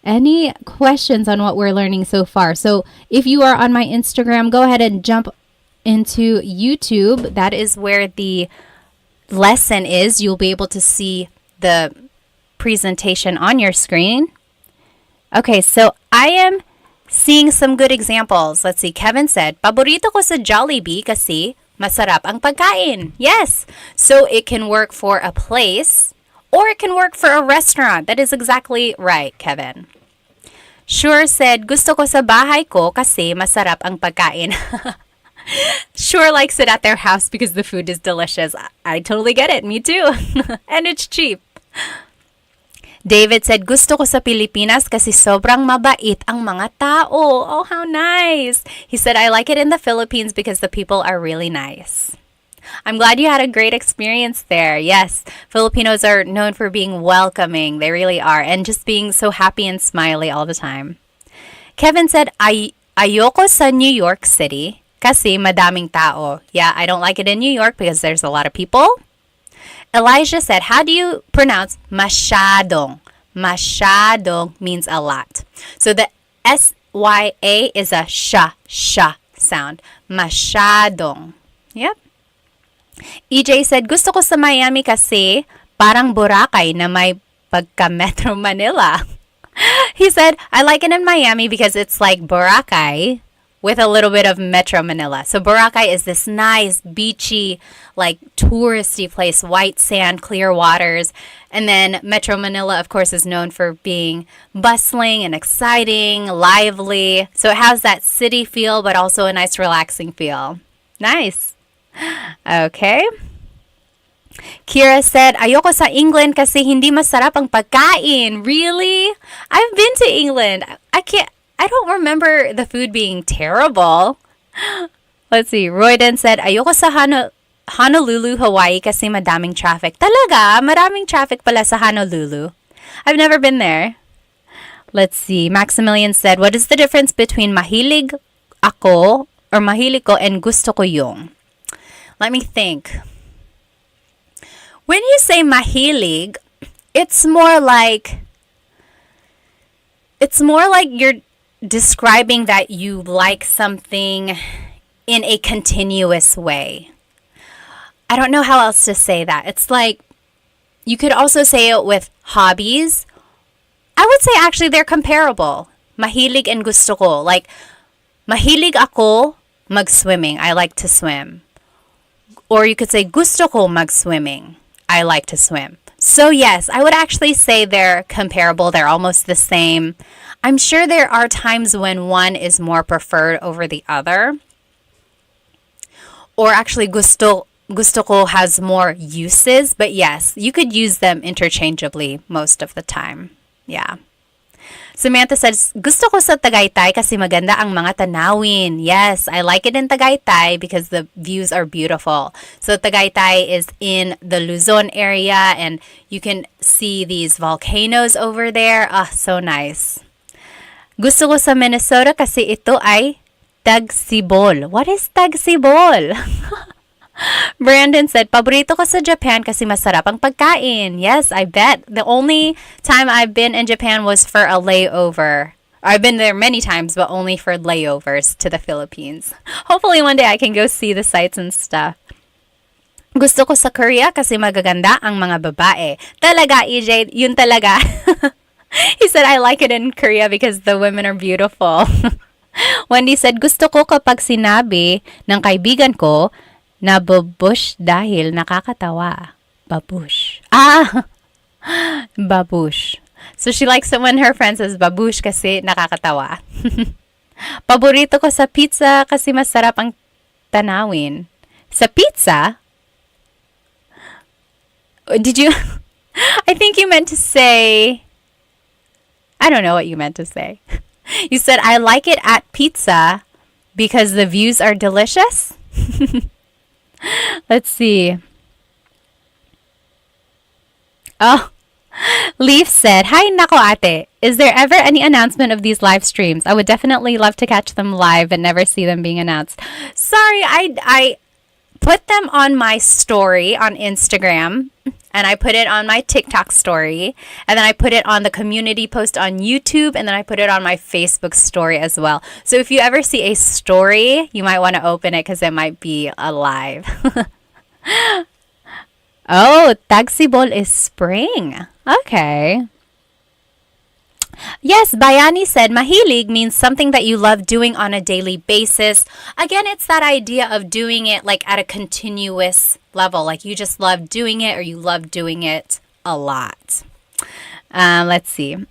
Any questions on what we're learning so far? So if you are on my Instagram, go ahead and jump into YouTube. That is where the lesson is. You'll be able to see the presentation on your screen. Okay, so I am seeing some good examples. Let's see. Kevin said, paborito ko sa Jollibee kasi masarap ang pagkain. Yes. So it can work for a place or it can work for a restaurant. That is exactly right, Kevin. Sure said, gusto ko sa bahay ko kasi masarap ang pagkain. Sure likes it at their house because the food is delicious. I totally get it. Me too. And it's cheap. David said, gusto ko sa Pilipinas kasi sobrang mabait ang mga tao. Oh, how nice. He said, I like it in the Philippines because the people are really nice. I'm glad you had a great experience there. Yes, Filipinos are known for being welcoming. They really are. And just being so happy and smiley all the time. Kevin said, ayoko sa New York City kasi madaming tao. Yeah, I don't like it in New York because there's a lot of people. Elijah said, how do you pronounce masyadong? Masyadong means a lot. So the S-Y-A is a sha sound. Masyadong. Yep. EJ said, gusto ko sa Miami kasi parang Boracay na may pagka Metro Manila. He said, I like it in Miami because it's like Boracay with a little bit of Metro Manila. So Boracay is this nice, beachy, like touristy place, white sand, clear waters. And then Metro Manila, of course, is known for being bustling and exciting, lively. So it has that city feel, but also a nice, relaxing feel. Nice. Okay. Kira said, ayoko sa England kasi hindi masarap ang pagkain. Really? I've been to England. I don't remember the food being terrible. Let's see. Royden said, ayoko sa Honolulu, Hawaii kasi madaming traffic. Talaga? Maraming traffic pala sa Honolulu. I've never been there. Let's see. Maximilian said, what is the difference between mahilig ako or mahilig ko and gusto ko yung? Let me think. When you say mahilig, it's more like you're describing that you like something in a continuous way. I don't know how else to say that. It's like you could also say it with hobbies. I would say actually they're comparable. Mahilig and gusto ko. Like, mahilig ako mag-swimming. I like to swim. Or you could say gusto ko mag-swimming. I like to swim. So yes, I would actually say they're comparable. They're almost the same. I'm sure there are times when one is more preferred over the other. Or actually gusto ko has more uses. But yes, you could use them interchangeably most of the time. Yeah. Samantha says, gusto ko sa Tagaytay kasi maganda ang mga tanawin. Yes, I like it in Tagaytay because the views are beautiful. So Tagaytay is in the Luzon area and you can see these volcanoes over there. Ah, so nice. Gusto ko sa Minnesota kasi ito ay tagsibol. What is tagsibol? Brandon said, paborito ko sa Japan kasi masarap ang pagkain. Yes, I bet. The only time I've been in Japan was for a layover. I've been there many times, but only for layovers to the Philippines. Hopefully one day I can go see the sights and stuff. Gusto ko sa Korea kasi magaganda ang mga babae. Talaga, EJ, yun talaga. He said, I like it in Korea because the women are beautiful. Wendy said, gusto ko kapag sinabi ng kaibigan ko, na babush dahil nakakatawa. Babush. Ah! Babush. So she likes it when her friend says babush kasi nakakatawa. Paborito ko sa pizza kasi masarap ang tanawin. Sa pizza? Did you... I think you meant to say... I don't know what you meant to say. You said, I like it at pizza because the views are delicious? Let's see. Oh, Leaf said, hi, nako ate. Is there ever any announcement of these live streams? I would definitely love to catch them live and never see them being announced. Sorry, I put them on my story on Instagram. And I put it on my TikTok story. And then I put it on the community post on YouTube. And then I put it on my Facebook story as well. So if you ever see a story, you might want to open it because it might be alive. Oh, tagsibol is spring. Okay. Yes, Bayani said, mahilig means something that you love doing on a daily basis. Again, it's that idea of doing it like at a continuous level. Like you just love doing it or you love doing it a lot. Let's see.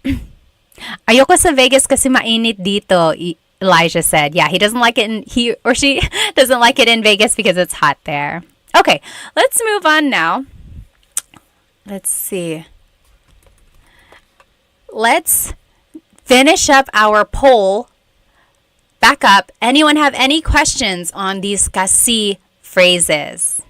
Ayoko sa Vegas kasi mainit dito, Elijah said. Yeah, he doesn't like it he or she doesn't like it in Vegas because it's hot there. Okay, let's move on now. Let's see. Let's finish up our poll. Back up. Anyone have any questions on these kasi phrases?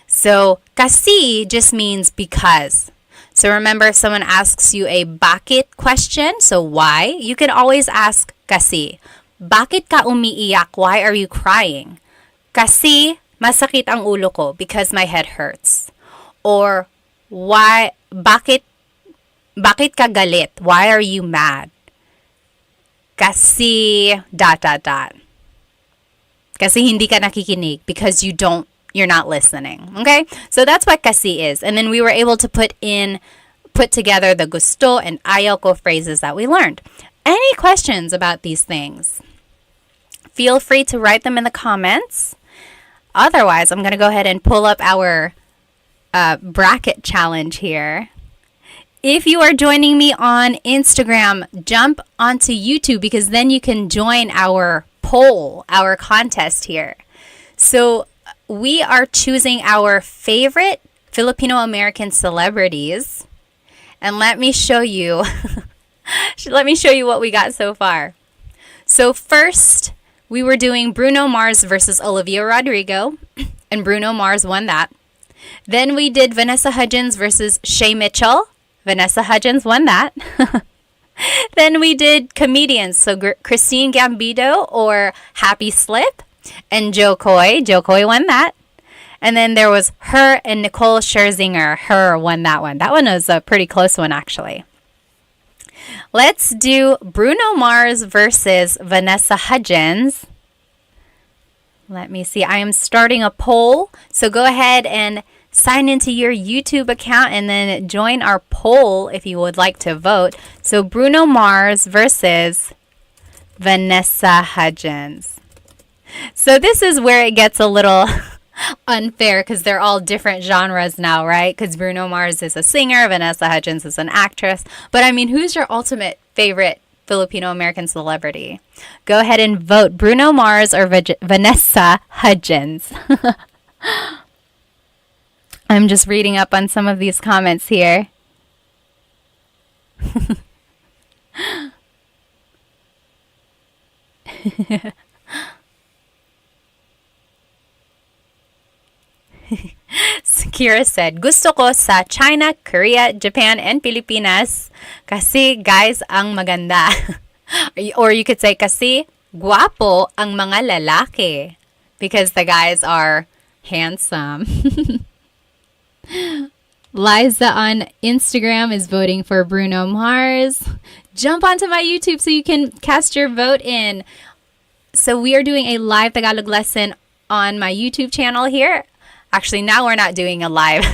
So, kasi just means because. So remember, if someone asks you a bakit question, so why, you can always ask kasi. Bakit ka umiiyak? Why are you crying? Kasi masakit ang ulo ko because my head hurts. Or why, bakit ka galit? Why are you mad? Kasi dot dot dot. Kasi hindi ka nakikinig because you're not listening. Okay? So that's what kasi is. And then we were able to put together the gusto and ayaw ko phrases that we learned. Any questions about these things? Feel free to write them in the comments. Otherwise, I'm going to go ahead and pull up our bracket challenge here. If you are joining me on Instagram, jump onto YouTube because then you can join our poll, our contest here. So we are choosing our favorite Filipino American celebrities. And let me show you what we got so far. So first, we were doing Bruno Mars versus Olivia Rodrigo, and Bruno Mars won that. Then we did Vanessa Hudgens versus Shay Mitchell. Vanessa Hudgens won that. Then we did comedians, so Christine Gambino or Happy Slip, and Joe Coy. Joe Coy won that. And then there was her and Nicole Scherzinger. Her won that one. That one was a pretty close one, actually. Let's do Bruno Mars versus Vanessa Hudgens. Let me see. I am starting a poll. So go ahead and sign into your YouTube account and then join our poll if you would like to vote. So Bruno Mars versus Vanessa Hudgens. So this is where it gets a little unfair because they're all different genres now, right? Because Bruno Mars is a singer, Vanessa Hudgens is an actress. But I mean, who's your ultimate favorite Filipino American celebrity? Go ahead and vote Bruno Mars or Vanessa Hudgens. I'm just reading up on some of these comments here. Kira said, gusto ko sa China, Korea, Japan, and Pilipinas kasi guys ang maganda. Or you could say kasi guwapo ang mga lalaki because the guys are handsome. Liza on Instagram is voting for Bruno Mars. Jump onto my YouTube so you can cast your vote in. So we are doing a live Tagalog lesson on my YouTube channel here. Actually, now we're not doing a live.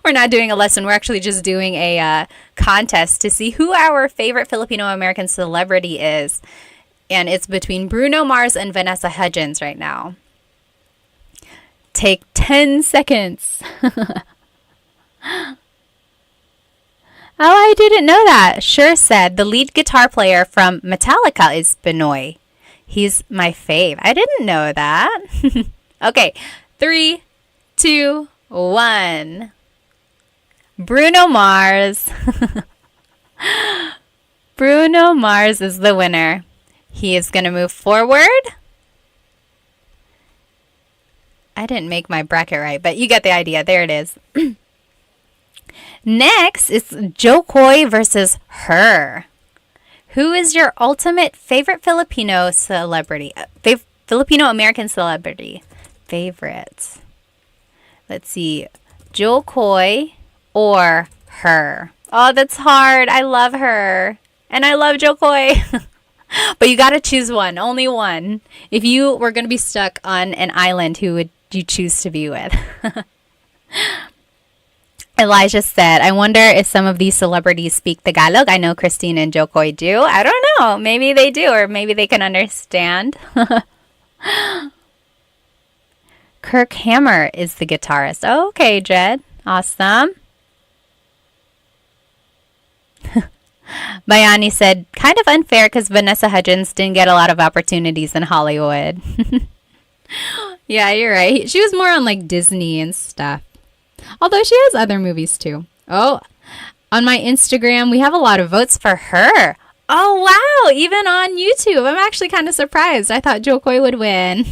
We're not doing a lesson. We're actually just doing a contest to see who our favorite Filipino American celebrity is. And it's between Bruno Mars and Vanessa Hudgens right now. Take 10 seconds. Oh, I didn't know that. Sure said the lead guitar player from Metallica is Benoy. He's my fave. I didn't know that. Okay, 3, 2, 1. Bruno Mars. Bruno Mars is the winner. He is going to move forward. I didn't make my bracket right, but you get the idea. There it is. Next is Joe Coy versus her. Who is your ultimate favorite Filipino celebrity? Filipino American celebrity. Favorites. Let's see. Joe Coy or her. Oh, that's hard. I love her. And I love Joe Coy. But you got to choose one. Only one. If you were going to be stuck on an island, who would you choose to be with? Elijah said, I wonder if some of these celebrities speak Tagalog. I know Christine and Joe Coy do. I don't know. Maybe they do, or maybe they can understand. Kirk Hammer is the guitarist. Oh, okay, Jed. Awesome. Bayani said, kind of unfair because Vanessa Hudgens didn't get a lot of opportunities in Hollywood. Yeah, you're right. She was more on like Disney and stuff. Although she has other movies too. Oh, on my Instagram, we have a lot of votes for her. Oh, wow. Even on YouTube. I'm actually kind of surprised. I thought Jokoi would win.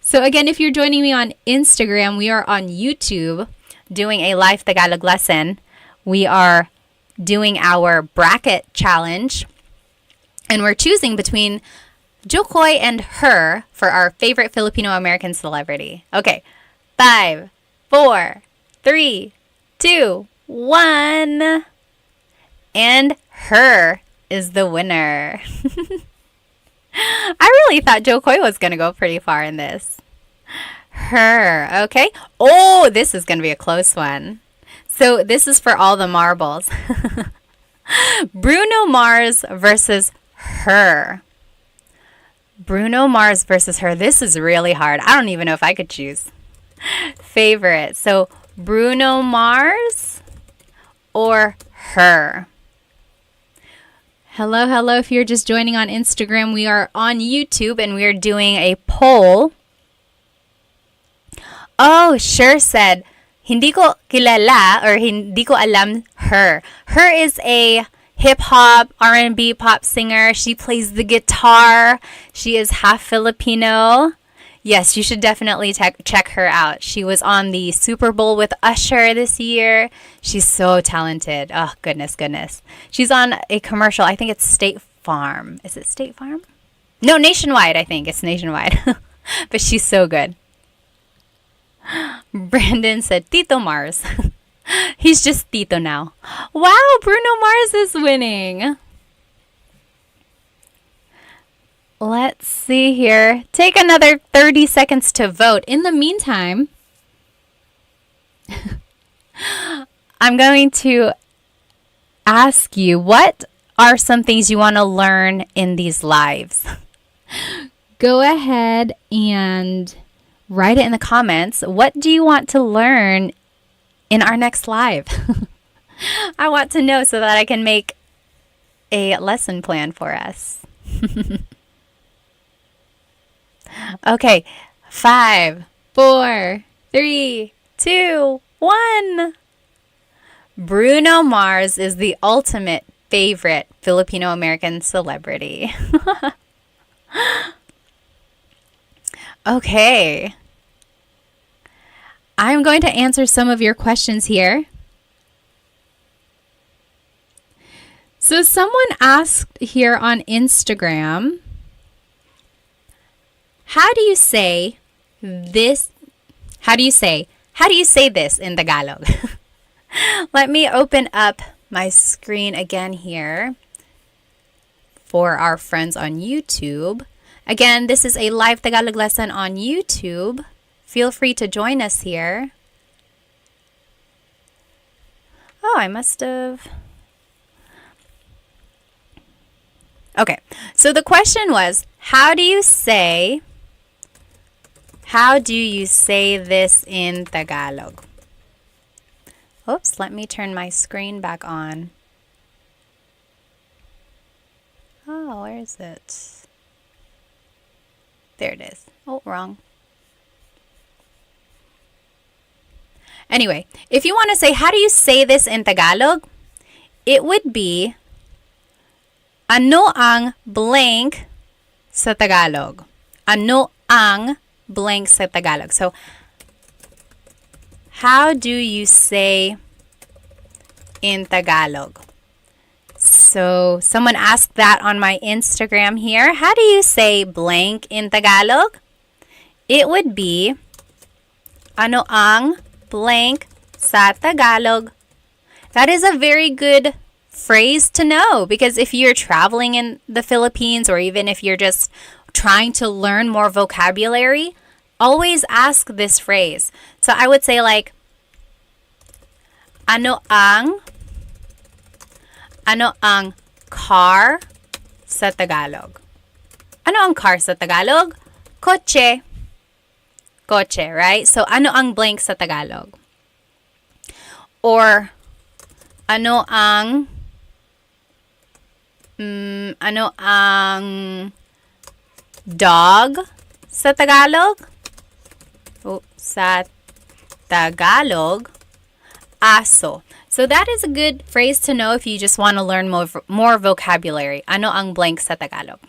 So again, if you're joining me on Instagram, we are on YouTube doing a live Tagalog lesson. We are doing our bracket challenge. And we're choosing between Jokoi and her for our favorite Filipino-American celebrity. Okay. 5, 4, 3, 2, 1. And her is the winner. I really thought Jokoi was going to go pretty far in this. Her. Okay. Oh, this is going to be a close one. So this is for all the marbles. Bruno Mars versus her. Bruno Mars versus her. This is really hard. I don't even know if I could choose. Favorite. So Bruno Mars or her. Hello, hello. If you're just joining on Instagram, we are on YouTube and we are doing a poll. Oh, sure said, hindi ko kilala or hindi ko alam her. Her is a hip-hop, R&B pop singer. She plays the guitar. She is half Filipino. Yes, you should definitely check her out. She was on the Super Bowl with Usher this year. She's so talented. Oh, goodness, goodness. She's on a commercial. I think it's State Farm. Is it State Farm? No, Nationwide, I think. It's Nationwide. But she's so good. Brandon said, Tito Mars. He's just Tito now. Wow, Bruno Mars is winning. Let's see here. Take another 30 seconds to vote. In the meantime, I'm going to ask you, what are some things you want to learn in these lives? Go ahead and write it in the comments. What do you want to learn in our next live? I want to know so that I can make a lesson plan for us. Okay, 5, 4, 3, 2, 1. Bruno Mars is the ultimate favorite Filipino-American celebrity. Okay. I'm going to answer some of your questions here. So someone asked here on Instagram, how do you say this? How do you say this in Tagalog? Let me open up my screen again here for our friends on YouTube. Again, this is a live Tagalog lesson on YouTube. Feel free to join us here. Oh, I must have. Okay, so the question was, how do you say this in Tagalog? Oops, let me turn my screen back on. Oh, where is it? There it is. Oh, wrong. Anyway, if you want to say, how do you say this in Tagalog? It would be, ano ang blank sa Tagalog? Ano ang blank sa Tagalog? So, how do you say in Tagalog? So, someone asked that on my Instagram here. How do you say blank in Tagalog? It would be, ano ang blank sa Tagalog? That is a very good phrase to know, because if you're traveling in the Philippines or even if you're just trying to learn more vocabulary, always ask this phrase. So I would say like, ano ang car sa Tagalog? Ano ang car sa Tagalog? Kotse. Kotse, right? So ano ang blank sa Tagalog? Or ano ang Ano ang dog sa Tagalog? Oh, sa Tagalog, aso. So that is a good phrase to know if you just want to learn more vocabulary. Ano ang blank sa Tagalog?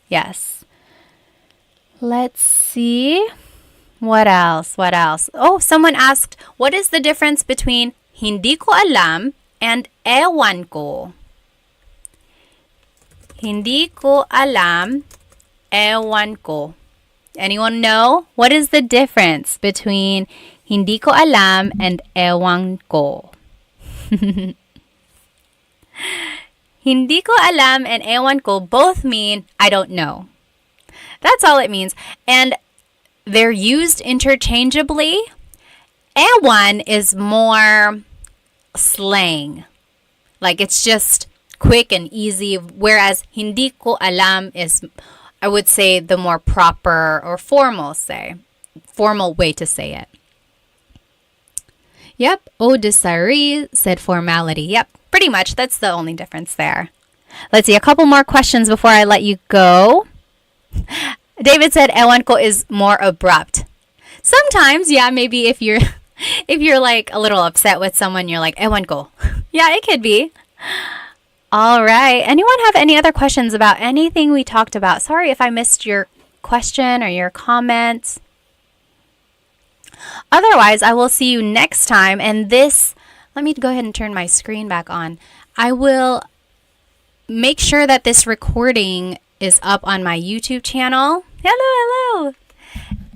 Yes. Let's see. What else? What else? Oh, someone asked, what is the difference between hindi ko alam and ewan ko? Hindi ko alam, ewan ko. Anyone know? What is the difference between hindi ko alam and ewan ko? Hindi ko alam and ewan ko both mean I don't know. That's all it means. And they're used interchangeably. Ewan is more slang. Like it's just quick and easy, whereas hindi ko alam is, I would say, the more proper or formal way to say it. Yep, Odisari said formality. Yep, pretty much. That's the only difference there. Let's see, a couple more questions before I let you go. David said ewan ko is more abrupt. Sometimes, yeah, maybe if you're like a little upset with someone, you're like ewan ko. Yeah, it could be. All right. Anyone have any other questions about anything we talked about? Sorry if I missed your question or your comment. Otherwise, I will see you next time. And let me go ahead and turn my screen back on. I will make sure that this recording is up on my YouTube channel. Hello.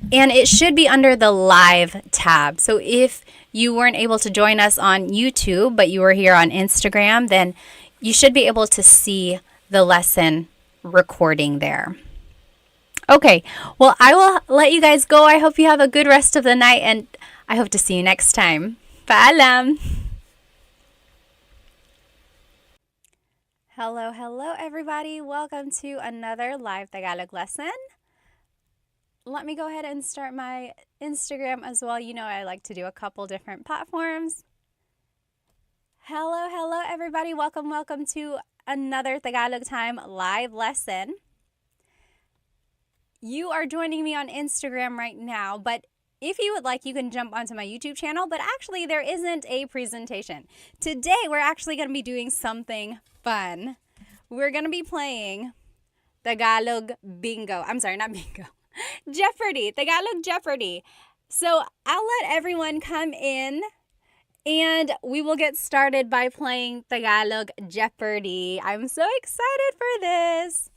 And it should be under the live tab. So if you weren't able to join us on YouTube, but you were here on Instagram, then you should be able to see the lesson recording there. Okay, well, I will let you guys go. I hope you have a good rest of the night, and I hope to see you next time. Paalam! Hello, everybody. Welcome to another live Tagalog lesson. Let me go ahead and start my Instagram as well. You know I like to do a couple different platforms. Hello, everybody. Welcome to another Tagalog Time live lesson. You are joining me on Instagram right now, but if you would like, you can jump onto my YouTube channel, but actually there isn't a presentation. Today, we're actually going to be doing something fun. We're going to be playing Tagalog Bingo. I'm sorry, not Bingo. Jeopardy, Tagalog Jeopardy. So I'll let everyone come in and we will get started by playing Tagalog Jeopardy. I'm so excited for this.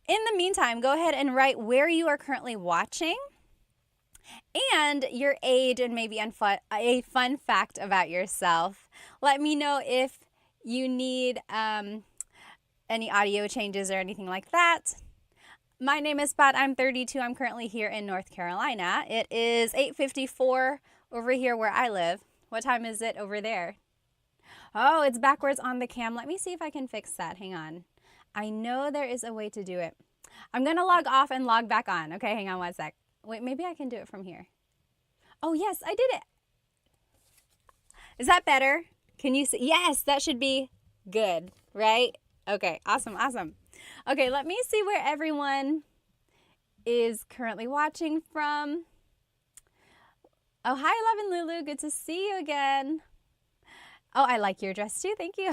In the meantime, go ahead and write where you are currently watching and your age and maybe a fun fact about yourself. Let me know if you need any audio changes or anything like that. My name is Pat. I'm 32. I'm currently here in North Carolina. It is 8:54 over here where I live. What time is it over there? Oh, it's backwards on the cam. Let me see if I can fix that. Hang on. I know there is a way to do it. I'm going to log off and log back on. Okay, hang on one sec. Wait, maybe I can do it from here. Oh, yes, I did it. Is that better? Can you see? Yes, that should be good, right? Okay, awesome. Okay, let me see where everyone is currently watching from. Oh, hi, Love and Lulu. Good to see you again. Oh, I like your dress too. Thank you.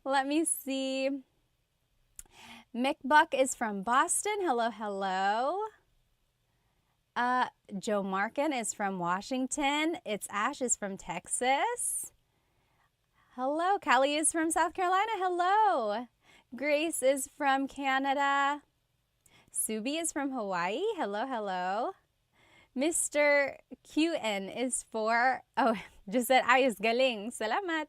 Let me see. Mick Buck is from Boston. Hello. Joe Markin is from Washington. It's Ash is from Texas. Hello. Callie is from South Carolina. Hello. Grace is from Canada. Subi is from Hawaii. Hello. Mr. QN is just said, ayos galing. Salamat.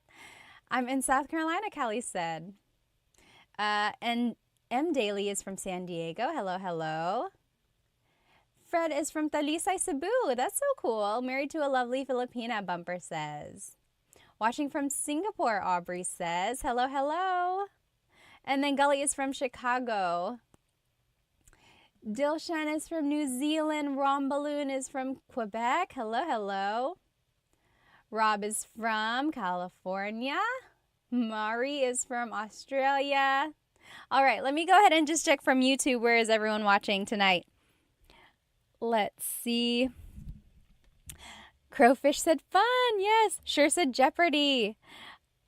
I'm in South Carolina, Callie said. And M. Daly is from San Diego. Hello. Fred is from Talisay, Cebu. That's so cool. Married to a lovely Filipina, Bumper says. Watching from Singapore, Aubrey says. Hello. And then Gully is from Chicago. Dilshan is from New Zealand. Rombaloon is from Quebec. Hello. Rob is from California. Mari is from Australia. All right, let me go ahead and just check from YouTube. Where is everyone watching tonight? Let's see. Crowfish said fun. Yes. Sure said Jeopardy.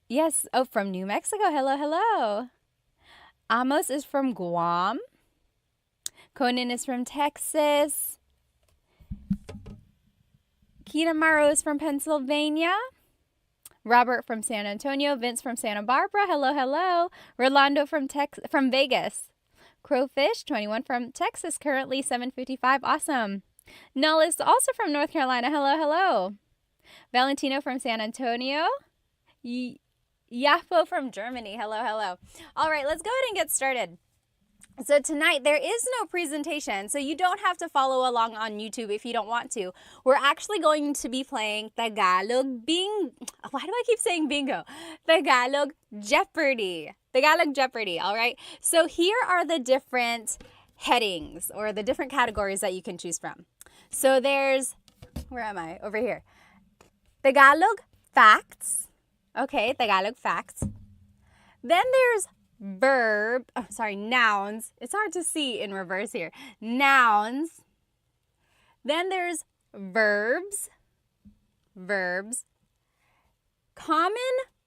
Yes. Oh, from New Mexico. Hello, hello. Amos is from Guam. Conan is from Texas. Kitamaru is from Pennsylvania. Robert from San Antonio. Vince from Santa Barbara. Hello, hello. Rolando from Vegas. Crowfish, 21 from Texas, currently 7:55. Awesome. Null is also from North Carolina. Hello, hello. Valentino from San Antonio. Yapo from Germany. Hello, hello. All right, let's go ahead and get started. So tonight there is no presentation, so you don't have to follow along on YouTube if you don't want to. We're actually going to be playing Tagalog Why do I keep saying bingo? Tagalog Jeopardy. Tagalog Jeopardy, all right? So here are the different headings or the different categories that you can choose from. So there's, where am I? Over here. Tagalog facts. Okay, Tagalog facts. Then there's nouns. It's hard to see in reverse here. Nouns. Then there's verbs. Common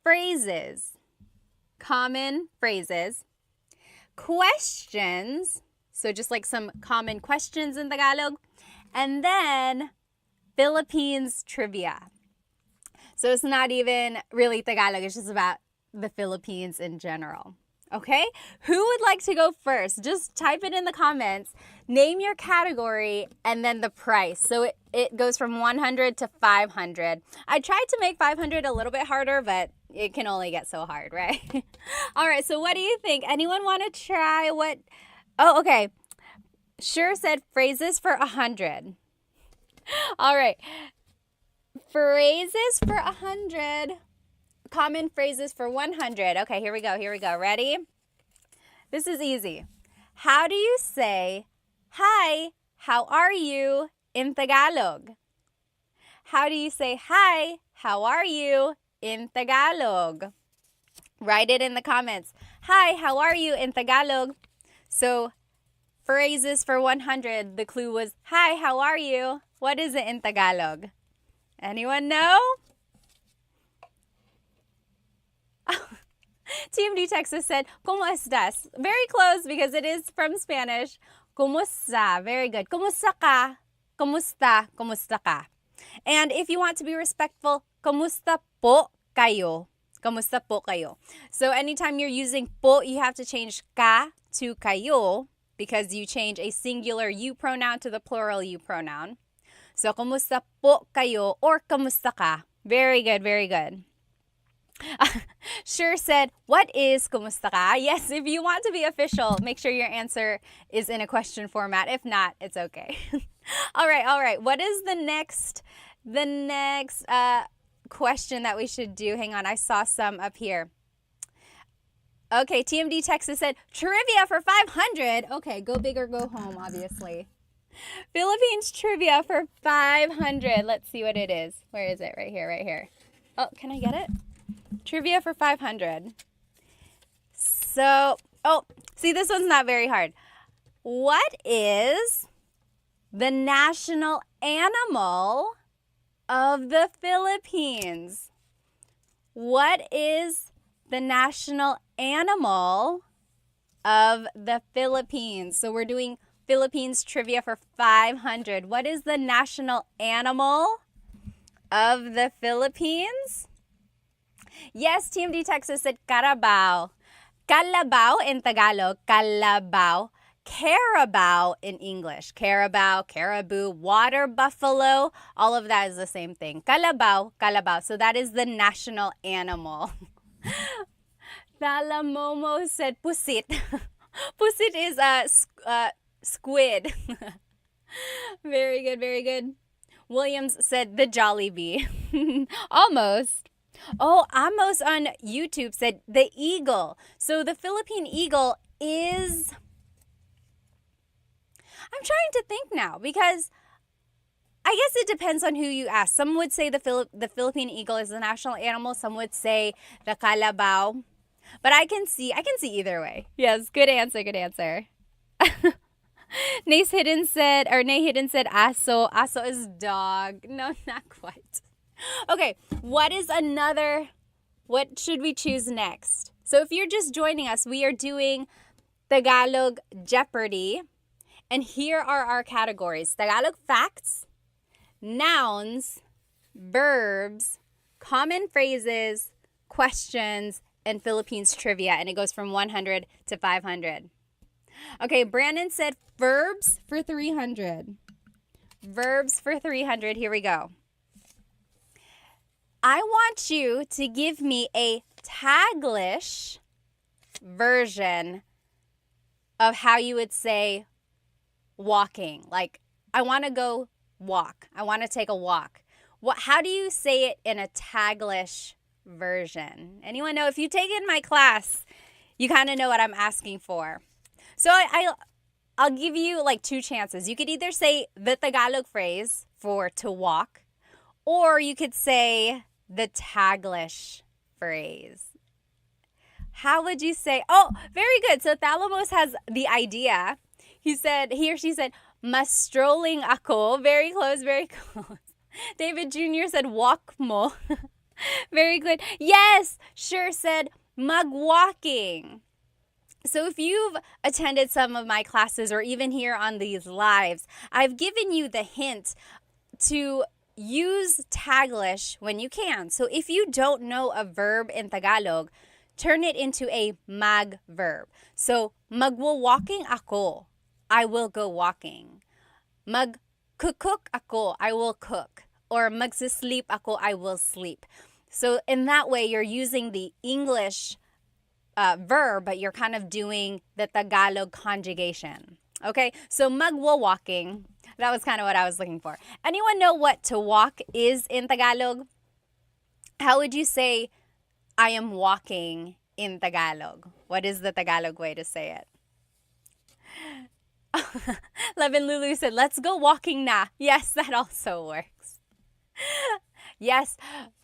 phrases. Questions. So just like some common questions in Tagalog. And then Philippines trivia. So it's not even really Tagalog. It's just about the Philippines in general. Okay, who would like to go first? Just type it in the comments, name your category, and then the price. So it goes from 100 to 500. I tried to make 500 a little bit harder, but it can only get so hard, right? All right, so what do you think? Anyone want to try what? Oh, okay. Sure said phrases for 100. All right. Phrases for 100. Common phrases for 100. Okay, here we go. Ready? This is easy. How do you say, hi, how are you in Tagalog? How do you say, hi, how are you in Tagalog? Write it in the comments. Hi, how are you in Tagalog? So, phrases for 100. The clue was, hi, how are you? What is it in Tagalog? Anyone know? TMD Texas said, ¿Cómo estás? Very close because it is from Spanish. ¿Cómo Very good. ¿Cómo ka? ¿Cómo ka? And if you want to be respectful, ¿Cómo po kayo? ¿Cómo po kayo? So anytime you're using po, you have to change ka to kayo because you change a singular you pronoun to the plural you pronoun. So, ¿Cómo po kayo or ¿Cómo ka? Very good. Sure said, what is kumusta ka? Yes, if you want to be official, make sure your answer is in a question format. If not, it's okay. All right. What is the next question that we should do? Hang on, I saw some up here. Okay, TMD Texas said, trivia for 500. Okay, go big or go home, obviously. Philippines trivia for 500. Let's see what it is. Where is it? Right here. Oh, can I get it? Trivia for 500. So, see, this one's not very hard. What is the national animal of the Philippines? What is the national animal of the Philippines? So we're doing Philippines trivia for 500. What is the national animal of the Philippines? Yes, TMD Texas said carabao. Kalabaw in Tagalog, kalabaw. Carabao in English. Carabao, caribou, water buffalo, all of that is the same thing. Kalabaw. So that is the national animal. Thalamomo said pusit. Pusit is a squid. Very good. Williams said the Jollibee. Almost. Oh, Amos on YouTube said the eagle. So the Philippine eagle is... I'm trying to think now because I guess it depends on who you ask. Some would say the Philippine eagle is the national animal. Some would say the kalabaw. But I can see either way. Yes, good answer, good answer. Nay Hidden said aso. Aso is dog. No, not quite. Okay, what should we choose next? So if you're just joining us, we are doing Tagalog Jeopardy. And here are our categories: Tagalog facts, nouns, verbs, common phrases, questions, and Philippines trivia. And it goes from 100 to 500. Okay, Brandon said verbs for 300. Verbs for 300. Here we go. I want you to give me a Taglish version of how you would say walking. Like, I want to go walk. I want to take a walk. How do you say it in a Taglish version? Anyone know? If you take in my class, you kind of know what I'm asking for. So I'll give you like two chances. You could either say the Tagalog phrase for to walk, or you could say the Taglish phrase. How would you say? Oh, very good. So Thalamos has the idea. He or she said, mas strolling ako. Very close, very close. David Jr. said, walk mo. Very good. Yes, sure said, magwalking. So if you've attended some of my classes or even here on these lives, I've given you the hint to use Taglish when you can. So if you don't know a verb in Tagalog, turn it into a mag verb. So magwo-walking ako. I will go walking. Mag-cook ako. I will cook. Or magsisleep ako. I will sleep. So in that way, you're using the English verb, but you're kind of doing the Tagalog conjugation. Okay, so magwo-walking. That was kind of what I was looking for. Anyone know what to walk is in Tagalog? How would you say I am walking in Tagalog? What is the Tagalog way to say it? Levin Lulu said, let's go walking na. Yes, that also works. Yes.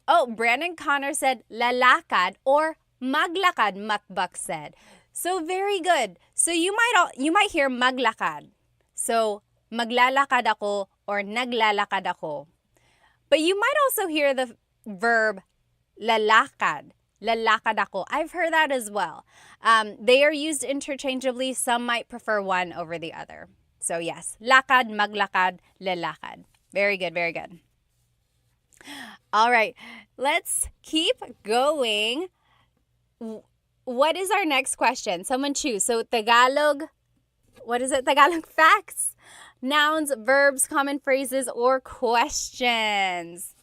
Oh, Brandon Connor said, lalakad or maglakad, Matbak said. So very good. So you might hear maglakad. So maglalakad ako or naglalakad ako. But you might also hear the verb lalakad. Lalakad ako. I've heard that as well. They are used interchangeably. Some might prefer one over the other. So yes, lakad, maglakad, lalakad. Very good, very good. All right, let's keep going. What is our next question? Someone choose. So Tagalog, what is it? Tagalog facts, nouns, verbs, common phrases, or questions.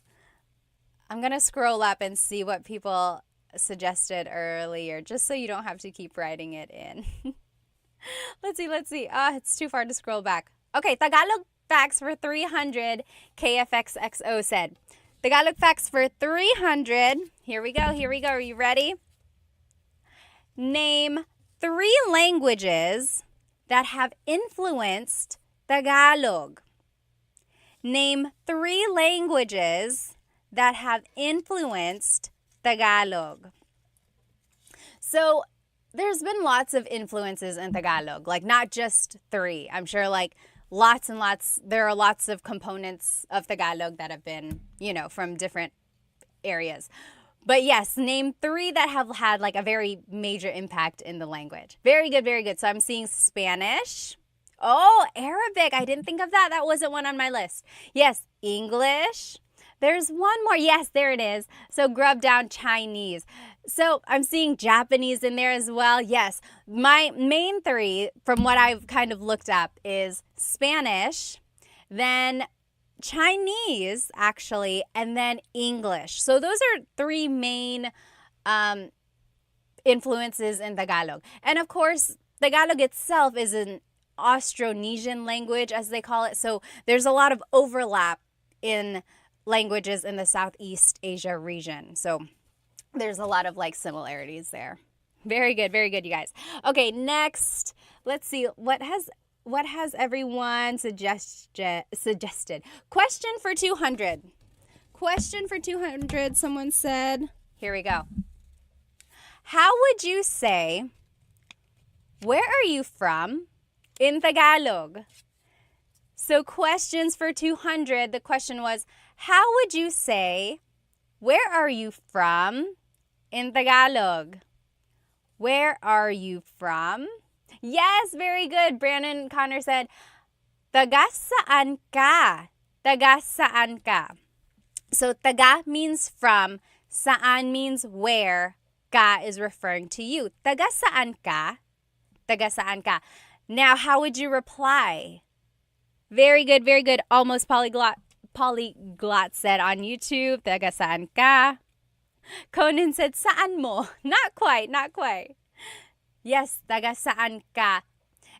I'm going to scroll up and see what people suggested earlier, just so you don't have to keep writing it in. Let's see. It's too far to scroll back. Okay, Tagalog facts for 300, KFXXO said. Tagalog facts for 300. Here we go. Are you ready? Name 3 languages that have influenced Tagalog. Name 3 languages that have influenced Tagalog. So there's been lots of influences in Tagalog, like not just 3. I'm sure like lots and lots, there are lots of components of Tagalog that have been, from different areas. But yes, name 3 that have had like a very major impact in the language. Very good, very good. So I'm seeing Spanish. Oh, Arabic. I didn't think of that. That wasn't one on my list. Yes, English. There's one more. Yes, there it is. So grub down Chinese. So I'm seeing Japanese in there as well. Yes, my main 3 from what I've kind of looked up is Spanish, then Chinese actually, and then English. So those are 3 main influences in Tagalog. And of course, Tagalog itself is an Austronesian language, as they call it. So there's a lot of overlap in languages in the Southeast Asia region. So there's a lot of like similarities there. Very good, you guys. Okay, next, let's see. What has what has everyone suggested? Question for 200. Question for 200, someone said. Here we go. How would you say, where are you from in Tagalog? So questions for 200, the question was, how would you say, where are you from in Tagalog? Where are you from? Yes, very good. Brandon Connor said, taga saan ka? Taga saan ka? So taga means from, saan means where, ka is referring to you. Taga saan ka? Taga saan ka? Now, how would you reply? Very good, very good. Almost polyglot said on YouTube, taga saan ka? Conan said, saan mo? Not quite, not quite. Yes, taga saan ka?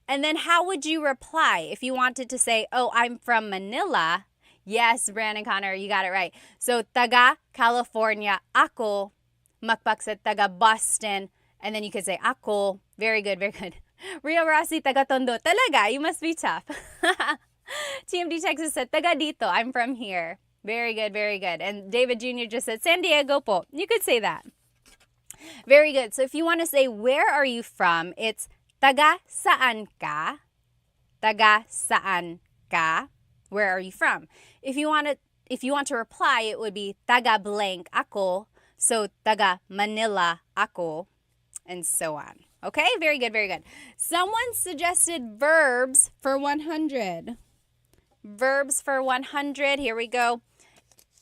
And then how would you reply if you wanted to say, oh, I'm from Manila? Yes, Brandon Connor, you got it right. So, taga California ako. Makpak said taga Boston. And then you could say ako. Very good, very good. Rio Rossi, taga Tondo. Talaga, you must be tough. TMD Texas said, taga dito. I'm from here. Very good, very good. And David Jr. just said, San Diego po. You could say that. Very good. So if you want to say, where are you from? It's taga saan ka? Taga saan ka? Where are you from? If you want to reply, it would be taga blank ako. So taga Manila ako, and so on. Okay, very good, very good. Someone suggested verbs for 100. Verbs for 100. Here we go.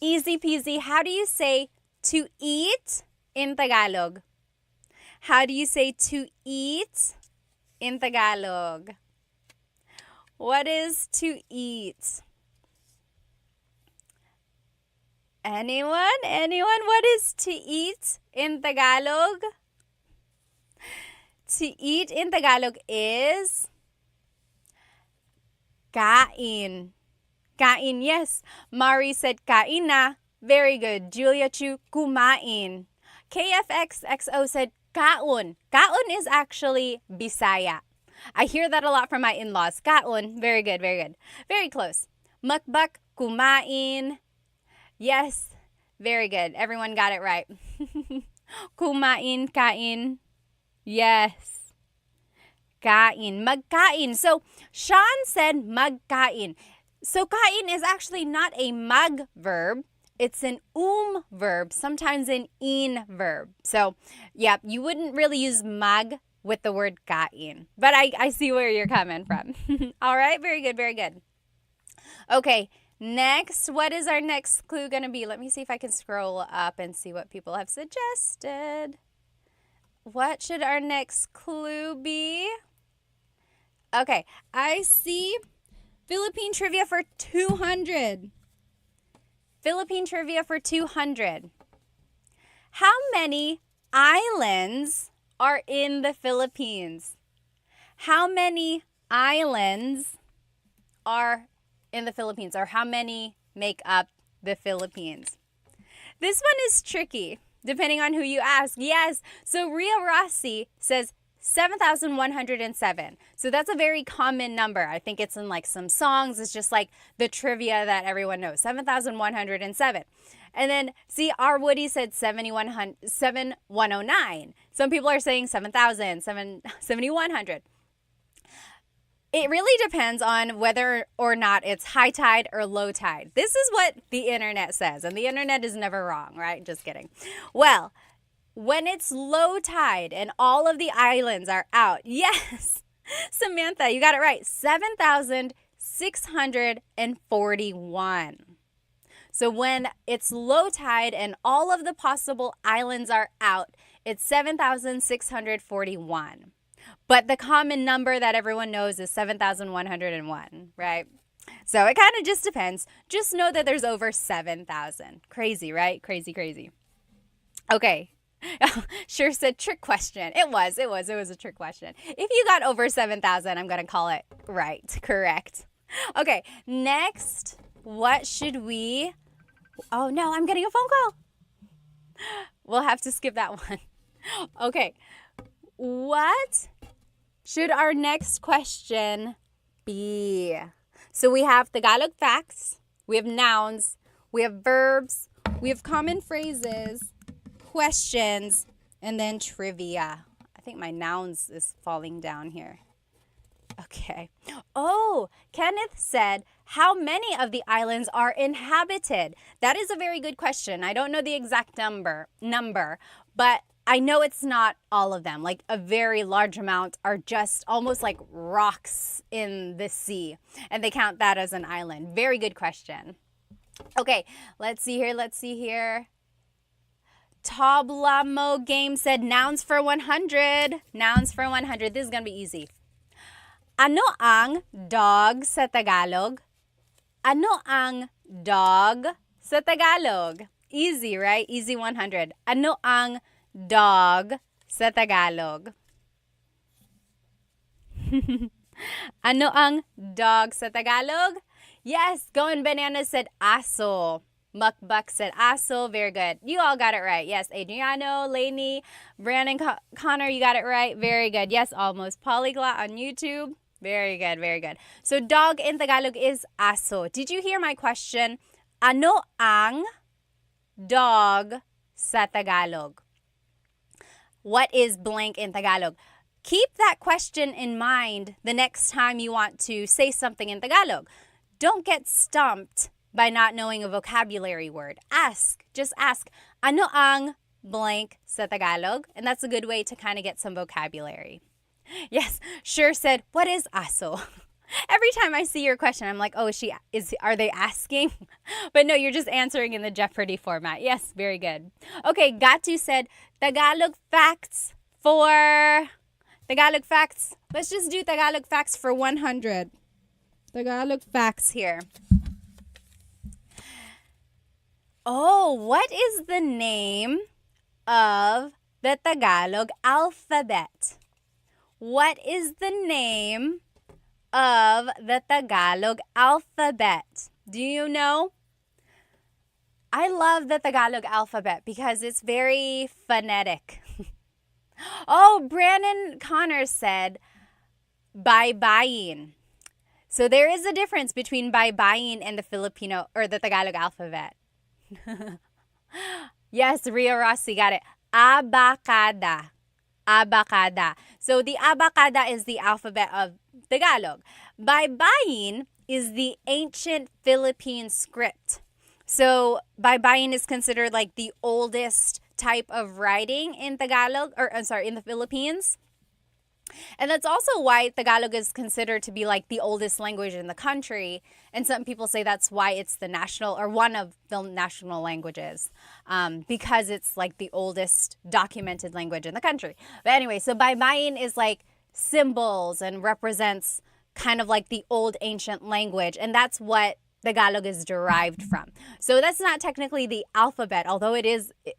Easy peasy. How do you say to eat in Tagalog? How do you say to eat in Tagalog? What is to eat? Anyone? Anyone? What is to eat in Tagalog? To eat in Tagalog is kain. Kain, yes. Mari said kain na. Very good. Julia Chu, kumain. KFXXO said kaon. Kaon is actually Bisaya. I hear that a lot from my in-laws. Kaon. Very good, very good. Very close. Mukbak, kumain. Yes, very good. Everyone got it right. Kumain, kain. Yes. Kain, magkain. So, Sean said magkain. So, kain is actually not a mag verb. It's an verb, sometimes an in verb. So, yeah, you wouldn't really use mag with the word kain. But I see where you're coming from. All right, very good, very good. Okay, next, what is our next clue going to be? Let me see if I can scroll up and see what people have suggested. What should our next clue be? Okay, I see Philippine trivia for 200. Philippine trivia for 200. How many islands are in the Philippines? How many islands are in the Philippines, or how many make up the Philippines? This one is tricky, depending on who you ask. Yes, so Ria Rossi says 7,107. So that's a very common number. I think it's in like some songs. It's just like the trivia that everyone knows. 7,107. And then, see, R. Woody said 7,109. Some people are saying 7,000, 7,100. It really depends on whether or not it's high tide or low tide. This is what the internet says, and the internet is never wrong, right? Just kidding. Well, when it's low tide and all of the islands are out, yes, Samantha, you got it right, 7,641. So when it's low tide and all of the possible islands are out, it's 7,641. But the common number that everyone knows is 7,101, right? So it kind of just depends. Just know that there's over 7,000. Crazy, right? Crazy, crazy. Okay. Sure said trick question. It was a trick question. If you got over 7,000, I'm going to call it right, correct. Okay, next, what should we... Oh no, I'm getting a phone call. We'll have to skip that one. Okay, what should our next question B. So we have Tagalog facts, we have nouns, we have verbs, we have common phrases, questions, and then trivia. I think my nouns is falling down here. Okay. Oh, Kenneth said, how many of the islands are inhabited? That is a very good question. I don't know the exact number, but I know it's not all of them. Like a very large amount are just almost like rocks in the sea, and they count that as an island. Very good question. Okay, let's see here. Tablamo Game said nouns for 100. Nouns for 100. This is going to be easy. Ano ang dog sa Tagalog? Ano ang dog sa Tagalog? Easy, right? Easy 100. Ano ang dog sa Tagalog? Ano ang dog sa Tagalog? Yes, Going Banana said aso. Mukbuk said aso. Very good. You all got it right. Yes, Adriano, Lainey, Brandon, Connor, you got it right. Very good. Yes, almost. Polyglot on YouTube. Very good, very good. So dog in Tagalog is aso. Did you hear my question? Ano ang dog sa Tagalog? What is blank in Tagalog? Keep that question in mind the next time you want to say something in Tagalog. Don't get stumped by not knowing a vocabulary word. Just ask, ano ang blank sa Tagalog? And that's a good way to kind of get some vocabulary. Yes, Sure said, what is aso? Every time I see your question, I'm like, oh, are they asking? But no, you're just answering in the Jeopardy format. Yes, very good. Okay, Gatu said, Tagalog facts. Let's just do Tagalog facts for 100. Tagalog facts here. Oh, what is the name of the Tagalog alphabet? What is the name of the Tagalog alphabet? Do you know? I love the Tagalog alphabet because it's very phonetic. Oh, Brandon Connor said, baybayin. So there is a difference between baybayin and the Filipino or the Tagalog alphabet. Yes, Ria Rossi got it. Abacada. Abacada. So the abacada is the alphabet of Tagalog. Baybayin is the ancient Philippine script. So baybayin is considered like the oldest type of writing in Tagalog, in the Philippines. And that's also why Tagalog is considered to be like the oldest language in the country. And some people say that's why it's the national or one of the national languages, because it's like the oldest documented language in the country. But anyway, so baybayin is like symbols and represents kind of like the old ancient language. And that's what Tagalog is derived from. So that's not technically the alphabet, although it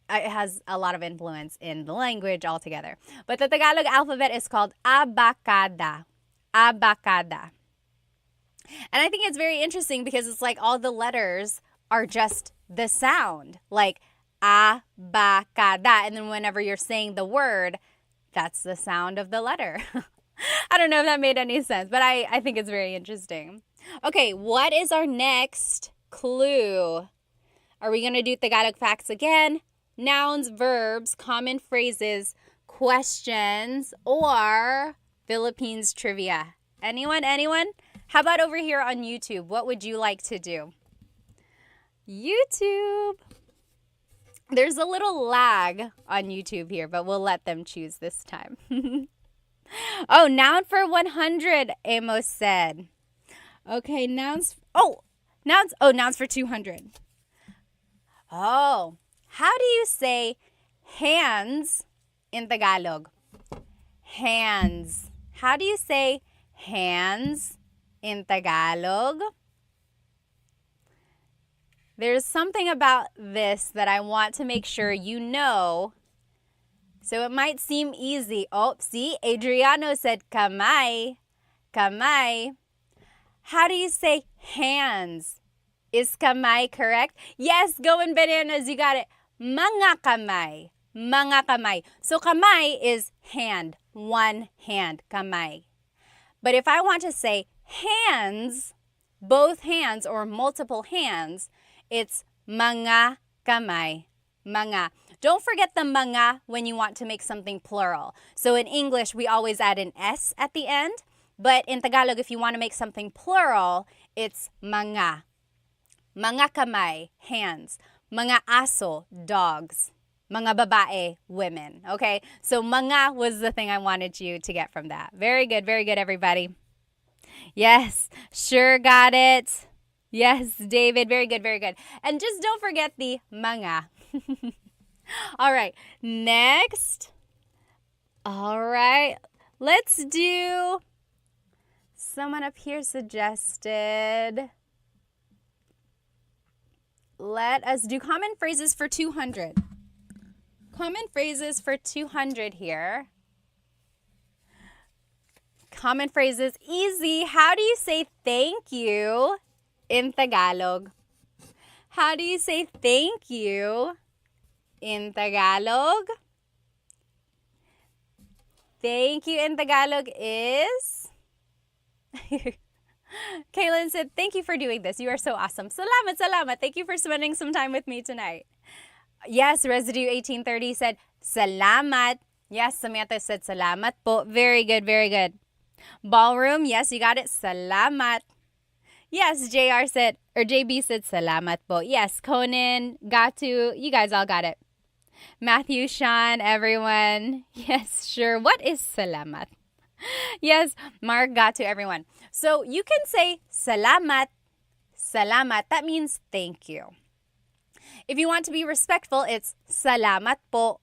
has a lot of influence in the language altogether. But the Tagalog alphabet is called abacada. Abacada. And I think it's very interesting because it's like all the letters are just the sound, like abacada. And then whenever you're saying the word, that's the sound of the letter. I don't know if that made any sense, but I think it's very interesting. Okay, what is our next clue? Are we going to do Tagalog facts again? Nouns, verbs, common phrases, questions, or Philippines trivia? Anyone? How about over here on YouTube? What would you like to do? YouTube. There's a little lag on YouTube here, but we'll let them choose this time. Oh, noun for 100, Amos said. Okay, nouns for 200. Oh, how do you say hands in Tagalog? Hands. How do you say hands in Tagalog? There's something about this that I want to make sure you know. So it might seem easy. Oh, see, Adriano said kamay. Kamay. How do you say hands? Is kamay correct? Yes, Going Bananas, you got it. Mga kamay. Mga kamay. So kamay is hand. One hand, kamay. But if I want to say hands, both hands or multiple hands, it's mga kamay. Mga. Don't forget the mga when you want to make something plural. So in English, we always add an S at the end. But in Tagalog, if you want to make something plural, it's mga. Mga kamay, hands. Mga aso, dogs. Mga babae, women. Okay? So mga was the thing I wanted you to get from that. Very good, everybody. Yes, sure got it. Yes, David, very good. And just don't forget the mga. All right, next. All right, let's do, someone up here suggested, let us do common phrases for 200. Common phrases for 200 here. Common phrases, easy. How do you say thank you in Tagalog? How do you say thank you in Tagalog? Thank you in Tagalog is... Kaylin said, thank you for doing this. You are so awesome. Salamat. Thank you for spending some time with me tonight. Yes, Residue 1830 said, salamat. Yes, Samantha said, salamat po. Very good. Ballroom, yes, you got it. Salamat. Yes, JR said, or JB said, salamat po. Yes, Conan, Gatu, you guys all got it. Matthew, Sean, everyone. Yes, sure. What is salamat? Yes, Mark, Gatu, everyone. So you can say salamat. That means thank you. If you want to be respectful, it's salamat po.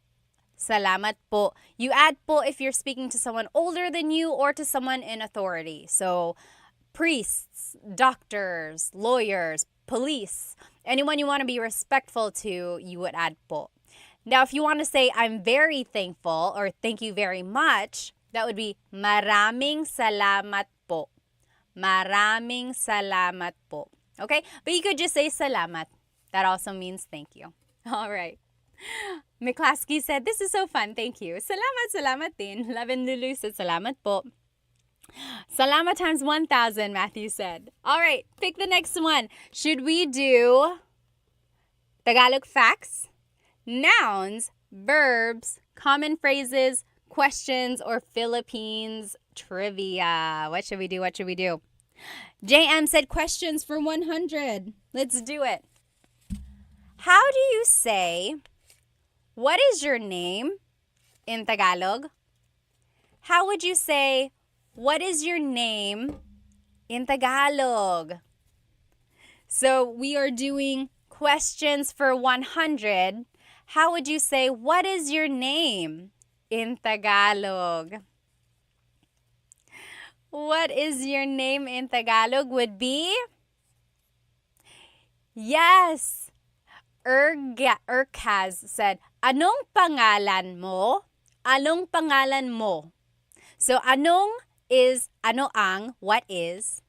Salamat po. You add po if you're speaking to someone older than you or to someone in authority. So priests, doctors, lawyers, police, anyone you want to be respectful to, you would add po. Now, if you want to say I'm very thankful or thank you very much, that would be maraming salamat po. Maraming salamat po. Okay? But you could just say salamat. That also means thank you. All right. McClaskey said, this is so fun. Thank you. Salamat din. Lavin Lulu said, salamat po. Salamat times 1,000, Matthew said. All right, pick the next one. Should we do Tagalog facts, nouns, verbs, common phrases, questions, or Philippines trivia? What should we do? JM said questions for 100. Let's do it. How do you say, what is your name in Tagalog? How would you say, what is your name in Tagalog? So we are doing questions for 100. How would you say, what is your name in Tagalog? What is your name in Tagalog would be? Yes. Urkaz said, anong pangalan mo? Anong pangalan mo? So, anong is ano ang, what is.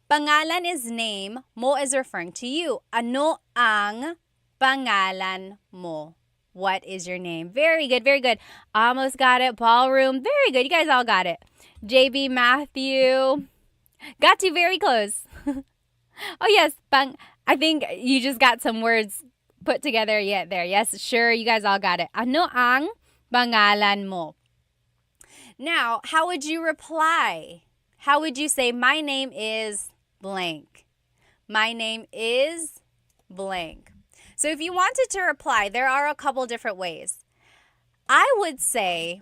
Pangalan is name, mo is referring to you. Ano ang pangalan mo? What is your name? Very good. Almost got it. Ballroom. Very good. You guys all got it. JB, Matthew. Got you very close. Oh, yes. I think you just got some words put together yet there. Yes, sure. You guys all got it. Ano ang pangalan mo? Now, how would you reply? How would you say, my name is blank? My name is blank. So if you wanted to reply, there are a couple different ways. I would say,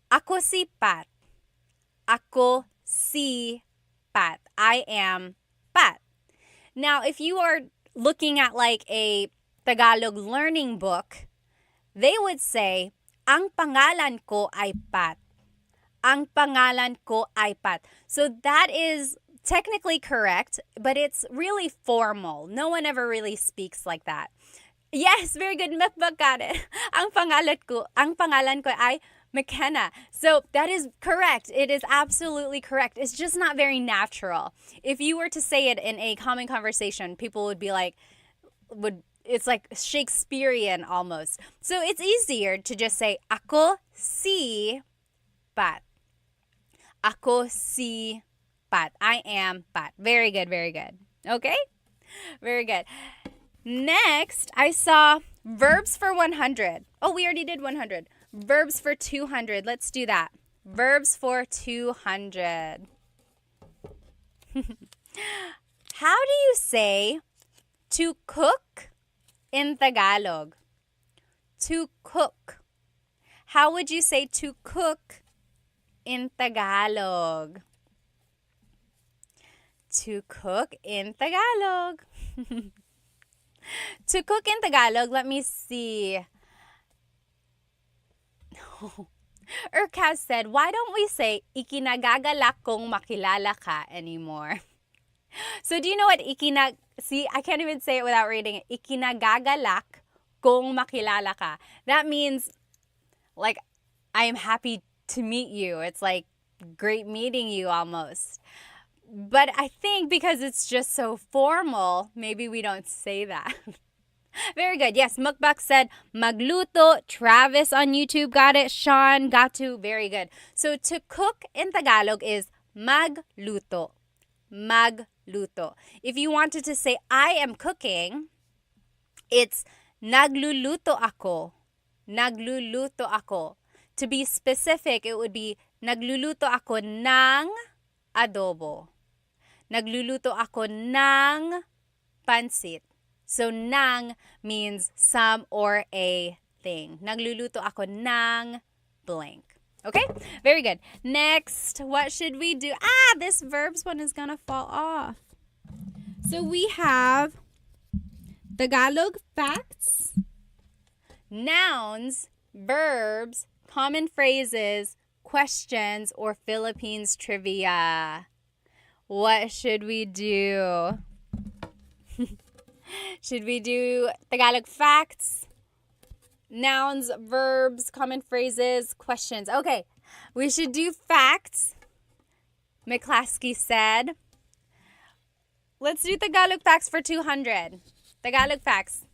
ako si Pat. Ako si Pat. I am Pat. Now, if you are looking at like a Tagalog learning book, they would say, ang pangalan ko ay Pat. Ang pangalan ko ay Pat. So that is technically correct, but it's really formal. No one ever really speaks like that. Yes, very good. Mukbang got it. Ang pangalan ko ay McKenna. So that is correct. It is absolutely correct. It's just not very natural. If you were to say it in a common conversation, people would be like, it's like Shakespearean almost. So it's easier to just say, ako si Pat. Ako si Pat. pat. I am pat. Very good, very good. Okay? Very good. Next, I saw verbs for 100. Oh, we already did 100. Verbs for 200. Let's do that. Verbs for 200. How do you say to cook in Tagalog? To cook. How would you say to cook in Tagalog? To cook in Tagalog. To cook in Tagalog, let me see. Urkaz said, why don't we say, ikinagagalak kong makilala ka anymore? So do you know what see, I can't even say it without reading it. Ikinagagalak kong makilala ka. That means, like, I am happy to meet you. It's like great meeting you almost. But I think because it's just so formal, maybe we don't say that. Very good. Yes, Mukbak said magluto. Travis on YouTube got it. Sean got to. Very good. So to cook in Tagalog is magluto. Magluto. If you wanted to say I am cooking, it's nagluluto ako. Nagluluto ako. To be specific, it would be nagluluto ako ng adobo. Nagluluto ako ng pansit. So, ng means some or a thing. Nagluluto ako ng blank. Okay? Very good. Next, what should we do? This verbs one is gonna fall off. So, we have Tagalog facts, nouns, verbs, common phrases, questions, or Philippines trivia. What should we do? Should we do Tagalog facts, nouns, verbs, common phrases, questions? Okay, we should do facts. McClaskey said. Let's do Tagalog facts for 200. Tagalog facts.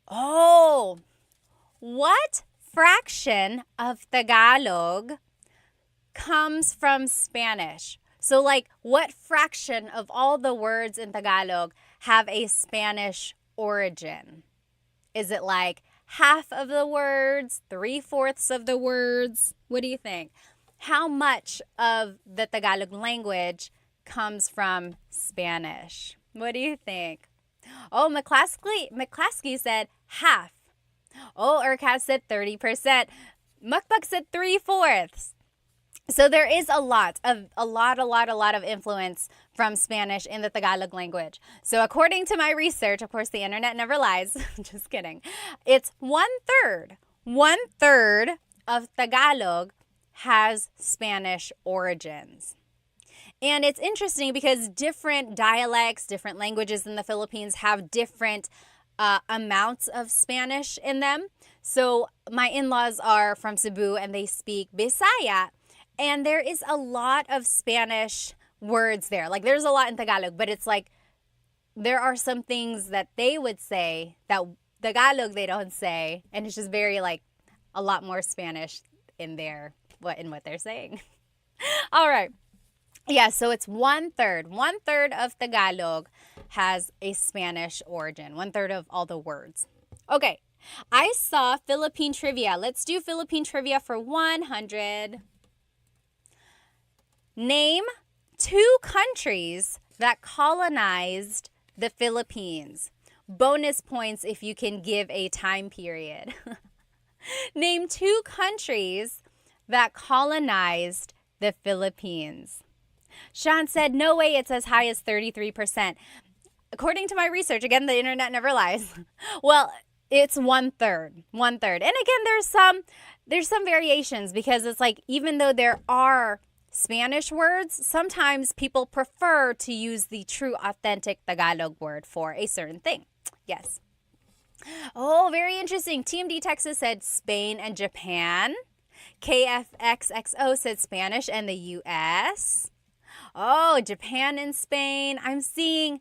Oh, what fraction of Tagalog comes from Spanish? So, like, what fraction of all the words in Tagalog have a Spanish origin? Is it like half of the words, 3/4 of the words? What do you think? How much of the Tagalog language comes from Spanish? What do you think? Oh, McClaskey said half. Oh, Urkaz said 30%. Mukbak said 3/4. So there is a lot of influence from Spanish in the Tagalog language. So according to my research, of course, the internet never lies. Just kidding. It's 1/3. 1/3 of Tagalog has Spanish origins. And it's interesting because different dialects, different languages in the Philippines have different amounts of Spanish in them. So my in-laws are from Cebu and they speak Bisaya. And there is a lot of Spanish words there. Like, there's a lot in Tagalog, but it's like there are some things that they would say that Tagalog they don't say. And it's just very, like, a lot more Spanish in what they're saying. All right. Yeah, so it's 1/3. 1/3 of Tagalog has a Spanish origin. 1/3 of all the words. Okay. I saw Philippine trivia. Let's do Philippine trivia for 100. Name 2 countries that colonized the Philippines. Bonus points if you can give a time period. Name 2 countries that colonized the Philippines. Sean said, no way, it's as high as 33%. According to my research, again, the internet never lies. Well, it's 1/3. 1/3. And again, there's some variations because it's like, even though there are Spanish words, sometimes people prefer to use the true authentic Tagalog word for a certain thing. Yes. Oh, very interesting. TMD Texas said Spain and Japan. KFXXO said Spanish and the US. Oh, Japan and Spain. I'm seeing,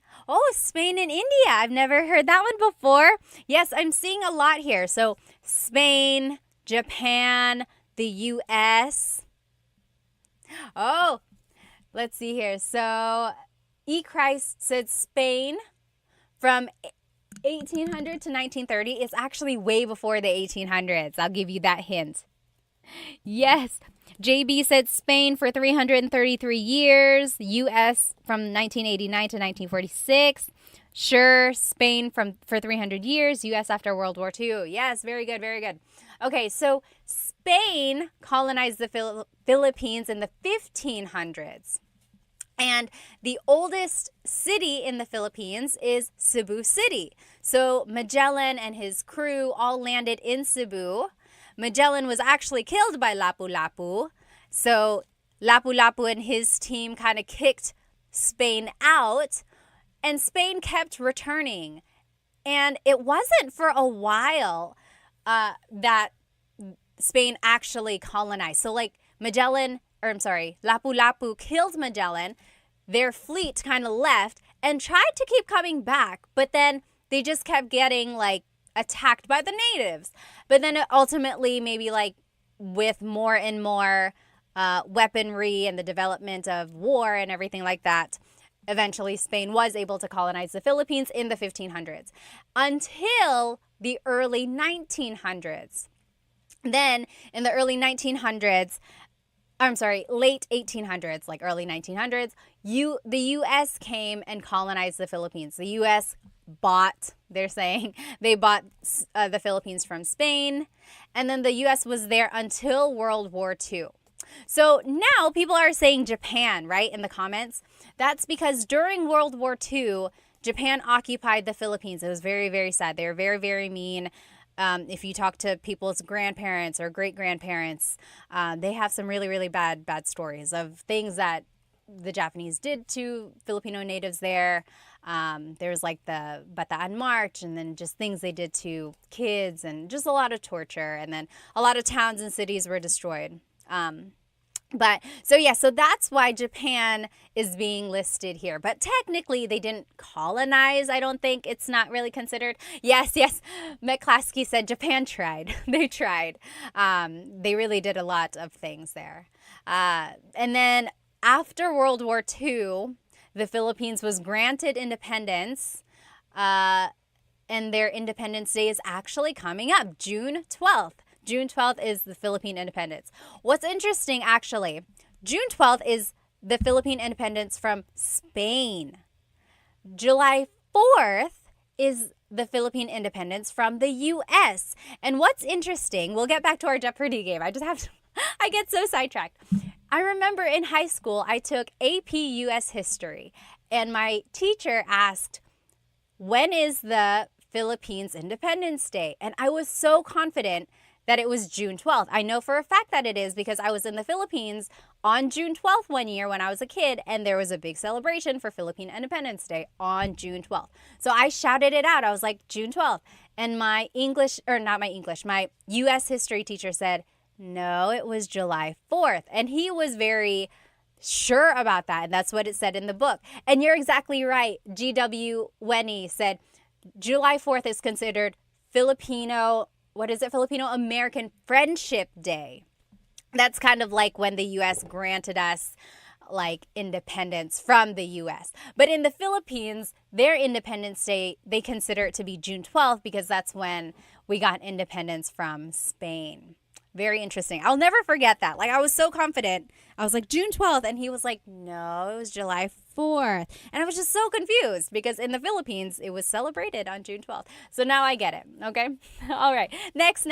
Spain and India. I've never heard that one before. Yes, I'm seeing a lot here. So Spain, Japan, the US. Oh, Let's see here. So, E. Christ said Spain from 1800 to 1930 is actually way before the 1800s. I'll give you that hint. Yes. JB said Spain for 333 years. U.S. from 1989 to 1946. Sure, Spain for 300 years. U.S. after World War II. Yes, very good, very good. Okay, so Spain colonized the Philippines in the 1500s. And the oldest city in the Philippines is Cebu City. So Magellan and his crew all landed in Cebu. Magellan was actually killed by Lapu-Lapu. So Lapu-Lapu and his team kind of kicked Spain out. And Spain kept returning. And it wasn't for a while that Spain actually colonized. So like Lapu-Lapu killed Magellan. Their fleet kind of left and tried to keep coming back, but then they just kept getting like attacked by the natives. But then ultimately, maybe like with more and more weaponry and the development of war and everything like that, eventually Spain was able to colonize the Philippines in the 1500s until the early 1900s. Then in the early 1900s, late 1800s, like early 1900s, the U.S. came and colonized the Philippines. The U.S. bought the Philippines from Spain, and then the U.S. was there until World War II. So now people are saying Japan, right, in the comments. That's because during World War II, Japan occupied the Philippines. It was very, very sad. They were very, very mean. If you talk to people's grandparents or great-grandparents, they have some really, really bad stories of things that the Japanese did to Filipino natives there. There's like the Bataan March, and then just things they did to kids, and just a lot of torture. And then a lot of towns and cities were destroyed. So that's why Japan is being listed here. But technically, they didn't colonize. I don't think it's not really considered. Yes. McClaskey said Japan tried. They tried. They really did a lot of things there. And then after World War II, the Philippines was granted independence. And their Independence Day is actually coming up, June 12th. June 12th is the Philippine independence. What's interesting, actually, June 12th is the Philippine independence from Spain. July 4th is the Philippine independence from the U.S. And what's interesting, we'll get back to our Jeopardy game. I get so sidetracked. I remember in high school, I took AP U.S. history, and my teacher asked, when is the Philippines Independence Day? And I was so confident that it was June 12th. I know for a fact that it is because I was in the Philippines on June 12th one year when I was a kid, and there was a big celebration for Philippine Independence Day on June 12th. So I shouted it out. I was like, June 12th. And my U.S. history teacher said, no, it was July 4th. And he was very sure about that. And that's what it said in the book. And you're exactly right. G.W. Wenny said July 4th is considered Filipino American Friendship Day. That's kind of like when the U.S. granted us like independence from the U.S. But in the Philippines, their Independence Day, they consider it to be June 12th because that's when we got independence from Spain. Very interesting. I'll never forget that. Like, I was so confident. I was like, June 12th. And he was like, no, it was July 4th. And I was just so confused because in the Philippines, it was celebrated on June 12th. So now I get it. Okay. All right. Next.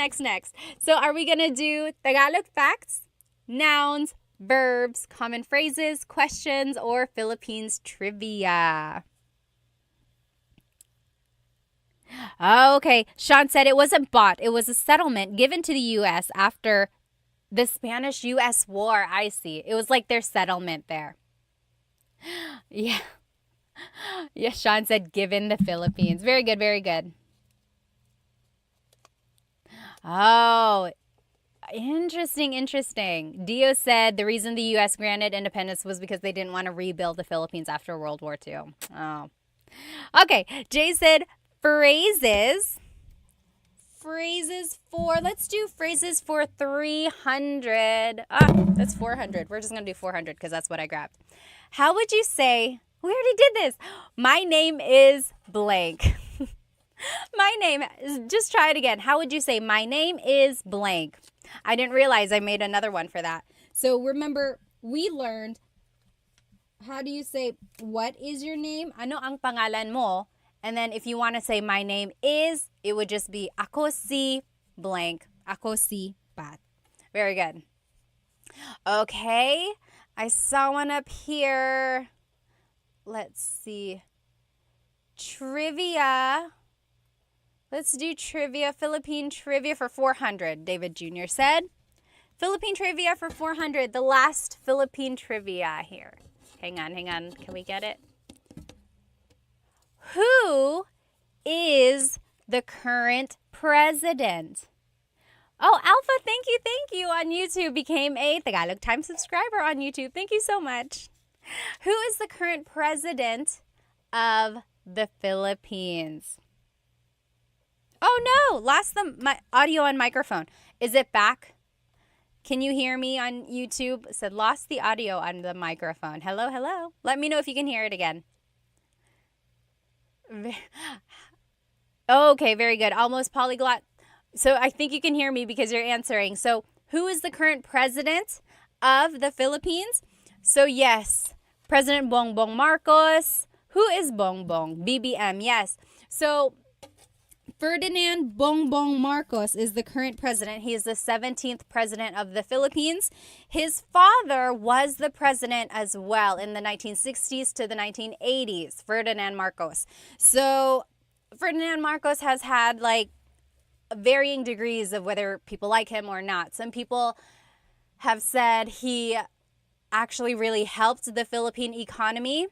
So are we going to do Tagalog facts, nouns, verbs, common phrases, questions, or Philippines trivia? Okay, Sean said it wasn't bought. It was a settlement given to the U.S. after the Spanish-U.S. War. I see. It was like their settlement there. Yeah. Yes, Sean said given the Philippines. Very good, very good. Oh, interesting. Dio said the reason the U.S. granted independence was because they didn't want to rebuild the Philippines after World War II. Oh. Okay, Jay said phrases let's do phrases for 300. That's 400. We're just going to do 400 because that's what I grabbed. How would you say, we already did this. My name is blank. My name, just try it again. How would you say, my name is blank? I didn't realize I made another one for that. So remember, we learned, how do you say, what is your name? Ano ang pangalan mo? And then if you want to say my name is, it would just be ako si blank. Ako si Pat. Very good. Okay. I saw one up here. Let's see. Trivia. Let's do trivia. Philippine trivia for 400, David Jr. said. Philippine trivia for 400. The last Philippine trivia here. Hang on. Can we get it? Who is the current president? Oh, Alpha, thank you on YouTube. Became a Tagalog Time subscriber on YouTube. Thank you so much. Who is the current president of the Philippines? Oh no, lost my audio and microphone. Is it back? Can you hear me on YouTube? It said lost the audio on the microphone. Hello. Let me know if you can hear it again. Okay, very good. Almost polyglot. So I think you can hear me because you're answering. So who is the current president of the Philippines? So yes, President Bongbong Marcos. Who is Bongbong? BBM, yes. So Ferdinand Bongbong Marcos is the current president. He is the 17th president of the Philippines. His father was the president as well in the 1960s to the 1980s, Ferdinand Marcos. So Ferdinand Marcos has had like varying degrees of whether people like him or not. Some people have said he actually really helped the Philippine economy.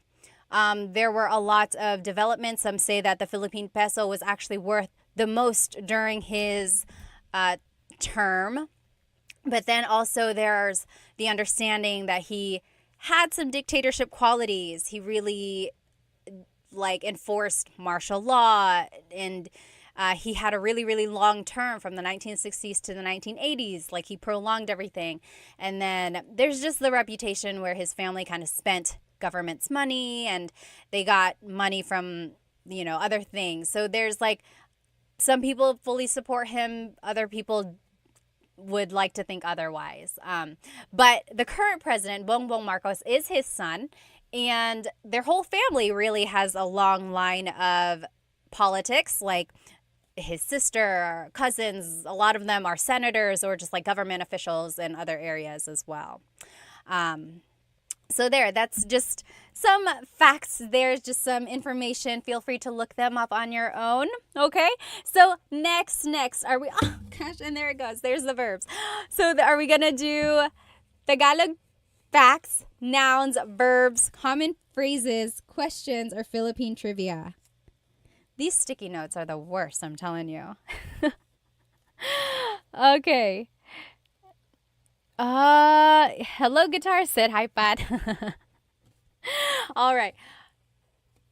There were a lot of developments. Some say that the Philippine peso was actually worth the most during his term. But then also there's the understanding that he had some dictatorship qualities. He really enforced martial law, and he had a really, really long term from the 1960s to the 1980s. Like, he prolonged everything. And then there's just the reputation where his family kind of spent government's money, and they got money from, other things. So there's some people fully support him. Other people would like to think otherwise. But the current president, Bongbong Marcos, is his son, and their whole family really has a long line of politics. Like, his sister, cousins, a lot of them are senators or just government officials in other areas as well. So that's just some facts. There's just some information. Feel free to look them up on your own. Okay. So next, are we, oh gosh, and there it goes. There's the verbs. So are we going to do Tagalog facts, nouns, verbs, common phrases, questions, or Philippine trivia? These sticky notes are the worst, I'm telling you. Okay. Hello, guitar said hi, Pat. All right.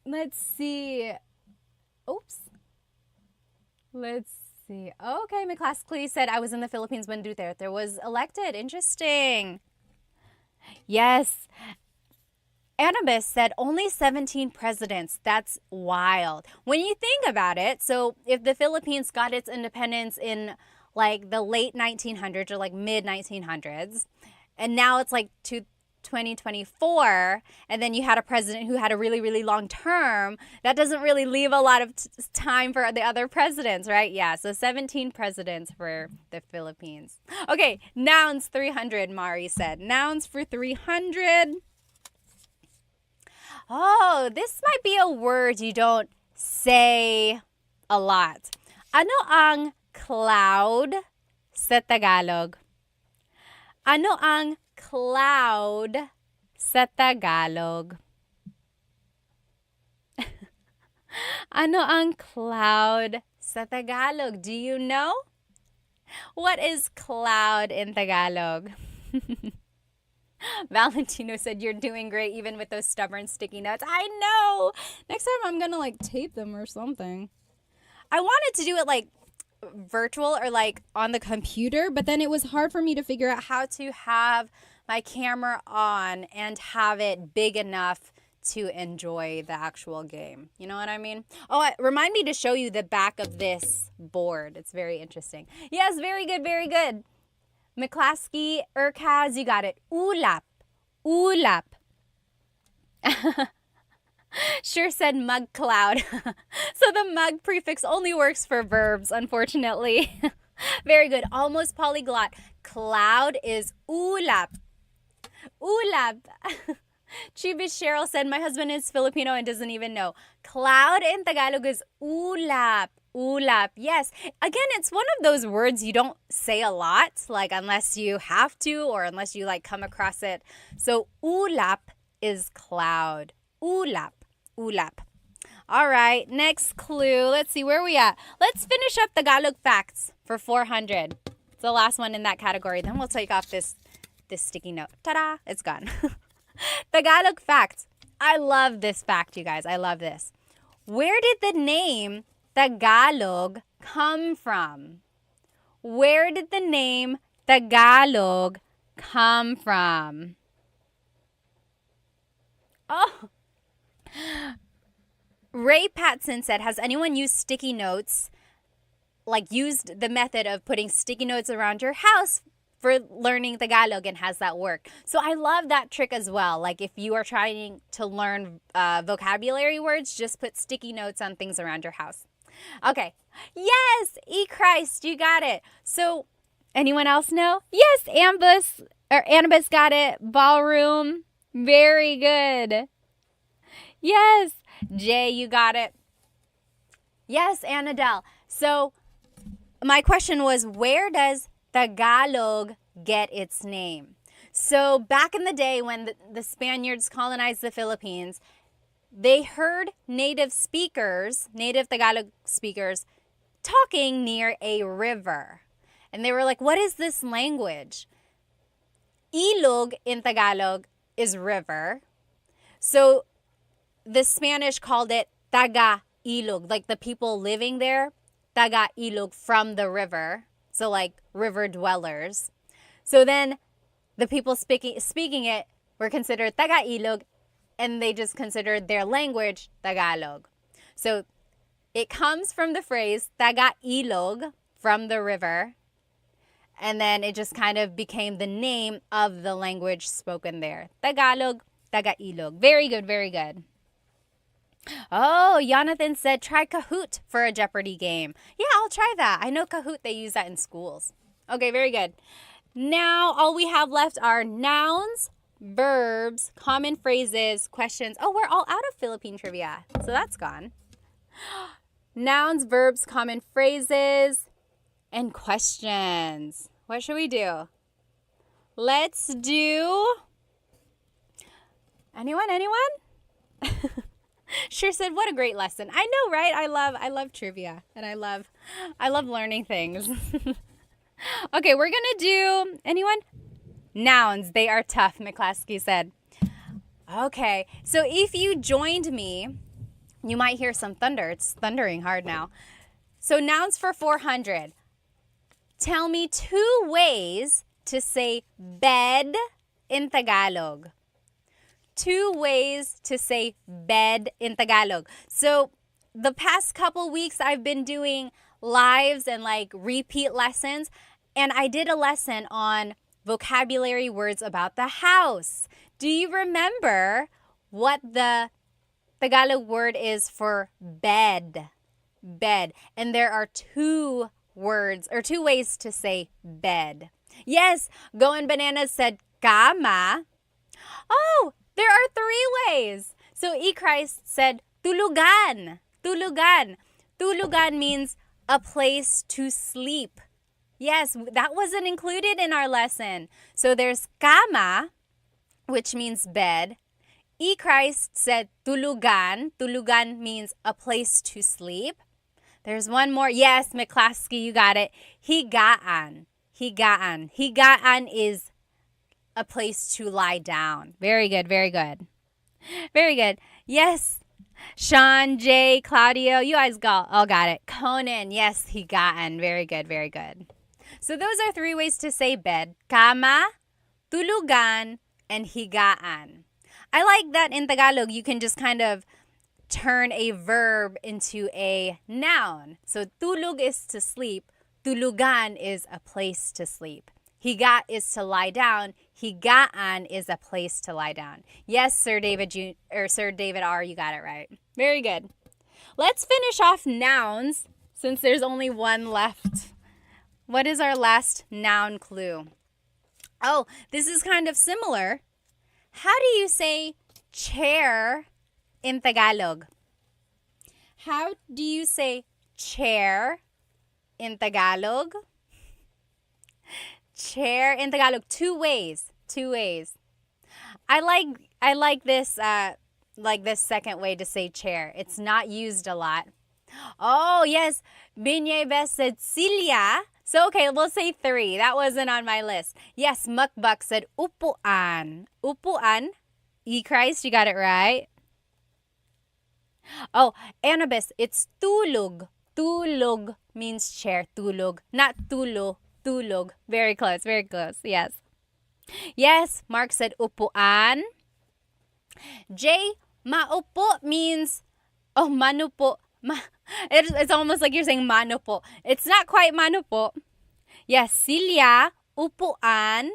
Let's see. Oops. Let's see. Okay, my class Clee said I was in the Philippines when Duterte was elected. Interesting. Yes. Annabis said only 17 presidents. That's wild. When you think about it, so if the Philippines got its independence in the late 1900s or mid 1900s, and now it's to 2024, and then you had a president who had a really, really long term, that doesn't really leave a lot of time for the other presidents, right? Yeah, so 17 presidents for the Philippines. Okay, nouns 300, Mari said. Nouns for 300. Oh, this might be a word you don't say a lot. Ano ang cloud sa Tagalog? Ano ang cloud sa Tagalog? Ano ang cloud sa Tagalog? Do you know? What is cloud in Tagalog? Valentino said, you're doing great even with those stubborn sticky notes. I know. Next time I'm going to tape them or something. I wanted to do it virtual or on the computer, but then it was hard for me to figure out how to have my camera on and have it big enough to enjoy the actual game. You know what I mean? Oh, remind me to show you the back of this board. It's very interesting. Yes, very good, very good. McClaskey, Urkaz, you got it. Ulap. Ulap. Sure said mug cloud. So the mug prefix only works for verbs, unfortunately. Very good. Almost polyglot. Cloud is ulap. Ulap. Chibis Cheryl said, my husband is Filipino and doesn't even know. Cloud in Tagalog is ulap. Ulap. Yes. Again, it's one of those words you don't say a lot, like unless you have to or unless you like come across it. So ulap is cloud. Ulap. Ulap. All right, next clue. Let's see, where are we at? Let's finish up Tagalog facts for 400. It's the last one in that category. Then we'll take off this sticky note. Ta-da! It's gone. Tagalog facts. I love this fact, you guys. I love this. Where did the name Tagalog come from? Where did the name Tagalog come from? Oh. Ray Patson said, has anyone used sticky notes, like used the method of putting sticky notes around your house for learning Tagalog, and has that work? So I love that trick as well. Like if you are trying to learn vocabulary words, just put sticky notes on things around your house. Okay. Yes, Christ, you got it. So anyone else know? Yes, Annabus got it. Ballroom. Very good. Yes. Jay, you got it. Yes, Annadelle. So my question was, where does Tagalog get its name? So back in the day when the Spaniards colonized the Philippines, they heard native Tagalog speakers, talking near a river. And they were like, what is this language? Ilog in Tagalog is river. So the Spanish called it Taga-ilog, like the people living there, Taga-ilog, from the river. So like river dwellers. So then the people speaking it were considered Taga-ilog, and they just considered their language Tagalog. So it comes from the phrase Taga-ilog, from the river, and then it just kind of became the name of the language spoken there. Tagalog, Taga-ilog. Very good, very good. Oh, Jonathan said try Kahoot for a Jeopardy game. Yeah, I'll try that. I know Kahoot, they use that in schools. Okay, very good. Now, all we have left are nouns, verbs, common phrases, questions. Oh, we're all out of Philippine trivia, so that's gone. Nouns, verbs, common phrases, and questions. What should we do? Let's do... Anyone? Sure said, what a great lesson. I know, right? I love trivia, and I love learning things. Okay, we're gonna do, anyone? Nouns, they are tough, McClaskey said. Okay, so if you joined me, you might hear some thunder. It's thundering hard now. So nouns for 400. Tell me 2 ways to say bed in Tagalog. 2 ways to say bed in Tagalog. So the past couple weeks I've been doing lives and like repeat lessons, and I did a lesson on vocabulary words about the house. Do you remember what the Tagalog word is for bed? Bed. And there are 2 words or 2 ways to say bed. Yes, Going Bananas said kama. Oh, there are 3 ways. So Christ said tulugan. Tulugan. Tulugan means a place to sleep. Yes, that wasn't included in our lesson. So there's kama, which means bed. Christ said tulugan. Tulugan means a place to sleep. There's one more. Yes, McClaskey, you got it. Higaan. Higaan. Higaan is a place to lie down. Very good, very good. Very good. Yes. Sean, Jay, Claudio, you guys all got it. Conan, yes, higaan. Very good, very good. So those are 3 ways to say bed. Kama, tulugan, and higaan. I like that in Tagalog, you can just kind of turn a verb into a noun. So tulog is to sleep, tulugan is a place to sleep. Higa is to lie down, higaan is a place to lie down. Yes, Sir David Sir David R, you got it right. Very good. Let's finish off nouns since there's only one left. What is our last noun clue? Oh, this is kind of similar. How do you say chair in Tagalog? How do you say chair in Tagalog? Chair in Tagalog, two ways. I like this second way to say chair. It's not used a lot. Oh, yes. Binyebes said silya. So, okay, we'll say 3. That wasn't on my list. Yes, Mukbak said upuan. Upuan. Christ, you got it right. Oh, Annabis, it's tulog. Tulog means chair. Tulog. Not tulo. Tulog. Very close. Yes. Yes, Mark said upuan. J, maupo means, manupo. It's almost like you're saying manupo. It's not quite manupo. Yes, silya, upuan.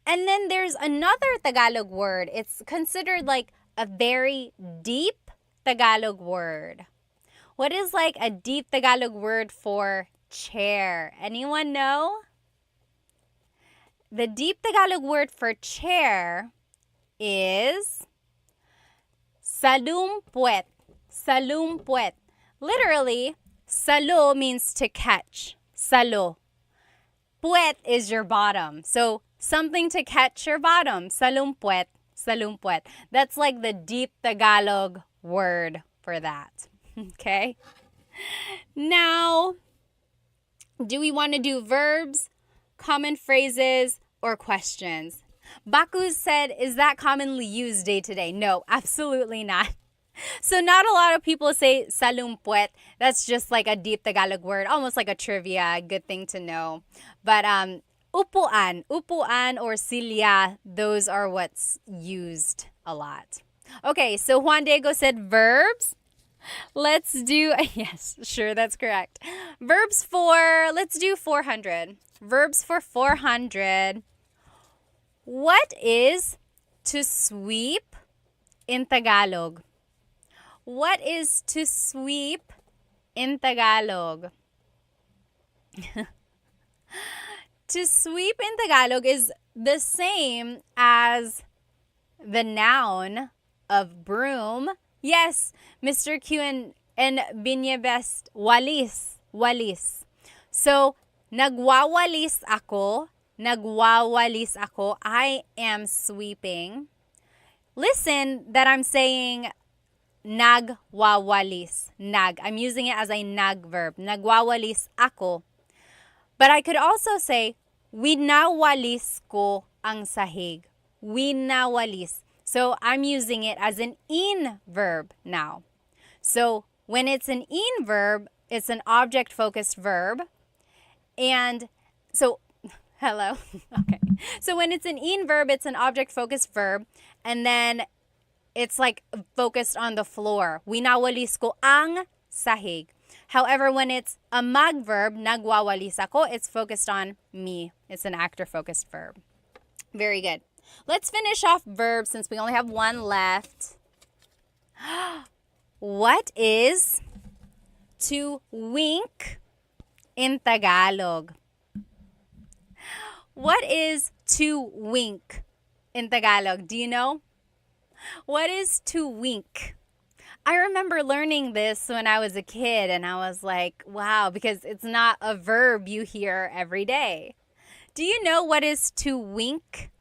And then there's another Tagalog word. It's considered like a very deep Tagalog word. What is like a deep Tagalog word for chair? Anyone know? The deep Tagalog word for chair is salumpuet. Salumpuet. Literally, salo means to catch. Salo. Puet is your bottom. So, something to catch your bottom. Salumpuet. Salumpuet. That's like the deep Tagalog word for that. Okay? Now, do we want to do verbs, common phrases, or questions? Baku said, is that commonly used day to day? No, absolutely not. So not a lot of people say salumpuet. That's just like a deep Tagalog word, almost like a trivia, good thing to know. But upuan or silya, those are what's used a lot. Okay, so Juan Diego said verbs. Let's do, yes, sure, that's correct. Verbs for, let's do 400. Verbs for 400. What is to sweep in Tagalog? What is to sweep in Tagalog? To sweep in Tagalog is the same as the noun of broom. Yes, Mr. Q and Binyebest, walis. Walis. So, nagwawalis ako. Nagwawalis ako. I am sweeping. Listen that I'm saying nagwawalis. Nag. I'm using it as a nag verb. Nagwawalis ako. But I could also say, winawalis ko ang sahig. Winawalis. So I'm using it as an in verb now. So when it's an in verb, it's an object-focused verb. And so, hello? Okay. So when it's an in verb, it's an object-focused verb. And then it's like focused on the floor. Winawalis ko ang sahig. However, when it's a mag verb, nagwawalis ako, it's focused on me. It's an actor-focused verb. Very good. Let's finish off verbs since we only have one left. What is to wink in Tagalog? What is to wink in Tagalog? Do you know? What is to wink? I remember learning this when I was a kid and I was like, wow, because it's not a verb you hear every day. Do you know what is to wink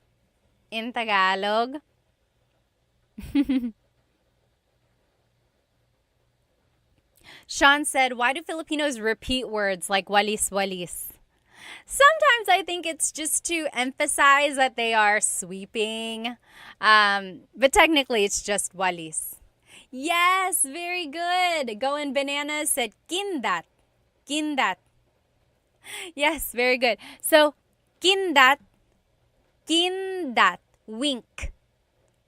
in Tagalog? Sean said, why do Filipinos repeat words like walis-walis? Sometimes I think it's just to emphasize that they are sweeping, but technically it's just walis. Yes, very good. Going Bananas said kindat. Kindat. Yes, very good. So, kindat Kindat, wink.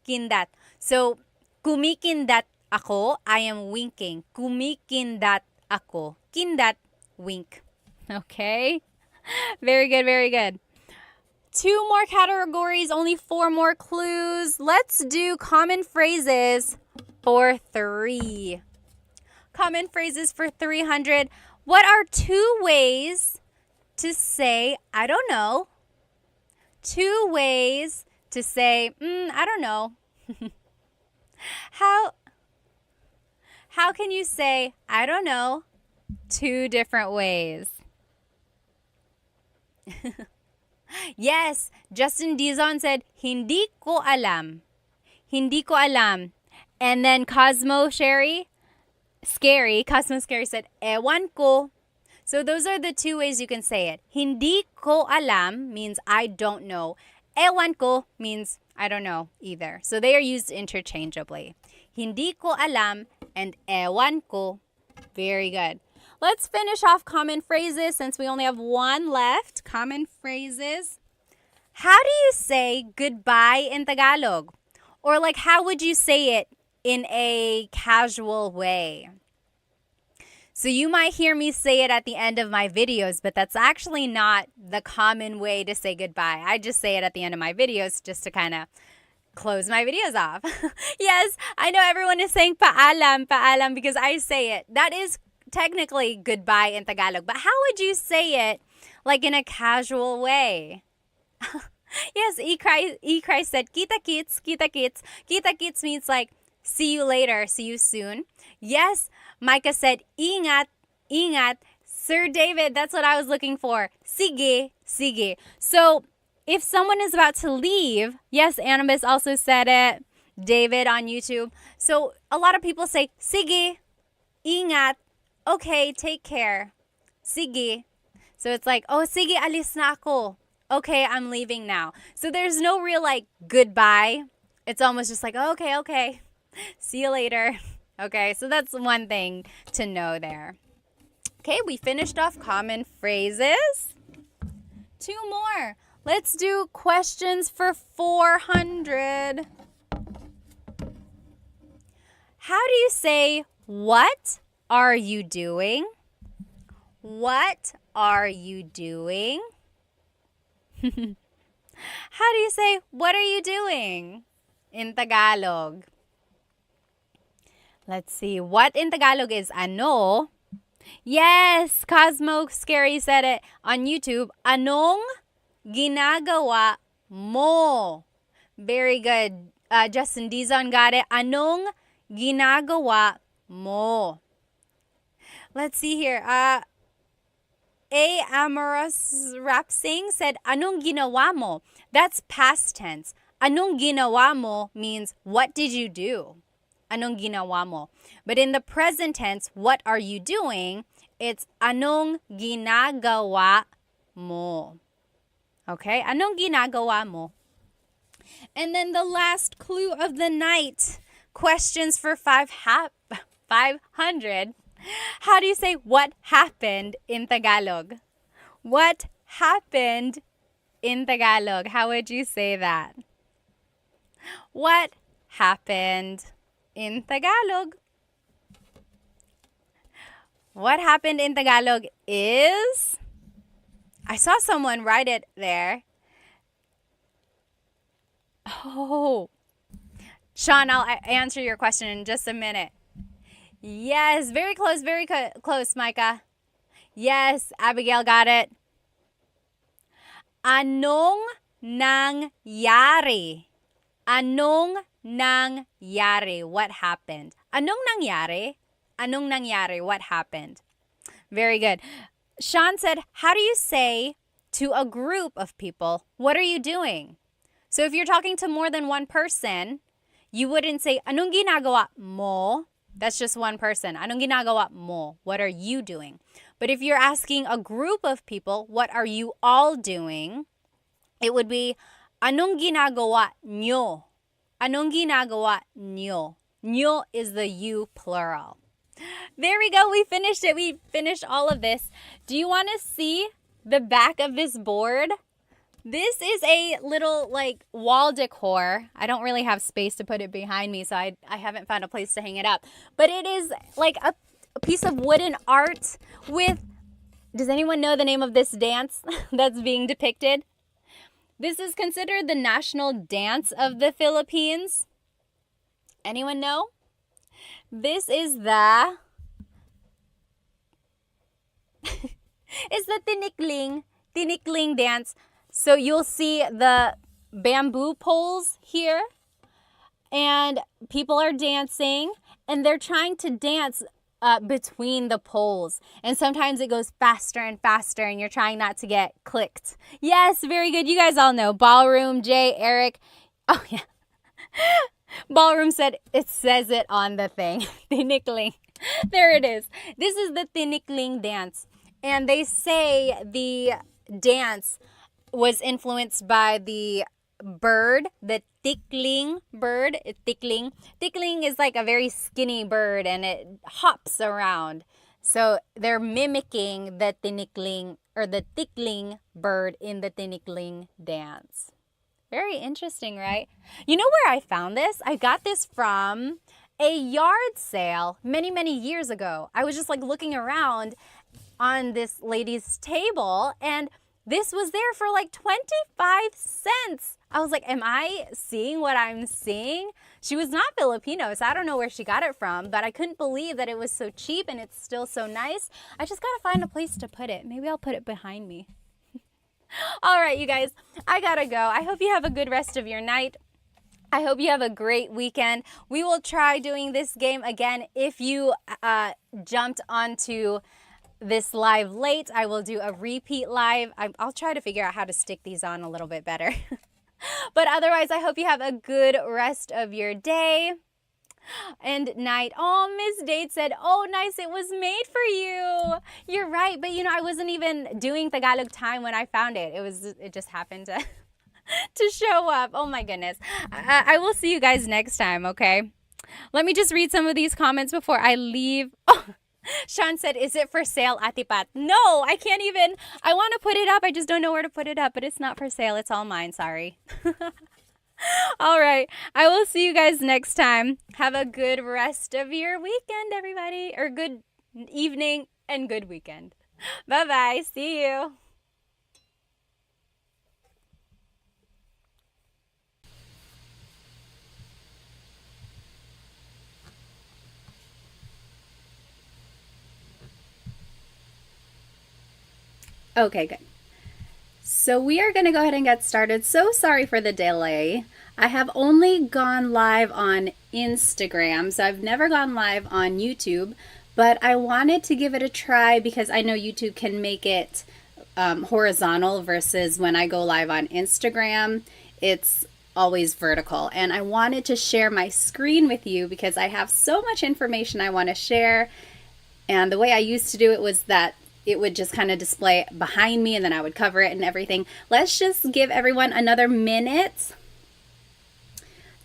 Kindat. So, kumikindat ako, I am winking. Kumikindat ako. Kindat, wink. Okay? Very good, very good. 2 more categories, only 4 more clues. Let's do common phrases for 3. Common phrases for 300. What are 2 ways to say, I don't know? 2 ways to say, I don't know. How can you say, I don't know, 2 different ways? Yes, Justin Dizon said, hindi ko alam. Hindi ko alam. And then Cosmo Scary said, ewan ko. So those are the 2 ways you can say it. Hindi ko alam means I don't know. Ewan ko means I don't know either. So they are used interchangeably. Hindi ko alam and ewan ko. Very good. Let's finish off common phrases since we only have 1 left. Common phrases. How do you say goodbye in Tagalog? Or like how would you say it in a casual way? So you might hear me say it at the end of my videos, but that's actually not the common way to say goodbye. I just say it at the end of my videos just to kind of close my videos off. Yes, I know everyone is saying paalam, paalam because I say it. That is technically goodbye in Tagalog, but how would you say it like in a casual way? Yes, E-Cry said, kita kits, kita kits. Kita kits means like, see you later, see you soon. Yes, Micah said, ingat, ingat. Sir David, that's what I was looking for. Sige, sige. So, if someone is about to leave, yes, Annabis also said it. David on YouTube. So, a lot of people say, sige, ingat. Okay, take care. Sige. So, it's like, oh, sige, alis na ako. Okay, I'm leaving now. So, there's no real like goodbye. It's almost just like, oh, okay. See you later. Okay, so that's one thing to know there. Okay, we finished off common phrases. 2 more. Let's do questions for 400. How do you say, what are you doing? What are you doing? How do you say, what are you doing in Tagalog? Let's see. What in Tagalog is ano? Yes, Cosmo Scary said it on YouTube. Anong ginagawa mo? Very good. Justin Dizon got it. Anong ginagawa mo? Let's see here. A Amorous Rap Sing said, anong ginawa mo? That's past tense. Anong ginawa mo means, what did you do? Anong ginawa mo? But in the present tense, what are you doing? It's anong ginagawa mo. Okay? Anong ginagawa mo? And then the last clue of the night. Questions for 500. How do you say what happened in Tagalog? What happened in Tagalog? How would you say that? What happened in Tagalog? What happened in Tagalog is... I saw someone write it there. Oh. Sean, I'll answer your question in just a minute. Yes, very close, close, Micah. Yes, Abigail got it. Anong nangyari? Anong nangyari? What happened? Anong nangyari? Anong nangyari? What happened? Very good. Sean said, how do you say to a group of people, what are you doing? So if you're talking to more than one person, you wouldn't say, anong ginagawa mo? That's just one person. Anong ginagawa mo? What are you doing? But if you're asking a group of people, what are you all doing? It would be, anong ginagawa nyo? Anong ginagawa nyo? Nyo is the you plural. There we go. We finished it. We finished all of this. Do you want to see the back of this board? This is a little like wall decor. I don't really have space to put it behind me, so I haven't found a place to hang it up. But it is like a piece of wooden art with, does anyone know the name of this dance that's being depicted? This is considered the national dance of the Philippines. Anyone know? This is the tinikling dance. So you'll see the bamboo poles here, and people are dancing, and they're trying to dance between the poles. And sometimes it goes faster and faster, and you're trying not to get clicked. Yes, very good. You guys all know. Ballroom, Jay, Eric. Oh, yeah. Ballroom said, it says it on the thing. Tinikling. There it is. This is the tinikling dance. And they say the dance was influenced by the bird, the tickling bird. Tickling is like a very skinny bird, and it hops around. So they're mimicking the tinikling or the tickling bird in the tinikling dance. Very interesting, right? You know where I found this? I got this from a yard sale many, many years ago. I was just like looking around on this lady's table, and this was there for like 25 cents. I was like, am I seeing what I'm seeing? She was not Filipino, so I don't know where she got it from, but I couldn't believe that it was so cheap and it's still so nice. I just gotta find a place to put it. Maybe I'll put it behind me. All right, you guys, I gotta go. I hope you have a good rest of your night. I hope you have a great weekend. We will try doing this game again. If you jumped onto this live late, I will do a repeat live. I'll try to figure out how to stick these on a little bit better. But otherwise, I hope you have a good rest of your day and night. Oh, Miss Date said, oh, nice, it was made for you. You're right, but you know, I wasn't even doing Tagalog Time when I found it. It just happened to to show up. Oh my goodness. I will see you guys next time, okay? Let me just read some of these comments before I leave. Oh, Sean said, is it for sale, Ate Pat? No, I can't even. I want to put it up. I just don't know where to put it up, but it's not for sale. It's all mine. Sorry. All right. I will see you guys next time. Have a good rest of your weekend, everybody. Or good evening and good weekend. Bye-bye. See you. Okay, good. So we are going to go ahead and get started. So sorry for the delay. I have only gone live on Instagram, so I've never gone live on YouTube, but I wanted to give it a try because I know YouTube can make it horizontal versus when I go live on Instagram, it's always vertical. And I wanted to share my screen with you because I have so much information I want to share. And the way I used to do it was that it would just kind of display behind me and then I would cover it and everything. Let's just give everyone another minute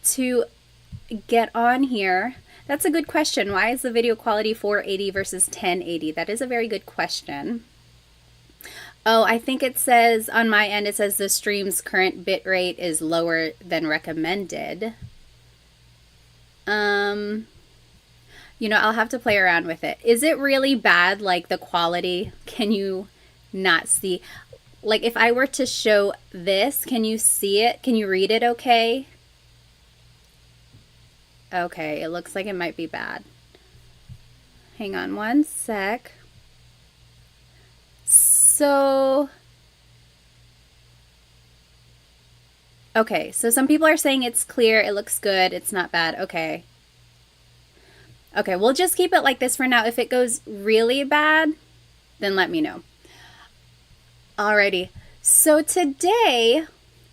to get on here. That's a good question. Why is the video quality 480 versus 1080? That is a very good question. Oh, I think it says on my end, it says the stream's current bit rate is lower than recommended. You know, I'll have to play around with it. Is it really bad, like the quality? Can you not see? Like if I were to show this, can you see it? Can you read it okay? Okay, it looks like it might be bad. Hang on one sec. So, okay, so some people are saying it's clear, it looks good, it's not bad. Okay. Okay, we'll just keep it like this for now. If it goes really bad, then let me know. Alrighty, so today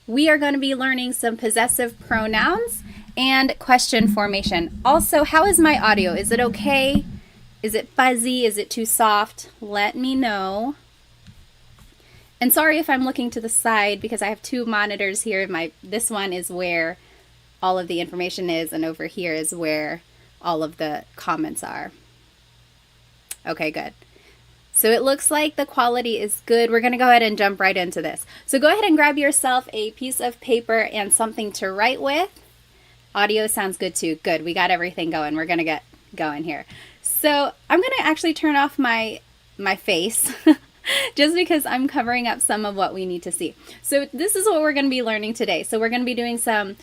we are going to be learning some possessive pronouns and question formation. Also, how is my audio? Is it okay? Is it fuzzy? Is it too soft? Let me know. And sorry if I'm looking to the side because I have two monitors here. This one is where all of the information is, and over here is where all of the comments are. Okay, good. So it looks like the quality is good. We're going to go ahead and jump right into this. So go ahead and grab yourself a piece of paper and something to write with. Audio sounds good too. Good. We got everything going. We're going to get going here. So I'm going to actually turn off my face just because I'm covering up some of what we need to see. So this is what we're going to be learning today. So we're going to be doing some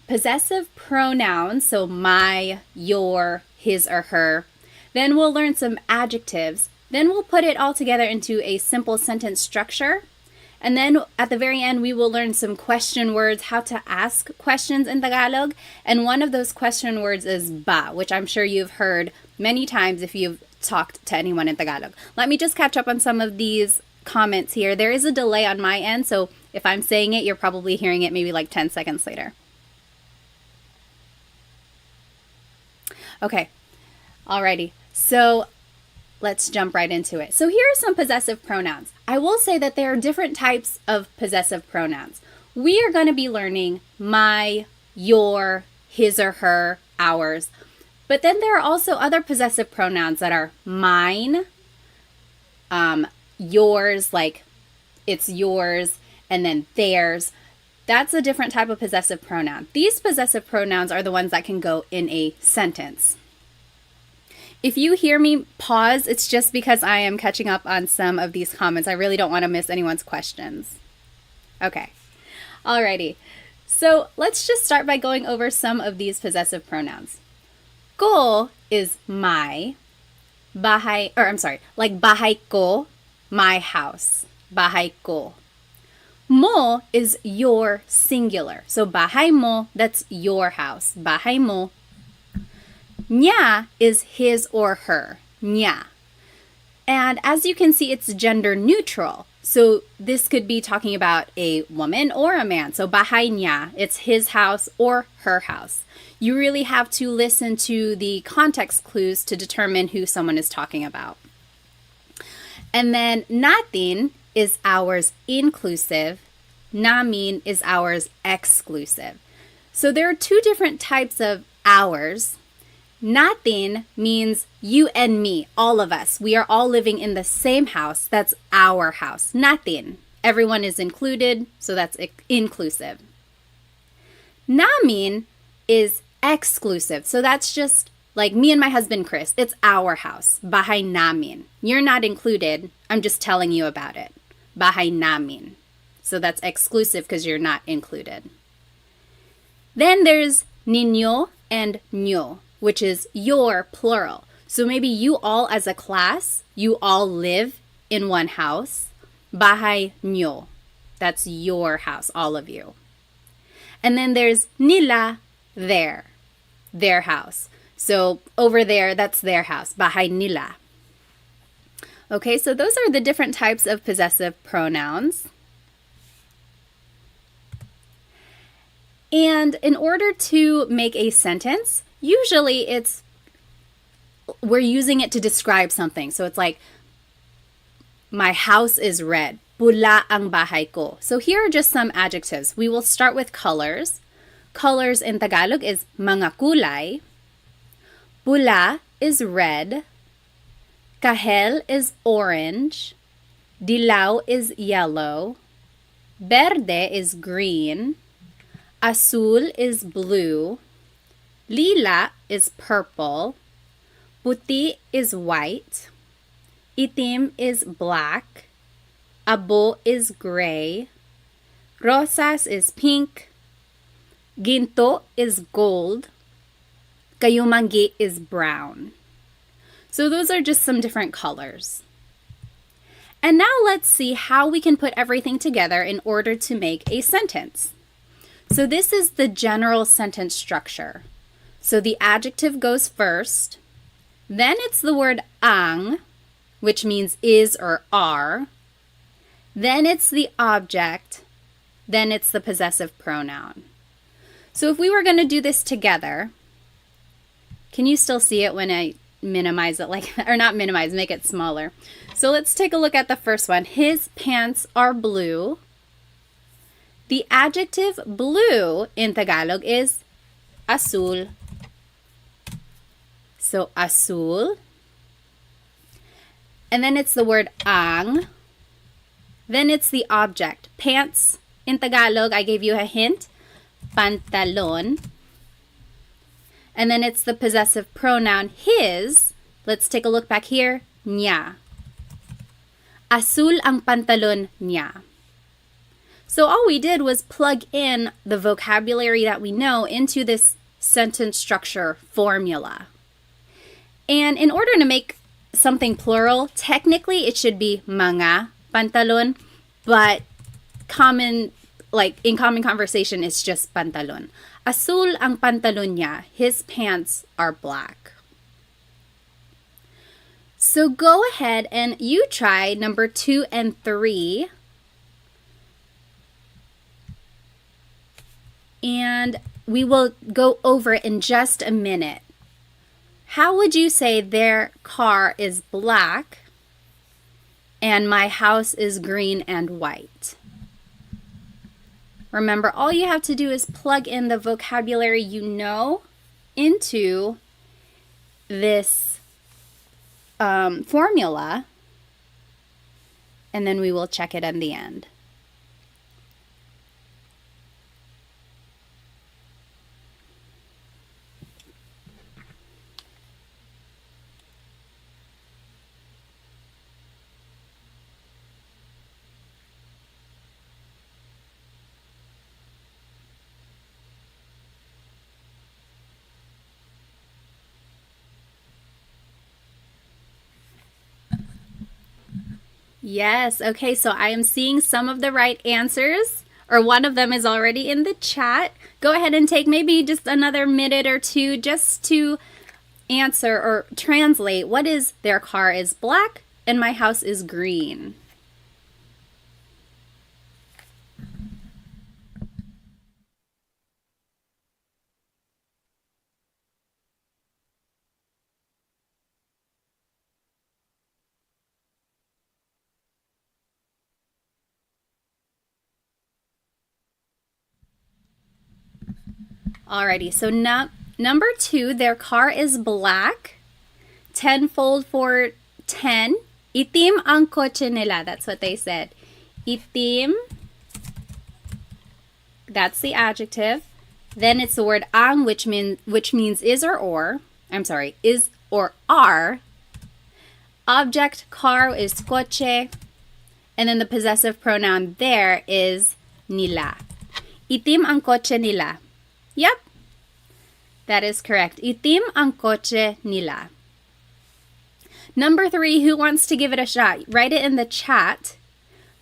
possessive pronouns. So my, your, his or her. Then we'll learn some adjectives. Then we'll put it all together into a simple sentence structure. And then at the very end, we will learn some question words, how to ask questions in Tagalog. And one of those question words is ba, which I'm sure you've heard many times if you've talked to anyone in Tagalog. Let me just catch up on some of these comments here. There is a delay on my end, so if I'm saying it, you're probably hearing it maybe like 10 seconds later. Okay, alrighty. So let's jump right into it. So here are some possessive pronouns. I will say that there are different types of possessive pronouns. We are going to be learning my, your, his or her, ours. But then there are also other possessive pronouns that are mine, yours, like it's yours, and then theirs. That's a different type of possessive pronoun. These possessive pronouns are the ones that can go in a sentence. If you hear me pause, it's just because I am catching up on some of these comments. I really don't want to miss anyone's questions. Okay, alrighty. So let's just start by going over some of these possessive pronouns. Ko is my, bahay, or I'm sorry, like bahay ko, my house, bahay ko. Mo is your singular. So bahay mo, that's your house, bahay mo. Nya is his or her, nya. And as you can see, it's gender neutral. So this could be talking about a woman or a man. So bahay nya, it's his house or her house. You really have to listen to the context clues to determine who someone is talking about. And then natin is ours inclusive, namin is ours exclusive. So there are two different types of ours. Natin means you and me, all of us. We are all living in the same house. That's our house. Natin. Everyone is included, so that's inclusive. Namin is exclusive. So that's just like me and my husband, Chris. It's our house. Bahay namin. You're not included. I'm just telling you about it. Bahay namin. So that's exclusive because you're not included. Then there's ninyo and nyo, which is your plural. So maybe you all as a class, you all live in one house. Bahay nyo. That's your house, all of you. And then there's nila, their house. So over there, that's their house. Bahay nila. Okay, so those are the different types of possessive pronouns. And in order to make a sentence, usually we're using it to describe something. So it's like, my house is red. Pula ang bahay ko. So here are just some adjectives. We will start with colors. Colors in Tagalog is mga kulay. Pula is red. Kahel is orange. Dilaw is yellow. Verde is green. Azul is blue. Lila is purple. Puti is white. Itim is black. Abo is gray. Rosas is pink. Ginto is gold. Kayumangi is brown. So those are just some different colors. And now let's see how we can put everything together in order to make a sentence. So this is the general sentence structure. So the adjective goes first. Then it's the word ang, which means is or are. Then it's the object. Then it's the possessive pronoun. So if we were going to do this together, can you still see it when I minimize it like that? Or not minimize, make it smaller. So let's take a look at the first one. His pants are blue. The adjective blue in Tagalog is azul. So azul. And then it's the word ang. Then it's the object. Pants, in Tagalog, I gave you a hint. Pantalon. And then it's the possessive pronoun, his. Let's take a look back here. Niya. Azul ang pantalon niya. So all we did was plug in the vocabulary that we know into this sentence structure formula. And in order to make something plural, technically it should be mga pantalon, but in common conversation, it's just pantalon. Azul ang pantalon niya. His pants are black. So go ahead and you try number 2 and 3. And we will go over it in just a minute. How would you say their car is black and my house is green and white? Remember, all you have to do is plug in the vocabulary you know into this formula, and then we will check it in the end. Yes, okay, so I am seeing some of the right answers, or one of them is already in the chat. Go ahead and take maybe just another minute or two just to answer or translate what is their car is black and my house is green. Alrighty, so number 2, their car is black. Tenfold for 10. Itim ang kotse nila. That's what they said. Itim. That's the adjective. Then it's the word ang, which means is or. I'm sorry, is or are. Object car is kotse. And then the possessive pronoun there is nila. Itim ang kotse nila. Yep, that is correct. Itim ang kotse nila. Number 3, who wants to give it a shot? Write it in the chat.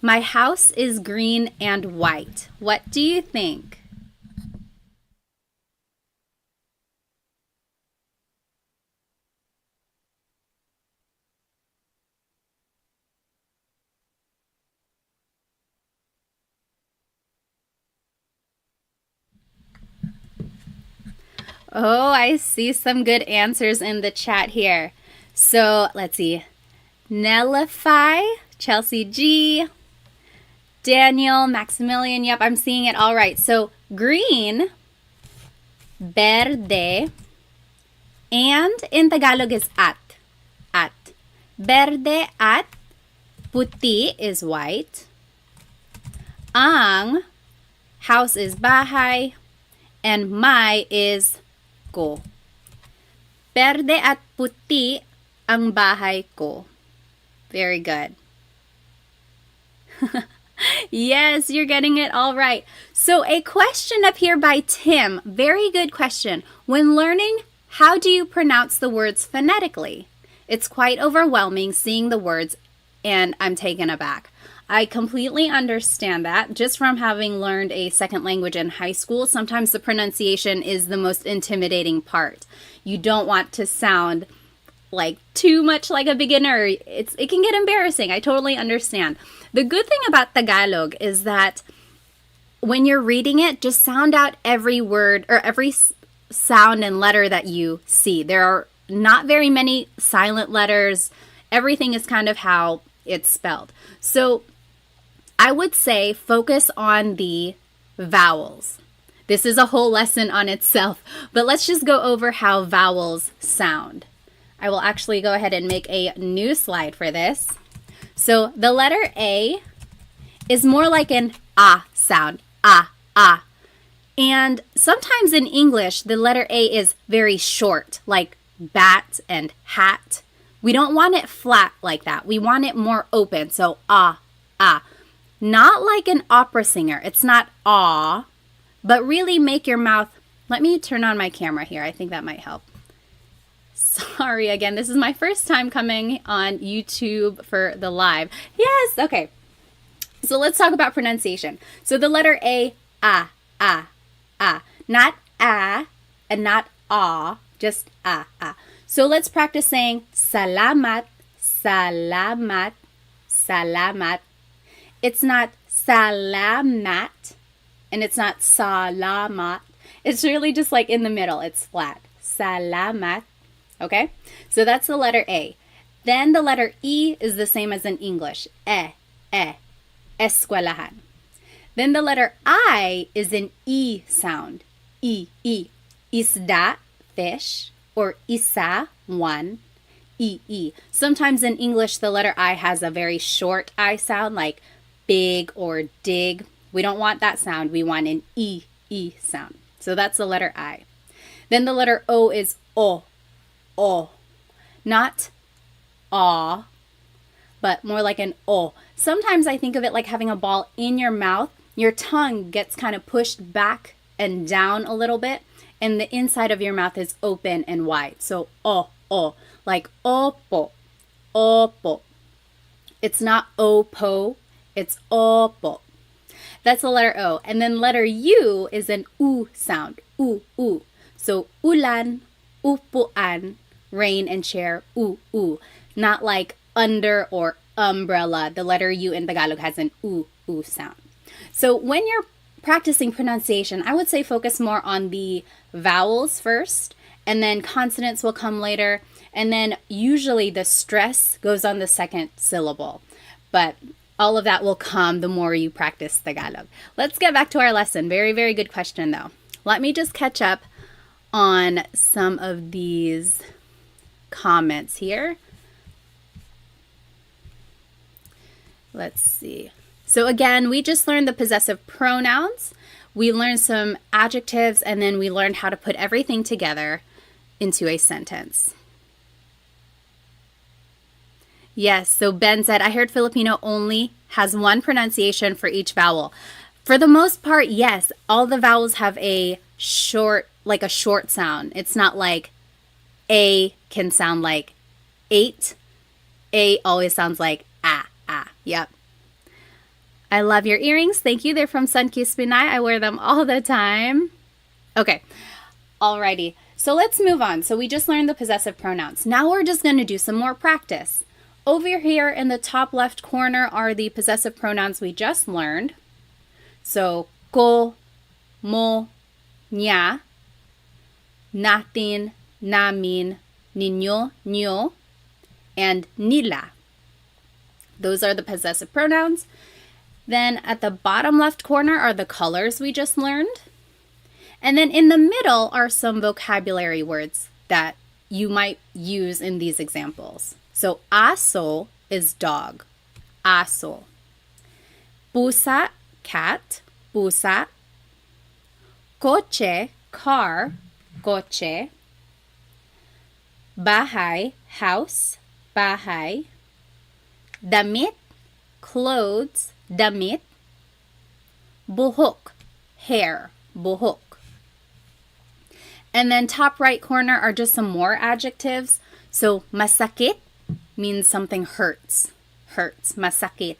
My house is green and white. What do you think? Oh, I see some good answers in the chat here. So let's see. Nellify, Chelsea G, Daniel, Maximilian. Yep, I'm seeing it all right. So green, verde, and in Tagalog is at. At. Verde at, puti is white. Ang, house is bahay, and my is ko. Verde at puti ang bahay ko. Very good. Yes, you're getting it all right. So a question up here by Tim. Very good question. When learning, how do you pronounce the words phonetically? It's quite overwhelming seeing the words, and I'm taken aback. I completely understand that. Just from having learned a second language in high school, sometimes the pronunciation is the most intimidating part. You don't want to sound like too much like a beginner. It can get embarrassing. I totally understand. The good thing about Tagalog is that when you're reading it, just sound out every word or every sound and letter that you see. There are not very many silent letters. Everything is kind of how it's spelled. So I would say focus on the vowels. This is a whole lesson on itself, but let's just go over how vowels sound. I will actually go ahead and make a new slide for this. So the letter A is more like an ah sound, ah, ah. And sometimes in English, the letter A is very short, like bat and hat. We don't want it flat like that. We want it more open, so ah, ah. Not like an opera singer. It's not ah, but really make your mouth. Let me turn on my camera here. I think that might help. Sorry again, this is my first time coming on YouTube for the live. Yes, okay. So let's talk about pronunciation. So the letter A, ah, ah, ah. Not ah and not ah, just ah, ah. So let's practice saying salamat, salamat, salamat. It's not salamat and it's not salamat. It's really just like in the middle. It's flat. Salamat. Okay? So that's the letter A. Then the letter E is the same as in English. Eskwelahan. Then the letter I is an E sound. E. Isda, fish, or isa, one. E. Sometimes in English, the letter I has a very short I sound, like big or dig. We don't want that sound. We want an E sound. So that's the letter I. Then the letter O is O. Not aw, but more like an O. Sometimes I think of it like having a ball in your mouth. Your tongue gets kind of pushed back and down a little bit, and the inside of your mouth is open and wide. So O, like opo. It's not opo, it's opo. That's the letter O. And then letter U is an U sound. U. So ulan, upuan, rain and chair, u. Not like under or umbrella. The letter U in Tagalog has an u sound. So when you're practicing pronunciation, I would say focus more on the vowels first, and then consonants will come later, and then usually the stress goes on the second syllable. But all of that will come the more you practice Tagalog. Let's get back to our lesson. Very, very good question though. Let me just catch up on some of these comments here. Let's see. So again, we just learned the possessive pronouns. We learned some adjectives, and then we learned how to put everything together into a sentence. Yes, so Ben said, I heard Filipino only has one pronunciation for each vowel. For the most part, yes, all the vowels have a short sound. It's not like A can sound like 8. A always sounds like ah. Yep. I love your earrings. Thank you. They're from Sunkissed Pinay. I wear them all the time. Okay. Alrighty. So let's move on. So we just learned the possessive pronouns. Now we're just going to do some more practice. Over here in the top left corner are the possessive pronouns we just learned. So ko, mo, niya, natin, namin, ninyo, nyo, and nila. Those are the possessive pronouns. Then at the bottom left corner are the colors we just learned. And then in the middle are some vocabulary words that you might use in these examples. So aso is dog. Aso. Pusa, cat. Pusa. Coche, car. Coche. Bahay, house. Bahay. Damit, clothes. Damit. Buhok, hair. Buhok. And then top right corner are just some more adjectives. So masakit means something hurts. Hurts. Masakit.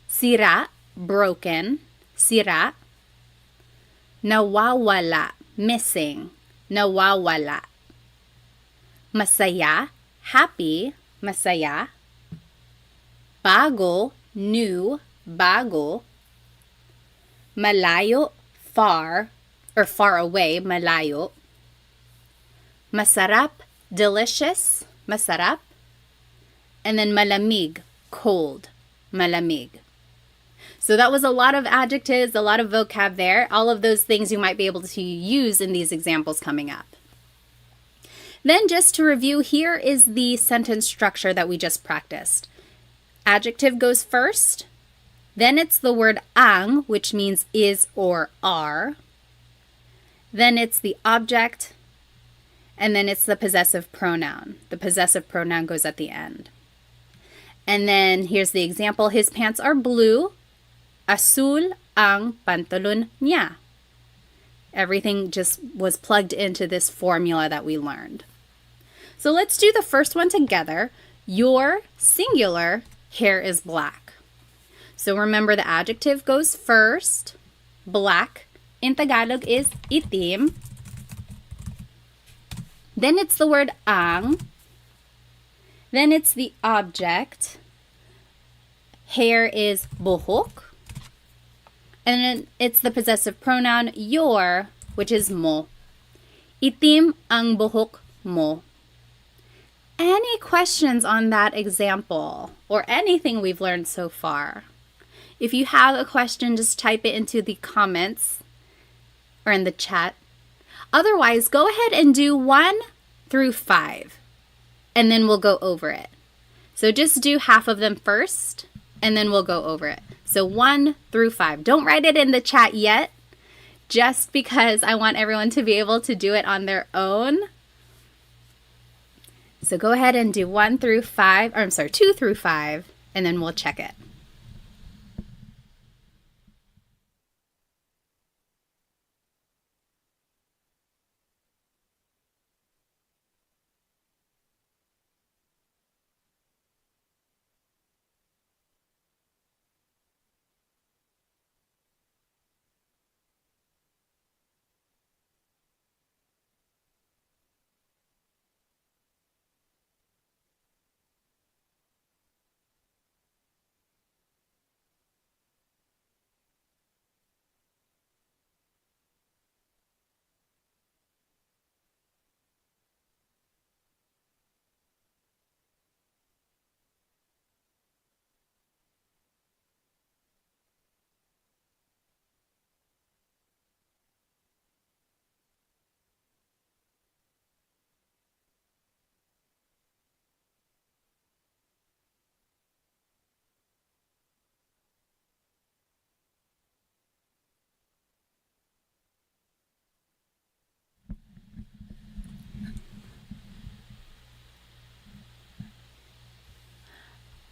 Sira, broken. Sira. Nawawala, missing. Nawawala. Masaya, happy. Masaya. Bago, new. Bago. Malayo, far, or far away. Malayo. Masarap, delicious. Masarap. And then malamig, cold. Malamig. So that was a lot of adjectives, a lot of vocab there. All of those things you might be able to use in these examples coming up. Then just to review, here is the sentence structure that we just practiced. Adjective goes first. Then it's the word ang, which means is or are. Then it's the object. And then it's the possessive pronoun. The possessive pronoun goes at the end. And then here's the example. His pants are blue. Azul ang pantalon niya. Everything just was plugged into this formula that we learned. So let's do the first one together. Your singular hair is black. So remember the adjective goes first. Black in Tagalog is itim. Then it's the word ang. Then it's the object. Hair is buhok. And then it's the possessive pronoun your, which is mo. Itim ang buhok mo. Any questions on that example or anything we've learned so far? If you have a question, just type it into the comments or in the chat. Otherwise, go ahead and do 1 through 5, and then we'll go over it. So just do half of them first, and then we'll go over it. So 1 through 5. Don't write it in the chat yet, just because I want everyone to be able to do it on their own. So go ahead and do 2 through 5, and then we'll check it.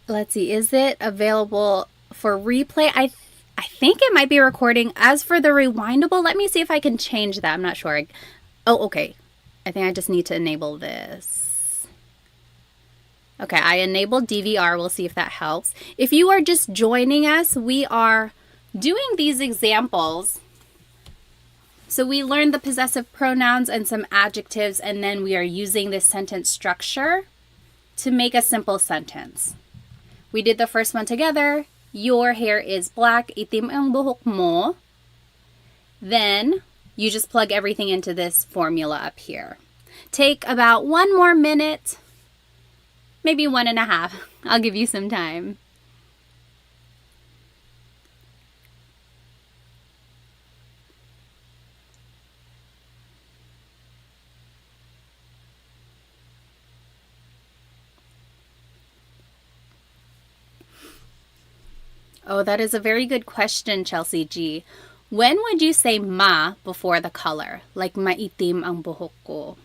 Let's see, is it available for replay? I think it might be recording. As for the rewindable, let me see if I can change that. I'm not sure. Oh, okay. I think I just need to enable this. Okay, I enabled DVR. We'll see if that helps. If you are just joining us, we are doing these examples. So we learned the possessive pronouns and some adjectives, and then we are using this sentence structure to make a simple sentence. We did the first one together. Your hair is black. Itim ang buhok mo. Then you just plug everything into this formula up here. Take about 1 more minute, maybe 1.5. I'll give you some time. Oh, that is a very good question, Chelsea G. When would you say ma before the color? Like maitim ang buhok ko.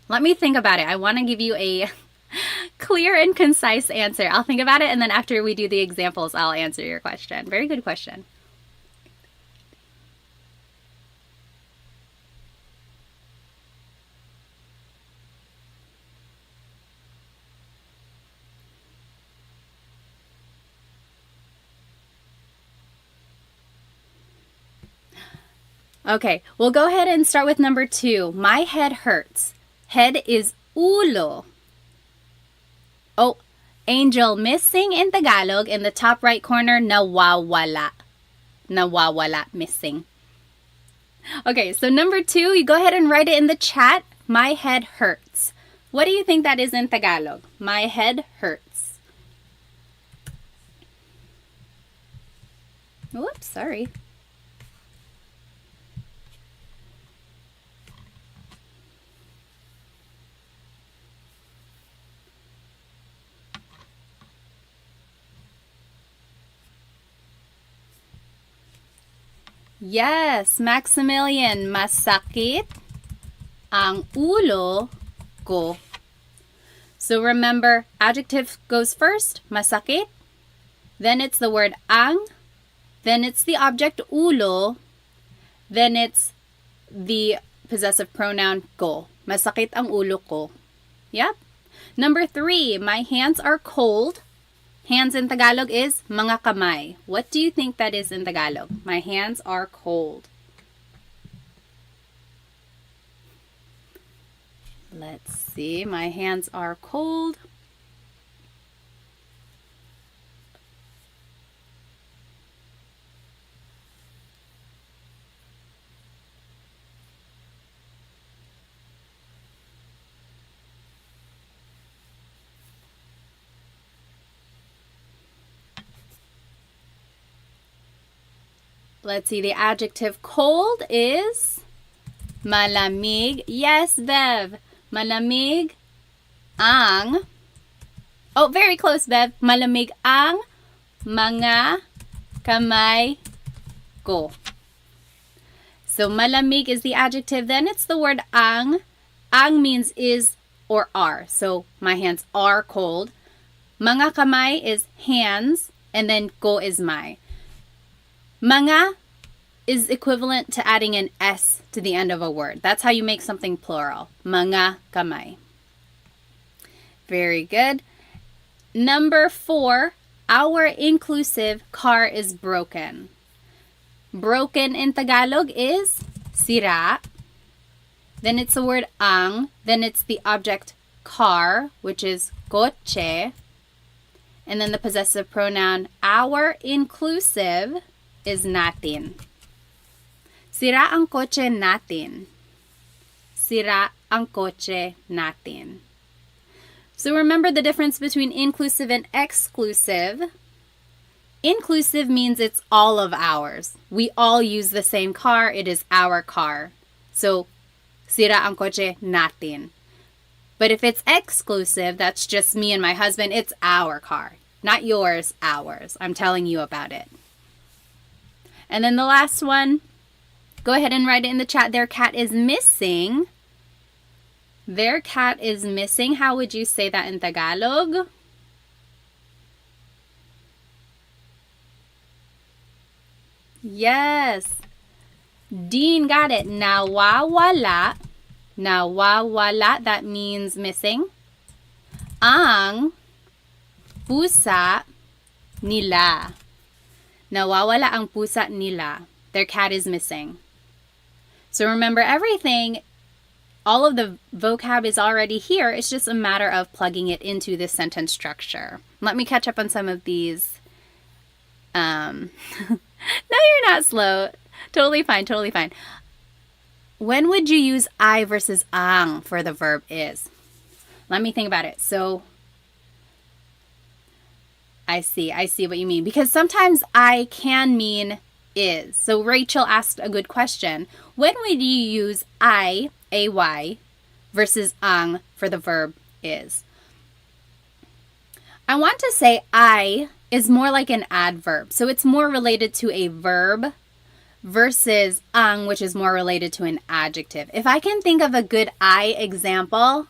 Let me think about it. I want to give you a clear and concise answer. I'll think about it, and then after we do the examples, I'll answer your question. Very good question. Okay, we'll go ahead and start with number 2. My head hurts. Head is ulo. Oh, Angel, missing in Tagalog in the top right corner, nawawala. Nawawala, missing. Okay, so number 2, you go ahead and write it in the chat. My head hurts. What do you think that is in Tagalog? My head hurts. Whoops, sorry. Yes, Maximilian, masakit ang ulo ko. So remember, adjective goes first, masakit. Then it's the word ang. Then it's the object ulo. Then it's the possessive pronoun ko. Masakit ang ulo ko. Yep. Number 3, my hands are cold. Hands in Tagalog is mga kamay. What do you think that is in Tagalog? My hands are cold. Let's see. My hands are cold. Let's see. The adjective cold is malamig. Yes, Bev. Malamig ang. Oh, very close, Bev. Malamig ang mga kamay ko. So malamig is the adjective. Then it's the word ang. Ang means is or are. So my hands are cold. Mga kamay is hands. And then ko is my. Mga is equivalent to adding an S to the end of a word. That's how you make something plural. Mga kamay. Very good. Number 4, our inclusive car is broken. Broken in Tagalog is sira. Then it's the word ang. Then it's the object car, which is kotse. And then the possessive pronoun our inclusive is natin. Sira ang kotse natin. Sira ang kotse natin. So remember the difference between inclusive and exclusive. Inclusive means it's all of ours. We all use the same car. It is our car. So, sira ang kotse natin. But if it's exclusive, that's just me and my husband. It's our car. Not yours, ours. I'm telling you about it. And then the last one, go ahead and write it in the chat. Their cat is missing. Their cat is missing. How would you say that in Tagalog? Yes. Dean got it. Nawawala. Nawawala, that means missing. Ang pusa nila. Nawawala ang pusa nila. Their cat is missing. So remember everything, all of the vocab is already here. It's just a matter of plugging it into this sentence structure. Let me catch up on some of these. No, you're not slow. Totally fine, totally fine. When would you use I versus ang for the verb is? Let me think about it. So, I see what you mean. Because sometimes I can mean is. So Rachel asked a good question. When would you use I, ay, versus ang for the verb is? I want to say I is more like an adverb. So it's more related to a verb versus ang, which is more related to an adjective. If I can think of a good I example,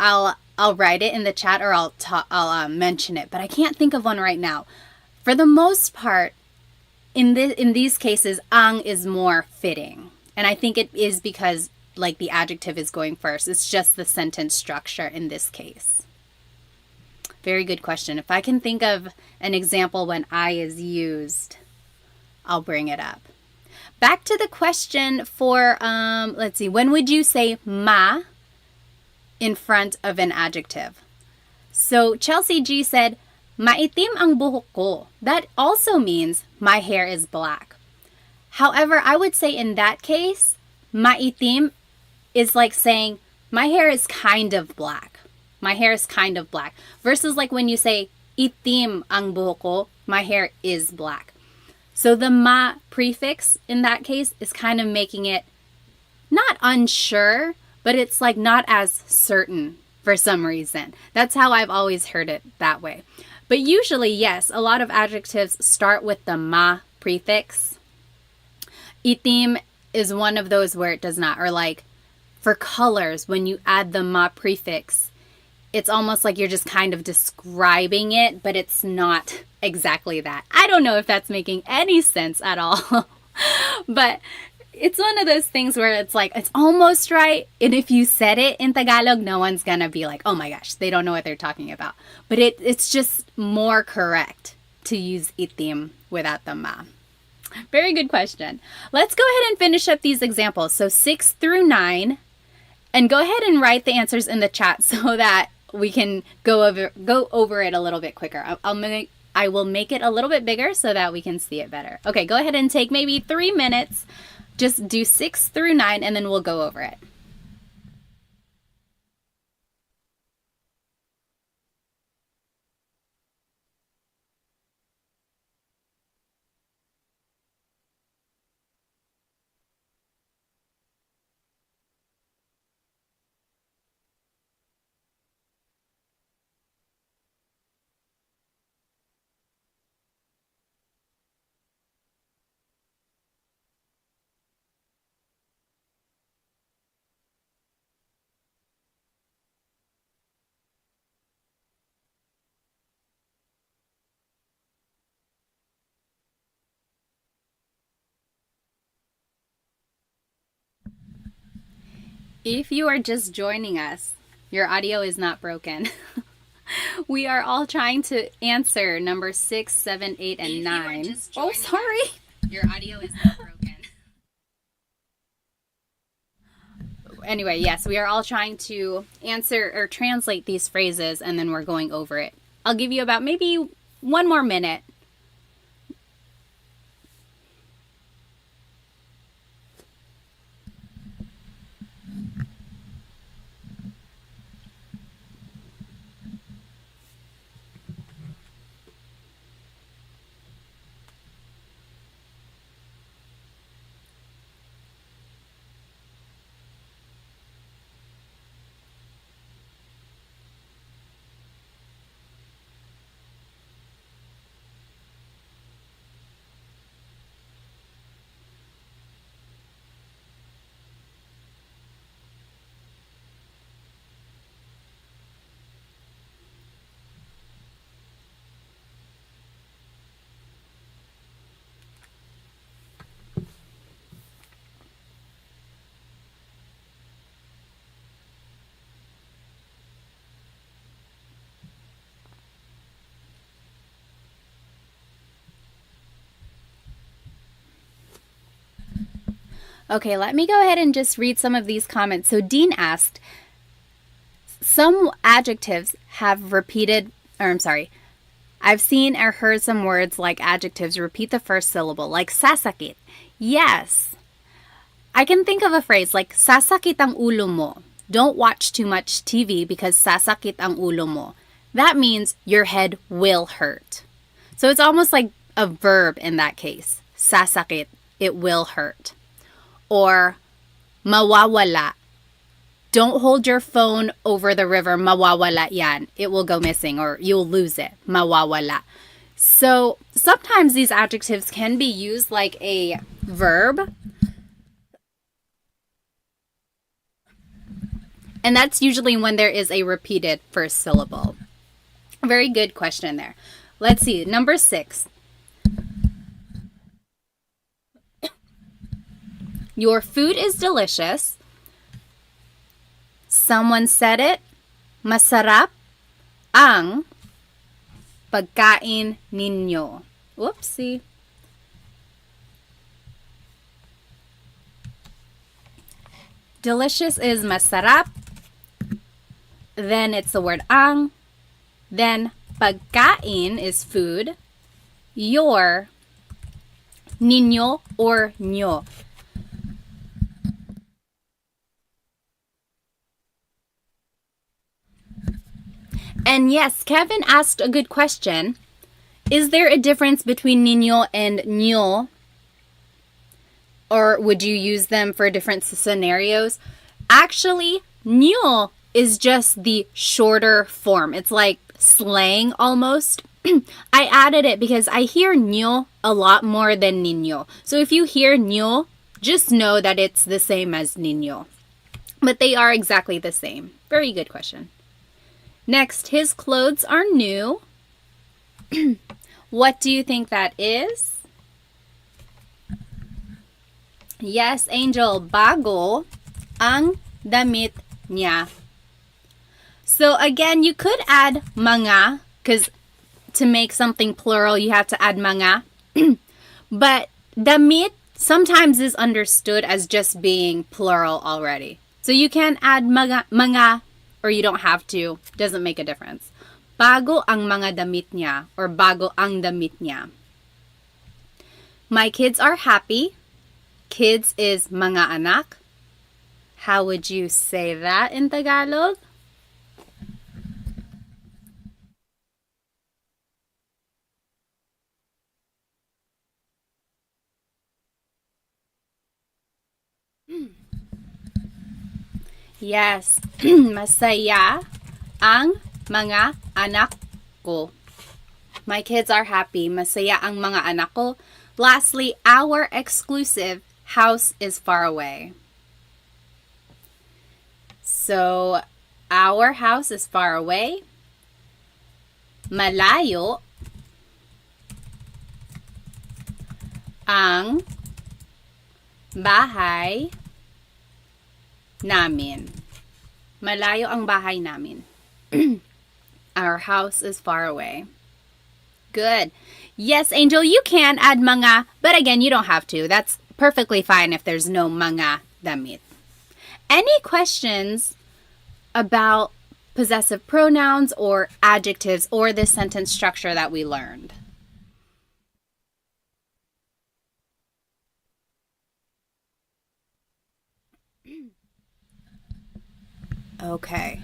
I'll write it in the chat or I'll mention it, but I can't think of one right now. For the most part, in these cases, ang is more fitting. And I think it is because like the adjective is going first. It's just the sentence structure in this case. Very good question. If I can think of an example when I is used, I'll bring it up. Back to the question for, let's see, when would you say ma in front of an adjective? So Chelsea G said, maitim ang buhok ko. That also means my hair is black. However, I would say in that case, maitim is like saying my hair is kind of black. My hair is kind of black. Versus like when you say itim ang buhok ko, my hair is black. So the ma prefix in that case is kind of making it not unsure, but it's like not as certain for some reason. That's how I've always heard it that way. But usually, yes, a lot of adjectives start with the ma prefix. Itim is one of those where it does not. Or like for colors, when you add the ma prefix, it's almost like you're just kind of describing it, but it's not exactly that. I don't know if that's making any sense at all. But it's one of those things where it's like, it's almost right. And if you said it in Tagalog, no one's going to be like, oh my gosh, they don't know what they're talking about. But it's just more correct to use itim without the ma. Very good question. Let's go ahead and finish up these examples. So 6 through 9. And go ahead and write the answers in the chat so that we can go over it a little bit quicker. I will make it a little bit bigger so that we can see it better. Okay, go ahead and take maybe 3 minutes. Just do 6 through 9 and then we'll go over it. If you are just joining us, your audio is not broken. We are all trying to answer number 6, 7, 8, and 9. Oh, sorry. Your audio is not broken. Anyway, yes, we are all trying to answer or translate these phrases, and then we're going over it. I'll give you about maybe 1 more minute. Okay, let me go ahead and just read some of these comments. So Dean asked, some adjectives have repeated, or I'm sorry, I've seen or heard some words like adjectives repeat the first syllable, like sasakit. Yes. I can think of a phrase like sasakit ang ulo mo. Don't watch too much TV because sasakit ang ulo mo. That means your head will hurt. So it's almost like a verb in that case. Sasakit, it will hurt. Or mawawala. Don't hold your phone over the river. Mawawala yan. It will go missing or you'll lose it. Mawawala. So sometimes these adjectives can be used like a verb. And that's usually when there is a repeated first syllable. Very good question there. Let's see. Number 6. Your food is delicious. Someone said it. Masarap ang pagkain ninyo. Whoopsie. Delicious is masarap. Then it's the word ang. Then pagkain is food. Your, ninyo or nyo. And yes, Kevin asked a good question. Is there a difference between niño and nyo? Or would you use them for different scenarios? Actually, nyo is just the shorter form. It's like slang almost. I added it because I hear nyo a lot more than niño. So if you hear nyo, Just know that it's the same as niño. But they are exactly the same. Very good question. Next, his clothes are new. What do you think that is? Yes, Angel. Bago ang damit niya. So again, you could add mga, because to make something plural, you have to add mga. But damit sometimes is understood as just being plural already. So you can add mga, or you don't have to. Doesn't make a difference. Bago ang mga damit niya, or bago ang damit niya. My kids are happy. Kids is mga anak. How would you say that in Tagalog? Yes. Masaya ang mga anak ko. My kids are happy. Masaya ang mga anak ko. Lastly, our exclusive house is far away. So, our house is far away. Malayo ang bahay namin. Malayo ang bahay namin. Our house is far away. Good. Yes, Angel, you can add mga, but again, you don't have to. That's perfectly fine if there's no mga damit. Any questions about possessive pronouns or adjectives or this sentence structure that we learned? Okay.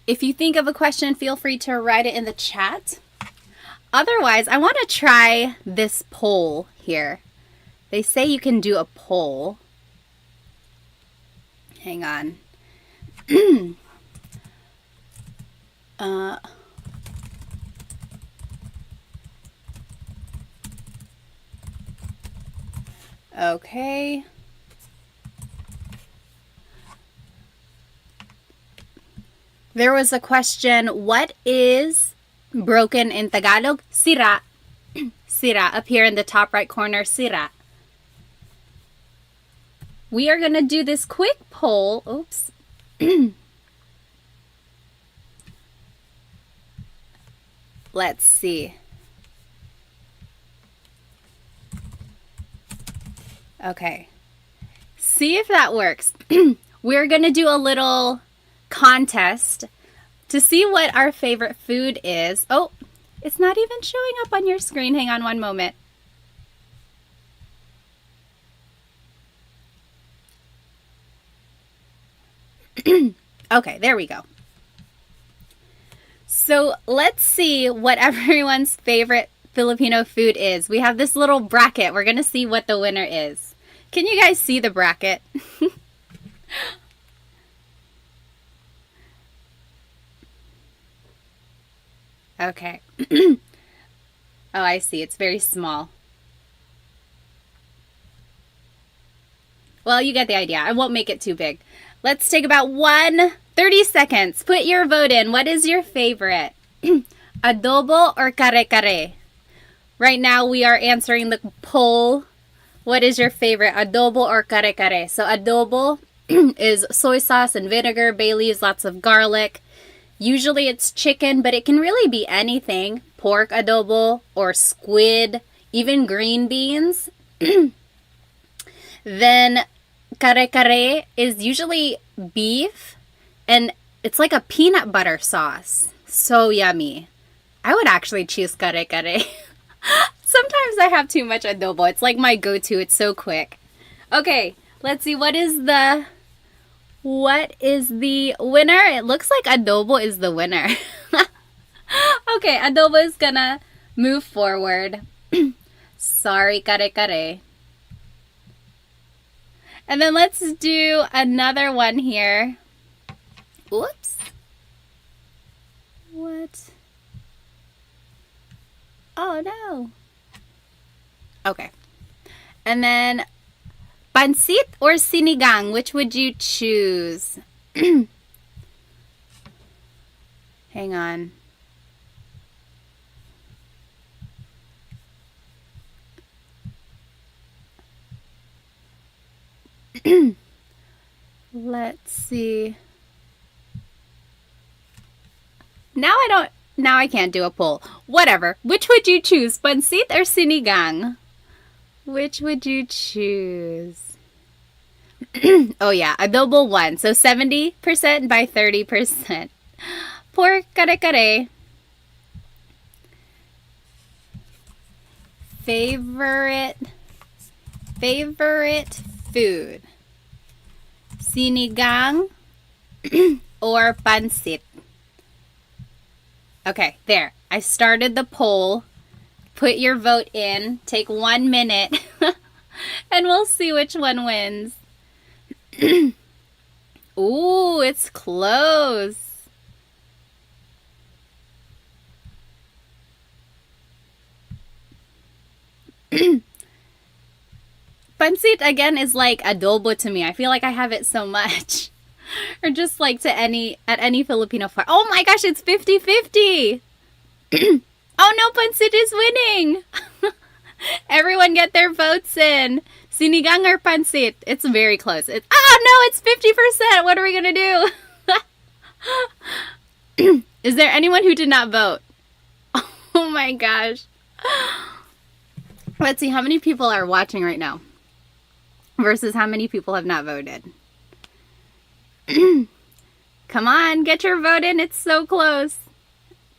If you think of a question, feel free to write it in the chat. Otherwise, I want to try this poll here. They say you can do a poll. Hang on. Okay. There was a question, what is broken in Tagalog? Sira. Sira, up here in the top right corner, sira. We are going to do this quick poll. Oops. Let's see. Okay. See if that works. We're going to do a little contest to see what our favorite food is. Oh, it's not even showing up on your screen. Hang on one moment. Okay, there we go. So let's see what everyone's favorite Filipino food is. We have this little bracket. We're going to see what the winner is. Can you guys see the bracket? Okay. Oh, I see. It's very small. Well, you get the idea. I won't make it too big. Let's take about 30 seconds. Put your vote in. What is your favorite? Adobo or kare-kare? Right now, we are answering the poll. What is your favorite? Adobo or kare-kare? So adobo is soy sauce and vinegar, bay leaves, lots of garlic. Usually it's chicken, but it can really be anything. Pork adobo or squid, even green beans. Then kare-kare is usually beef, and it's like a peanut butter sauce. So yummy. I would actually choose kare-kare. Sometimes I have too much adobo. It's like my go-to. It's so quick. Okay, let's see. What is the winner? It looks like adobo is the winner. Okay, adobo is gonna move forward. Sorry, kare-kare. And then let's do another one here. Oops. What? Oh, no. Okay. And then Pansit or sinigang? Which would you choose? Hang on. Let's see. Now I can't do a poll. Whatever. Which would you choose? Pansit or sinigang? Which would you choose? Oh yeah, adobo 1. So 70% by 30%. Por kare-kare. Favorite food. Sinigang or pansit? Okay, there. I started the poll. Put your vote in. Take 1 minute. And we'll see which one wins. Ooh, it's close. Pansit, again, is like adobo to me. I feel like I have it so much. Or just like at any Filipino farm. Oh my gosh, it's 50-50. Oh no, Pansit is winning. Everyone get their votes in. Sinigang or Pansit? It's very close. No, it's 50%. What are we going to do? Is there anyone who did not vote? Oh my gosh. Let's see how many people are watching right now versus how many people have not voted. Come on, get your vote in. It's so close.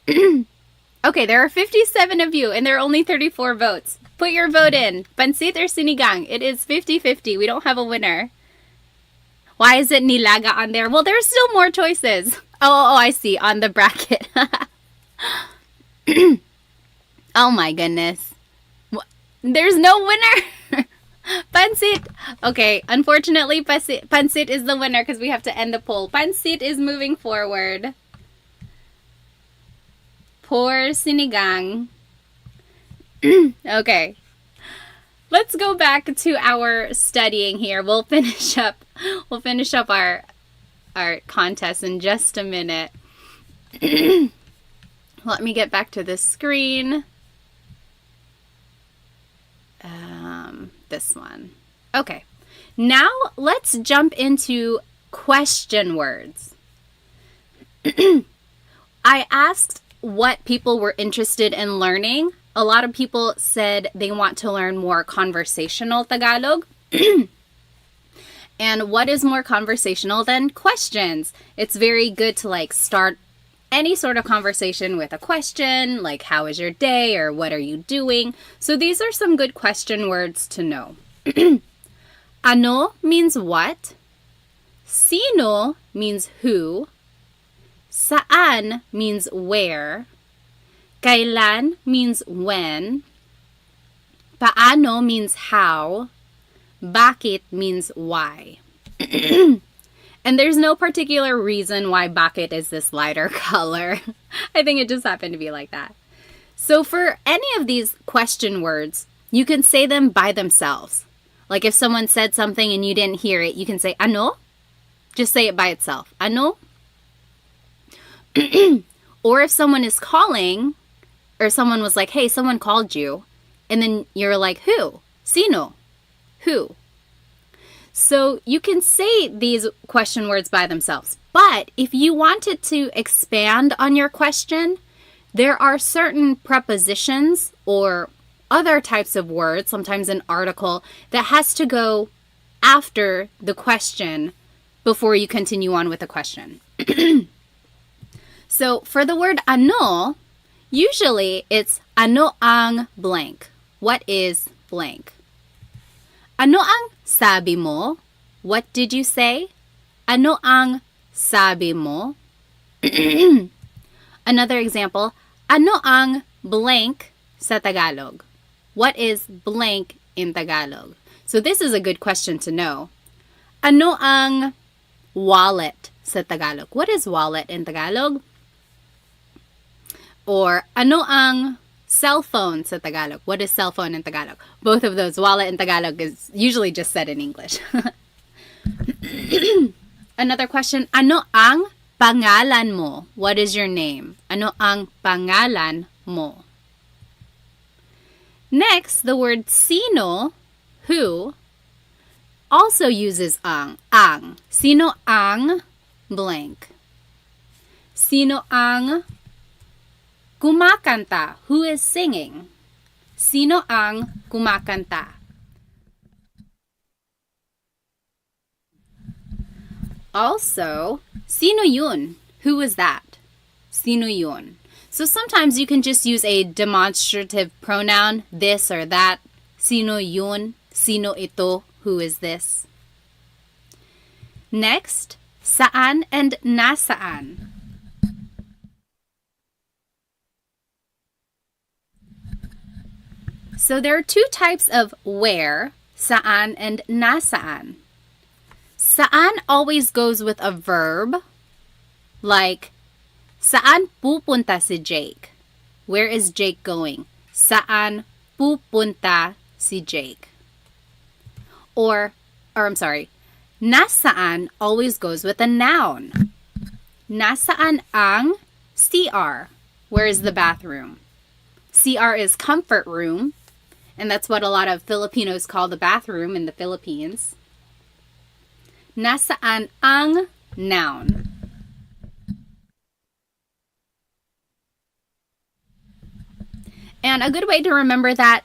Okay, there are 57 of you and there are only 34 votes. Put your vote in. Pansit or sinigang? It is 50-50. We don't have a winner. Why is it nilaga on there? Well, there's still more choices. Oh, I see. On the bracket. Oh my goodness. There's no winner. Pansit. Okay, unfortunately, Pansit is the winner because we have to end the poll. Pansit is moving forward. Poor sinigang. Okay. Let's go back to our studying here. We'll finish up our contest in just a minute. Let me get back to the screen. This one. Okay. Now let's jump into question words. I asked what people were interested in learning. A lot of people said they want to learn more conversational Tagalog. And what is more conversational than questions? It's very good to start any sort of conversation with a question, like how is your day or what are you doing? So these are some good question words to know. Ano means what. Sino means who. Saan means where. Kailan means when. Paano means how. Bakit means why. And there's no particular reason why bakit is this lighter color. I think it just happened to be like that. So for any of these question words, you can say them by themselves. Like if someone said something and you didn't hear it, you can say ano. Just say it by itself. Ano. Or if someone is calling, or someone was like, hey, someone called you, and then you're like, who? Sino? Who? So you can say these question words by themselves. But if you wanted to expand on your question, there are certain prepositions or other types of words, sometimes an article, that has to go after the question before you continue on with the question. So for the word ano, usually it's ano ang blank. What is blank? Ano ang sabi mo? What did you say? Ano ang sabi mo? Another example, ano ang blank sa Tagalog? What is blank in Tagalog? So this is a good question to know. Ano ang wallet sa Tagalog? What is wallet in Tagalog? Or ano ang Cell phone sa Tagalog. What is cell phone in Tagalog? Both of those. Wallet in Tagalog is usually just said in English. Another question. Ano ang pangalan mo? What is your name? Ano ang pangalan mo? Next, the word sino, who, also uses ang. Ang. Sino ang blank? Sino ang kumakanta? Who is singing? Sino ang kumakanta? Also, sino yun? Who is that? Sino yun? So sometimes you can just use a demonstrative pronoun, this or that. Sino yun? Sino ito? Who is this? Next, saan and nasaan. So there are two types of where, saan and nasaan. Saan always goes with a verb, like, saan pupunta si Jake? Where is Jake going? Saan pupunta si Jake? Or I'm sorry, nasaan always goes with a noun. Nasaan ang CR? Where is the bathroom? CR is comfort room, and that's what a lot of Filipinos call the bathroom in the Philippines. Nasaan ang noun? And a good way to remember that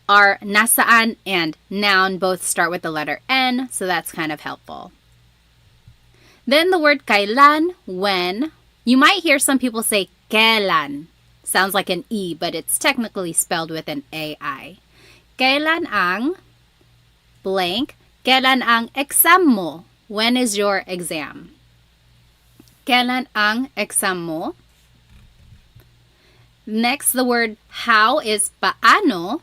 are nasaan and noun both start with the letter N, so that's kind of helpful. Then the word kailan, when. You might hear some people say kailan. Sounds like an E, but it's technically spelled with an AI. Kailan ang blank. Kailan ang exam mo? When is your exam? Kailan ang exam mo? Next, the word how is paano.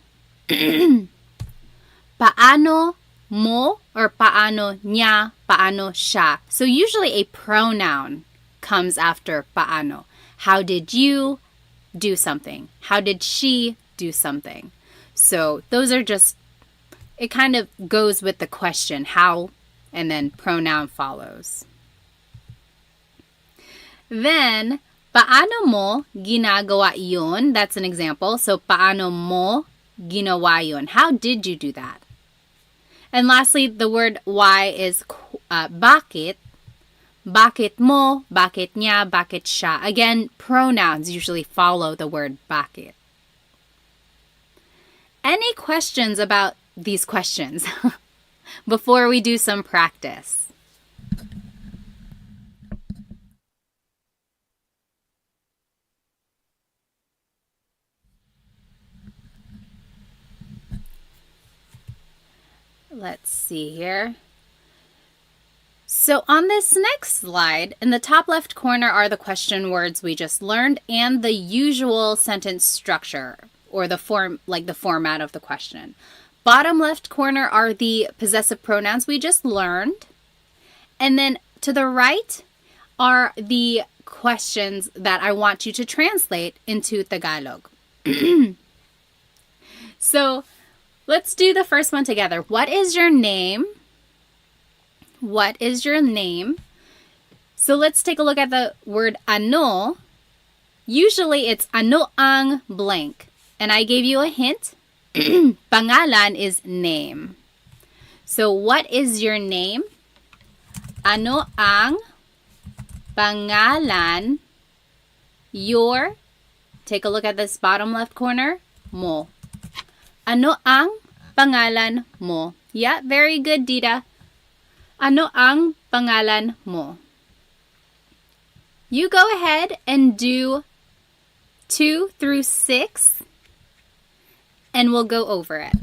Paano mo or paano niya, paano siya. So usually a pronoun comes after paano. How did you do something? How did she do something? So those are just, it kind of goes with the question, how, and then pronoun follows. Then, paano mo ginagawa yun? That's an example. So, paano mo ginawa yun? How did you do that? And lastly, the word why is bakit. Bakit mo, bakit niya, bakit siya. Again, pronouns usually follow the word bakit. Any questions about these questions before we do some practice? Let's see here. So on this next slide, in the top left corner are the question words we just learned and the usual sentence structure or the format of the question. Bottom left corner are the possessive pronouns we just learned. And then to the right are the questions that I want you to translate into Tagalog. So let's do the first one together. What is your name? What is your name? So let's take a look at the word ano. Usually it's ano ang blank. And I gave you a hint. Pangalan is name. So what is your name? Ano ang pangalan? Your, take a look at this bottom left corner, mo. Ano ang pangalan mo? Yeah, very good, Dita. Ano ang pangalan mo? You go ahead and do 2 through 6, and we'll go over it.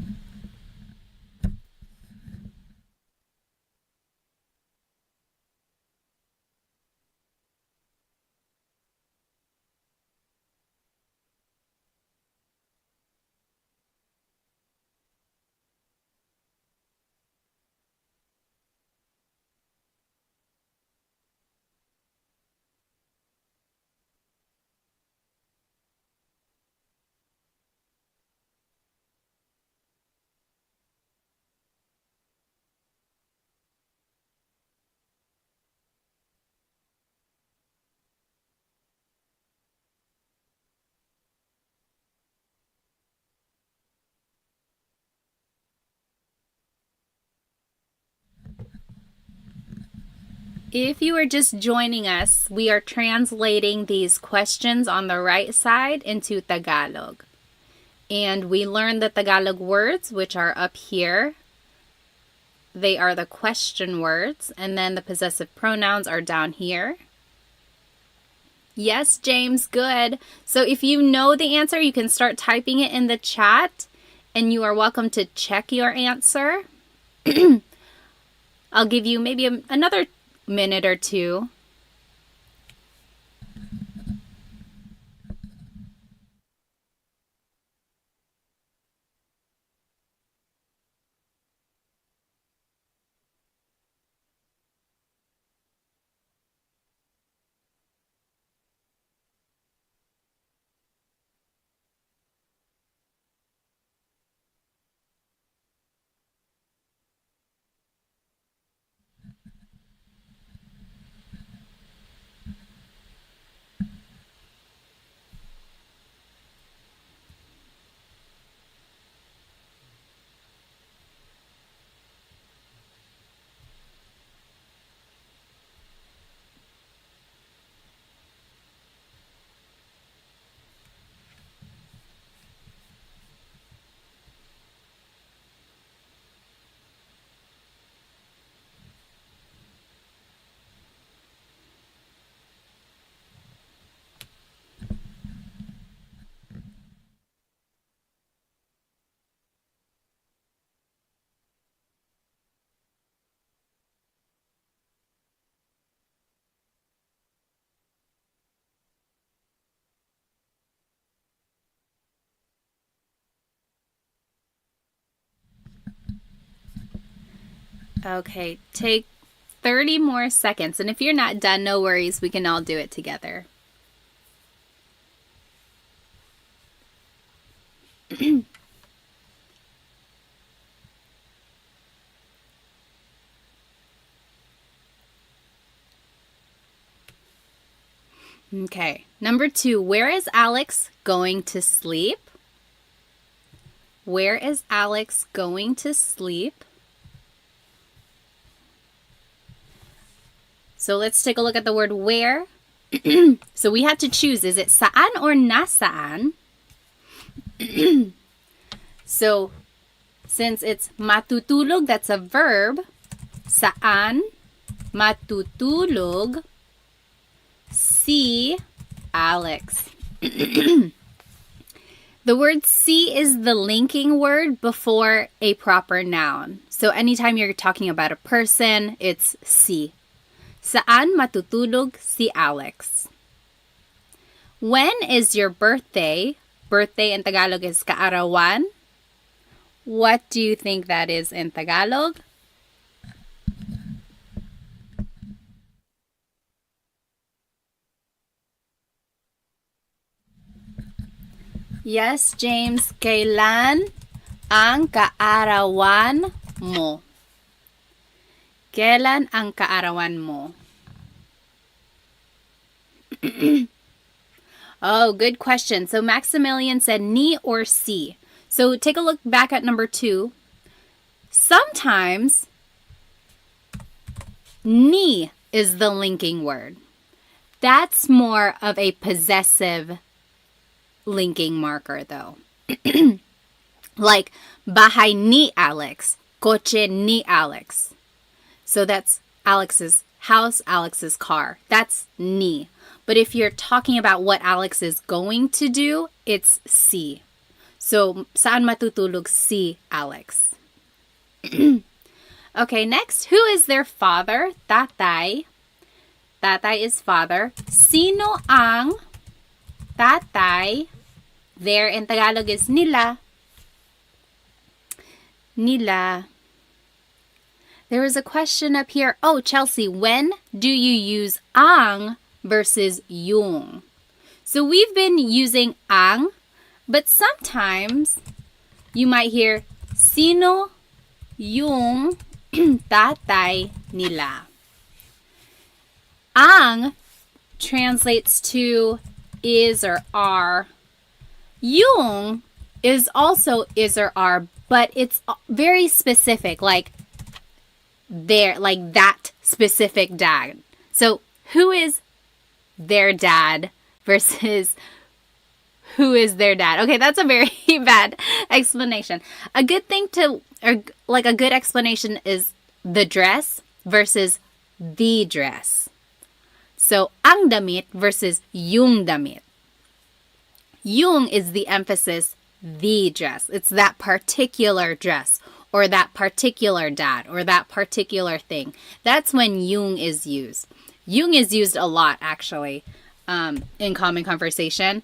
If you are just joining us, we are translating these questions on the right side into Tagalog. And we learned the Tagalog words, which are up here. They are the question words, and then the possessive pronouns are down here. Yes, James, good. So if you know the answer, you can start typing it in the chat, and you are welcome to check your answer. I'll give you maybe another minute or two. Okay, take 30 more seconds. And if you're not done, no worries. We can all do it together. Okay, number 2. Where is Alex going to sleep? Where is Alex going to sleep? So let's take a look at the word where. So we have to choose, is it saan or nasaan? So since it's matutulog, that's a verb. Saan matutulog si Alex. The word si is the linking word before a proper noun. So anytime you're talking about a person, it's si. Saan matutulog si Alex? When is your birthday? Birthday in Tagalog is kaarawan. What do you think that is in Tagalog? Yes, James. Kailan ang kaarawan mo? Kailan ang kaarawan mo? Oh, good question. So Maximilian said ni or si. So take a look back at number 2. Sometimes ni is the linking word. That's more of a possessive linking marker though. Like bahay ni Alex, kotse ni Alex. So that's Alex's house, Alex's car. That's ni. But if you're talking about what Alex is going to do, it's si. So, saan matutulog si Alex? Okay, next. Who is their father? Tatay. Tatay is father. Sino ang tatay? There in Tagalog is nila. Nila. There was a question up here. Oh, Chelsea, when do you use ang versus yung? So we've been using ang, but sometimes you might hear sino yung tatay nila. Ang translates to is or are. Yung is also is or are, but it's very specific, like there, like that specific dad. So who is their dad versus who is their dad? Okay, that's a very bad explanation. A good thing to, or like a good explanation is the dress versus the dress. So, ang damit versus yung damit. Yung is the emphasis, the dress. It's that particular dress or that particular dad or that particular thing. That's when yung is used. Yung is used a lot, actually, in common conversation.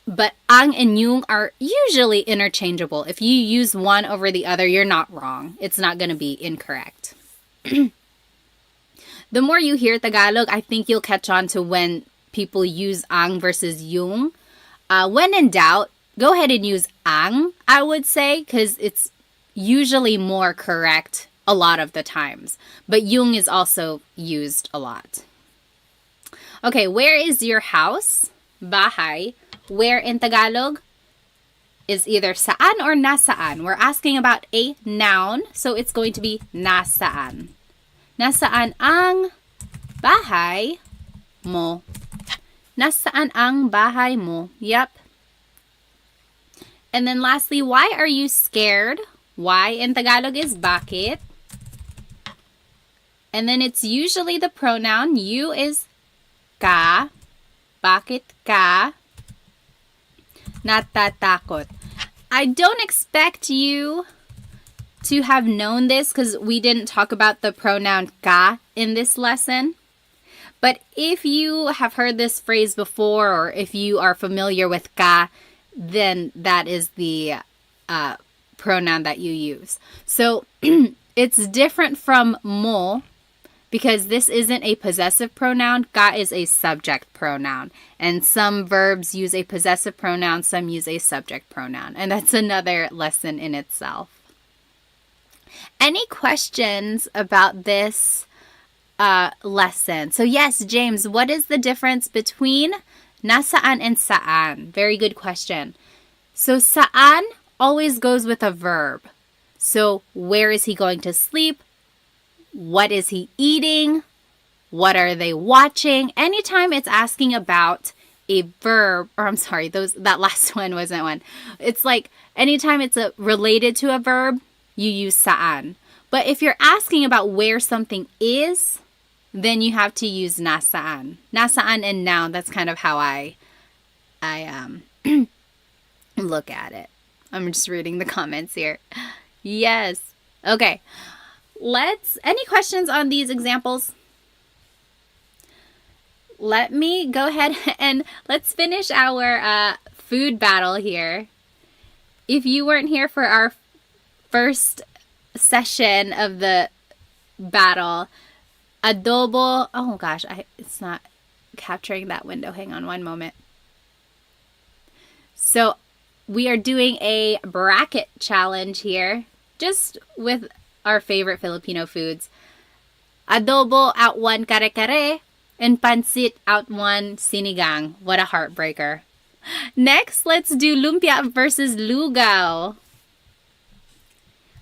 But ang and yung are usually interchangeable. If you use one over the other, you're not wrong. It's not going to be incorrect. The more you hear Tagalog, I think you'll catch on to when people use ang versus yung. When in doubt, go ahead and use ang, I would say, because it's usually more correct a lot of the times. But yung is also used a lot. Okay, where is your house? Bahay. Where in Tagalog is either saan or nasaan. We're asking about a noun, so it's going to be nasaan. Nasaan ang bahay mo? Nasaan ang bahay mo? Yep. And then lastly, why are you scared? Why in Tagalog is bakit. And then it's usually the pronoun. You is ka. Bakit ka natatakot? I don't expect you to have known this because we didn't talk about the pronoun ka in this lesson. But if you have heard this phrase before or if you are familiar with ka, then that is the pronoun that you use. So it's different from mo because this isn't a possessive pronoun. Ka is a subject pronoun. And some verbs use a possessive pronoun, some use a subject pronoun. And that's another lesson in itself. Any questions about this lesson? So yes, James, what is the difference between nasaan and saan? Very good question. So saan always goes with a verb. So where is he going to sleep? What is he eating? What are they watching? Anytime it's asking about a verb, or I'm sorry, that last one wasn't one. It's like anytime it's related to a verb, you use saan. But if you're asking about where something is, then you have to use nasaan. Nasaan and noun, that's kind of how I look at it. I'm just reading the comments here. Yes. Okay. Any questions on these examples? Let me go ahead and let's finish our food battle here. If you weren't here for our first session of the battle, adobo, oh gosh, it's not capturing that window. Hang on one moment. So we are doing a bracket challenge here, just with our favorite Filipino foods. Adobo out one kare-kare, and pancit out one sinigang. What a heartbreaker. Next, let's do lumpia versus lugaw.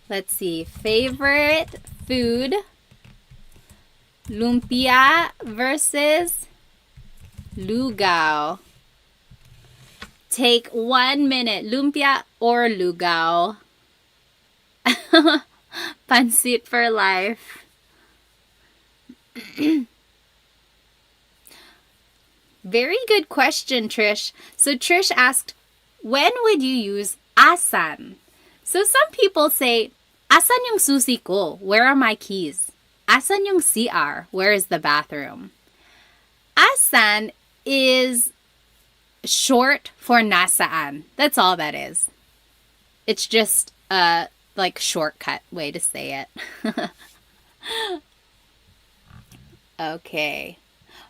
Let's see. Favorite food. Lumpia versus lugaw. Take 1 minute. Lumpia or lugaw? Pancit for life. Very good question, Trish. So Trish asked, when would you use asan? So some people say, asan yung susi ko? Where are my keys? Asan yung CR? Where is the bathroom? Asan is short for nasaan. That's all that is. It's just a shortcut way to say it. Okay.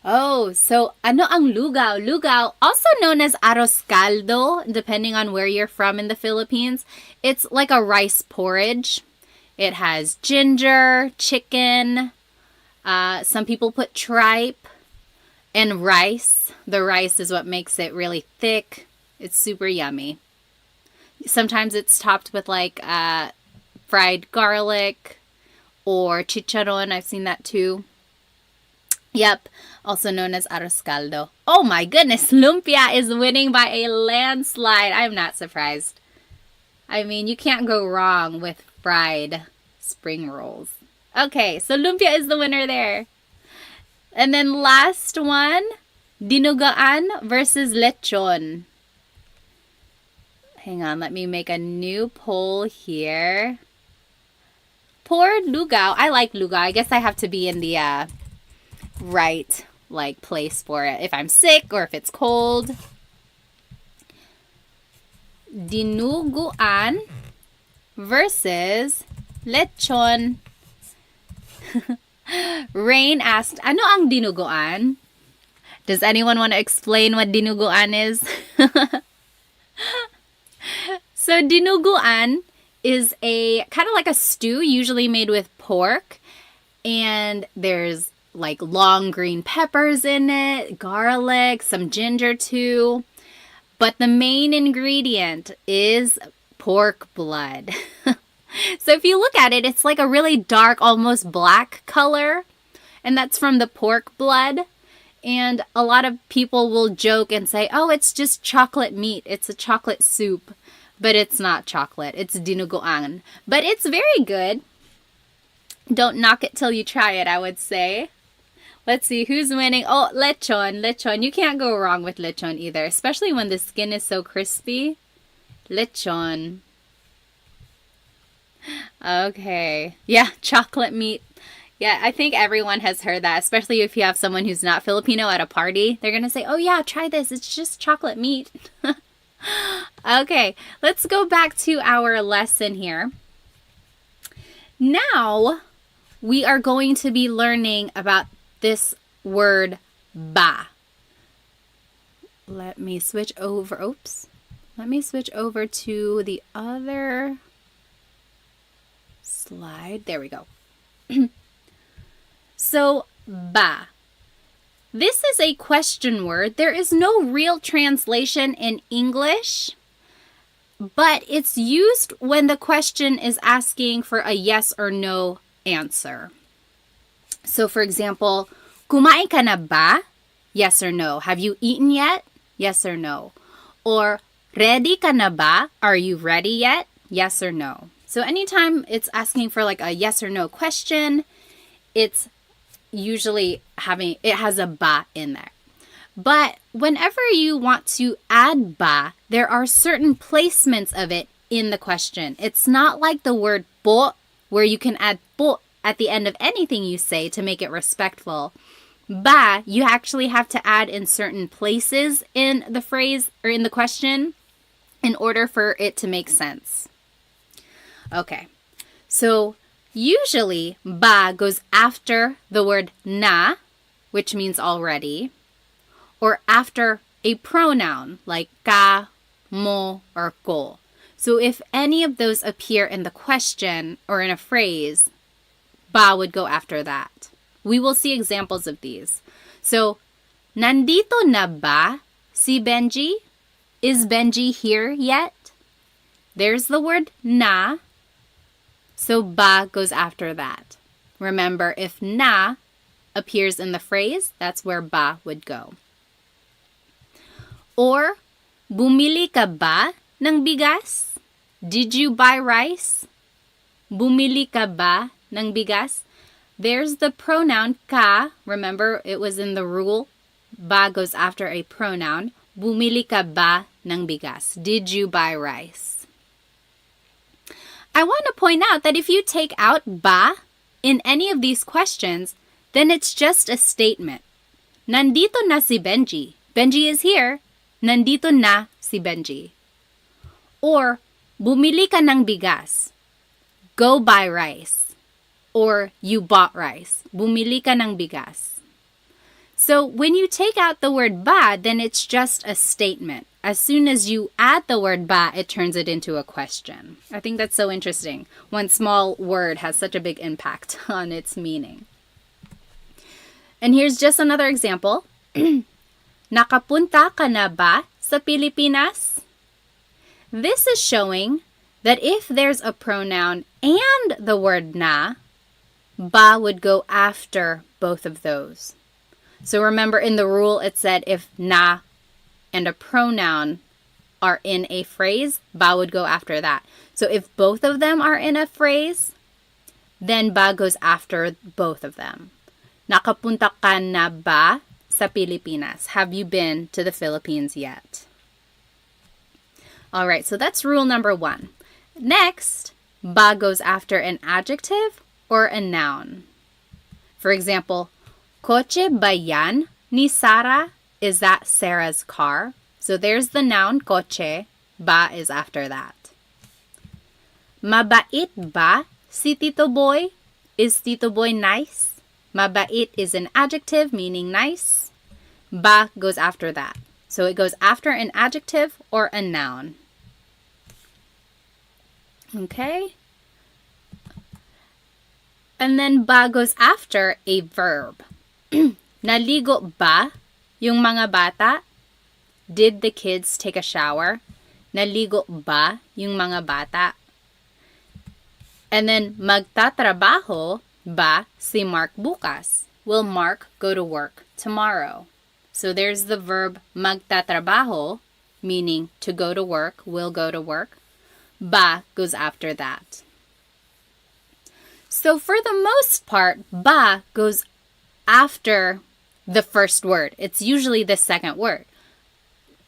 Oh, so ano ang lugaw? Lugaw, also known as arroz caldo, depending on where you're from in the Philippines. It's like a rice porridge. It has ginger, chicken. Some people put tripe and rice. The rice is what makes it really thick. It's super yummy. Sometimes it's topped with fried garlic or chicharon. I've seen that too. Yep, also known as arroz caldo. Oh my goodness, lumpia is winning by a landslide. I'm not surprised. I mean, you can't go wrong with fried spring rolls. Okay, so lumpia is the winner there. And then last one, dinugaan versus lechon. Hang on, let me make a new poll here. Pour lugaw. I like lugaw. I guess I have to be in the right place for it. If I'm sick or if it's cold. Dinuguan versus lechon. Rain asked, ano ang dinuguan? Does anyone want to explain what dinuguan is? So dinuguan is a kind of like a stew, usually made with pork, and there's like long green peppers in it, garlic, some ginger too. But the main ingredient is pork blood. So if you look at it, it's like a really dark, almost black color, and that's from the pork blood. And a lot of people will joke and say, oh, it's just chocolate meat. It's a chocolate soup. But it's not chocolate. It's dinuguan. But it's very good. Don't knock it till you try it, I would say. Let's see who's winning. Oh, lechon. Lechon. You can't go wrong with lechon either, especially when the skin is so crispy. Lechon. Okay. Yeah, chocolate meat. Yeah, I think everyone has heard that, especially if you have someone who's not Filipino at a party. They're going to say, oh yeah, try this. It's just chocolate meat. Okay, let's go back to our lesson here. Now, we are going to be learning about this word ba. Let me switch over. Oops. Let me switch over to the other slide. There we go. So, ba. This is a question word. There is no real translation in English, but it's used when the question is asking for a yes or no answer. So, for example, kumain ka na ba? Yes or no. Have you eaten yet? Yes or no. Or, ready ka na ba? Are you ready yet? Yes or no. So, anytime it's asking for like a yes or no question, it's usually it has a ba in there. But whenever you want to add ba, there are certain placements of it in the question. It's not like the word po, where you can add po at the end of anything you say to make it respectful. Ba, you actually have to add in certain places in the phrase or in the question in order for it to make sense. Okay, so usually, ba goes after the word na, which means already, or after a pronoun like ka, mo, or ko. So if any of those appear in the question or in a phrase, ba would go after that. We will see examples of these. So, nandito na ba si Benji? Is Benji here yet? There's the word na. So ba goes after that. Remember, if na appears in the phrase, that's where ba would go. Or, bumili ka ba ng bigas? Did you buy rice? Bumili ka ba ng bigas? There's the pronoun ka. Remember, it was in the rule. Ba goes after a pronoun. Bumili ka ba ng bigas? Did you buy rice? I want to point out that if you take out ba in any of these questions, then it's just a statement. Nandito na si Benji. Benji is here. Nandito na si Benji. Or, bumili ka ng bigas. Go buy rice. Or, you bought rice. Bumili ka ng bigas. So, when you take out the word ba, then it's just a statement. As soon as you add the word ba, it turns it into a question. I think that's so interesting. One small word has such a big impact on its meaning. And here's just another example. Nakapunta ka na ba sa Pilipinas? This is showing that if there's a pronoun and the word na, ba would go after both of those. So remember in the rule it said if na and a pronoun are in a phrase, ba would go after that. So if both of them are in a phrase, then ba goes after both of them. Nakapunta ka na ba sa Pilipinas? Have you been to the Philippines yet? All right, so that's rule number 1. Next, ba goes after an adjective or a noun. For example, Kotse ba yan ni Sarah? Is that Sarah's car? So there's the noun kotse. Ba is after that. Mabait ba si Tito Boy? Is Tito Boy nice? Mabait is an adjective meaning nice. Ba goes after that. So it goes after an adjective or a noun. Okay? And then ba goes after a verb. Naligo ba yung mga bata? Did the kids take a shower? Naligo ba yung mga bata? And then magtatrabaho ba si Mark bukas? Will Mark go to work tomorrow? So there's the verb magtatrabaho, meaning to go to work, will go to work. Ba goes after that. So for the most part, ba goes after the first word. It's usually the second word.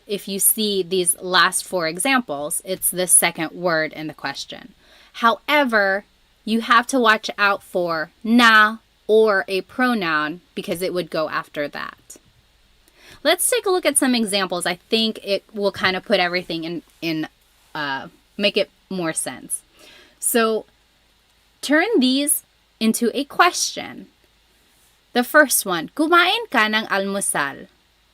If you see these last 4 examples, it's the second word in the question. However, you have to watch out for na or a pronoun because it would go after that. Let's take a look at some examples. I think it will kind of put everything in make it more sense. So turn these into a question. The first one, kumain ka ng almusal.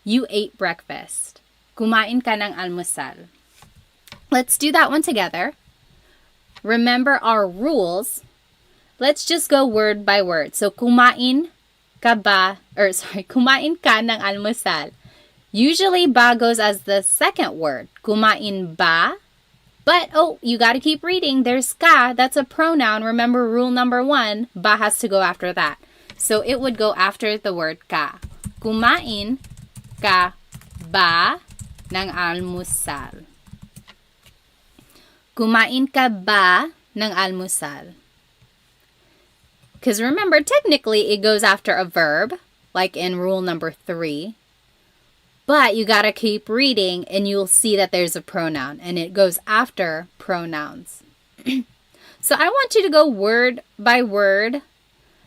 You ate breakfast. Kumain ka ng almusal. Let's do that one together. Remember our rules. Let's just go word by word. So kumain ka ng almusal. Usually ba goes as the second word. Kumain ba? But, you got to keep reading. There's ka. That's a pronoun. Remember rule number 1. Ba has to go after that. So it would go after the word ka. Kumain ka ba ng almusal? Kumain ka ba ng almusal? Because remember, technically it goes after a verb, like in rule number 3. But you got to keep reading and you'll see that there's a pronoun and it goes after pronouns. So I want you to go word by word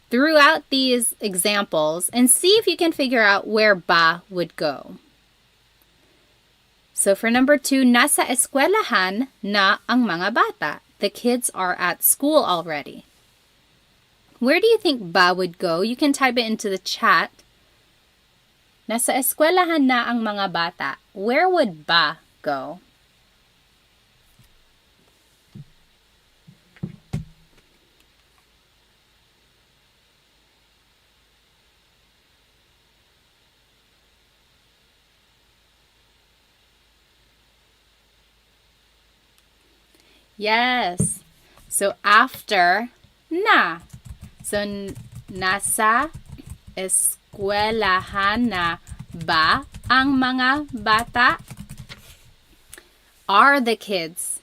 throughout these examples and see if you can figure out where ba would go. So for number 2, nasa eskwelahan na ang mga bata. The kids are at school already. Where do you think ba would go? You can type it into the chat. Nasa eskwelahan na ang mga bata. Where would ba go? Yes. So after na. So nasa eskwelahan na ba ang mga bata? Are the kids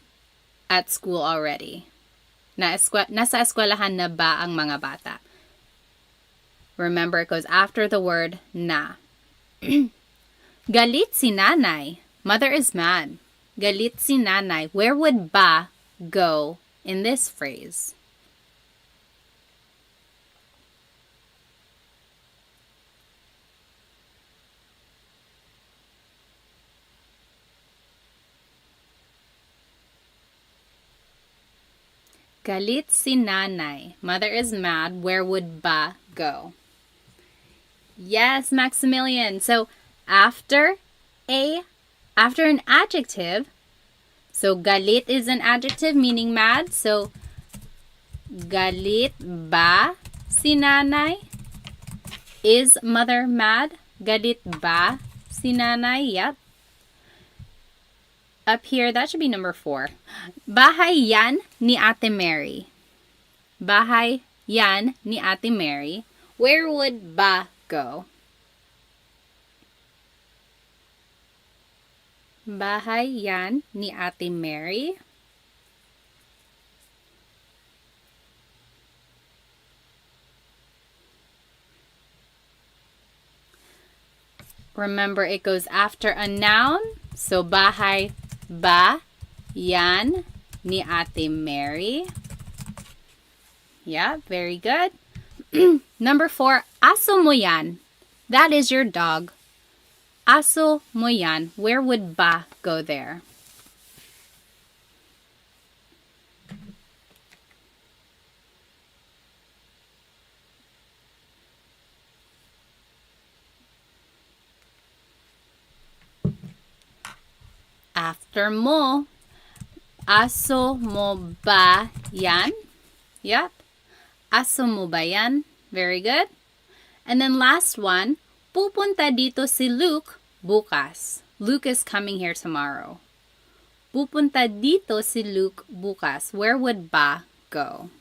at school already? Nasa eskwelahan na ba ang mga bata? Remember, it goes after the word na. Galit si nanay. Mother is mad. Galit si nanay. Where would ba go in this phrase? Galit si nanay. Mother is mad. Where would ba go? Yes, Maximilian. So after an adjective, so galit is an adjective meaning mad. So galit ba si nanay? Is mother mad? Galit ba si nanay? Yep. Up here, that should be number 4. Bahay yan ni Ate Mary. Bahay yan ni Ate Mary, where would ba go? Bahay yan ni Ate Mary. Remember, it goes after a noun. So, bahay ba yan ni Ate Mary. Yeah, very good. Number 4, aso mo yan. That is your dog. Aso mo yan. Where would ba go there? After mo, aso mo ba yan? Yep. Aso mo ba yan? Very good. And then last one, pupunta dito si Luke bukas. Luke is coming here tomorrow. Pupunta dito si Luke bukas. Where would ba go?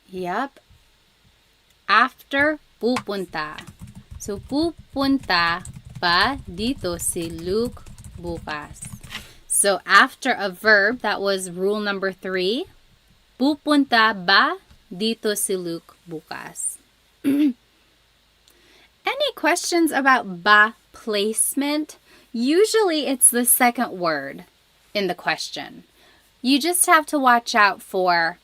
Yep. After pupunta. So, pupunta ba dito si Luke bukas. So, after a verb, that was rule number 3. Pupunta ba dito si Luke bukas. Any questions about ba placement? Usually, it's the second word in the question. You just have to watch out for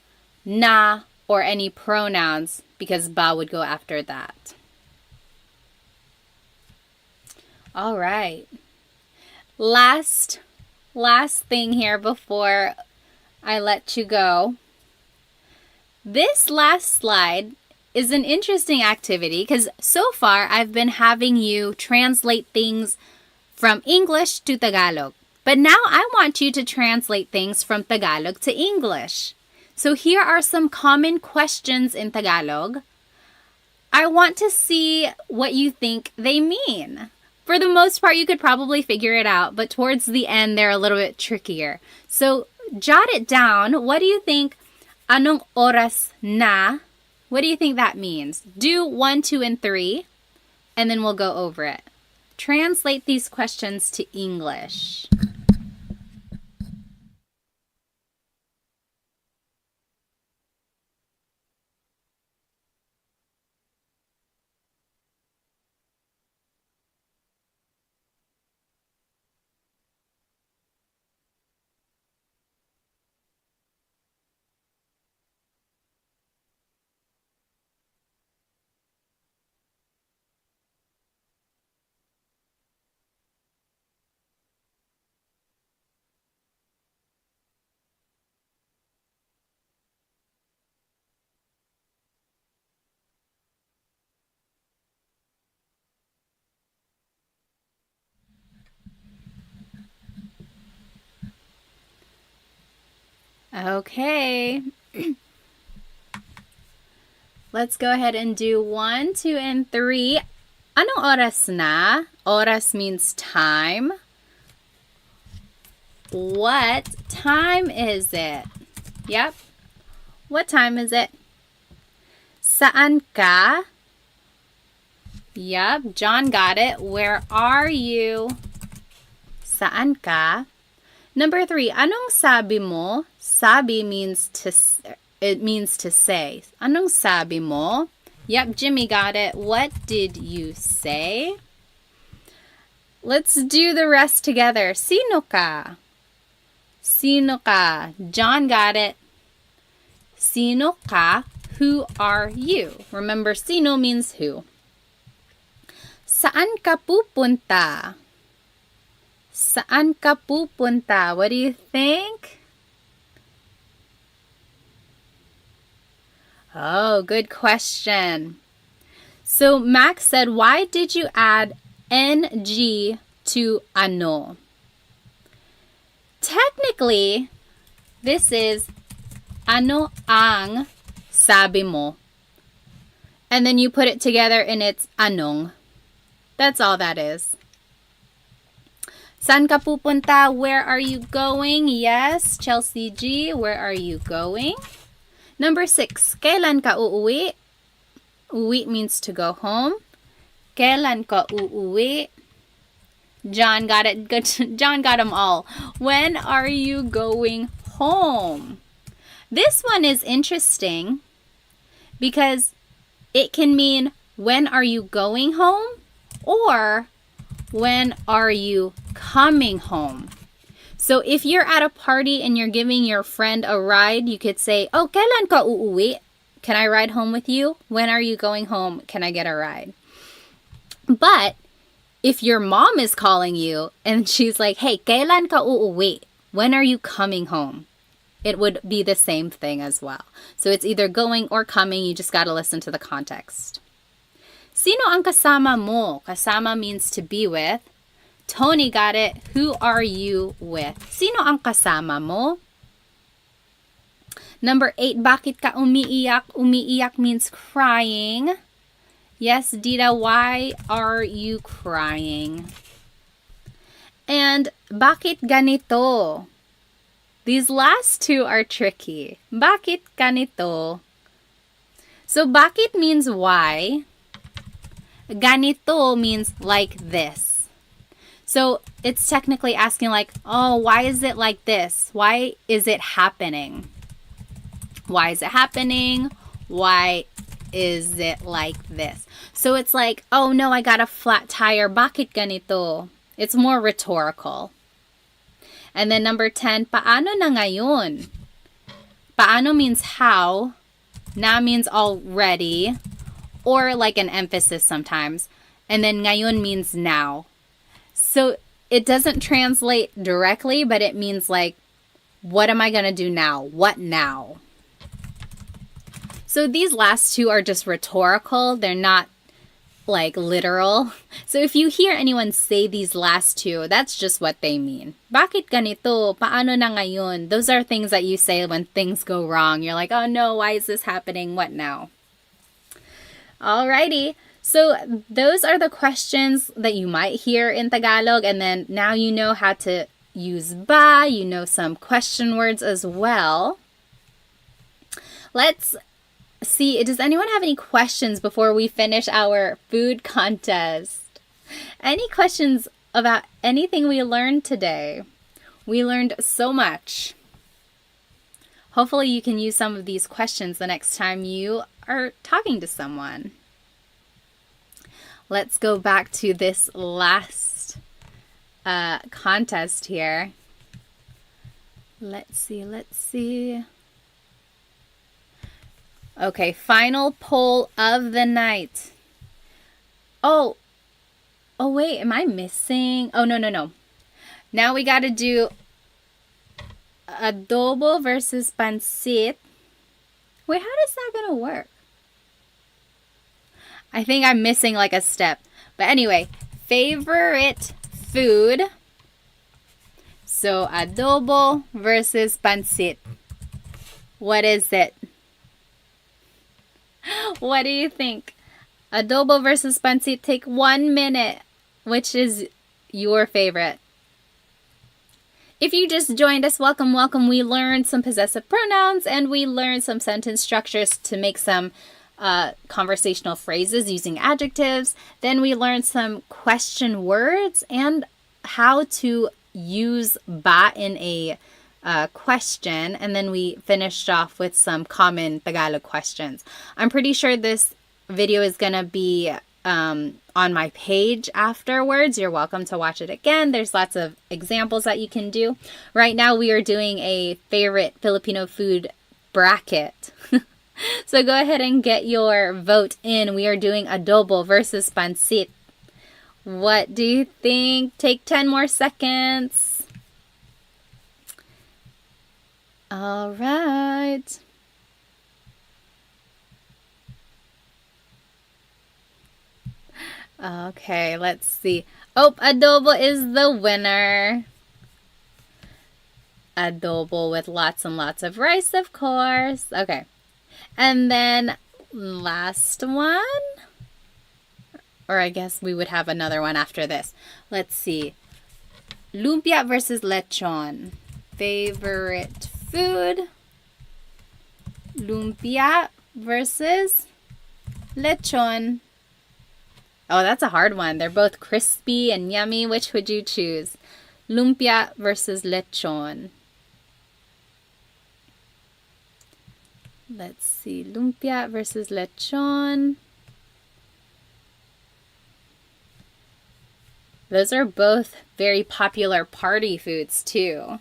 na or any pronouns because ba would go after that. All right. Last thing here before I let you go. This last slide is an interesting activity because so far I've been having you translate things from English to Tagalog. But now I want you to translate things from Tagalog to English. So here are some common questions in Tagalog. I want to see what you think they mean. For the most part, you could probably figure it out, but towards the end, they're a little bit trickier. So jot it down. What do you think? Anong oras na? What do you think that means? Do 1, 2, and 3, and then we'll go over it. Translate these questions to English. Okay. Let's go ahead and do 1, 2, and 3. Anong oras na? Oras means time. What time is it? Yep. What time is it? Saan ka? Yep, John got it. Where are you? Saan ka? Number 3, anong sabi mo? Sabi means to say. Anong sabi mo? Yep, Jimmy got it. What did you say? Let's do the rest together. Sino ka? Sino ka? John got it. Sino ka? Who are you? Remember, sino means who. Saan ka pupunta? Saan ka pupunta? What do you think? Oh, good question. So Max said, why did you add ng to ano? Technically, this is ano ang sabi mo. And then you put it together and it's anong. That's all that is. Saan ka pupunta? Where are you going? Yes, Chelsea G, where are you going? Number 6, kailan ka uuwi? Uwi means to go home. Kailan ka uuwi? John got it. Good. John got them all. When are you going home? This one is interesting because it can mean when are you going home or when are you coming home. So if you're at a party and you're giving your friend a ride, you could say, oh, kailan ka uuwi? Can I ride home with you? When are you going home? Can I get a ride? But if your mom is calling you and she's like, hey, kailan ka uuwi? When are you coming home? It would be the same thing as well. So it's either going or coming. You just got to listen to the context. Sino ang kasama mo? Kasama means to be with. Tony got it. Who are you with? Sino ang kasama mo? Number 8, bakit ka umiiyak? Umiiyak means crying. Yes, Dita, why are you crying? And bakit ganito? These last two are tricky. Bakit ganito? So bakit means why. Ganito means like this. So it's technically asking like, oh, why is it like this? Why is it happening? Why is it happening? Why is it like this? So it's like, oh no, I got a flat tire. Bakit ganito? It's more rhetorical. And then number 10, paano na ngayon? Paano means how. Na means already. Or like an emphasis sometimes. And then ngayon means now. So it doesn't translate directly, but it means like, what am I going to do now? What now? So these last two are just rhetorical. They're not like literal. So if you hear anyone say these last two, that's just what they mean. Bakit ganito? Paano na ngayon? Those are things that you say when things go wrong. You're like, oh no, why is this happening? What now? Alrighty. So those are the questions that you might hear in Tagalog. And then now you know how to use ba. You know some question words as well. Let's see, does anyone have any questions before we finish our food contest? Any questions about anything we learned today? We learned so much. Hopefully you can use some of these questions the next time you are talking to someone. Let's go back to this last contest here. Let's see. Okay, final poll of the night. Oh wait, am I missing? Oh, no. Now we got to do adobo versus pancit. Wait, how is that going to work? I think I'm missing like a step. But anyway, favorite food. So adobo versus pancit. What is it? What do you think? Adobo versus pancit. Take 1 minute. Which is your favorite? If you just joined us, welcome. We learned some possessive pronouns and we learned some sentence structures to make some conversational phrases using adjectives. Then we learned some question words and how to use ba in a question, and then we finished off with some common Tagalog questions. I'm pretty sure this video is going to be on my page afterwards. You're welcome to watch it again. There's lots of examples that you can do. Right now we are doing a favorite Filipino food bracket. So go ahead and get your vote in. We are doing adobo versus pancit. What do you think? Take 10 more seconds. All right. Okay, let's see. Oh, adobo is the winner. Adobo with lots and lots of rice, of course. Okay. And then last one. Or I guess we would have another one after this. Let's see. Lumpia versus lechon. Favorite food. Lumpia versus lechon. Oh, that's a hard one. They're both crispy and yummy. Which would you choose? Lumpia versus lechon. Let's see. Lumpia versus lechon. Those are both very popular party foods too.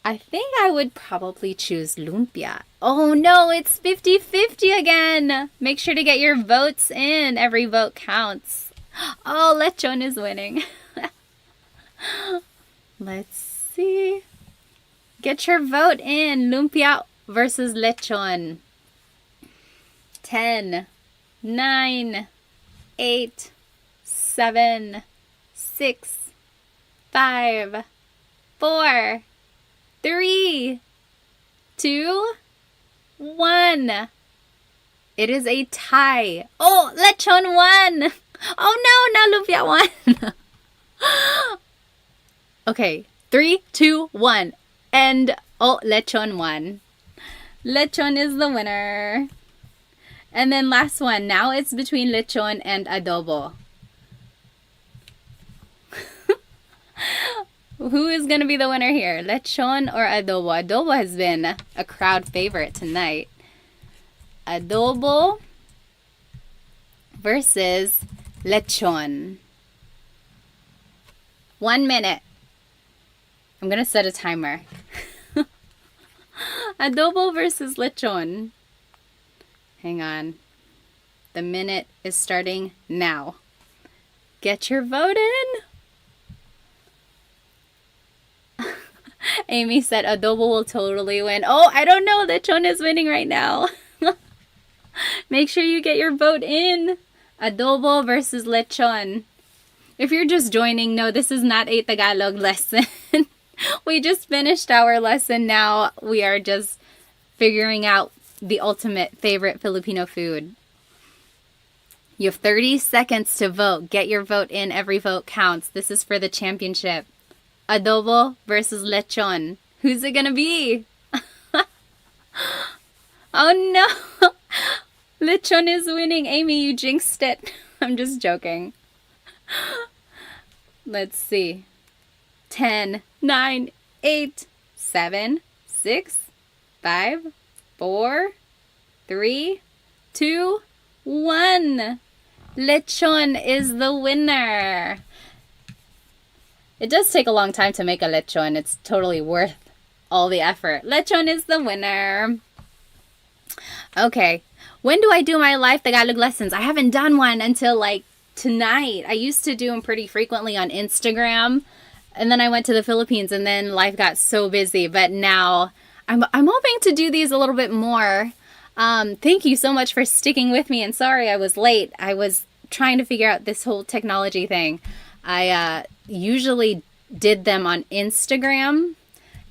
I think I would probably choose lumpia. Oh no, it's 50-50 again. Make sure to get your votes in. Every vote counts. Oh, lechon is winning. Let's see. Get your vote in. Lumpia versus lechon. 10, 9, 8, 7, 6, 5, 4, 3, 2, 1. It is a tie. Oh, lechon won. Oh no, now lumpia won. Okay, 3, 2, 1. And oh, lechon won. Lechon is the winner. And then last one. Now it's between lechon and adobo. Who is going to be the winner here? Lechon or adobo? Adobo has been a crowd favorite tonight. Adobo versus lechon. 1 minute. I'm going to set a timer. Adobo versus lechon. Hang on. The minute is starting now. Get your vote in. Amy said adobo will totally win. Oh, I don't know. Lechon is winning right now. Make sure you get your vote in. Adobo versus lechon. If you're just joining, no, this is not a Tagalog lesson. We just finished our lesson. Now we are just figuring out the ultimate favorite Filipino food. You have 30 seconds to vote. Get your vote in. Every vote counts. This is for the championship. Adobo versus lechon. Who's it gonna be? Oh no! Lechon is winning. Amy, you jinxed it. I'm just joking. Let's see. 10, 9, 8, 7, 6, 5, 4, 3, 2, 1. Lechon is the winner. It does take a long time to make a lechon. It's totally worth all the effort. Lechon is the winner. Okay. When do I do my live Tagalog lessons? I haven't done one until like tonight. I used to do them pretty frequently on Instagram. And then I went to the Philippines and then life got so busy. But now I'm hoping to do these a little bit more. Thank you so much for sticking with me. And sorry I was late. I was trying to figure out this whole technology thing. I usually did them on Instagram.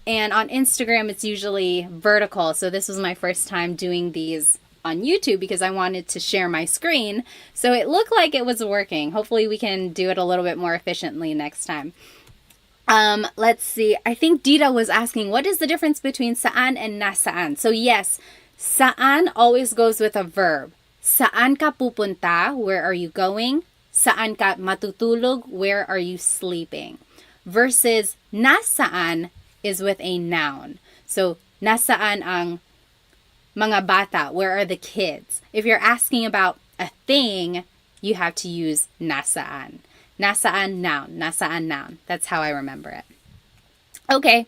And on Instagram, it's usually vertical. So this was my first time doing these on YouTube because I wanted to share my screen. So it looked like it was working. Hopefully we can do it a little bit more efficiently next time. Let's see. I think Dita was asking, what is the difference between saan and nasaan? So yes, saan always goes with a verb. Saan ka pupunta? Where are you going? Saan ka matutulog? Where are you sleeping? Versus nasaan is with a noun. So nasaan ang mga bata? Where are the kids? If you're asking about a thing, you have to use nasaan. Nasaan noun. Nasaan noun. That's how I remember it. Okay.